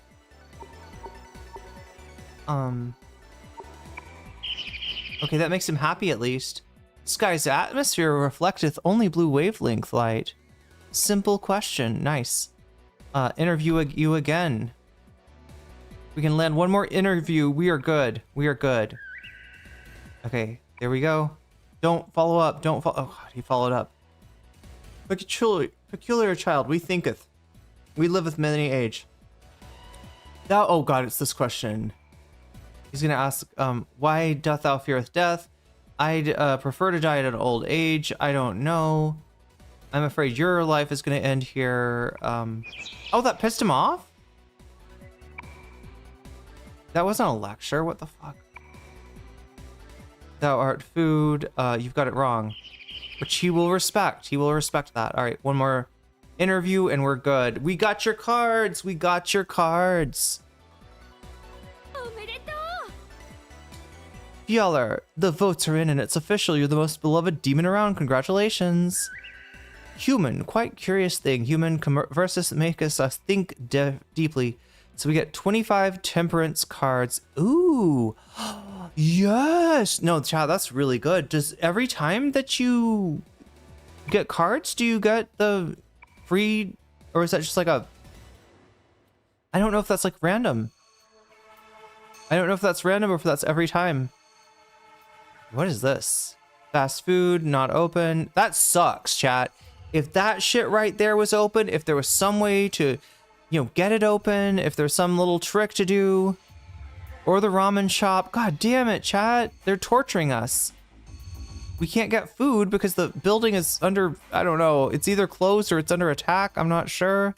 Okay, that makes him happy at least. Sky's atmosphere reflecteth only blue wavelength light. Simple question. Nice. Interview you again. We can land one more interview. We are good. We are good. Okay, there we go. Don't follow up. Don't follow. Oh God, he followed up. Peculiar child, we thinketh. We liveth many age. Thou, oh God, it's this question. He's gonna ask, why doth thou feareth death? I'd prefer to die at an old age. I don't know. I'm afraid your life is gonna end here. Oh, that pissed him off? That wasn't a lecture, what the fuck? Thou art food, you've got it wrong. Which he will respect, he will respect that. All right, one more interview and we're good. We got your cards, we got your cards. Yeller, the votes are in and it's official. You're the most beloved demon around. Congratulations. Human, quite curious thing. Human versus makes us think deeply. So we get 25 temperance cards. Ooh, yes. No, chat, that's really good. Does every time that you get cards, do you get the free, or is that just like a, I don't know if that's like random. I don't know if that's random or if that's every time. What is this? Fast food, not open. That sucks, chat. If that shit right there was open, if there was some way to, you know, get it open, if there's some little trick to do, or the ramen shop. God damn it, chat. They're torturing us. We can't get food because the building is under, I don't know, it's either closed or it's under attack. I'm not sure.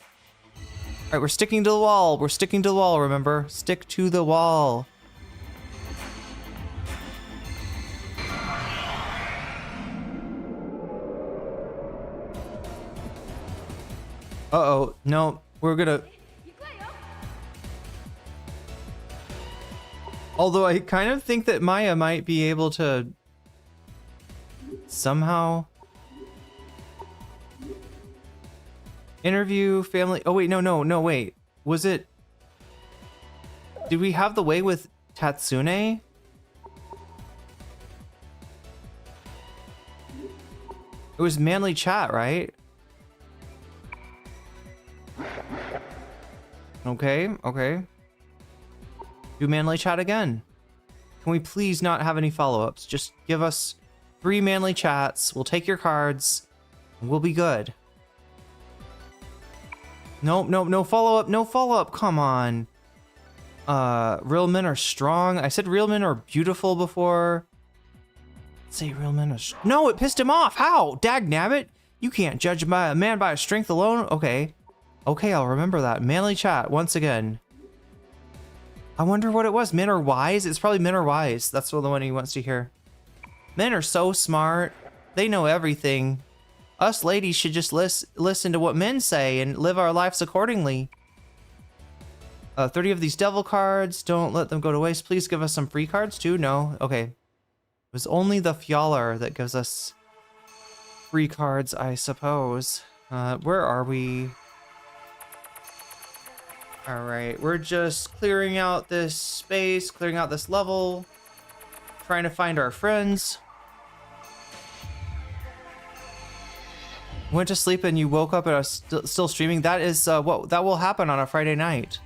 right, we're sticking to the wall. We're sticking to the wall, remember? Stick to the wall. Uh-oh. No, we're gonna... Although I kind of think that Maya might be able to somehow interview family. Oh wait, no, wait. Was it? Did we have the way with Tatsune? It was manly chat, right? Okay. Do manly chat again. Can we please not have any follow-ups? Just give us 3 manly chats. We'll take your cards. And we'll be good. Nope, no follow-up. No follow-up. Come on. Real men are strong. I said real men are beautiful before. Let's say real men are... No, it pissed him off. How? Dag nabbit. You can't judge a man by his strength alone. Okay, I'll remember that. Manly chat once again. I wonder what it was. Men are wise? It's probably men are wise. That's the one he wants to hear. Men are so smart. They know everything. Us ladies should just listen to what men say and live our lives accordingly. 30 of these devil cards. Don't let them go to waste. Please give us some free cards too. No? Okay. It was only the Fjaller that gives us free cards, I suppose. Where are we? All right, we're just clearing out this space, clearing out this level, trying to find our friends. Went to sleep and you woke up and are still streaming. That is what that will happen on a Friday night.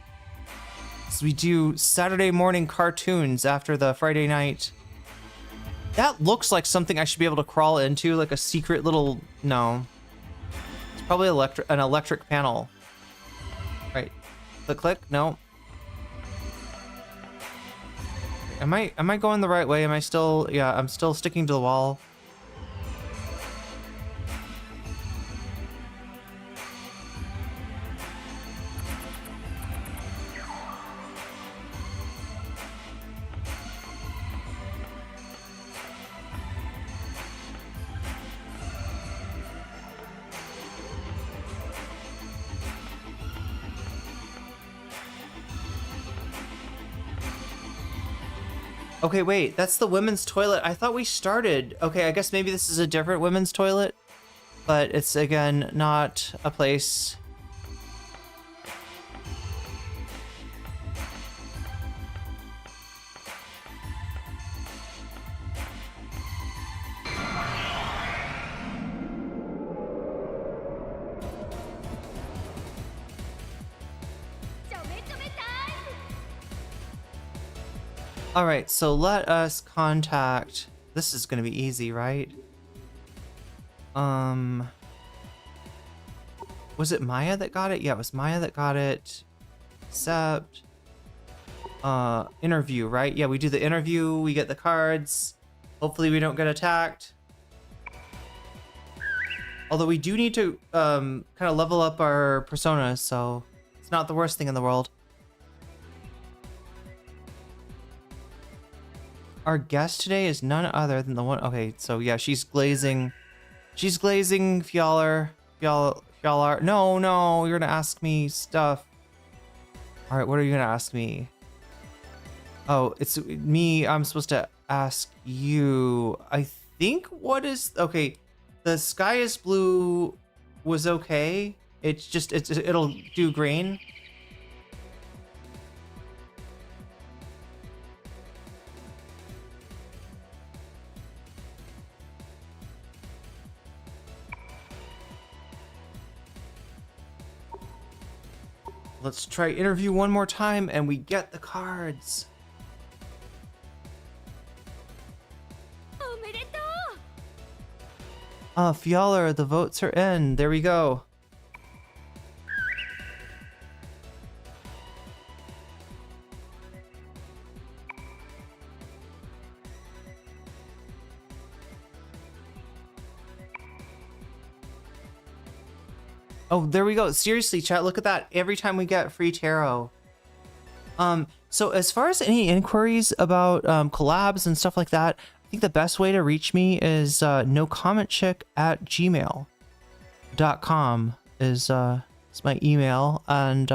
So we do Saturday morning cartoons after the Friday night. That looks like something I should be able to crawl into, like a secret little... No. It's probably an electric panel. Right. Click. No. Am I going the right way? Am I still... Yeah, I'm still sticking to the wall. Okay, wait, that's the women's toilet. I thought we started. Okay, I guess maybe this is a different women's toilet, but it's again not a place. All right, so let us contact... This is going to be easy, right? Was it Maya that got it? Yeah, it was Maya that got it. Accept. Interview, right? Yeah, we do the interview, we get the cards. Hopefully we don't get attacked. Although we do need to kind of level up our personas, so it's not the worst thing in the world. Our guest today is none other than the one... Okay, so yeah, she's glazing Fjaller. No, you're gonna ask me stuff. All right, what are you gonna ask me? Oh, it's me. I'm supposed to ask you. I think what is... Okay, the sky is blue was okay. It's just, it'll do green. Let's try interview one more time and we get the cards. Fjaller, the votes are in. There we go. Oh, there we go. Seriously, chat, look at that. Every time we get free tarot. So as far as any inquiries about collabs and stuff like that, I think the best way to reach me is nocommentchick@gmail.com is my email, and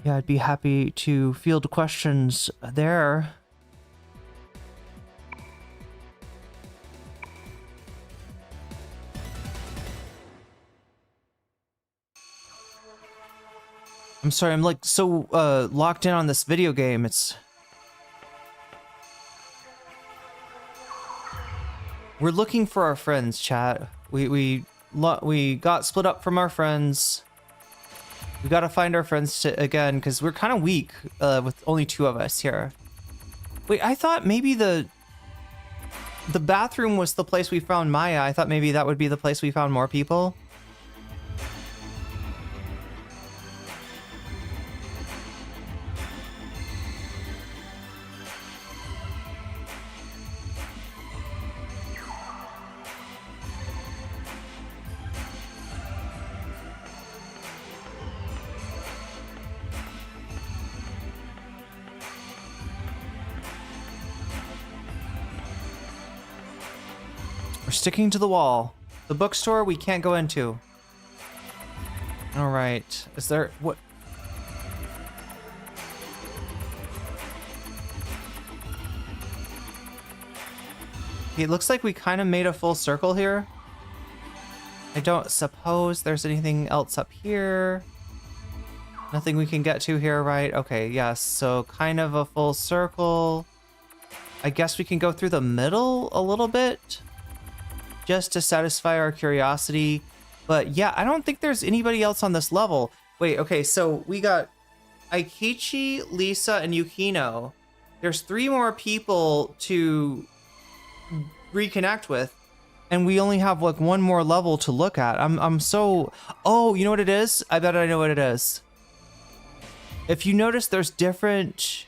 yeah, I'd be happy to field questions there. I'm sorry, I'm like so locked in on this video game. We're looking for our friends, chat. We got split up from our friends. We gotta find our friends again, because we're kind of weak with only 2 of us here. Wait, I thought maybe the bathroom was the place we found Maya. I thought maybe that would be the place we found more people. We're sticking to the wall. The bookstore we can't go into. All right. Is there what? It looks like we kind of made a full circle here. I don't suppose there's anything else up here. Nothing we can get to here, right? Okay, yes. So kind of a full circle. I guess we can go through the middle a little bit, just to satisfy our curiosity. But yeah, I don't think there's anybody else on this level. Wait, okay, so we got Aikichi, Lisa, and Yukino. There's 3 more people to reconnect with, and we only have like 1 more level to look at. I'm so... Oh, you know what it is? I bet I know what it is. If you notice, there's different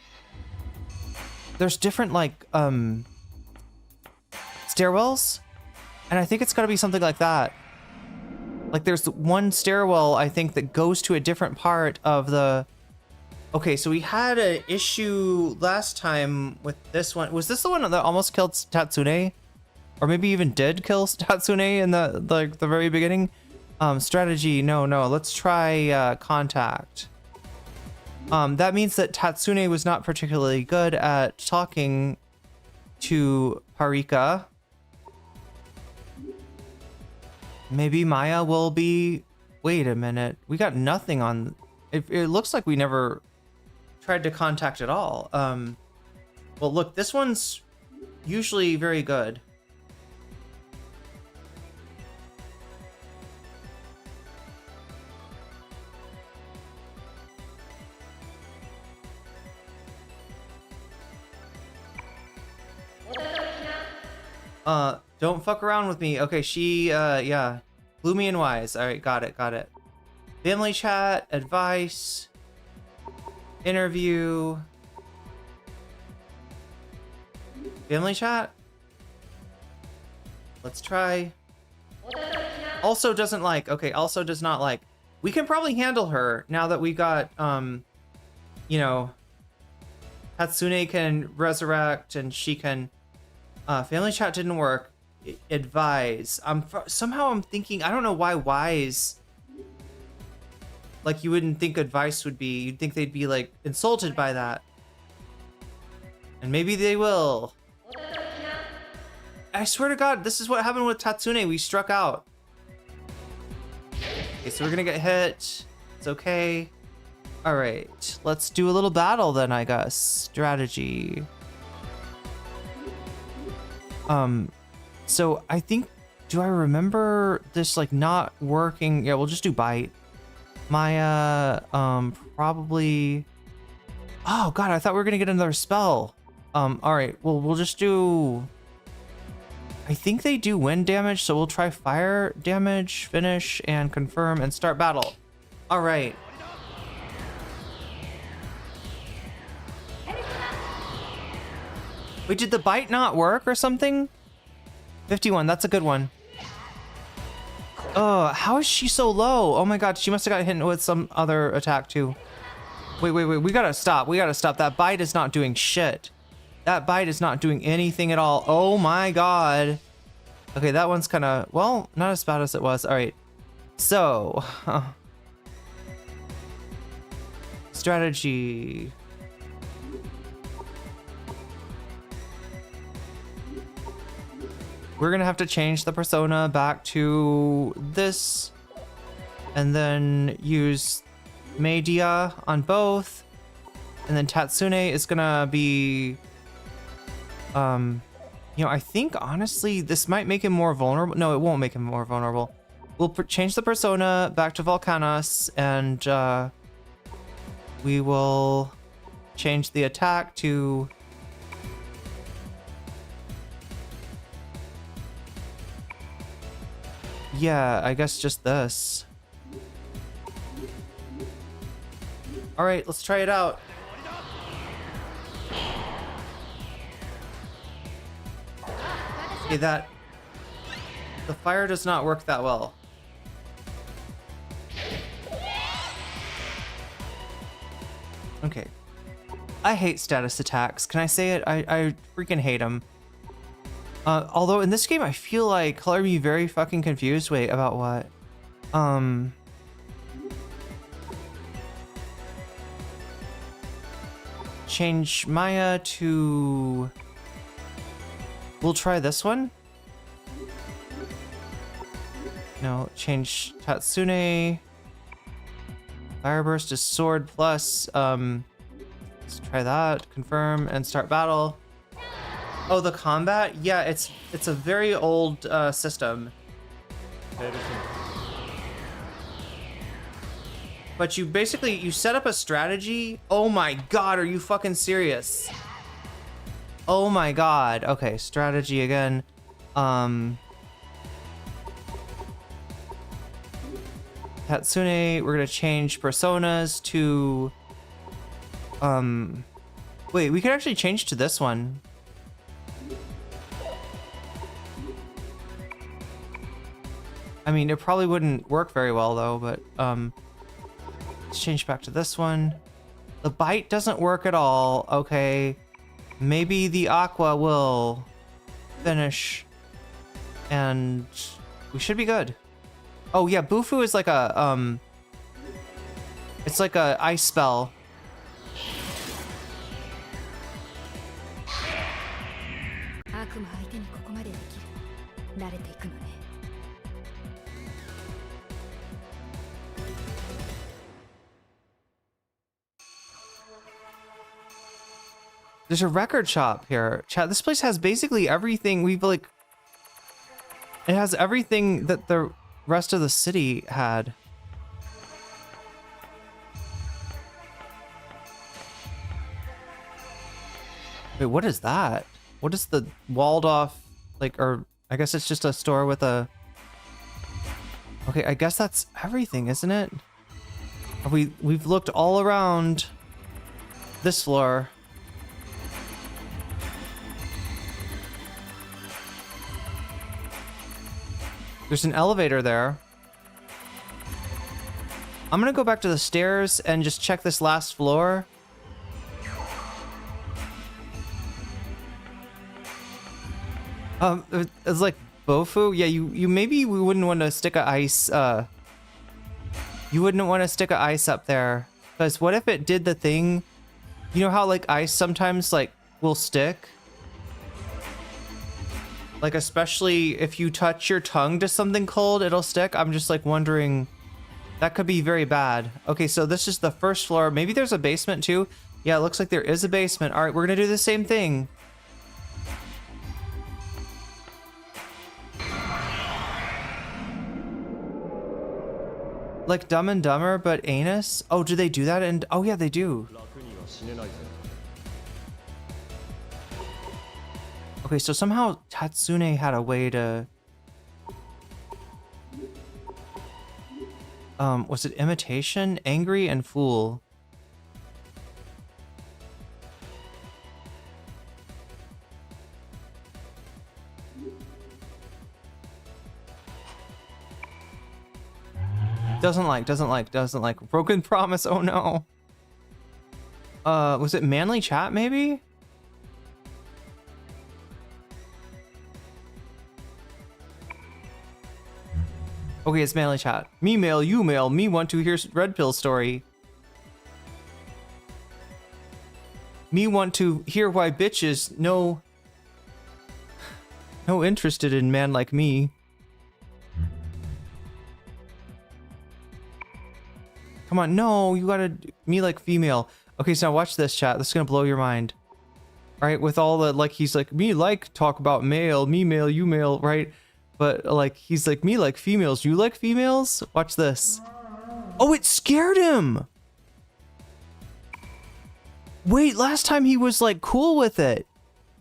like stairwells. And I think it's gotta be something like that. Like there's 1 stairwell, I think, that goes to a different part of the... Okay, so we had an issue last time with this one. Was this the one that almost killed Tatsune? Or maybe even did kill Tatsune in the very beginning? Strategy, no. Let's try contact. That means that Tatsune was not particularly good at talking to Parika. Maybe Maya will be... Wait a minute. We got nothing on... It looks like we never tried to contact at all. Well, look, this one's usually very good. Don't fuck around with me. Okay, she, yeah. Gloomy and wise. All right, got it. Family chat, advice, interview. Family chat? Let's try. Also doesn't like. Okay, also does not like. We can probably handle her now that we got, you know, Hatsune can resurrect and she can... family chat didn't work. Advise. Somehow I'm thinking, I don't know why wise. Like you wouldn't think advice would be, you'd think they'd be like insulted by that. And maybe they will. I swear to God, this is what happened with Tatsune. We struck out. Okay, so we're gonna get hit. It's okay. All right, let's do a little battle then, I guess. Strategy. So I think, do I remember this like not working? Yeah, we'll just do bite. Maya, probably. Oh God, I thought we were gonna get another spell. All right, well, we'll just do. I think they do wind damage, so we'll try fire damage, finish, and confirm, and start battle. All right. Wait, did the bite not work or something? 51, that's a good one. Oh, how is she so low? Oh my god, she must have got hit with some other attack too. Wait, we gotta stop. We gotta stop. That bite is not doing shit. That bite is not doing anything at all. Oh my god. Okay, that one's kind of, well, not as bad as it was. All right. So, strategy. We're gonna have to change the persona back to this, and then use Media on both, and then Tatsune is gonna be, you know, I think honestly this might make him more vulnerable. No, it won't make him more vulnerable. We'll change the persona back to Volcanos, and we will change the attack to yeah, I guess just this. All right, let's try it out. Okay, the fire does not work that well. Okay. I hate status attacks. Can I say it? I freaking hate them. Although in this game, I feel like color me very fucking confused. Wait, about what? Change Maya to... We'll try this one. No, change Tatsune. Fireburst is sword plus, let's try that. Confirm and start battle. Oh, the combat? Yeah, it's a very old system. But you basically, you set up a strategy. Oh my god, are you fucking serious? Oh my god. Okay, strategy again. Tatsune, we're gonna change personas to... Wait, we could actually change to this one. I mean, it probably wouldn't work very well though, but let's change back to this one. The bite doesn't work at all. Okay, maybe the aqua will finish and we should be good. Oh yeah, Bufu is like a it's like a ice spell. There's a record shop here. Chat, this place has basically everything we've like... It has everything that the rest of the city had. Wait, what is that? What is the walled off, like, or I guess it's just a store with a... Okay, I guess that's everything, isn't it? We've looked all around this floor. There's an elevator there. I'm gonna go back to the stairs and just check this last floor. It's like Bofu. Yeah, you maybe we wouldn't want to stick a ice. You wouldn't want to stick a ice up there, because what if it did the thing? You know how like ice sometimes like will stick. Like, especially if you touch your tongue to something cold, it'll stick. I'm just like wondering, that could be very bad. Okay, so this is the first floor. Maybe there's a basement too. Yeah, it looks like there is a basement. All right, we're gonna do the same thing. Like Dumb and Dumber, but anus? Oh, do they do that? And oh yeah, they do. Okay, so somehow Tatsune had a way to... was it imitation? Angry and fool. Doesn't like. Broken promise. Oh no. Was it manly chat maybe? Okay, it's manly chat. Me mail, you mail. Me want to hear red pill story. Me want to hear why bitches no interested in man like me. Come on, no, you gotta me like female. Okay, so now watch this, chat. This is gonna blow your mind. All right, with all the like, he's like me like talk about male, me male, you male, right? But like he's like me like females, you like females? Watch this. Oh, it scared him. Wait, last time he was like cool with it.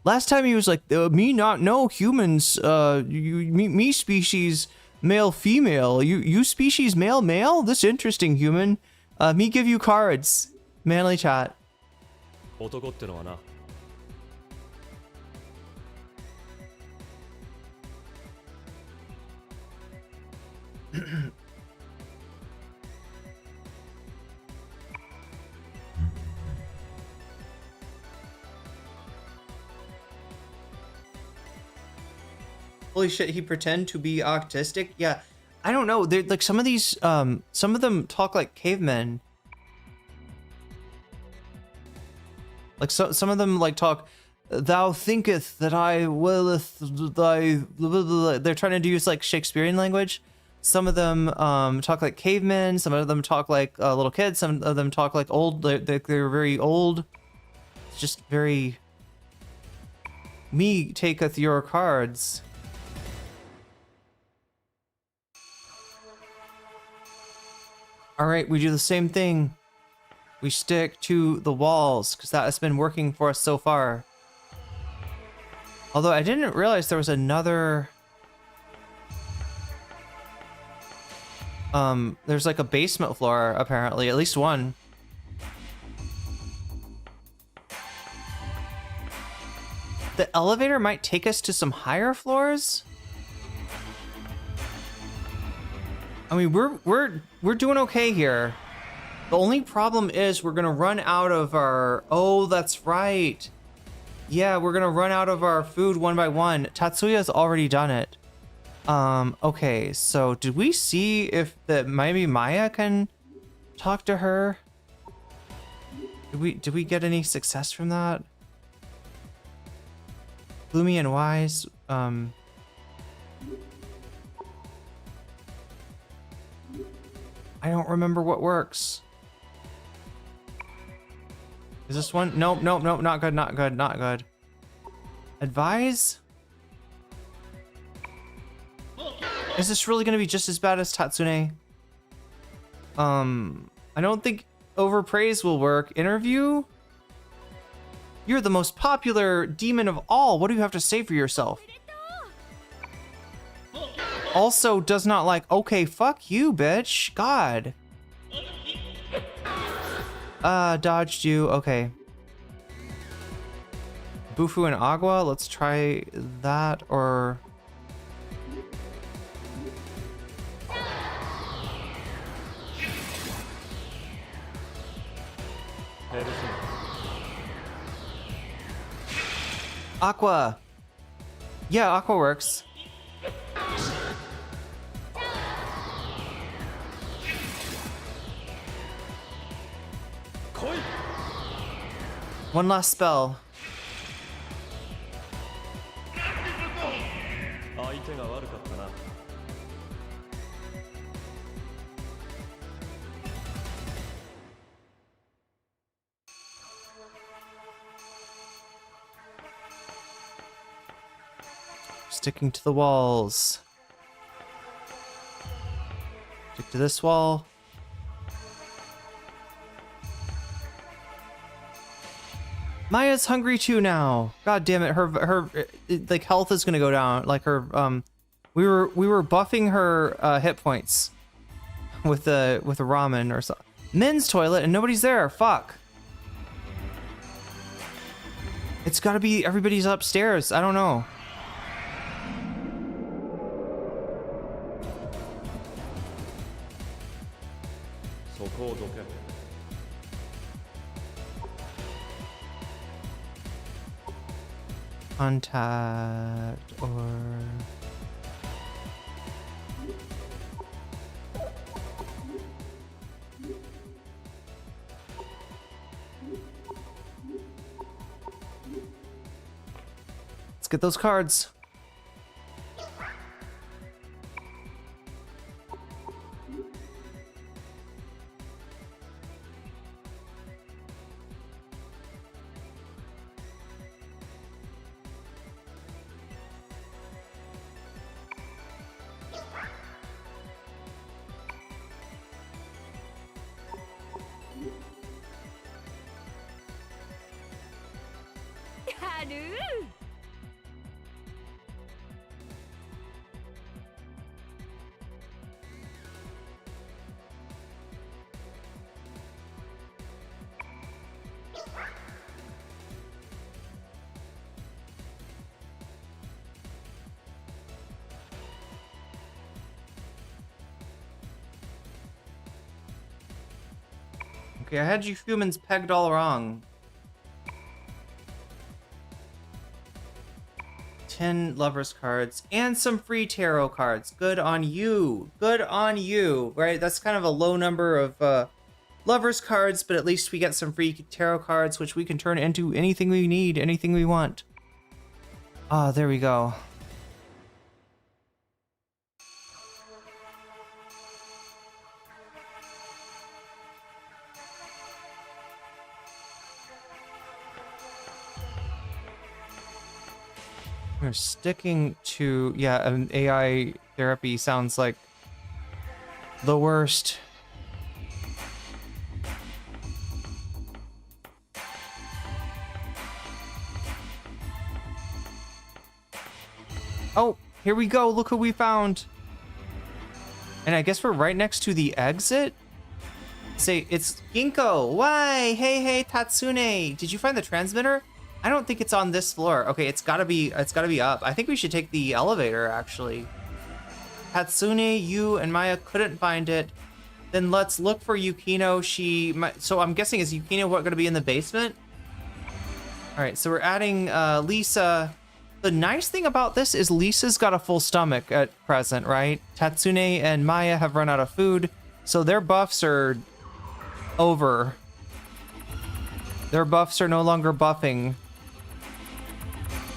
Last time he was like me not know humans, me species male female, you species male. This interesting human. Me give you cards. Manly chat. Holy shit, he pretend to be autistic? Yeah, I don't know. They're like some of these, some of them talk like cavemen. Like some of them like talk, thou thinketh that I willeth thy. They're trying to use like Shakespearean language. Some of them talk like cavemen. Some of them talk like little kids. Some of them talk like old. They're very old. It's just very. Me taketh your cards. All right, we do the same thing. We stick to the walls because that has been working for us so far. Although I didn't realize there was another. There's like a basement floor apparently, at least one. The elevator might take us to some higher floors. I mean, we're doing okay here. The only problem is we're gonna run out of our. Oh, that's right. Yeah, we're gonna run out of our food one by one. Tatsuya's already done it. Okay, so did we see if maybe Maya can talk to her? Did we get any success from that? Gloomy and wise. I don't remember what works. Is this one? Nope, not good. Advise? Is this really gonna be just as bad as Tatsune? I don't think overpraise will work. Interview? You're the most popular demon of all. What do you have to say for yourself? Also does not like, okay, fuck you, bitch. God. Dodged you. Okay. Bufu and Agua. Let's try that or... Aqua. Yeah, Aqua works. One last spell. Sticking to the walls. Stick to this wall. Maya's hungry too now. God damn it, her like health is gonna go down. Like her we were buffing her hit points with the ramen or something. Men's toilet and nobody's there. Fuck. It's gotta be everybody's upstairs. I don't know. 좋고 좋게. Contact or let's get those cards. Okay, I had you humans pegged all wrong. 10 lovers cards and some free tarot cards. Good on you. Good on you. Right? That's kind of a low number of lovers cards, but at least we get some free tarot cards, which we can turn into anything we need, anything we want. Ah, there we go. We're sticking to, yeah, an AI therapy sounds like the worst. Oh, here we go. Look who we found. And I guess we're right next to the exit. Say, it's Ginkgo. Why? Hey, Tatsune. Did you find the transmitter? I don't think it's on this floor. Okay, it's gotta be up. I think we should take the elevator, actually. Hatsune, you, and Maya couldn't find it. Then let's look for Yukino. So I'm guessing, is Yukino gonna be in the basement? All right, so we're adding Lisa. The nice thing about this is Lisa's got a full stomach at present, right? Tatsune and Maya have run out of food, so their buffs are over. Their buffs are no longer buffing.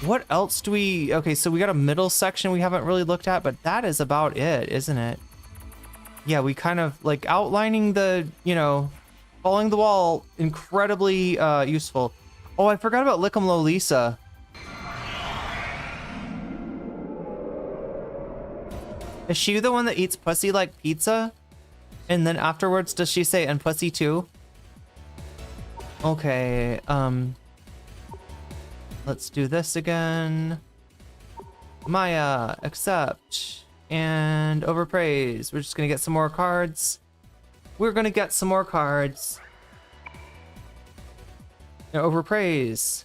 What else do we... Okay, so we got a middle section we haven't really looked at, but that is about it, isn't it? Yeah, we kind of, like, outlining the, you know, following the wall, incredibly useful. Oh, I forgot about Lickum Lisa. Is she the one that eats pussy like pizza? And then afterwards, does she say, and pussy too? Okay, let's do this again. Maya, accept, and overpraise. We're just gonna get some more cards. We're gonna get some more cards. Now, overpraise.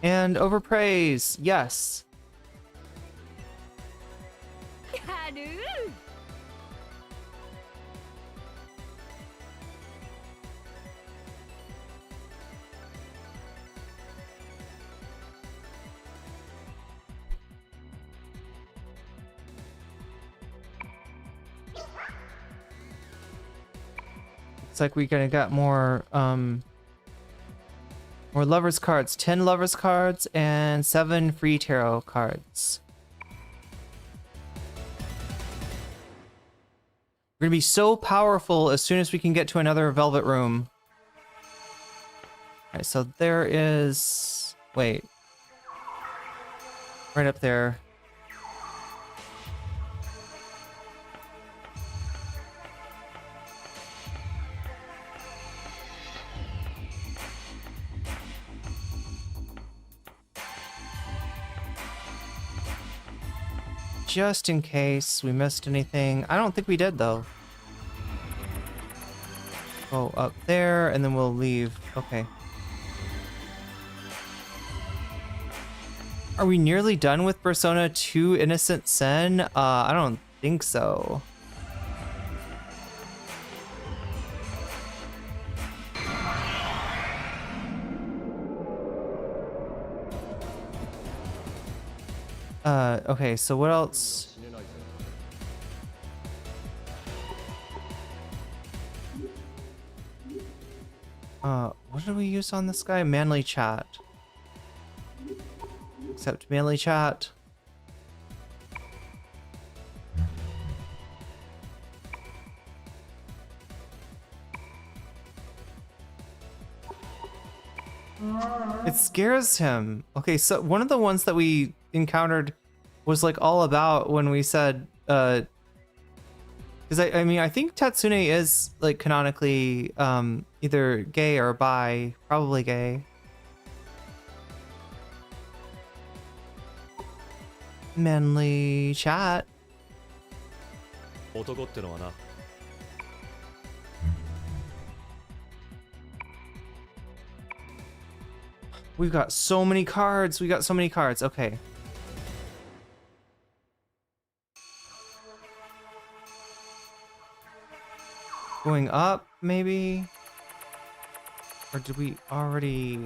And overpraise, yes. Looks like we gonna got more lovers cards. 10 lovers cards and 7 free tarot cards. We're gonna be so powerful as soon as we can get to another velvet room. Alright, so there is... Wait. Right up there. Just in case we missed anything. I don't think we did, though. go up there, and then we'll leave. Okay. Are we nearly done with Persona 2 Innocent Sin? I don't think so. Okay, so what else? What did we use on this guy? Manly chat. Accept manly chat. It scares him. Okay, so one of the ones that we encountered was like all about when we said because I mean I think Tatsune is like canonically either gay or bi, probably gay. Manly chat. We've got so many cards. We got so many cards. Okay. Going up, maybe? Or did we already...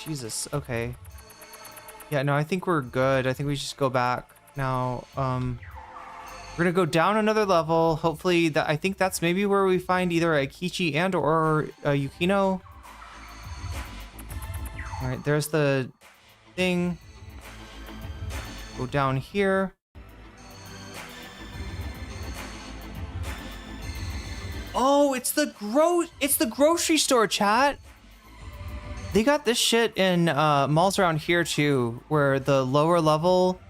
Jesus, okay. Yeah, no, I think we're good. I think we just go back now. We're gonna go down another level. Hopefully, that I think that's maybe where we find either a Kichi and or a Yukino. All right, there's the thing. Go down here. Oh, it's the grocery store, chat. They got this shit in malls around here too, where the lower level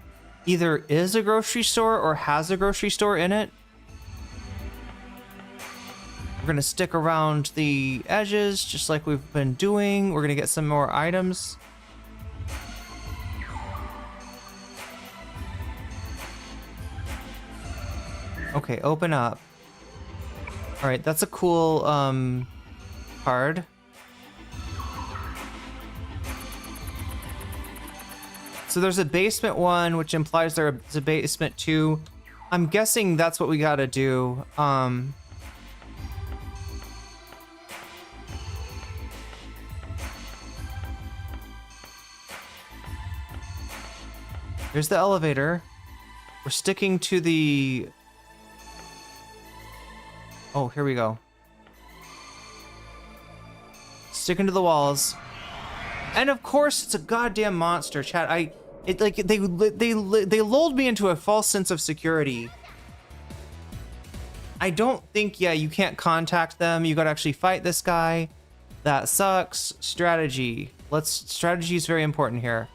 either is a grocery store or has a grocery store in it. We're gonna stick around the edges just like we've been doing. We're gonna get some more items. Okay, open up. All right, that's a cool card. So there's a basement one, which implies there's a basement two. I'm guessing that's what we gotta do. Here's the elevator. We're sticking to the... Oh, here we go. Sticking to the walls. And of course, it's a goddamn monster, chat. They lulled me into a false sense of security. I don't think, yeah, you can't contact them. You gotta actually fight this guy. That sucks. Strategy. Strategy is very important here.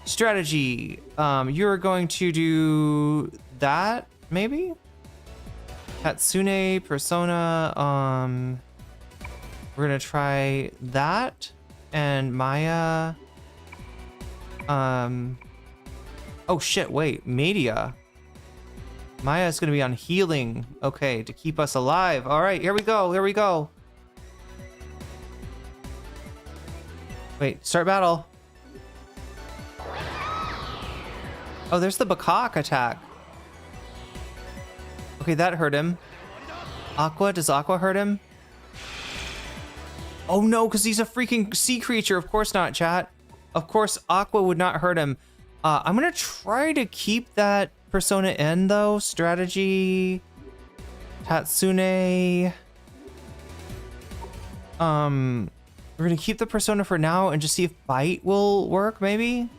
Strategy. You're going to do that, maybe? Tatsune, Persona, we're gonna try that. And Maya, oh shit, wait, Media. Maya's gonna be on healing, okay, to keep us alive. All right, here we go. Wait, start battle. Oh, there's the Bakak attack. Okay, that hurt him. Does Aqua hurt him? Oh no, because he's a freaking sea creature. Of course not, chat. Of course, Aqua would not hurt him. I'm gonna try to keep that Persona in though. Strategy. Tatsune. We're gonna keep the Persona for now and just see if Bite will work, maybe?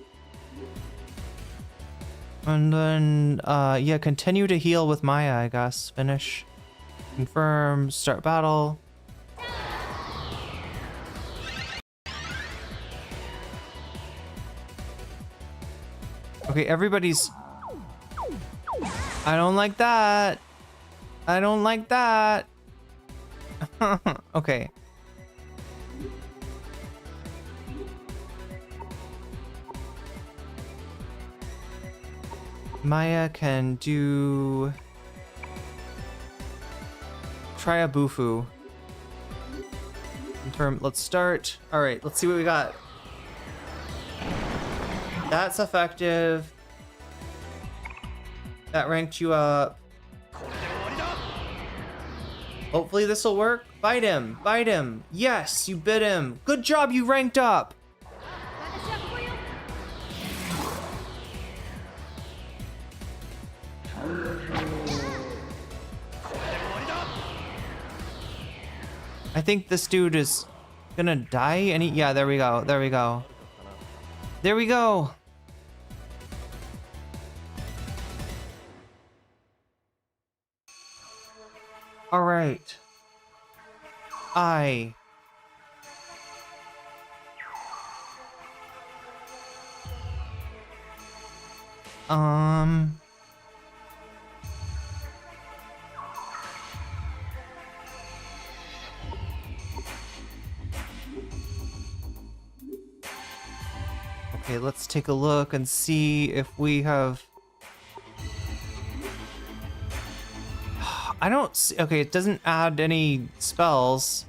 And then, yeah, continue to heal with Maya, I guess. Finish. Confirm. Start battle. Okay, everybody's... I don't like that. I don't like that. Okay. Maya can do... try a Bufu. Confirm. Let's start. All right, let's see what we got. That's effective. That ranked you up. Hopefully this will work. Bite him. Bite him. Yes, you bit him. Good job, you ranked up. I think this dude is gonna die. Yeah, there we go. There we go. There we go. All right. Okay, let's take a look and see if we have... I don't see... Okay, it doesn't add any spells.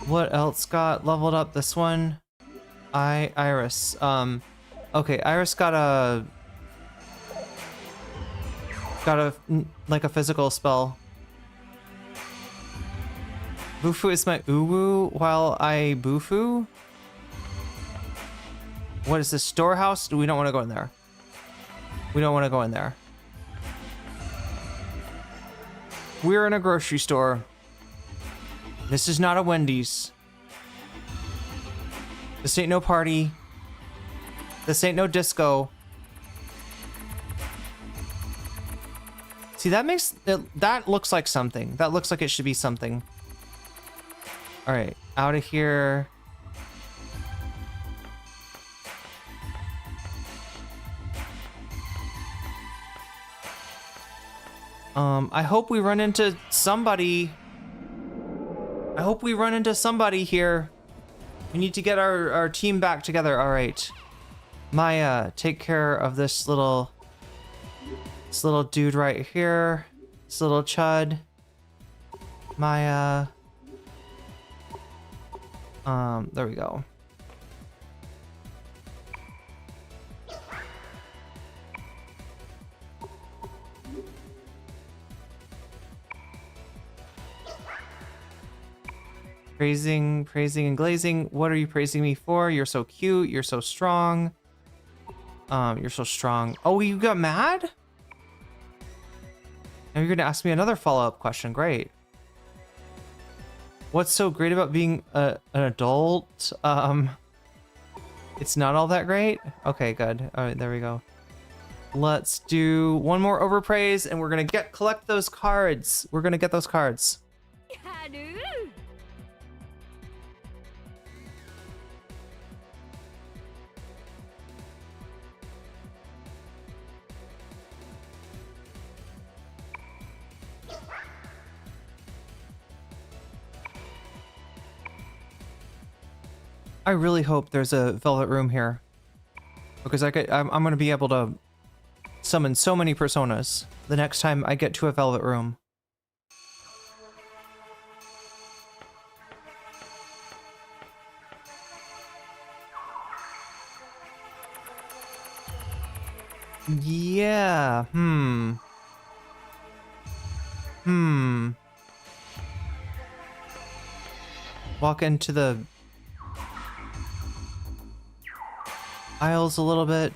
What else got leveled up? This one? Iris. Okay, Iris got a... like a physical spell. Bufu is my uwu while I bufu? What is this, storehouse? We don't want to go in there. We don't want to go in there. We're in a grocery store. This is not a Wendy's. This ain't no party. This ain't no disco. See, that makes that looks like something. That looks like it should be something. All right, out of here. I hope we run into somebody. I hope we run into somebody here. We need to get our team back together. All right, Maya, take care of this little dude right here. This little chud. Maya. There we go. Praising and glazing. What are you praising me for? You're so cute. You're so strong. You're so strong. Oh, you got mad? Now you're gonna ask me another follow-up question. Great. What's so great about being an adult? It's not all that great? Okay, good. All right, there we go. Let's do one more overpraise and we're gonna collect those cards. We're gonna get those cards. I really hope there's a velvet room here, because I'm gonna be able to summon so many personas the next time I get to a velvet room. Yeah. Walk into the aisles a little bit.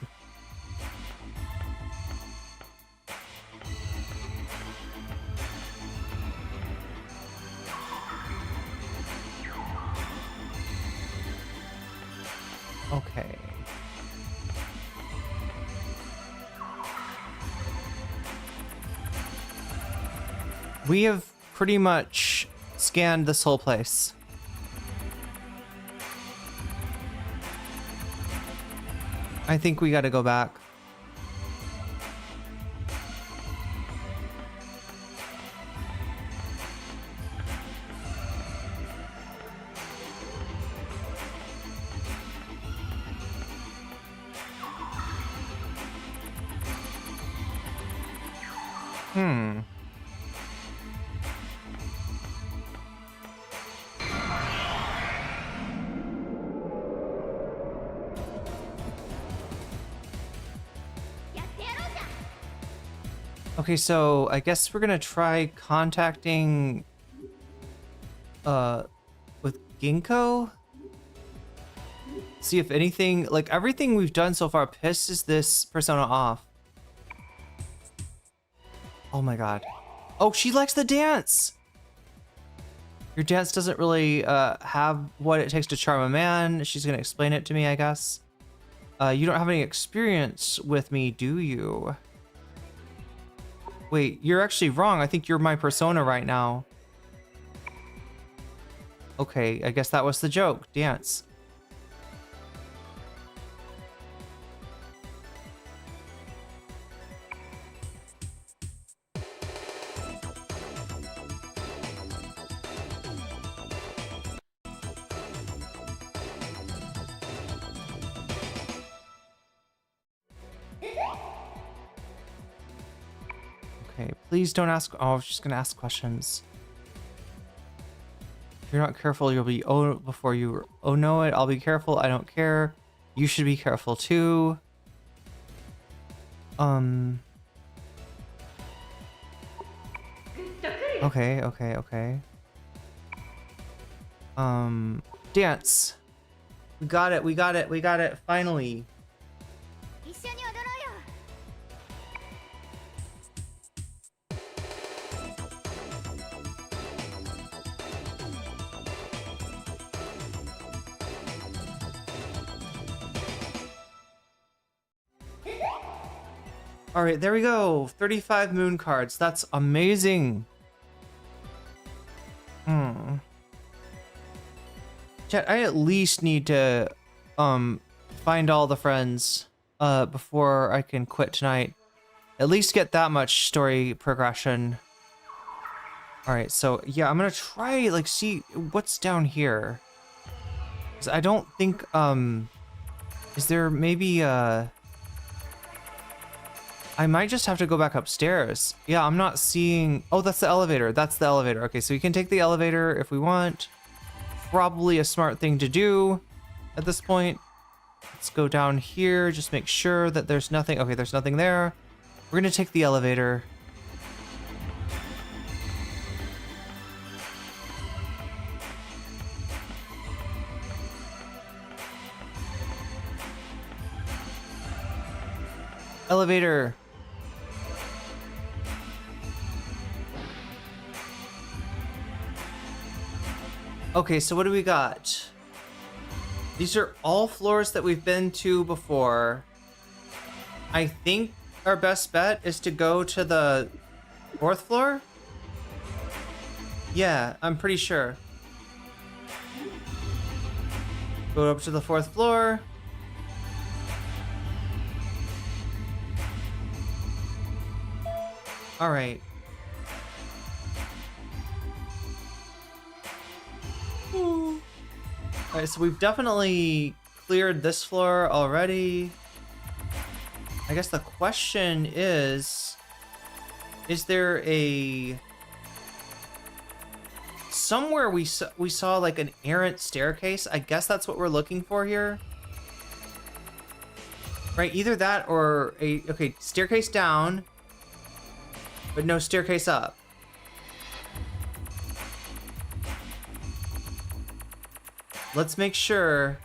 Okay. We have pretty much scanned this whole place. I think we gotta go back. Okay, so I guess we're gonna try contacting with Ginkgo. See if anything, like everything we've done so far pisses this persona off. Oh my god. Oh, she likes the dance! Your dance doesn't really have what it takes to charm a man. She's gonna explain it to me, I guess. You don't have any experience with me, do you? Wait, you're actually wrong. I think you're my persona right now. Okay, I guess that was the joke. Dance. Okay, please don't ask. Oh, she's gonna ask questions. If you're not careful, you'll be before you know it. I'll be careful. I don't care. You should be careful too. Okay. Dance. We got it. Finally. All right, there we go. 35 moon cards. That's amazing. Chat, I at least need to find all the friends before I can quit tonight. At least get that much story progression. All right, so yeah, I'm gonna try like see what's down here. 'Cause I don't think is there maybe I might just have to go back upstairs. Yeah, I'm not seeing... Oh, that's the elevator. That's the elevator. Okay, so we can take the elevator if we want. Probably a smart thing to do at this point. Let's go down here. Just make sure that there's nothing. Okay, there's nothing there. We're going to take the elevator. Elevator. Okay, so what do we got? These are all floors that we've been to before. I think our best bet is to go to the 4th floor? Yeah, I'm pretty sure. Go up to the 4th floor. All right. All right, so we've definitely cleared this floor already. I guess the question is there a... Somewhere we saw like an errant staircase. I guess that's what we're looking for here. Right, either that or a... Okay, staircase down, but no staircase up. Let's make sure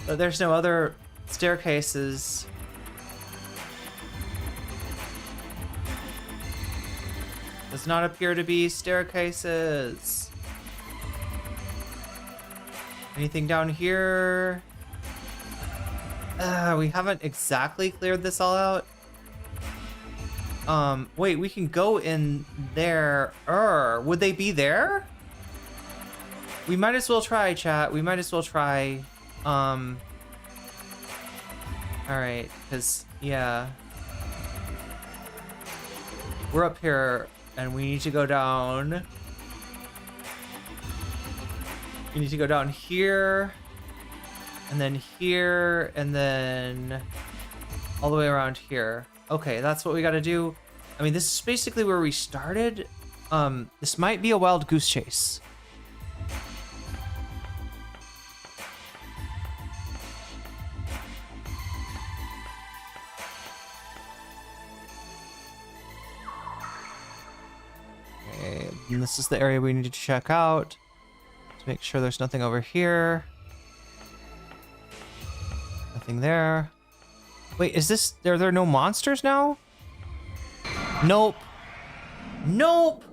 that there's no other staircases. Does not appear to be staircases. Anything down here? We haven't exactly cleared this all out. Wait, we can go in there. Would they be there? We might as well try, chat. We might as well try. Alright, because, yeah. We're up here, and we need to go down. We need to go down here, and then here, and then all the way around here. Okay, that's what we got to do. I mean, this is basically where we started. This might be a wild goose chase. Okay, and this is the area we need to check out to make sure there's nothing over here. Nothing there. Wait, is this... Are there no monsters now? Nope. Nope.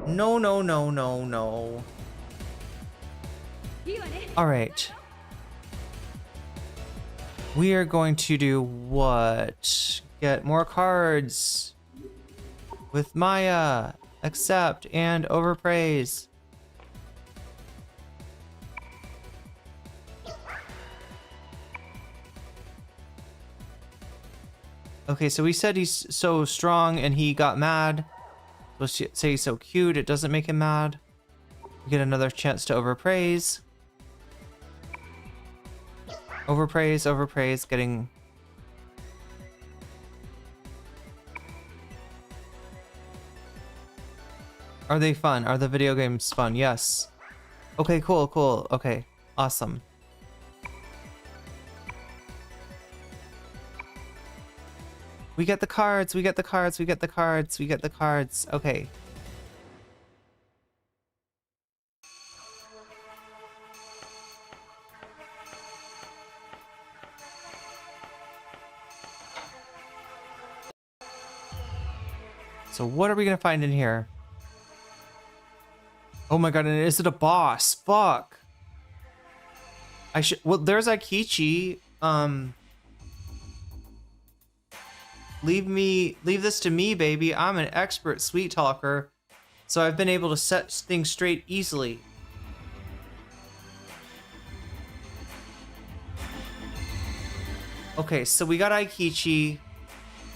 No, no, no, no, no. All right. We are going to do what? Get more cards. With Maya. Accept and overpraise. Okay, so we said he's so strong and he got mad. Let's say he's so cute, it doesn't make him mad. We get another chance to overpraise. Overpraise, overpraise, getting... Are they fun? Are the video games fun? Yes. Okay, cool, cool. Okay, awesome. We get the cards, we get the cards, we get the cards, we get the cards. Okay. So what are we gonna find in here? Oh my god, and is it a boss? Fuck. I should... Well, there's Aikichi. Leave this to me, baby. I'm an expert sweet talker, so I've been able to set things straight easily. Okay, so we got Aikichi.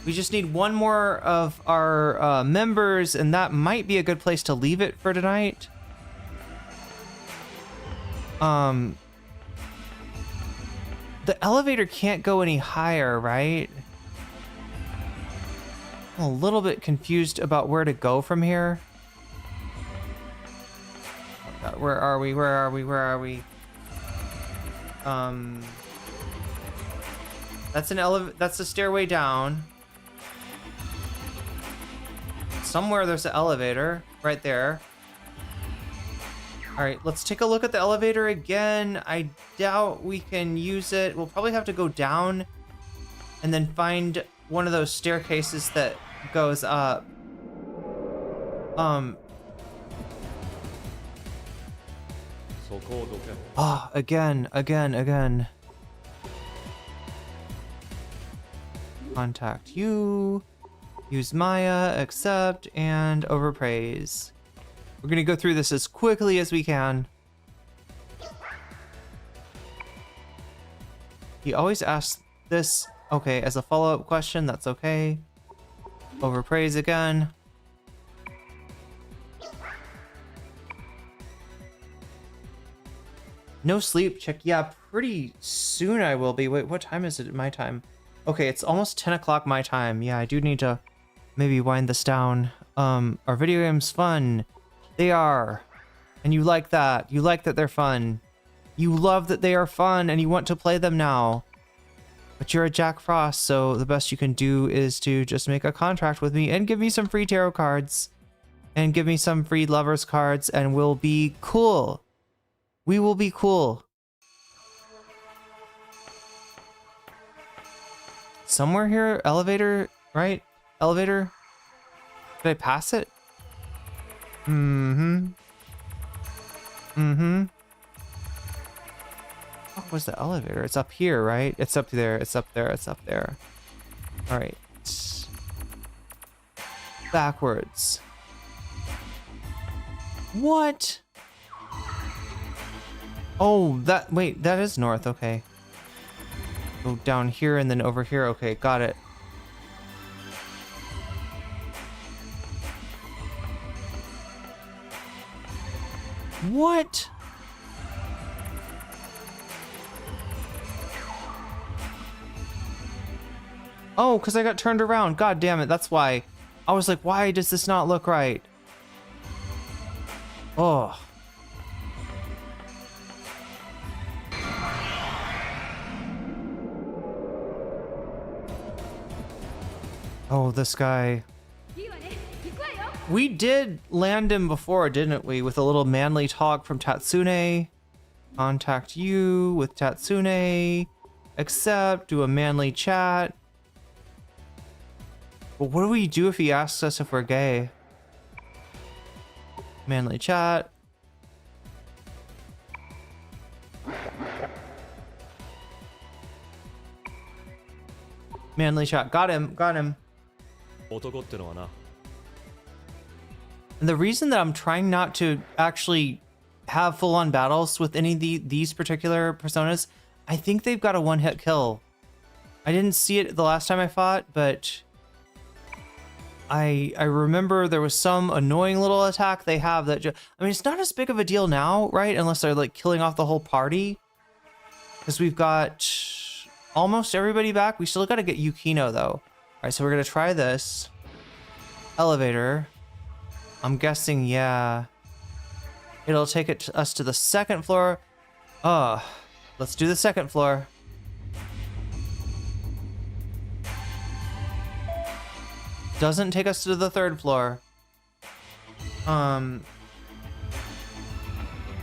We just need one more of our members, and that might be a good place to leave it for tonight. The elevator can't go any higher, right? I'm a little bit confused about where to go from here. Oh God, where are we? Where are we? Where are we? That's an that's a stairway down. Somewhere there's an elevator right there. All right, let's take a look at the elevator again. I doubt we can use it. We'll probably have to go down and then find one of those staircases that goes up. Ah, again. Contact you. Use Maya, accept, and overpraise. We're gonna go through this as quickly as we can. He always asks this, okay, as a follow-up question, that's okay. Overpraise again. No sleep check. Yeah, pretty soon I will be. Wait, what time is it? My time. Okay, it's almost 10 o'clock my time. Yeah, I do need to maybe wind this down. Are video games fun? They are. And you like that. You like that they're fun. You love that they are fun and you want to play them now. But you're a Jack Frost, so the best you can do is to just make a contract with me and give me some free tarot cards. And give me some free lovers cards and we'll be cool. We will be cool. Somewhere here, elevator, right? Elevator. Did I pass it? Mm-hmm. What was the elevator? It's up here, right? It's up there, it's up there, it's up there. Alright. Backwards. What? Oh, wait, that is north, okay. Go down here and then over here, okay, got it. What? Oh, because I got turned around. God damn it. That's why. I was like, why does this not look right? Oh. Oh, this guy. We did land him before, didn't we? With a little manly talk from Tatsune. Contact you with Tatsune. Accept. Do a manly chat. But what do we do if he asks us if we're gay? Manly chat. Manly chat. Got him. Got him. And the reason that I'm trying not to actually have full-on battles with any of these particular personas, I think they've got a one-hit kill. I didn't see it the last time I fought, but I remember there was some annoying little attack they have that I mean, it's not as big of a deal now, right? Unless they're like killing off the whole party. Because we've got almost everybody back. We still got to get Yukino though. All right, so we're going to try this. Elevator. I'm guessing, yeah. It'll take us to the second floor. Let's do the second floor. Doesn't take us to the third floor.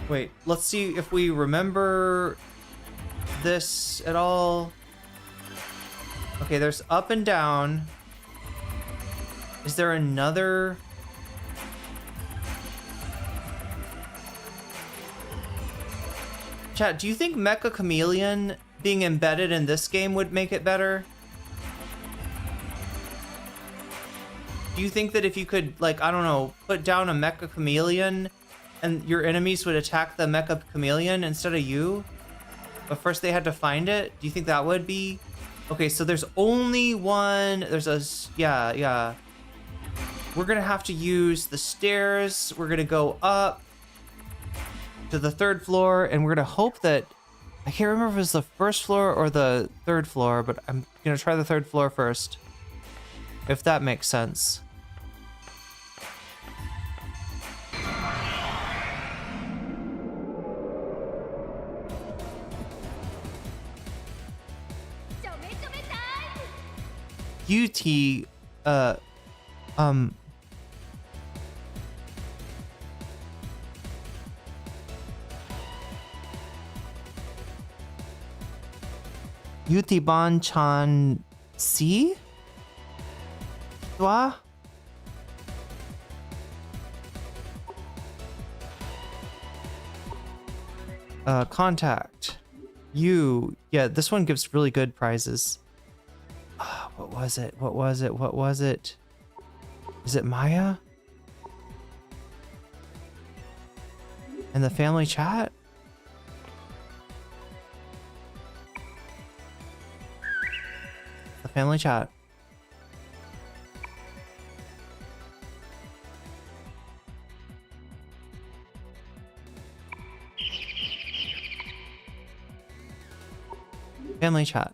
Wait, let's see if we remember this at all. Okay, there's up and down. Is there another? Chat, do you think Mecha Chameleon being embedded in this game would make it better? Do you think that if you could, like, I don't know, put down a Mecha Chameleon and your enemies would attack the Mecha Chameleon instead of you? But first they had to find it? Do you think that would be? Okay, so there's only one, there's a, yeah. We're gonna have to use the stairs. We're gonna go up to the third floor and we're gonna hope that, I can't remember if it was the first floor or the third floor, but I'm gonna try the third floor first. If that makes sense. UT, Yutiban Chan Si? Dwa? Contact. You. Yeah, this one gives really good prizes. What was it? What was it? What was it? Is it Maya? In the family chat? The family chat. Family chat.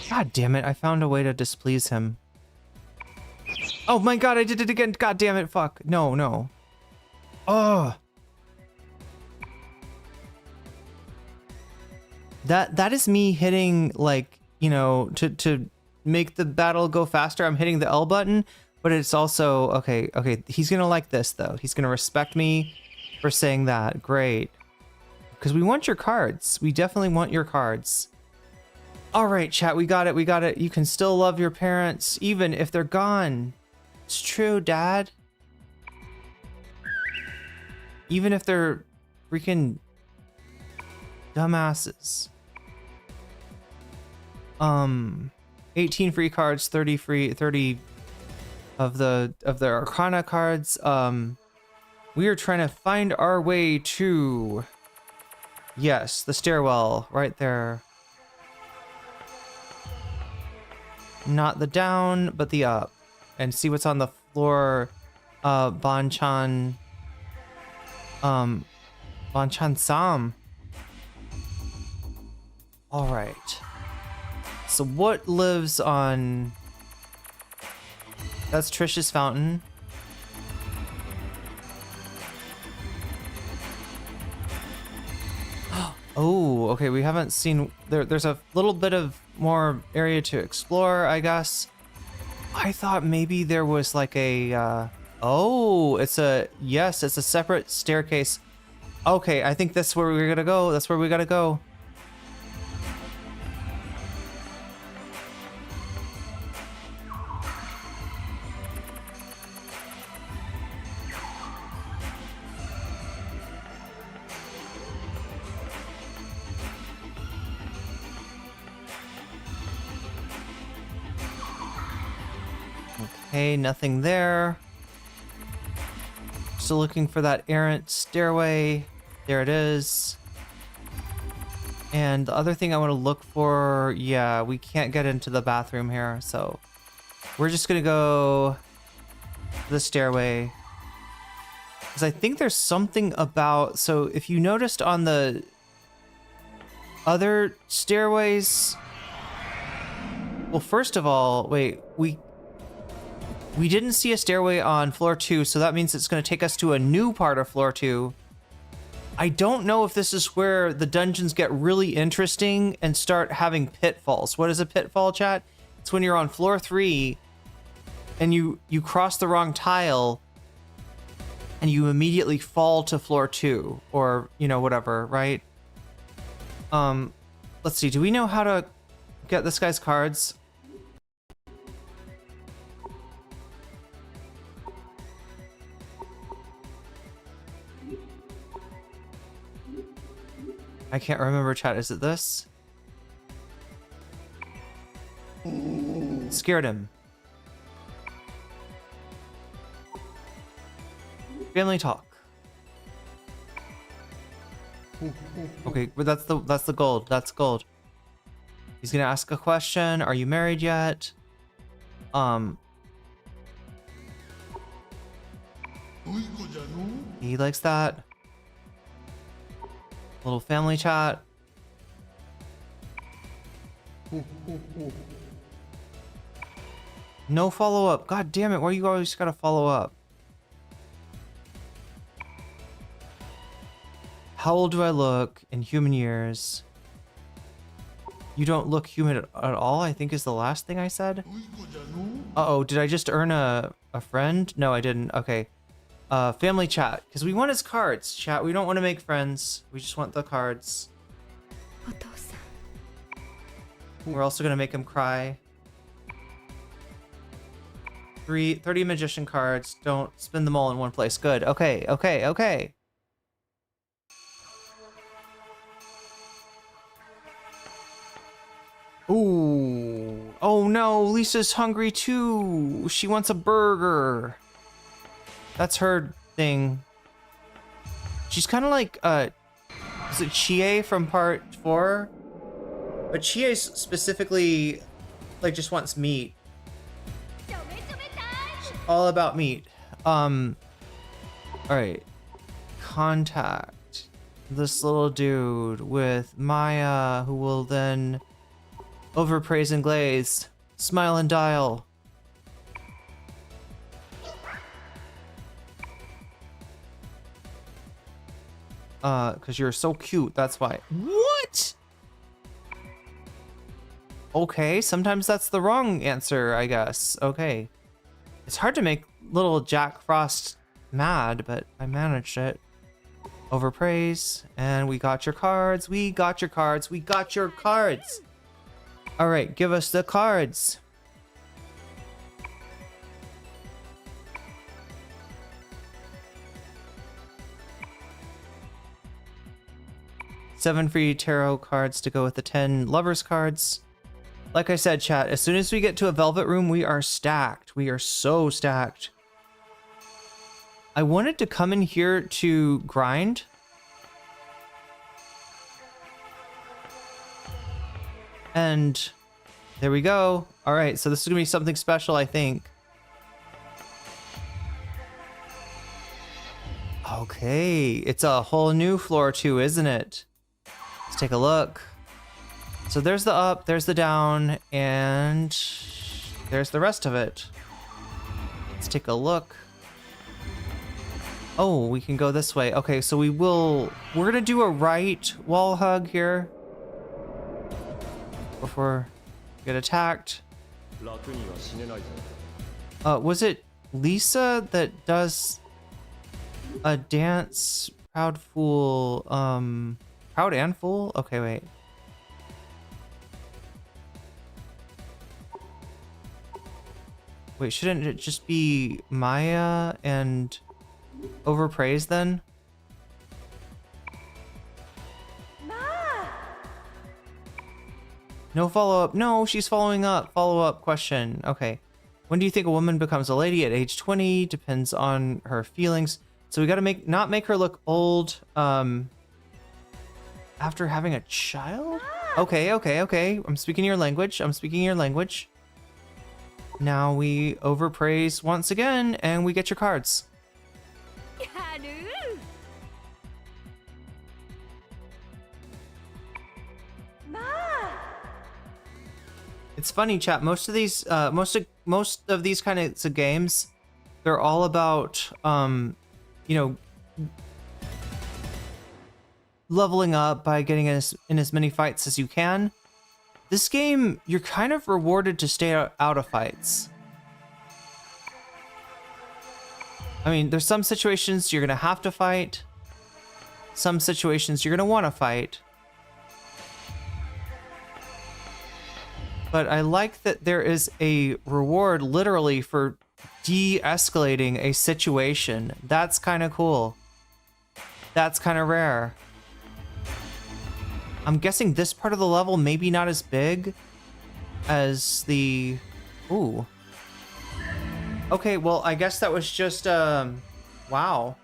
God damn it, I found a way to displease him. Oh my god, I did it again. God damn it, fuck. No. Oh. That is me hitting, like, you know, to make the battle go faster. I'm hitting the L button, but it's also, okay, he's gonna like this though. He's gonna respect me for saying that. Great. Because we want your cards. We definitely want your cards. All right, chat, we got it. You can still love your parents even if they're gone. It's true, Dad. Even if they're freaking dumbasses. 18 free cards, 30 of the Arcana cards. We are trying to find our way to... Yes, the stairwell right there. Not the down, but the up. And see what's on the floor. Banchan... Banchan Sam. Alright. So what lives on... That's Trish's fountain. Oh, okay, we haven't seen... There's a little bit of more area to explore, I guess. I thought maybe there was like a... Oh, it's a... Yes, it's a separate staircase. Okay, I think that's where we're gonna go. That's where we gotta go. Okay, nothing there. Still looking for that errant stairway. There it is. And the other thing I want to look for, yeah, we can't get into the bathroom here, so we're just gonna go to the stairway. Because I think there's something about, so if you noticed on the other stairways, well, first of all, wait, we didn't see a stairway on floor 2, so that means it's going to take us to a new part of floor 2. I don't know if this is where the dungeons get really interesting and start having pitfalls. What is a pitfall, chat? It's when you're on floor 3 and you cross the wrong tile and you immediately fall to floor 2 or, you know, whatever, right? Let's see. Do we know how to get this guy's cards? I can't remember, chat. Is it this? Scared him. Family talk. Okay, but that's the gold. That's gold. He's gonna ask a question. Are you married yet? He likes that. Little family chat. No follow-up. God damn it, why you always gotta follow up? How old do I look in human years? You don't look human at all, I think is the last thing I said. Uh-oh, did I just earn a friend? No, I didn't. Okay. Family chat, because we want his cards, chat. We don't want to make friends. We just want the cards. We're also gonna make him cry. 30 magician cards. Don't spend them all in one place. Good. Okay, okay, okay. Ooh. Oh no, Lisa's hungry too. She wants a burger. That's her thing. She's kind of like, is it Chie from part 4? But Chie specifically, like, just wants meat. All about meat. Alright. Contact this little dude with Maya, who will then overpraise and glaze. Smile and dial. Because you're so cute, that's why. What? Okay, sometimes that's the wrong answer, I guess. Okay. It's hard to make little Jack Frost mad, but I managed it. Overpraise, and we got your cards. We got your cards. We got your cards. All right, give us the cards. Seven free tarot cards to go with the 10 lovers cards. Like I said, chat, as soon as we get to a velvet room, we are stacked. We are so stacked. I wanted to come in here to grind. And there we go. All right, so this is gonna be something special, I think. Okay, it's a whole new floor too, isn't it? Let's take a look. So there's the up, there's the down, and there's the rest of it. Let's take a look. Oh, we can go this way. Okay, so we're gonna do a right wall hug here before we get attacked. Was it Lisa that does a dance? Proud fool. Proud and fool? Okay, wait. Wait, shouldn't it just be Maya and overpraise then? No follow-up. No, she's following up. Follow-up question. Okay. When do you think a woman becomes a lady? At age 20. Depends on her feelings. So we gotta not make her look old after having a child? Okay. I'm speaking your language. Now we overpraise once again, and we get your cards. It's funny, chat. Most of these kinds of games, they're all about you know, leveling up by getting in as many fights as you can. This game, you're kind of rewarded to stay out of fights. I mean, there's some situations you're gonna have to fight. Some situations you're gonna want to fight. But I like that there is a reward literally for de-escalating a situation. That's kind of cool. That's kind of rare. I'm guessing this part of the level maybe not as big as the... Ooh. Okay, well, I guess that was just, wow.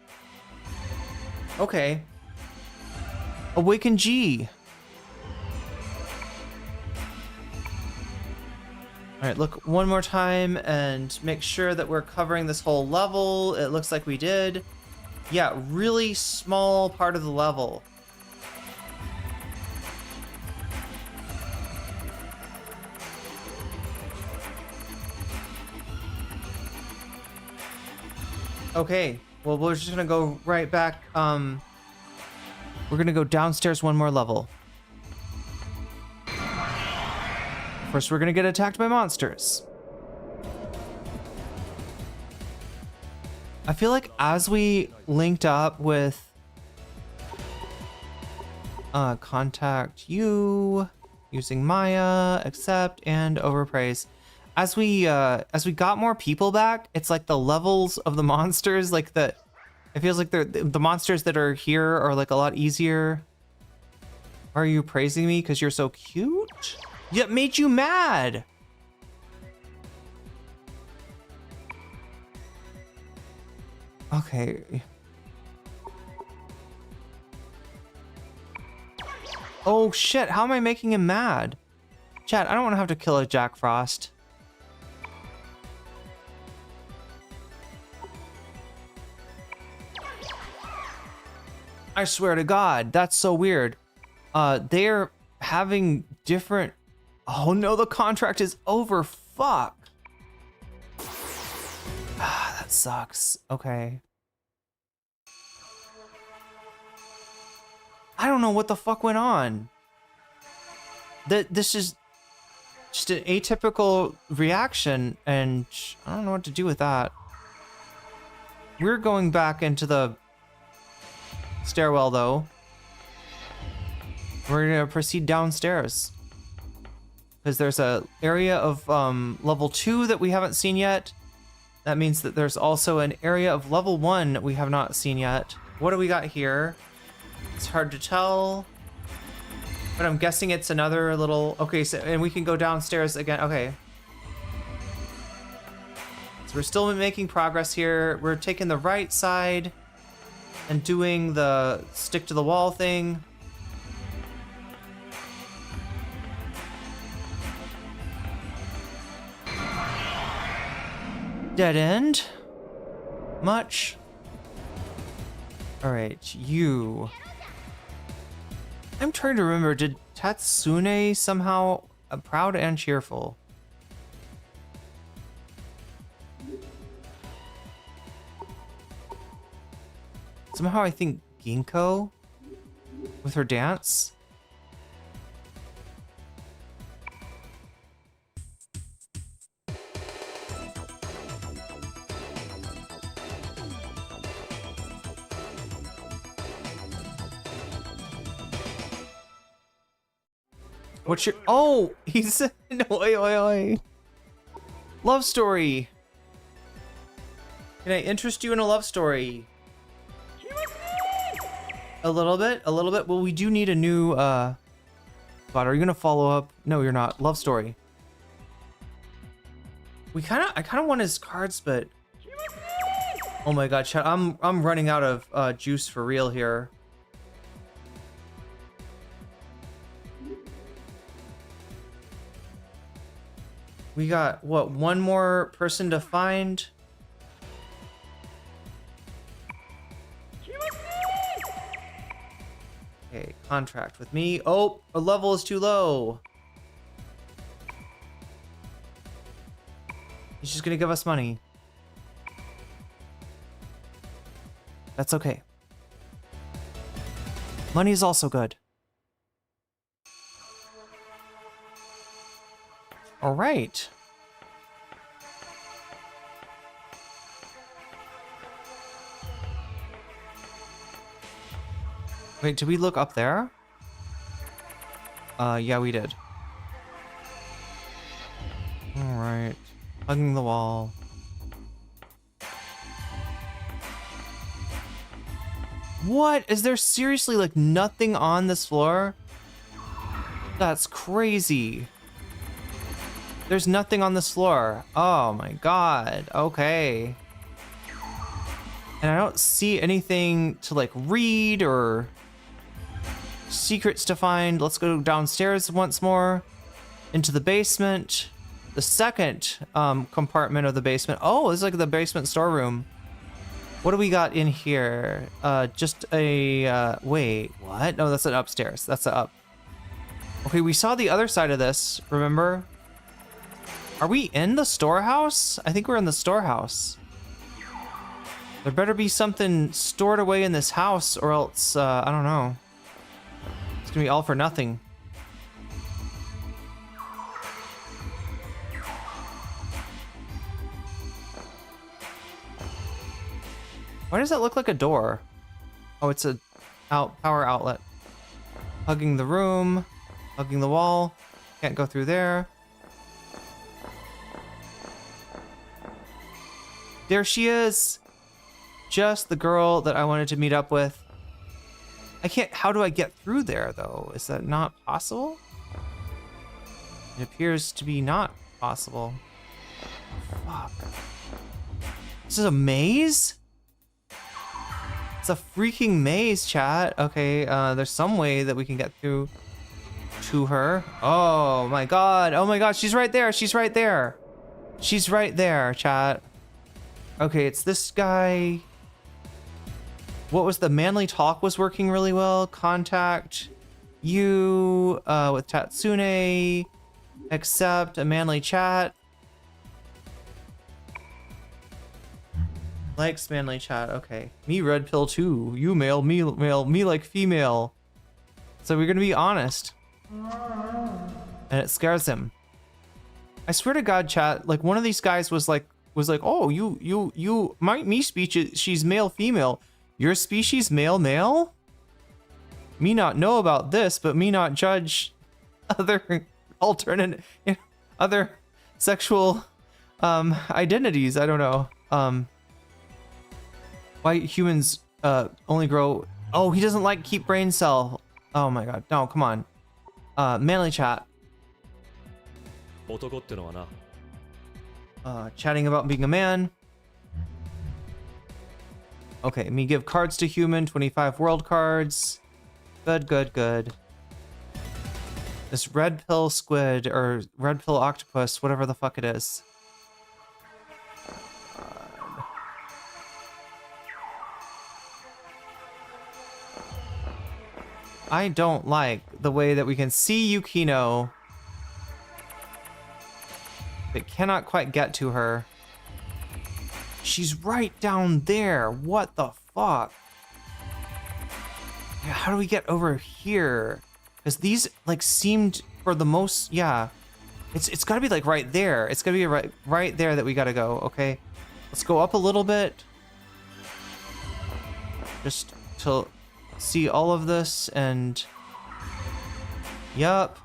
Okay. Awaken G. All right, look one more time and make sure that we're covering this whole level. It looks like we did. Yeah, really small part of the level. Okay, well, we're just gonna go right back. We're gonna go downstairs one more level. First, we're gonna get attacked by monsters. I feel like as we linked up with contact you using Maya, accept, and overpraise. As we got more people back, it's like the levels of the monsters, like it feels like the monsters that are here are like a lot easier. Are you praising me because you're so cute? It made you mad. Okay. Oh shit, how am I making him mad? Chat, I don't want to have to kill a Jack Frost. I swear to God, that's so weird. They're having different... Oh no, the contract is over. Fuck. That sucks. Okay. I don't know what the fuck went on. This is just an atypical reaction, and I don't know what to do with that. We're going back into the stairwell, though. We're gonna proceed downstairs. Because there's a area of level 2 that we haven't seen yet. That means that there's also an area of level 1 that we have not seen yet. What do we got here? It's hard to tell. But I'm guessing it's another little... Okay, so and we can go downstairs again. Okay. So we're still making progress here. We're taking the right side and doing the stick to the wall thing. Dead end. Much. All right, you. I'm trying to remember, did Tatsune somehow proud and cheerful? Somehow I think Ginkgo with her dance. What's your... Oh, he said... Oi, oi, oi. Love story. Can I interest you in a love story? A little bit, a little bit. Well, we do need a new, God, are you gonna follow up? No, you're not. Love story. I kind of want his cards, but... Oh my god, chat, I'm running out of juice for real here. We got, what, one more person to find? Okay, contract with me. Oh, a level is too low. He's just gonna give us money. That's okay. Money is also good. All right. Wait, did we look up there? Yeah, we did. All right. Hugging the wall. What? Is there seriously like nothing on this floor? That's crazy. There's nothing on this floor. Oh my god. Okay. And I don't see anything to like read or secrets to find. Let's go downstairs once more into the basement. The second compartment of the basement. Oh, it's like the basement storeroom. What do we got in here? Just a wait, what? No, that's an upstairs. That's an up. Okay, we saw the other side of this, remember? Are we in the storehouse? I think we're in the storehouse. There better be something stored away in this house or else, I don't know. It's gonna be all for nothing. Why does that look like a door? Oh, it's a power outlet. Hugging the room, hugging the wall. Can't go through there. There she is. Just the girl that I wanted to meet up with. I can't, how do I get through there though? Is that not possible? It appears to be not possible. Fuck. This is a maze? It's a freaking maze, chat. Okay, there's some way that we can get through to her. Oh my god. Oh my god, she's right there. She's right there. She's right there, chat. Okay, it's this guy. What was the manly talk was working really well. Contact you with Tatsune. Accept a manly chat. Likes manly chat. Okay. Me red pill too. You male, me male, me like female. So we're gonna be honest. And it scares him. I swear to God, chat, like one of these guys was like, oh, you me speech, she's male female. Your species male? Me not know about this, but me not judge other alternate, other sexual identities. I don't know. Why humans only grow. Oh, he doesn't like keep brain cell. Oh my god, no, come on. Manly chat. Chatting about being a man. Okay, me give cards to human, 25 world cards. Good, good, good. This red pill squid, or red pill octopus, whatever the fuck it is. I don't like the way that we can see Yukino, but cannot quite get to her. She's right down there. What the fuck? Yeah, how do we get over here? Because these like seemed for the most, yeah. It's gotta be like right there. It's gotta be right there that we gotta go. Okay, let's go up a little bit, just to see all of this. And yup.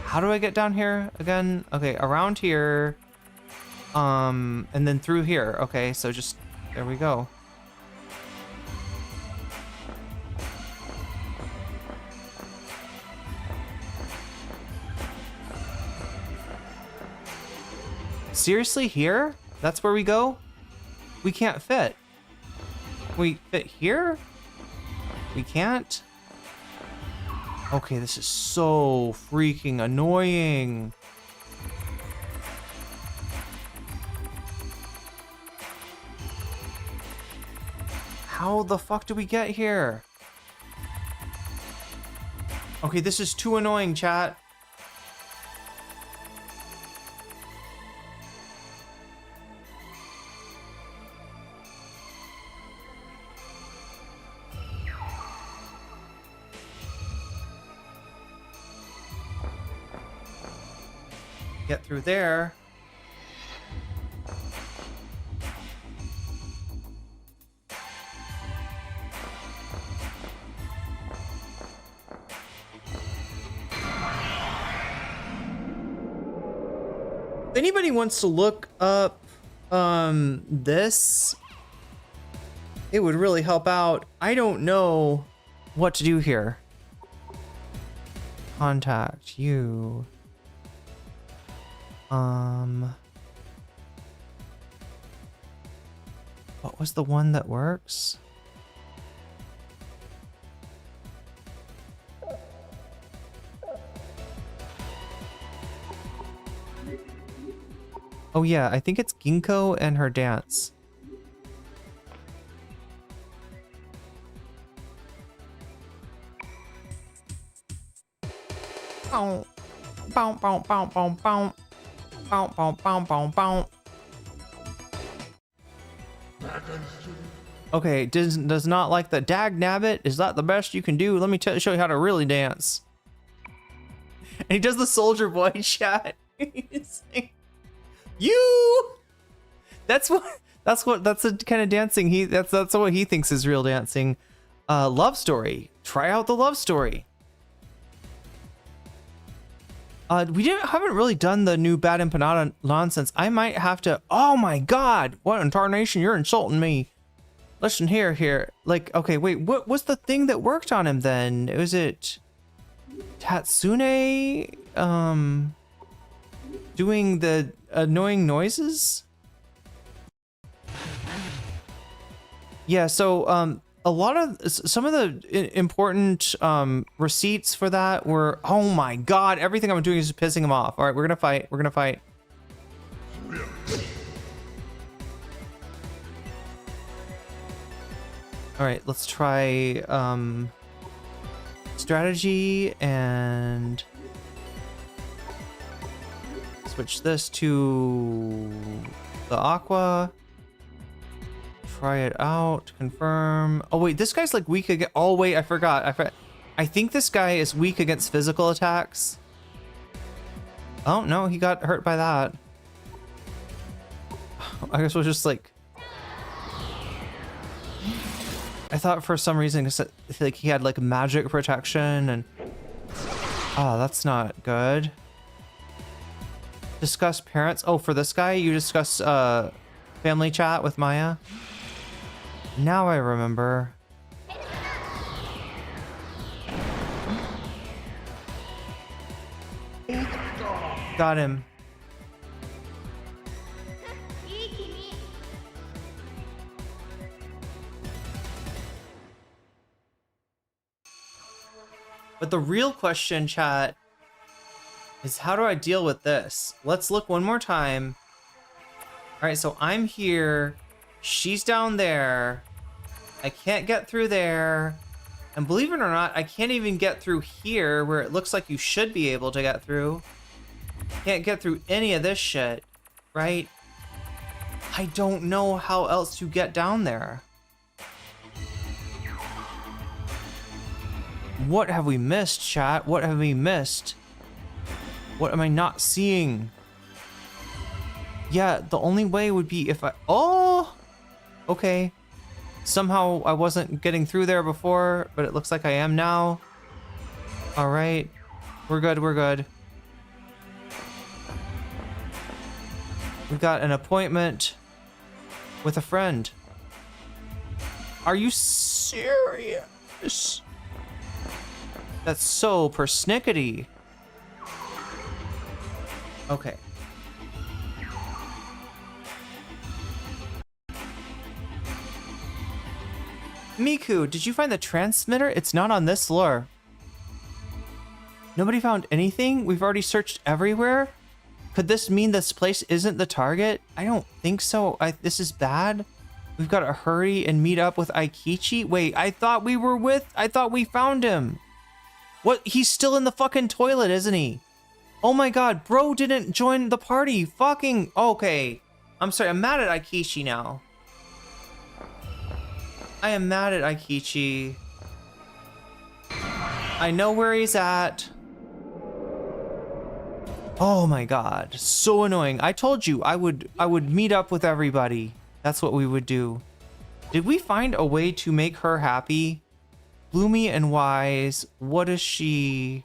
How do I get down here again? Okay, around here, and then through here. Okay, so just there we go. Seriously, here? That's where we go? We can't fit. Can we fit here? We can't? Okay, this is so freaking annoying. How the fuck do we get here? Okay, this is too annoying, chat. Get through there. If anybody wants to look up this, it would really help out. I don't know what to do here. Contact you. What was the one that works? Oh yeah, I think it's Ginkgo and her dance. Bow, bow, bow, bow, bow, bow. Bow, bow, bow, bow, bow. Okay, does not like the dag nabbit. Is that the best you can do? Let me show you how to really dance. And he does the soldier boy chat. He's like, you. That's the kind of dancing that's what he thinks is real dancing. Love story. Try out the love story. We haven't really done the new bad empanada nonsense. I might have to. Oh my god! What in tarnation? You're insulting me. Listen here. Like, okay, wait. What was the thing that worked on him then? Was it Tatsune? Doing the annoying noises? Yeah. So a lot of some of the important receipts for that were, oh my god, everything I'm doing is just pissing him off. All right, we're gonna fight. All right, let's try strategy and switch this to the aqua. Try it out. Confirm. Oh wait, this guy's like weak against. Oh wait, I forgot. I think this guy is weak against physical attacks. Oh no, he got hurt by that. I guess we'll just like. I thought for some reason like he had like magic protection and. Oh, that's not good. Discuss parents. Oh, for this guy, you discuss family chat with Maya. Now I remember. Got him. But the real question, chat, is how do I deal with this? Let's look one more time. All right, so I'm here. She's down there. I can't get through there. And believe it or not, I can't even get through here where it looks like you should be able to get through. Can't get through any of this shit, right? I don't know how else to get down there. What have we missed, chat? What have we missed? What am I not seeing? Yeah, the only way would be if I... Oh! Okay. Somehow I wasn't getting through there before, but it looks like I am now. All right. We're good, we're good. We've got an appointment with a friend. Are you serious? That's so persnickety. Okay. Miku, did you find the transmitter? It's not on this floor. Nobody found anything? We've already searched everywhere? Could this mean this place isn't the target? I don't think so. This is bad. We've got to hurry and meet up with Aikichi. Wait, I thought we found him. What? He's still in the fucking toilet, isn't he? Oh my god, bro didn't join the party. Fucking, okay. I'm sorry, I'm mad at Aikichi now. I am mad at Aikichi. I know where he's at. Oh my god, so annoying. I told you I would meet up with everybody. That's what we would do. Did we find a way to make her happy? Bloomy and wise, what is she?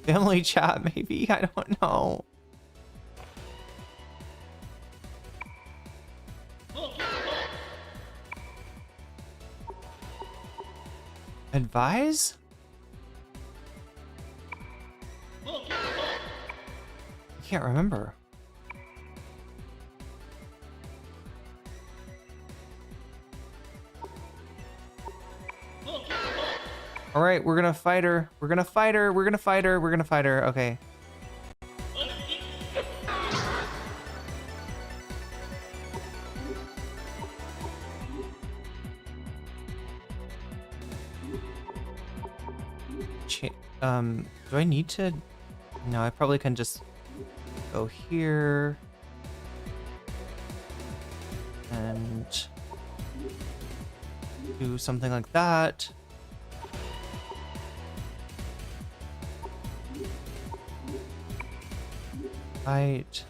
Family chat, maybe? I don't know. Advise? I can't remember. All right, we're gonna fight her. We're gonna fight her. We're gonna fight her. We're gonna fight her. Okay. Do I need to? No, I probably can just go here and do something like that. Right.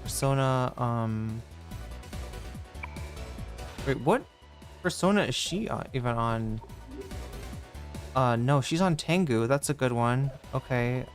Persona, wait, what persona is she even on? No, she's on Tengu. That's a good one. Okay,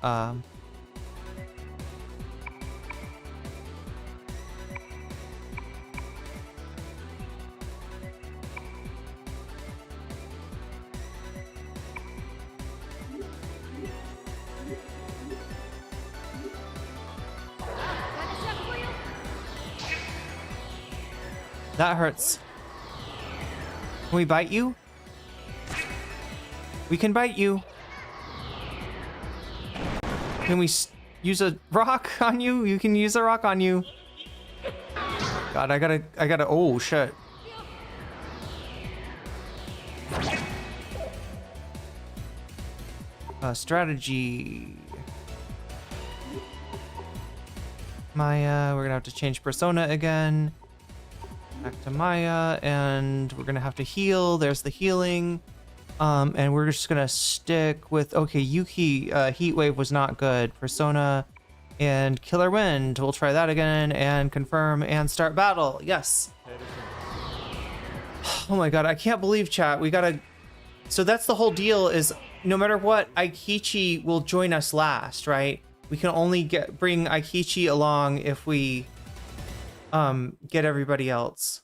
that hurts. Can we bite you? We can bite you. Can we use a rock on you? You can use a rock on you. God, I gotta, oh shit. Strategy. Maya, we're gonna have to change persona again. Back to Maya, and we're gonna have to heal. There's the healing. And we're just gonna stick with, okay, Yuki, Heat Wave was not good. Persona and Killer Wind. We'll try that again and confirm and start battle. Yes. Oh my god, I can't believe, chat. We gotta... So that's the whole deal, is no matter what, Aikichi will join us last, right? We can only bring Aikichi along if we get everybody else.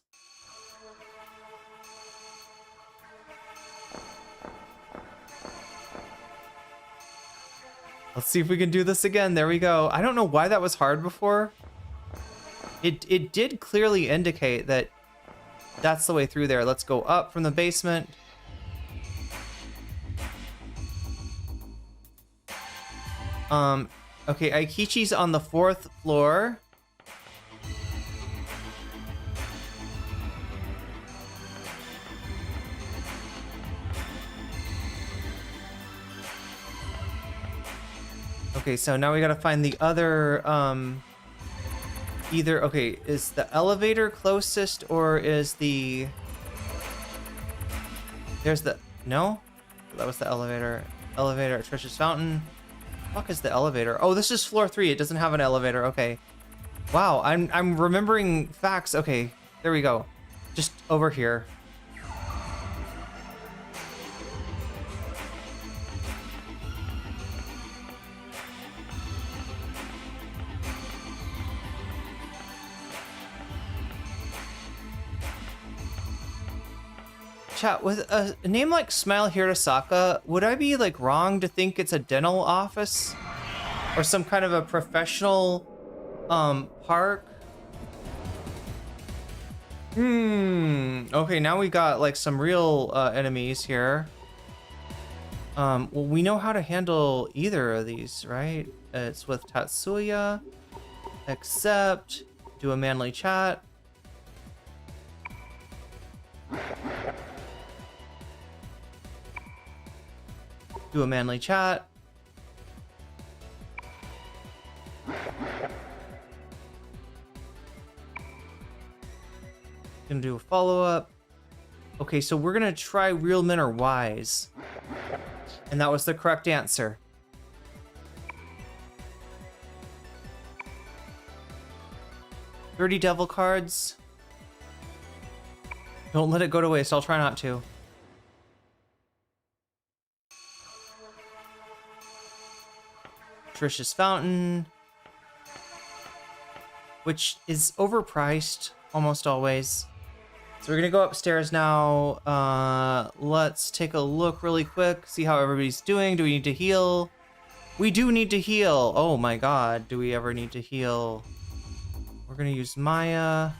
Let's see if we can do this again. There we go. I don't know why that was hard before. It did clearly indicate that that's the way through there. Let's go up from the basement. Okay, Aikichi's on the 4th floor. Okay, so now we gotta find the other, either, okay, is the elevator closest or is the... There's the... No? That was the elevator. Elevator at Trisha's Fountain. Fuck is the elevator? Oh, this is floor 3. It doesn't have an elevator. Okay. Wow, I'm remembering facts. Okay, there we go. Just over here. Chat, with a name like Smile Hirasaka, would I be like wrong to think it's a dental office or some kind of a professional park? Okay, now we got like some real enemies here. Well, we know how to handle either of these, right? It's with Tatsuya. Accept. Do a manly chat. Do a manly chat. Gonna do a follow-up. Okay, so we're gonna try real men are wise. And that was the correct answer. $30 devil cards. Don't let it go to waste. I'll try not to. Trisha's Fountain, which is overpriced almost always. So we're gonna go upstairs now. Let's take a look really quick, see how everybody's doing. Do we need to heal? We do need to heal. Oh my god, do we ever need to heal? We're gonna use Maya.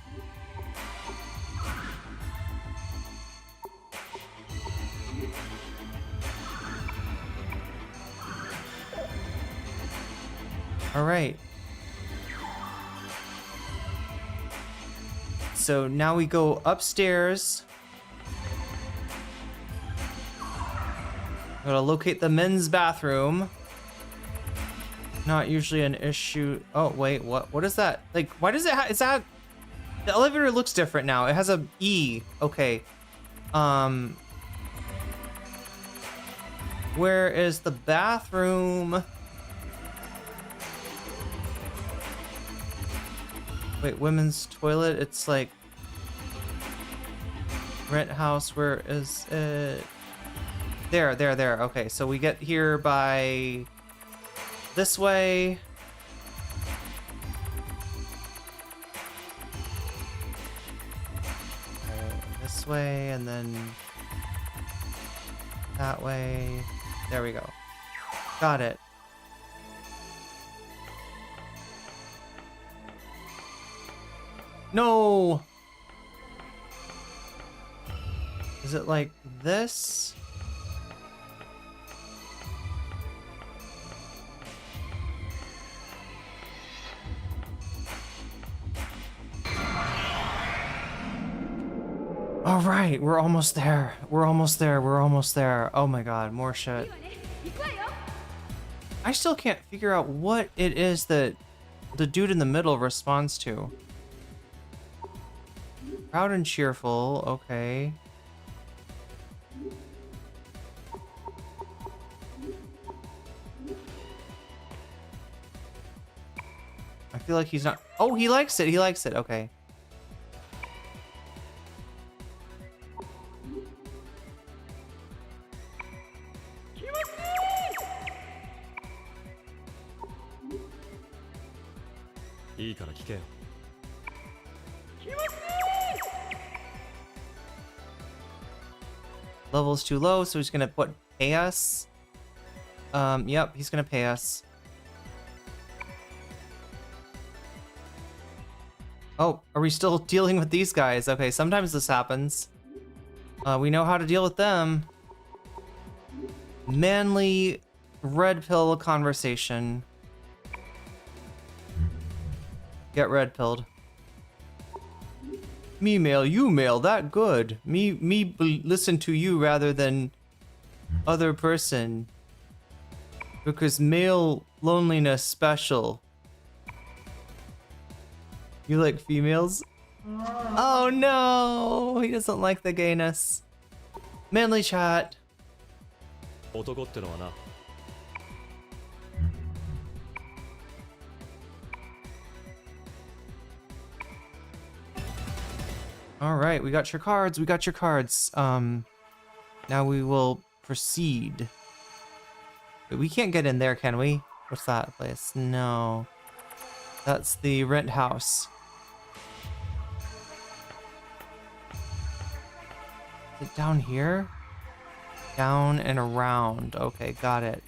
All right. So now we go upstairs. Gotta locate the men's bathroom. Not usually an issue. Oh, wait, what is that? Like, why does it is that... The elevator looks different now. It has a E. Okay. Where is the bathroom? Wait, women's toilet? It's like... Rent house, where is it? There. Okay, so we get here by... This way. Okay, this way, and then... That way. There we go. Got it. No! Is it like this? All right, we're almost there. We're almost there. Oh my god, more shit. I still can't figure out what it is that the dude in the middle responds to. Proud and cheerful, okay. I feel like he's not... Oh, he likes it, okay. Level's too low, so he's gonna pay us. Yep, he's gonna pay us. Oh, are we still dealing with these guys? Okay, sometimes this happens. We know how to deal with them. Manly red pill conversation. Get red pilled. Me male, you male, that good. Me listen to you rather than other person. Because male loneliness special. You like females? Oh no, he doesn't like the gayness. Manly chat. All right, we got your cards. We got your cards. Now we will proceed. Wait, we can't get in there, can we? What's that place? No. That's the rent house. Is it down here? Down and around. Okay, got it.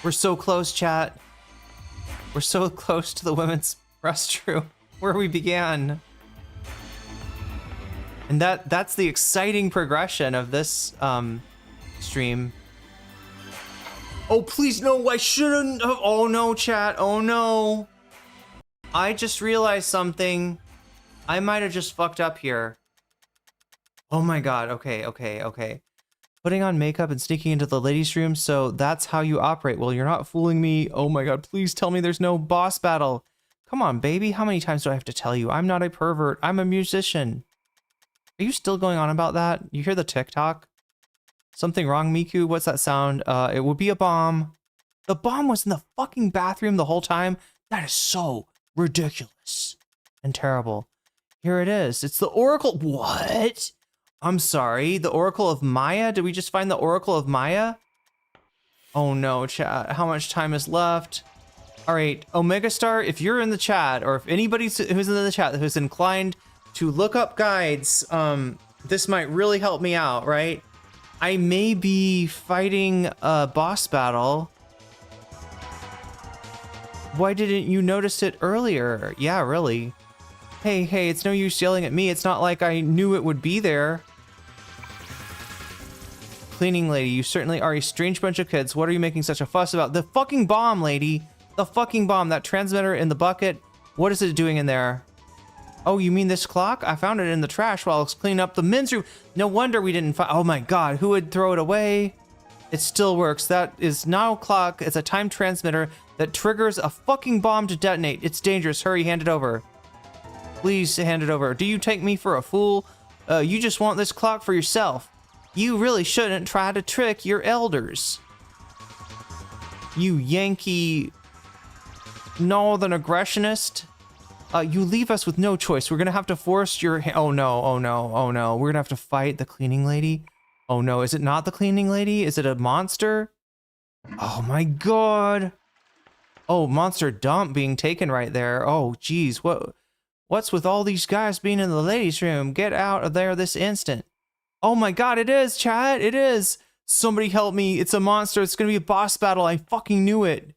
We're so close, chat. We're so close to the women's restroom where we began. And that's the exciting progression of this stream. Oh, please, no, I shouldn't have. Oh, no, chat. Oh, no. I just realized something. I might have just fucked up here. Oh, my God. Okay. Putting on makeup and sneaking into the ladies' room, so that's how you operate. Well, you're not fooling me. Oh, my God. Please tell me there's no boss battle. Come on, baby. How many times do I have to tell you? I'm not a pervert. I'm a musician. Are you still going on about that? You hear the TikTok? Something wrong, Miku? What's that sound? It would be a bomb. The bomb was in the fucking bathroom the whole time? That is so ridiculous and terrible. Here it is. It's the Oracle. What? I'm sorry. The Oracle of Maya? Did we just find the Oracle of Maya? Oh no, chat. How much time is left? All right, Omega Star, if you're in the chat, or if anybody who's in the chat who's inclined to look up guides, this might really help me out, right? I may be fighting a boss battle. Why didn't you notice it earlier? Yeah, really. Hey, it's no use yelling at me. It's not like I knew it would be there. Cleaning lady, you certainly are a strange bunch of kids. What are you making such a fuss about? The fucking bomb, lady. The fucking bomb. That transmitter in the bucket. What is it doing in there? Oh, you mean this clock? I found it in the trash while I was cleaning up the men's room. No wonder we didn't find. Oh my God, who would throw it away? It still works. That is not a clock. It's a time transmitter that triggers a fucking bomb to detonate. It's dangerous. Hurry, hand it over. Please hand it over. Do you take me for a fool? You just want this clock for yourself. You really shouldn't try to trick your elders. You Yankee northern aggressionist. You leave us with no choice. We're gonna have to force your oh no. We're gonna have to fight the cleaning lady. Oh no, is it not the cleaning lady? Is it a monster? Oh my God. Oh, monster dump being taken right there. Oh geez, what's with all these guys being in the ladies' room? Get out of there this instant. Oh my God, it is, chat. It is. Somebody help me. It's a monster. It's gonna be a boss battle. I fucking knew it.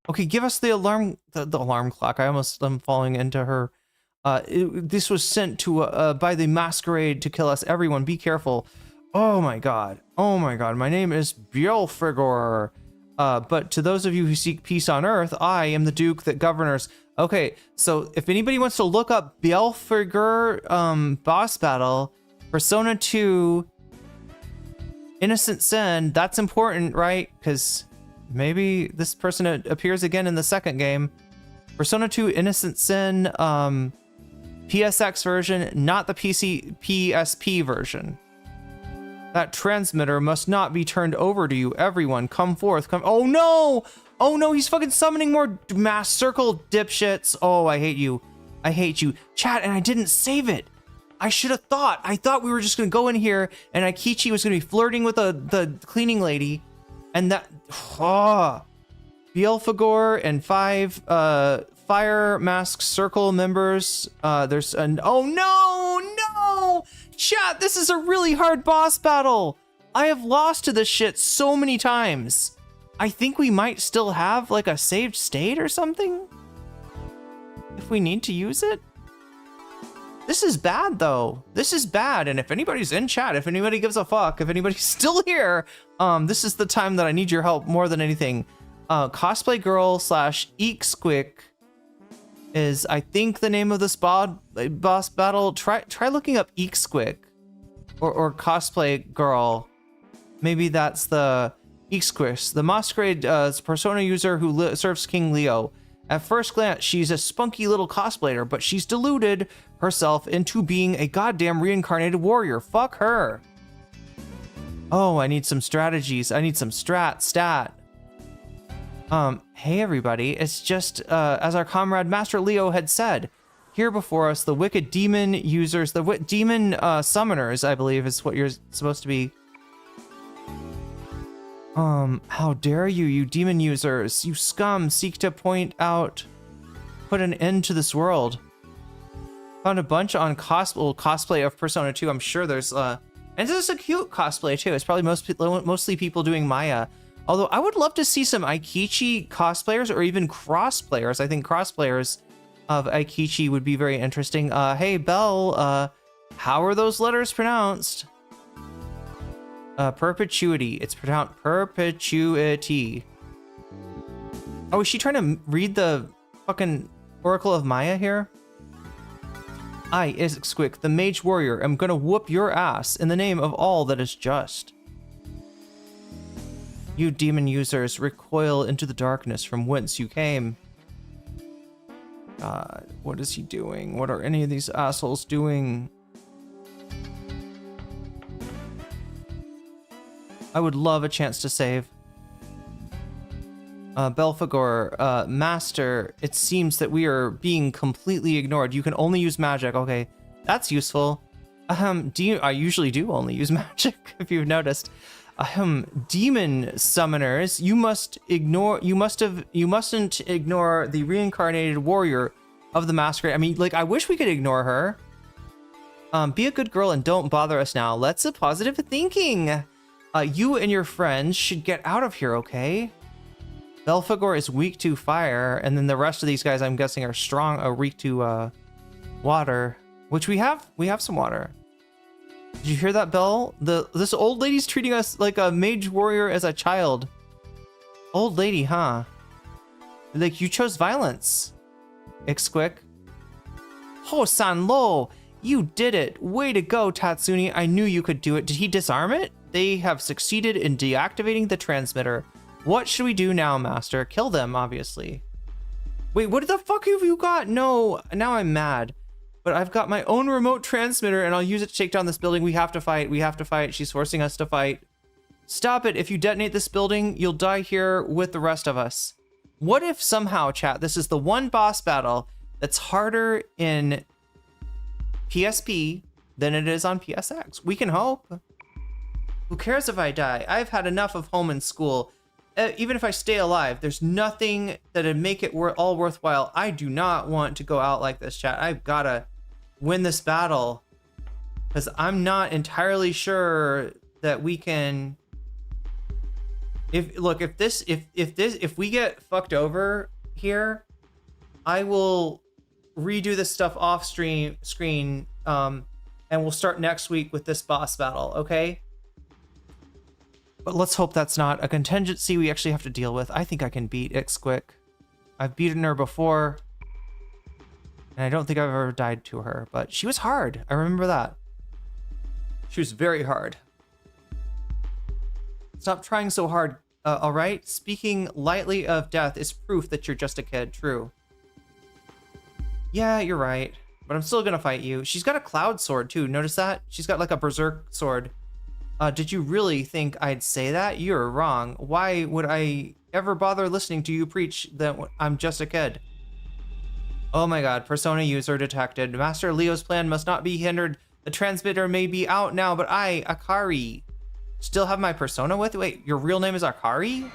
Okay, give us the alarm, the alarm clock. I almost am falling into her. This was sent to by the masquerade to kill us. Everyone, be careful. Oh my God. Oh my God. My name is Bjelfrigor. But to those of you who seek peace on Earth, I am the Duke that governs. Okay, so if anybody wants to look up Bjelfrigor boss battle, Persona 2, Innocent Sin, that's important, right? Because maybe this person appears again in the second game. Persona 2 Innocent Sin, PSX version, not the PSP version. That transmitter must not be turned over to you. Everyone, come forth. Come. Oh no! Oh no, he's fucking summoning more mass circle dipshits. Oh, I hate you. I hate you. Chat, and I didn't save it. I should have thought. I thought we were just gonna go in here and Aikichi was gonna be flirting with the cleaning lady. And that, Bjelfrigor and 5 Fire Mask Circle members. There's an, oh no, chat, this is a really hard boss battle. I have lost to this shit so many times. I think we might still have like a saved state or something if we need to use it. This is bad though. This is bad. And if anybody's in chat, if anybody gives a fuck, if anybody's still here, this is the time that I need your help more than anything. Cosplay girl / eek squick is, I think, the name of this boss battle. Try looking up eek squick or cosplay girl. Maybe that's the eek squish. The masquerade persona user who serves King Leo. At first glance, she's a spunky little cosplayer, but she's deluded herself into being a goddamn reincarnated warrior. Fuck her. Oh, I need some strategies. I need some stat. Hey everybody, it's just, as our comrade Master Leo had said, here before us, the wicked demon users, the demon summoners, I believe is what you're supposed to be. How dare you, you demon users, you scum, seek to put an end to this world. Found a bunch on cosplay of Persona 2. I'm sure there's, and this is a cute cosplay too. It's probably mostly people doing Maya. Although I would love to see some Aikichi cosplayers or even cross players. I think cross players of Aikichi would be very interesting. Hey Belle, how are those letters pronounced? Perpetuity. It's pronounced perpetuity. Oh, is she trying to read the fucking Oracle of Maya here? I, Squick, the Mage Warrior, am gonna whoop your ass in the name of all that is just. You demon users, recoil into the darkness from whence you came. God, what is he doing? What are any of these assholes doing? I would love a chance to save. Belphegor, Master, it seems that we are being completely ignored. You can only use magic. Okay, that's useful. I usually do only use magic, if you've noticed. Demon summoners, you mustn't ignore the reincarnated warrior of the masquerade. I mean, like, I wish we could ignore her. Be a good girl and don't bother us now. Let's a positive thinking. You and your friends should get out of here, okay? Belphegor is weak to fire, and then the rest of these guys, I'm guessing, are weak to water, which we have some water. Did you hear that, Belle? This old lady's treating us like a mage warrior as a child. Old lady, huh? Like, you chose violence. Ixquick. Hasan Lo, you did it. Way to go, Tatsuni. I knew you could do it. Did he disarm it? They have succeeded in deactivating the transmitter. What should we do now, Master? Kill them, obviously. Wait, what the fuck have you got? No, now I'm mad. But I've got my own remote transmitter and I'll use it to take down this building. We have to fight. We have to fight. She's forcing us to fight. Stop it. If you detonate this building, you'll die here with the rest of us. What if somehow, chat, this is the one boss battle that's harder in PSP than it is on PSX? We can hope. Who cares if I die? I've had enough of home and school. Even if I stay alive, there's nothing that'd make it all worthwhile. I do not want to go out like this, chat. I've gotta win this battle because I'm not entirely sure that we can. If we get fucked over here, I will redo this stuff off screen, and we'll start next week with this boss battle. Okay. But let's hope that's not a contingency we actually have to deal with. I think I can beat Ixquick. I've beaten her before. And I don't think I've ever died to her. But she was hard. I remember that. She was very hard. Stop trying so hard, alright? Speaking lightly of death is proof that you're just a kid. True. Yeah, you're right. But I'm still gonna fight you. She's got a cloud sword, too. Notice that? She's got like a berserk sword. Did you really think I'd say that? You're wrong. Why would I ever bother listening to you preach that I'm just a kid? Oh my god, persona user detected. Master Leo's plan must not be hindered. The transmitter may be out now, but I, Akari, still have my persona with? Wait, your real name is Akari?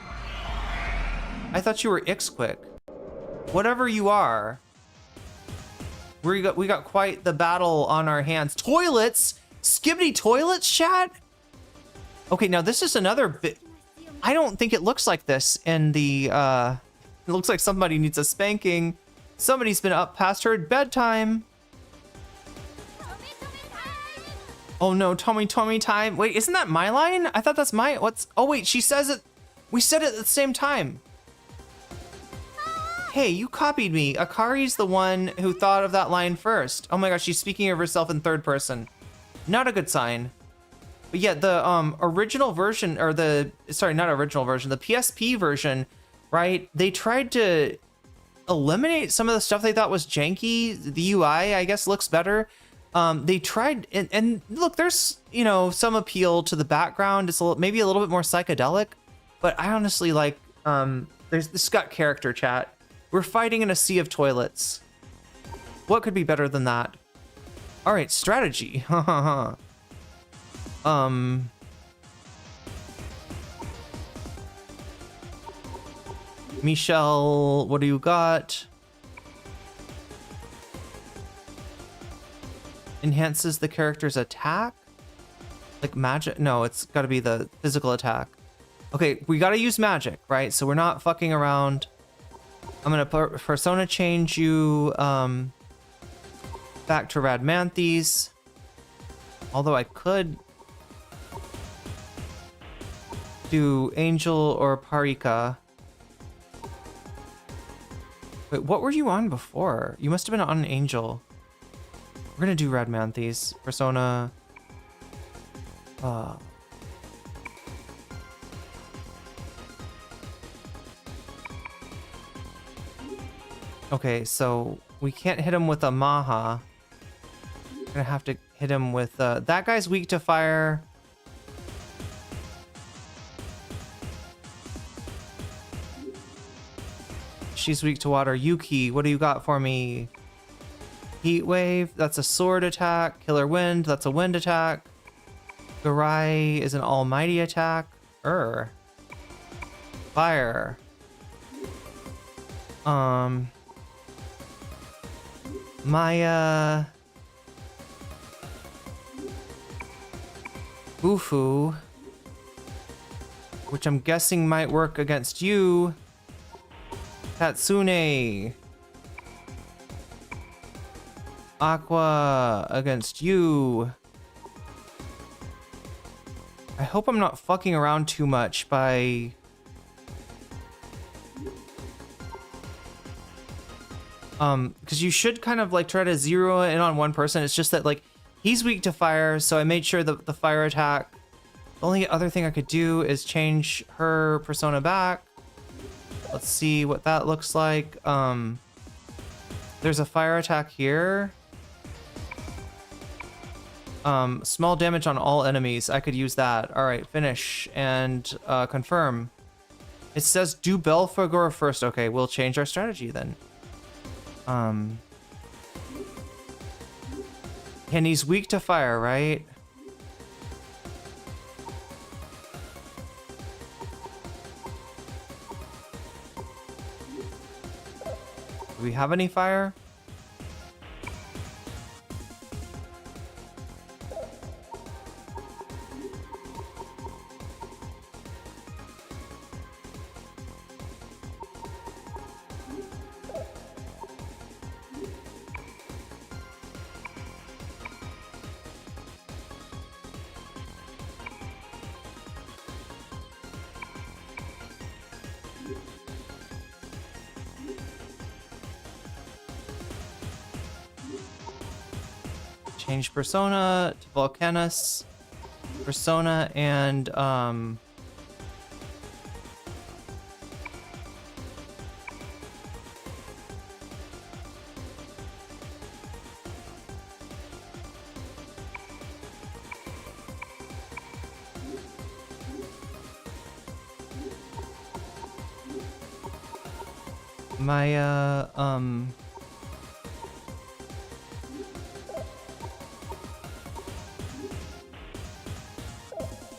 I thought you were Ixquick. Whatever you are, we got quite the battle on our hands. Toilets? Skibbity toilets, chat? Okay, now this is another bit. I don't think it looks like this in the, it looks like somebody needs a spanking. Somebody's been up past her bedtime. Oh no, Tommy time. Wait, isn't that my line? I thought that's my, oh wait, she says it. We said it at the same time. Hey, you copied me. Akari's the one who thought of that line first. Oh my gosh, she's speaking of herself in third person. Not a good sign. But yeah, the original version, or sorry, not original version, the PSP version, right? They tried to eliminate some of the stuff they thought was janky. The UI, I guess, looks better. They tried, and look, there's, you know, some appeal to the background. It's maybe a little bit more psychedelic, but I honestly like, this got character, chat. We're fighting in a sea of toilets. What could be better than that? All right, strategy. Michelle, what do you got? Enhances the character's attack? Like magic? No, it's got to be the physical attack. Okay, we got to use magic, right? So we're not fucking around. I'm going to persona change you back to Radmanthes. Although I could do Angel or Parika. Wait, what were you on before? You must have been on an Angel. We're gonna do Radmanthes. Persona. Okay, so we can't hit him with a Maha. We're gonna have to hit him with that guy's weak to fire. She's weak to water. Yuki, what do you got for me? Heat wave, that's a sword attack. Killer wind, that's a wind attack. Garai is an almighty attack. Fire. Maya. Ufu. Which I'm guessing might work against you. Tatsune. Aqua against you. I hope I'm not fucking around too much by... because you should kind of like try to zero in on one person. It's just that like he's weak to fire, so I made sure that the fire attack... The only other thing I could do is change her persona back. Let's see what that looks like. There's a fire attack here. Small damage on all enemies. I could use that. All right, finish and confirm. It says do Belphegor first. Okay, we'll change our strategy then. And he's weak to fire, right? Do we have any fire? Change persona to Volcanus. Persona and Maya,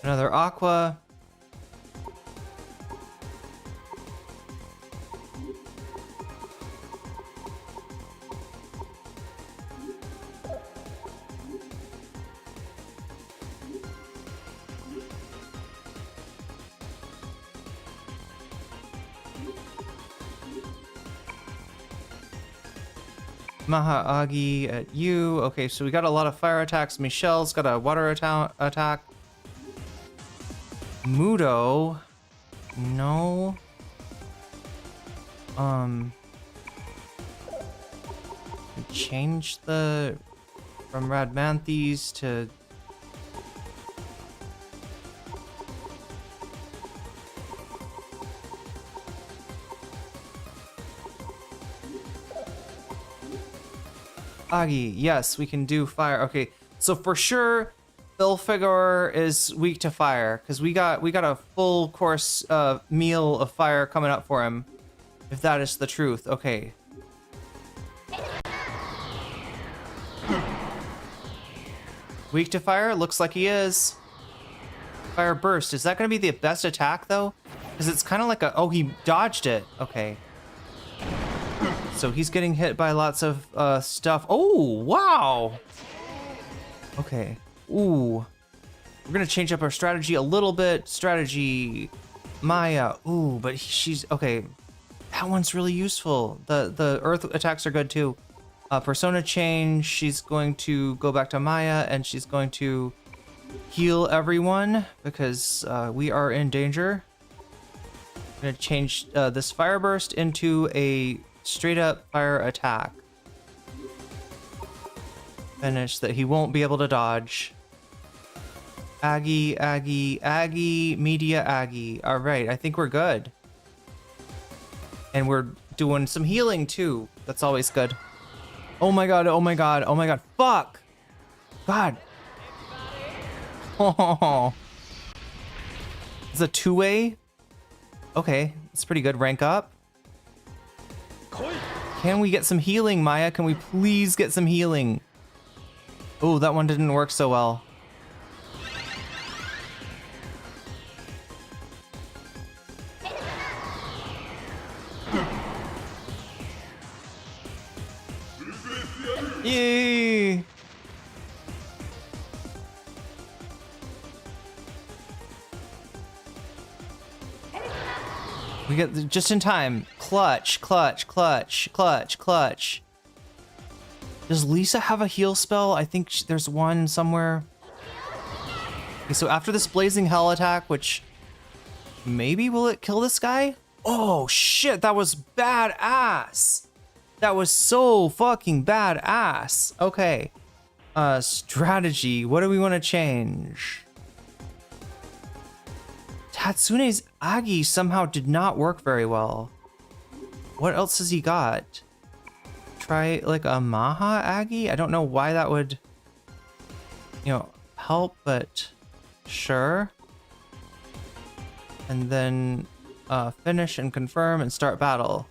another Aqua. Maha Agi at you. Okay, so we got a lot of fire attacks. Michelle's got a water attack. Mudo. No. Change the from Radmanthes to Agi. Yes, we can do fire. Okay, so for sure Ilfigor is weak to fire because we got a full course meal of fire coming up for him, if that is the truth. Okay. Weak to fire? Looks like he is. Fire burst. Is that going to be the best attack though? Because it's kind of like a... Oh, he dodged it. Okay. So he's getting hit by lots of stuff. Oh, wow. Okay. Ooh. We're going to change up our strategy a little bit. Strategy Maya. Ooh, but she's... Okay. That one's really useful. The earth attacks are good too. Persona change. She's going to go back to Maya and she's going to heal everyone because we are in danger. I'm going to change this fire burst into a straight up fire attack. Finish that he won't be able to dodge. Aggie, Aggie, Aggie, Media Aggie. All right, I think we're good. And we're doing some healing too. That's always good. Oh my god, oh my god, oh my god. Fuck! God. Oh. It's a two-way? Okay, it's pretty good. Rank up. Can we get some healing, Maya? Can we please get some healing? Oh, that one didn't work so well. Yay! We get just in time. Clutch, clutch, clutch, clutch, clutch. Does Lisa have a heal spell? I think there's one somewhere. Okay, so after this blazing hell attack, which maybe will it kill this guy? Oh shit, that was badass. That was so fucking badass. Okay. Strategy. What do we want to change? Tatsune's Agi somehow did not work very well. What else has he got? Try like a Maha Agi? I don't know why that would, you know, help, but sure. And then finish and confirm and start battle.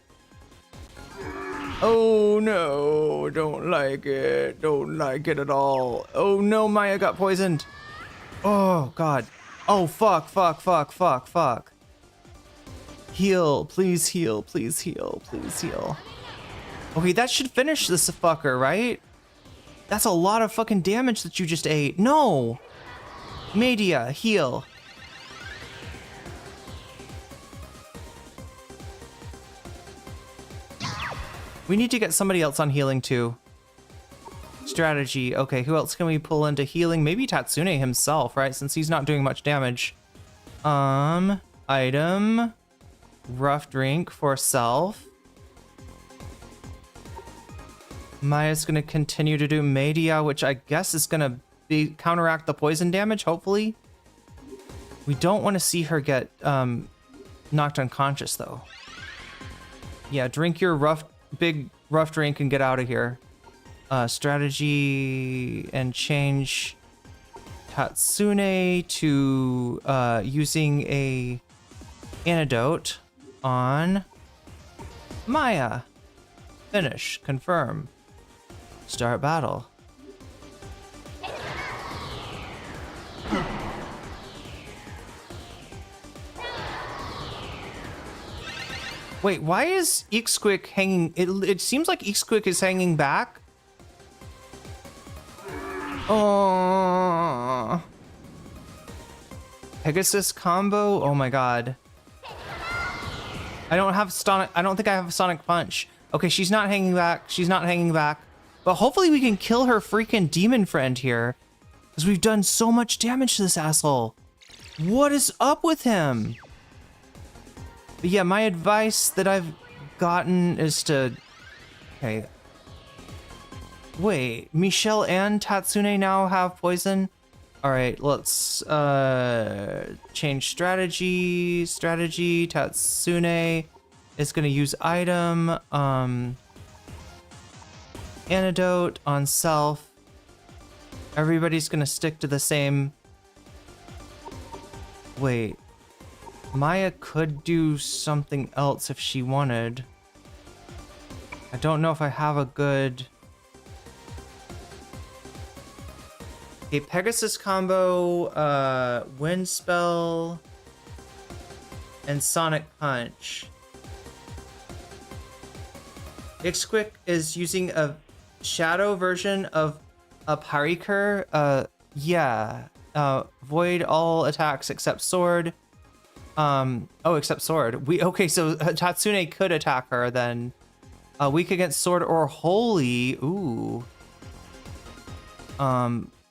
Oh no, don't like it. Don't like it at all. Oh no, Maya got poisoned. Oh god. Oh fuck, fuck, fuck, fuck, fuck. Heal, please heal, please heal, please heal. Okay, that should finish this fucker, right? That's a lot of fucking damage that you just ate. No! Media, heal. We need to get somebody else on healing too. Strategy. Okay, who else can we pull into healing? Maybe Tatsune himself, right? Since he's not doing much damage. Item. Rough drink for self. Maya's gonna continue to do media, which I guess is gonna be counteract the poison damage, hopefully. We don't want to see her get knocked unconscious though. Yeah, drink your big rough drink and get out of here. Strategy and change Tatsune to using a antidote on Maya. Finish. Confirm. Start battle. Wait, why is Ixquick hanging? It seems like Ixquick is hanging back. Oh. Pegasus combo? Oh my god. I don't think I have a Sonic Punch. Okay, she's not hanging back. She's not hanging back. But hopefully we can kill her freaking demon friend here. Because we've done so much damage to this asshole. What is up with him? But yeah, my advice that I've gotten is to... Okay. Wait, Michelle and Tatsune now have poison? Alright, let's change strategy. Tatsune is gonna use item. Antidote on self. Everybody's gonna stick to the same. Wait. Maya could do something else if she wanted. I don't know if I have a good... Okay, Pegasus combo, Wind Spell, and Sonic Punch. Ixquick is using a shadow version of a Pariker. Void all attacks except sword. Except sword. Okay, so Tatsune could attack her then. Weak against sword or holy. Ooh.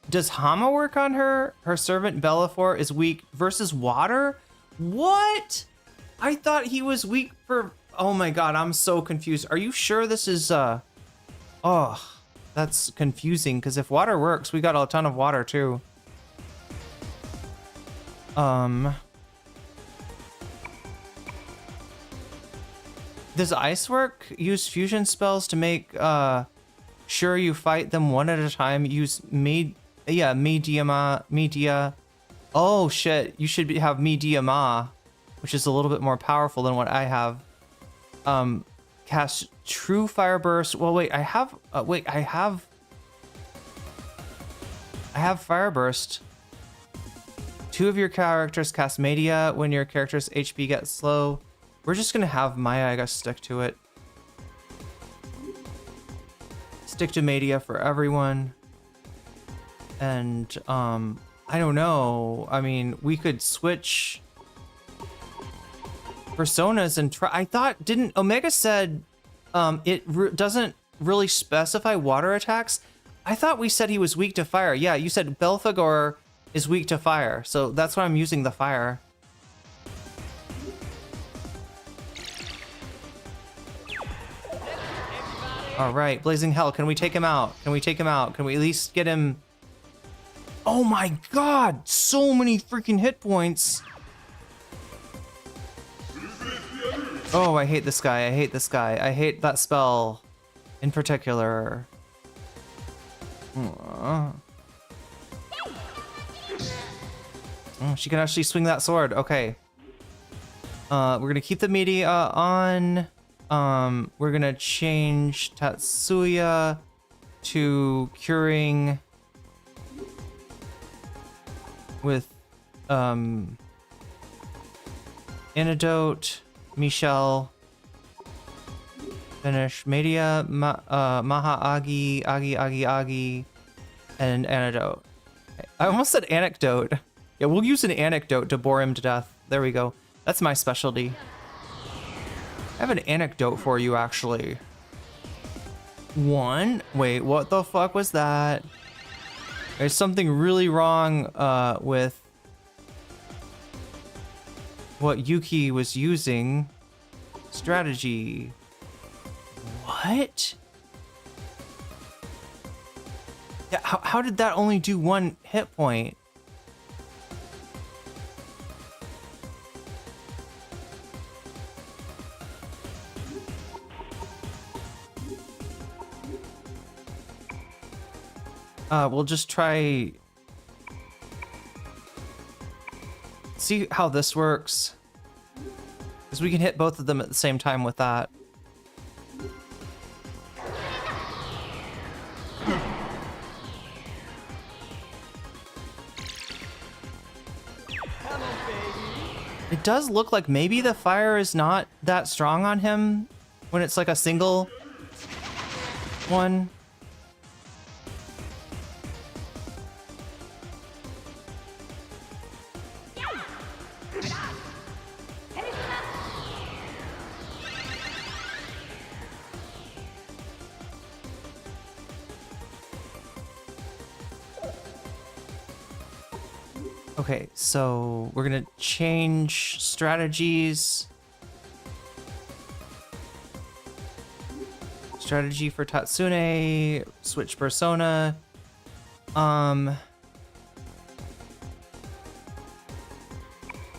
Does Hama work on her? Her servant Bellafor is weak versus water? What? I thought he was weak for... Oh my god, I'm so confused. Are you sure this is... Oh, that's confusing, because if water works, we got a ton of water too. Does ice work? Use fusion spells to make sure you fight them one at a time. Use media. Oh shit, you should have Mediama, which is a little bit more powerful than what I have. Cast True Fire Burst. Well, wait, I have Fire Burst. 2 of your characters cast Media when your character's HP gets low. We're just gonna have Maya, I guess, stick to it. Stick to Media for everyone. And, I don't know. I mean, we could switch personas and try. I thought, didn't Omega said it doesn't really specify water attacks? I thought we said he was weak to fire. Yeah, you said Belphegor is weak to fire, so that's why I'm using the fire. All right, Blazing Hell, can we take him out? Can we take him out? Can we at least get him? Oh my god, so many freaking hit points. Oh, I hate this guy. I hate this guy. I hate that spell in particular. Oh, she can actually swing that sword. Okay. We're gonna keep the media on. We're gonna change Tatsuya to curing with antidote. Michelle. Finish. Media, Maha Agi, and antidote. I almost said anecdote. Yeah, we'll use an anecdote to bore him to death. There we go. That's my specialty. I have an anecdote for you, actually. Wait, what the fuck was that? There's something really wrong with what Yuki was using. Strategy. What? Yeah, how did that only do 1 hit point? We'll just try... See how this works. Because we can hit both of them at the same time with that. It does look like maybe the fire is not that strong on him when it's like a single one. Okay, so we're gonna change strategies. Strategy for Tatsune, switch persona.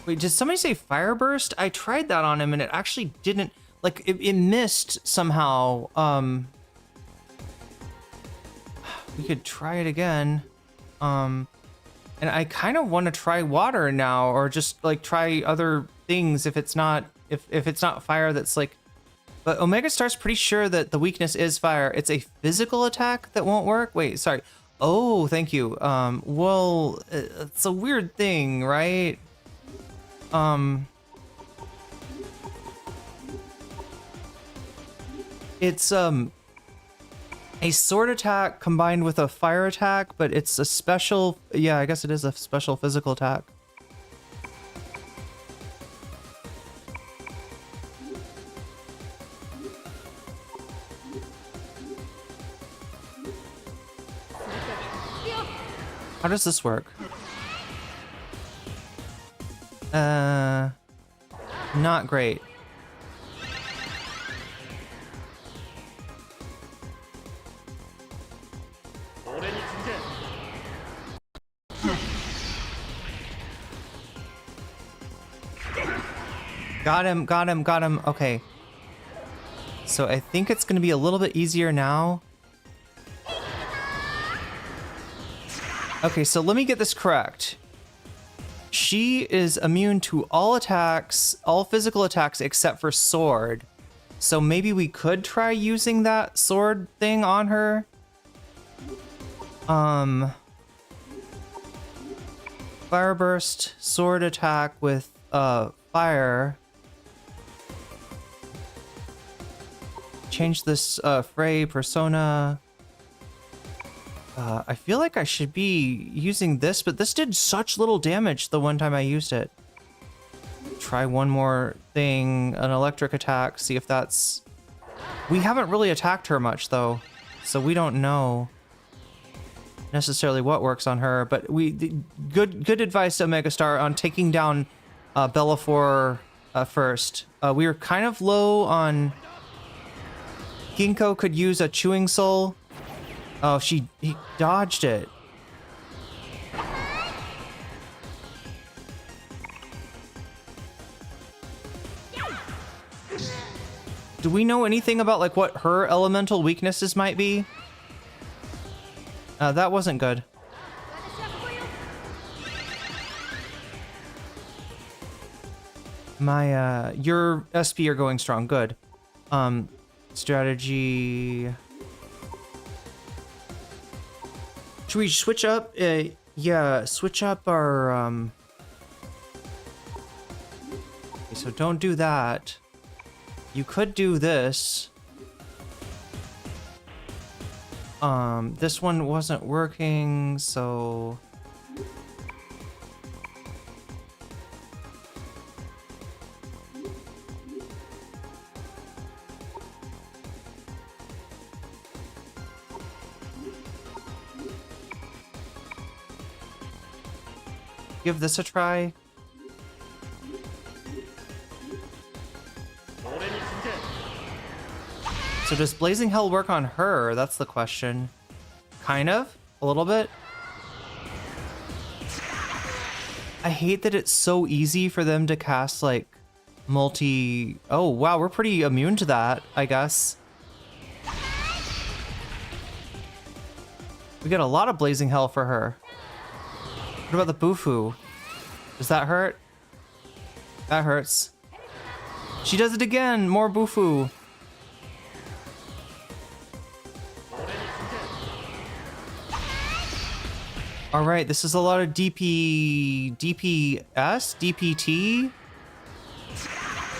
Wait, did somebody say fire burst? I tried that on him and it actually didn't, like, it missed somehow. We could try it again. And I kind of want to try water now, or just like try other things if it's not fire that's like. But Omega Star's pretty sure that the weakness is fire. It's a physical attack that won't work. Wait, sorry. Oh, thank you. Well, it's a weird thing, right? It's a sword attack combined with a fire attack, but it's a special, yeah, I guess it is a special physical attack. How does this work? Not great. Got him. Okay. So I think it's gonna be a little bit easier now. Okay, so let me get this correct. She is immune to all attacks, all physical attacks except for sword. So maybe we could try using that sword thing on her. Fire burst, sword attack with fire. Change this Frey persona. I feel like I should be using this, but this did such little damage the one time I used it. Try one more thing, an electric attack, see if that's... We haven't really attacked her much though, so we don't know necessarily what works on her, but good advice to Omega Star on taking down Bellafor first. We were kind of low on... Ginkgo could use a chewing soul. Oh, he dodged it. Do we know anything about like what her elemental weaknesses might be? That wasn't good. My your SP are going strong. Good. Strategy. Should we switch up? Yeah, switch up our okay, so don't do that. You could do this. This one wasn't working, so give this a try. So does Blazing Hell work on her? That's the question. Kind of? A little bit? I hate that it's so easy for them to cast like multi... Oh wow, we're pretty immune to that, I guess. We get a lot of Blazing Hell for her. What about the Bufu? Does that hurt? That hurts. She does it again! More Bufu! Alright, this is a lot of DPS? DPT?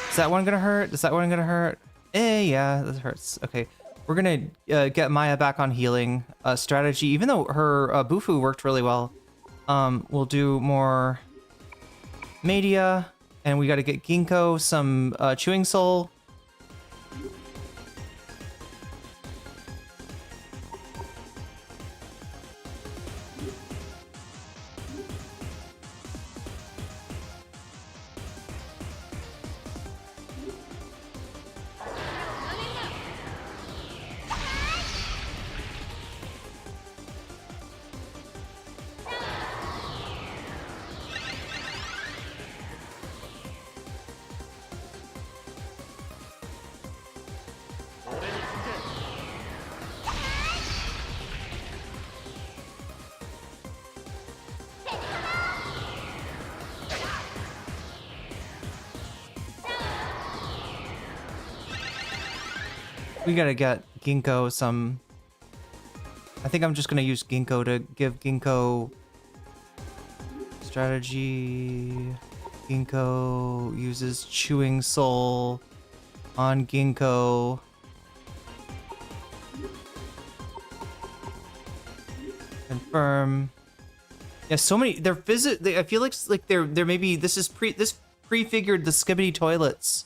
Is that one gonna hurt? Is that one gonna hurt? Yeah, that hurts. Okay, we're gonna get Maya back on healing strategy, even though her Bufu worked really well. We'll do more media, and we gotta get Ginkgo some Chewing Soul. We gotta get Ginkgo some... I think I'm just gonna use Ginkgo to give Ginkgo... Strategy... Ginkgo uses Chewing Soul on Ginkgo. Confirm. Yeah, so many. They're I feel like they're maybe this prefigured the skibbity toilets.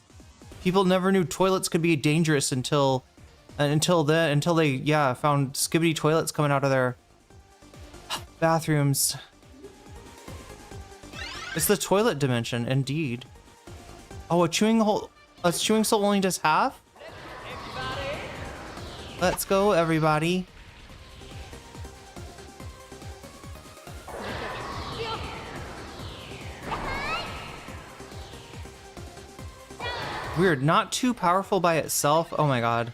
People never knew toilets could be dangerous until they found skibbity toilets coming out of their bathrooms. It's the toilet dimension, indeed. Oh, a chewing soul only does half? Let's go, everybody. Weird, not too powerful by itself. Oh my god.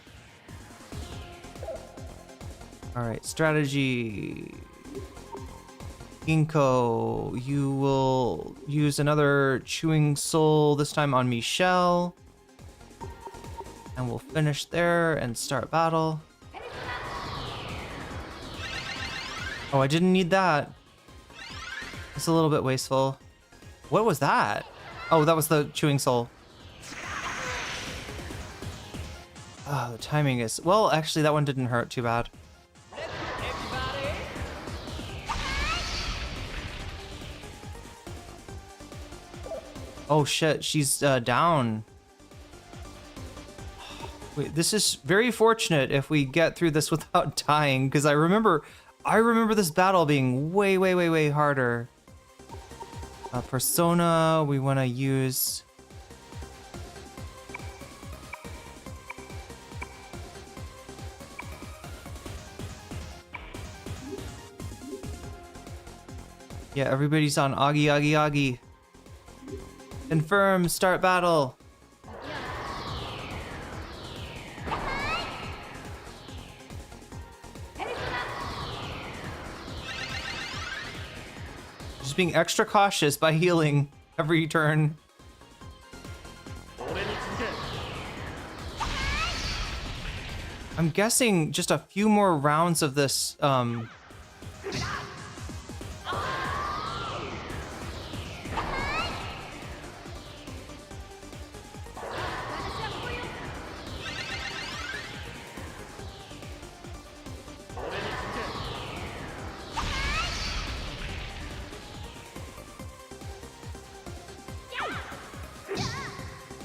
Alright, strategy. Ginkgo, you will use another chewing soul, this time on Michelle. And we'll finish there and start battle. Oh, I didn't need that. It's a little bit wasteful. What was that? Oh, that was the chewing soul. Oh, the timing is... Well, actually, that one didn't hurt too bad. Oh, shit. She's down. Wait, this is very fortunate if we get through this without dying, because I remember this battle being way, way, way, way harder. Persona, we want to use... Yeah, everybody's on Augie, Augie, Augie. Confirm, start battle. Just being extra cautious by healing every turn. I'm guessing just a few more rounds of this,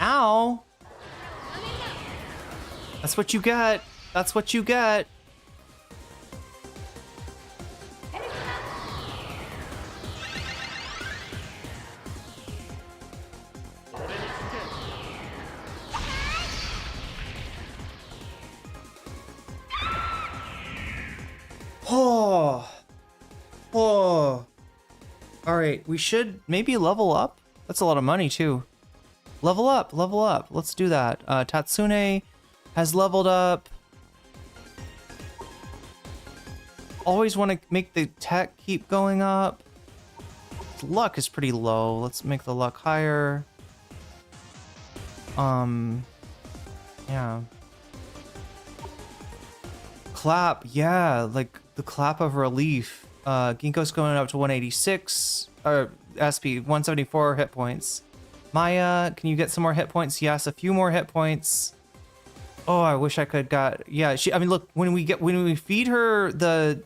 Ow! That's what you get. That's what you get. Oh. Oh. All right, we should maybe level up. That's a lot of money too. Level up, level up. Let's do that. Tatsune has leveled up. Always want to make the tech keep going up. Luck is pretty low. Let's make the luck higher. Yeah. Clap, yeah, like the clap of relief. Ginkgo's going up to 186, or SP 174 hit points. Maya, can you get some more hit points? Yes, a few more hit points. Oh, I wish I could yeah, I mean, look, when we feed her the,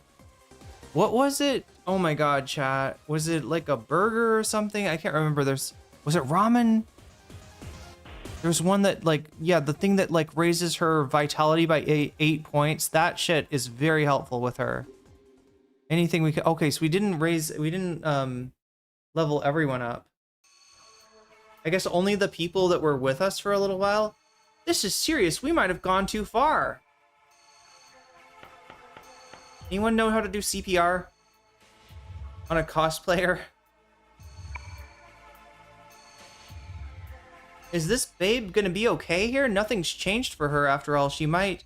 what was it? Oh my god, chat. Was it like a burger or something? I can't remember. Was it ramen? There's one that yeah, the thing that raises her vitality by 8 points. That shit is very helpful with her. Anything we could, okay, so we didn't level everyone up. I guess only the people that were with us for a little while. This is serious. We might have gone too far. Anyone know how to do CPR on a cosplayer? Is this babe gonna be okay here? Nothing's changed for her after all. She might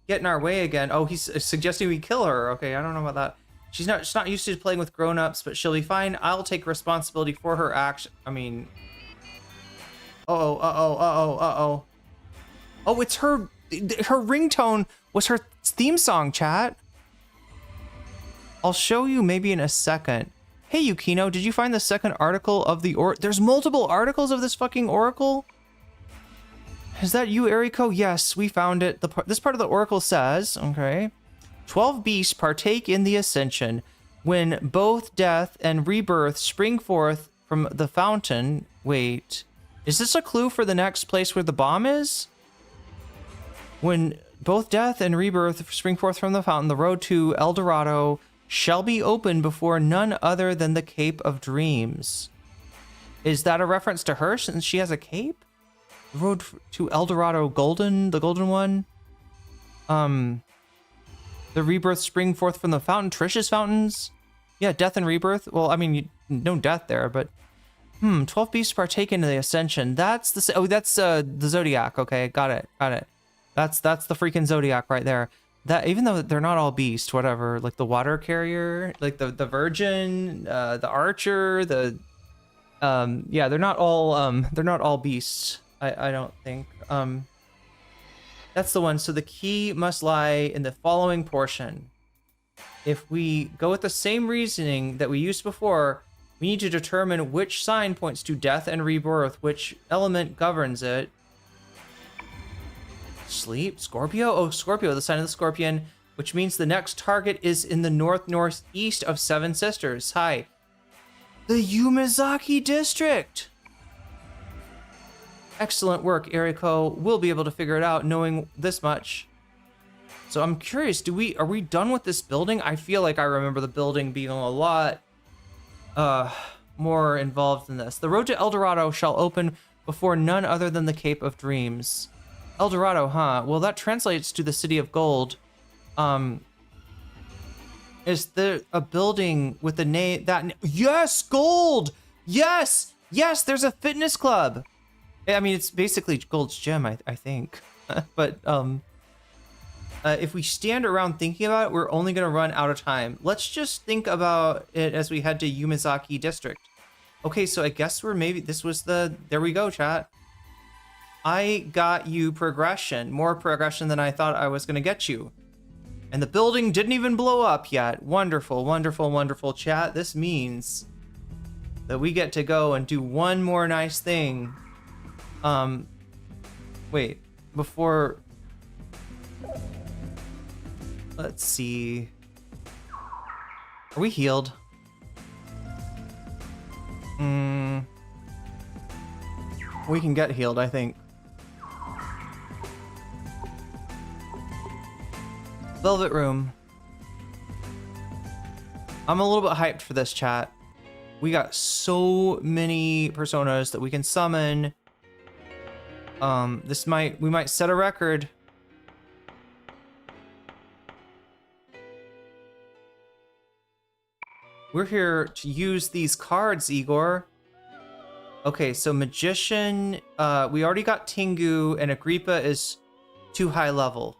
get in our way again. Oh, he's suggesting we kill her. Okay, I don't know about that. She's not used to playing with grown-ups, but she'll be fine. I'll take responsibility for her action. I mean... Uh-oh. Oh, it's her her ringtone was her theme song, chat. I'll show you maybe in a second. Hey, Yukino, did you find the second article of the There's multiple articles of this fucking oracle? Is that you, Eriko? Yes, we found it. This part of the oracle says, okay, 12 beasts partake in the ascension when both death and rebirth spring forth from the fountain. Wait, is this a clue for the next place where the bomb is? When both death and rebirth spring forth from the fountain, the road to El Dorado shall be open before none other than the Cape of Dreams. Is that a reference to her since she has a cape? The road to El Dorado the golden one? The rebirth spring forth from the fountain, Trish's fountains? Yeah, death and rebirth. Well, I mean, no death there, but 12 beasts partake in the ascension. That's the Zodiac. Okay, got it. That's the freaking Zodiac right there. That, even though they're not all beasts, whatever, like the water carrier, like the virgin, the archer, yeah, they're not all beasts. I don't think. That's the one. So the key must lie in the following portion. If we go with the same reasoning that we used before, we need to determine which sign points to death and rebirth, which element governs it. Sleep? Scorpio? Oh, Scorpio, the sign of the scorpion, which means the next target is in the northeast of Seven Sisters. Hi. The Yumazaki district! Excellent work, Eriko. We'll be able to figure it out knowing this much. So I'm curious, are we done with this building? I feel like I remember the building being a lot more involved than this. The road to El Dorado shall open before none other than the Cape of Dreams. El Dorado, huh? Well, that translates to the City of Gold. Is there a building with the name yes, gold! Yes! Yes, there's a fitness club. I mean, it's basically Gold's Gym, I think. But if we stand around thinking about it, we're only gonna run out of time. Let's just think about it as we head to Yumazaki District. Okay, so I guess there we go, chat. I got you progression, more progression than I thought I was gonna get you. And the building didn't even blow up yet. Wonderful, wonderful, wonderful, chat. This means that we get to go and do one more nice thing. Wait, before... Let's see. Are we healed? We can get healed, I think. Velvet Room. I'm a little bit hyped for this, chat. We got so many personas that we can summon. We might set a record. We're here to use these cards, Igor. Okay, so Magician, we already got Tengu, and Agrippa is too high level.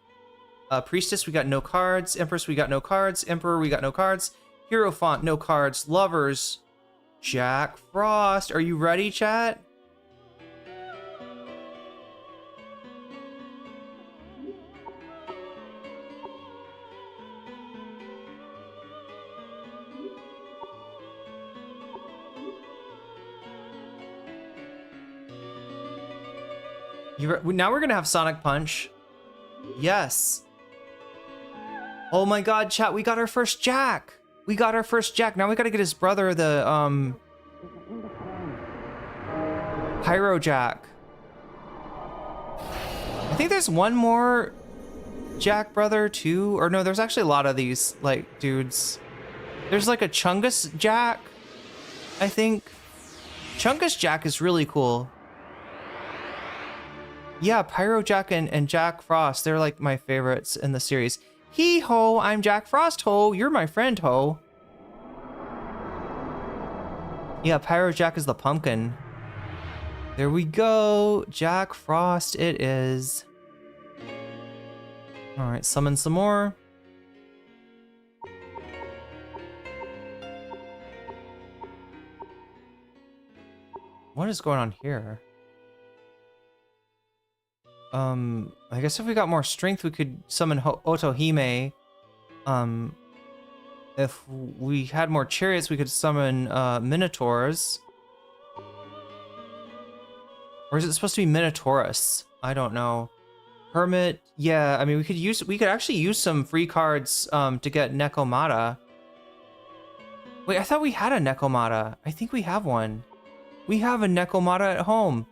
Priestess, we got no cards. Empress, we got no cards. Emperor, we got no cards. Hierophant, no cards. Lovers, Jack Frost. Are you ready, chat? Now we're gonna have Sonic Punch. Yes. Oh my god, chat, we got our first Jack. We got our first Jack. Now we gotta get his brother, the Pyro Jack. I think there's one more Jack brother too. Or no, there's actually a lot of these like dudes. There's like a Chungus Jack, I think. Chungus Jack is really cool. Yeah, Pyro Jack and Jack Frost, they're like my favorites in the series. Hee ho, I'm Jack Frost ho, you're my friend ho. Yeah, Pyro Jack is the pumpkin. There we go, Jack Frost it is. All right, summon some more. What is going on here? I guess if we got more strength, we could summon Otohime. If we had more chariots, we could summon minotaurs. Or is it supposed to be Minotaurus? I don't know. Hermit, yeah, I mean we could actually use some free cards to get Nekomata. Wait, I thought we had a Nekomata. I think we have one. We have a Nekomata at home.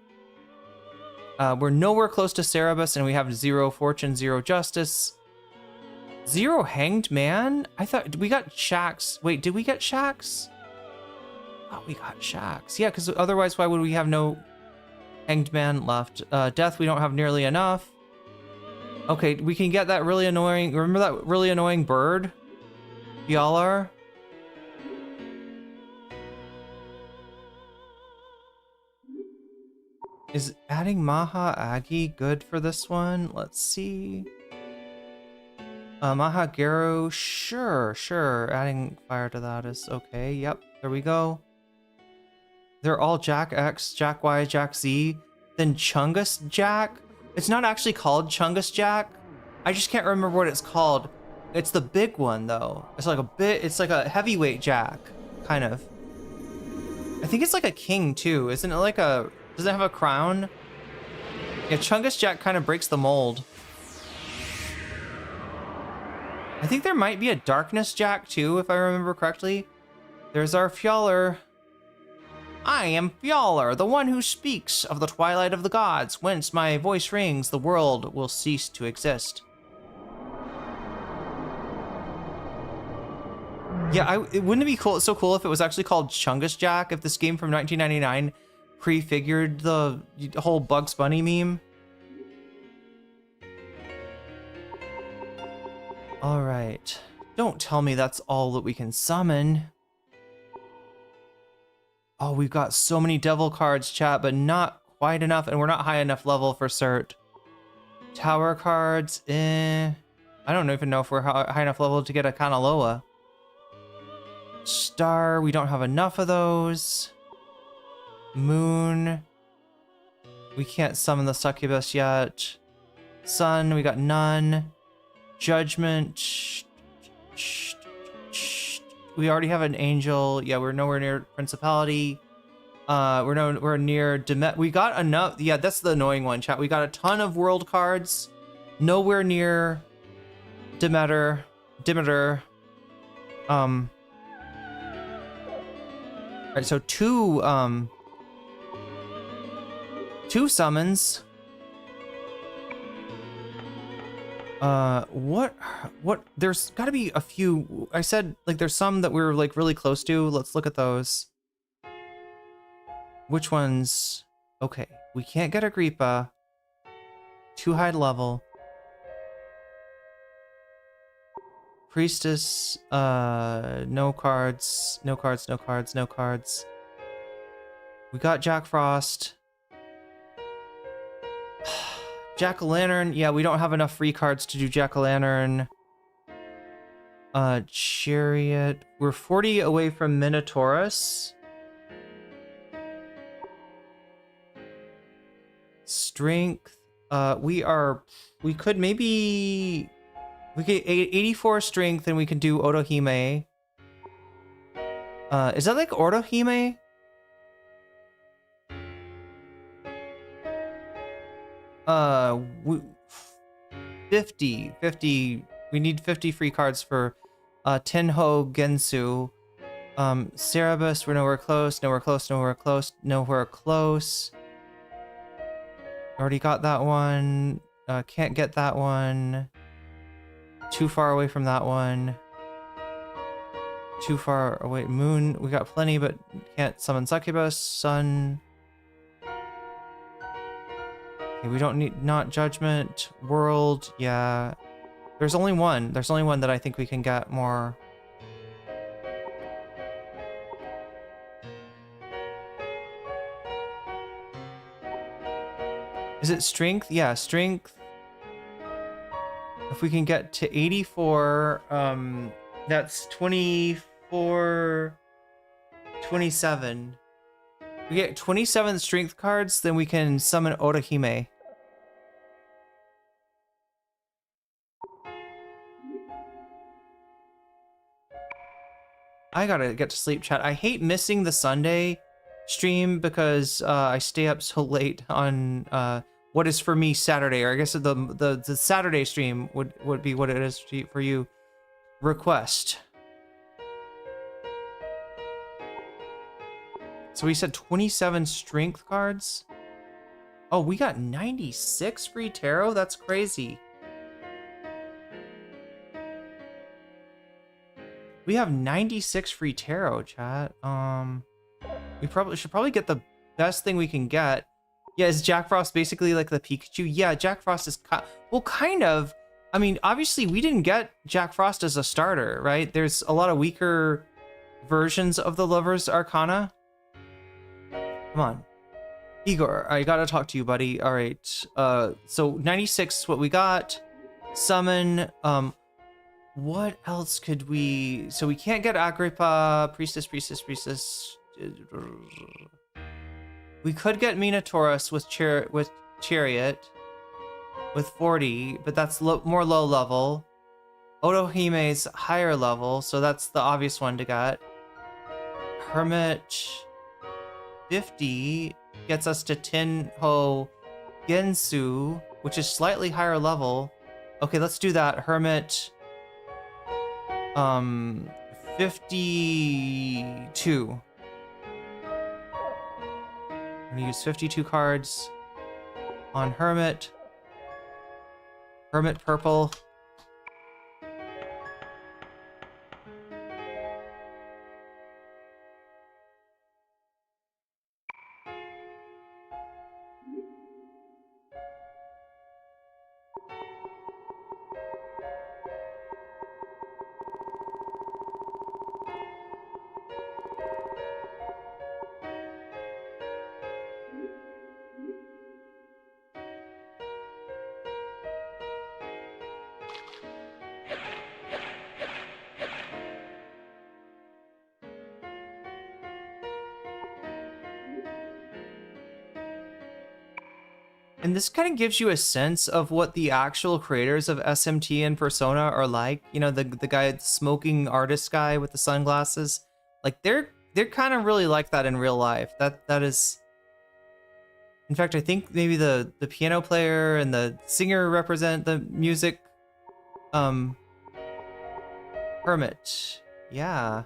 We're nowhere close to Cerebus, and we have 0 fortune, 0 justice. 0 hanged man? I thought we got Shax. Wait, did we get Shax? Oh, we got Shax. Yeah, because otherwise why would we have no hanged man left? Death, we don't have nearly enough. Okay, we can get that really annoying. Remember that really annoying bird? Fjalar? Is adding Maha Agi good for this one? Let's see. Maha Gero, sure. Adding fire to that is okay. Yep, there we go. They're all Jack X, Jack Y, Jack Z. Then Chungus Jack. It's not actually called Chungus Jack. I just can't remember what it's called. It's the big one though. It's like a heavyweight Jack, kind of. I think it's like a king too. Isn't it like a, does it have a crown? Yeah, Chungus Jack kind of breaks the mold. I think there might be a Darkness Jack too, if I remember correctly. There's our Fjalar. I am Fjalar, the one who speaks of the twilight of the gods. Whence my voice rings, the world will cease to exist. Yeah, wouldn't it be cool? So cool if it was actually called Chungus Jack. If this game from 1999 prefigured the whole Bugs Bunny meme. All right. Don't tell me that's all that we can summon. Oh, we've got so many devil cards, chat, but not quite enough, and we're not high enough level for cert. Tower cards, I don't even know if we're high enough level to get a Kanaloa. Star, we don't have enough of those. Moon, we can't summon the succubus yet. Sun, we got none. Judgment, we already have an angel. Yeah, we're nowhere near principality. We're near Demet. We got enough. Yeah, that's the annoying one, chat. We got a ton of world cards. Nowhere near Demeter. All right, so two summons. What there's got to be a few. I said like there's some that we're like really close to. Let's look at those. Which ones? Okay, we can't get Agrippa. Too high level. Priestess, no cards. We got Jack Frost. Jack-o'-lantern, yeah, we don't have enough free cards to do Jack-o'-lantern. Chariot, we're 40 away from Minotaurus. Strength, we could maybe, we get 84 strength and we can do Otohime. Is that like Otohime? We 50, we need 50 free cards for Tenho Gensu. Cerebus, we're nowhere close. Already got that one. Can't get that one. Too far away from that one. Too far away. Moon, we got plenty, but can't summon Succubus. Sun. Okay, we don't need, not Judgment. World, yeah. There's only one that I think we can get more. Is it strength? Yeah, strength. If we can get to 84, that's 24, 27. We get 27 strength cards, then we can summon Otohime. I gotta get to sleep, chat. I hate missing the Sunday stream because I stay up so late on what is for me Saturday, or I guess the Saturday stream would be what it is for you. Request. So we said 27 strength cards. Oh, we got 96 free tarot? That's crazy. We have 96 free tarot, chat. We should probably get the best thing we can get. Yeah, is Jack Frost basically like the Pikachu? Yeah, Jack Frost is well, kind of. I mean, obviously we didn't get Jack Frost as a starter, right? There's a lot of weaker versions of the Lover's Arcana. Come on. Igor, I gotta talk to you, buddy. All right. So 96 is what we got. Summon. What else could we? So we can't get Agrippa, Priestess. We could get Minotaurus with Chariot with 40, but that's more low level. Otohime's higher level, so that's the obvious one to get. Hermit 50 gets us to Tenho Gensu, which is slightly higher level. Okay, let's do that. Hermit 52. I'm gonna use 52 cards on Hermit. Hermit purple. And this kind of gives you a sense of what the actual creators of SMT and Persona are like. You know, the guy, the smoking artist guy with the sunglasses. Like they're kind of really like that in real life. That is. In fact, I think maybe the piano player and the singer represent the music. Hermit, yeah.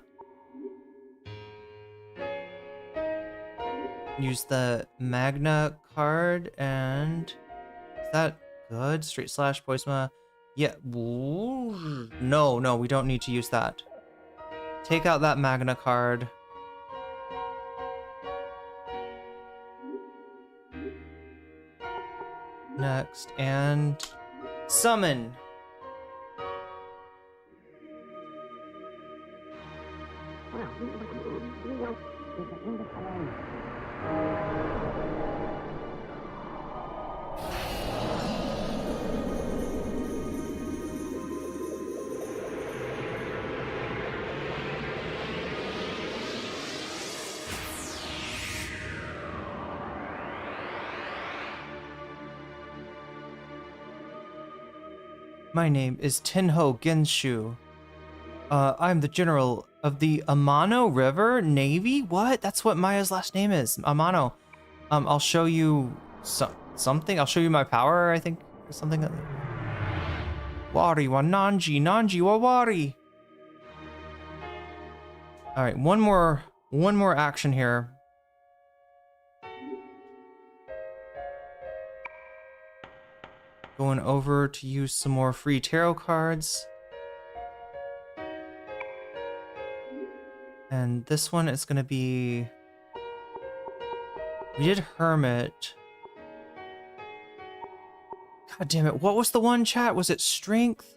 Use the Magna card, and is that good? Straight slash Poisma. Yeah. Ooh. No, we don't need to use that. Take out that Magna card. Next, and summon. My name is Tenho Genshu. I'm the general of the Amano River Navy. What? That's what Maya's last name is. Amano. I'll show you something. I'll show you my power, I think. Something that... Wari wa Nanji wa Wari. Alright, one more action here. Going over to use some more free tarot cards. And this one is going to be... We did Hermit. God damn it. What was the one, chat? Was it Strength?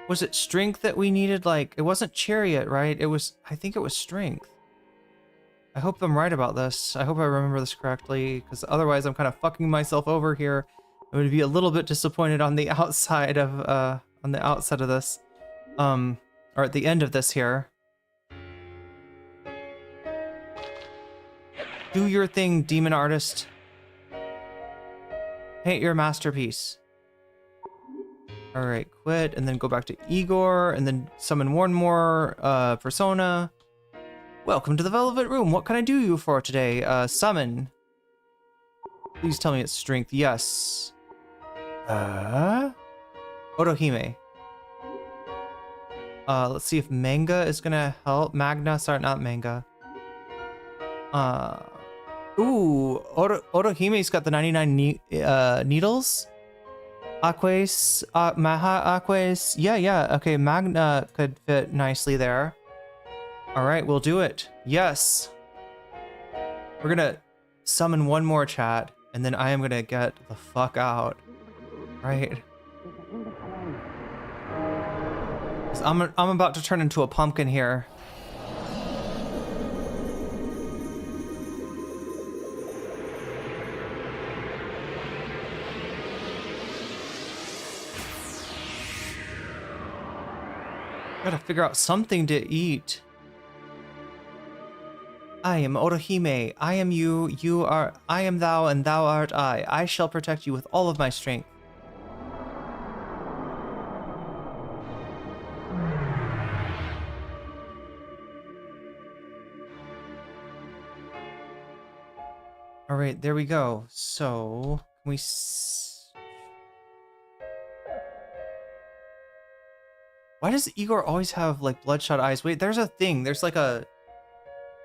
Was it Strength that we needed? Like, it wasn't Chariot, right? It was... I think it was Strength. I hope I'm right about this. I hope I remember this correctly, because otherwise I'm kind of fucking myself over here. I would be a little bit disappointed on the outside of this, or at the end of this here. Do your thing, demon artist. Paint your masterpiece. All All right, quit, and then go back to Igor, and then summon one more persona. Welcome to the Velvet Room. What can I do you for today? Summon. Please tell me it's strength. Yes. Otohime. Let's see if manga is gonna help. Magna, sorry, not manga. Otohime's got the 99 needles. Aquas, Maha Aquas. Yeah. Okay, Magna could fit nicely there. All right, we'll do it. Yes. We're gonna summon one more, chat, and then I am gonna get the fuck out. Right. I'm about to turn into a pumpkin here. Gotta figure out something to eat. I am Otohime. I am you. You are. I am thou, and thou art I. I shall protect you with all of my strength. All right, there we go. So, can we... Why does Igor always have, like, bloodshot eyes? Wait, there's a thing. There's, like, a...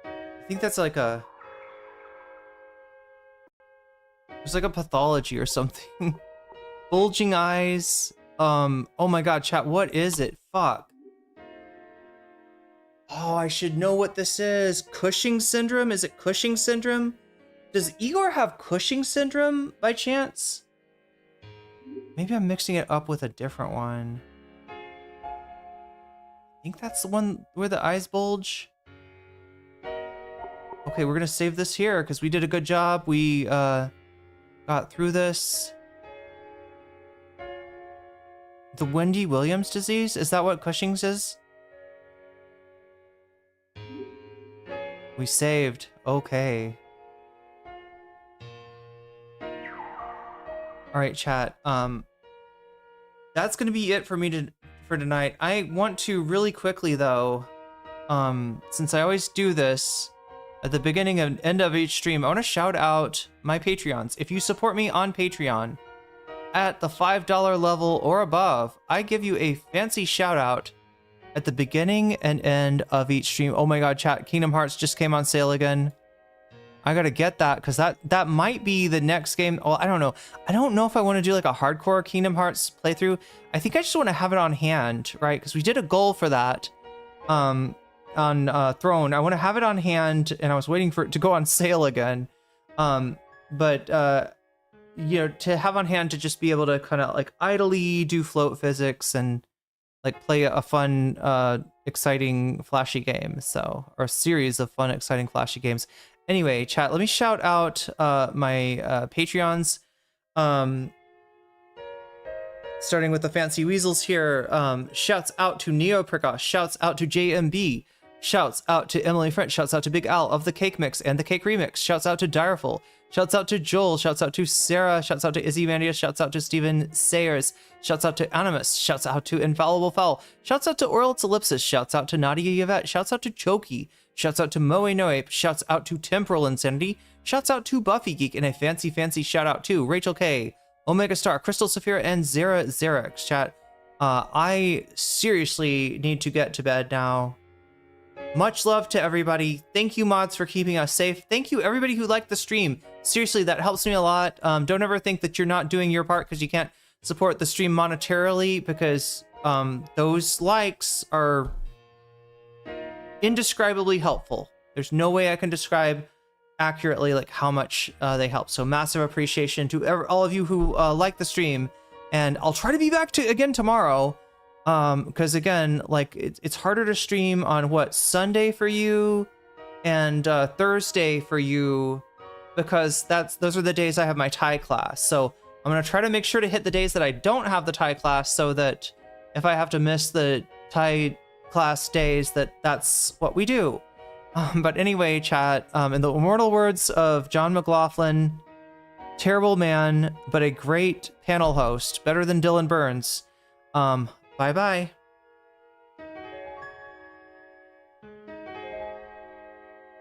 I think that's, like, a... There's, like, a pathology or something. Bulging eyes. Oh my god, chat, what is it? Fuck. Oh, I should know what this is. Cushing syndrome? Is it Cushing syndrome? Does Igor have Cushing syndrome by chance? Maybe I'm mixing it up with a different one. I think that's the one where the eyes bulge. Okay, we're gonna save this here because we did a good job. We got through this. The Wendy Williams disease? Is that what Cushing's is? We saved. Okay. All right, chat. That's gonna be it for me for tonight. I want to really quickly though, since I always do this at the beginning and end of each stream, I want to shout out my Patreons. If you support me on Patreon at the $5 level or above, I give you a fancy shout out at the beginning and end of each stream. Oh my god, chat, Kingdom Hearts just came on sale again. I gotta get that because that might be the next game. Well, I don't know. I don't know if I want to do like a hardcore Kingdom Hearts playthrough. I think I just want to have it on hand, right? Because we did a goal for that on Throne. I want to have it on hand, and I was waiting for it to go on sale again. But you know, to have on hand to just be able to kind of like idly do float physics and like play a fun, exciting, flashy game. So, or a series of fun, exciting, flashy games. Anyway, chat, let me shout out my Patreons. Starting with the Fancy Weasels here. Shouts out to Neo Prakash. Shouts out to JMB. Shouts out to Emily French. Shouts out to Big Al of the Cake Mix and the Cake Remix. Shouts out to Direful. Shouts out to Joel. Shouts out to Sarah. Shouts out to Izzy Mandius. Shouts out to Steven Sayers. Shouts out to Animus. Shouts out to Infallible Fowl. Shouts out to Oral's Ellipsis. Shouts out to Nadia Yvette. Shouts out to Choki. Shouts out to Moe Noape. Shouts out to Temporal Insanity. Shouts out to Buffy Geek. And a fancy shout out to Rachel K, Omega Star, Crystal Saphira, and Zara Xerex. Chat, I seriously need to get to bed now. Much love to everybody. Thank you, mods, for keeping us safe. Thank you, everybody who liked the stream. Seriously, that helps me a lot. Don't ever think that you're not doing your part because you can't support the stream monetarily, because those likes are indescribably helpful. There's no way I can describe accurately like how much they help. So massive appreciation to all of you who like the stream, and I'll try to be back again tomorrow, because again, like it's harder to stream on what, Sunday for you and Thursday for you, because those are the days I have my Thai class. So I'm gonna try to make sure to hit the days that I don't have the Thai class, so that if I have to miss the Thai class days, that's what we do. But anyway, chat, in the immortal words of John McLaughlin, terrible man, but a great panel host, better than Dylan Burns. Bye bye.